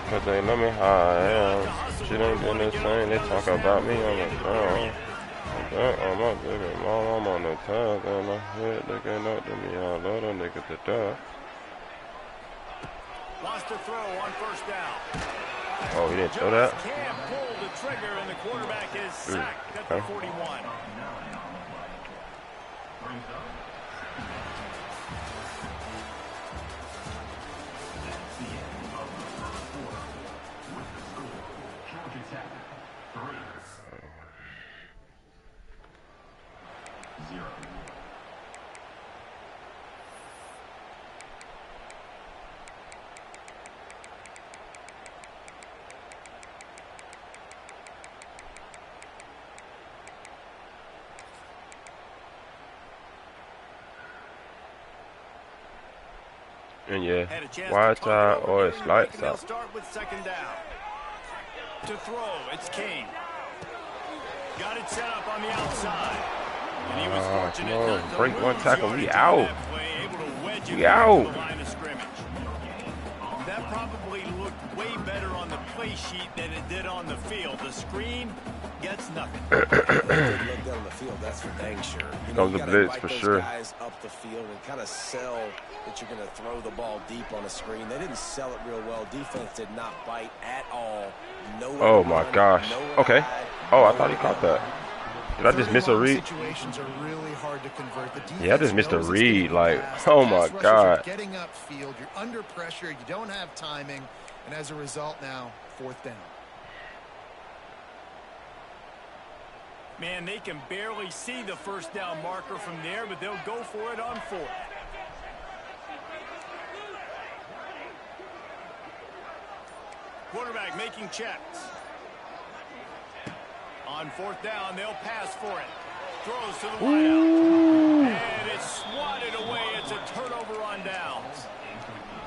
Cause they let me how I am. Shit ain't been the same. They talk about me on the ground. I'm my baby mom, I'm on the tug, and my head looking up to me. I love them niggas to death. Lost a throw on 1st down. Oh, he didn't throw that? Can't pull the trigger, and the quarterback is sacked at the 41. And yeah, watch out or it's lights out. Start with 2nd down. To throw, it's King. Got it set up on the outside. And he was fortunate not to break one lose tackle, we yardage out. on that play, able to wedge it We into out. the line of scrimmage. That probably looked way better on the play sheet than it did on the field. The screen gets nothing. It didn't look good on the field, that's for dang sure. You know, Comes you the gotta blitz invite for those sure. guys up the field and kind of sell that you're going to throw the ball deep on a screen. They didn't sell it real well. Defense did not bite at all. Oh my gosh. Okay. Oh, I thought he caught that. Did I just miss a read? Situations are really hard to convert. The Yeah, I just missed a defense knows it's gonna read. be Like, fast. oh Pass my rushers are God. Getting upfield, you're under pressure, you don't have timing, and as a result now, 4th down. Man, they can barely see the 1st down marker from there, but they'll go for it on 4th. Quarterback making checks. On 4th down, they'll pass for it. Throws to the wideout. And it's swatted away. It's a turnover on downs.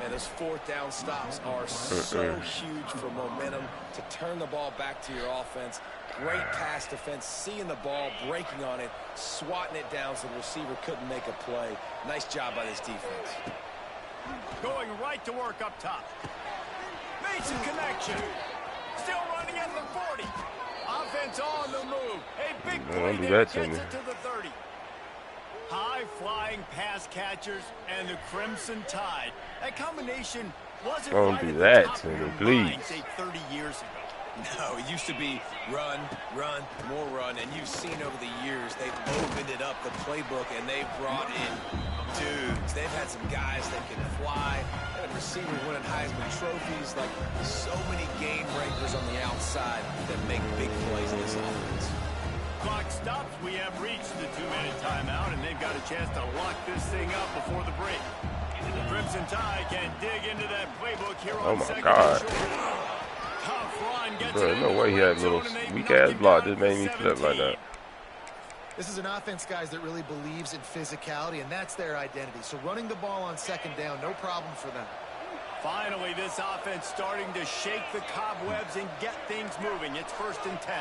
And those 4th down stops are so huge for momentum to turn the ball back to your offense. Great pass defense, seeing the ball, breaking on it, swatting it down so the receiver couldn't make a play. Nice job by this defense. Going right to work up top. Mason connection. Still running at the 40. Offense on the move. A big play Don't do there that to gets me. it to the 30. High-flying pass catchers and the Crimson Tide. That combination wasn't Don't right do at the that top to of me, your please. mind, say 30 years ago. No, it used to be run, run, more run, and you've seen over the years they've opened it up, the playbook, and they've brought in dudes. They've had some guys that can fly, and receivers winning Heisman trophies, like so many game breakers on the outside that make big plays in this offense. Clock stops. We have reached the 2-minute timeout, and they've got a chance to lock this thing up before the break. The Crimson Tide can dig into that playbook here on Oh my 2nd God. and short. Tough run gets Bro, it no into way the he had red a little zone, and they've weak knocked ass him block down just for made me flip like 17. that. This is an offense, guys, that really believes in physicality, and that's their identity. So running the ball on second down, no problem for them. Finally, this offense starting to shake the cobwebs and get things moving. It's 1st and 10.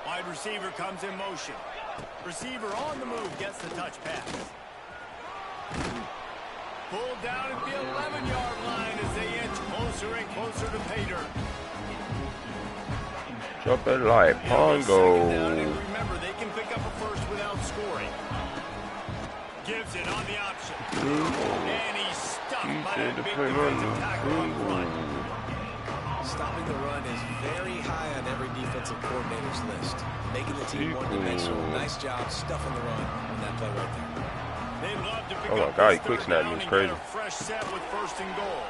Wide receiver comes in motion. Receiver on the move, gets the touch pass. Pulled down at the 11-yard line as they inch closer and closer to pay dirt. Jumping like Pongo. Remember, they can pick up a first without scoring. Gives it on the option. And he's stuck by that big defensive tackle up front. Stopping the run is very high on every defensive coordinator's list. Making the team one-dimensional. Nice job stuffing the run on that play right there. They love to pick Oh my up God, this he quick third snapped me. down It's and crazy. get a fresh set with 1st and goal.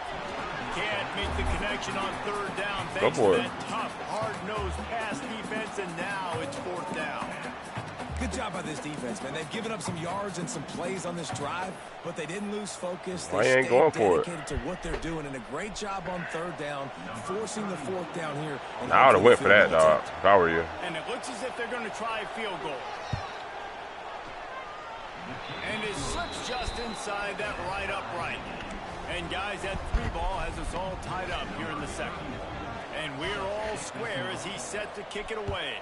Can't make the connection on 3rd down Go thanks for to it. that tough, hard-nosed pass defense, and now it's 4th down. Good job by this defense, man. They've given up some yards and some plays on this drive, but they didn't lose focus. Why They you ain't stayed going for it? dedicated to what they're doing, and a great job on 3rd down, forcing the 4th down here. And Nah, I would have went for that, field goal dog. attempt. If I were you. And it looks as if they're going to try a field goal. And it slips just inside that right upright. And guys, that 3 ball has us all tied up here in the 2nd. And we're all square as he's set to kick it away.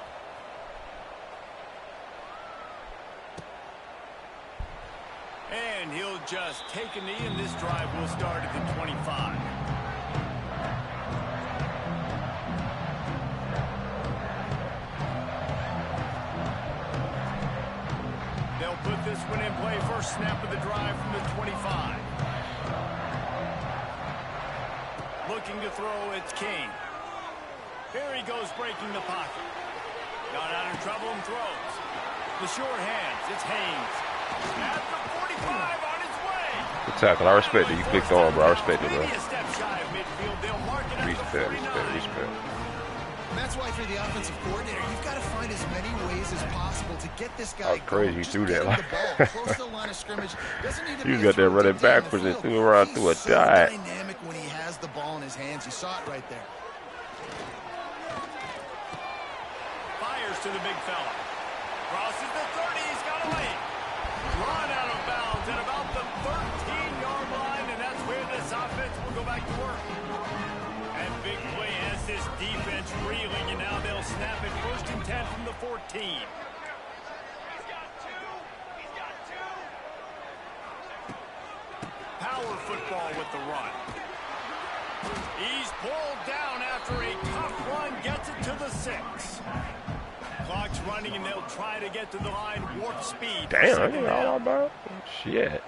And he'll just take a knee, and this drive will start at the 25. They'll put this one in play. First snap of the drive from the 25. Looking to throw, it's King. Here he goes, breaking the pocket. Got out of trouble and throws. The short hands, it's Haynes. At the 45 on his way. Good tackle. I respect it. You clicked on, bro. I respect it, bro. Maybe a step shy of midfield. They'll mark it at the Respect, 49. respect. And that's why, for the offensive coordinator, you've got to find as many ways as possible to get this guy That was crazy. going. He Just threw get that him like- the ball close to the line of scrimmage. Doesn't need to He be was a out there throw running deep down the backwards and field. threw around He's through a so dot. dynamic when he has the ball in his hands. You saw it right there. Fires to the big fella. Crosses the 30. He's got away. Run out of bounds at about the 13-yard line, and that's where this offense will go back to work. And big play has this defense reeling, and now they'll snap it 1st and 10 from the 14. Power football with the run. He's pulled down after a tough run, gets it to the 6. Clock's running, and they'll try to get to the line. Warp speed. Damn, I ain't all about shit.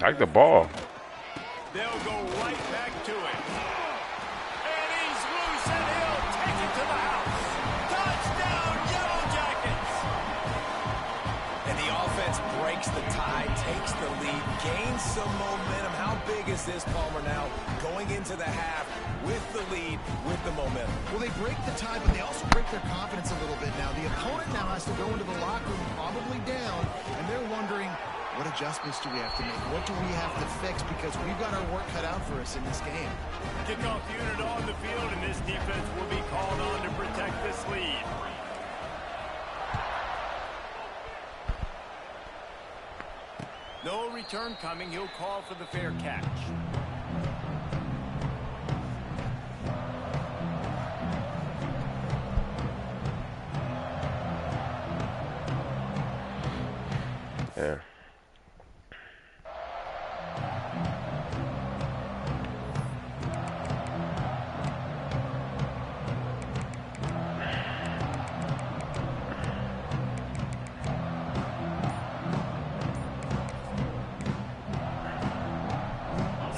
Take the ball. They'll go right back to it. And he's loose, and he'll take it to the house. Touchdown, Yellow Jackets. And the offense breaks the tie, takes the lead, gains some momentum. How big is this, Palmer, now going into the half with the lead, with the momentum? Well, they break the tie, but they also break their confidence a little bit now. The opponent now has to go into the locker room probably down, and they're wondering, what adjustments do we have to make? What do we have to fix? Because we've got our work cut out for us in this game. Kickoff unit on the field, and this defense will be called on to protect this lead. No return coming. He'll call for the fair catch. Yeah.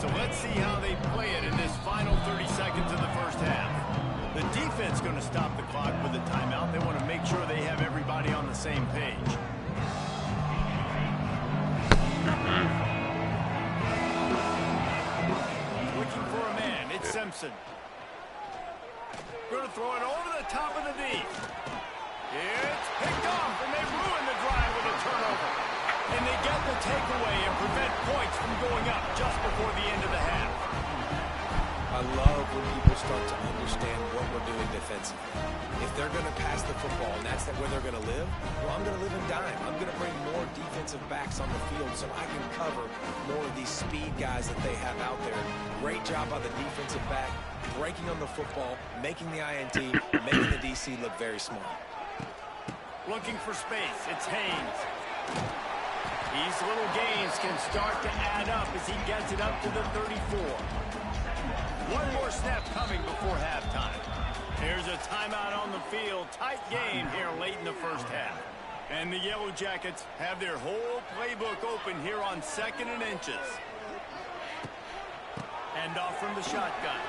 So let's see how they play it in this final 30 seconds of the first half. The defense going to stop the clock with a timeout. They want to make sure they have everybody on the same page. Simpson. Going to throw it over the top of the D. It's picked off, and they ruin the drive with a turnover. And they get the takeaway and prevent points from going up just before the end of the half. I love when people start to understand what we're doing defensively. If they're going to pass the football and that's where they're going to live, well, I'm going to live in dime. I'm going to bring more defensive backs on the field so I can cover more of these speed guys that they have out there. Great job by the defensive back, breaking on the football, making the INT, making the DC look very smart. Looking for space. It's Haynes. These little gains can start to add up as he gets it up to the 34. One more snap coming before halftime. There's a timeout on the field. Tight game here late in the first half. And the Yellow Jackets have their whole playbook open here on 2nd and inches. Hand off from the shotgun.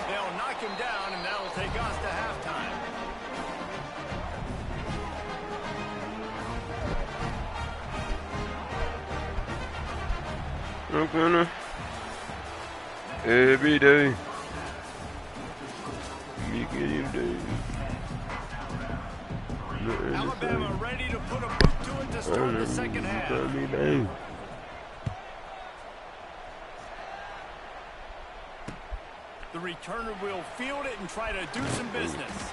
They'll knock him down, and that'll take us to halftime. Okay. Every day. Alabama ready to put a boot to it to start the second half. The returner will field it and try to do some business.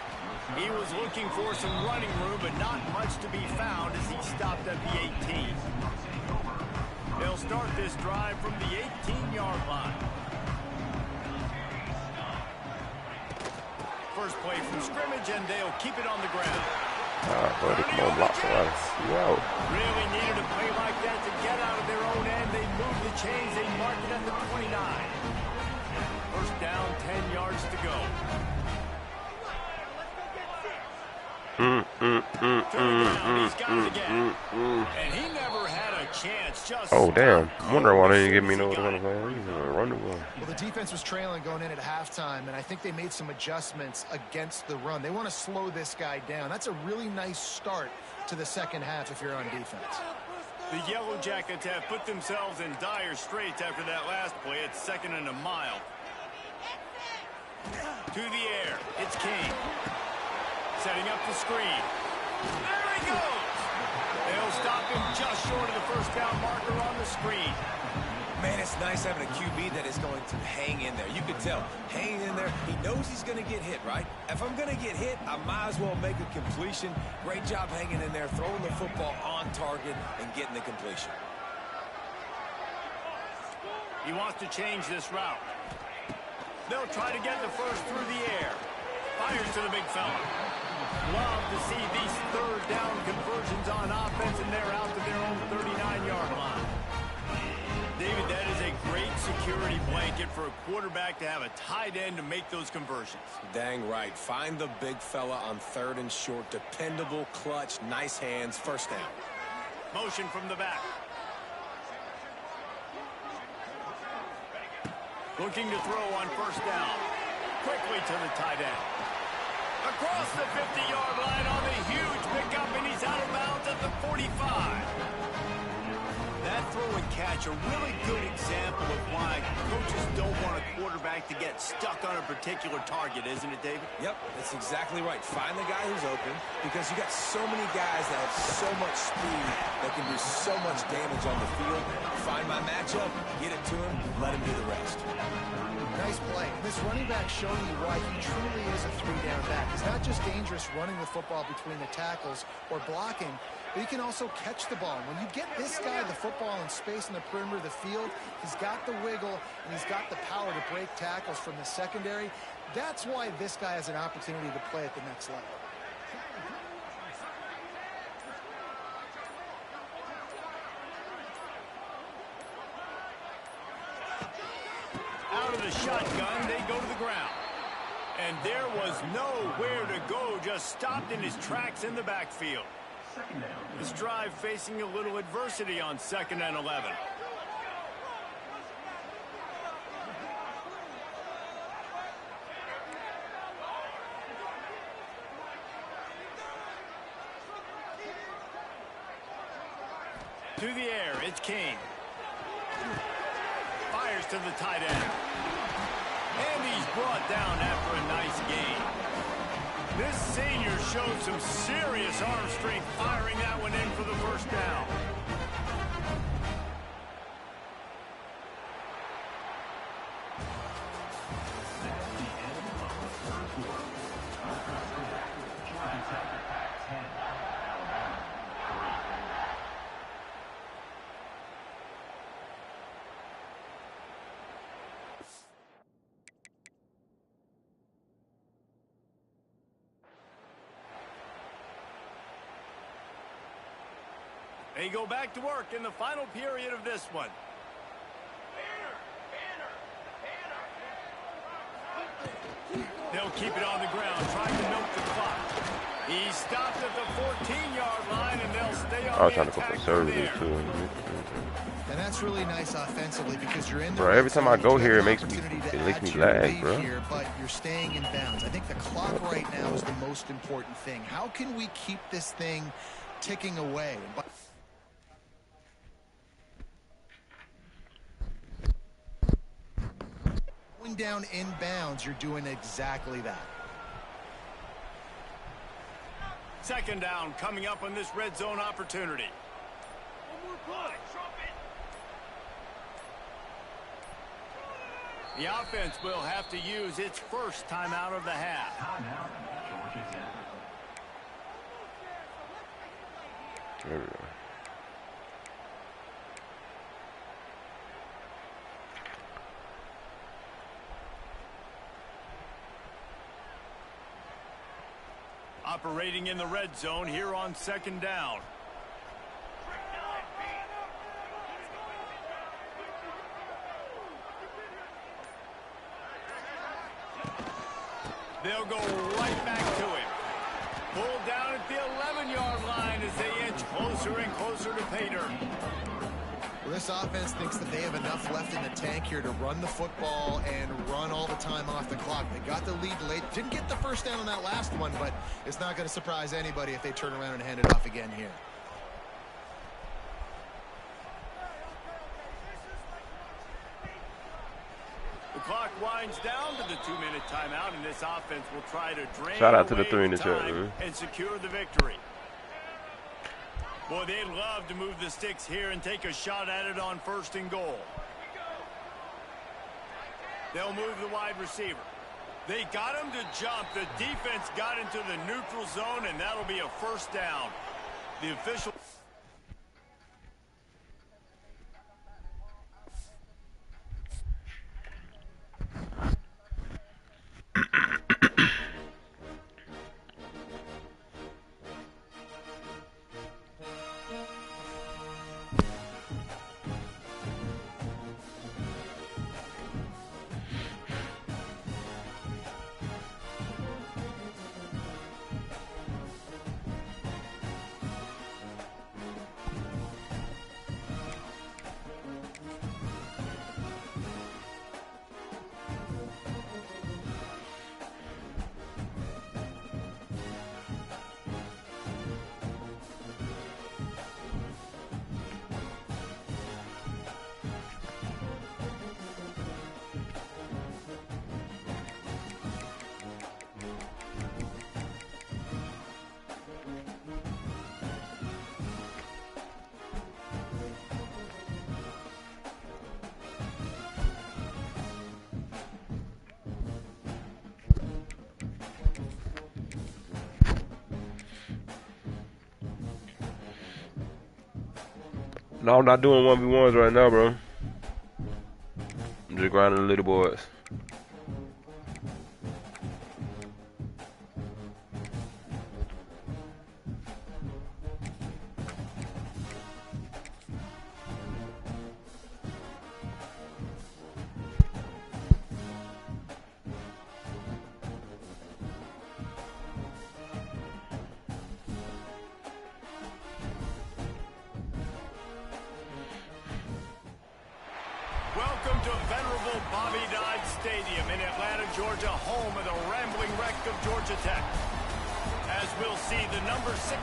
He was looking for some running room, but not much to be found as he stopped at the 18. They'll start this drive from the 18-yard line. First play from scrimmage, and they'll keep it on the ground. Buddy, come on, block somebody. Really needed a play like that to get out of their own end. They moved the chains. They marked it at the 29. First down, 10 yards to go. He's got it again. And he never had a chance. Just oh, damn. I wonder why they didn't give me no run the ball. Well, the defense was trailing going in at halftime, and I think they made some adjustments against the run. They want to slow this guy down. That's a really nice start to the second half if you're on defense. The Yellow Jackets have put themselves in dire straits after that last play. It's 2nd and a mile. To the air. It's King. Setting up the screen. There he goes. They'll stop him just short of the first down marker on the screen. Man, it's nice having a QB that is going to hang in there. You can tell, hanging in there, he knows he's going to get hit, right? If I'm going to get hit, I might as well make a completion. Great job hanging in there, throwing the football on target and getting the completion. He wants to change this route. They'll try to get the first through the air. Fires to the big fella. Love to see these third down conversions on offense, and they're out to their own 39-yard line. David, that is a great security blanket for a quarterback to have a tight end to make those conversions. Dang right. Find the big fella on 3rd and short. Dependable, clutch, nice hands, first down. Motion from the back. Looking to throw on first down. Quickly to the tight end. Across the 50-yard line on the huge pickup, and he's out of bounds at the 45. That throw and catch, a really good example of why coaches don't want a quarterback to get stuck on a particular target, isn't it, David? Yep, that's exactly right. Find the guy who's open, because you got so many guys that have so much speed that can do so much damage on the field. Find my matchup, get it to him, let him do the rest. Nice play. This running back showing you why he truly is a three-down back. He's not just dangerous running the football between the tackles or blocking, but he can also catch the ball. When you get this guy the football in space in the perimeter of the field, he's got the wiggle and he's got the power to break tackles from the secondary. That's why this guy has an opportunity to play at the next level. Out of the shotgun, they go to the ground. And there was nowhere to go, just stopped in his tracks in the backfield. This drive facing a little adversity on 2nd and 11. To the air, it's King. fires to the tight end. And he's brought down after a nice gain. This senior showed some serious arm strength firing that one in for the first down. They go back to work in the final period of this one. They'll keep it on the ground, trying to milk the clock. He stopped at the 14-yard line, and they'll stay on I was the trying to go attack conservative from there. too. And that's really nice offensively because you're in the Bro, every time I go here, it makes me lag, lead bro. here, but you're staying in bounds. I think the clock right now is the most important thing. How can we keep this thing ticking away? Going down in bounds, you're doing exactly that. Second down coming up on this red zone opportunity. The offense will have to use its first timeout of the half. There we go. Operating in the red zone here on second down. They'll go right back to him. Pulled down at the 11-yard line as they inch closer and closer to pay dirt. Well, this offense thinks that they have enough left in the tank here to run the football and run all the time off the clock. They got the lead late. Didn't get the first down on that last one, but it's not going to surprise anybody if they turn around and hand it off again here. The clock winds down to the 2-minute timeout, and this offense will try to drain Shout out to the away 3 in the the chat, time man. and secure the victory. Boy, they'd love to move the sticks here and take a shot at it on first and goal. They'll move the wide receiver. They got him to jump. The defense got into the neutral zone, and that'll be a first down. The official... No, I'm not doing 1v1s right now, bro. I'm just grinding the little boys. Welcome to venerable Bobby Dodd Stadium in Atlanta, Georgia, home of the rambling wreck of Georgia Tech. As we'll see, the number 16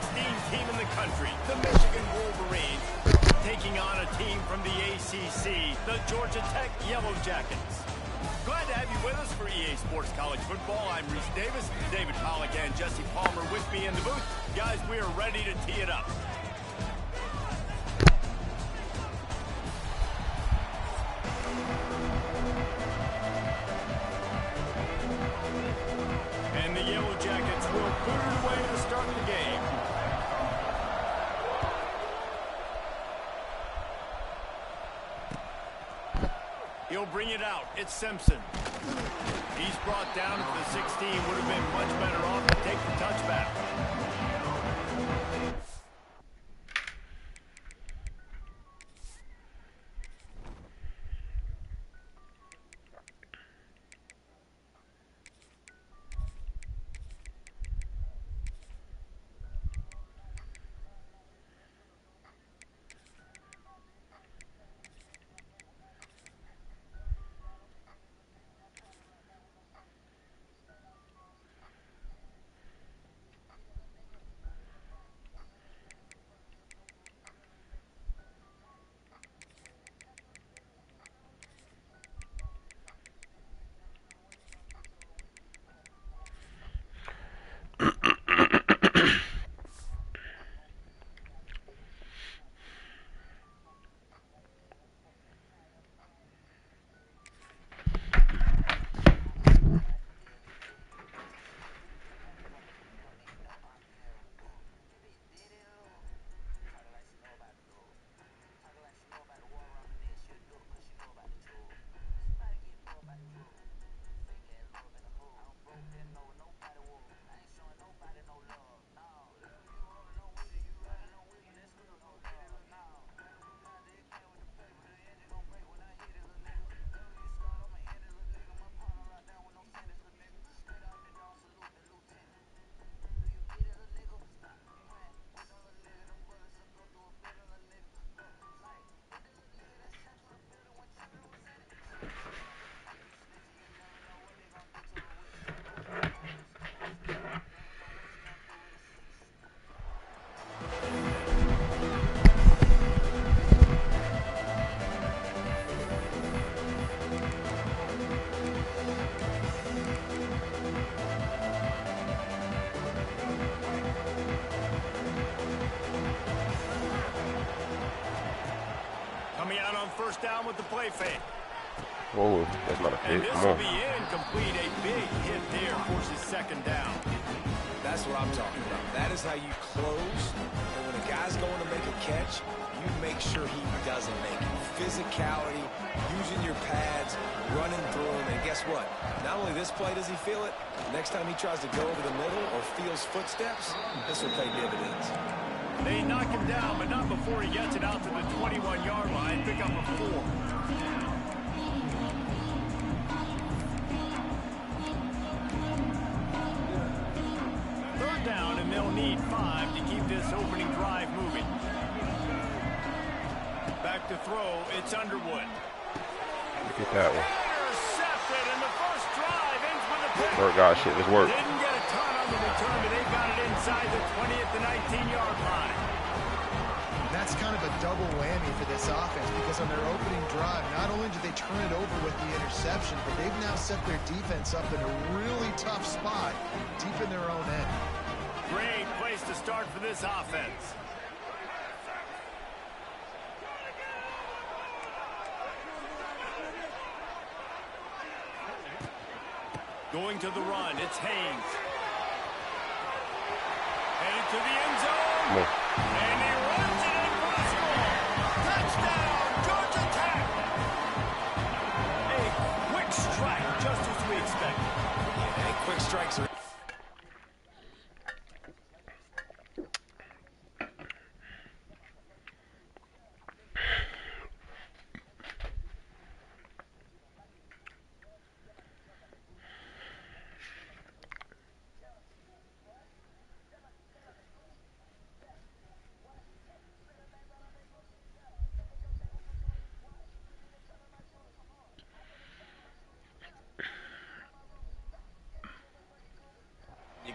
team in the country, the Michigan Wolverines, taking on a team from the ACC, the Georgia Tech Yellow Jackets. Glad to have you with us for EA Sports College Football. I'm Reese Davis, David Pollack and Jesse Palmer with me in the booth. Guys, we are ready to tee it up. And the Yellow Jackets will put it away to start the game. He'll bring it out. It's Simpson. He's brought down at the 16. Would have been much better off to take the touchback. Coming out on first down with the play fake. Whoa, that's not a And pick. this Come will on. be incomplete. A big hit there forces second down. That's what I'm talking about. That is how you close. And when a guy's going to make a catch, you make sure he doesn't make it. Physicality, using your pads, running through him. And guess what? Not only this play does he feel it, next time he tries to go over the middle or feels footsteps, this will pay dividends. They knock him down, but not before he gets it out to the 21-yard line. Pick up a 4. Third down, and they'll need 5 to keep this opening drive moving. Back to throw, it's Underwood. Look at that one. Intercepted, and the first drive ends with a pick. Work, guys. Shit, let's work. Didn't get a ton on the return, but they got it inside the 20 at the 19-yard line. That's kind of a double whammy for this offense because on their opening drive, not only did they turn it over with the interception, but they've now set their defense up in a really tough spot deep in their own end. Great place to start for this offense. Going to the run, it's Haynes. Headed to the end zone. And he runs it in for the score. Touchdown, Georgia Tech. A quick strike, just as we expected. And quick strikes are...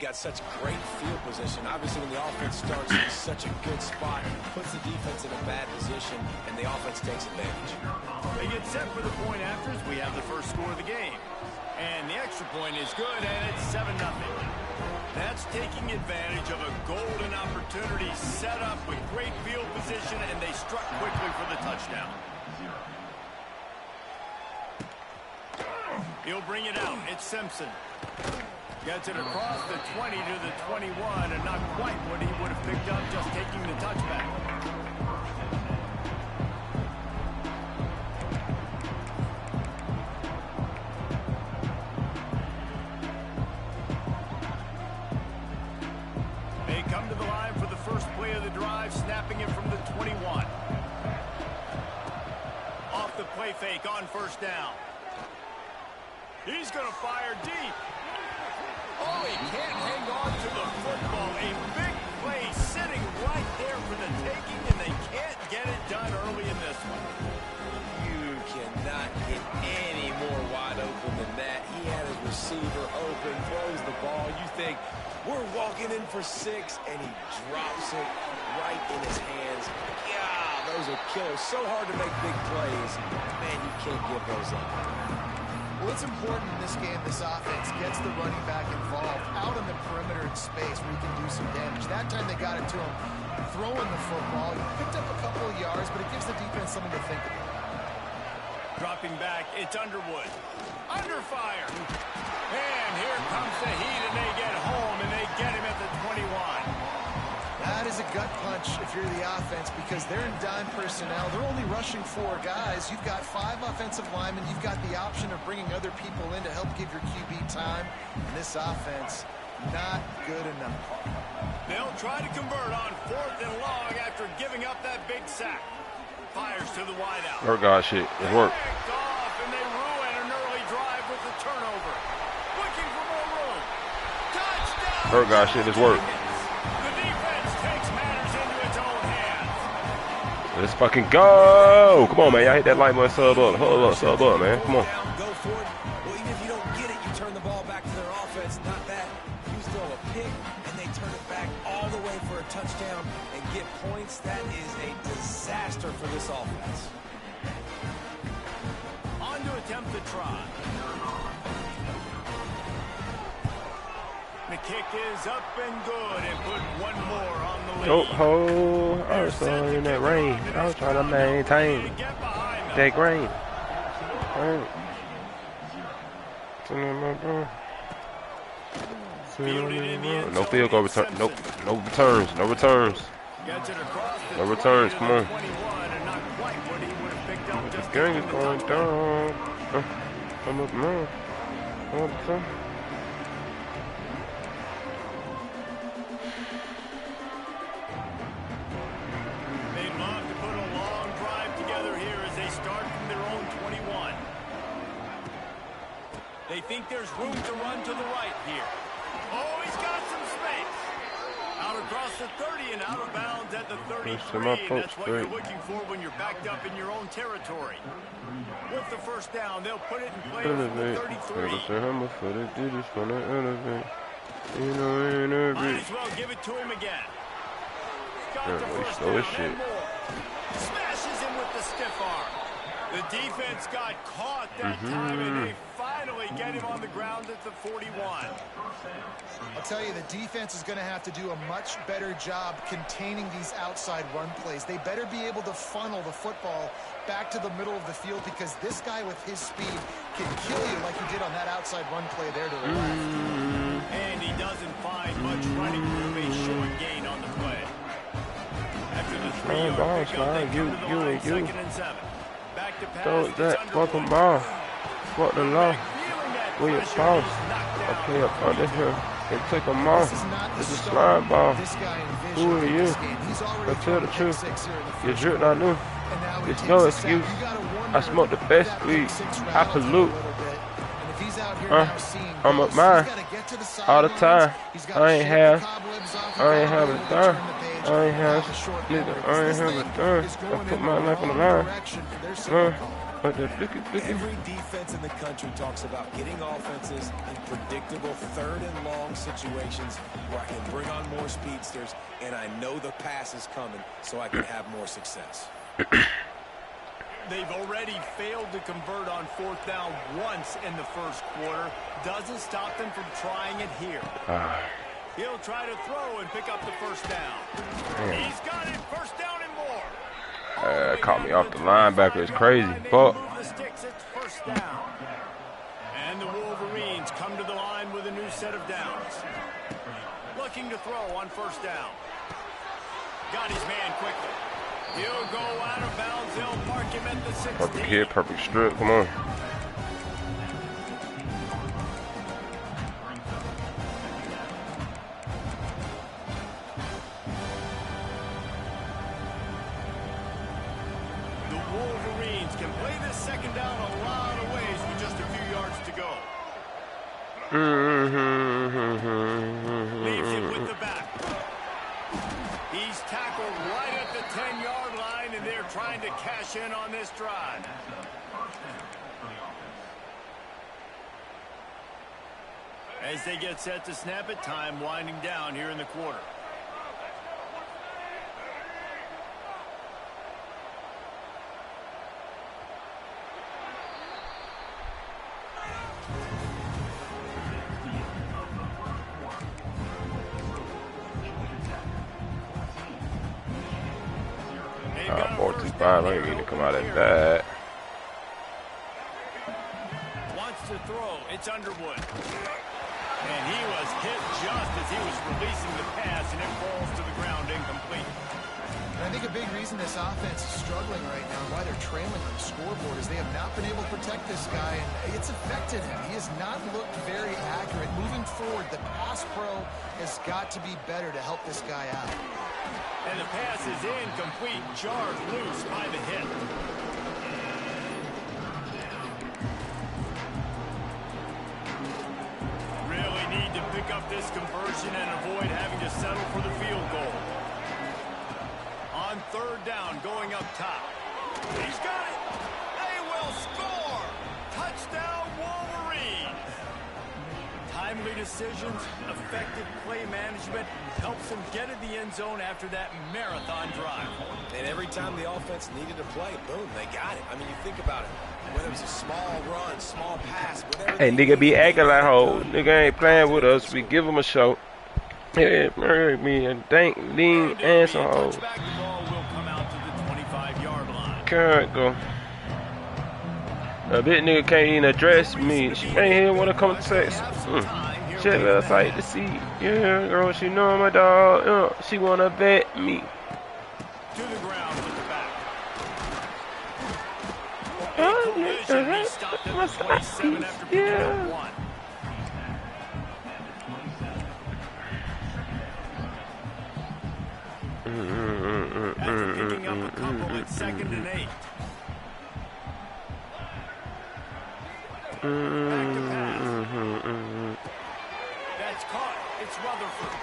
got such great field position. Obviously, when the offense starts in such a good spot, puts the defense in a bad position, and the offense takes advantage. They get set for the point afters. We have the first score of the game. And the extra point is good, and it's 7-0. That's taking advantage of a golden opportunity set up with great field position, and they struck quickly for the touchdown. He'll bring it out. It's Simpson. Gets it across the 20 to the 21, and not quite what he would have picked up just taking the touchback. They come to the line for the first play of the drive, snapping it from the 21. Off the play fake on first down. He's going to fire deep. Oh, he can't hang on to the football. A big play sitting right there for the taking, and they can't get it done early in this one. You cannot get any more wide open than that. He had his receiver open, throws the ball. You think, we're walking in for 6, and he drops it right in his hands. Yeah, those are killers. So hard to make big plays. Man, you can't give those up. Well, it's important in this game this offense gets the running back involved out on the perimeter in space where he can do some damage. That time they got it to him throwing the football. He picked up a couple of yards, but it gives the defense something to think about. Dropping back, it's Underwood. Under fire. And here comes the heat, and they get home, and they get him at the 21. That is a gut punch if you're the offense because they're in dime personnel. They're only rushing 4 guys. You've got 5 offensive linemen. You've got the option of bringing other people in to help give your QB time. And this offense, not good enough. They'll try to convert on 4th and long after giving up that big sack. Fires to the wideout. Oh, God, shit. It worked. Off, and they ruin an early drive with the turnover. Looking for more room. Touchdown! Oh, God, shit. It's worked. Let's fucking go! Come on, man. Y'all hit that like button, sub up. Hold up, sub up, man. Come on. Go for it. Well, even if you don't get it, you turn the ball back to their offense. Not that. You throw a pick, and they turn it back all the way for a touchdown and get points. That is a disaster for this offense. On to attempt the try. The kick is up and good, and put one more on the lead. Oh, I was still in that rain. I was trying to maintain that grain. No field goal return. Nope. No returns. No returns. No returns. Come on. The gang is going down. Come up, man. They think there's room to run to the right here. Oh, he's got some space. Out across the 30 and out of bounds at the 33. And that's what you're looking for when you're backed up in your own territory. With the first down, they'll put it in play from the 33. Might as well give it to him again. Got the first down and more. Smashes him with the stiff arm. The defense got caught that time, and they finally get him on the ground at the 41. I'll tell you, the defense is going to have to do a much better job containing these outside run plays. They better be able to funnel the football back to the middle of the field because this guy with his speed can kill you like he did on that outside run play there to the left. And he doesn't find much running room, a short gain on the play. After the 3-yard pickup, they come to the line, 2nd and 7. Back to pass, throw that fucking ball. Fuck the law. We a boss. I play up under here and take them off. It's a slime ball. Who are you? But tell the truth. You jerk I knew. It's no excuse. I smoke the best weed. I pollute. I'm up mine all the time. I ain't have a dime. I ain't have nigga. I ain't have a dime. I put my life on the line. Every defense in the country talks about getting offenses in predictable third and long situations where I can bring on more speedsters and I know the pass is coming so I can have more success. They've already failed to convert on 4th down once in the first quarter. Doesn't stop them from trying it here. He'll try to throw and pick up the first down. He's got it. First down and more. Caught me off the linebacker. It's crazy. Fuck. First down. And the Wolverines come to the line with a new set of downs. Looking to throw on first down. Got his man quickly. He'll go out of bounds. They'll park him at the 16. Perfect hit, perfect strip. Come on. The Wolverines can play this second down a lot of ways with just a few yards to go. Leaves it with the back. He's tackled right at the 10-yard line, and they're trying to cash in on this drive. As they get set to snap it, time winding down here in the quarter. I ain't mean to come out at that. Wants to throw. It's Underwood. And he was hit just as he was releasing the pass, and it falls to the ground incomplete. And I think a big reason this offense is struggling right now, why they're trailing on the scoreboard, is they have not been able to protect this guy, and it's affected him. He has not looked very accurate. Moving forward, the pass pro has got to be better to help this guy out. And the pass is incomplete, jarred loose by the hit. Really need to pick up this conversion and avoid having to settle for the field goal. On third down, going up top. He's got it. They will score. Touchdown, Wolverine. Timely decisions, effective play management helps them get in the end zone after that marathon drive. And every time the offense needed to play, boom, they got it. I mean, you think about it. Whether it's a small run, small pass, whatever. Hey, nigga be acting like hoe. Nigga ain't playing with us. We give him a show. Hey, murder me and thank lean and some hoes. The ball will come out to the 25-yard line. Can't go. A big nigga can't even address me. She ain't here wanna come text. Shit looks like to see. Yeah, girl, she know my dog. She wanna vet me. To the ground with the back. Stopped at the 27 after picking up one. After picking up a couple at 2nd and 8. Back to pass. That's caught. It's Rutherford.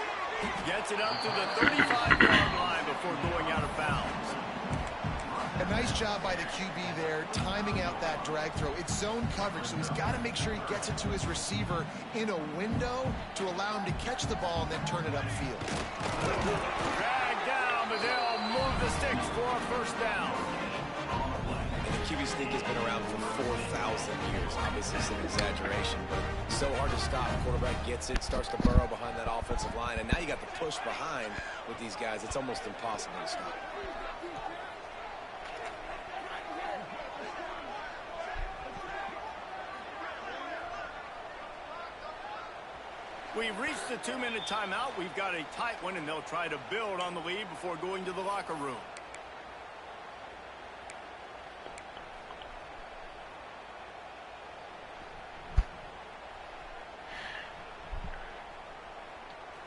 Gets it up to the 35-yard line before going out of bounds. A nice job by the QB there, timing out that drag throw. It's zone coverage, so he's got to make sure he gets it to his receiver in a window to allow him to catch the ball and then turn it upfield. Drag down, but they'll move the sticks for a first down. And the QB sneak has been around for 4,000 years. Obviously, it's an exaggeration, but so hard to stop. Quarterback gets it, starts to burrow behind that offensive line, and now you got the push behind with these guys. It's almost impossible to stop. We've reached the 2-minute timeout. We've got a tight one, and they'll try to build on the lead before going to the locker room.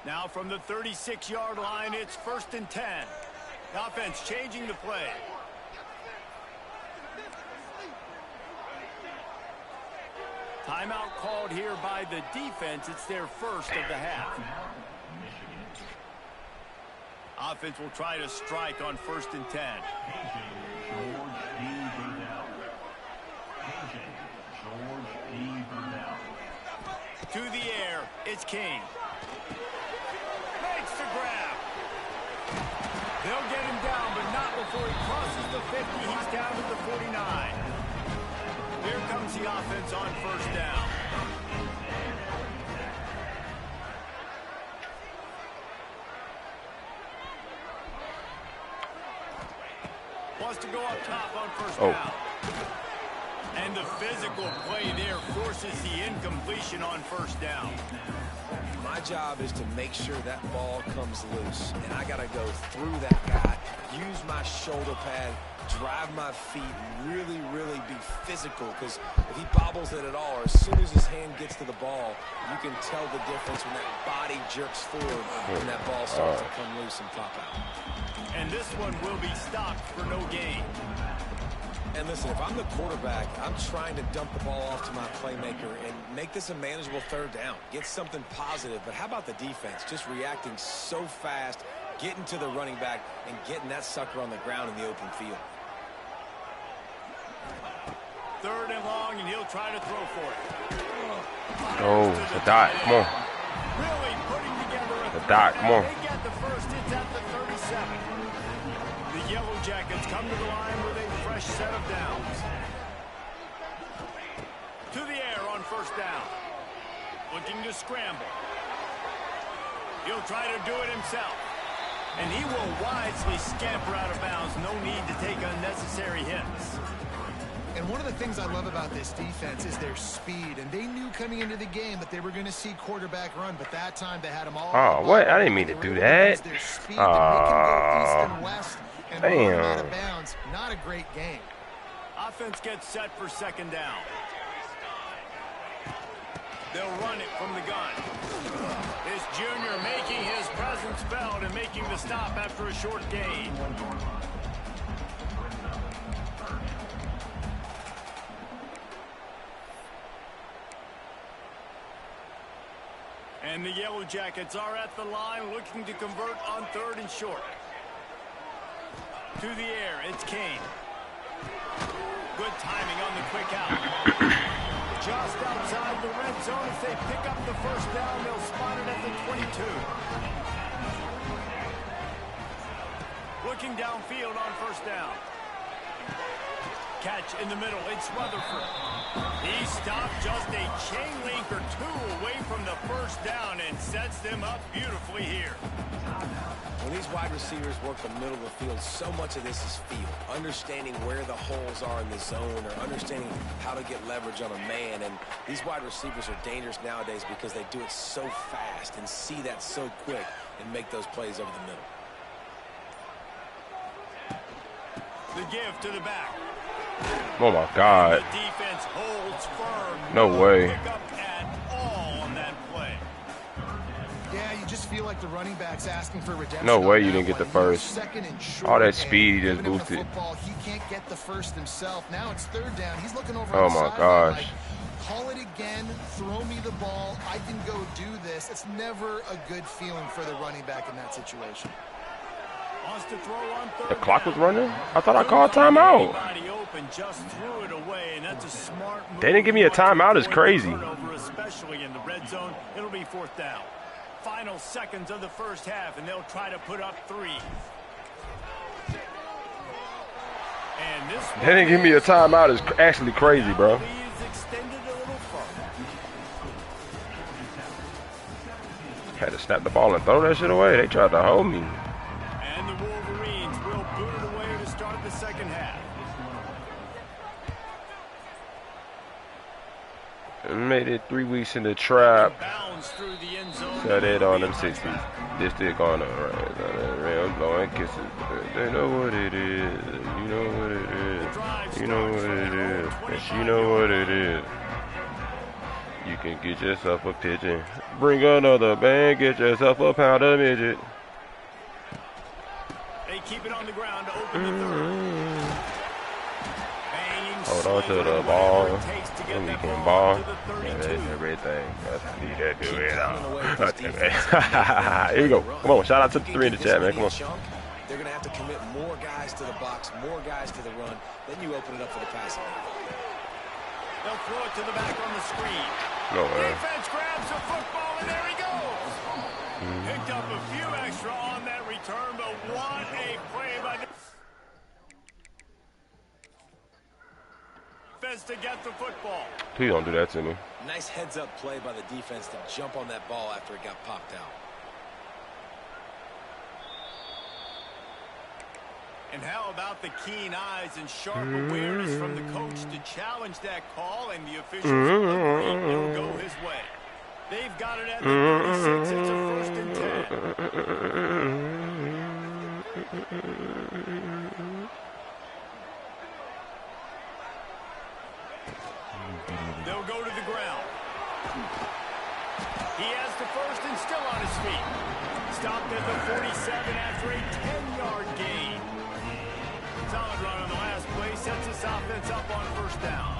Now from the 36-yard line, it's 1st and 10. The offense changing the play. Timeout called here by the defense. It's their first of the half. Offense will try to strike on 1st and 10. it's King. Makes the grab. They'll get him down, but not before he crosses the 50. He's down to the 49. Here comes the offense on first down. Wants to go up top on first down. And the physical play there forces the incompletion on first down. My job is to make sure that ball comes loose, and I got to go through that guy, use my shoulder pad, drive my feet, really, really be physical, because if he bobbles it at all, or as soon as his hand gets to the ball, you can tell the difference when that body jerks forward and that ball starts to come loose and pop out. And this one will be stopped for no gain. And listen, if I'm the quarterback, I'm trying to dump the ball off to my playmaker and make this a manageable third down. Get something positive. But how about the defense? Just reacting so fast, getting to the running back, and getting that sucker on the ground in the open field. Third and long, and he'll try to throw for it. Oh, the dot. Come on. Really putting together The dot. Come on. They get the first. It's at the 37. The Yellow Jackets come to the line with a fresh set of downs. To the air on first down. Looking to scramble. He'll try to do it himself. And he will wisely scamper out of bounds. No need to take unnecessary hits. And one of the things I love about this defense is their speed. And they knew coming into the game that they were going to see quarterback run, but that time they had them all. Oh, what? I didn't mean to do that. Damn. Out of bounds. Not a great game. Offense gets set for second down. They'll run it from the gun. This junior making his presence felt and making the stop after a short gain. And the Yellow Jackets are at the line looking to convert on third and short. To the air, it's Kane. Good timing on the quick out. Just outside the red zone. If they pick up the first down, they'll spot it at the 22. Looking downfield on first down. Catch in the middle. It's Rutherford. He stopped just a chain link or two away from the first down and sets them up beautifully here. When these wide receivers work the middle of the field, so much of this is feel. Understanding where the holes are in the zone, or understanding how to get leverage on a man. And these wide receivers are dangerous nowadays because they do it so fast and see that so quick and make those plays over the middle. The give to the back. Oh my God. The defense holds firm. No way. Pick up at all on that play. Yeah, you just feel like the running back's asking for redemption. No way you didn't get the first. Second and short, All that speed he just giving him the boosted. football, he can't get the first himself. Now it's third down. He's looking over. Oh on the my sideline gosh. like, call it again. Throw me the ball. I can go do this. It's never a good feeling for the running back in that situation. Wants to throw on third The clock was down. running? I thought I called timeout. Anybody open, just threw it away, and that's a smart move. They didn't give me a timeout. It's crazy. Turnover, especially in the red zone. It'll be fourth down. Final seconds of the first half, and they'll try to put up three. And this They didn't give me a timeout. It's actually crazy, bro. lead is extended a little further. Had to snap the ball and throw that shit away. They tried to hold me. And the Wolverines will boot it away to start the second half. Made it 3 weeks in the trap. Bounds through the end zone. Set it on them 60s. This stick on the right. I'm blowing kisses. They know what it is. You know what it is. You know what it is. And she know what it is. You can get yourself a pigeon. Bring another band. Get yourself a pound of midget. They keep it on the ground to open the third. Hold on to the ball. And we can ball. And that's everything. That's need that do it. Here we go. Come on. Shout out to the 3 in the chat, man. Come on. They're going to have to commit more guys to the box, more guys to the run. Then you open it up for the passing. They'll throw it to the back on the screen. No way. Defense grabs the football, and there he goes. Picked up a few extra on that return, but what a play by the defense to get the football. Please don't do that to me. Nice heads-up play by the defense to jump on that ball after it got popped out. And how about the keen eyes and sharp awareness from the coach to challenge that call, and the officials agree it'll go his way. They've got it at the 36. It's a 1st and 10. They'll go to the ground. He has the 1st and still on his feet. Stopped at the 47 after a 10-yard gain. Solid run on the last play, sets this offense up on 1st down.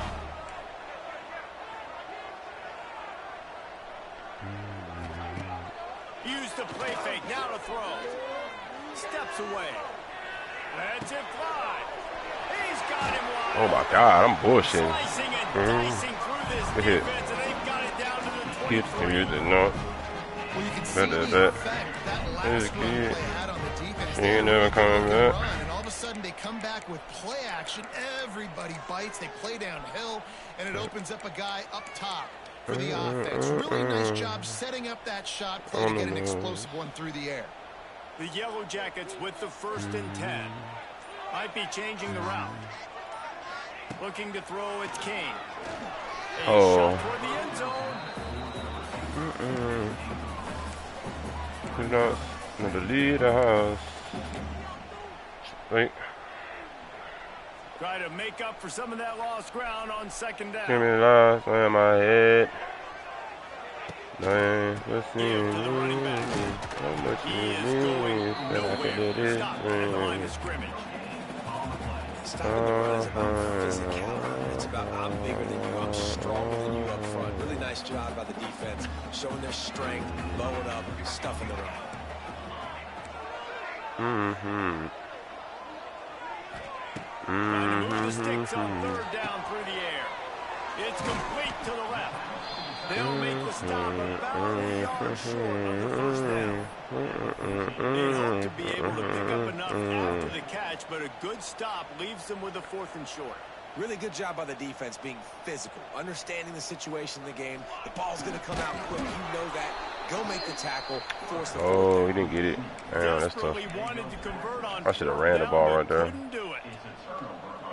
Used the play fake, now to throw. Steps away. Lets it fly. He's got him wide. Oh my God, I'm bullshitting. Slicing and dicing through this defense, and they've got it down to the 23. No. Well, you can see That the is that. effect that last There's a run kid. play had on the defense. He They ain't were never coming looking to back. run, and all of a sudden they come back with play action. Everybody bites. They play downhill, and it opens up a guy up top for the offense. Really nice job setting up that shot play to get an explosive one through the air. The Yellow Jackets with the 1st and 10. Might be changing the route. Looking to throw, it's King. A shot toward the end zone. Who's not gonna lead the house? Wait. Try to make up for some of that lost ground on 2nd down. Give me the last one in my head. Let's see. How much He you is need going when you said I could do nowhere. this? Stop at the line of scrimmage. Stopping the run is about physicality. It's about I'm bigger than you, I'm stronger than you up front. Really nice job by the defense, showing their strength, blowing up, stuffing the run. Trying to move the sticks on 3rd down through the air. It's complete to the left. They'll make the stop about a yard short of the 1st down. They hope to be able to pick up enough after the catch, but a good stop leaves them with a 4th and short. Really good job by the defense being physical, understanding the situation in the game. The ball's going to come out quick. You know that. Go make the tackle, force the Oh, he didn't get it. Damn, that's tough. Desperately wanted to convert on I should have 4th ran the down, ball but right there. couldn't do it.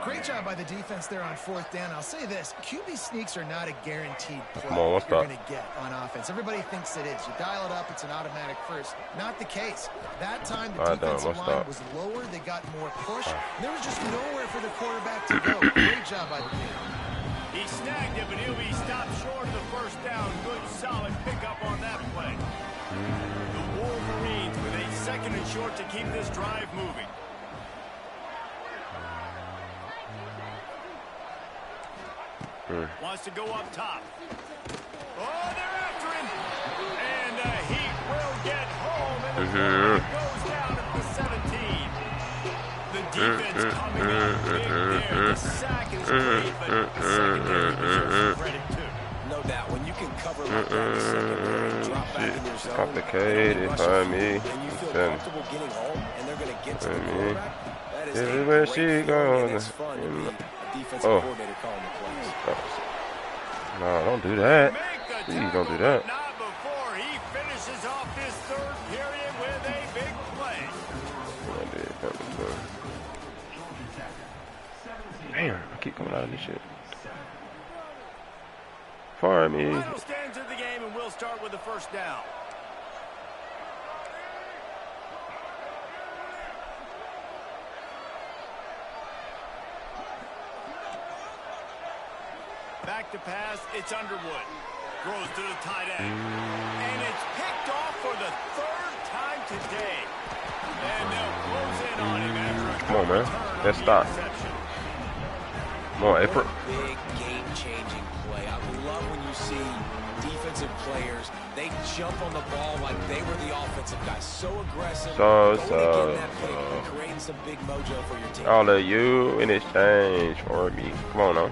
Great job by the defense there on 4th down. I'll say this, QB sneaks are not a guaranteed play Come on, what's you're that? going to get on offense. Everybody thinks it is. You dial it up, it's an automatic first. Not the case. That time, the defensive line was lower. They got more push. And there was just nowhere for the quarterback to go. Great job by the team. He snagged it, but he'll be stopped short of the 1st down. Good, solid pickup on that play. The Wolverines with a 2nd and short to keep this drive moving. Wants to go up top. Oh, they're after him. And he will get home. And the quarterback goes down at the 17. The defense coming up big there. The sack is great, but the secondary deserves credit too. No doubt. When you can cover like that in the secondary, drop back in your zone, complicated rush by the me. field, and you feel comfortable getting home, and they're going to get to the quarterback, that is Everywhere a she great feeling, goes. and it's fun to be a defensive coordinator calling the plays. No, don't do that. Make the Please don't do tackle, that. but not before he finishes off this 3rd period with a big play. Damn, I keep coming out of this shit. Fire me. Final stands of the game, and we'll start with the 1st down. Back to pass, it's Underwood. Throws to the tight end. And it's picked off for the 3rd time today. And they'll close in on him after a Come on, man. return Let's on the stop. interception. Come on, April. Big game-changing play. I love when you see defensive players, they jump on the ball like they were the offensive guys. So aggressive. Going to get that pick and creating some big mojo for your team. All of you in exchange for me. Come on now.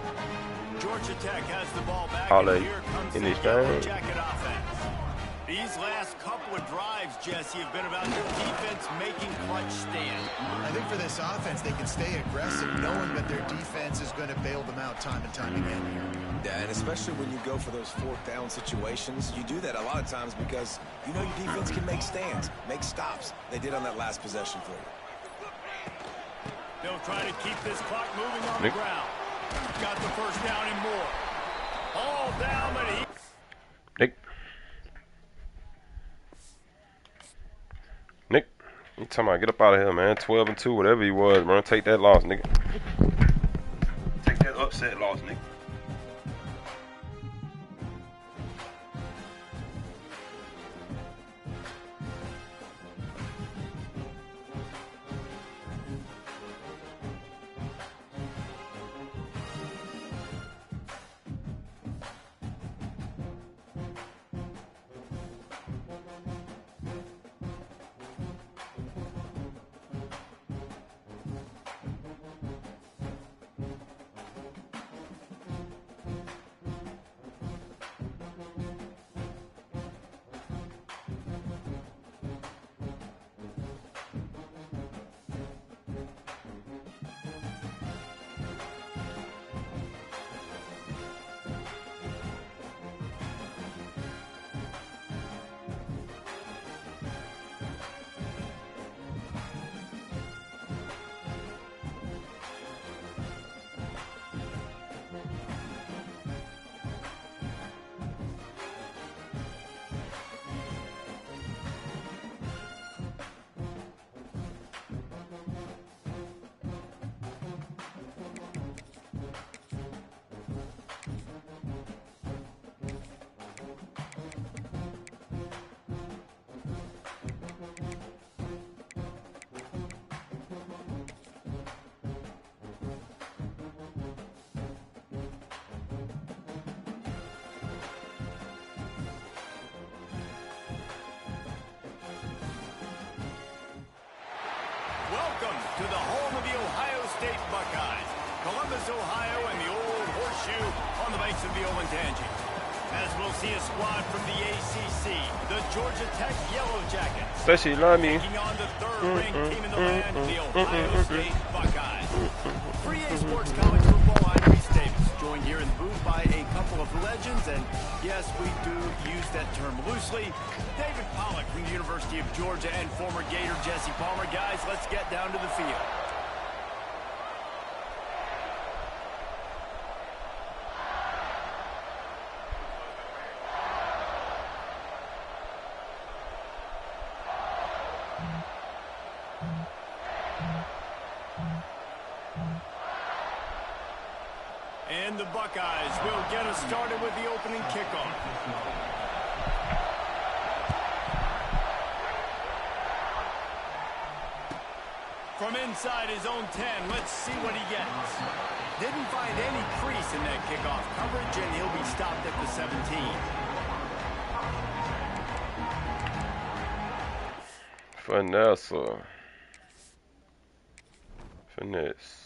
Georgia Tech has the ball back, All and here comes in the this Yellow game. Jacket offense. These last couple of drives, Jesse, have been about your defense making clutch stand. I think for this offense, they can stay aggressive knowing that their defense is going to bail them out time and time again here. Yeah, and especially when you go for those fourth down situations, you do that a lot of times because you know your defense can make stands, make stops. They did on that last possession for you. They'll try to keep this clock moving on the ground. Got the first down and more. All down, but he... Nick, you talking about get up out of here, man. 12-2, whatever he was, man. Take that loss, nigga. Take that upset loss, nigga. Welcome to the home of the Ohio State Buckeyes. Columbus, Ohio, and the old horseshoe on the banks of the Olentangy. As we'll see a squad from the ACC, the Georgia Tech Yellow Jackets. Especially love me. Taking on the third-ranked team in the land, the Ohio State Buckeyes. For EA Sports College Football, I'm Reese Davis, joined here in the booth by a couple of legends, and yes, we do use that term loosely. David Pollack from the University of Georgia and former Gator Jesse Palmer. Guys, let's get down to the field. And the Buckeyes will get us started with the opening kickoff. From inside his own 10, let's see what he gets. Didn't find any crease in that kickoff coverage, and he'll be stopped at the 17. Finesse.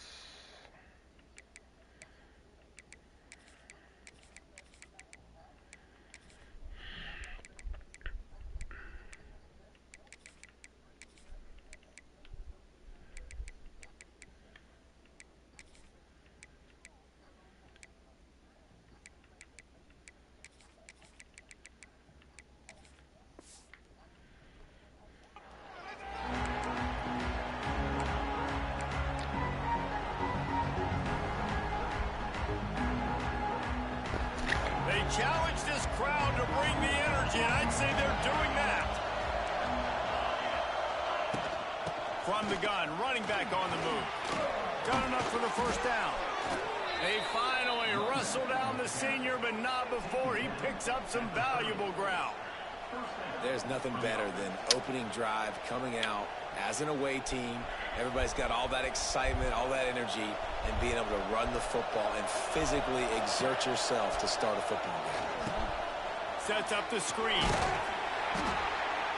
Challenge this crowd to bring the energy, and I'd say they're doing that. From the gun, running back on the move. Done enough for the first down. They finally wrestle down the senior, but not before he picks up some valuable ground. There's nothing better than opening drive, coming out as an away team. Everybody's got all that excitement, all that energy, and being able to run the football and physically exert yourself to start a football game. Sets up the screen.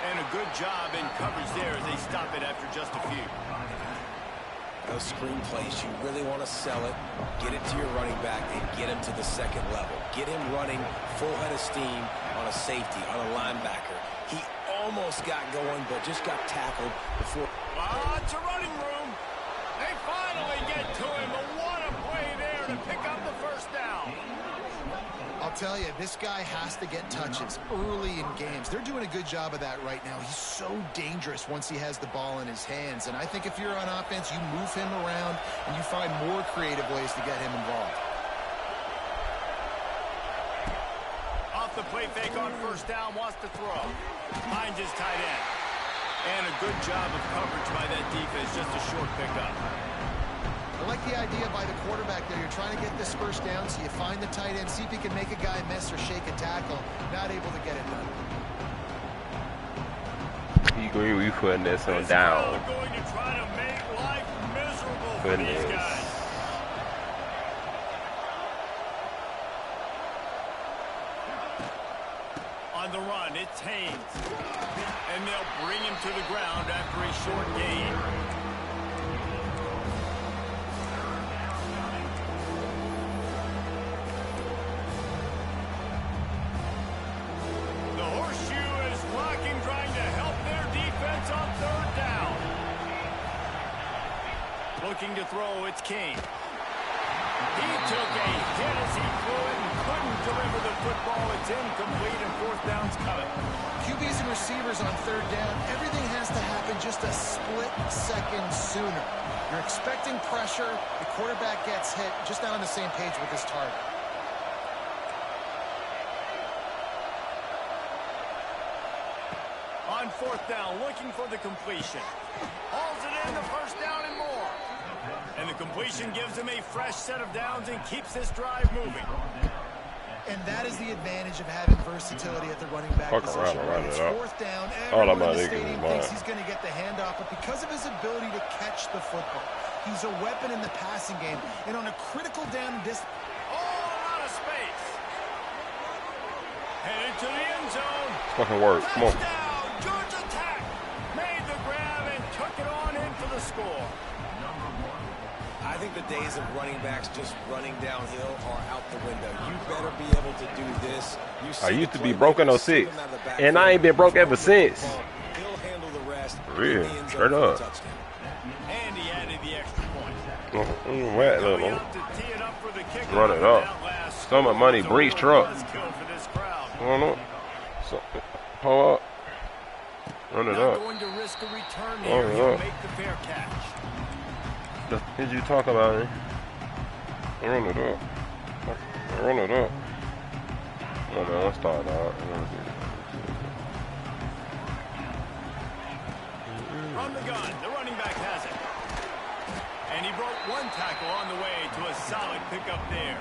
And a good job in coverage there as they stop it after just a few. those screen plays, you really want to sell it, get it to your running back, and get him to the second level. Get him running full head of steam on a safety, on a linebacker. He almost got going, but just got tackled before. Lots of running room. They finally get to him, but what a play there to pick up the first down. I'll tell you, this guy has to get touches early in games. They're doing a good job of that right now. He's so dangerous once he has the ball in his hands. And I think if you're on offense, you move him around and you find more creative ways to get him involved. Off the play fake on first down, wants to throw. Finds his tight end. And a good job of coverage by that defense, just a short pickup. I like the idea by the quarterback there. You're trying to get this first down, so you find the tight end, see if he can make a guy miss or shake a tackle. Not able to get it done. He going to be putting this one down. Going to try to make life miserable for these guys. On the run, it's Haynes. And they'll bring him to the ground after a short gain. Looking to throw, it's King. He took a hit as he threw it and couldn't deliver the football. It's incomplete and fourth down's coming. QBs and receivers on third down, everything has to happen just a split second sooner. You're expecting pressure, the quarterback gets hit, just not on the same page with his target. On fourth down, looking for the completion. Hauls it in, the first down and more. And the completion gives him a fresh set of downs and keeps this drive moving. And that is the advantage of having versatility at the running back position. It's fourth down. Everyone in the stadium thinks he's going to get the handoff, but because of his ability to catch the football, he's a weapon in the passing game. And on a critical down and distance. Oh, out of space. Headed to the end zone. Fucking work. Come on. Georgia Tech made the grab and took it on in for the score. I think the days of running backs just running downhill are out the window. You better be able to do this. I used to be broke in 06, and I ain't been broke ever since. He'll handle the rest. Real, straight up. And he added the extra point. Run it up. Some of money breach truck. Hold on. So, hold up. Run it up. Going to risk a return here. He'll make the fair catch. The did you talk about it? Run it up. Run it up. Okay, let's start out. From the gun, the running back has it. And he broke one tackle on the way to a solid pickup there.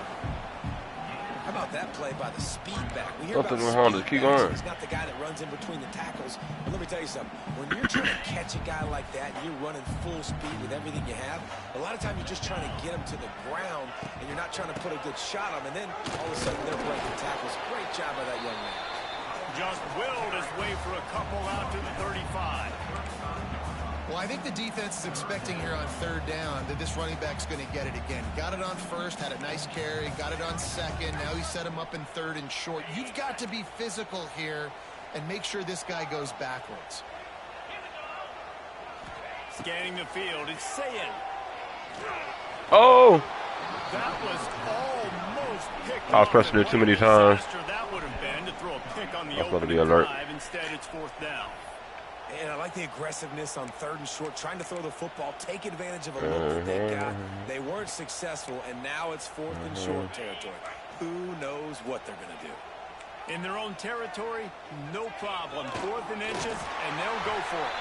How about that play by the speed back? We hear Nothing about wrong. speed Keep backs. going. He's not the guy that runs in between the tackles. But let me tell you something. When you're trying to catch a guy like that, and you're running full speed with everything you have, a lot of times you're just trying to get him to the ground, and you're not trying to put a good shot on him, and then all of a sudden they're breaking tackles. Great job by that young man. Just willed his way for a couple out to the 35. Well, I think the defense is expecting here on third down that this running back's going to get it again. Got it on first, had a nice carry, got it on second. Now he set him up in third and short. You've got to be physical here and make sure this guy goes backwards. Scanning the field, it's Sayin. Oh! That was almost picked. I was pressing it too many times. That would have been to throw a pick on the I was about to be opening alert. drive. Instead, it's fourth down. And I like the aggressiveness on third and short, trying to throw the football, take advantage of a look that they got. They weren't successful, and now it's fourth and short territory. Who knows what they're going to do? In their own territory, no problem. Fourth and inches, and they'll go for it.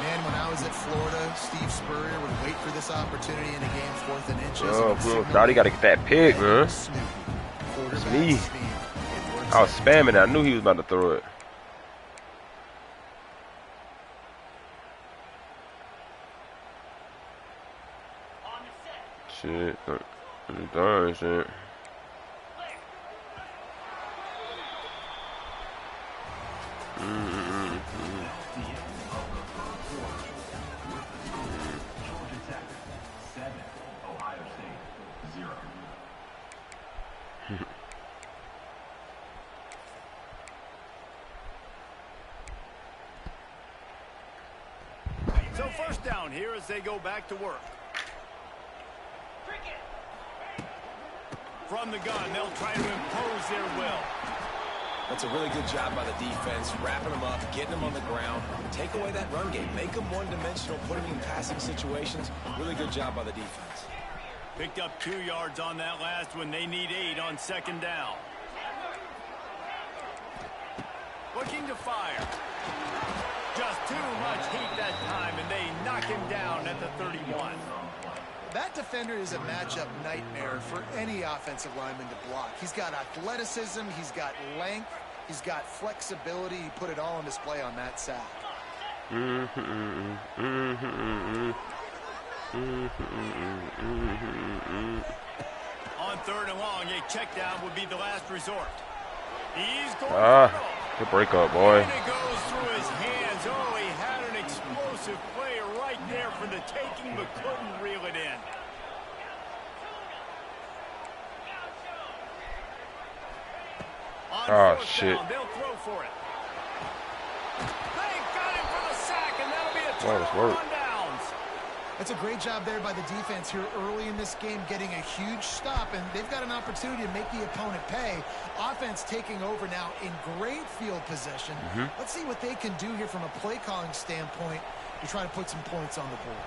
Man, when I was at Florida, Steve Spurrier would wait for this opportunity in a game, fourth and inches. Oh, bro, he got to get that pick, man. It's me. I was spamming it. I knew he was about to throw it. Shit. Darn shit. So first down here as they go back to work. From the gun, they'll try to impose their will. That's a really good job by the defense, wrapping them up, getting them on the ground. Take away that run game. Make them one-dimensional, put them in passing situations. Really good job by the defense. Picked up 2 yards on that last one. They need 8 on second down. Looking to fire. Just too much heat that time, and they knock him down at the 31. That defender is a matchup nightmare for any offensive lineman to block. He's got athleticism, he's got length, he's got flexibility. He put it all on display on that sack. On third and long, a check down would be the last resort. He's going for it. Good break up, boy. And it goes through his hands. Oh, he had an explosive play right there for the taking, but couldn't reel it in. On fourth shit. down, they'll throw for it. They got him for the sack, and that'll be a Nice turnover work. on downs. That's a great job there by the defense here early in this game, getting a huge stop, and they've got an opportunity to make the opponent pay. Offense taking over now in great field position. Let's see what they can do here from a play calling standpoint to try to put some points on the board.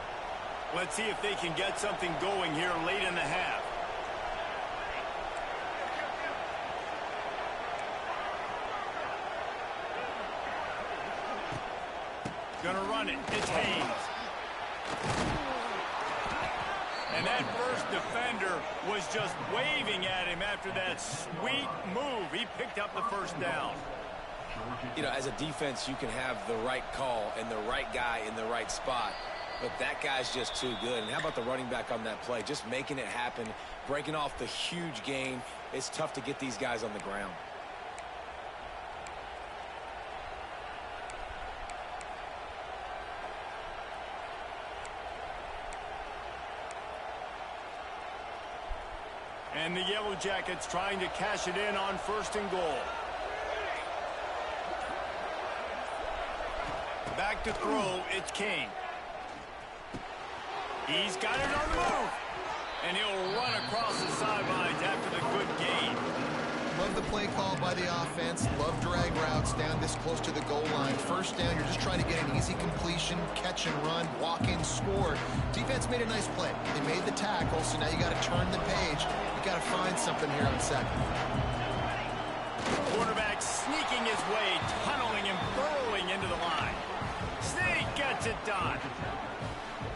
Let's see if they can get something going here late in the half. Gonna run it. It's Haynes. And that first defender was just waving at him after that sweet move. He picked up the first down. You know, as a defense, you can have the right call and the right guy in the right spot, but that guy's just too good. And how about the running back on that play? Just making it happen, breaking off the huge gain. It's tough to get these guys on the ground. And the Yellow Jackets trying to cash it in on first and goal. Back to throw, it's King. He's got it on the move. And he'll run across the sidelines after the good gain. Love the play call by the offense. Love drag routes down this close to the goal line. First down, you're just trying to get an easy completion, catch and run, walk in, score. Defense made a nice play. They made the tackle, so now you got to turn the page. You got to find something here on second. Quarterback sneaking his way, tunneling and burrowing into the line. Snake gets it done.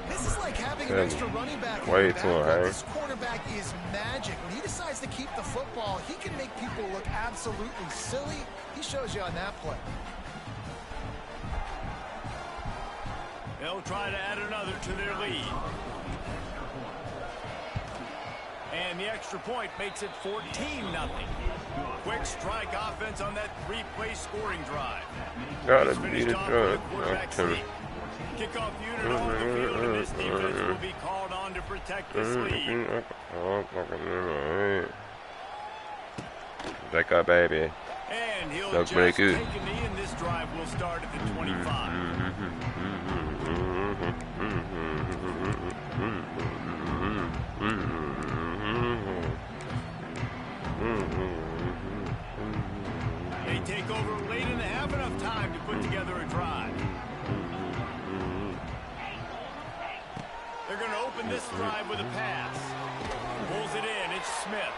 This is like having an extra running back. Way too high. This quarterback is magic. When he decides to keep the football, he can make people look absolutely silly. He shows you on that play. They'll try to add another to their lead. And the extra point makes it 14-0. Quick strike offense on that 3-play scoring drive. Gotta He's beat finished it off with a up. quarterback sneak. Kickoff unit on the field, and this defense will be called on to protect this lead. Back up, baby. And he'll That's just pretty take good. a knee, and this drive will start at the 25. They take over late in the half, enough time to put together a drive. They're going to open this drive with a pass. Pulls it in. It's Smith.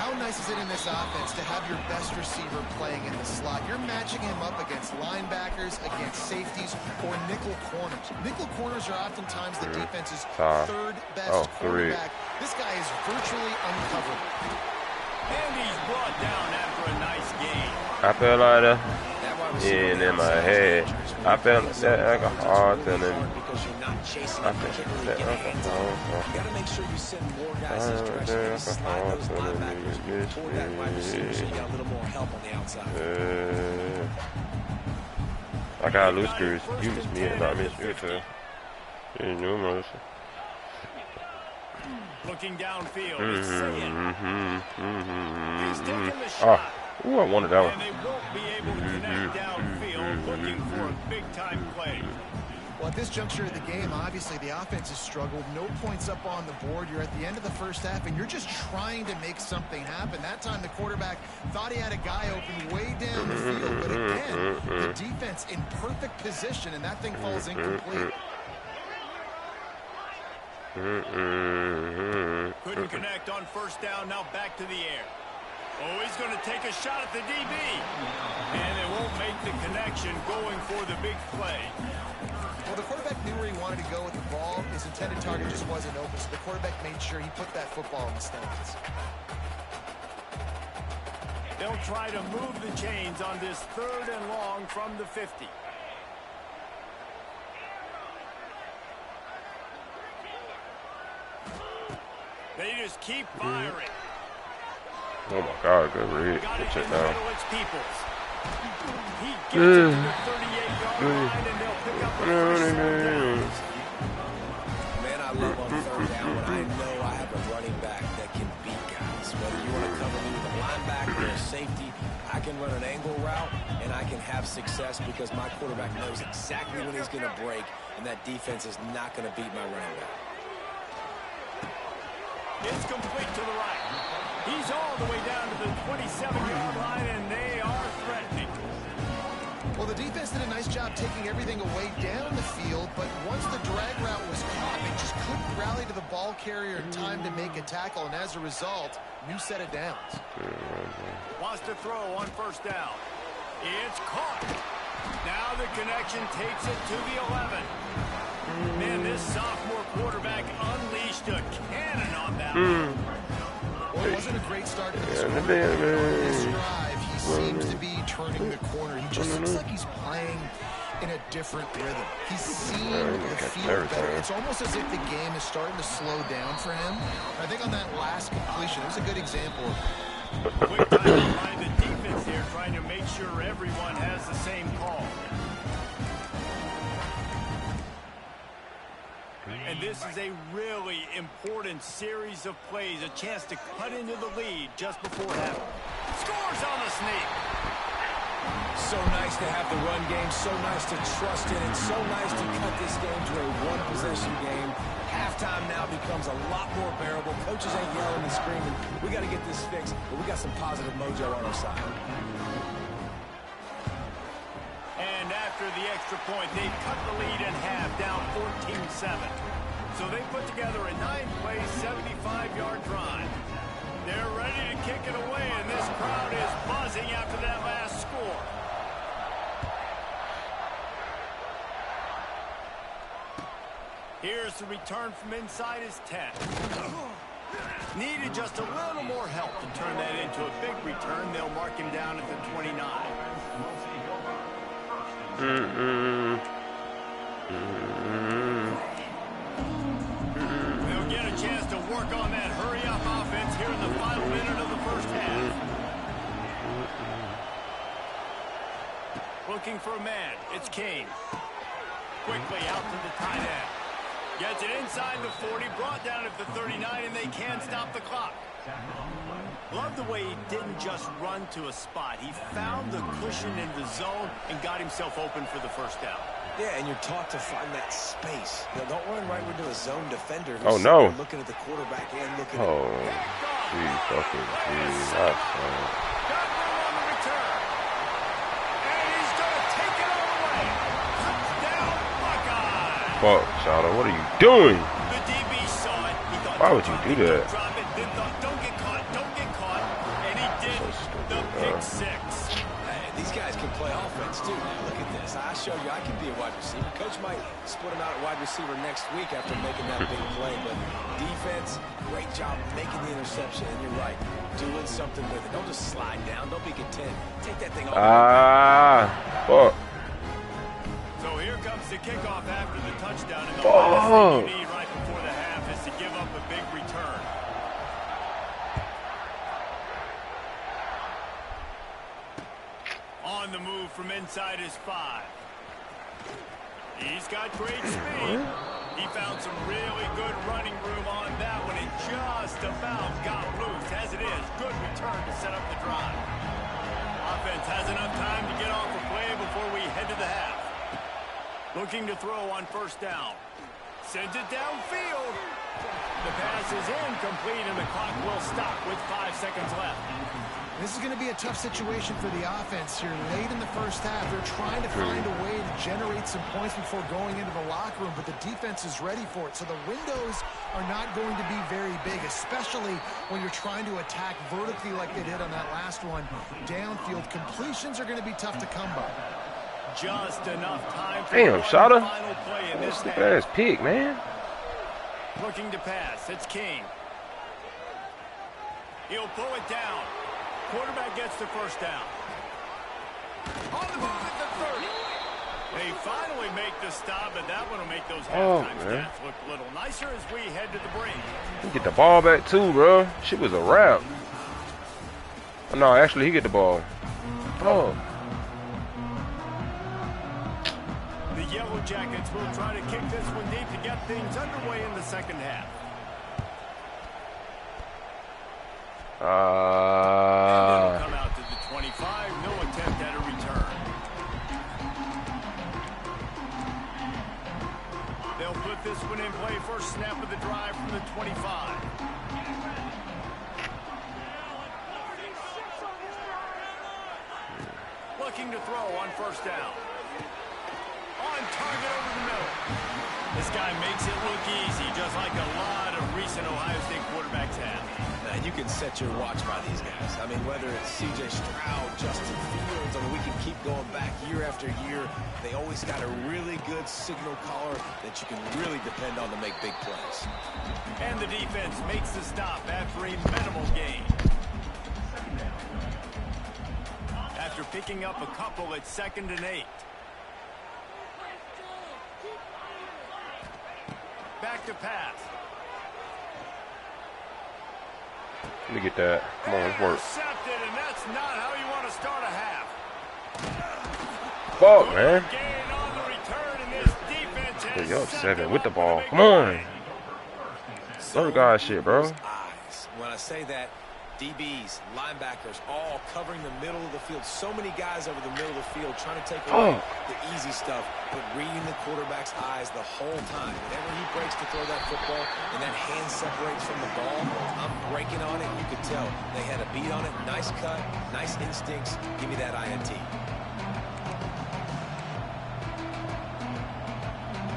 How nice is it in this offense to have your best receiver playing in the slot? You're matching him up against linebackers, against safeties, or nickel corners. Nickel corners are oftentimes the defense's third best cornerback. This guy is virtually uncoverable. And he's brought down after a nice game. I feel like that in my head. I felt that like a heart and then Because you're not chasing him, you can't really get hands on him. You got to make sure you send more guys his direction. Maybe slide those linebackers toward that wide receiver so you got a little more help on the outside. I got loose screws. You miss me and I miss you too. You know, Looking downfield. It's He's taking the shot. Ooh, I wanted that one. And they won't be able to connect downfield, looking for a big-time play. Well, at this juncture of the game, obviously the offense has struggled. No points up on the board. You're at the end of the first half, and you're just trying to make something happen. That time the quarterback thought he had a guy open way down the field. But again, the defense in perfect position, and that thing falls incomplete. Couldn't connect on first down. Now back to the air. Oh, he's going to take a shot at the DB. And it won't make the connection going for the big play. Well, the quarterback knew where he wanted to go with the ball. His intended target just wasn't open, so the quarterback made sure he put that football in the stands. They'll try to move the chains on this 3rd and long from the 50. They just keep firing. Oh my God, good read. Good check down. He gets it to the 38-yard line, and they'll pick up the first down. Man, I love on 3rd down when I know I have a running back that can beat guys. Whether you want to cover me with a linebacker or a safety, I can run an angle route, and I can have success because my quarterback knows exactly when he's going to break, and that defense is not going to beat my running back. It's complete to the right. He's all the way down to the 27-yard line, and they are threatening. Well, the defense did a nice job taking everything away down the field, but once the drag route was caught, they just couldn't rally to the ball carrier in time to make a tackle, and as a result, new set of downs. Wants to throw on first down. It's caught. Now the connection takes it to the 11. Man, this sophomore quarterback unleashed a cannon on that one. Well, it wasn't a great start to this quarter. This drive, he seems to be turning the corner. He just looks like he's playing in a different rhythm. He's seeing the field better. It's almost as if the game is starting to slow down for him. I think on that last completion, it was a good example of that. Quick time behind the defense here, trying to make sure everyone has the same call. And this is a really important series of plays, a chance to cut into the lead just before half. Scores on the sneak. So nice to have the run game, so nice to trust in it, so nice to cut this game to a one-possession game. Halftime now becomes a lot more bearable. Coaches ain't yelling and screaming. We got to get this fixed, but we got some positive mojo on our side. And after the extra point, they've cut the lead in half, down 14-7. So they put together a 9-play, 75-yard drive. They're ready to kick it away, and this crowd is buzzing after that last score. Here's the return from inside his 10. Needed just a little more help to turn that into a big return. They'll mark him down at the 29. They'll get a chance to work on that hurry-up offense here in the final minute of the first half. Looking for a man. It's Kane. Quickly out to the tight end. Gets it inside the 40, brought down at the 39, and they can stop the clock. Love the way he didn't just run to a spot. He found the cushion in the zone and got himself open for the first down. Yeah, and you're taught to find that space. You know, don't run right into a zone defender who's looking at the quarterback and looking at Geez, fucking geez. That's fine. Got room on the return. And he's going to take it all the way. Touchdown, Buckeye. Fuck, Shadow, what are you doing? The DB saw it. He thought, Why would you do that? Drop it, then thought, don't get caught, don't get caught. And he did the pick six. Hey, these guys can play offense, too. Now, look at this. I showed you I can be a wide receiver. Coach might split him out at wide receiver next week after making that big play. But defense, great job making the interception. And you're right, doing something with it. Don't just slide down. Don't be content. Take that thing off. Fuck. So here comes the kickoff after the touchdown. And the last thing you need right before the half is to give up a big return. On the move from inside his 5. He's got great speed. He found some really good running room on that one and just about got loose. As it is, good return to set up the drive. Offense has enough time to get off the play before we head to the half. Looking to throw on first down. Sends it downfield. The pass is incomplete, and the clock will stop with 5 seconds left. This is going to be a tough situation for the offense here. Late in the first half, they're trying to find a way to generate some points before going into the locker room, but the defense is ready for it. So the windows are not going to be very big, especially when you're trying to attack vertically like they did on that last one. Downfield completions are going to be tough to come by. Just enough time for Damn, shot her. final play in this half. Ass pig, man. Looking to pass. It's King. He'll pull it down. Quarterback gets the first down. On the move at the 30. They finally make the stop, but that one will make those halftime stats look a little nicer as we head to the break. He get the ball back too, bro. Shit was a wrap. Oh, no, actually, he get the ball. Oh. The Yellow Jackets will try to kick this one deep to get things underway in the second half. Come out to the 25. No attempt at a return. They'll put this one in play. First snap of the drive from the 25. Looking to throw on first down. On target over the middle. This guy makes it look easy, just like a lot of recent Ohio State quarterbacks have. And you can set your watch by these guys. I mean, whether it's C.J. Stroud, Justin Fields, I mean, we can keep going back year after year. They always got a really good signal caller that you can really depend on to make big plays. And the defense makes the stop after a minimal gain. After picking up a couple at 2nd and 8. Back to pass. Let me get that. Come on, let's work. Intercepted, and that's not how you want to start a half. Fuck, man. Gain on the return, and this defense has Yo, set 7 them with the up ball. a big Come on. play. Other guy shit, bro. Eyes. When I say that, DBs, linebackers, all covering the middle of the field. So many guys over the middle of the field trying to take away the easy stuff, but reading the quarterback's eyes the whole time. Whenever he breaks to throw that football and that hand separates from the ball, I'm breaking on it. You could tell they had a beat on it. Nice cut, nice instincts. Give me that INT.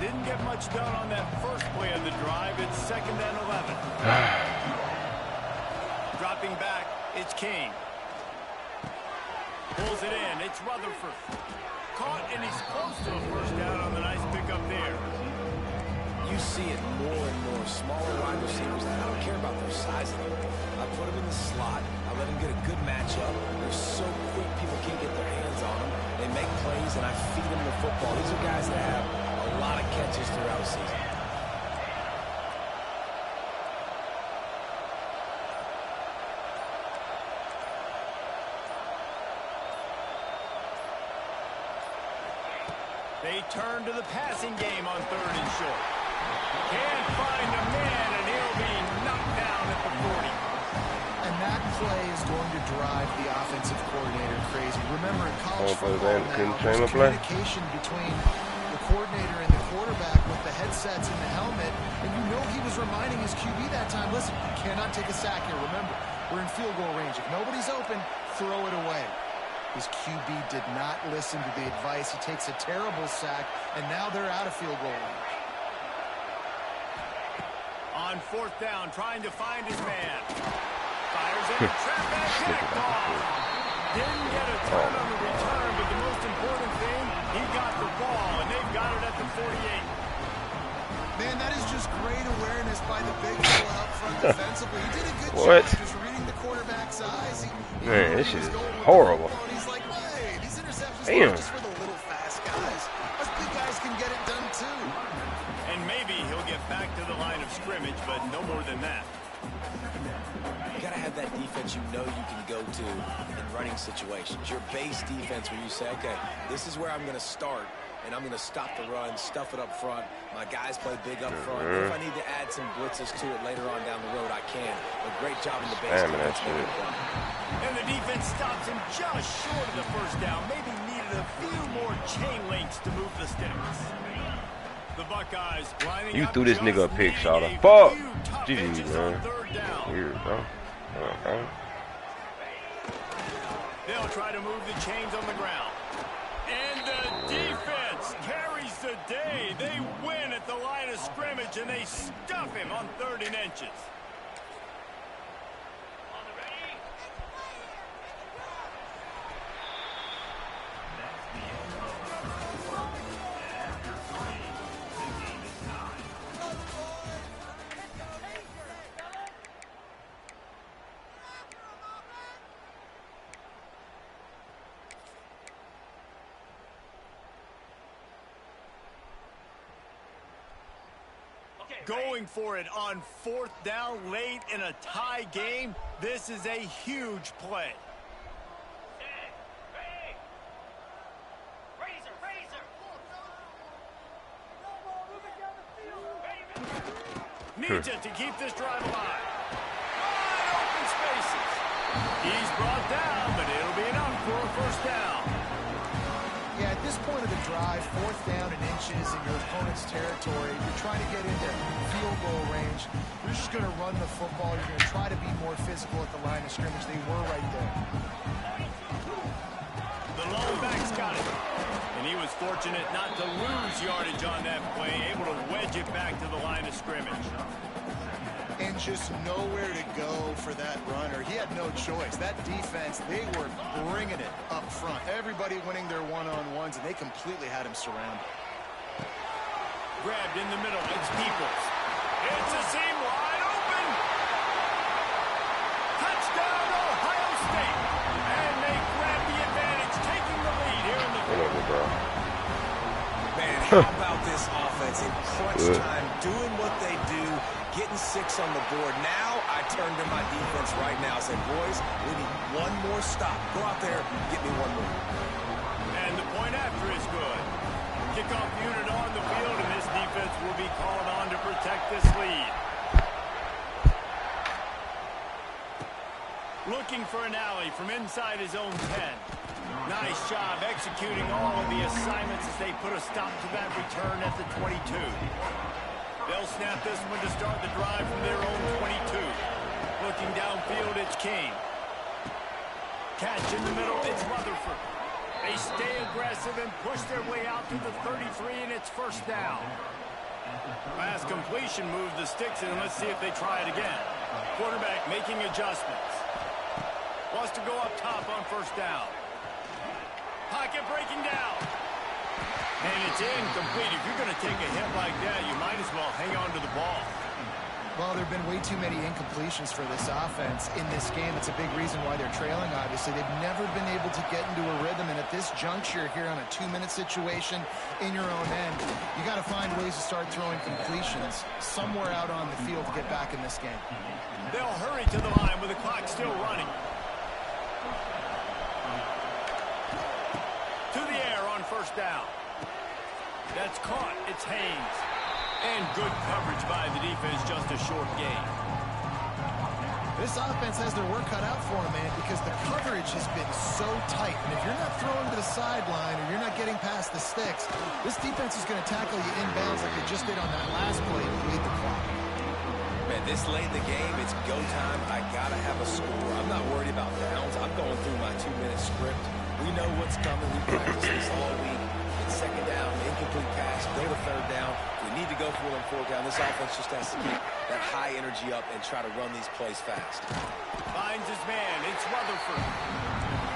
Didn't get much done on that first play of the drive. It's 2nd and 11. Dropping back, it's King. Pulls it in, it's Rutherford. Caught, and he's close to a first down on the nice pickup there. You see it more and more. Smaller wide receivers, I don't care about their size anymore. I put them in the slot. I let them get a good matchup. They're so quick, people can't get their hands on them. They make plays, and I feed them the football. These are guys that have a lot of catches throughout the season. They turn to the passing game on 3rd and short. Can't find a man, and he'll be knocked down at the 40. And that play is going to drive the offensive coordinator crazy. Remember, in college football now, there's communication between the coordinator and the quarterback with the headsets and the helmet, and you know he was reminding his QB that time, listen, you cannot take a sack here. Remember, we're in field goal range. If nobody's open, throw it away. His QB did not listen to the advice. He takes a terrible sack, and now they're out of field goal range. On 4th down, trying to find his man. Fires in a trap and picked off. Didn't get a turn on the return, but the most important thing, he got the ball, and they've got it at the 48. Man, that is just great awareness by the big fella up front defensively. He did a good What? job just reading the quarterback's eyes. Man, this shit is horrible. He's like, hey, these interceptions Damn. are just for the little fast guys. Us big guys can get it done too. And maybe he'll get back to the line of scrimmage, but no more than that. You got to have that defense you know you can go to in running situations. Your base defense where you say, okay, this is where I'm going to start, and I'm going to stop the run, stuff it up front. My guys play big up front. If I need to add some blitzes to it later on down the road, I can. But great job in the base defense. And the defense stops him just short of the first down. Maybe needed needed a few more chain links to move the sticks. The Buckeyes lining You up threw this just nigga a pick, needing shot. a Fuck. few tough GG, inches man. on third down. Weird, bro. Okay. They'll try to move the chains on the ground. And the defense carries the day. They win at the line of scrimmage, and they stuff him on 3rd and inches. Going for it on 4th down late in a tie game. This is a huge play. Needs it to keep this drive alive. Wide open spaces. He's brought down, but it'll be enough for a 1st down. Yeah, at this point of the drive, 4th down and inches in your opponent's territory, you're trying to get into field goal range. You're just going to run the football. You're going to try to be more physical at the line of scrimmage. They were right there. The lone back's got it. And he was fortunate not to lose yardage on that play, able to wedge it back to the line of scrimmage. And just nowhere to go for that runner. He had no choice. That defense, they were bringing it up front. Everybody winning their one-on-ones, and they completely had him surrounded. Grabbed in the middle. It's Peoples. It's a seam wide open. Touchdown, Ohio State. And they grab the advantage, taking the lead here in the fourth. Man, how about this offense in crunch time, doing what they do, getting 6 on the board. Now I turn to my defense right now and say, boys, we need one more stop. Go out there, get me one more. And the point after is good. Kickoff unit on the field, and this defense will be called on to protect this lead. Looking for an alley from inside his own 10. Nice job executing all of the assignments as they put a stop to that return at the 22. They'll snap this one to start the drive from their own 22. Looking downfield, it's King. Catch in the middle, it's Rutherford. They stay aggressive and push their way out to the 33, and it's 1st down. Pass completion moved the sticks, and let's see if they try it again. Quarterback making adjustments. Wants to go up top on 1st down. Pocket breaking down. And it's incomplete. If you're going to take a hit like that, you might as well hang on to the ball. Well, there have been way too many incompletions for this offense in this game. It's a big reason why they're trailing, obviously. They've never been able to get into a rhythm, and at this juncture here on a 2-minute situation in your own end, you got to find ways to start throwing completions somewhere out on the field to get back in this game. They'll hurry to the line with the clock still running. To the air on 1st down. That's caught. It's Haynes. And good coverage by the defense, just a short gain. This offense has their work cut out for them, man, because the coverage has been so tight. And if you're not throwing to the sideline or you're not getting past the sticks, this defense is going to tackle you inbounds like they just did on that last play to lead the clock. Man, this late in the game, it's go time. I got to have a score. I'm not worried about downs. I'm going through my 2-minute script. We know what's coming. We practiced this all week. It's 2nd down, incomplete pass, go to 3rd down. We need to go for it on 4th down. This offense just has to keep that high energy up and try to run these plays fast. Finds his man. It's Rutherford.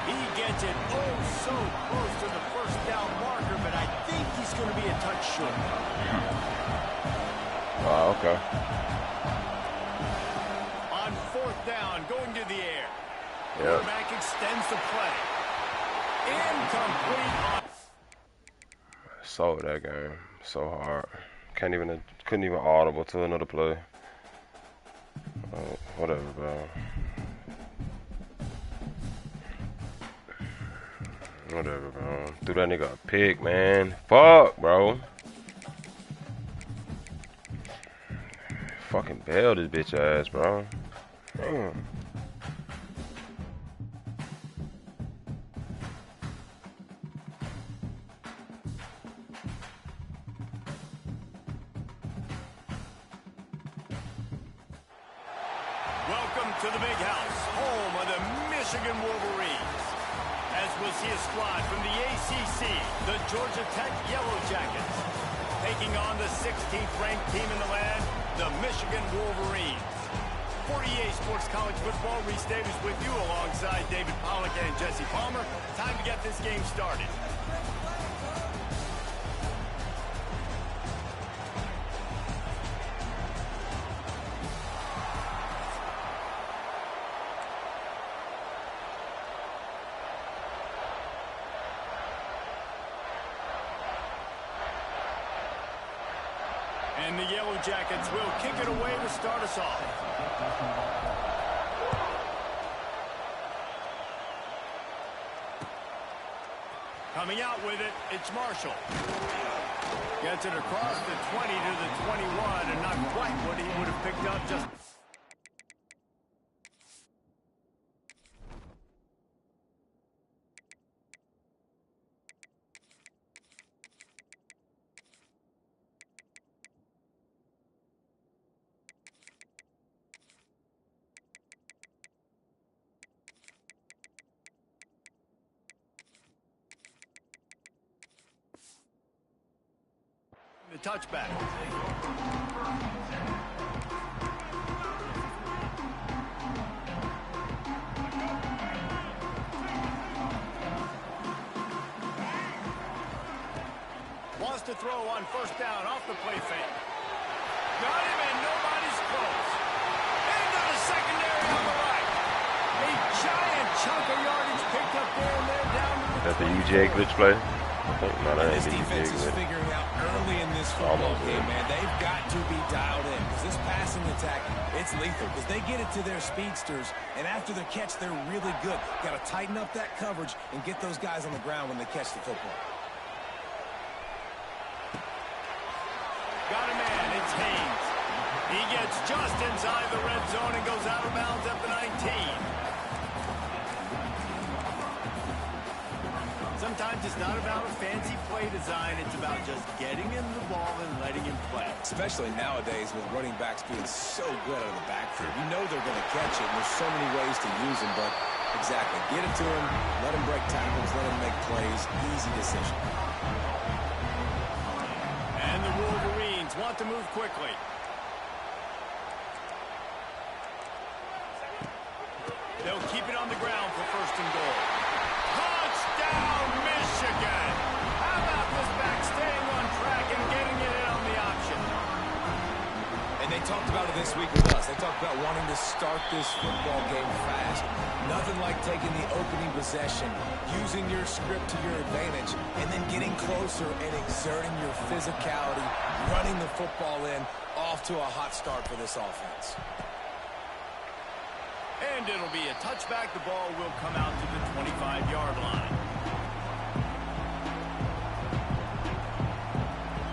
He gets it oh so close to the 1st down marker, but I think he's going to be a touch short. Oh, okay. On 4th down, going to the air. Yeah. Quarterback extends the play. Incomplete. Sold that game so hard. Couldn't even audible to another play. Whatever, bro. Whatever, bro. Threw that nigga a pick, man. Fuck, bro. Fucking bailed his bitch ass, bro. Damn. Welcome to the big house, home of the Michigan Wolverines. As we'll see a squad from the ACC, the Georgia Tech Yellow Jackets, taking on the 16th ranked team in the land, the Michigan Wolverines. 48 Sports College Football, Reese Davis with you alongside David Pollack and Jesse Palmer. Time to get this game started. And the Yellow Jackets will kick it away to start us off. Coming out with it, it's Marshall. Gets it across the 20 to the 21, and not quite what he would have picked up just... the touchback. Wants to throw on first down off the play fake. Got him and nobody's close. Into the secondary on the right. A giant chunk of yardage picked up there and they're down to the... That's the UJ glitch play. No, that ain't This the defense UJ is glitch. figuring out early in this football game, man. They've got to be dialed in because this passing attack, it's lethal because they get it to their speedsters, and after the catch, they're really good. Got to tighten up that coverage and get those guys on the ground when they catch the football. Got a man, it's Haynes. He gets just inside the red zone and goes out of bounds at the 19. Sometimes it's not about a fancy play design. It's about just getting him the ball and letting him play. Especially nowadays with running backs being so good out of the backfield. You know they're going to catch it, and there's so many ways to use them, but exactly. Get it to him, let him break tackles, let him make plays. Easy decision. And the Wolverines want to move quickly. They'll keep it on the ground for first and goal. Touchdown, Michigan! How about this back staying on track and getting it in on the option? And they talked about it this week with us. They talked about wanting to start this football game fast. Nothing like taking the opening possession, using your script to your advantage, and then getting closer and exerting your physicality, running the football in, off to a hot start for this offense. And it'll be a touchback. The ball will come out to the 25-yard line.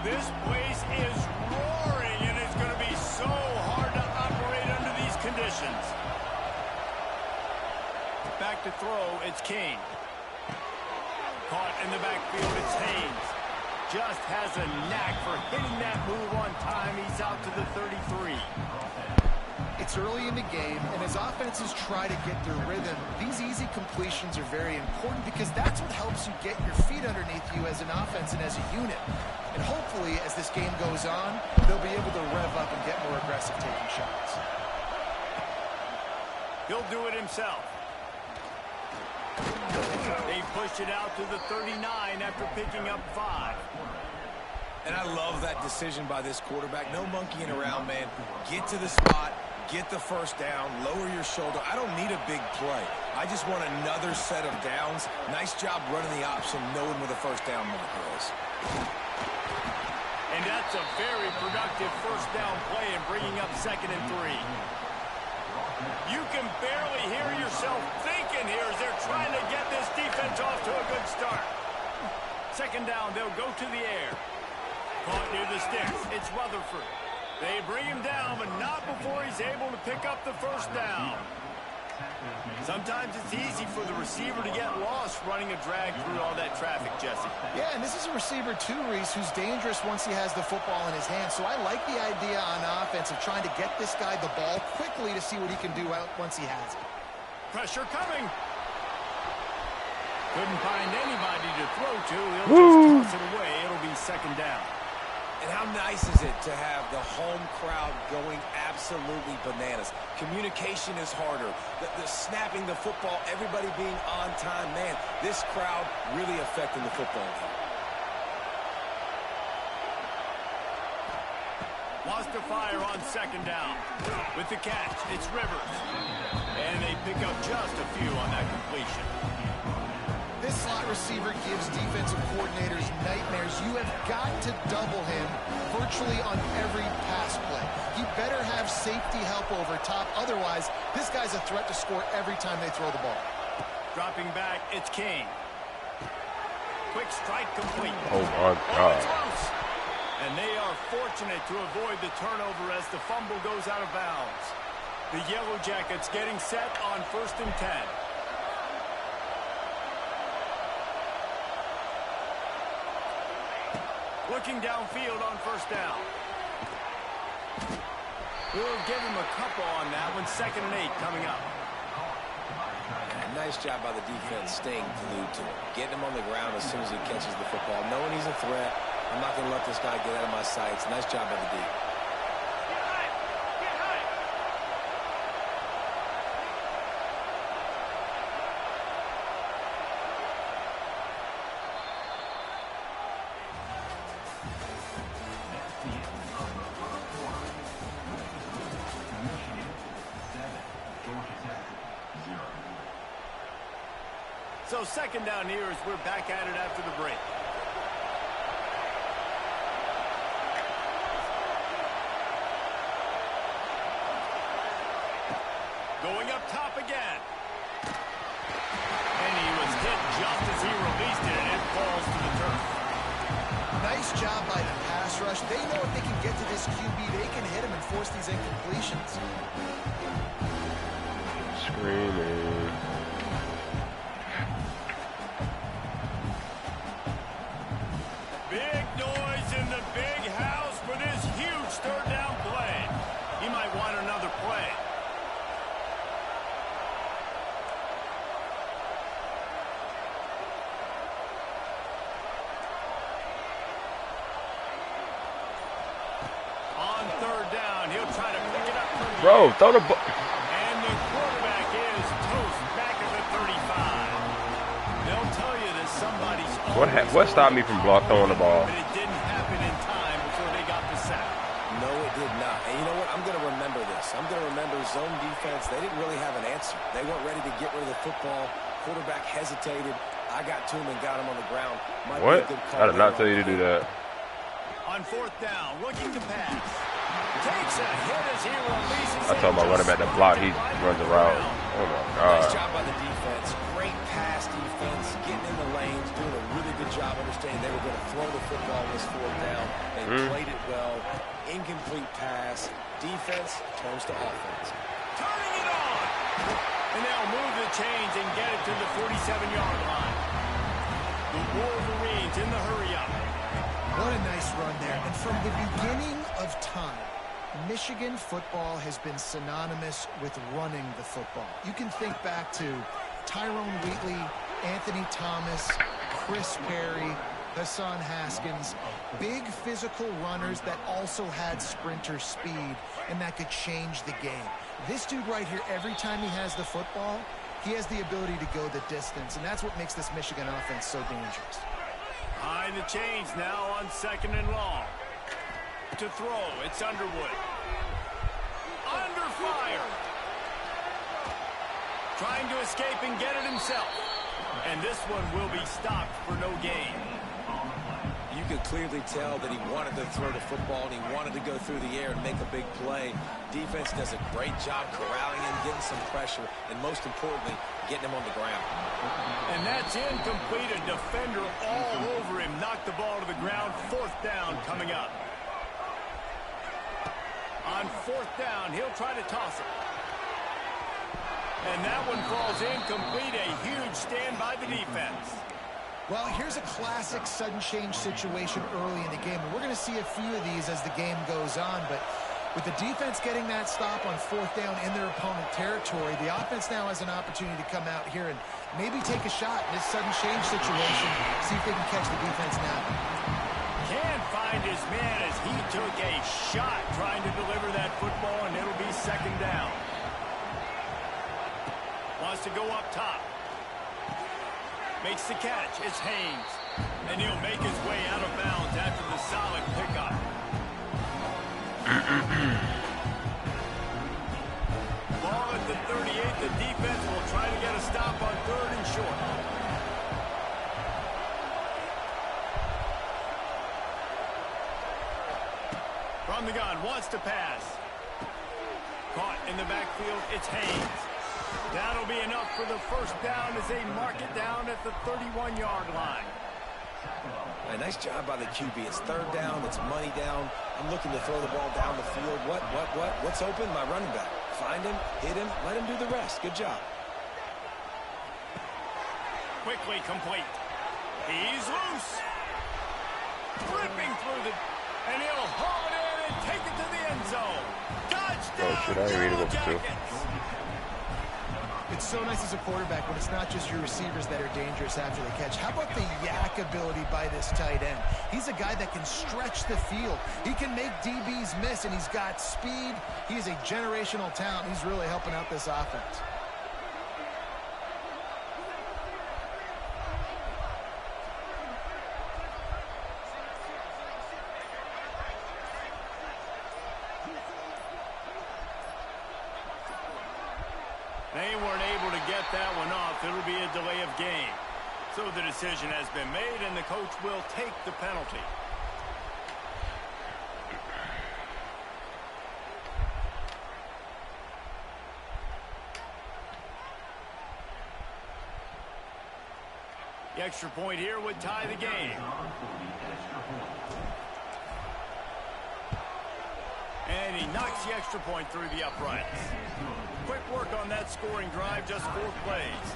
This place is roaring, and it's going to be so hard to operate under these conditions. Back to throw, it's King. Caught in the backfield, it's Haynes. Just has a knack for hitting that move on time. He's out to the 33. It's early in the game, and as offenses try to get their rhythm, these easy completions are very important because that's what helps you get your feet underneath you as an offense and as a unit. And hopefully, as this game goes on, they'll be able to rev up and get more aggressive taking shots. He'll do it himself. They push it out to the 39 after picking up 5. And I love that decision by this quarterback. No monkeying around, man. Get to the spot, get the first down, lower your shoulder. I don't need a big play. I just want another set of downs. Nice job running the option, knowing where the first down marker is. And that's a very productive first down play and bringing up 2nd and 3. You can barely hear yourself thinking here as they're trying to get this defense off to a good start. 2nd down, they'll go to the air. Caught near the sticks. It's Rutherford. They bring him down, but not before he's able to pick up the first down. Sometimes it's easy for the receiver to get lost running a drag through all that traffic, Jesse. Yeah, and this is a receiver too, Reese, who's dangerous once he has the football in his hands. So I like the idea on offense of trying to get this guy the ball quickly to see what he can do out once he has it. Pressure coming. Couldn't find anybody to throw to. He'll just toss it away. It'll be second down. And how nice is it to have the home crowd going absolutely bananas? Communication is harder. The snapping the football, everybody being on time. Man, this crowd really affecting the football game. Lost to fire on second down. With the catch, it's Rivers. And they pick up just a few on that completion. This slot receiver gives defensive coordinators nightmares. You have got to double him virtually on every pass play. He better have safety help over top. Otherwise, this guy's a threat to score every time they throw the ball. Dropping back, it's Kane. Quick strike complete. Oh, my God. It's loose. And they are fortunate to avoid the turnover as the fumble goes out of bounds. The Yellow Jackets getting set on 1st and 10. Looking downfield on 1st down. We'll give him a couple on that one. 2nd and 8 coming up. Nice job by the defense staying glued to him. Getting him on the ground as soon as he catches the football. Knowing he's a threat. I'm not going to let this guy get out of my sights. Nice job by the D. So 2nd down here as we're back at it after the break. Going up top again. And he was hit just as he released it, and it falls to the turf. Nice job by the pass rush. They know if they can get to this QB, they can hit him and force these incompletions. Screaming. Big noise in the big house for this huge 3rd down play. He might want another play. On 3rd down, he'll try to pick it up from the Bro, throw the ball. And the quarterback is toast back at the 35. They'll tell you that somebody's What stopped me from throwing the ball? but it didn't happen in time before they got the sack. No, it did not. And you know what? I'm going to remember this. I'm going to remember zone defense. They didn't really have an answer. They weren't ready to get rid of the football. Quarterback hesitated. I got to him and got him on the ground. Might What? be a good call I did not there tell you to do that. On 4th down, looking to pass. Takes a hit as he releases I told my running back to block. He runs around. Oh, my Nice God. job by the defense. Great pass defense. Getting in the lanes. Doing a really good job understanding they were going to throw the football on this 4th down. They played it well. Incomplete pass. Defense turns to offense. Turning it on. And they'll move the chains and get it to the 47-yard line. The Wolverines in the hurry-up. What a nice run there. And from the beginning of time, Michigan football has been synonymous with running the football. You can think back to Tyrone Wheatley, Anthony Thomas, Chris Perry, Hassan Haskins, big physical runners that also had sprinter speed and that could change the game. This dude right here, every time he has the football, he has the ability to go the distance, and that's what makes this Michigan offense so dangerous. Behind the chains now on 2nd and long. To throw, it's Underwood. Under fire. Trying to escape and get it himself. And this one will be stopped for no gain. You could clearly tell that he wanted to throw the football and he wanted to go through the air and make a big play. Defense does a great job corralling him, getting some pressure, and most importantly, getting him on the ground. And that's incomplete. A defender all over him. Knocked the ball to the ground. 4th down coming up. On 4th down, he'll try to toss it. And that one falls incomplete. A huge stand by the defense. Well, here's a classic sudden change situation early in the game. And we're going to see a few of these as the game goes on. But with the defense getting that stop on 4th down in their opponent territory, the offense now has an opportunity to come out here and maybe take a shot in this sudden change situation, see if they can catch the defense now. Can't find his man as he took a shot trying to deliver that football, and it'll be 2nd down. Wants to go up top. Makes the catch. It's Haynes. And he'll make his way out of bounds after the solid pickup. Ball at the 38. The defense will try to get a stop on 3rd and short. From the gun, wants to pass. Caught in the backfield. It's Haynes. That'll be enough for the 1st down as they mark it down at the 31-yard line. A nice job by the QB. It's 3rd down. It's money down. I'm looking to throw the ball down the field. What's open? My running back. Find him, hit him, let him do the rest. Good job. Quickly complete. He's loose. Ripping through the... And he'll haul it in and take it to the end zone. Touchdown, Oh, shit, I ain't reading Yellow what to do. Jackets. It's so nice as a quarterback when it's not just your receivers that are dangerous after the catch. How about the yak ability by this tight end? He's a guy that can stretch the field. He can make DBs miss, and he's got speed. He is a generational talent. He's really helping out this offense. They weren't able to get that one off. It'll be a delay of game. So the decision has been made, and the coach will take the penalty. The extra point here would tie the game. And he knocks the extra point through the uprights. Quick work on that scoring drive, just 4 plays.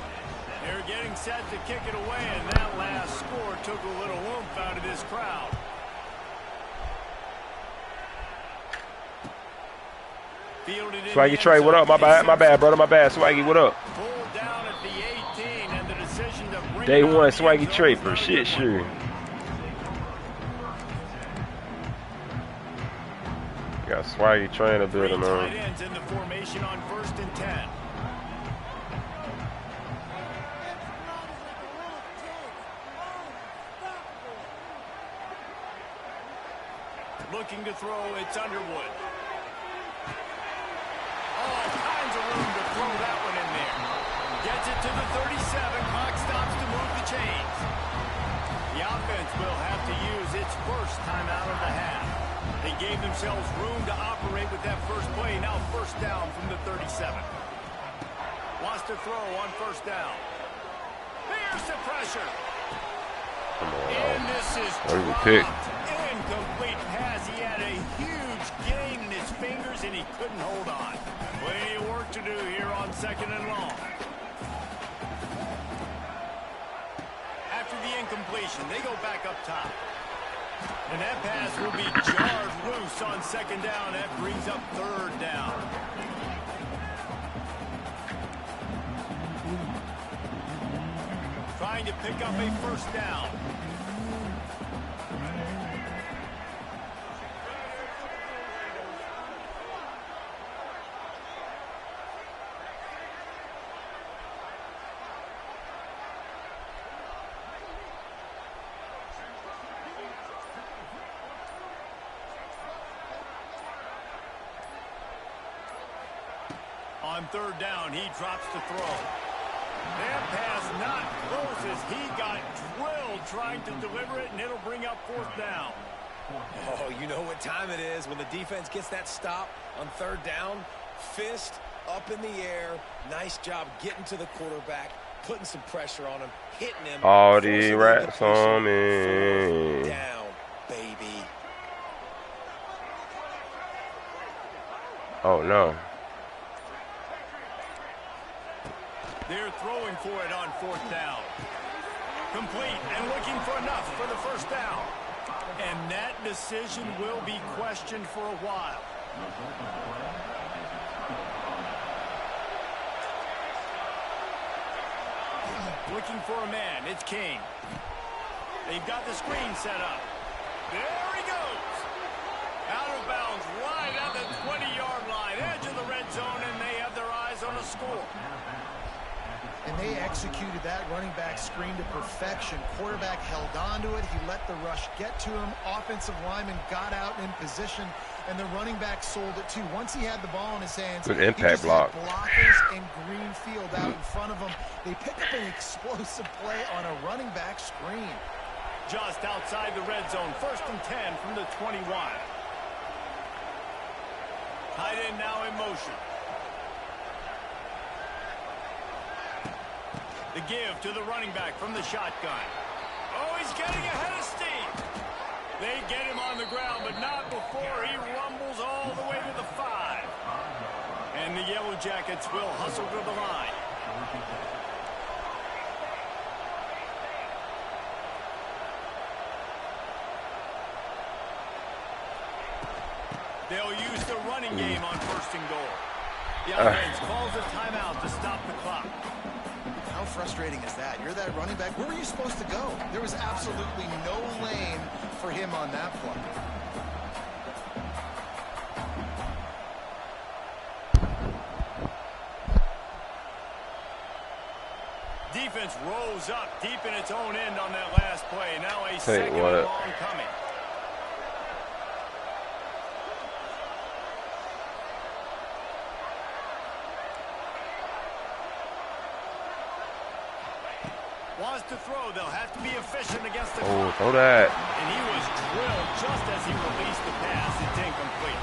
They're getting set to kick it away, and that last score took a little oomph out of this crowd. Fielded in Swaggy Trey, what up? My bad, brother. My bad. Swaggy, what up? Pulled down at the 18, and the decision to bring Day it out one, of the Swaggy end Trey, zone for is shit, sure. Got Swaggy Trey in the building, Three man. tight ends in the formation on 1st and 10. Looking to throw, it's Underwood. All kinds of room to throw that one in there. Gets it to the 37. Clock stops to move the chains. The offense will have to use its first timeout of the half. They gave themselves room to operate with that first play. Now 1st down from the 37. Wants to throw on 1st down. Here's the pressure. Come on, And this is There's a pick. dropped. Incomplete pass. He had a huge gain in his fingers, and he couldn't hold on. Plenty of work to do here on 2nd and long. After the incompletion, they go back up top. And that pass will be jarred loose on 2nd down. That brings up 3rd down. Trying to pick up a 1st down. On 3rd down, he drops to throw. That pass not close as he got drilled trying to deliver it, and it'll bring up 4th down. Oh, you know what time it is when the defense gets that stop on 3rd down. Fist up in the air. Nice job getting to the quarterback, putting some pressure on him, hitting him. All forcing the the rats on incompletion. me. 4th down, baby. They're throwing for it on 4th down. Complete and looking for enough for the 1st down. And that decision will be questioned for a while. Looking for a man. It's King. They've got the screen set up. There he goes. Out of bounds right at the 20-yard line. Edge of the red zone, and they have their eyes on a score. And they executed that running back screen to perfection. Quarterback held on to it. He let the rush get to him. Offensive lineman got out in position, and the running back sold it too. Once he had the ball in his hands, good impact he just block. had blockers and green field out in front of him. They pick up an explosive play on a running back screen. Just outside the red zone, 1st and 10 from the 21. Tight end now in motion. The give to the running back from the shotgun. Oh, he's getting ahead of steam. They get him on the ground, but not before he rumbles all the way to the 5. And the Yellow Jackets will hustle to the line. They'll use the running game on 1st and goal. The offense calls a timeout to stop the clock. How frustrating is that? You're that running back. Where were you supposed to go? There was absolutely no lane for him on that play. Defense rose up deep in its own end on that last play. Now a second and long coming. Wants to throw. They'll have to be efficient against the clock. Throw that. And he was drilled just as he released the pass. It's incomplete.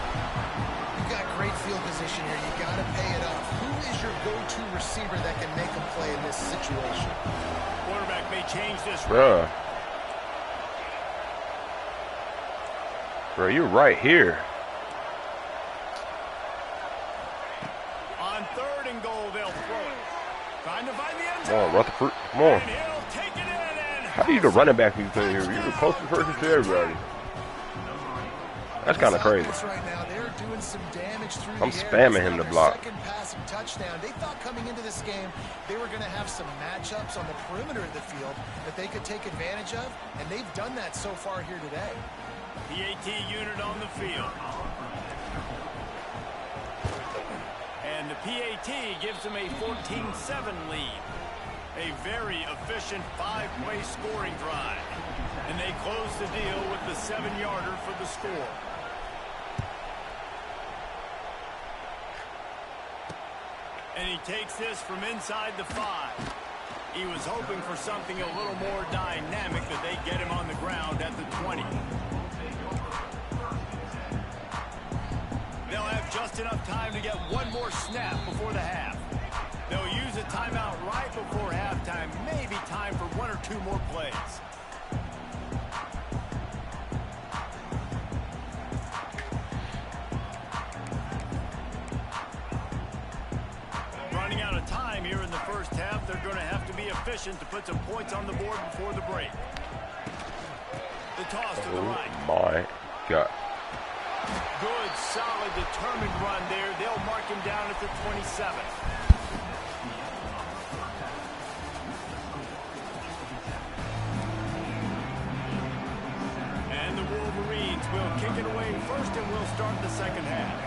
You've got great field position here. You got to pay it off. Who is your go-to receiver that can make a play in this situation? Quarterback may change this. Bro, you're right here. On 3rd and goal, they'll throw it. Trying to find the end zone. Come on, Rutherford. Come on. And he'll take it in and How do you the running back you play here? You're the closest person to everybody. That's kind of crazy. Right now, they're doing some damage through I'm the air. spamming him to block. Second passing touchdown. They thought coming into this game they were going to have some matchups on the perimeter of the field that they could take advantage of, and they've done that so far here today. PAT unit on the field. And the PAT gives them a 14-7 lead. A very efficient 5-play scoring drive. And they close the deal with the 7-yarder for the score. And he takes this from inside the 5. He was hoping for something a little more dynamic, that they get him on the ground at the 20. They'll have just enough time to get one more snap before the half. They'll use a timeout right before halftime. Maybe time for 1 or 2 more plays. Running out of time here in the first half. They're going to have to be efficient to put some points on the board before the break. The toss to the right. My God. Good, solid, determined run there. They'll mark him down at the 27. And the Wolverines will kick it away first, and we'll start the second half.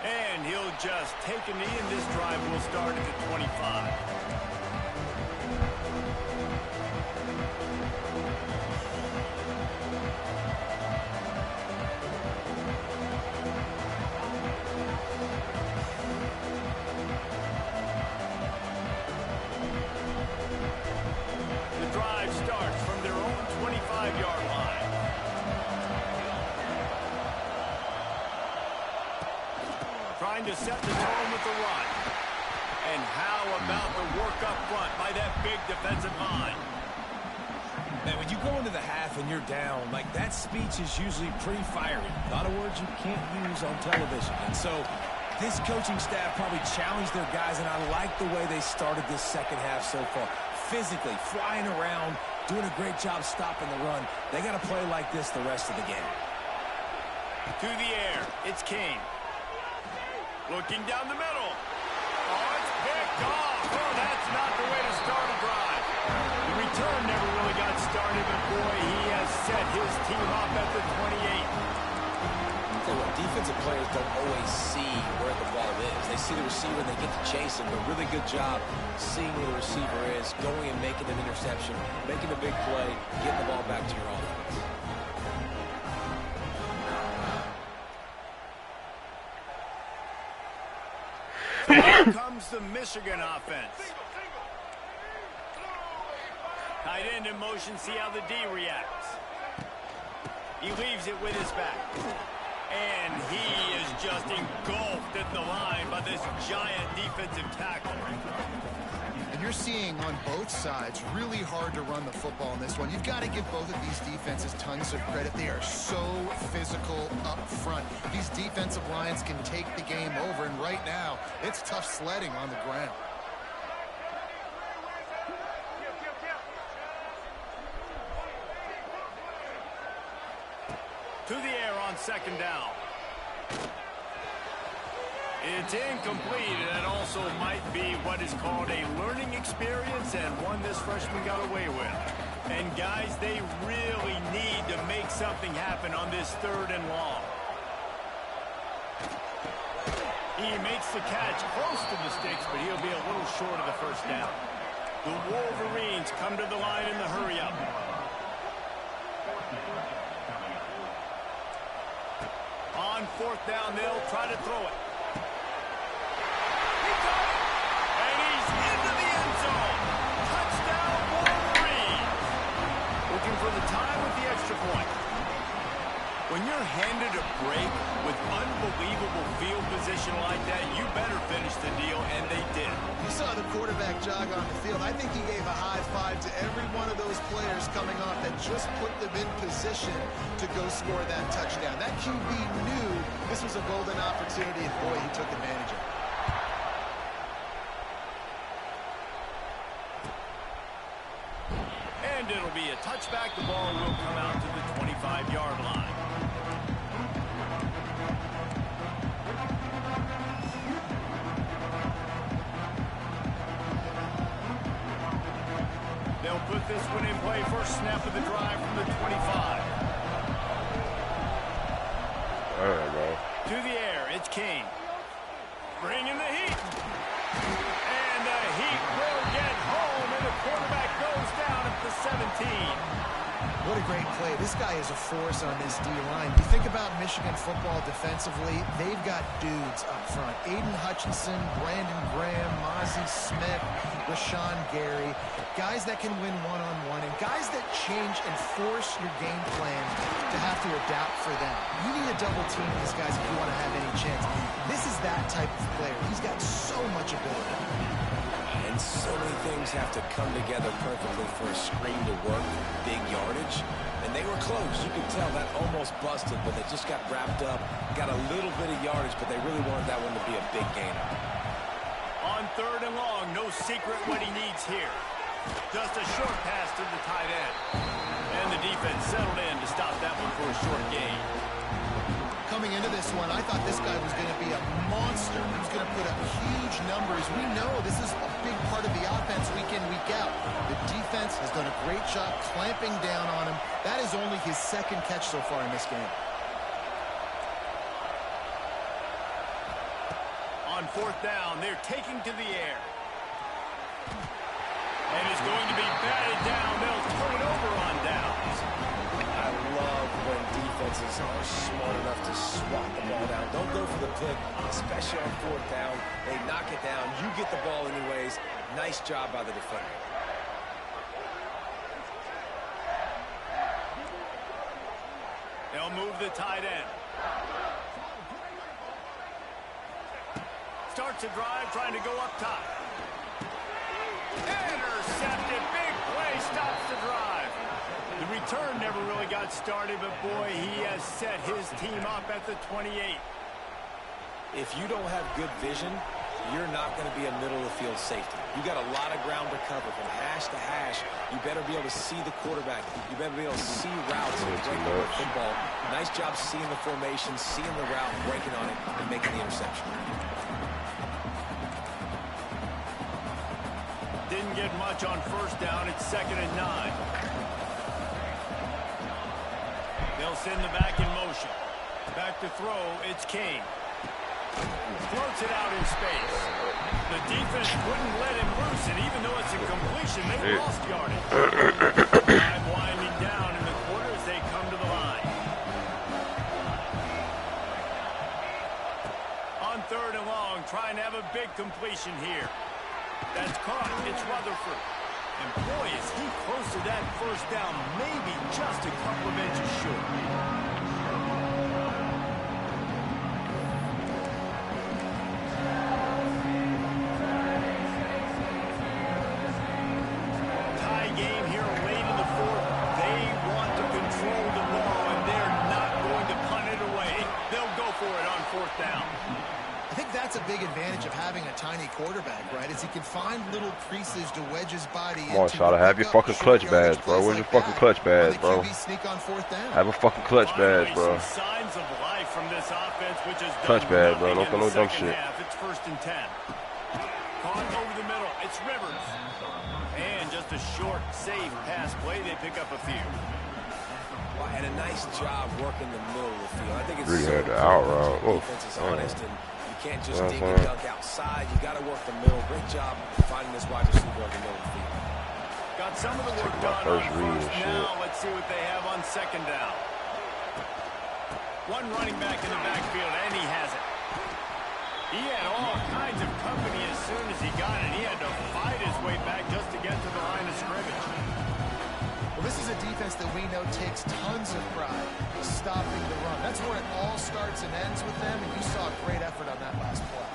And he'll just take a knee, and this drive will start at the 25. To set the tone with the run. And how about the work up front by that big defensive line? And when you go into the half and you're down, like that speech is usually pretty fiery. A lot of words you can't use on television. And so this coaching staff probably challenged their guys, and I like the way they started this second half so far. Physically, flying around, doing a great job stopping the run. They got to play like this the rest of the game. To the air, it's Kane. Looking down the middle. Oh, it's picked off. Oh, that's not the way to start a drive. The return never really got started, but boy, he has set his team up at the 28. Tell you what, defensive players don't always see where the ball is. They see the receiver and they get to chase him, but really good job seeing where the receiver is, going and making an interception, making a big play, getting the ball back to your offense. Here comes the Michigan offense. Tight end in motion, see how the D reacts. He leaves it with his back. And he is just engulfed at the line by this giant defensive tackle. And you're seeing on both sides really hard to run the football in this one. You've got to give both of these defenses tons of credit. They are so physical up front. These defensive lines can take the game over, and right now it's tough sledding on the ground. To the air on second down. It's incomplete, and that also might be what is called a learning experience, and one this freshman got away with. And guys, they really need to make something happen on this third and long. He makes the catch close to the sticks, but he'll be a little short of the first down. The Wolverines come to the line in the hurry-up. On fourth down, they'll try to throw it. He got it! And he's into the end zone. Touchdown, Wolverines! Looking for the time with the extra point. When you're handed a break with unbelievable field position like that, you better finish the deal, and they did. You saw the quarterback jog on the field. I think he gave a high five to every one of those players coming off that just put them in position to go score that touchdown. That QB knew this was a golden opportunity, and boy, he took advantage of it. And it'll be a touchback. The ball will come out to the 25-yard line. They'll put this one in play. First snap of the drive from the 25. All right, bro. To the air, it's Kane. Bringing the heat. And the heat will get home, and the quarterback goes down at the 17. What a great play. This guy is a force on this D-line. You think about Michigan football defensively, they've got dudes up front. Aiden Hutchinson, Brandon Graham, Mozzie Smith, Rashawn Gary. Guys that can win one-on-one, and guys that change and force your game plan to have to adapt for them. You need to double team these guys if you want to have any chance. This is that type of player. He's got so much ability. And so many things have to come together perfectly for a screen to work, big yardage. And they were close. You could tell that almost busted, but they just got wrapped up, got a little bit of yardage, but they really wanted that one to be a big gainer. On third and long, no secret what he needs here. Just a short pass to the tight end. And the defense settled in to stop that one for a short gain. Coming into this one, I thought this guy was going to be a monster. He was going to put up huge numbers. We know this is a big part of the offense week in, week out. The defense has done a great job clamping down on him. That is only his second catch so far in this game. On fourth down, they're taking to the air. And it's going to be batted down. They'll turn it over on downs. I love when defenses are smart enough to swat the ball down. Don't go for the pick, especially on fourth down. They knock it down. You get the ball anyways. Nice job by the defender. They'll move the tight end. Starts a drive, trying to go up top. Intercepted. Big play stops the drive. got started, but boy, he has set his team up at the 28. If you don't have good vision, you're not going to be a middle-of-the-field safety. You got a lot of ground to cover from hash to hash. You better be able to see the quarterback. You better be able to see routes and break the football. Nice job seeing the formation, seeing the route, breaking on it, and making the interception. Didn't get much on first down. It's 2nd and 9. They'll send the back in motion. Back to throw. It's Kane. Floats it out in space. The defense wouldn't let him loose, and even though it's a completion, they lost yardage. Time winding down in the quarter as they come to the line. On 3rd and long, trying to have a big completion here. That's caught. It's Rutherford. And boy, is he close to that first down, maybe just a couple of inches short. Tie game here late in the 4th. They want to control the ball, and they're not going to punt it away. They'll go for it on 4th down. I think that's a big advantage of having a tiny quarterback, right? Is he can find little creases to wedge his body into. Come on, Shada, have your fucking clutch badge, bro. Where's your fucking clutch badge, bro? Sneak on 4th down. Have a fucking clutch badge, bro. Signs of life from this offense, which is Clutch badge, bro. Don't throw no dumb shit. It's 1st and 10. Caught over the middle. It's Rivers. And just a short, safe pass play. They pick up a few. Well, and a nice job working the middle of the field. I think it's Really so had the out route. the defense is honest, and you can't just dig and dunk outside. You got to work the middle. Great job finding this wide receiver over the middle of the field. Got some of the work done on first now. Let's see what they have on 2nd down. One running back in the backfield, and he has it. He had all kinds of company as soon as he got it. He had to fight his way back just to get to the line of scrimmage. Well, this is a defense that we know takes tons of pride stopping the run. That's where it all starts and ends with them, and you saw a great effort on that last play.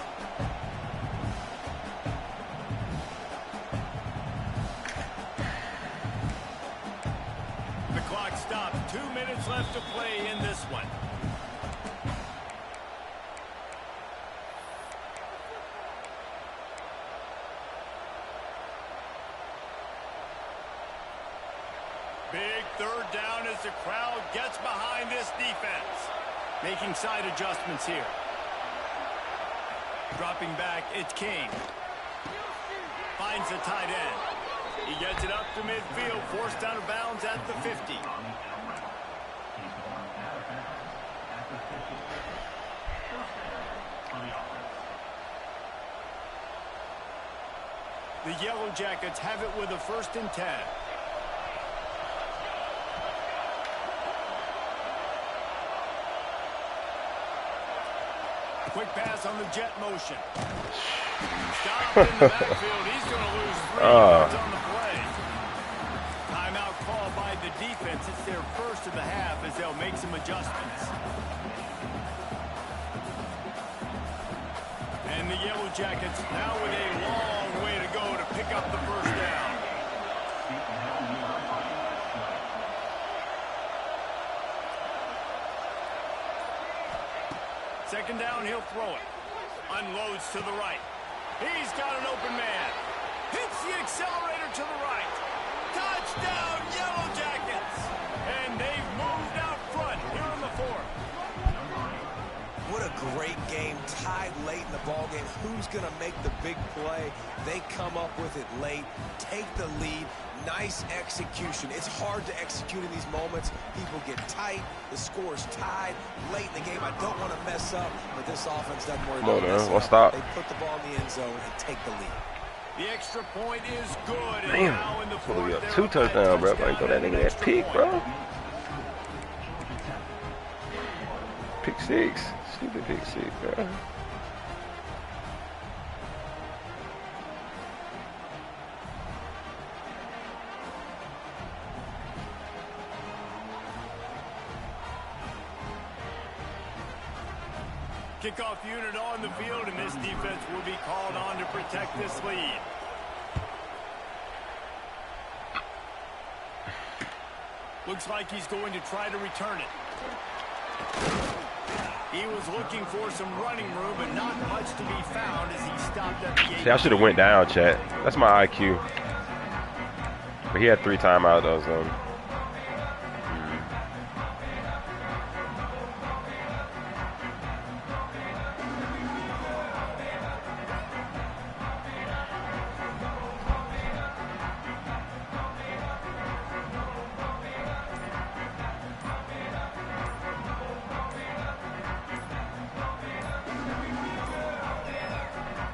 The clock stops. 2 minutes left to play in this one. Big 3rd down as the crowd gets behind this defense. Making side adjustments here. Dropping back, it's King. Finds the tight end. He gets it up to midfield, forced out of bounds at the 50. The Yellow Jackets have it with a 1st and 10. Quick pass on the jet motion. Stopped in the backfield. He's going to lose 3 yards on the play. Timeout called by the defense. It's their first of the half as they'll make some adjustments. And the Yellow Jackets now with a long way to go to pick up the first down. Second down, he'll throw it. Unloads to the right. He's got an open man. Hits the accelerator to the right. Touchdown, Yellow Jackets! And they've moved out front here in the 4th. What a great game, tied late in the ball game. Who's going to make the big play? They come up with it late, take the lead. Nice execution. It's hard to execute in these moments. People get tight. The score's tied late in the game. I don't want to mess up, but this offense doesn't worry about messing up. Stop. They put the ball in the end zone and take the lead. The extra point is good. Damn. Now in the Well, we 4th, got 2 touchdowns, bro. If I ain't throw that nigga that pick, bro. Pick 6. Stupid pick 6, bro. Kickoff unit on the field, and this defense will be called on to protect this lead. Looks like he's going to try to return it. He was looking for some running room, but not much to be found as he stopped at the gate. See, I should have went down, chat. That's my IQ. But he had 3 timeouts, though, so.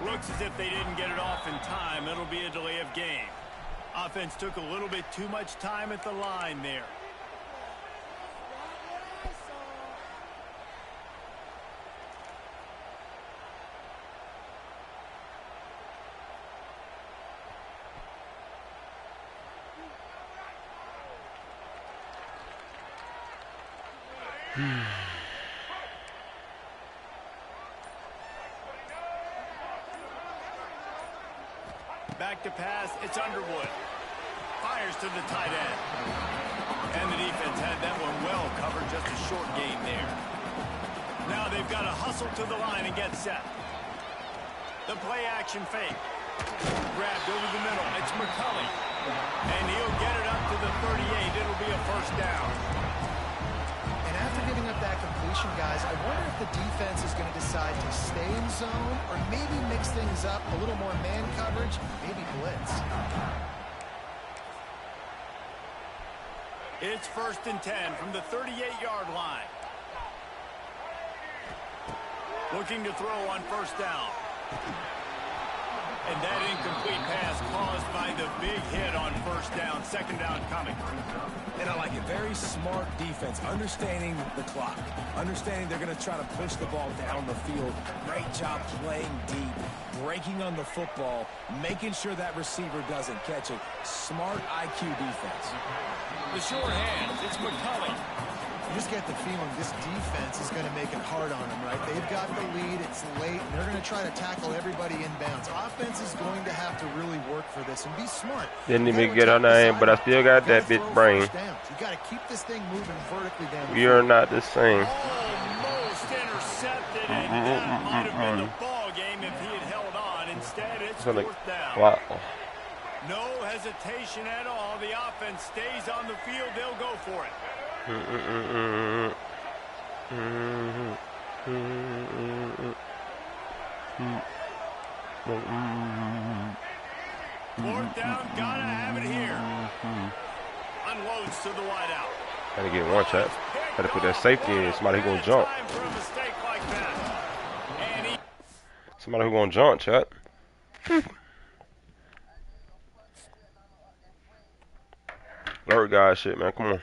Looks as if they didn't get it off in time. It'll be a delay of game. Offense took a little bit too much time at the line there. Back to pass, it's Underwood. Fires to the tight end. And the defense had that one well covered, just a short gain there. Now they've got to hustle to the line and get set. The play action fake. Grabbed over the middle, it's McCulley. And he'll get it up to the 38, it'll be a first down. And after giving up that completion, guys, I wonder if the defense is going to decide to stay in zone or maybe mix things up, a little more man coverage, maybe blitz. It's 1st and 10 from the 38-yard line. Looking to throw on first down. And that incomplete pass caused by the big hit on first down. Second down coming. And I like it. Very smart defense. Understanding the clock. Understanding they're going to try to push the ball down the field. Great job playing deep. Breaking on the football. Making sure that receiver doesn't catch it. Smart IQ defense. The short hands. It's McCulley. You just get the feeling this defense is going to make it hard on them, right? They've got the lead. It's late, and they're going to try to tackle everybody inbounds. Offense is going to have to really work for this and be smart. Didn't even get her name, but I still got that bit brain. You got to keep this thing moving vertically down. We are not the same. Almost intercepted, and that might have been the ball game if he had held on. Instead, it's fourth down. Wow. No hesitation at all. The offense stays on the field. They'll go for it. Fourth down, gotta have it here. Unloads to the wideout. Gotta get one shot. Gotta put that safety in. Somebody who gonna jump. Somebody who gonna jump, chat. Alert guy shit, man. Come on.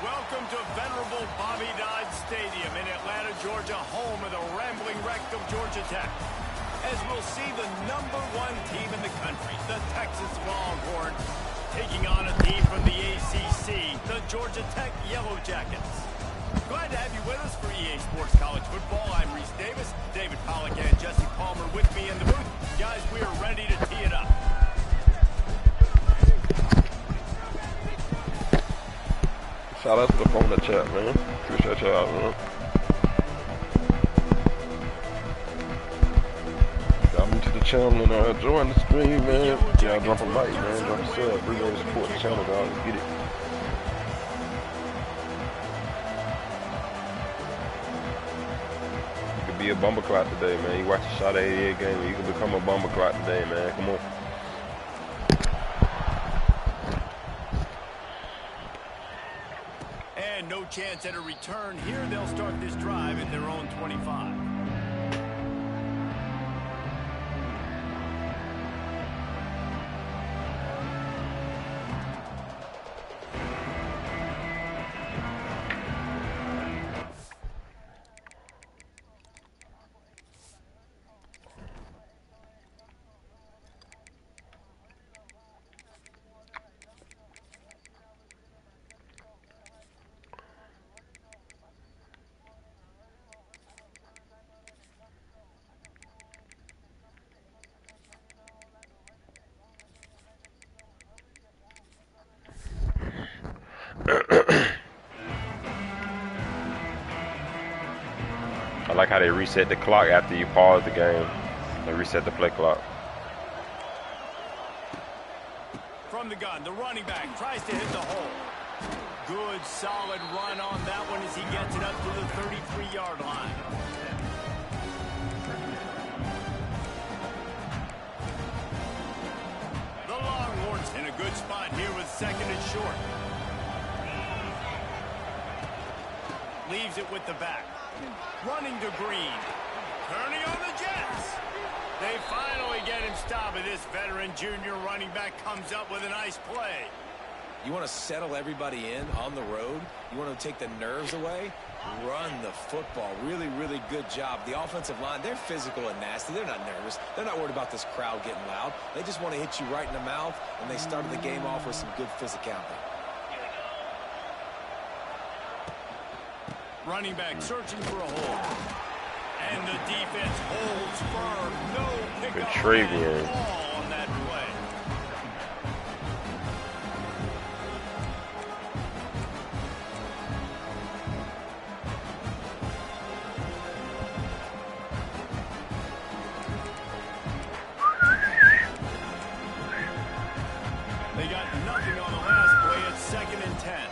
Welcome to venerable Bobby Dodd Stadium in Atlanta, Georgia, home of the rambling wreck of Georgia Tech. As we'll see the #1 team in the country, the Texas Longhorns, taking on a team from the ACC, the Georgia Tech Yellow Jackets. Glad to have you with us for EA Sports College Football. I'm Reese Davis, David Pollack and Jesse Palmer with me in the booth. Guys, we are ready to tee it up. Shout out to the phone in the chat, man. Appreciate y'all, man. channel and join the stream, man. Y'all drop a like, man. Drop a sub. Really want to support the channel, dog. Let's get it. You could be a bumper clock today, man. You watch the Shot 88 game, you can become a bumper clock today, man. Come on. And no chance at a return here. They'll start this drive at their own 25. I like how they reset the clock after you pause the game. They reset the play clock. From the gun, the running back tries to hit the hole. Good, solid run on that one as he gets it up to the 33-yard line. The Longhorns in a good spot here with second and short. Leaves it with the back. Running to Green. Turning on the Jets. They finally get him stopped, and this veteran junior running back comes up with a nice play. You want to settle everybody in on the road? You want to take the nerves away? Run the football. Really, really good job. The offensive line, they're physical and nasty. They're not nervous. They're not worried about this crowd getting loud. They just want to hit you right in the mouth, and they started the game off with some good physicality. Running back searching for a hole. And the defense holds firm. No pickup at all on that play. They got nothing on the last play. It's 2nd and 10.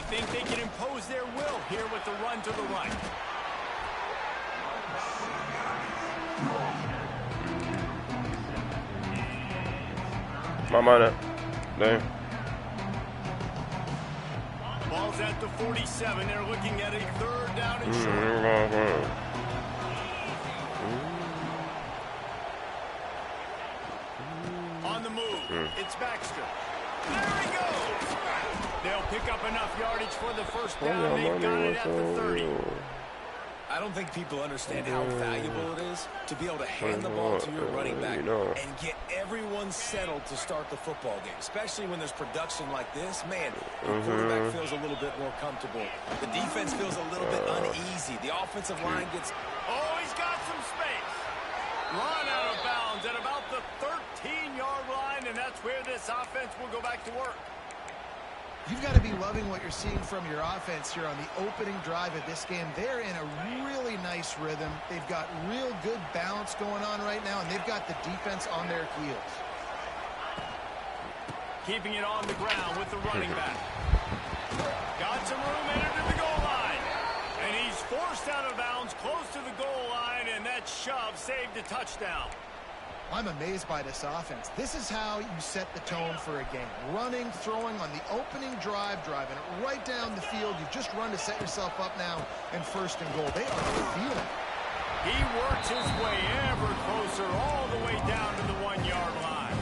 Think they can impose their will here with the run to the right. My damn. Ball's at the 47. They're looking at a 3rd down and short. On the move, it's Baxter. There he goes. They'll pick up enough yardage for the first down. They've got it at the 30. I don't think people understand how valuable it is to be able to hand the ball to your running back and get everyone settled to start the football game, especially when there's production like this. Man, the quarterback feels a little bit more comfortable. The defense feels a little bit uneasy. The offensive line gets... Oh, he's got some space. Run out of bounds at about the 13-yard line, and that's where this offense will go back to work. You've got to be loving what you're seeing from your offense here on the opening drive of this game. They're in a really nice rhythm. They've got real good balance going on right now, and they've got the defense on their heels. Keeping it on the ground with the running back. Got some room entered to the goal line. And he's forced out of bounds close to the goal line, and that shove saved a touchdown. I'm amazed by this offense. This is how you set the tone for a game. Running, throwing on the opening drive, driving it right down the field. You've just run to set yourself up now in 1st and goal. They are feeling it. He works his way ever closer all the way down to the 1-yard line.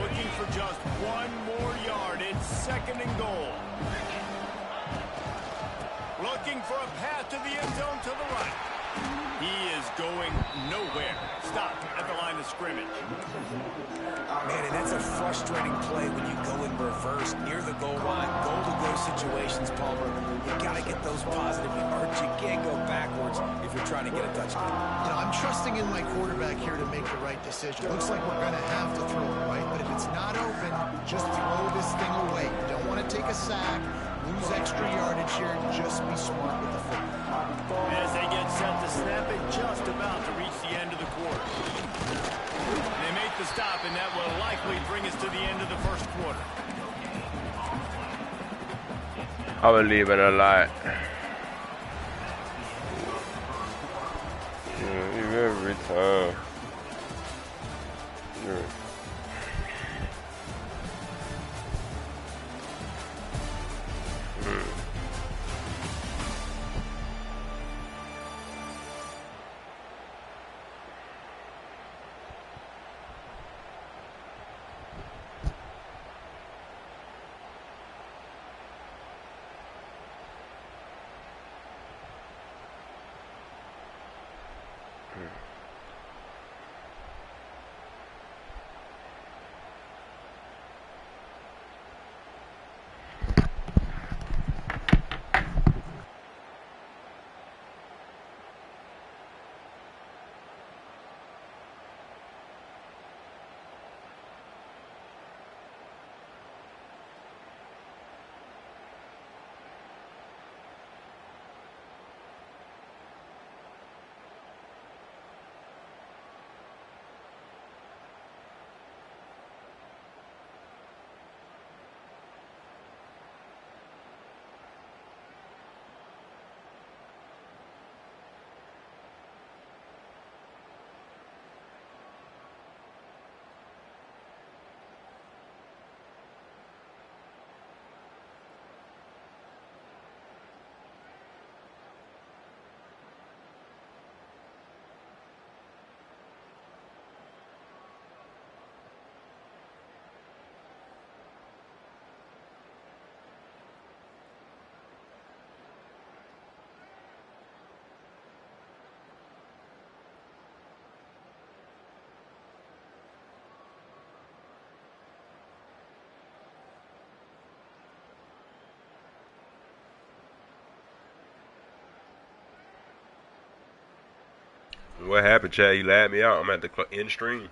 Looking for just 1 more yard. It's 2nd and goal. Looking for a path to the end zone to the right. He is going nowhere. Stop at the line of scrimmage. Man, and that's a frustrating play when you go in reverse near the goal line. Goal-to-go situations, Palmer. You got to get those positive yards. You can't go backwards if you're trying to get a touchdown. You know, I'm trusting in my quarterback here to make the right decision. Looks like we're going to have to throw it right, but if it's not open, just throw this thing away. You don't want to to take a sack, lose extra yardage here, and just be smart with the football. As they get set to snap it, just about to reach the end of the quarter. They make the stop, and that will likely bring us to the end of the first quarter. I believe it a lot. Yeah, every time. Yeah. What happened, Chad? You laughed me out. I'm at the end stream.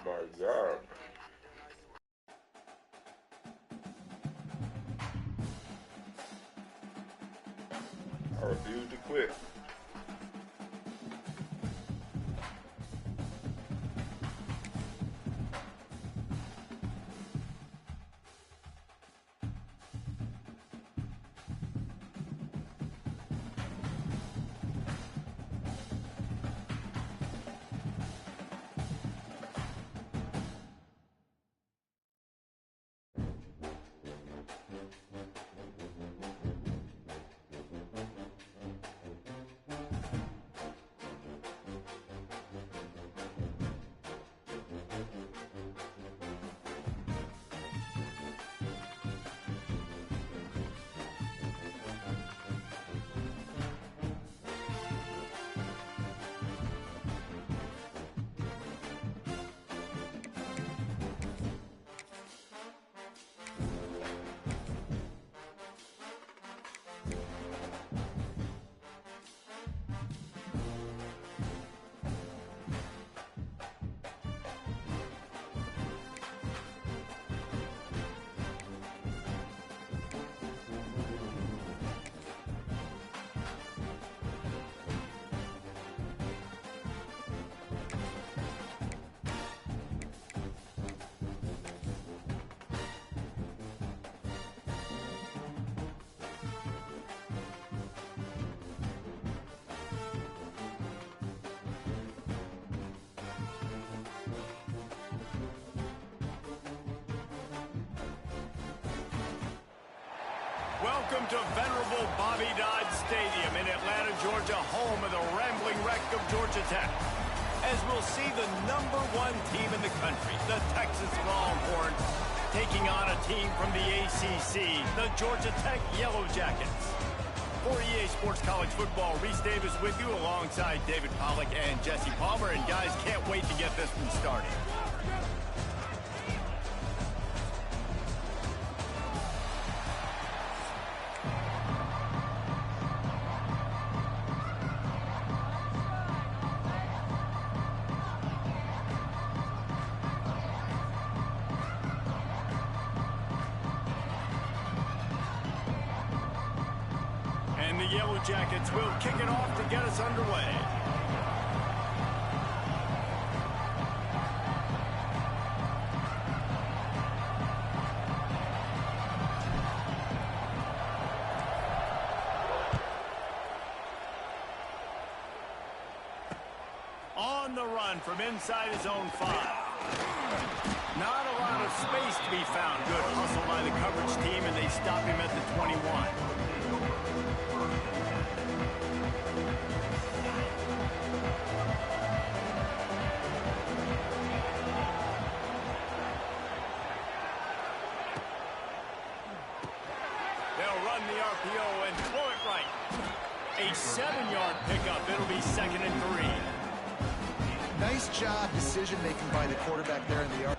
My God. I refuse to quit. Welcome to venerable Bobby Dodd Stadium in Atlanta, Georgia, home of the rambling wreck of Georgia Tech. As we'll see the #1 team in the country, the Texas Longhorns, taking on a team from the ACC, the Georgia Tech Yellow Jackets. For EA Sports College Football, Reese Davis with you alongside David Pollack and Jesse Palmer. And guys, can't wait to get this one started. And the Yellow Jackets will kick it off to get us underway. On the run from inside his own 5. Not a lot of space to be found. Good hustle by the coverage team, and they stop him at the 21. They'll run the RPO and throw it right. A 7-yard pickup. It'll be 2nd and 3. Nice job decision-making by the quarterback there in the yard.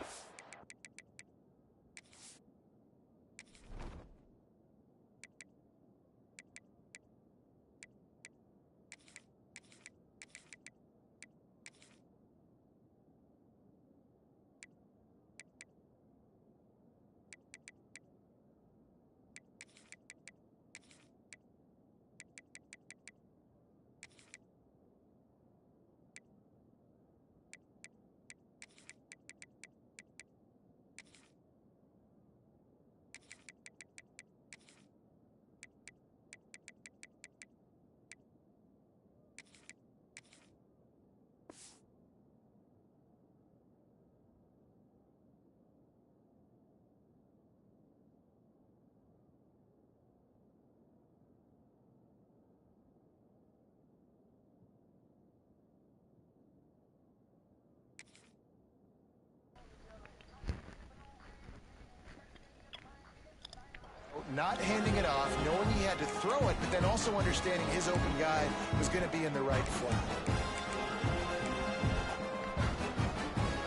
Not handing it off, knowing he had to throw it, but then also understanding his open guy was going to be in the right flat.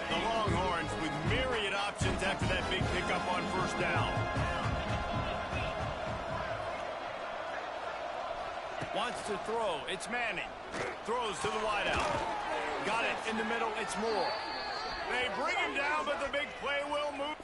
The Longhorns with myriad options after that big pickup on 1st down. Wants to throw. It's Manning. Throws to the wideout. Got it in the middle. It's Moore. They bring him down, but the big play will move.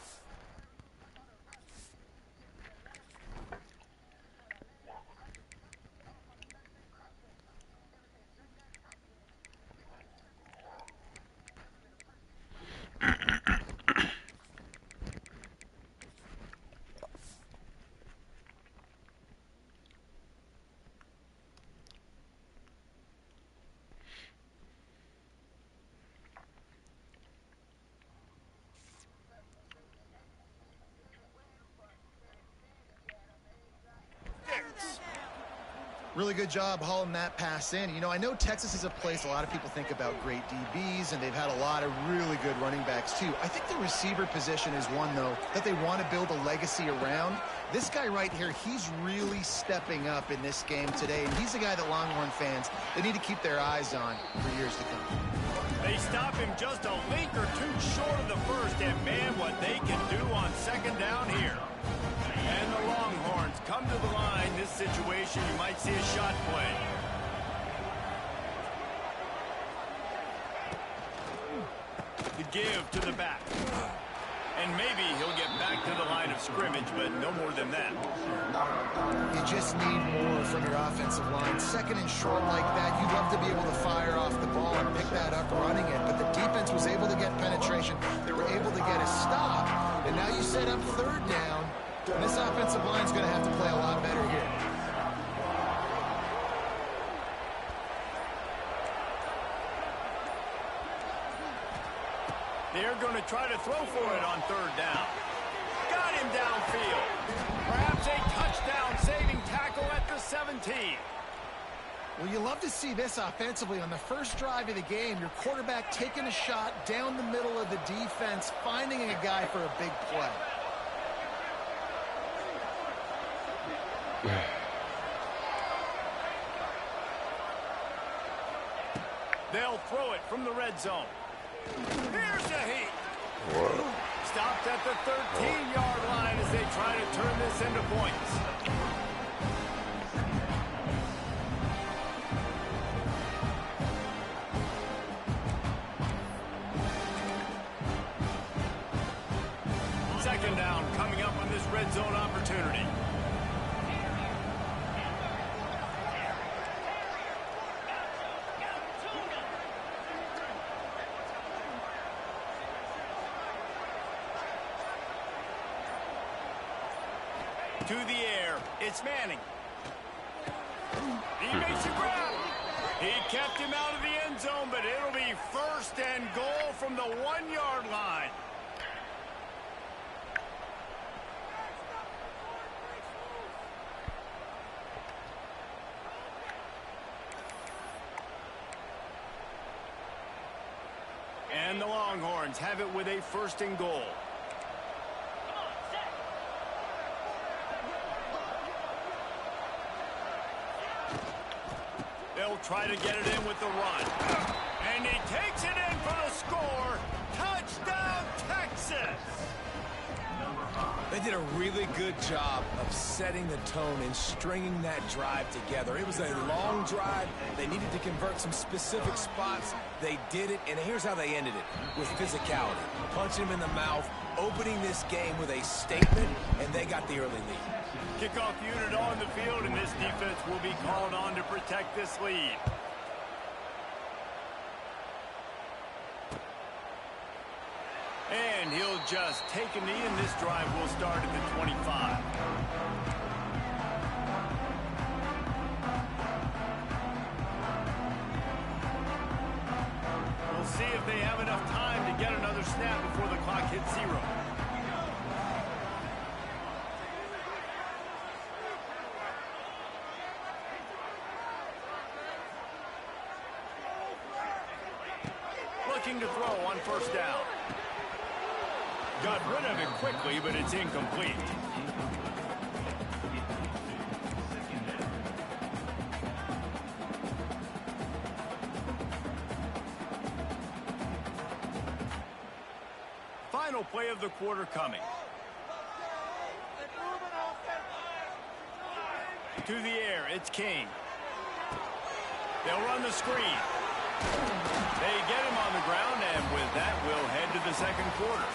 Really good job hauling that pass in. You know, I know Texas is a place a lot of people think about great DBs, and they've had a lot of really good running backs, too. I think the receiver position is one, though, that they want to build a legacy around. This guy right here, he's really stepping up in this game today, and he's the guy that Longhorn fans, they need to keep their eyes on for years to come. They stop him just a link or two short of the first, and man, what they can do on 2nd down here. And the Longhorns come to the line. This situation, you might see a shot play. The give to the back. And maybe he'll get back to the line of scrimmage, but no more than that. You just need more from your offensive line. 2nd and short like that, you'd love to be able to fire off the ball and pick that up running it. But the defense was able to get penetration. They were able to get a stop. And now you set up 3rd down. And this offensive line is going to have to play a lot better here. They're going to try to throw for it on 3rd down. Got him downfield. Perhaps a touchdown-saving tackle at the 17. Well, you love to see this offensively on the first drive of the game. Your quarterback taking a shot down the middle of the defense, finding a guy for a big play. They'll throw it from the red zone. Here's the heat. Whoa. Stopped at the 13-yard line as they try to turn this into points. Second down coming up on this red zone opportunity. To the air, it's Manning. He makes a grab. He kept him out of the end zone, but it'll be first and goal from the 1-yard line. And the Longhorns have it with a first and goal. They'll try to get it in with the run. And he takes it in for the score. Touchdown, Texas! They did a really good job of setting the tone and stringing that drive together. It was a long drive. They needed to convert some specific spots. They did it, and here's how they ended it, with physicality. Punching him in the mouth, opening this game with a statement, and they got the early lead. Kickoff unit on the field, and this defense will be called on to protect this lead. And he'll just take a knee, and this drive will start at the 25. We'll see if they have enough time to get another snap before the clock hits 0. Looking to throw on first down. Got rid of it quickly, but it's incomplete. Final play of the quarter coming. To the air, it's King. They'll run the screen. They get him on the ground, and with that, we'll head to the second quarter.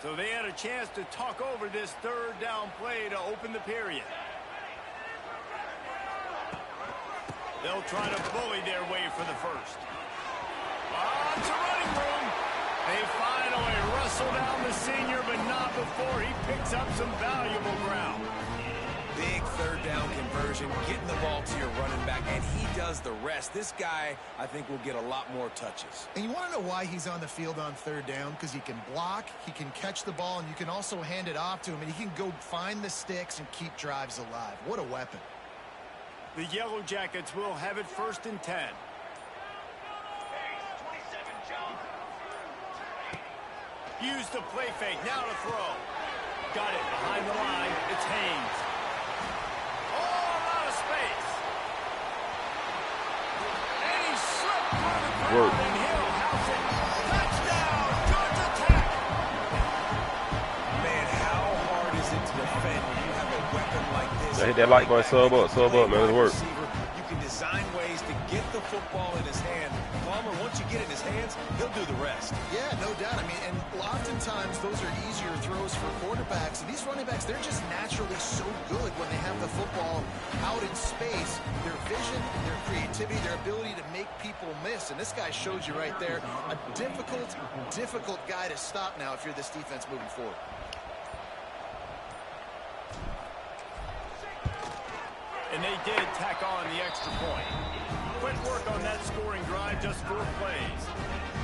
So they had a chance to talk over this third down play to open the period. They'll try to bully their way for the first. It's a running room. They finally wrestle down the senior, but not before he picks up some valuable ground. Big third down conversion, getting the ball to your running back, and he does the rest. This guy, I think, will get a lot more touches. And you want to know why he's on the field on third down? Because he can block, he can catch the ball, and you can also hand it off to him, and he can go find the sticks and keep drives alive. What a weapon. The Yellow Jackets will have it first and 10. Use the play fake, now to throw. Got it behind the line, it's Haynes. Oh, a lot of space. And he slipped through the crowd, and he'll house it. Touchdown, Georgia Tech. Man, how hard is it to defend when you have a weapon like this? I hit that like button, sub up, man, it works. You can design ways to get the football in his hand. Palmer, once you get it in his hands, he'll do the rest. Yeah, no doubt. I mean, and oftentimes those are easier throws for quarterbacks. And these running backs, they're just naturally so good when they have the football out in space. Their vision, their creativity, their ability to make people miss. And this guy shows you right there, a difficult guy to stop now if you're this defense moving forward. And they did tack on the extra point. Quick work on that scoring drive, just 4 plays.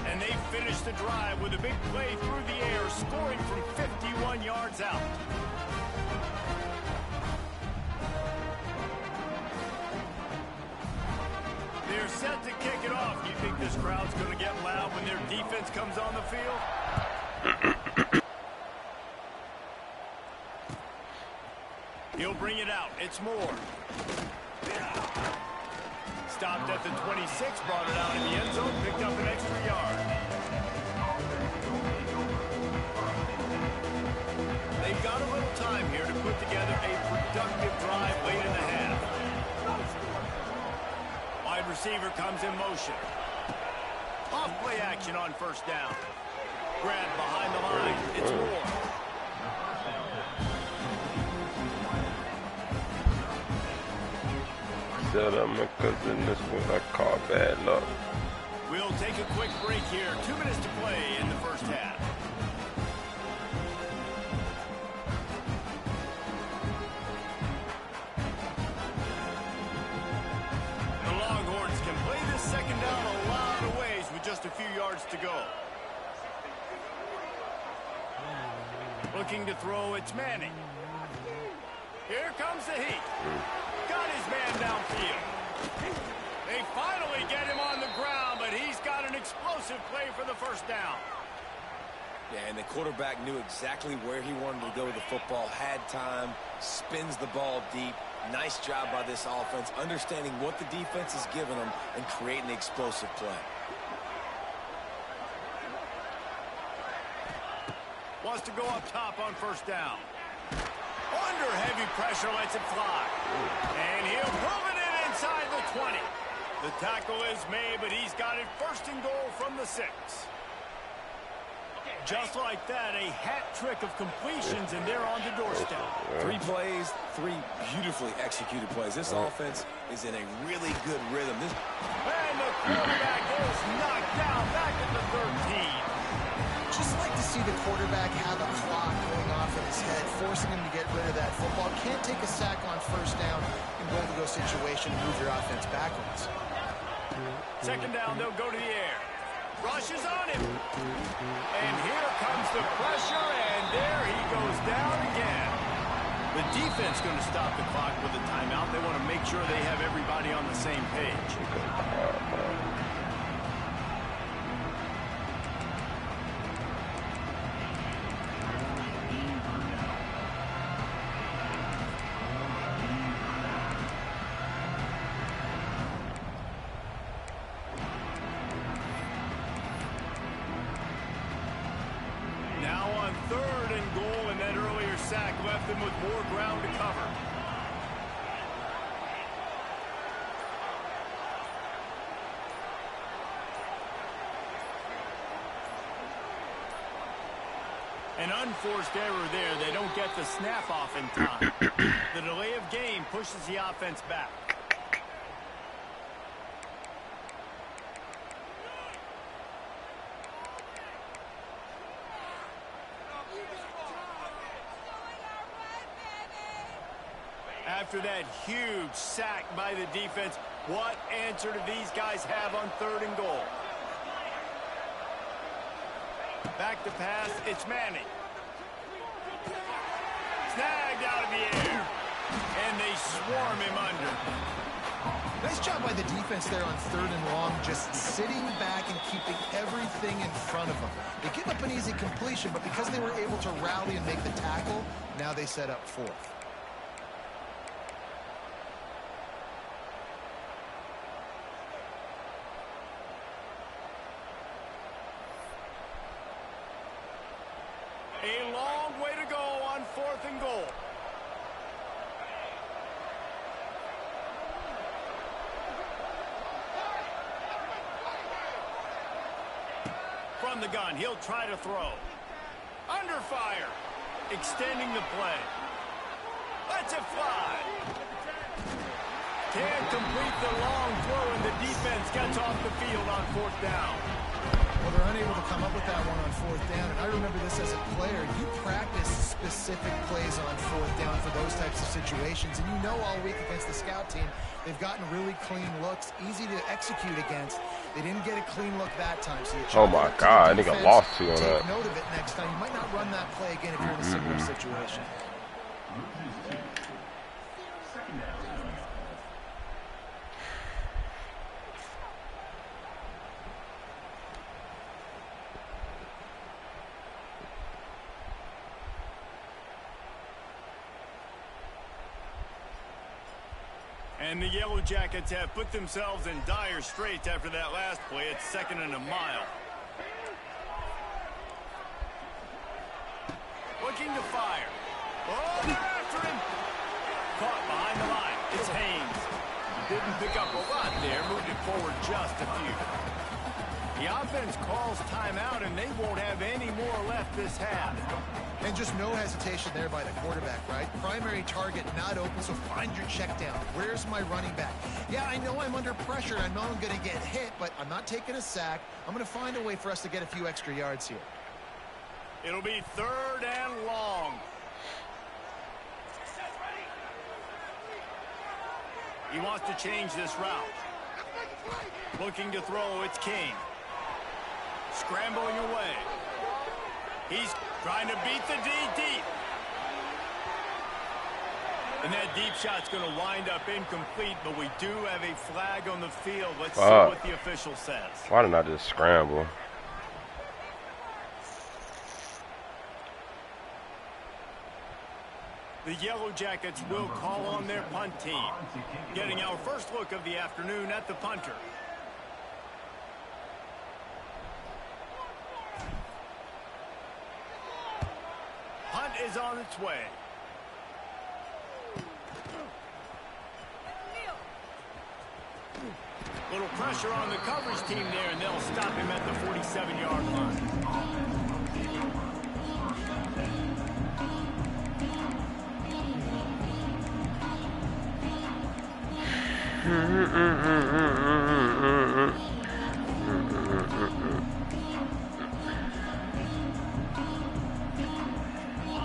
And they finished the drive with a big play through the air, scoring from 51 yards out. They're set to kick it off. You think this crowd's going to get loud when their defense comes on the field? He'll bring it out. It's Moore. Stopped at the 26, brought it out in the end zone, picked up an extra yard. They've got a little time here to put together a productive drive late in the half. Wide receiver comes in motion. Off play action on first down. Grab behind the line. It's Moore. Set up my cousin, this one I call bad luck. We'll take a quick break here. 2 minutes to play in the first half. The Longhorns can play this second down a lot of ways with just a few yards to go. Looking to throw, it's Manning. Here comes the heat. Got his man downfield. They finally get him on the ground, but he's got an explosive play for the first down. Yeah, and the quarterback knew exactly where he wanted to go with the football, had time, spins the ball deep. Nice job by this offense, understanding what the defense is giving them and creating the explosive play. Wants to go up top on first down. Under heavy pressure, lets it fly. And he'll move it in inside the 20. The tackle is made, but he's got it first and goal from the 6. Just like that, a hat trick of completions, and they're on the doorstep. 3 plays, 3 beautifully executed plays. This offense is in a really good rhythm. And the quarterback is knocked down back at the 13. Just like to see the quarterback have a clock going off in his head, forcing him to get rid of that football. Can't take a sack on first down in goal-to-go situation and move your offense backwards. Second down, they'll go to the air. Rushes on him. And here comes the pressure, and there he goes down again. The defense going to stop the clock with a timeout. They want to make sure they have everybody on the same page. Now on 3rd and goal, and that earlier sack left them with more ground to cover. An unforced error there. They don't get the snap off in time. The delay of game pushes the offense back. After that huge sack by the defense, what answer do these guys have on 3rd and goal? Back to pass, it's Manning. Snagged out of the air. And they swarm him under. Nice job by the defense there on 3rd and long, just sitting back and keeping everything in front of them. They give up an easy completion, but because they were able to rally and make the tackle, now they set up 4th. A long way to go on 4th and goal. From the gun, he'll try to throw. Under fire. Extending the play. Lets it fly. Can't complete the long throw, and the defense gets off the field on 4th down. Well, they're unable to come up with that one on 4th down, and I remember this as a player. You practice specific plays on fourth down for those types of situations, and you know all week against the scout team, they've gotten really clean looks, easy to execute against. They didn't get a clean look that time. So you Oh my God, nigga lost two on take that. note of it next time. You might not run that play again if you're in a similar situation. Second down. And the Yellow Jackets have put themselves in dire straits after that last play. It's 2nd and a mile. Looking to fire. Oh, they're after him. Caught behind the line. It's Haynes. Didn't pick up a lot there. Moved it forward just a few. The offense calls timeout, and they won't have any more left this half. And just no hesitation there by the quarterback, right? Primary target not open, so find your check down. Where's my running back? Yeah, I know I'm under pressure. I know I'm going to get hit, but I'm not taking a sack. I'm going to find a way for us to get a few extra yards here. It'll be 3rd and long. He wants to change this route. Looking to throw, it's King. Scrambling away. He's trying to beat the D deep. And that deep shot's going to wind up incomplete, but we do have a flag on the field. Let's see what the official says. Why didn't I just scramble? The Yellow Jackets will call on their punt team. Getting our first look of the afternoon at the punter. Punt is on its way. Little pressure on the coverage team there, and they'll stop him at the 47-yard line.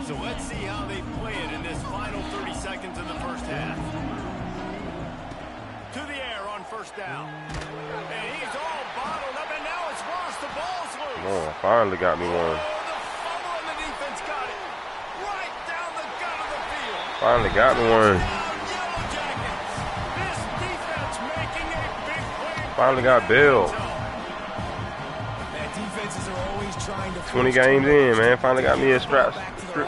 So let's see how they play it in this final 30 seconds of the first half. To the air on 1st down. And he's all bottled up, and now it's Ross. The ball's loose. Oh, finally got me one. Oh, the fumble, and the defense got it. Right down the gut of the field. Finally got me one. Yellow Jackets. This defense making a big play. Finally got Bill. Man, defenses are always trying to 20 games in, man. Finally got me a strip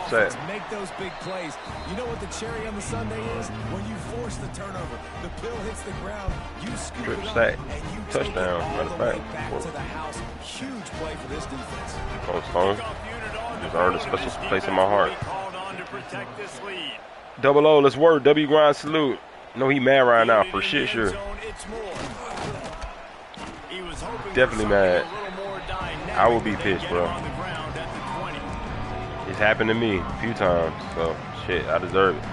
set. Make those big plays. You know what the cherry on the sundae is? When you force the turnover, the pill hits the ground, you scoop Strip it up, sack. and you Touchdown. take it all Matter the of way fact. back to the house. Huge play for this defense. Oh, Stone. Just earned a special place in my heart. Double O, let's work. W grind salute. No, he mad right now for shit sure. Definitely mad. I will be pissed, bro. It's happened to me a few times, so shit, I deserve it.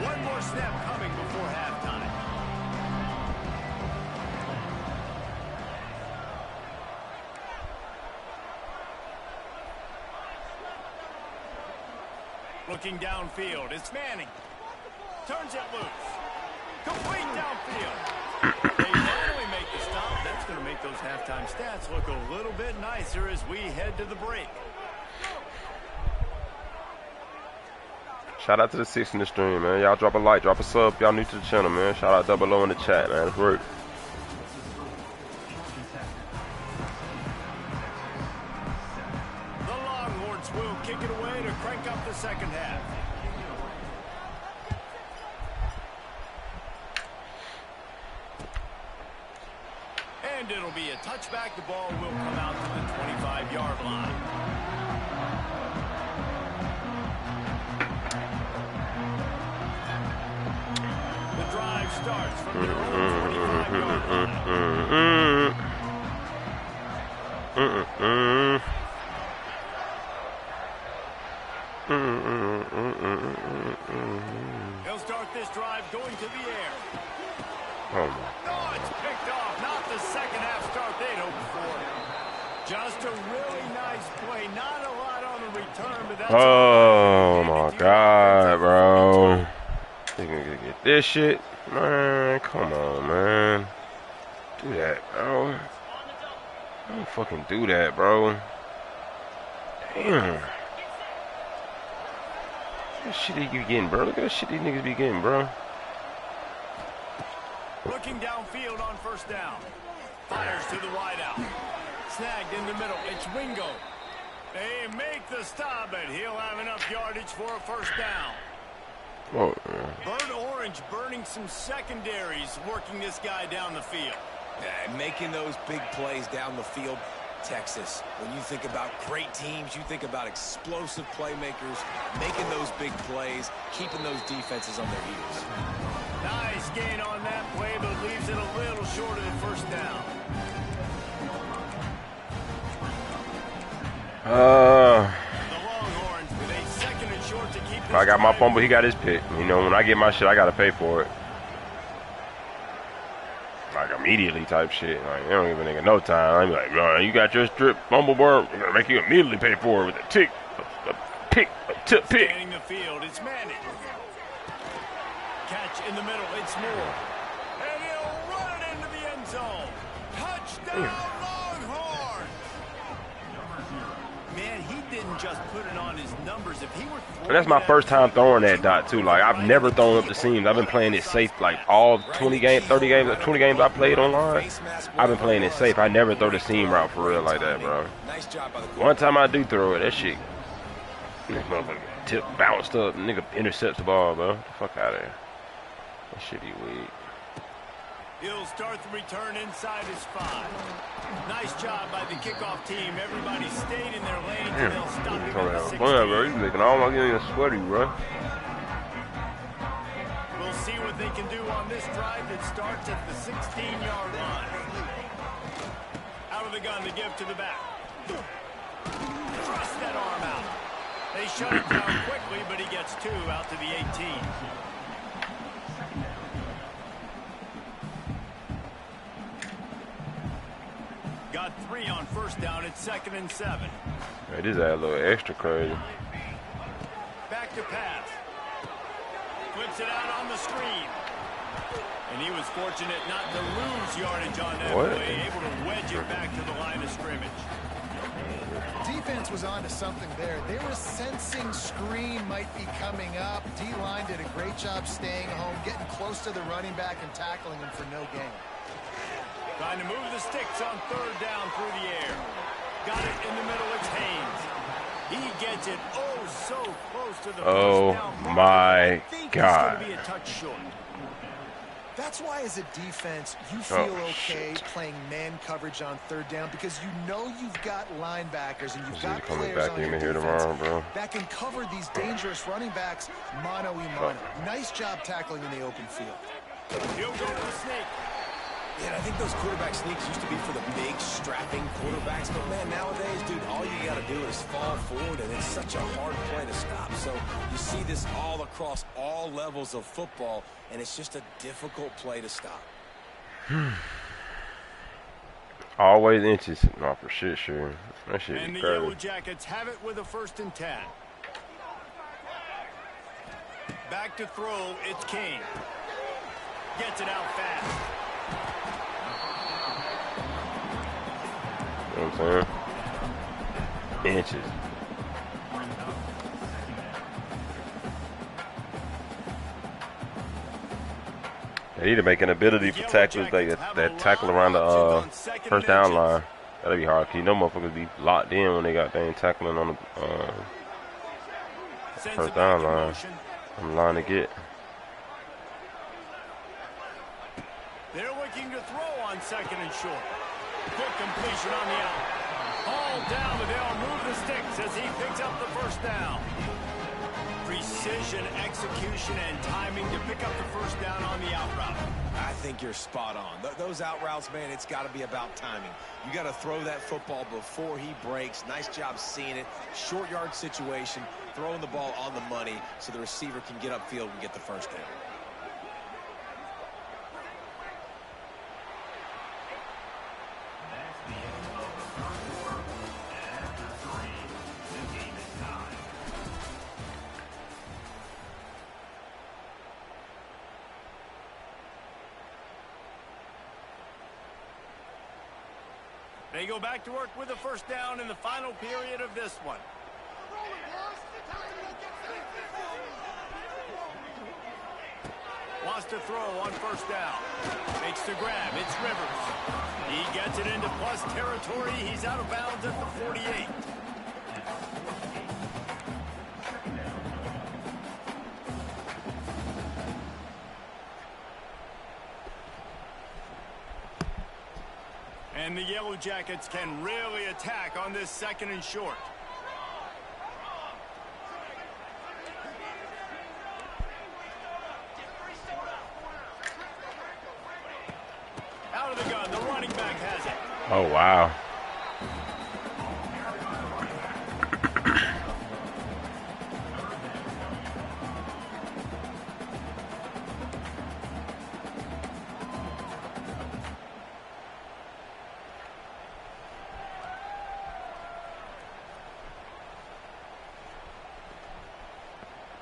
One more snap coming before halftime. Looking downfield, it's Manning. Turns it loose. Complete downfield. They finally make the stop. That's going to make those halftime stats look a little bit nicer as we head to the break. Shout out to the 6 in the stream, man. Y'all drop a like, drop a sub. Y'all new to the channel, man. Shout out Double O in the chat, man. Let's work. The Longhorns will kick it away to crank up the second half. And it'll be a touchback. The ball will come out to the 25-yard line. The drive starts from their own 25-yard line. He'll start this drive going to the air. Oh my. Oh, it's picked off. Not the second half start they'd hoped for. Just a really nice play. Not a lot on the return, but that's Oh my God, bro. You gonna get this shit? Man, come on, man. Do that, bro. Don't fucking do that, bro. Damn. What shit you getting, bro? Look at that shit these niggas be getting, bro. Looking downfield on first down. Fires to the wideout. Snagged in the middle. It's Wingo. They make the stop, but he'll have enough yardage for a first down. Oh, Bird Orange burning some secondaries, working this guy down the field. Yeah, making those big plays down the field. Texas, when you think about great teams, you think about explosive playmakers, making those big plays, keeping those defenses on their heels. Nice gain on that play, but leaves it a little short of the first down. The Longhorns with a second and short to keep. I got my fumble, he got his pick. You know, when I get my shit, I gotta pay for it. Like immediately type shit. Like, you don't give a nigga no time. I'm like, bro, you got your strip fumble, bro. I'm gonna make you immediately pay for it with a tick, a pick, a tip pick. Scanning the field, it's Manning. Catch in the middle, it's Moore. And he'll run it into the end zone. Touchdown, Longhorn! Man, he didn't just put it on his numbers. If he were And that's my first time throwing that dot too. Like I've never thrown up the seams. I've been playing it safe like all 20 games, 30 games, 20 games I played online. I've been playing it safe. I never throw the seam route for real like that, bro. One time I do throw it, that shit, this motherfucker tip bounced up, nigga intercepts the ball, bro. Get the fuck out of there. That shit be weak. He'll start the return inside his 5. Nice job by the kickoff team. Everybody stayed in their lanes and they'll stop him at the 16. Bro, you making all my getting sweaty, bro. We'll see what they can do on this drive that starts at the 16-yard line. Out of the gun to give to the back. Thrust that arm out. They shut it down quickly, but he gets 2 out to the 18. Got 3 on first down. It's 2nd and 7. Hey, this add a little extra crazy. Back to pass. Flips it out on the screen. And he was fortunate not to lose yardage on that play. Able to wedge it back to the line of scrimmage. Defense was on to something there. They were sensing screen might be coming up. D-line did a great job staying home, getting close to the running back and tackling him for no gain. Trying to move the sticks on 3rd down through the air. Got it in the middle. It's Haynes. He gets it so close to the first down. My God. It's going to be a touch short. That's why as a defense, you feel okay playing man coverage on 3rd down because you know you've got linebackers and you've got players back on your here defense tomorrow, bro. that can cover these dangerous running backs mano-a-mano. Nice job tackling in the open field. He'll go to the snake. Yeah, and I think those quarterback sneaks used to be for the big, strapping quarterbacks. But, man, nowadays, dude, all you got to do is fall forward, and it's such a hard play to stop. So you see this all across all levels of football, and it's just a difficult play to stop. Always inches. No, for shit, sure. That shit And is the Yellow crazy. Jackets have it with a 1st and 10. Back to throw. It's Kane. Gets it out fast. You know what I'm saying? Inches. They need to make an ability for tacklers that tackle around the first down line. That'll be hard. Cause you know motherfuckers be locked in when they got things tackling on the first down line. I'm the line to get. They're looking to throw on 2nd and short. Quick completion on the out. All down, but they'll move the sticks as he picks up the first down. precision, execution, and timing to pick up the first down on the out route. I think you're spot on. Those out routes, man, it's got to be about timing. You got to throw that football before he breaks. Nice job seeing it. Short yard situation, throwing the ball on the money so the receiver can get upfield and get the first down. That's the end of the third quarter. And after 3, the game is tied. They go back to work with a first down in the final period of this one. Wants to throw on first down. Makes the grab. It's Rivers. He gets it into plus territory. He's out of bounds at the 48. And the Yellow Jackets can really attack on this 2nd and short. Out of the gun, the running back has it. Oh, wow.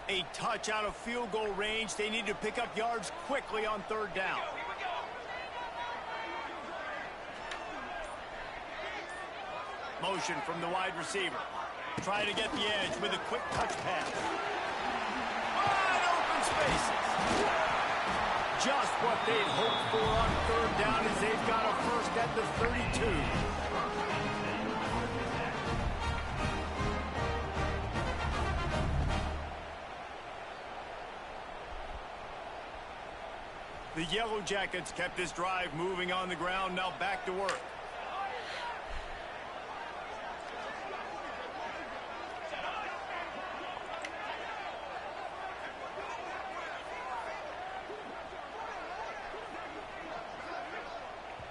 A touch out of field goal range. They need to pick up yards quickly on 3rd down. Motion from the wide receiver. Try to get the edge with a quick touch pass. Wide open spaces. Just what they'd hoped for on 3rd down as they've got a first at the 32. The Yellow Jackets kept this drive moving on the ground. Now back to work.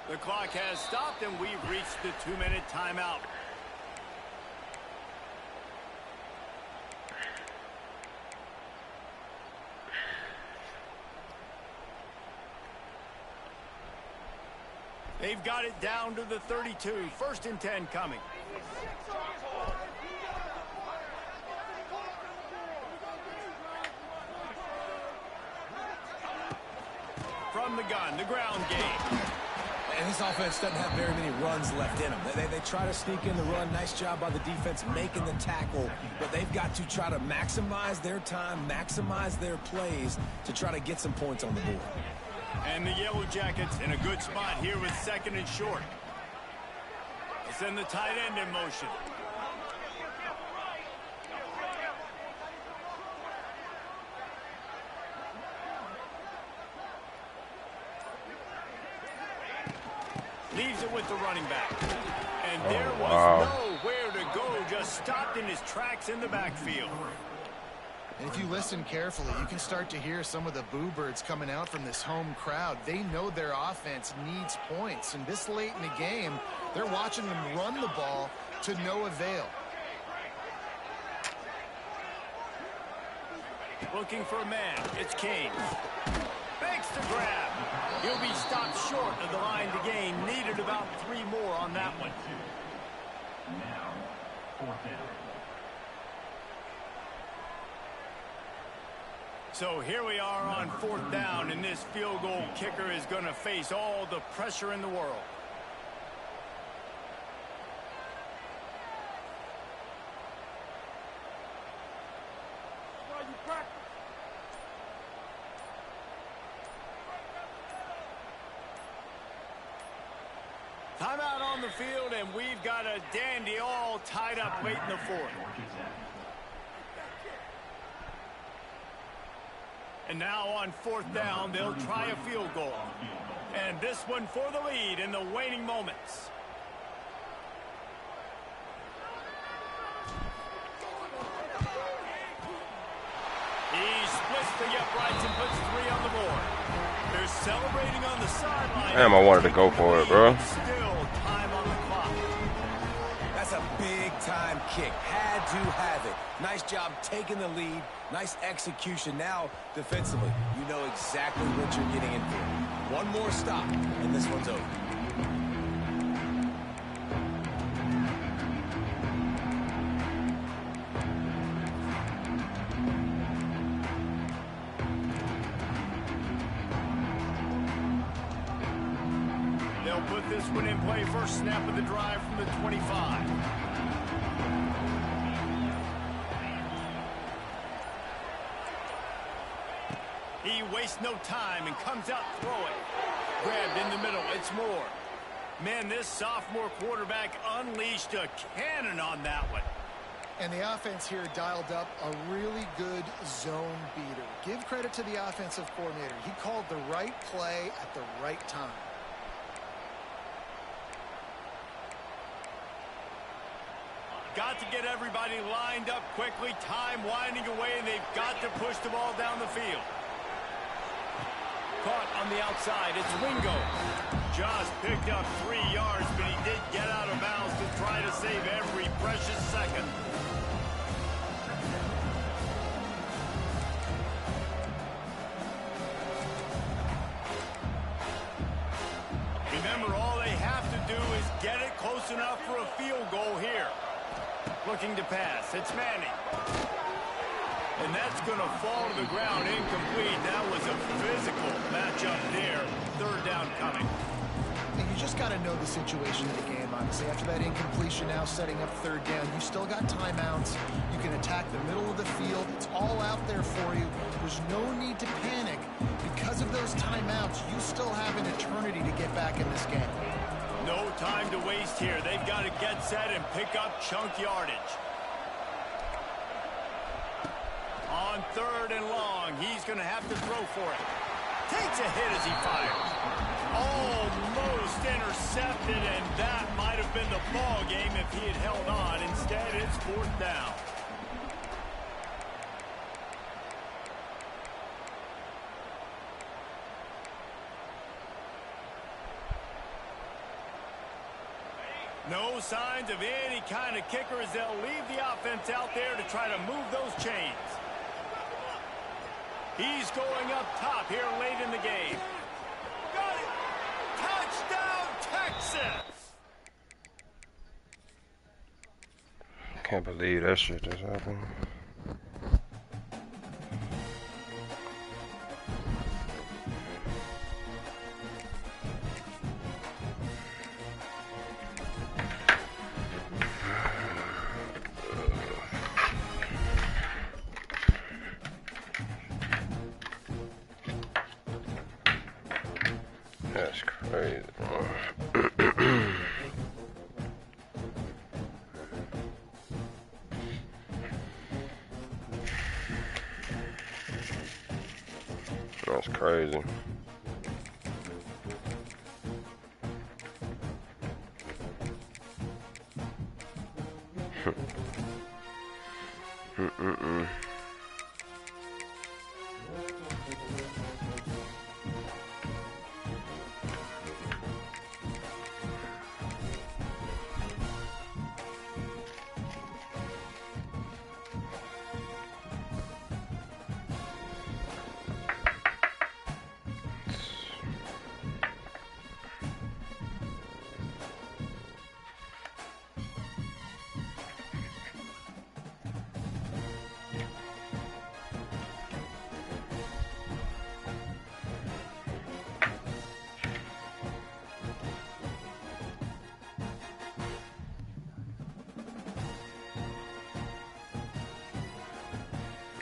The clock has stopped, and we've reached the 2-minute timeout. They've got it down to the 32. 1st and 10 coming. From the gun, the ground game. And this offense doesn't have very many runs left in them. They try to sneak in the run. Nice job by the defense making the tackle. But they've got to try to maximize their time, maximize their plays to try to get some points on the board. And the Yellow Jackets in a good spot here with 2nd and short. They send the tight end in motion. Leaves it with the running back. And there was nowhere to go. Just stopped in his tracks in the backfield. And if you listen carefully, you can start to hear some of the boo birds coming out from this home crowd. They know their offense needs points. And this late in the game, they're watching them run the ball to no avail. Looking for a man. It's Kane. Makes the grab. He'll be stopped short of the line to gain. Needed about 3 more on that one. Now, 4th down. So here we are on 4th down, and this field goal kicker is going to face all the pressure in the world. Timeout on the field, and we've got a dandy all tied up late in the 4th. And now on 4th down, they'll try a field goal. And this one for the lead in the waning moments. twists the uprights and puts 3 on the board. They're celebrating on the sideline. Damn, I wanted to go for it, bro. Still time on the clock. That's a big-time kick. Had to have it. Nice job taking the lead. Nice execution. Now, defensively, you know exactly what you're getting in for. One more stop, and this one's over. They'll put this one in play. First snap of the drive from the 25. He wastes no time and comes out throwing. Grabbed in the middle. It's Moore. Man, this sophomore quarterback unleashed a cannon on that one. And the offense here dialed up a really good zone beater. Give credit to the offensive coordinator. He called the right play at the right time. Got to get everybody lined up quickly. Time winding away, and they've got to push the ball down the field. Caught on the outside. It's Wingo. Just picked up 3 yards, but he did get out of bounds to try to save every precious second. Remember, all they have to do is get it close enough for a field goal here. Looking to pass. It's Manning. And that's going to fall to the ground incomplete. That was a physical matchup there. Third down coming. And you just got to know the situation of the game, honestly. After that incompletion, now setting up third down, you still got timeouts. You can attack the middle of the field. It's all out there for you. There's no need to panic. Because of those timeouts, you still have an eternity to get back in this game. No time to waste here. They've got to get set and pick up chunk yardage. On third and long, he's going to have to throw for it. Takes a hit as he fires. Almost intercepted, and that might have been the ball game if he had held on. Instead, it's fourth down. No signs of any kind of kicker as they'll leave the offense out there to try to move those chains. He's going up top here late in the game. Got it! Touchdown, Texas! Can't believe that shit just happened. That's crazy. That's crazy.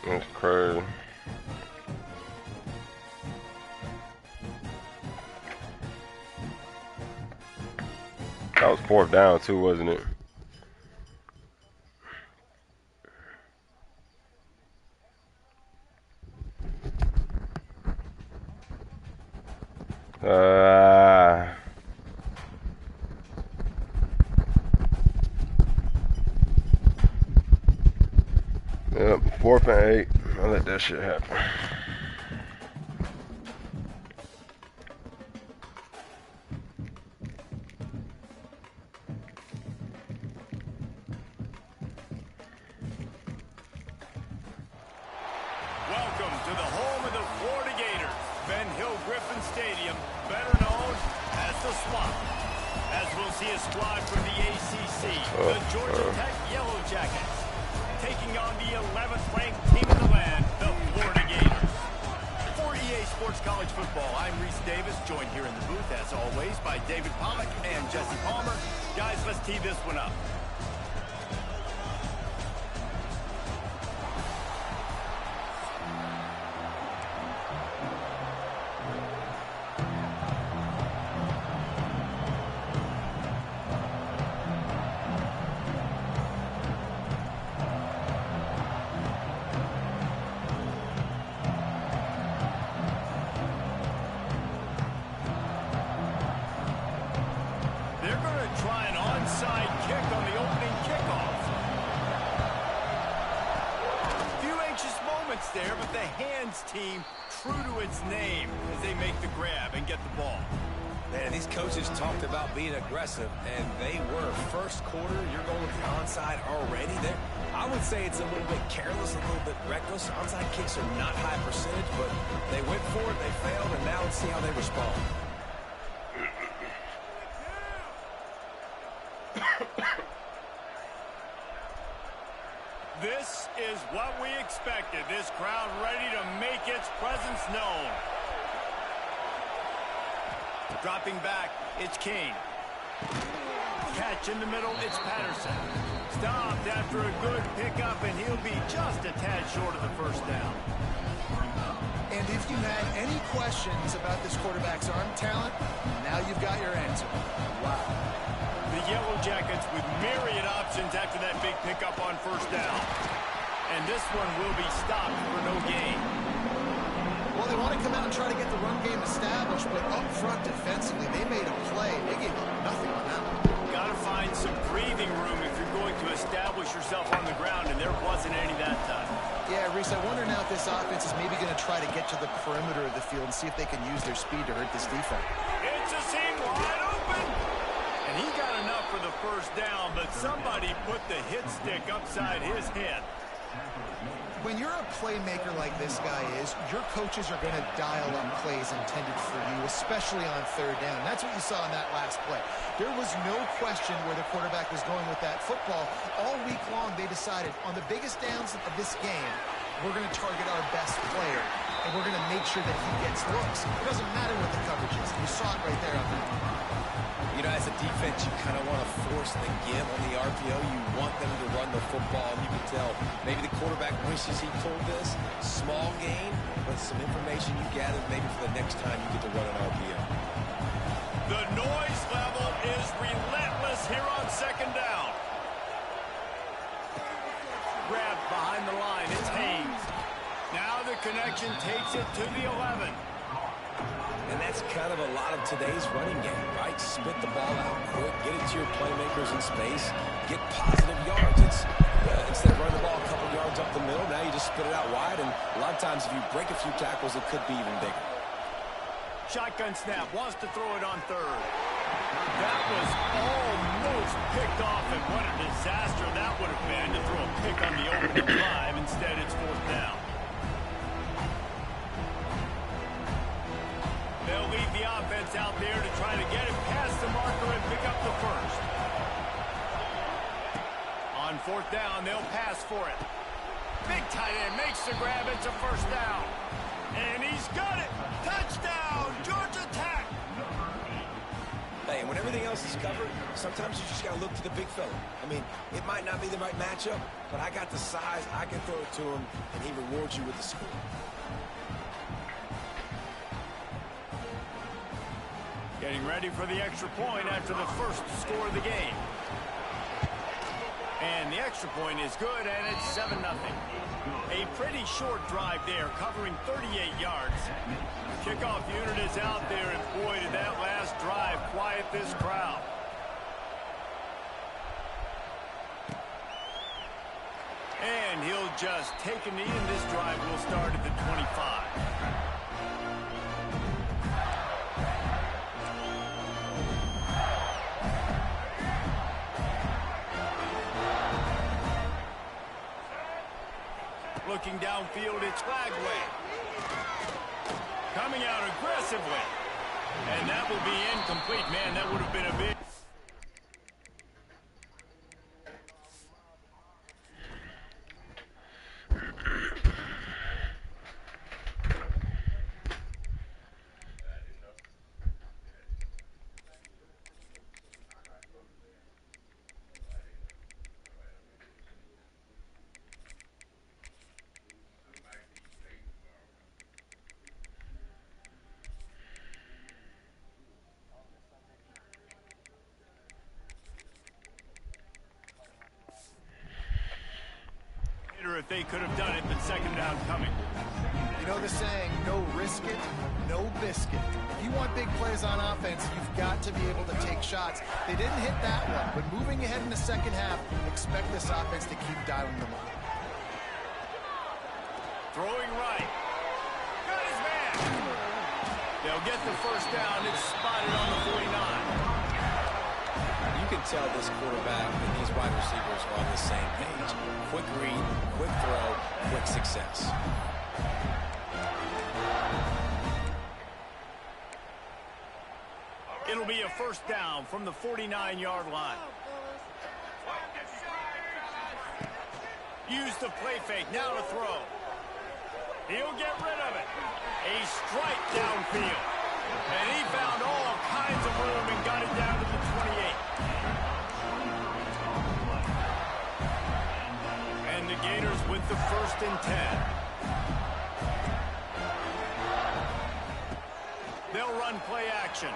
That's crazy. That was fourth down too, wasn't it? Yep, 4th and 8. I'll let that shit happen. this squad from the ACC, the Georgia Tech Yellow Jackets, taking on the 11th ranked team in the land, the Florida Gators. For EA Sports College Football, I'm Reese Davis, joined here in the booth, as always, by David Pollack and Jesse Palmer. Guys, let's tee this one up. Try an onside kick on the opening kickoff. A few anxious moments there, but the hands team true to its name as they make the grab and get the ball. Man, these coaches talked about being aggressive, and they were. First quarter, you're going with the onside already. I would say it's a little bit careless, a little bit reckless. Onside kicks are not high percentage, but they went for it, they failed, and now let's see how they respond. This is what we expected. This crowd ready to make its presence known. Dropping back, it's King. Catch in the middle, it's Patterson. Stopped after a good pickup, and he'll be just a tad short of the first down. And if you had any questions about this quarterback's arm talent, now you've got your answer. Wow. The Yellow Jackets with myriad options after that big pickup on first down. And this one will be stopped for no gain. Well, they want to come out and try to get the run game established, but up front defensively, they made a play. They gave up nothing on that one. Got to find some breathing room if you're going to establish yourself on the ground, and there wasn't any that time. Yeah, Reese, I wonder now if this offense is maybe going to try to get to the perimeter of the field and see if they can use their speed to hurt this defense. It's a seam wide open. And he got enough for the first down, but somebody put the hit stick upside his head. When you're a playmaker like this guy is, your coaches are going to dial up plays intended for you, especially on third down. That's what you saw in that last play. There was no question where the quarterback was going with that football. All week long, they decided on the biggest downs of this game, we're going to target our best player, and we're going to make sure that he gets looks. It doesn't matter what the coverage is. You saw it right there on that one. You know, as a defense, you kind of want to force the give on the RPO. You want them to run the football. You can tell maybe the quarterback wishes he pulled this. Small gain, but some information you gathered maybe for the next time you get to run an RPO. The noise level is relentless here on second down. Grabbed behind the line. It's Haynes. Now the connection takes it to the 11. And that's kind of a lot of today's running game, right? Spit the ball out quick, get it to your playmakers in space, get positive yards. It's instead of running the ball a couple yards up the middle, now you just spit it out wide, and a lot of times if you break a few tackles, it could be even bigger. Shotgun snap, wants to throw it on third. That was almost picked off, and what a disaster that would have been to throw a pick on the opening drive. Instead, it's fourth down. They'll leave the offense out there to try to get it past the marker and pick up the first. On fourth down, they'll pass for it. Big tight end makes the grab. It's a first down. And he's got it. Touchdown, Georgia Tech. Hey, when everything else is covered, sometimes you just got to look to the big fella. I mean, it might not be the right matchup, but I got the size, I can throw it to him, and he rewards you with the score. Getting ready for the extra point after the first score of the game. And the extra point is good, and it's 7-0. A pretty short drive there, covering 38 yards. Kickoff unit is out there, and boy, did that last drive quiet this crowd. And he'll just take a knee, and this drive will start at the 25. Looking downfield, it's Flagway. Coming out aggressively. And that will be incomplete. Man, that would have been a big... second down coming. You know the saying, no risk it, no biscuit. If you want big plays on offense, you've got to be able to take shots. They didn't hit that one, but moving ahead in the second half, expect this offense to keep dialing them up. Throwing right. Got his man. They'll get the first down. It's spotted on the 49. You can tell this quarterback and these wide receivers are on the same page. Quick read, quick throw, quick success. It'll be a first down from the 49-yard line. Use the play fake. Now to throw. He'll get rid of it. A strike downfield. And he found all kinds of room and got it down to the 28. And the Gators with the 1st and 10. They'll run play action.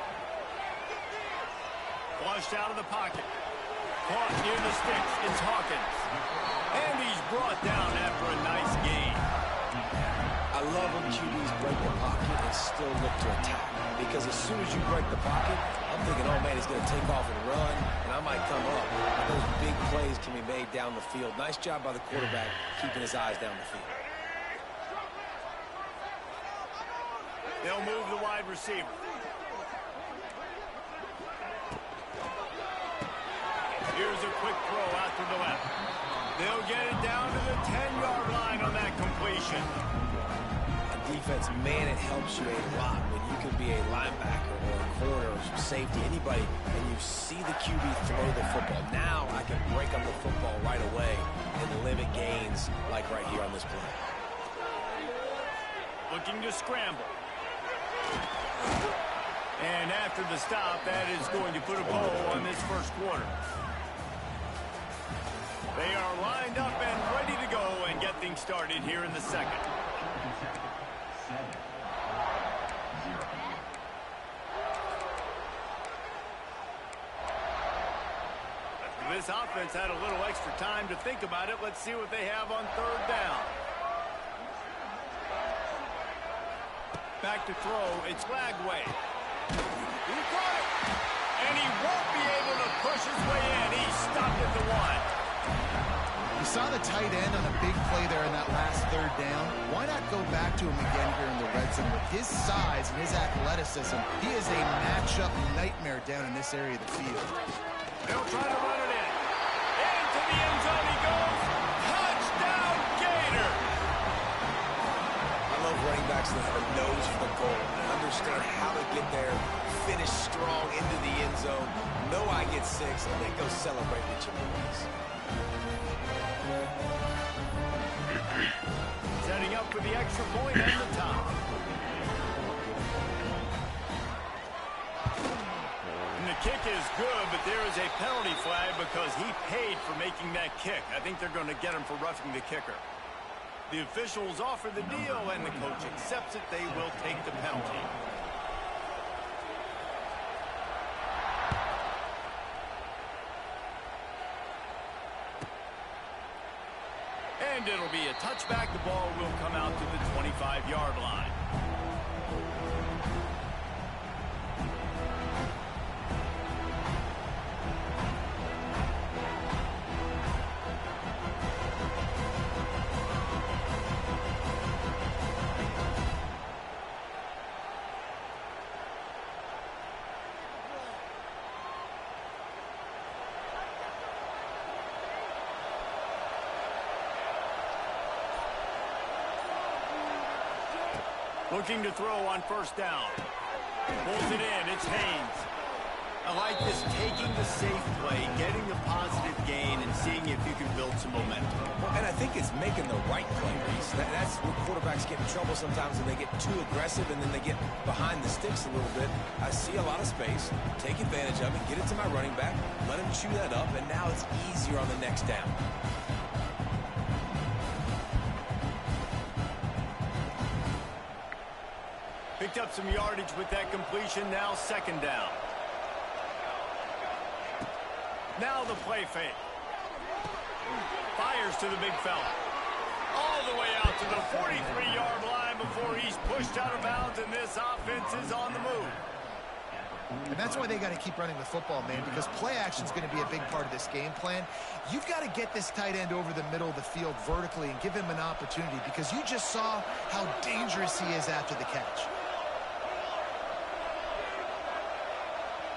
Flushed out of the pocket. Caught near the sticks. It's Hawkins. And he's brought down after a nice gain. I love when QBs break the pocket and still look to attack. Because as soon as you break the pocket, I'm thinking, oh man, he's going to take off and run, and I might come up. But those big plays can be made down the field. Nice job by the quarterback keeping his eyes down the field. They'll move the wide receiver. Here's a quick throw out to the left. They'll get it down to the 10-yard line on that completion. Defense, man, it helps you a lot when you can be a linebacker or a corner or some safety, anybody, and you see the QB throw the football. Now I can break up the football right away and limit gains like right here on this play. Looking to scramble. And after the stop, that is going to put a bow on this first quarter. They are lined up and ready to go and get things started here in the second. This offense had a little extra time to think about it. Let's see what they have on 3rd down. Back to throw. It's Lagway. He caught it. And he won't be able to push his way in. He stopped at the 1. You saw the tight end on a big play there in that last 3rd down. Why not go back to him again here in the red zone? With his size and his athleticism, he is a matchup nightmare down in this area of the field. They'll try to run it in. Into the end zone he goes. Touchdown, Gator! I love running backs that have a nose for the goal and understand how to get there, finish strong into the end zone, know I get 6, and then go celebrate with your boys. Setting up for the extra point and the top. And the kick is good, but there is a penalty flag because he paid for making that kick. I think they're going to get him for roughing the kicker. The officials offer the deal, and the coach accepts it. They will take the penalty. And it'll be a touchback. The ball will come out to the 25-yard line. Looking to throw on 1st down. Pulls it in. It's Haynes. I like this, taking the safe play, getting the positive gain, and seeing if you can build some momentum. Well, and I think it's making the right play, Reese. That's where quarterbacks get in trouble sometimes when they get too aggressive and then they get behind the sticks a little bit. I see a lot of space, take advantage of it, get it to my running back, let him chew that up, and now it's easier on the next down. Picked up some yardage with that completion. Now 2nd down. Now the play fake. Fires to the big fella. All the way out to to the 43-yard line before he's pushed out of bounds, and this offense is on the move. And that's why they got to keep running the football, man, because play action is going to be a big part of this game plan. You've got to get this tight end over the middle of the field vertically and give him an opportunity, because you just saw how dangerous he is after the catch.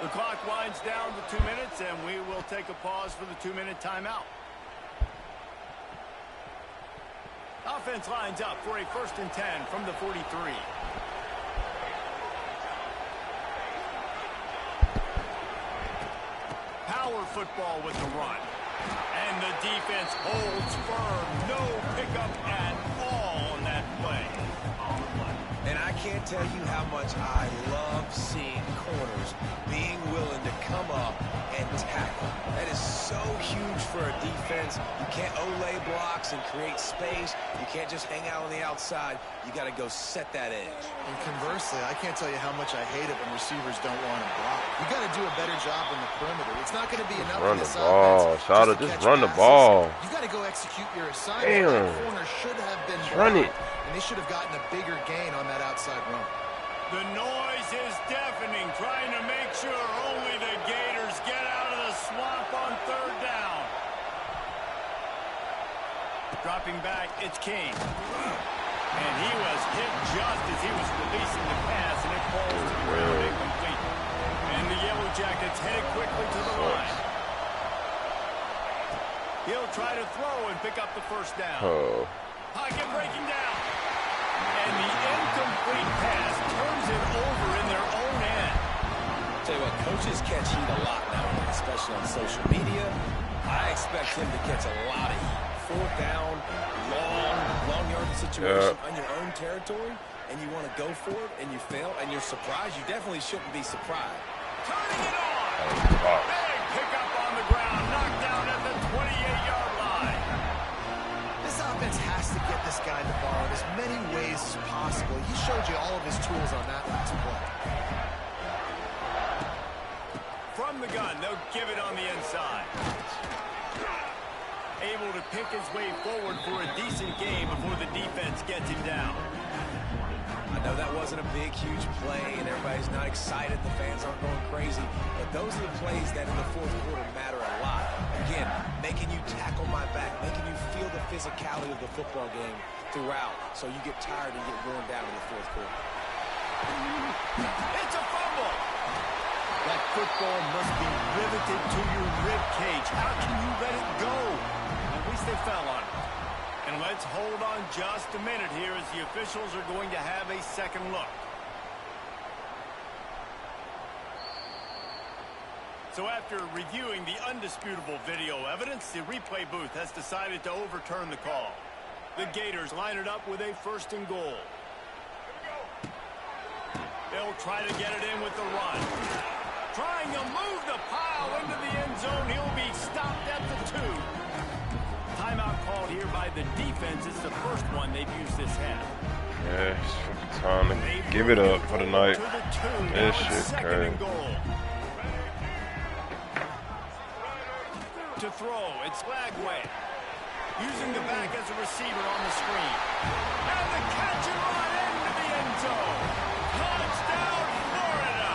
The clock winds down to 2 minutes, and we will take a pause for the 2-minute timeout. Offense lines up for a 1st and 10 from the 43. Power football with the run. And the defense holds firm. No pickup at all on that play. And I can't tell you how much I love seeing corners being willing to come up and tackle. That is so huge for a defense. You can't olay blocks and create space. You can't just hang out on the outside. You got to go set that edge. And conversely, I can't tell you how much I hate it when receivers don't want to block. You got to do a better job on the perimeter. It's not going to be enough Run in the this ball. offense Shout out, just run the ball. You got to go execute your assignment. Damn. That corner should have been Run it. blocked, and they should have gotten a bigger gain on that outside run. The noise is deafening, trying to make sure only the Gators get out of the swamp on 3rd down. Dropping back, it's King. And he was hit just as he was releasing the pass, and it falls to the ground incomplete. And the Yellow Jackets headed quickly to the line. He'll try to throw and pick up the 1st down. Oh. Pocket breaking down. And the incomplete pass turns it over in their own end. Tell you what, coaches catch heat a lot nowadays, especially on social media. I expect him to catch a lot of heat. 4th down, long yard situation on your own territory, and you want to go for it, and you fail, and you're surprised. You definitely shouldn't be surprised. Turning it on. Big pickup on the ground, knocked down at the 28-yard line. This offense has to get this guy the ball in as many ways as possible. He showed you all of his tools on that last play. From the gun, they'll give it on the inside. Able to pick his way forward for a decent game before the defense gets him down. I know that wasn't a big, huge play, and everybody's not excited. The fans aren't going crazy. But those are the plays that in the 4th quarter matter a lot. Again, making you tackle my back, making you feel the physicality of the football game throughout, so you get tired and get worn down in the 4th quarter. It's a fumble. That football must be riveted to your rib cage. How can you let it go? At least they fell on it. And let's hold on just a minute here as the officials are going to have a second look. So after reviewing the undisputable video evidence, the replay booth has decided to overturn the call. The Gators line it up with a 1st and goal. They'll try to get it in with the run. Trying to move the pile into the end zone. He'll be stopped at the 2. Timeout called here by the defense. It's the first one they've used this half. Yeah, it's fucking time to give it up for the night. This shit's crazy. To throw, it's Lagway. Using the back as a receiver on the screen. And the catch and run into the end zone. Touchdown, Florida!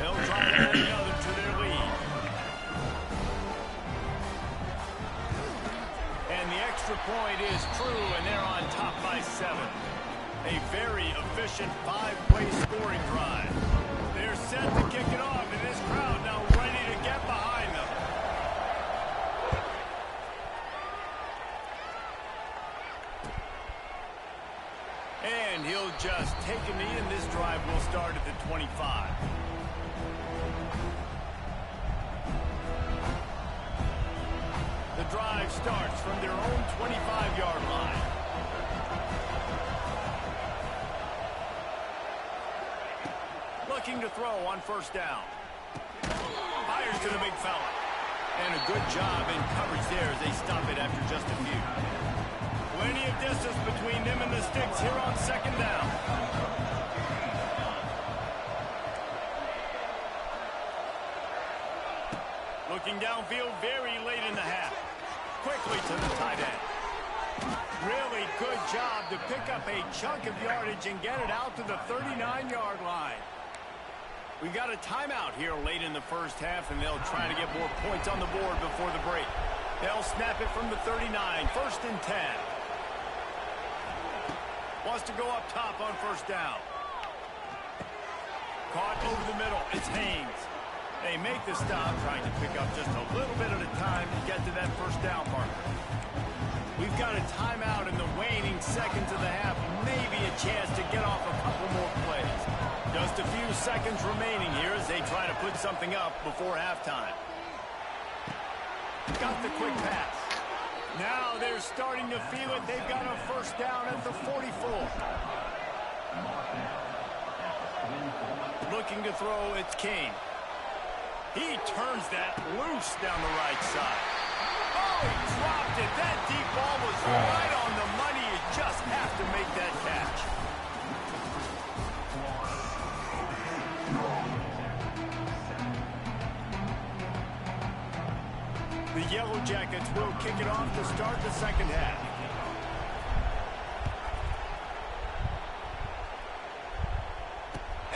They'll try to add another to their lead. And the extra point is true, and they're on top by 7. A very efficient 5-play scoring drive. They're set to kick it off, and this crowd now ready to get behind them. And he'll just take a knee, and this drive will start at the 25. The drive starts from their own 25-yard line. Looking to throw on 1st down. Fires to the big fella. And a good job in coverage there as they stop it after just a few. Plenty of distance between them and the sticks here on 2nd down. Looking downfield very late in the half. Quickly to the tight end. Really good job to pick up a chunk of yardage and get it out to the 39-yard line. We got a timeout here late in the first half, and they'll try to get more points on the board before the break. They'll snap it from the 39, 1st and 10. Wants to go up top on 1st down. Caught over the middle. It's Haynes. They make the stop, trying to pick up just a little bit at a time to get to that 1st down marker. We've got a timeout in the waning seconds of the half. Maybe a chance to get off a couple more plays. Just a few seconds remaining here as they try to put something up before halftime. Got the quick pass. Now they're starting to feel it. They've got a 1st down at the 44. Looking to throw, it's Kane. He turns that loose down the right side. Oh, he dropped it. That deep ball was right on the money. You just have to make that catch. The Yellow Jackets will kick it off to start the second half.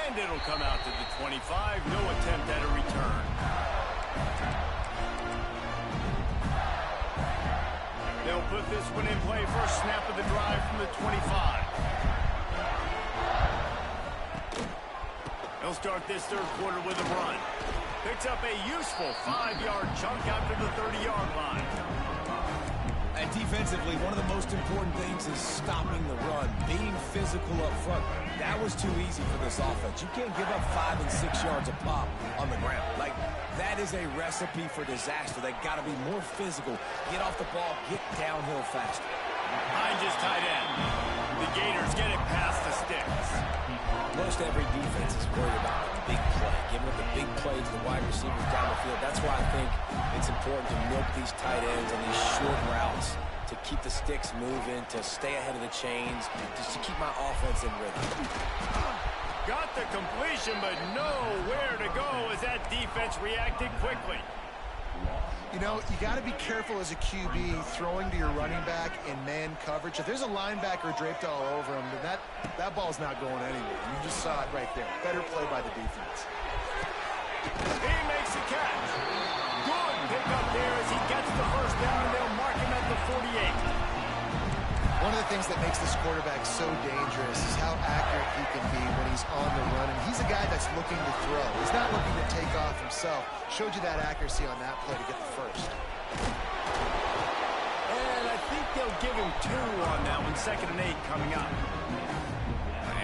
And it'll come out to the 25. No attempt at a return. They'll put this one in play. First snap of the drive from the 25. They'll start this 3rd quarter with a run. Picks up a useful 5-yard chunk after the 30-yard line. And defensively, one of the most important things is stopping the run, being physical up front. That was too easy for this offense. You can't give up 5 and 6 yards a pop on the ground. Like, that is a recipe for disaster. They got to be more physical, get off the ball, get downhill faster. Behind his tight end. The Gators get it past the sticks. Most every defense is worried about the big play, giving up the big play to the wide receivers down the field. That's why I think it's important to milk these tight ends and these short routes to keep the sticks moving, to stay ahead of the chains, just to keep my offense in rhythm. Got the completion, but nowhere to go as that defense reacted quickly. You know, you got to be careful as a QB throwing to your running back in man coverage. If there's a linebacker draped all over him, then that ball's not going anywhere. You just saw it right there. Better play by the defense. He makes the catch. Good pick up there as he gets the 1st down, and they'll mark him at the 48. One of the things that makes this quarterback so dangerous is how accurate he can be when he's on the run. And he's a guy that's looking to throw. He's not looking to take off himself. Showed you that accuracy on that play to get the 1st. And I think they'll give him 2 on that one. 2nd and 8 coming up.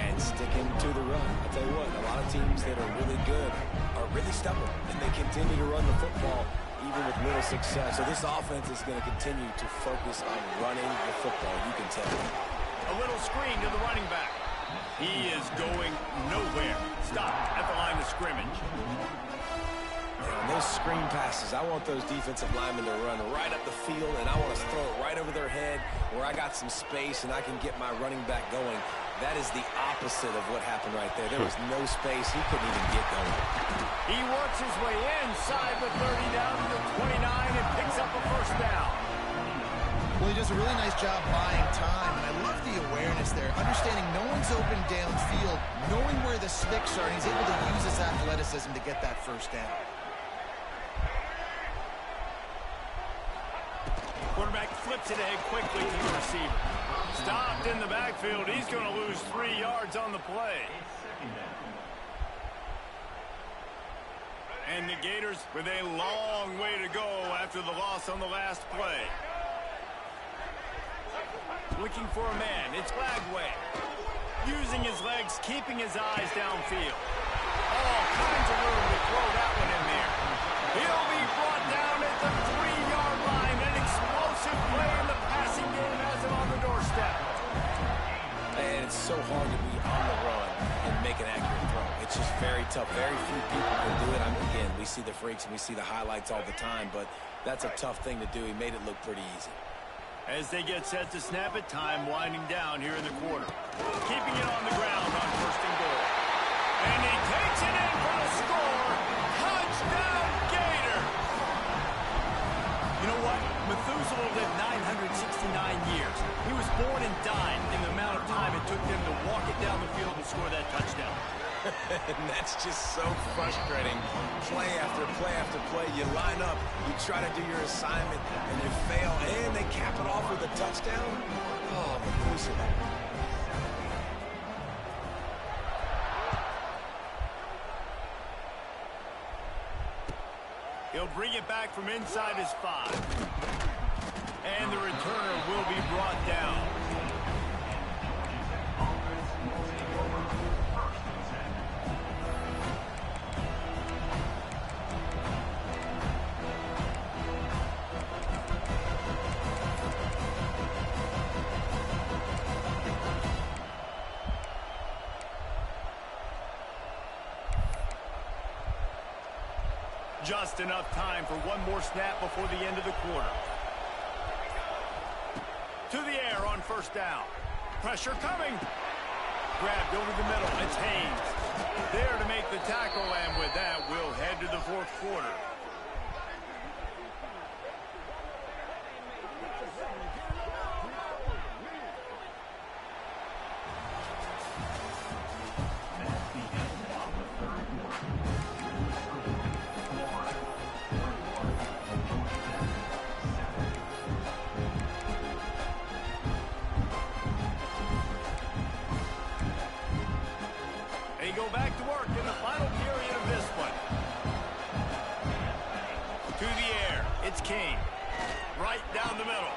And sticking to the run. I'll tell you what, a lot of teams that are really good are really stubborn, and they continue to run the football even with little success. So this offense is going to continue to focus on running the football, you can tell. A little screen to the running back. He is going nowhere. Stop at the line of scrimmage. And those screen passes, I want those defensive linemen to run right up the field, and I want to throw it right over their head where I got some space and I can get my running back going. That is the opposite of what happened right there. There was no space. He couldn't even get going. He works his way inside the 30 down to the 29 and picks up a 1st down. Well, he does a really nice job buying time, and I love the awareness there. Understanding no one's open downfield, knowing where the sticks are, and he's able to use his athleticism to get that 1st down. Quarterback flips it ahead quickly to the receiver. Stopped in the backfield. He's going to lose 3 yards on the play. And the Gators with a long way to go after the loss on the last play. Looking for a man. It's Lagway. Using his legs, keeping his eyes downfield. All kinds of room to throw that one in there. He'll be brought down at the 3-yard line. An explosive play in the passing game has him on the doorstep. And it's so hard to be on the run and make an accurate throw. It's just very tough. Very few people can do it. Again, we see the freaks and we see the highlights all the time, but that's a tough thing to do. He made it look pretty easy. As they get set to snap it, time winding down here in the quarter. Keeping it on the ground on 1st and goal. And he takes it in for the score. Touchdown, Gator! Methuselah lived 969 years. He was born and died in the amount of time it took them to walk it down the field and score that touchdown. And that's just so frustrating. Play after play after play, you line up, you try to do your assignment, and you fail, and they cap it off with a touchdown? Oh, Methuselah. He'll bring it back from inside his 5. And the returner will be brought down. Just enough time for one more snap before the end of the quarter. To the air on first down. Pressure coming. Grabbed over the middle. It's Haynes. There to make the tackle, and with that, we'll head to the fourth quarter. They go back to work in the final period of this one. To the air, it's King. Right down the middle.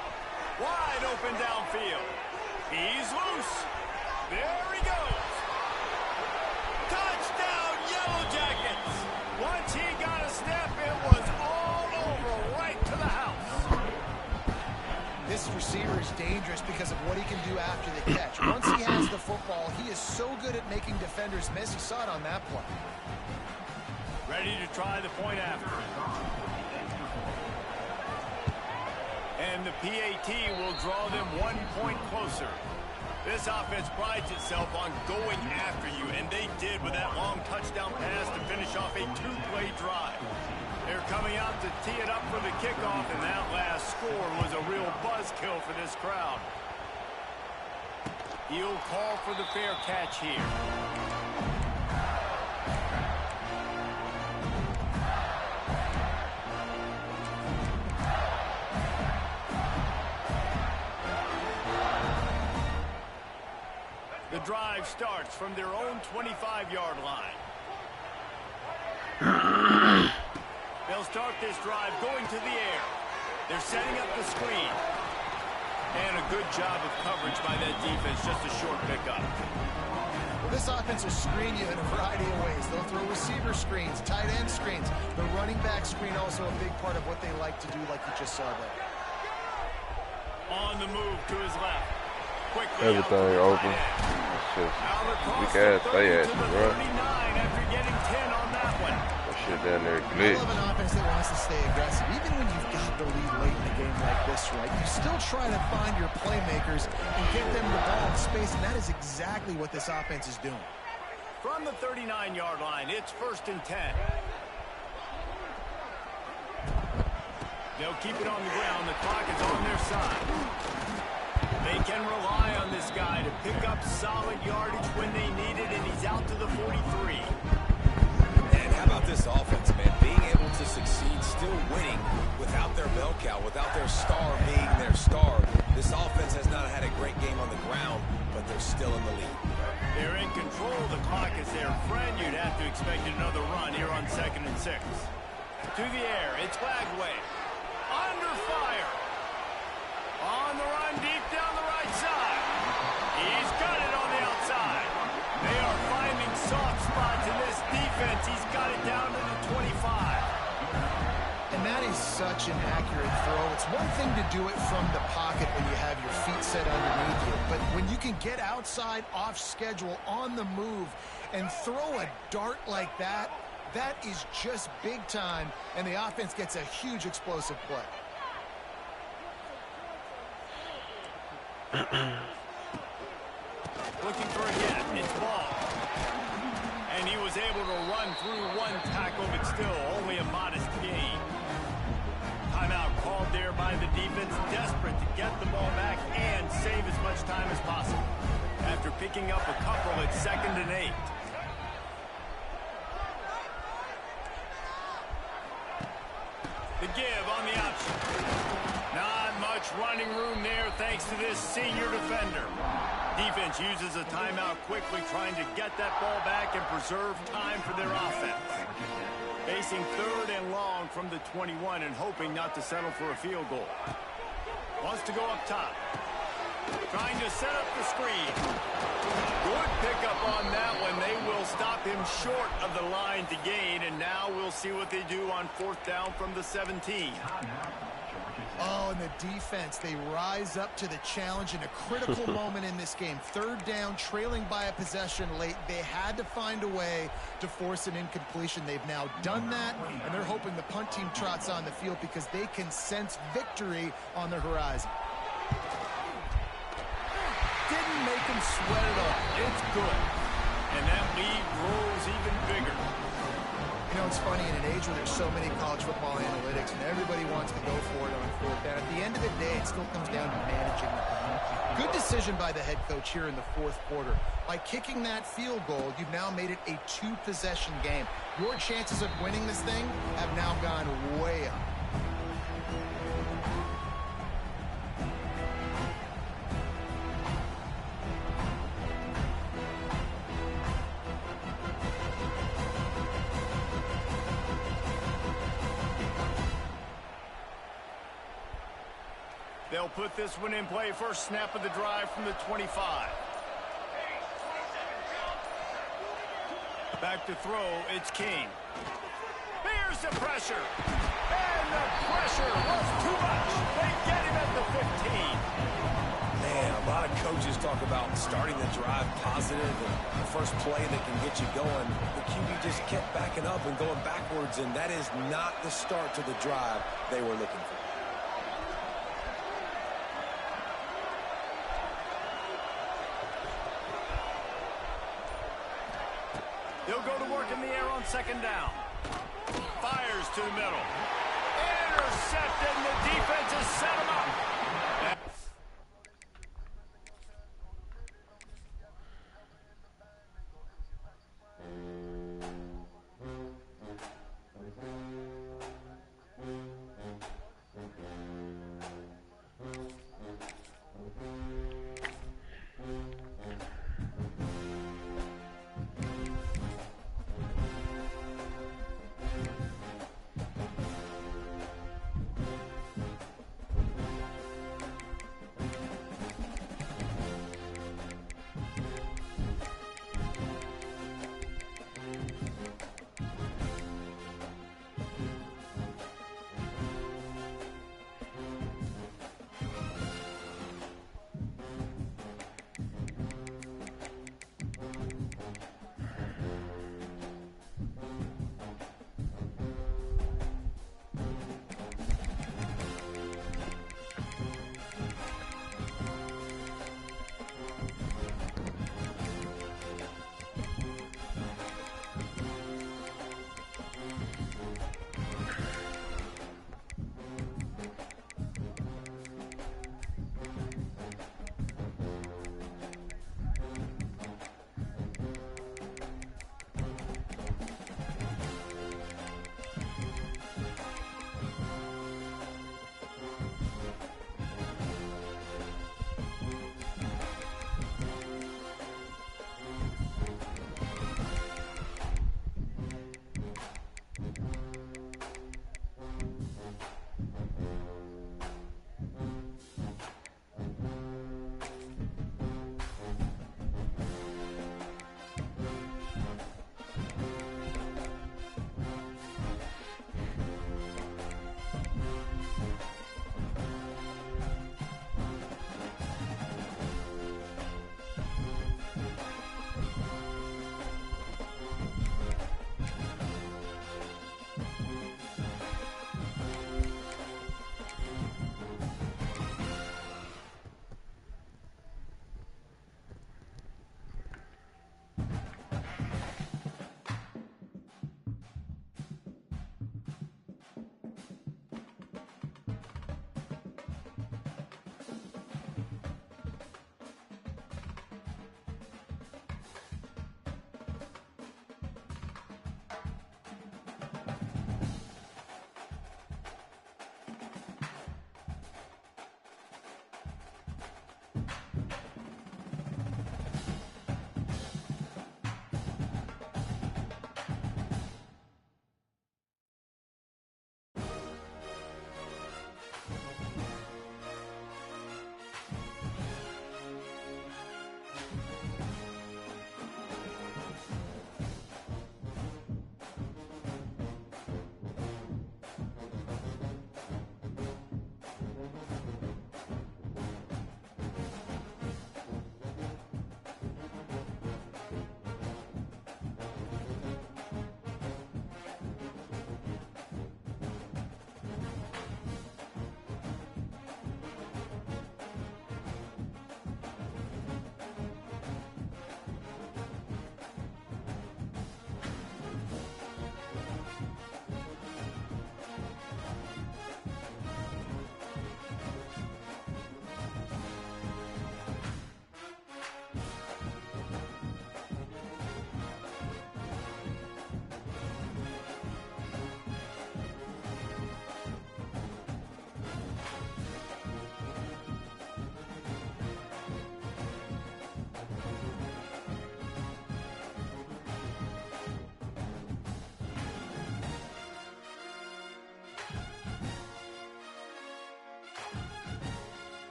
Wide open downfield. He's loose. There he goes. Touchdown, Yellow Jackets. Once he got a step, it was all over, right to the house. This receiver is dangerous because of what he can do after the catch. Once he has the football, he is so good at making defenders miss. You saw it on that play. Ready to try the point after. And the PAT will draw them 1 point closer. This offense prides itself on going after you, and they did with that long touchdown pass to finish off a 2-play drive. They're coming out to tee it up for the kickoff, and that last score was a real buzzkill for this crowd. He'll call for the fair catch here. The drive starts from their own 25-yard line. They'll start this drive going to the air. They're setting up the screen. And a good job of coverage by that defense, just a short pickup. Well, this offense will screen you in a variety of ways. They'll throw receiver screens, tight end screens. The running back screen also a big part of what they like to do, like you just saw there. On the move to his left. Quickly Everything open. It's just weak ass stay at you, bro. After getting 10 on that one. That shit down there I glitch. love an offense that wants to stay aggressive. Even when you've got the lead late in a game like this, right? You still try to find your playmakers and get them the ball in space, and that is exactly what this offense is doing. From the 39-yard line, it's 1st and 10. They'll keep it on the ground. The clock is on their side. They can rely on this guy to pick up solid yardage when they need it, and he's out to the 43. And how about this offense, man? Being able to succeed, still winning without their bell cow, without their star being their star. This offense has not had a great game on the ground, but they're still in the lead. They're in control. The clock is their friend. You'd have to expect another run here on 2nd and 6. To the air, it's Bagway. Under fire. On the run, deep down the right side. He's got it on the outside. They are finding soft spots in this defense. He's got it down to the 25. And that is such an accurate throw. It's one thing to do it from the pocket when you have your feet set underneath you, but when you can get outside, off schedule, on the move, and throw a dart like that, that is just big time, and the offense gets a huge explosive play. Looking for a hit. It's Ball. And he was able to run through one tackle, but still only a modest gain. Timeout called there by find the defense desperate to get the ball back and save as much time as possible. After picking up a couple, it's 2nd and 8. The give on the option. Not much running room there thanks to this senior defender. Defense uses a timeout quickly, trying to get that ball back and preserve time for their offense. Facing 3rd and long from the 21 and hoping not to settle for a field goal. Wants to go up top. Trying to set up the screen. Good pickup on that one. They will stop him short of the line to gain, and now we'll see what they do on 4th down from the 17. Oh, and the defense, they rise up to the challenge in a critical moment in this game. 3rd down, trailing by a possession late. They had to find a way to force an incompletion. They've now done that, and they're hoping the punt team trots on the field because they can sense victory on the horizon. Didn't make him sweat it off. It's good. And that lead grows even bigger. You know, it's funny, in an age where there's so many college football analytics and everybody wants to go for it on 4th down, at the end of the day, it still comes down to managing the clock. Good decision by the head coach here in the 4th quarter. By kicking that field goal, you've now made it a 2-possession game. Your chances of winning this thing have now gone way up. They'll put this one in play. First snap of the drive from the 25. Back to throw, it's King. Here's the pressure. And the pressure was too much. They get him at the 15. Man, a lot of coaches talk about starting the drive positive and the first play that can get you going. The QB just kept backing up and going backwards, and that is not the start to the drive they were looking for. They'll go to work in the air on 2nd down. Fires to the middle. Intercepted, and the defense has set him up.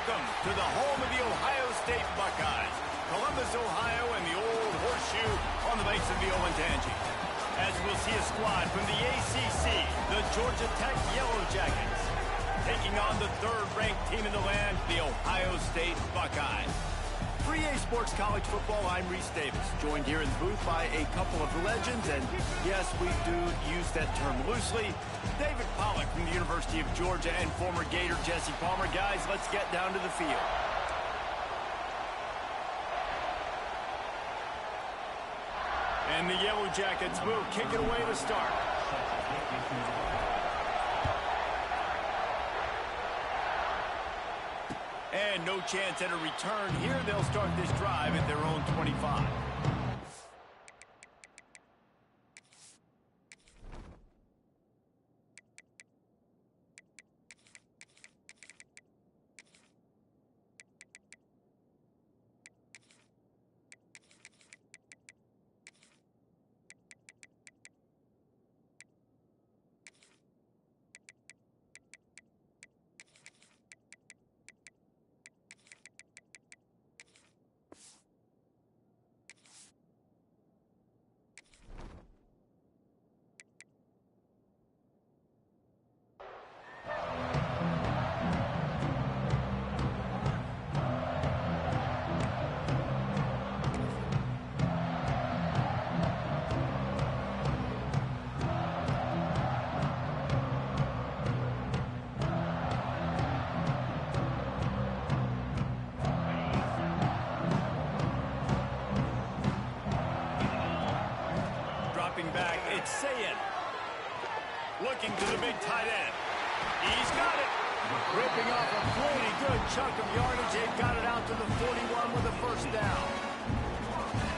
Welcome to the home of the Ohio State Buckeyes, Columbus, Ohio, and the old horseshoe on the banks of the Olentangy. As we'll see a squad from the ACC, the Georgia Tech Yellow Jackets, taking on the third-ranked team in the land, the Ohio State Buckeyes. For EA Sports College Football, I'm Reese Davis, joined here in the booth by a couple of legends, and yes, we do use that term loosely. David Pollack from the University of Georgia and former Gator Jesse Palmer. Guys, let's get down to the field. And the Yellow Jackets will kick it away to start. And no chance at a return here. They'll start this drive at their own 25. Back, it's Sayin. Looking to the big tight end. He's got it. Ripping off a pretty good chunk of yardage. They've got it out to the 41 with a first down.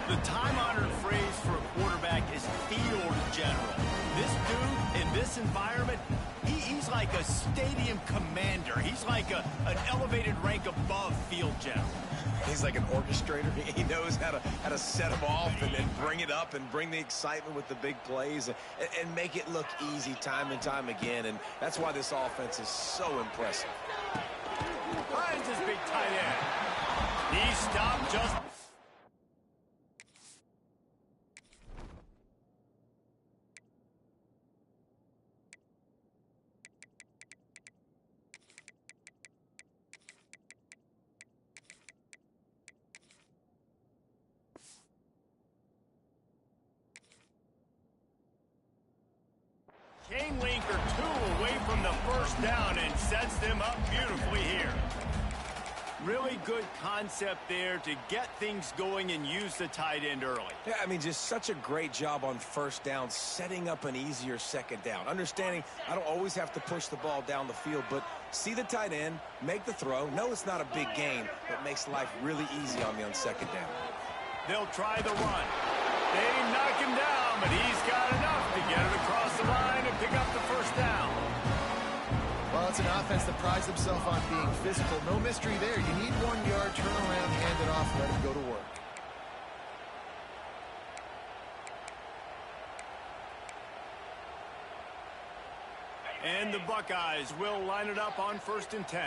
The time-honored phrase for a quarterback is field general. This dude, in this environment, he's like a stadium commander. He's like an elevated rank above field general. He's like an orchestrator. He knows how to set them off and then bring it up and bring the excitement with the big plays and make it look easy time and time again. And that's why this offense is so impressive. Finds his big tight end. He stopped just... Chain link or two away from the first down and sets them up beautifully here. Really good concept there to get things going and use the tight end early. Yeah, I mean, just such a great job on first down, setting up an easier second down. Understanding I don't always have to push the ball down the field, but see the tight end, make the throw. No, it's not a big gain, but makes life really easy on me on second down. They'll try the run. They knock him down, but he's got enough to get it across the line and pick up the first down. Well, it's an offense that prides themselves on being physical. No mystery there. You need 1 yard, turn around, hand it off, let him go to work. And the Buckeyes will line it up on 1st and 10.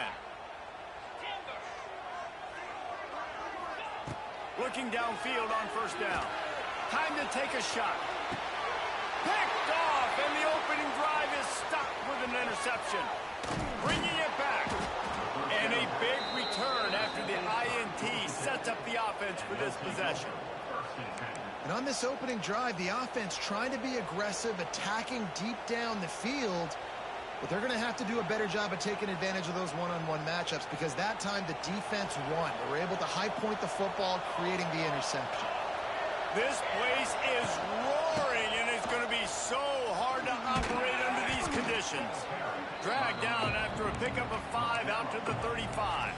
Looking downfield on first down. Time to take a shot. Picked off, and the opening drive is stopped with an interception. Bringing it back. And a big return after the INT sets up the offense for this possession. And on this opening drive, the offense trying to be aggressive, attacking deep down the field. But they're going to have to do a better job of taking advantage of those one-on-one matchups because that time the defense won. They were able to high point the football, creating the interception. This place is roaring, and it's going to be so hard to operate under these conditions. Dragged down after a pickup of 5 out to the 35.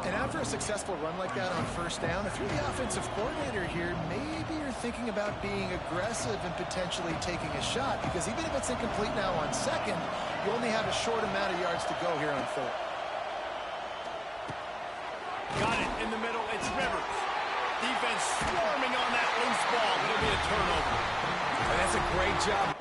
And after a successful run like that on first down, if you're the offensive coordinator here, maybe you're thinking about being aggressive and potentially taking a shot, because even if it's incomplete now on second, you only have a short amount of yards to go here on third. Got it in the middle. It's Rivers. Defense swarming on that loose ball. It'll be a turnover. And that's a great job.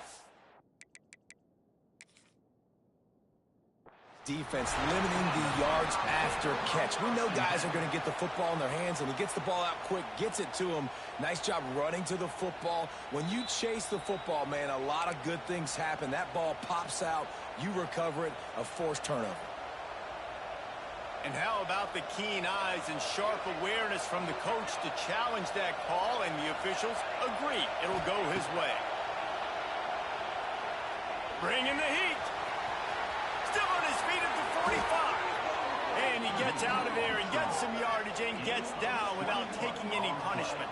Defense limiting the yards after catch. We know guys are going to get the football in their hands, and he gets the ball out quick, gets it to him. Nice job running to the football. When you chase the football, man, a lot of good things happen. That ball pops out, you recover it, a forced turnover. And how about the keen eyes and sharp awareness from the coach to challenge that call, and the officials agree it'll go his way. Bringing the heat. Still on his feet at the 45. And he gets out of there and gets some yardage and gets down without taking any punishment.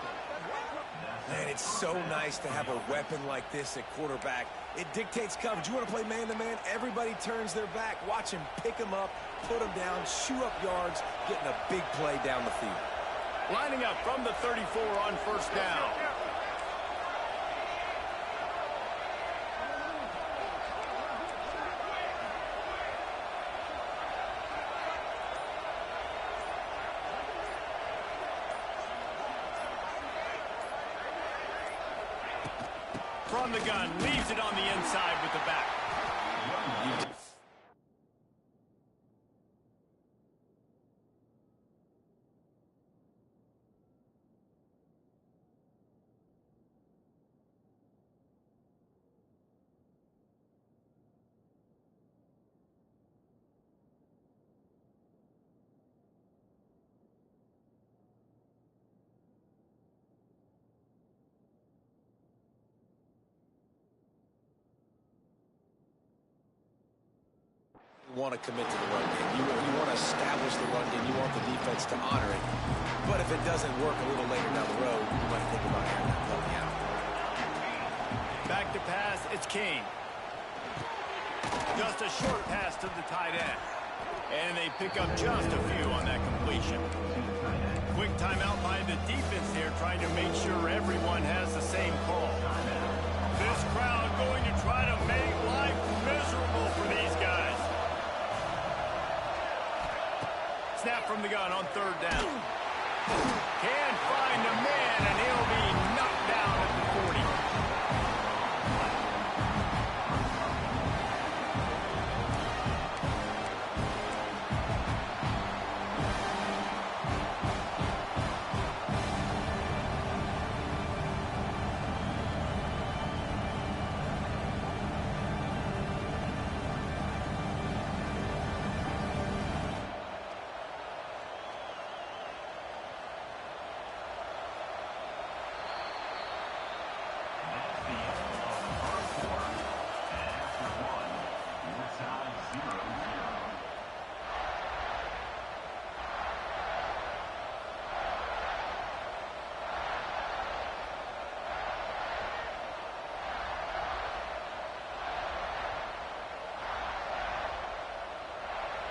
Man, it's so nice to have a weapon like this at quarterback. It dictates coverage. You want to play man-to-man? Everybody turns their back. Watch him pick him up, put him down, shoot up yards, getting a big play down the field. Lining up from the 34 on first down. From the gun, leaves it on the inside with the back. You want to commit to the run game. You want to establish the run game. You want the defense to honor it. But if it doesn't work a little later down the road, you might think about having that play out. Back to pass, it's King. Just a short pass to the tight end. And they pick up just a few on that completion. Quick timeout by the defense here, trying to make sure everyone has the same call. This crowd going to try to make life miserable for these guys. Snap from the gun on third down. Can't find a man, and he'll be knocked down at the 40.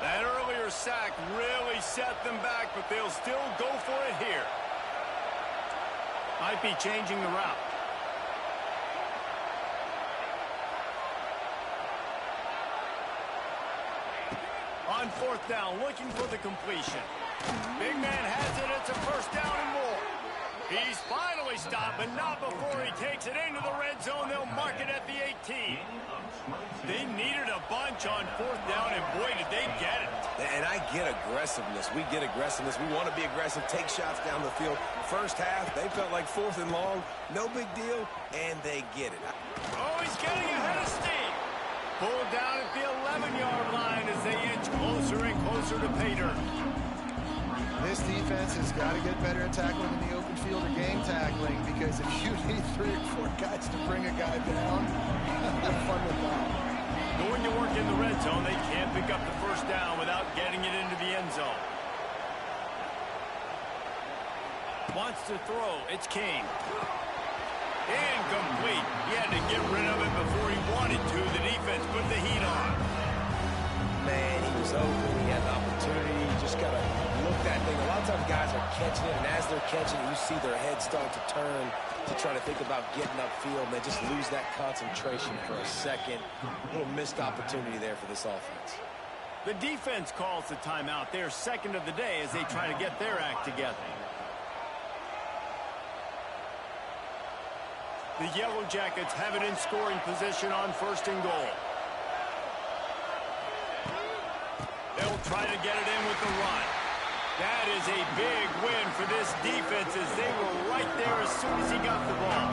That earlier sack really set them back, but they'll still go for it here. Might be changing the route. On fourth down, looking for the completion. Big man has it. It's a first down and more. He's finally stopped, but not before he takes it into the red zone. They'll mark it at the 18. They needed a bunch on fourth down, and boy, did they get it. And I get aggressiveness. We get aggressiveness. We want to be aggressive, take shots down the field. First half, they felt like fourth and long. No big deal, and they get it. Oh, he's getting ahead of steam. Pulled down at the 11-yard line as they inch closer and closer to pay dirt. This defense has got to get better at tackling in the open field or game tackling, because if you need 3 or 4 guys to bring a guy down, have fun with that. Going to work in the red zone, they can't pick up the first down without getting it into the end zone. Wants to throw, it's King. Incomplete. He had to get rid of it before he wanted to. The defense put the heat on. Man, he was open. He had an opportunity. You just got to look that thing. A lot of times guys are catching it, and as they're catching it, you see their head start to turn to try to think about getting upfield, and they just lose that concentration for a second. A little missed opportunity there for this offense. The defense calls the timeout. Their second of the day as they try to get their act together. The Yellow Jackets have it in scoring position on first and goal. They'll try to get it in with the run. That is a big win for this defense as they were right there as soon as he got the ball.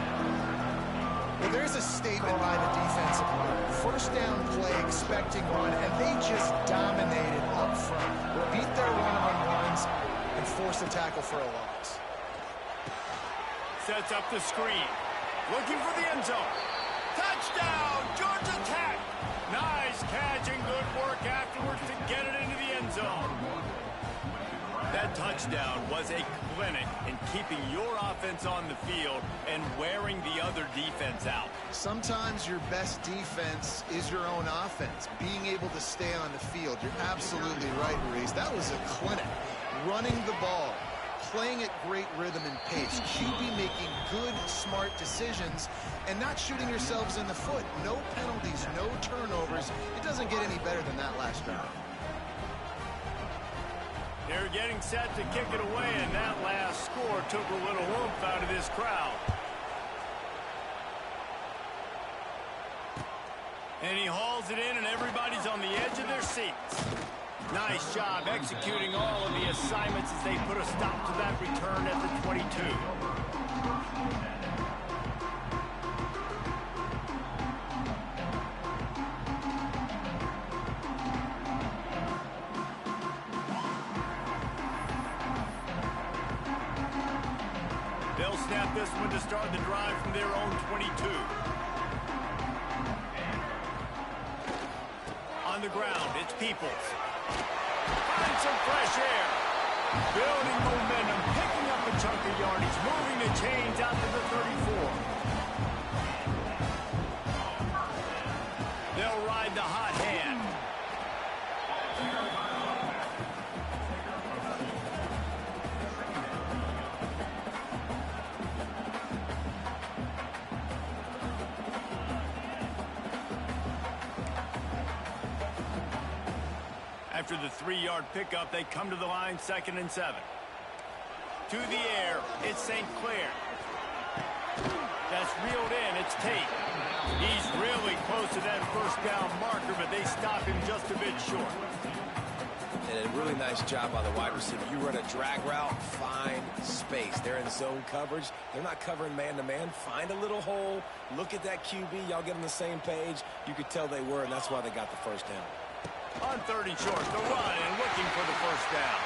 Well, there's a statement by the defensive line. First down play, expecting run, and they just dominated up front. Beat their one-on-ones and forced a tackle for a loss. Sets up the screen. Looking for the end zone. Touchdown, Georgia Tech. Nice catch and good work afterwards to get it into the end zone. That touchdown was a clinic in keeping your offense on the field and wearing the other defense out. Sometimes your best defense is your own offense, being able to stay on the field. You're absolutely right, Reese. That was a clinic. Running the ball, playing at great rhythm and pace. QB making good, smart decisions and not shooting yourselves in the foot. No penalties, no turnovers. It doesn't get any better than that last drive. They're getting set to kick it away, and that last score took a little oomph out of this crowd. And he hauls it in, and everybody's on the edge of their seats. Nice job executing all of the assignments as they put a stop to that return at the 22. They'll snap this one to start the drive from their own 22. On the ground, it's Peoples. Find some fresh air. Building momentum, picking up a chunk of yardage, moving the chains out to the 34. They'll ride the hot hand. After the 3-yard pickup, they come to the line, 2nd and 7. To the air, it's St. Clair. That's reeled in, it's Tate. He's really close to that first down marker, but they stop him just a bit short. And a really nice job by the wide receiver. You run a drag route, find space. They're in zone coverage. They're not covering man-to-man. Find a little hole. Look at that QB. Y'all get on the same page. You could tell they were, and that's why they got the first down. On 3rd and short, the run and looking for the first down.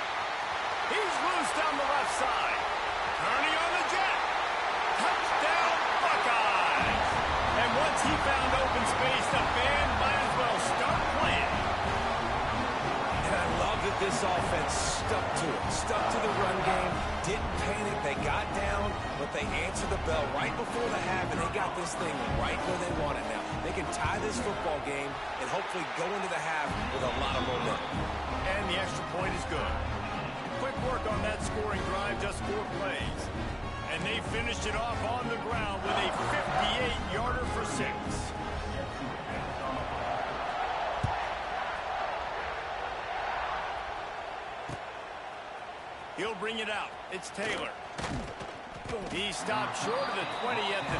He's loose down the left side. Turning on the jet. Touchdown, Buckeyes. And once he found open space, the band might as well start playing. And I love that this offense stuck to it. Stuck to the run game. Didn't panic. They got down, but they answered the bell right before the half, and they got this thing right where they want it now. They can tie this football game and hopefully go into the half with a lot of momentum. And the extra point is good. Quick work on that scoring drive, just 4 plays. And they finished it off on the ground with a 58-yarder for 6. He'll bring it out. It's Taylor. He stopped short of the 20 at the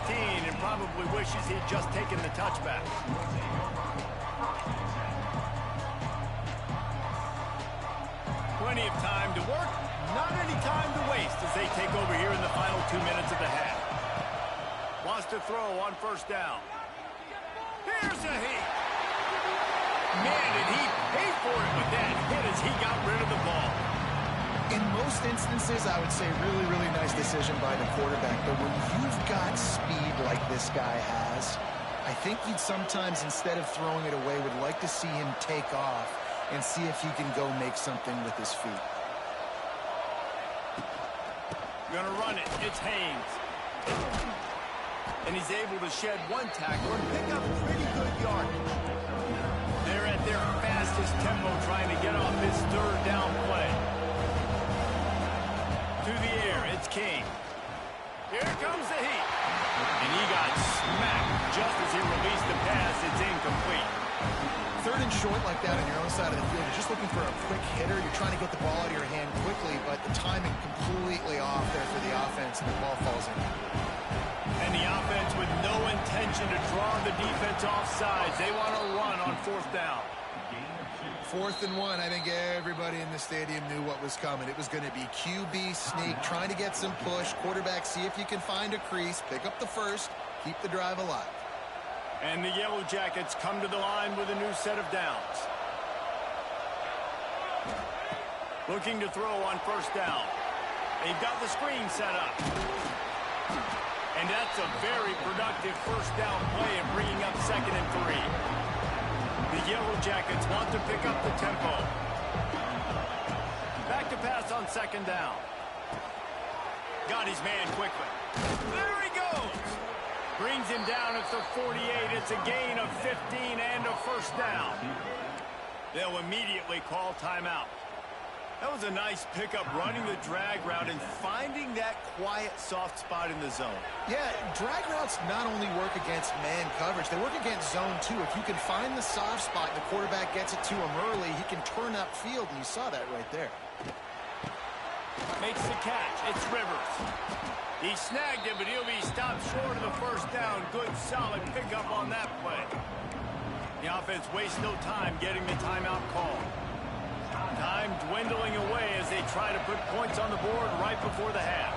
19 and probably wishes he'd just taken the touchback. Plenty of time to work, not any time to waste as they take over here in the final 2 minutes of the half. Wants to throw on 1st down. Here's a hit. Man, did he pay for it with that hit as he got rid of the ball. In most instances, I would say really, really nice decision by the quarterback. But when you've got speed like this guy has, I think you'd sometimes, instead of throwing it away, would like to see him take off and see if he can go make something with his feet. Gonna run it. It's Haynes. And he's able to shed 1 tackle and pick up pretty good yardage. They're at their fastest tempo trying to get off this 3rd down play. To the air, it's King. Here comes the heat. And he got smacked just as he released the pass. It's incomplete. 3rd and short like that on your own side of the field, you're just looking for a quick hitter. You're trying to get the ball out of your hand quickly, but the timing completely off there for the offense, and the ball falls in. And the offense with no intention to draw the defense off sides. They want to run on 4th down. 4th and 1, I think everybody in the stadium knew what was coming. It was going to be QB sneak, trying to get some push. Quarterback, see if you can find a crease, pick up the first, keep the drive alive. And the Yellow Jackets come to the line with a new set of downs. Looking to throw on first down. They've got the screen set up. And that's a very productive first down play and bringing up 2nd and 3. The Yellow Jackets want to pick up the tempo. Back to pass on 2nd down. Got his man quickly. There he goes. Brings him down at the 48. It's a gain of 15 and a first down. They'll immediately call timeout. That was a nice pickup, running the drag route and finding that quiet, soft spot in the zone. Yeah, drag routes not only work against man coverage, they work against zone too. If you can find the soft spot and the quarterback gets it to him early, he can turn upfield, and you saw that right there. Makes the catch. It's Rivers. He snagged it, but he'll be stopped short of the first down. Good, solid pickup on that play. The offense wastes no time getting the timeout call. Time dwindling away as they try to put points on the board right before the half.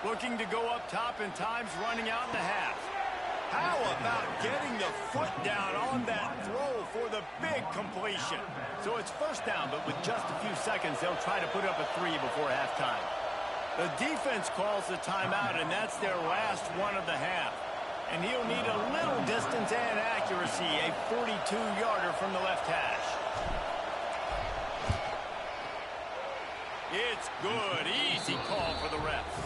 Looking to go up top, and time's running out in the half. How about getting the foot down on that throw for the big completion? So it's first down, but with just a few seconds, they'll try to put up a 3 before halftime. The defense calls the timeout, and that's their last one of the half. And he'll need a little distance and accuracy, a 42-yarder from the left hash. It's good. Easy call for the refs.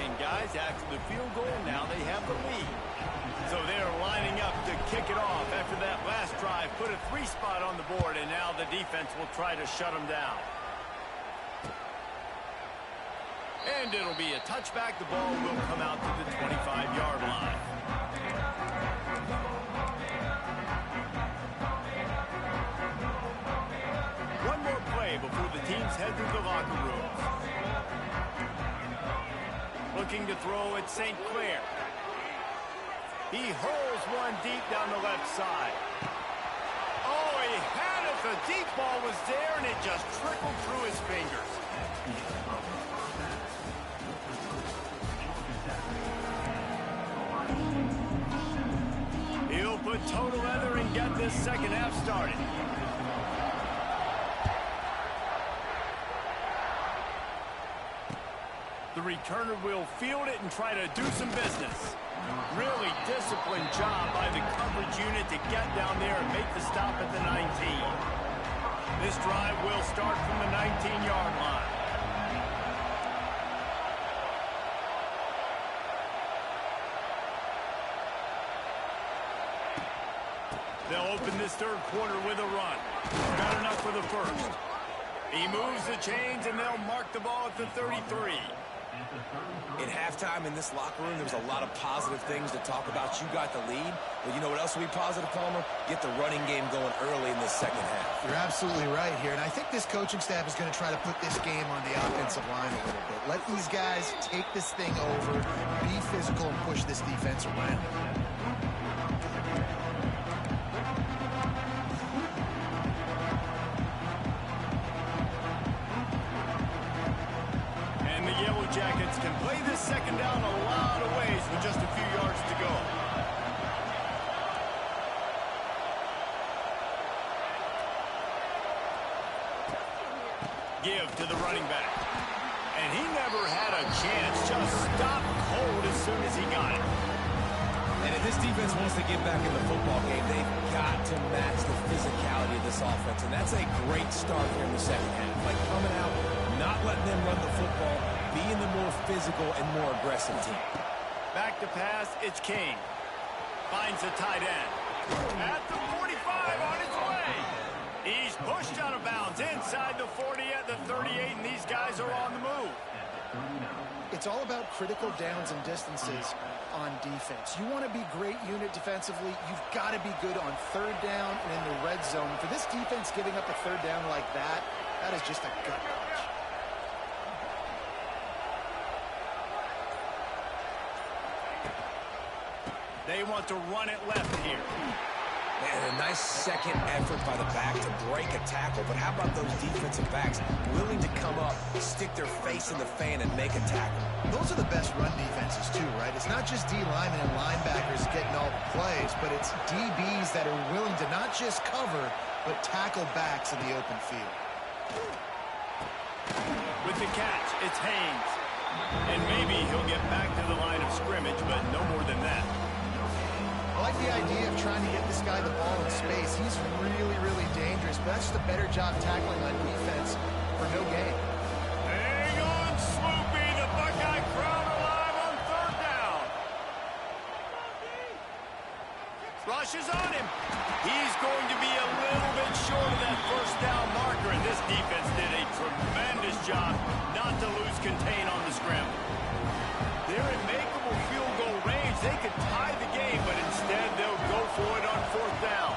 And guys, after the field goal, now they have the lead. So they're lining up to kick it off after that last drive. Put a 3 spot on the board, and now the defense will try to shut them down. And it'll be a touchback. The ball will come out to the 25-yard line. One more play before the teams head to the locker rooms. Looking to throw at St. Clair. He hurls one deep down the left side. Oh, he had it. The deep ball was there, and it just trickled through his fingers. He'll put total leather and get this second half started. The returner will field it and try to do some business. Really disciplined job by the coverage unit to get down there and make the stop at the 19. This drive will start from the 19-yard line. They'll open this third quarter with a run. Got enough for the first. He moves the chains, and they'll mark the ball at the 33. At halftime in this locker room, there was a lot of positive things to talk about. You got the lead, but you know what else will be positive, Palmer? Get the running game going early in the second half. You're absolutely right here, and I think this coaching staff is going to try to put this game on the offensive line a little bit. Let these guys take this thing over, be physical, and push this defense around. Jackets can play this second down a lot of ways with just a few yards to go. Give to the running back. And he never had a chance. Just stopped cold as soon as he got it. And if this defense wants to get back in the football game, they've got to match the physicality of this offense. And that's a great start here in the second half. Like coming out, not letting them run the football, being the more physical and more aggressive team. Back to pass, it's King. Finds a tight end. At the 45 on his way. He's pushed out of bounds inside the 40 at the 38, and these guys are on the move. It's all about critical downs and distances on defense. You want to be great unit defensively, you've got to be good on third down and in the red zone. For this defense giving up a third down like that, that is just a gut punch. They want to run it left here. Man, a nice second effort by the back to break a tackle. But how about those defensive backs willing to come up, stick their face in the fan, and make a tackle? Those are the best run defenses too, right? It's not just D linemen and linebackers getting all the plays, but it's DBs that are willing to not just cover, but tackle backs in the open field. With the catch, it's Haynes. And maybe he'll get back to the line of scrimmage, but no more than that. I like the idea of trying to get this guy the ball in space. He's really, really dangerous, but that's just a better job tackling on defense for no gain. Hang on, Sloopy. The Buckeye crowd alive on third down. Rushes on him. He's going to be a little bit short of that first down marker, and this defense did a tremendous job not to lose contain on the scramble. They're in makeable field goal range. They could tie the game, but instead they'll go for it on fourth down.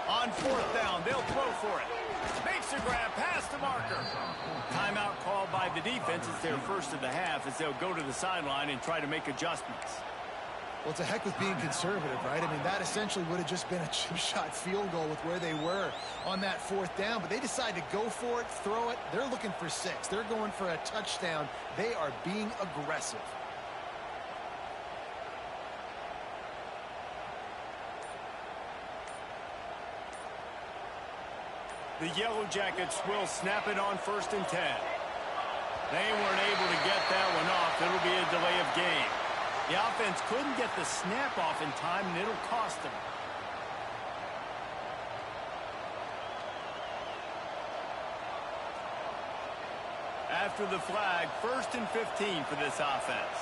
On fourth down, they'll throw for it. Makes a grab past the marker. Timeout called by the defense. It's their first of the half as they'll go to the sideline and try to make adjustments. Well, it's a heck with being conservative, right? I mean, that essentially would have just been a chip shot field goal with where they were on that fourth down, but they decide to go for it, throw it. They're looking for 6. They're going for a touchdown. They are being aggressive. The Yellow Jackets will snap it on 1st and 10. They weren't able to get that one off. It'll be a delay of game. The offense couldn't get the snap off in time, and it'll cost them. After the flag, 1st and 15 for this offense.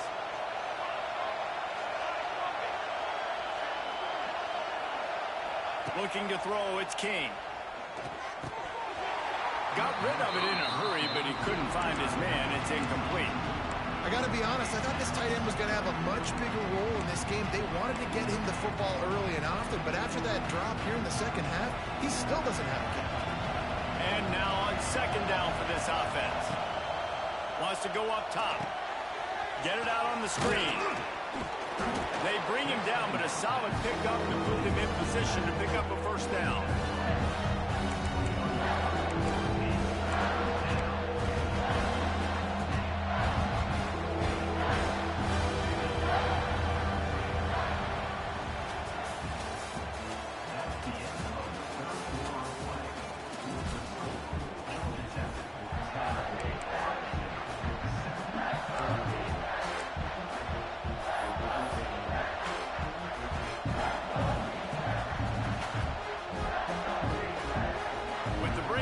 Looking to throw, it's King. Got rid of it in a hurry, but he couldn't find his man. It's incomplete. I got to be honest, I thought this tight end was going to have a much bigger role in this game. They wanted to get him the football early and often, but after that drop here in the second half, he still doesn't have a catch. And now on 2nd down for this offense. Wants to go up top. Get it out on the screen. They bring him down, but a solid pickup to put him in position to pick up a 1st down.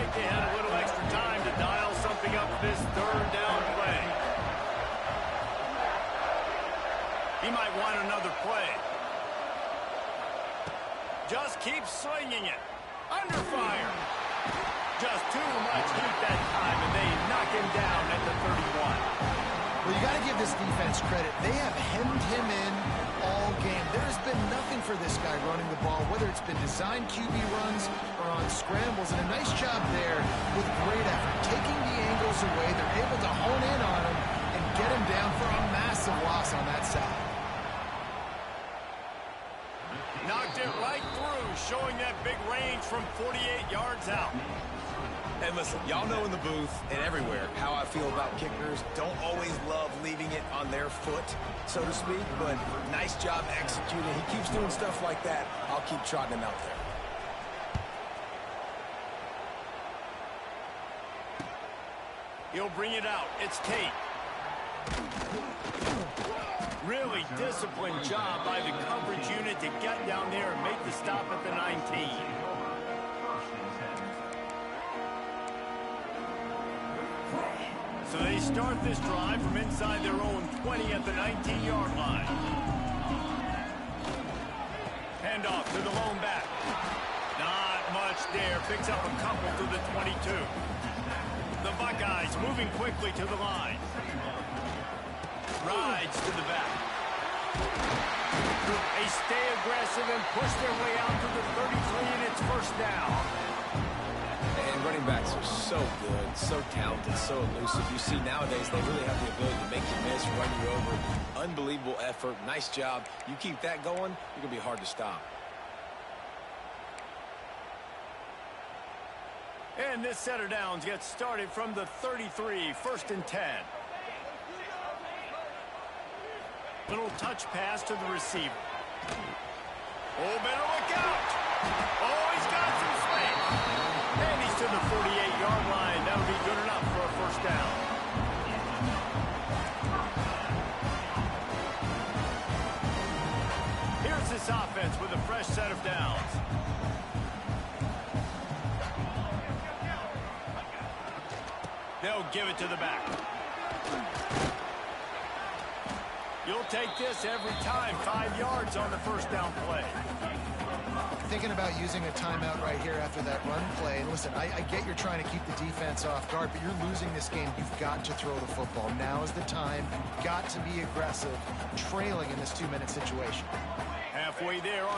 They had a little extra time to dial something up this 3rd down play. He might want another play. Just keep slinging it. Under fire. Just too much heat that time, and they knock him down at the 31. Well, you got to give this defense credit. They have hemmed him in all game. There has been nothing for this guy running the ball, whether it's been designed QB runs or on scrambles, and a nice job there with great effort. Taking the angles away, they're able to hone in on him and get him down for a massive loss on that side. Knocked it right through, showing that big range from 48 yards out. And listen, y'all know in the booth and everywhere how I feel about kickers. Don't always love leaving it on their foot, so to speak, but nice job executing. He keeps doing stuff like that. I'll keep trotting him out there. He'll bring it out. It's Tate. Really disciplined job by the coverage unit to get down there and make the stop at the 19. So they start this drive from inside their own 20 at the 19-yard line. Handoff to the lone back. Not much there. Picks up a couple to the 22. The Buckeyes moving quickly to the line. Rides to the back. They stay aggressive and push their way out to the 33, and it's 1st down. And And running backs are so good, so talented, so elusive. You see nowadays they really have the ability to make you miss, run you over. Unbelievable effort. Nice job. You keep that going, you're going to be hard to stop. And this set of downs gets started from the 33, 1st and 10. Little touch pass to the receiver. Oh, better look out. Oh, he's got some space. And he's to the 48-yard line. That'll be good enough for a 1st down. Here's this offense with a fresh set of downs. They'll give it to the back. You'll take this every time. 5 yards on the 1st down play. Thinking about using a timeout right here after that run play. And listen, I get you're trying to keep the defense off guard, but you're losing this game. You've got to throw the football. Now is the time. You've got to be aggressive, trailing in this 2-minute situation. Halfway there.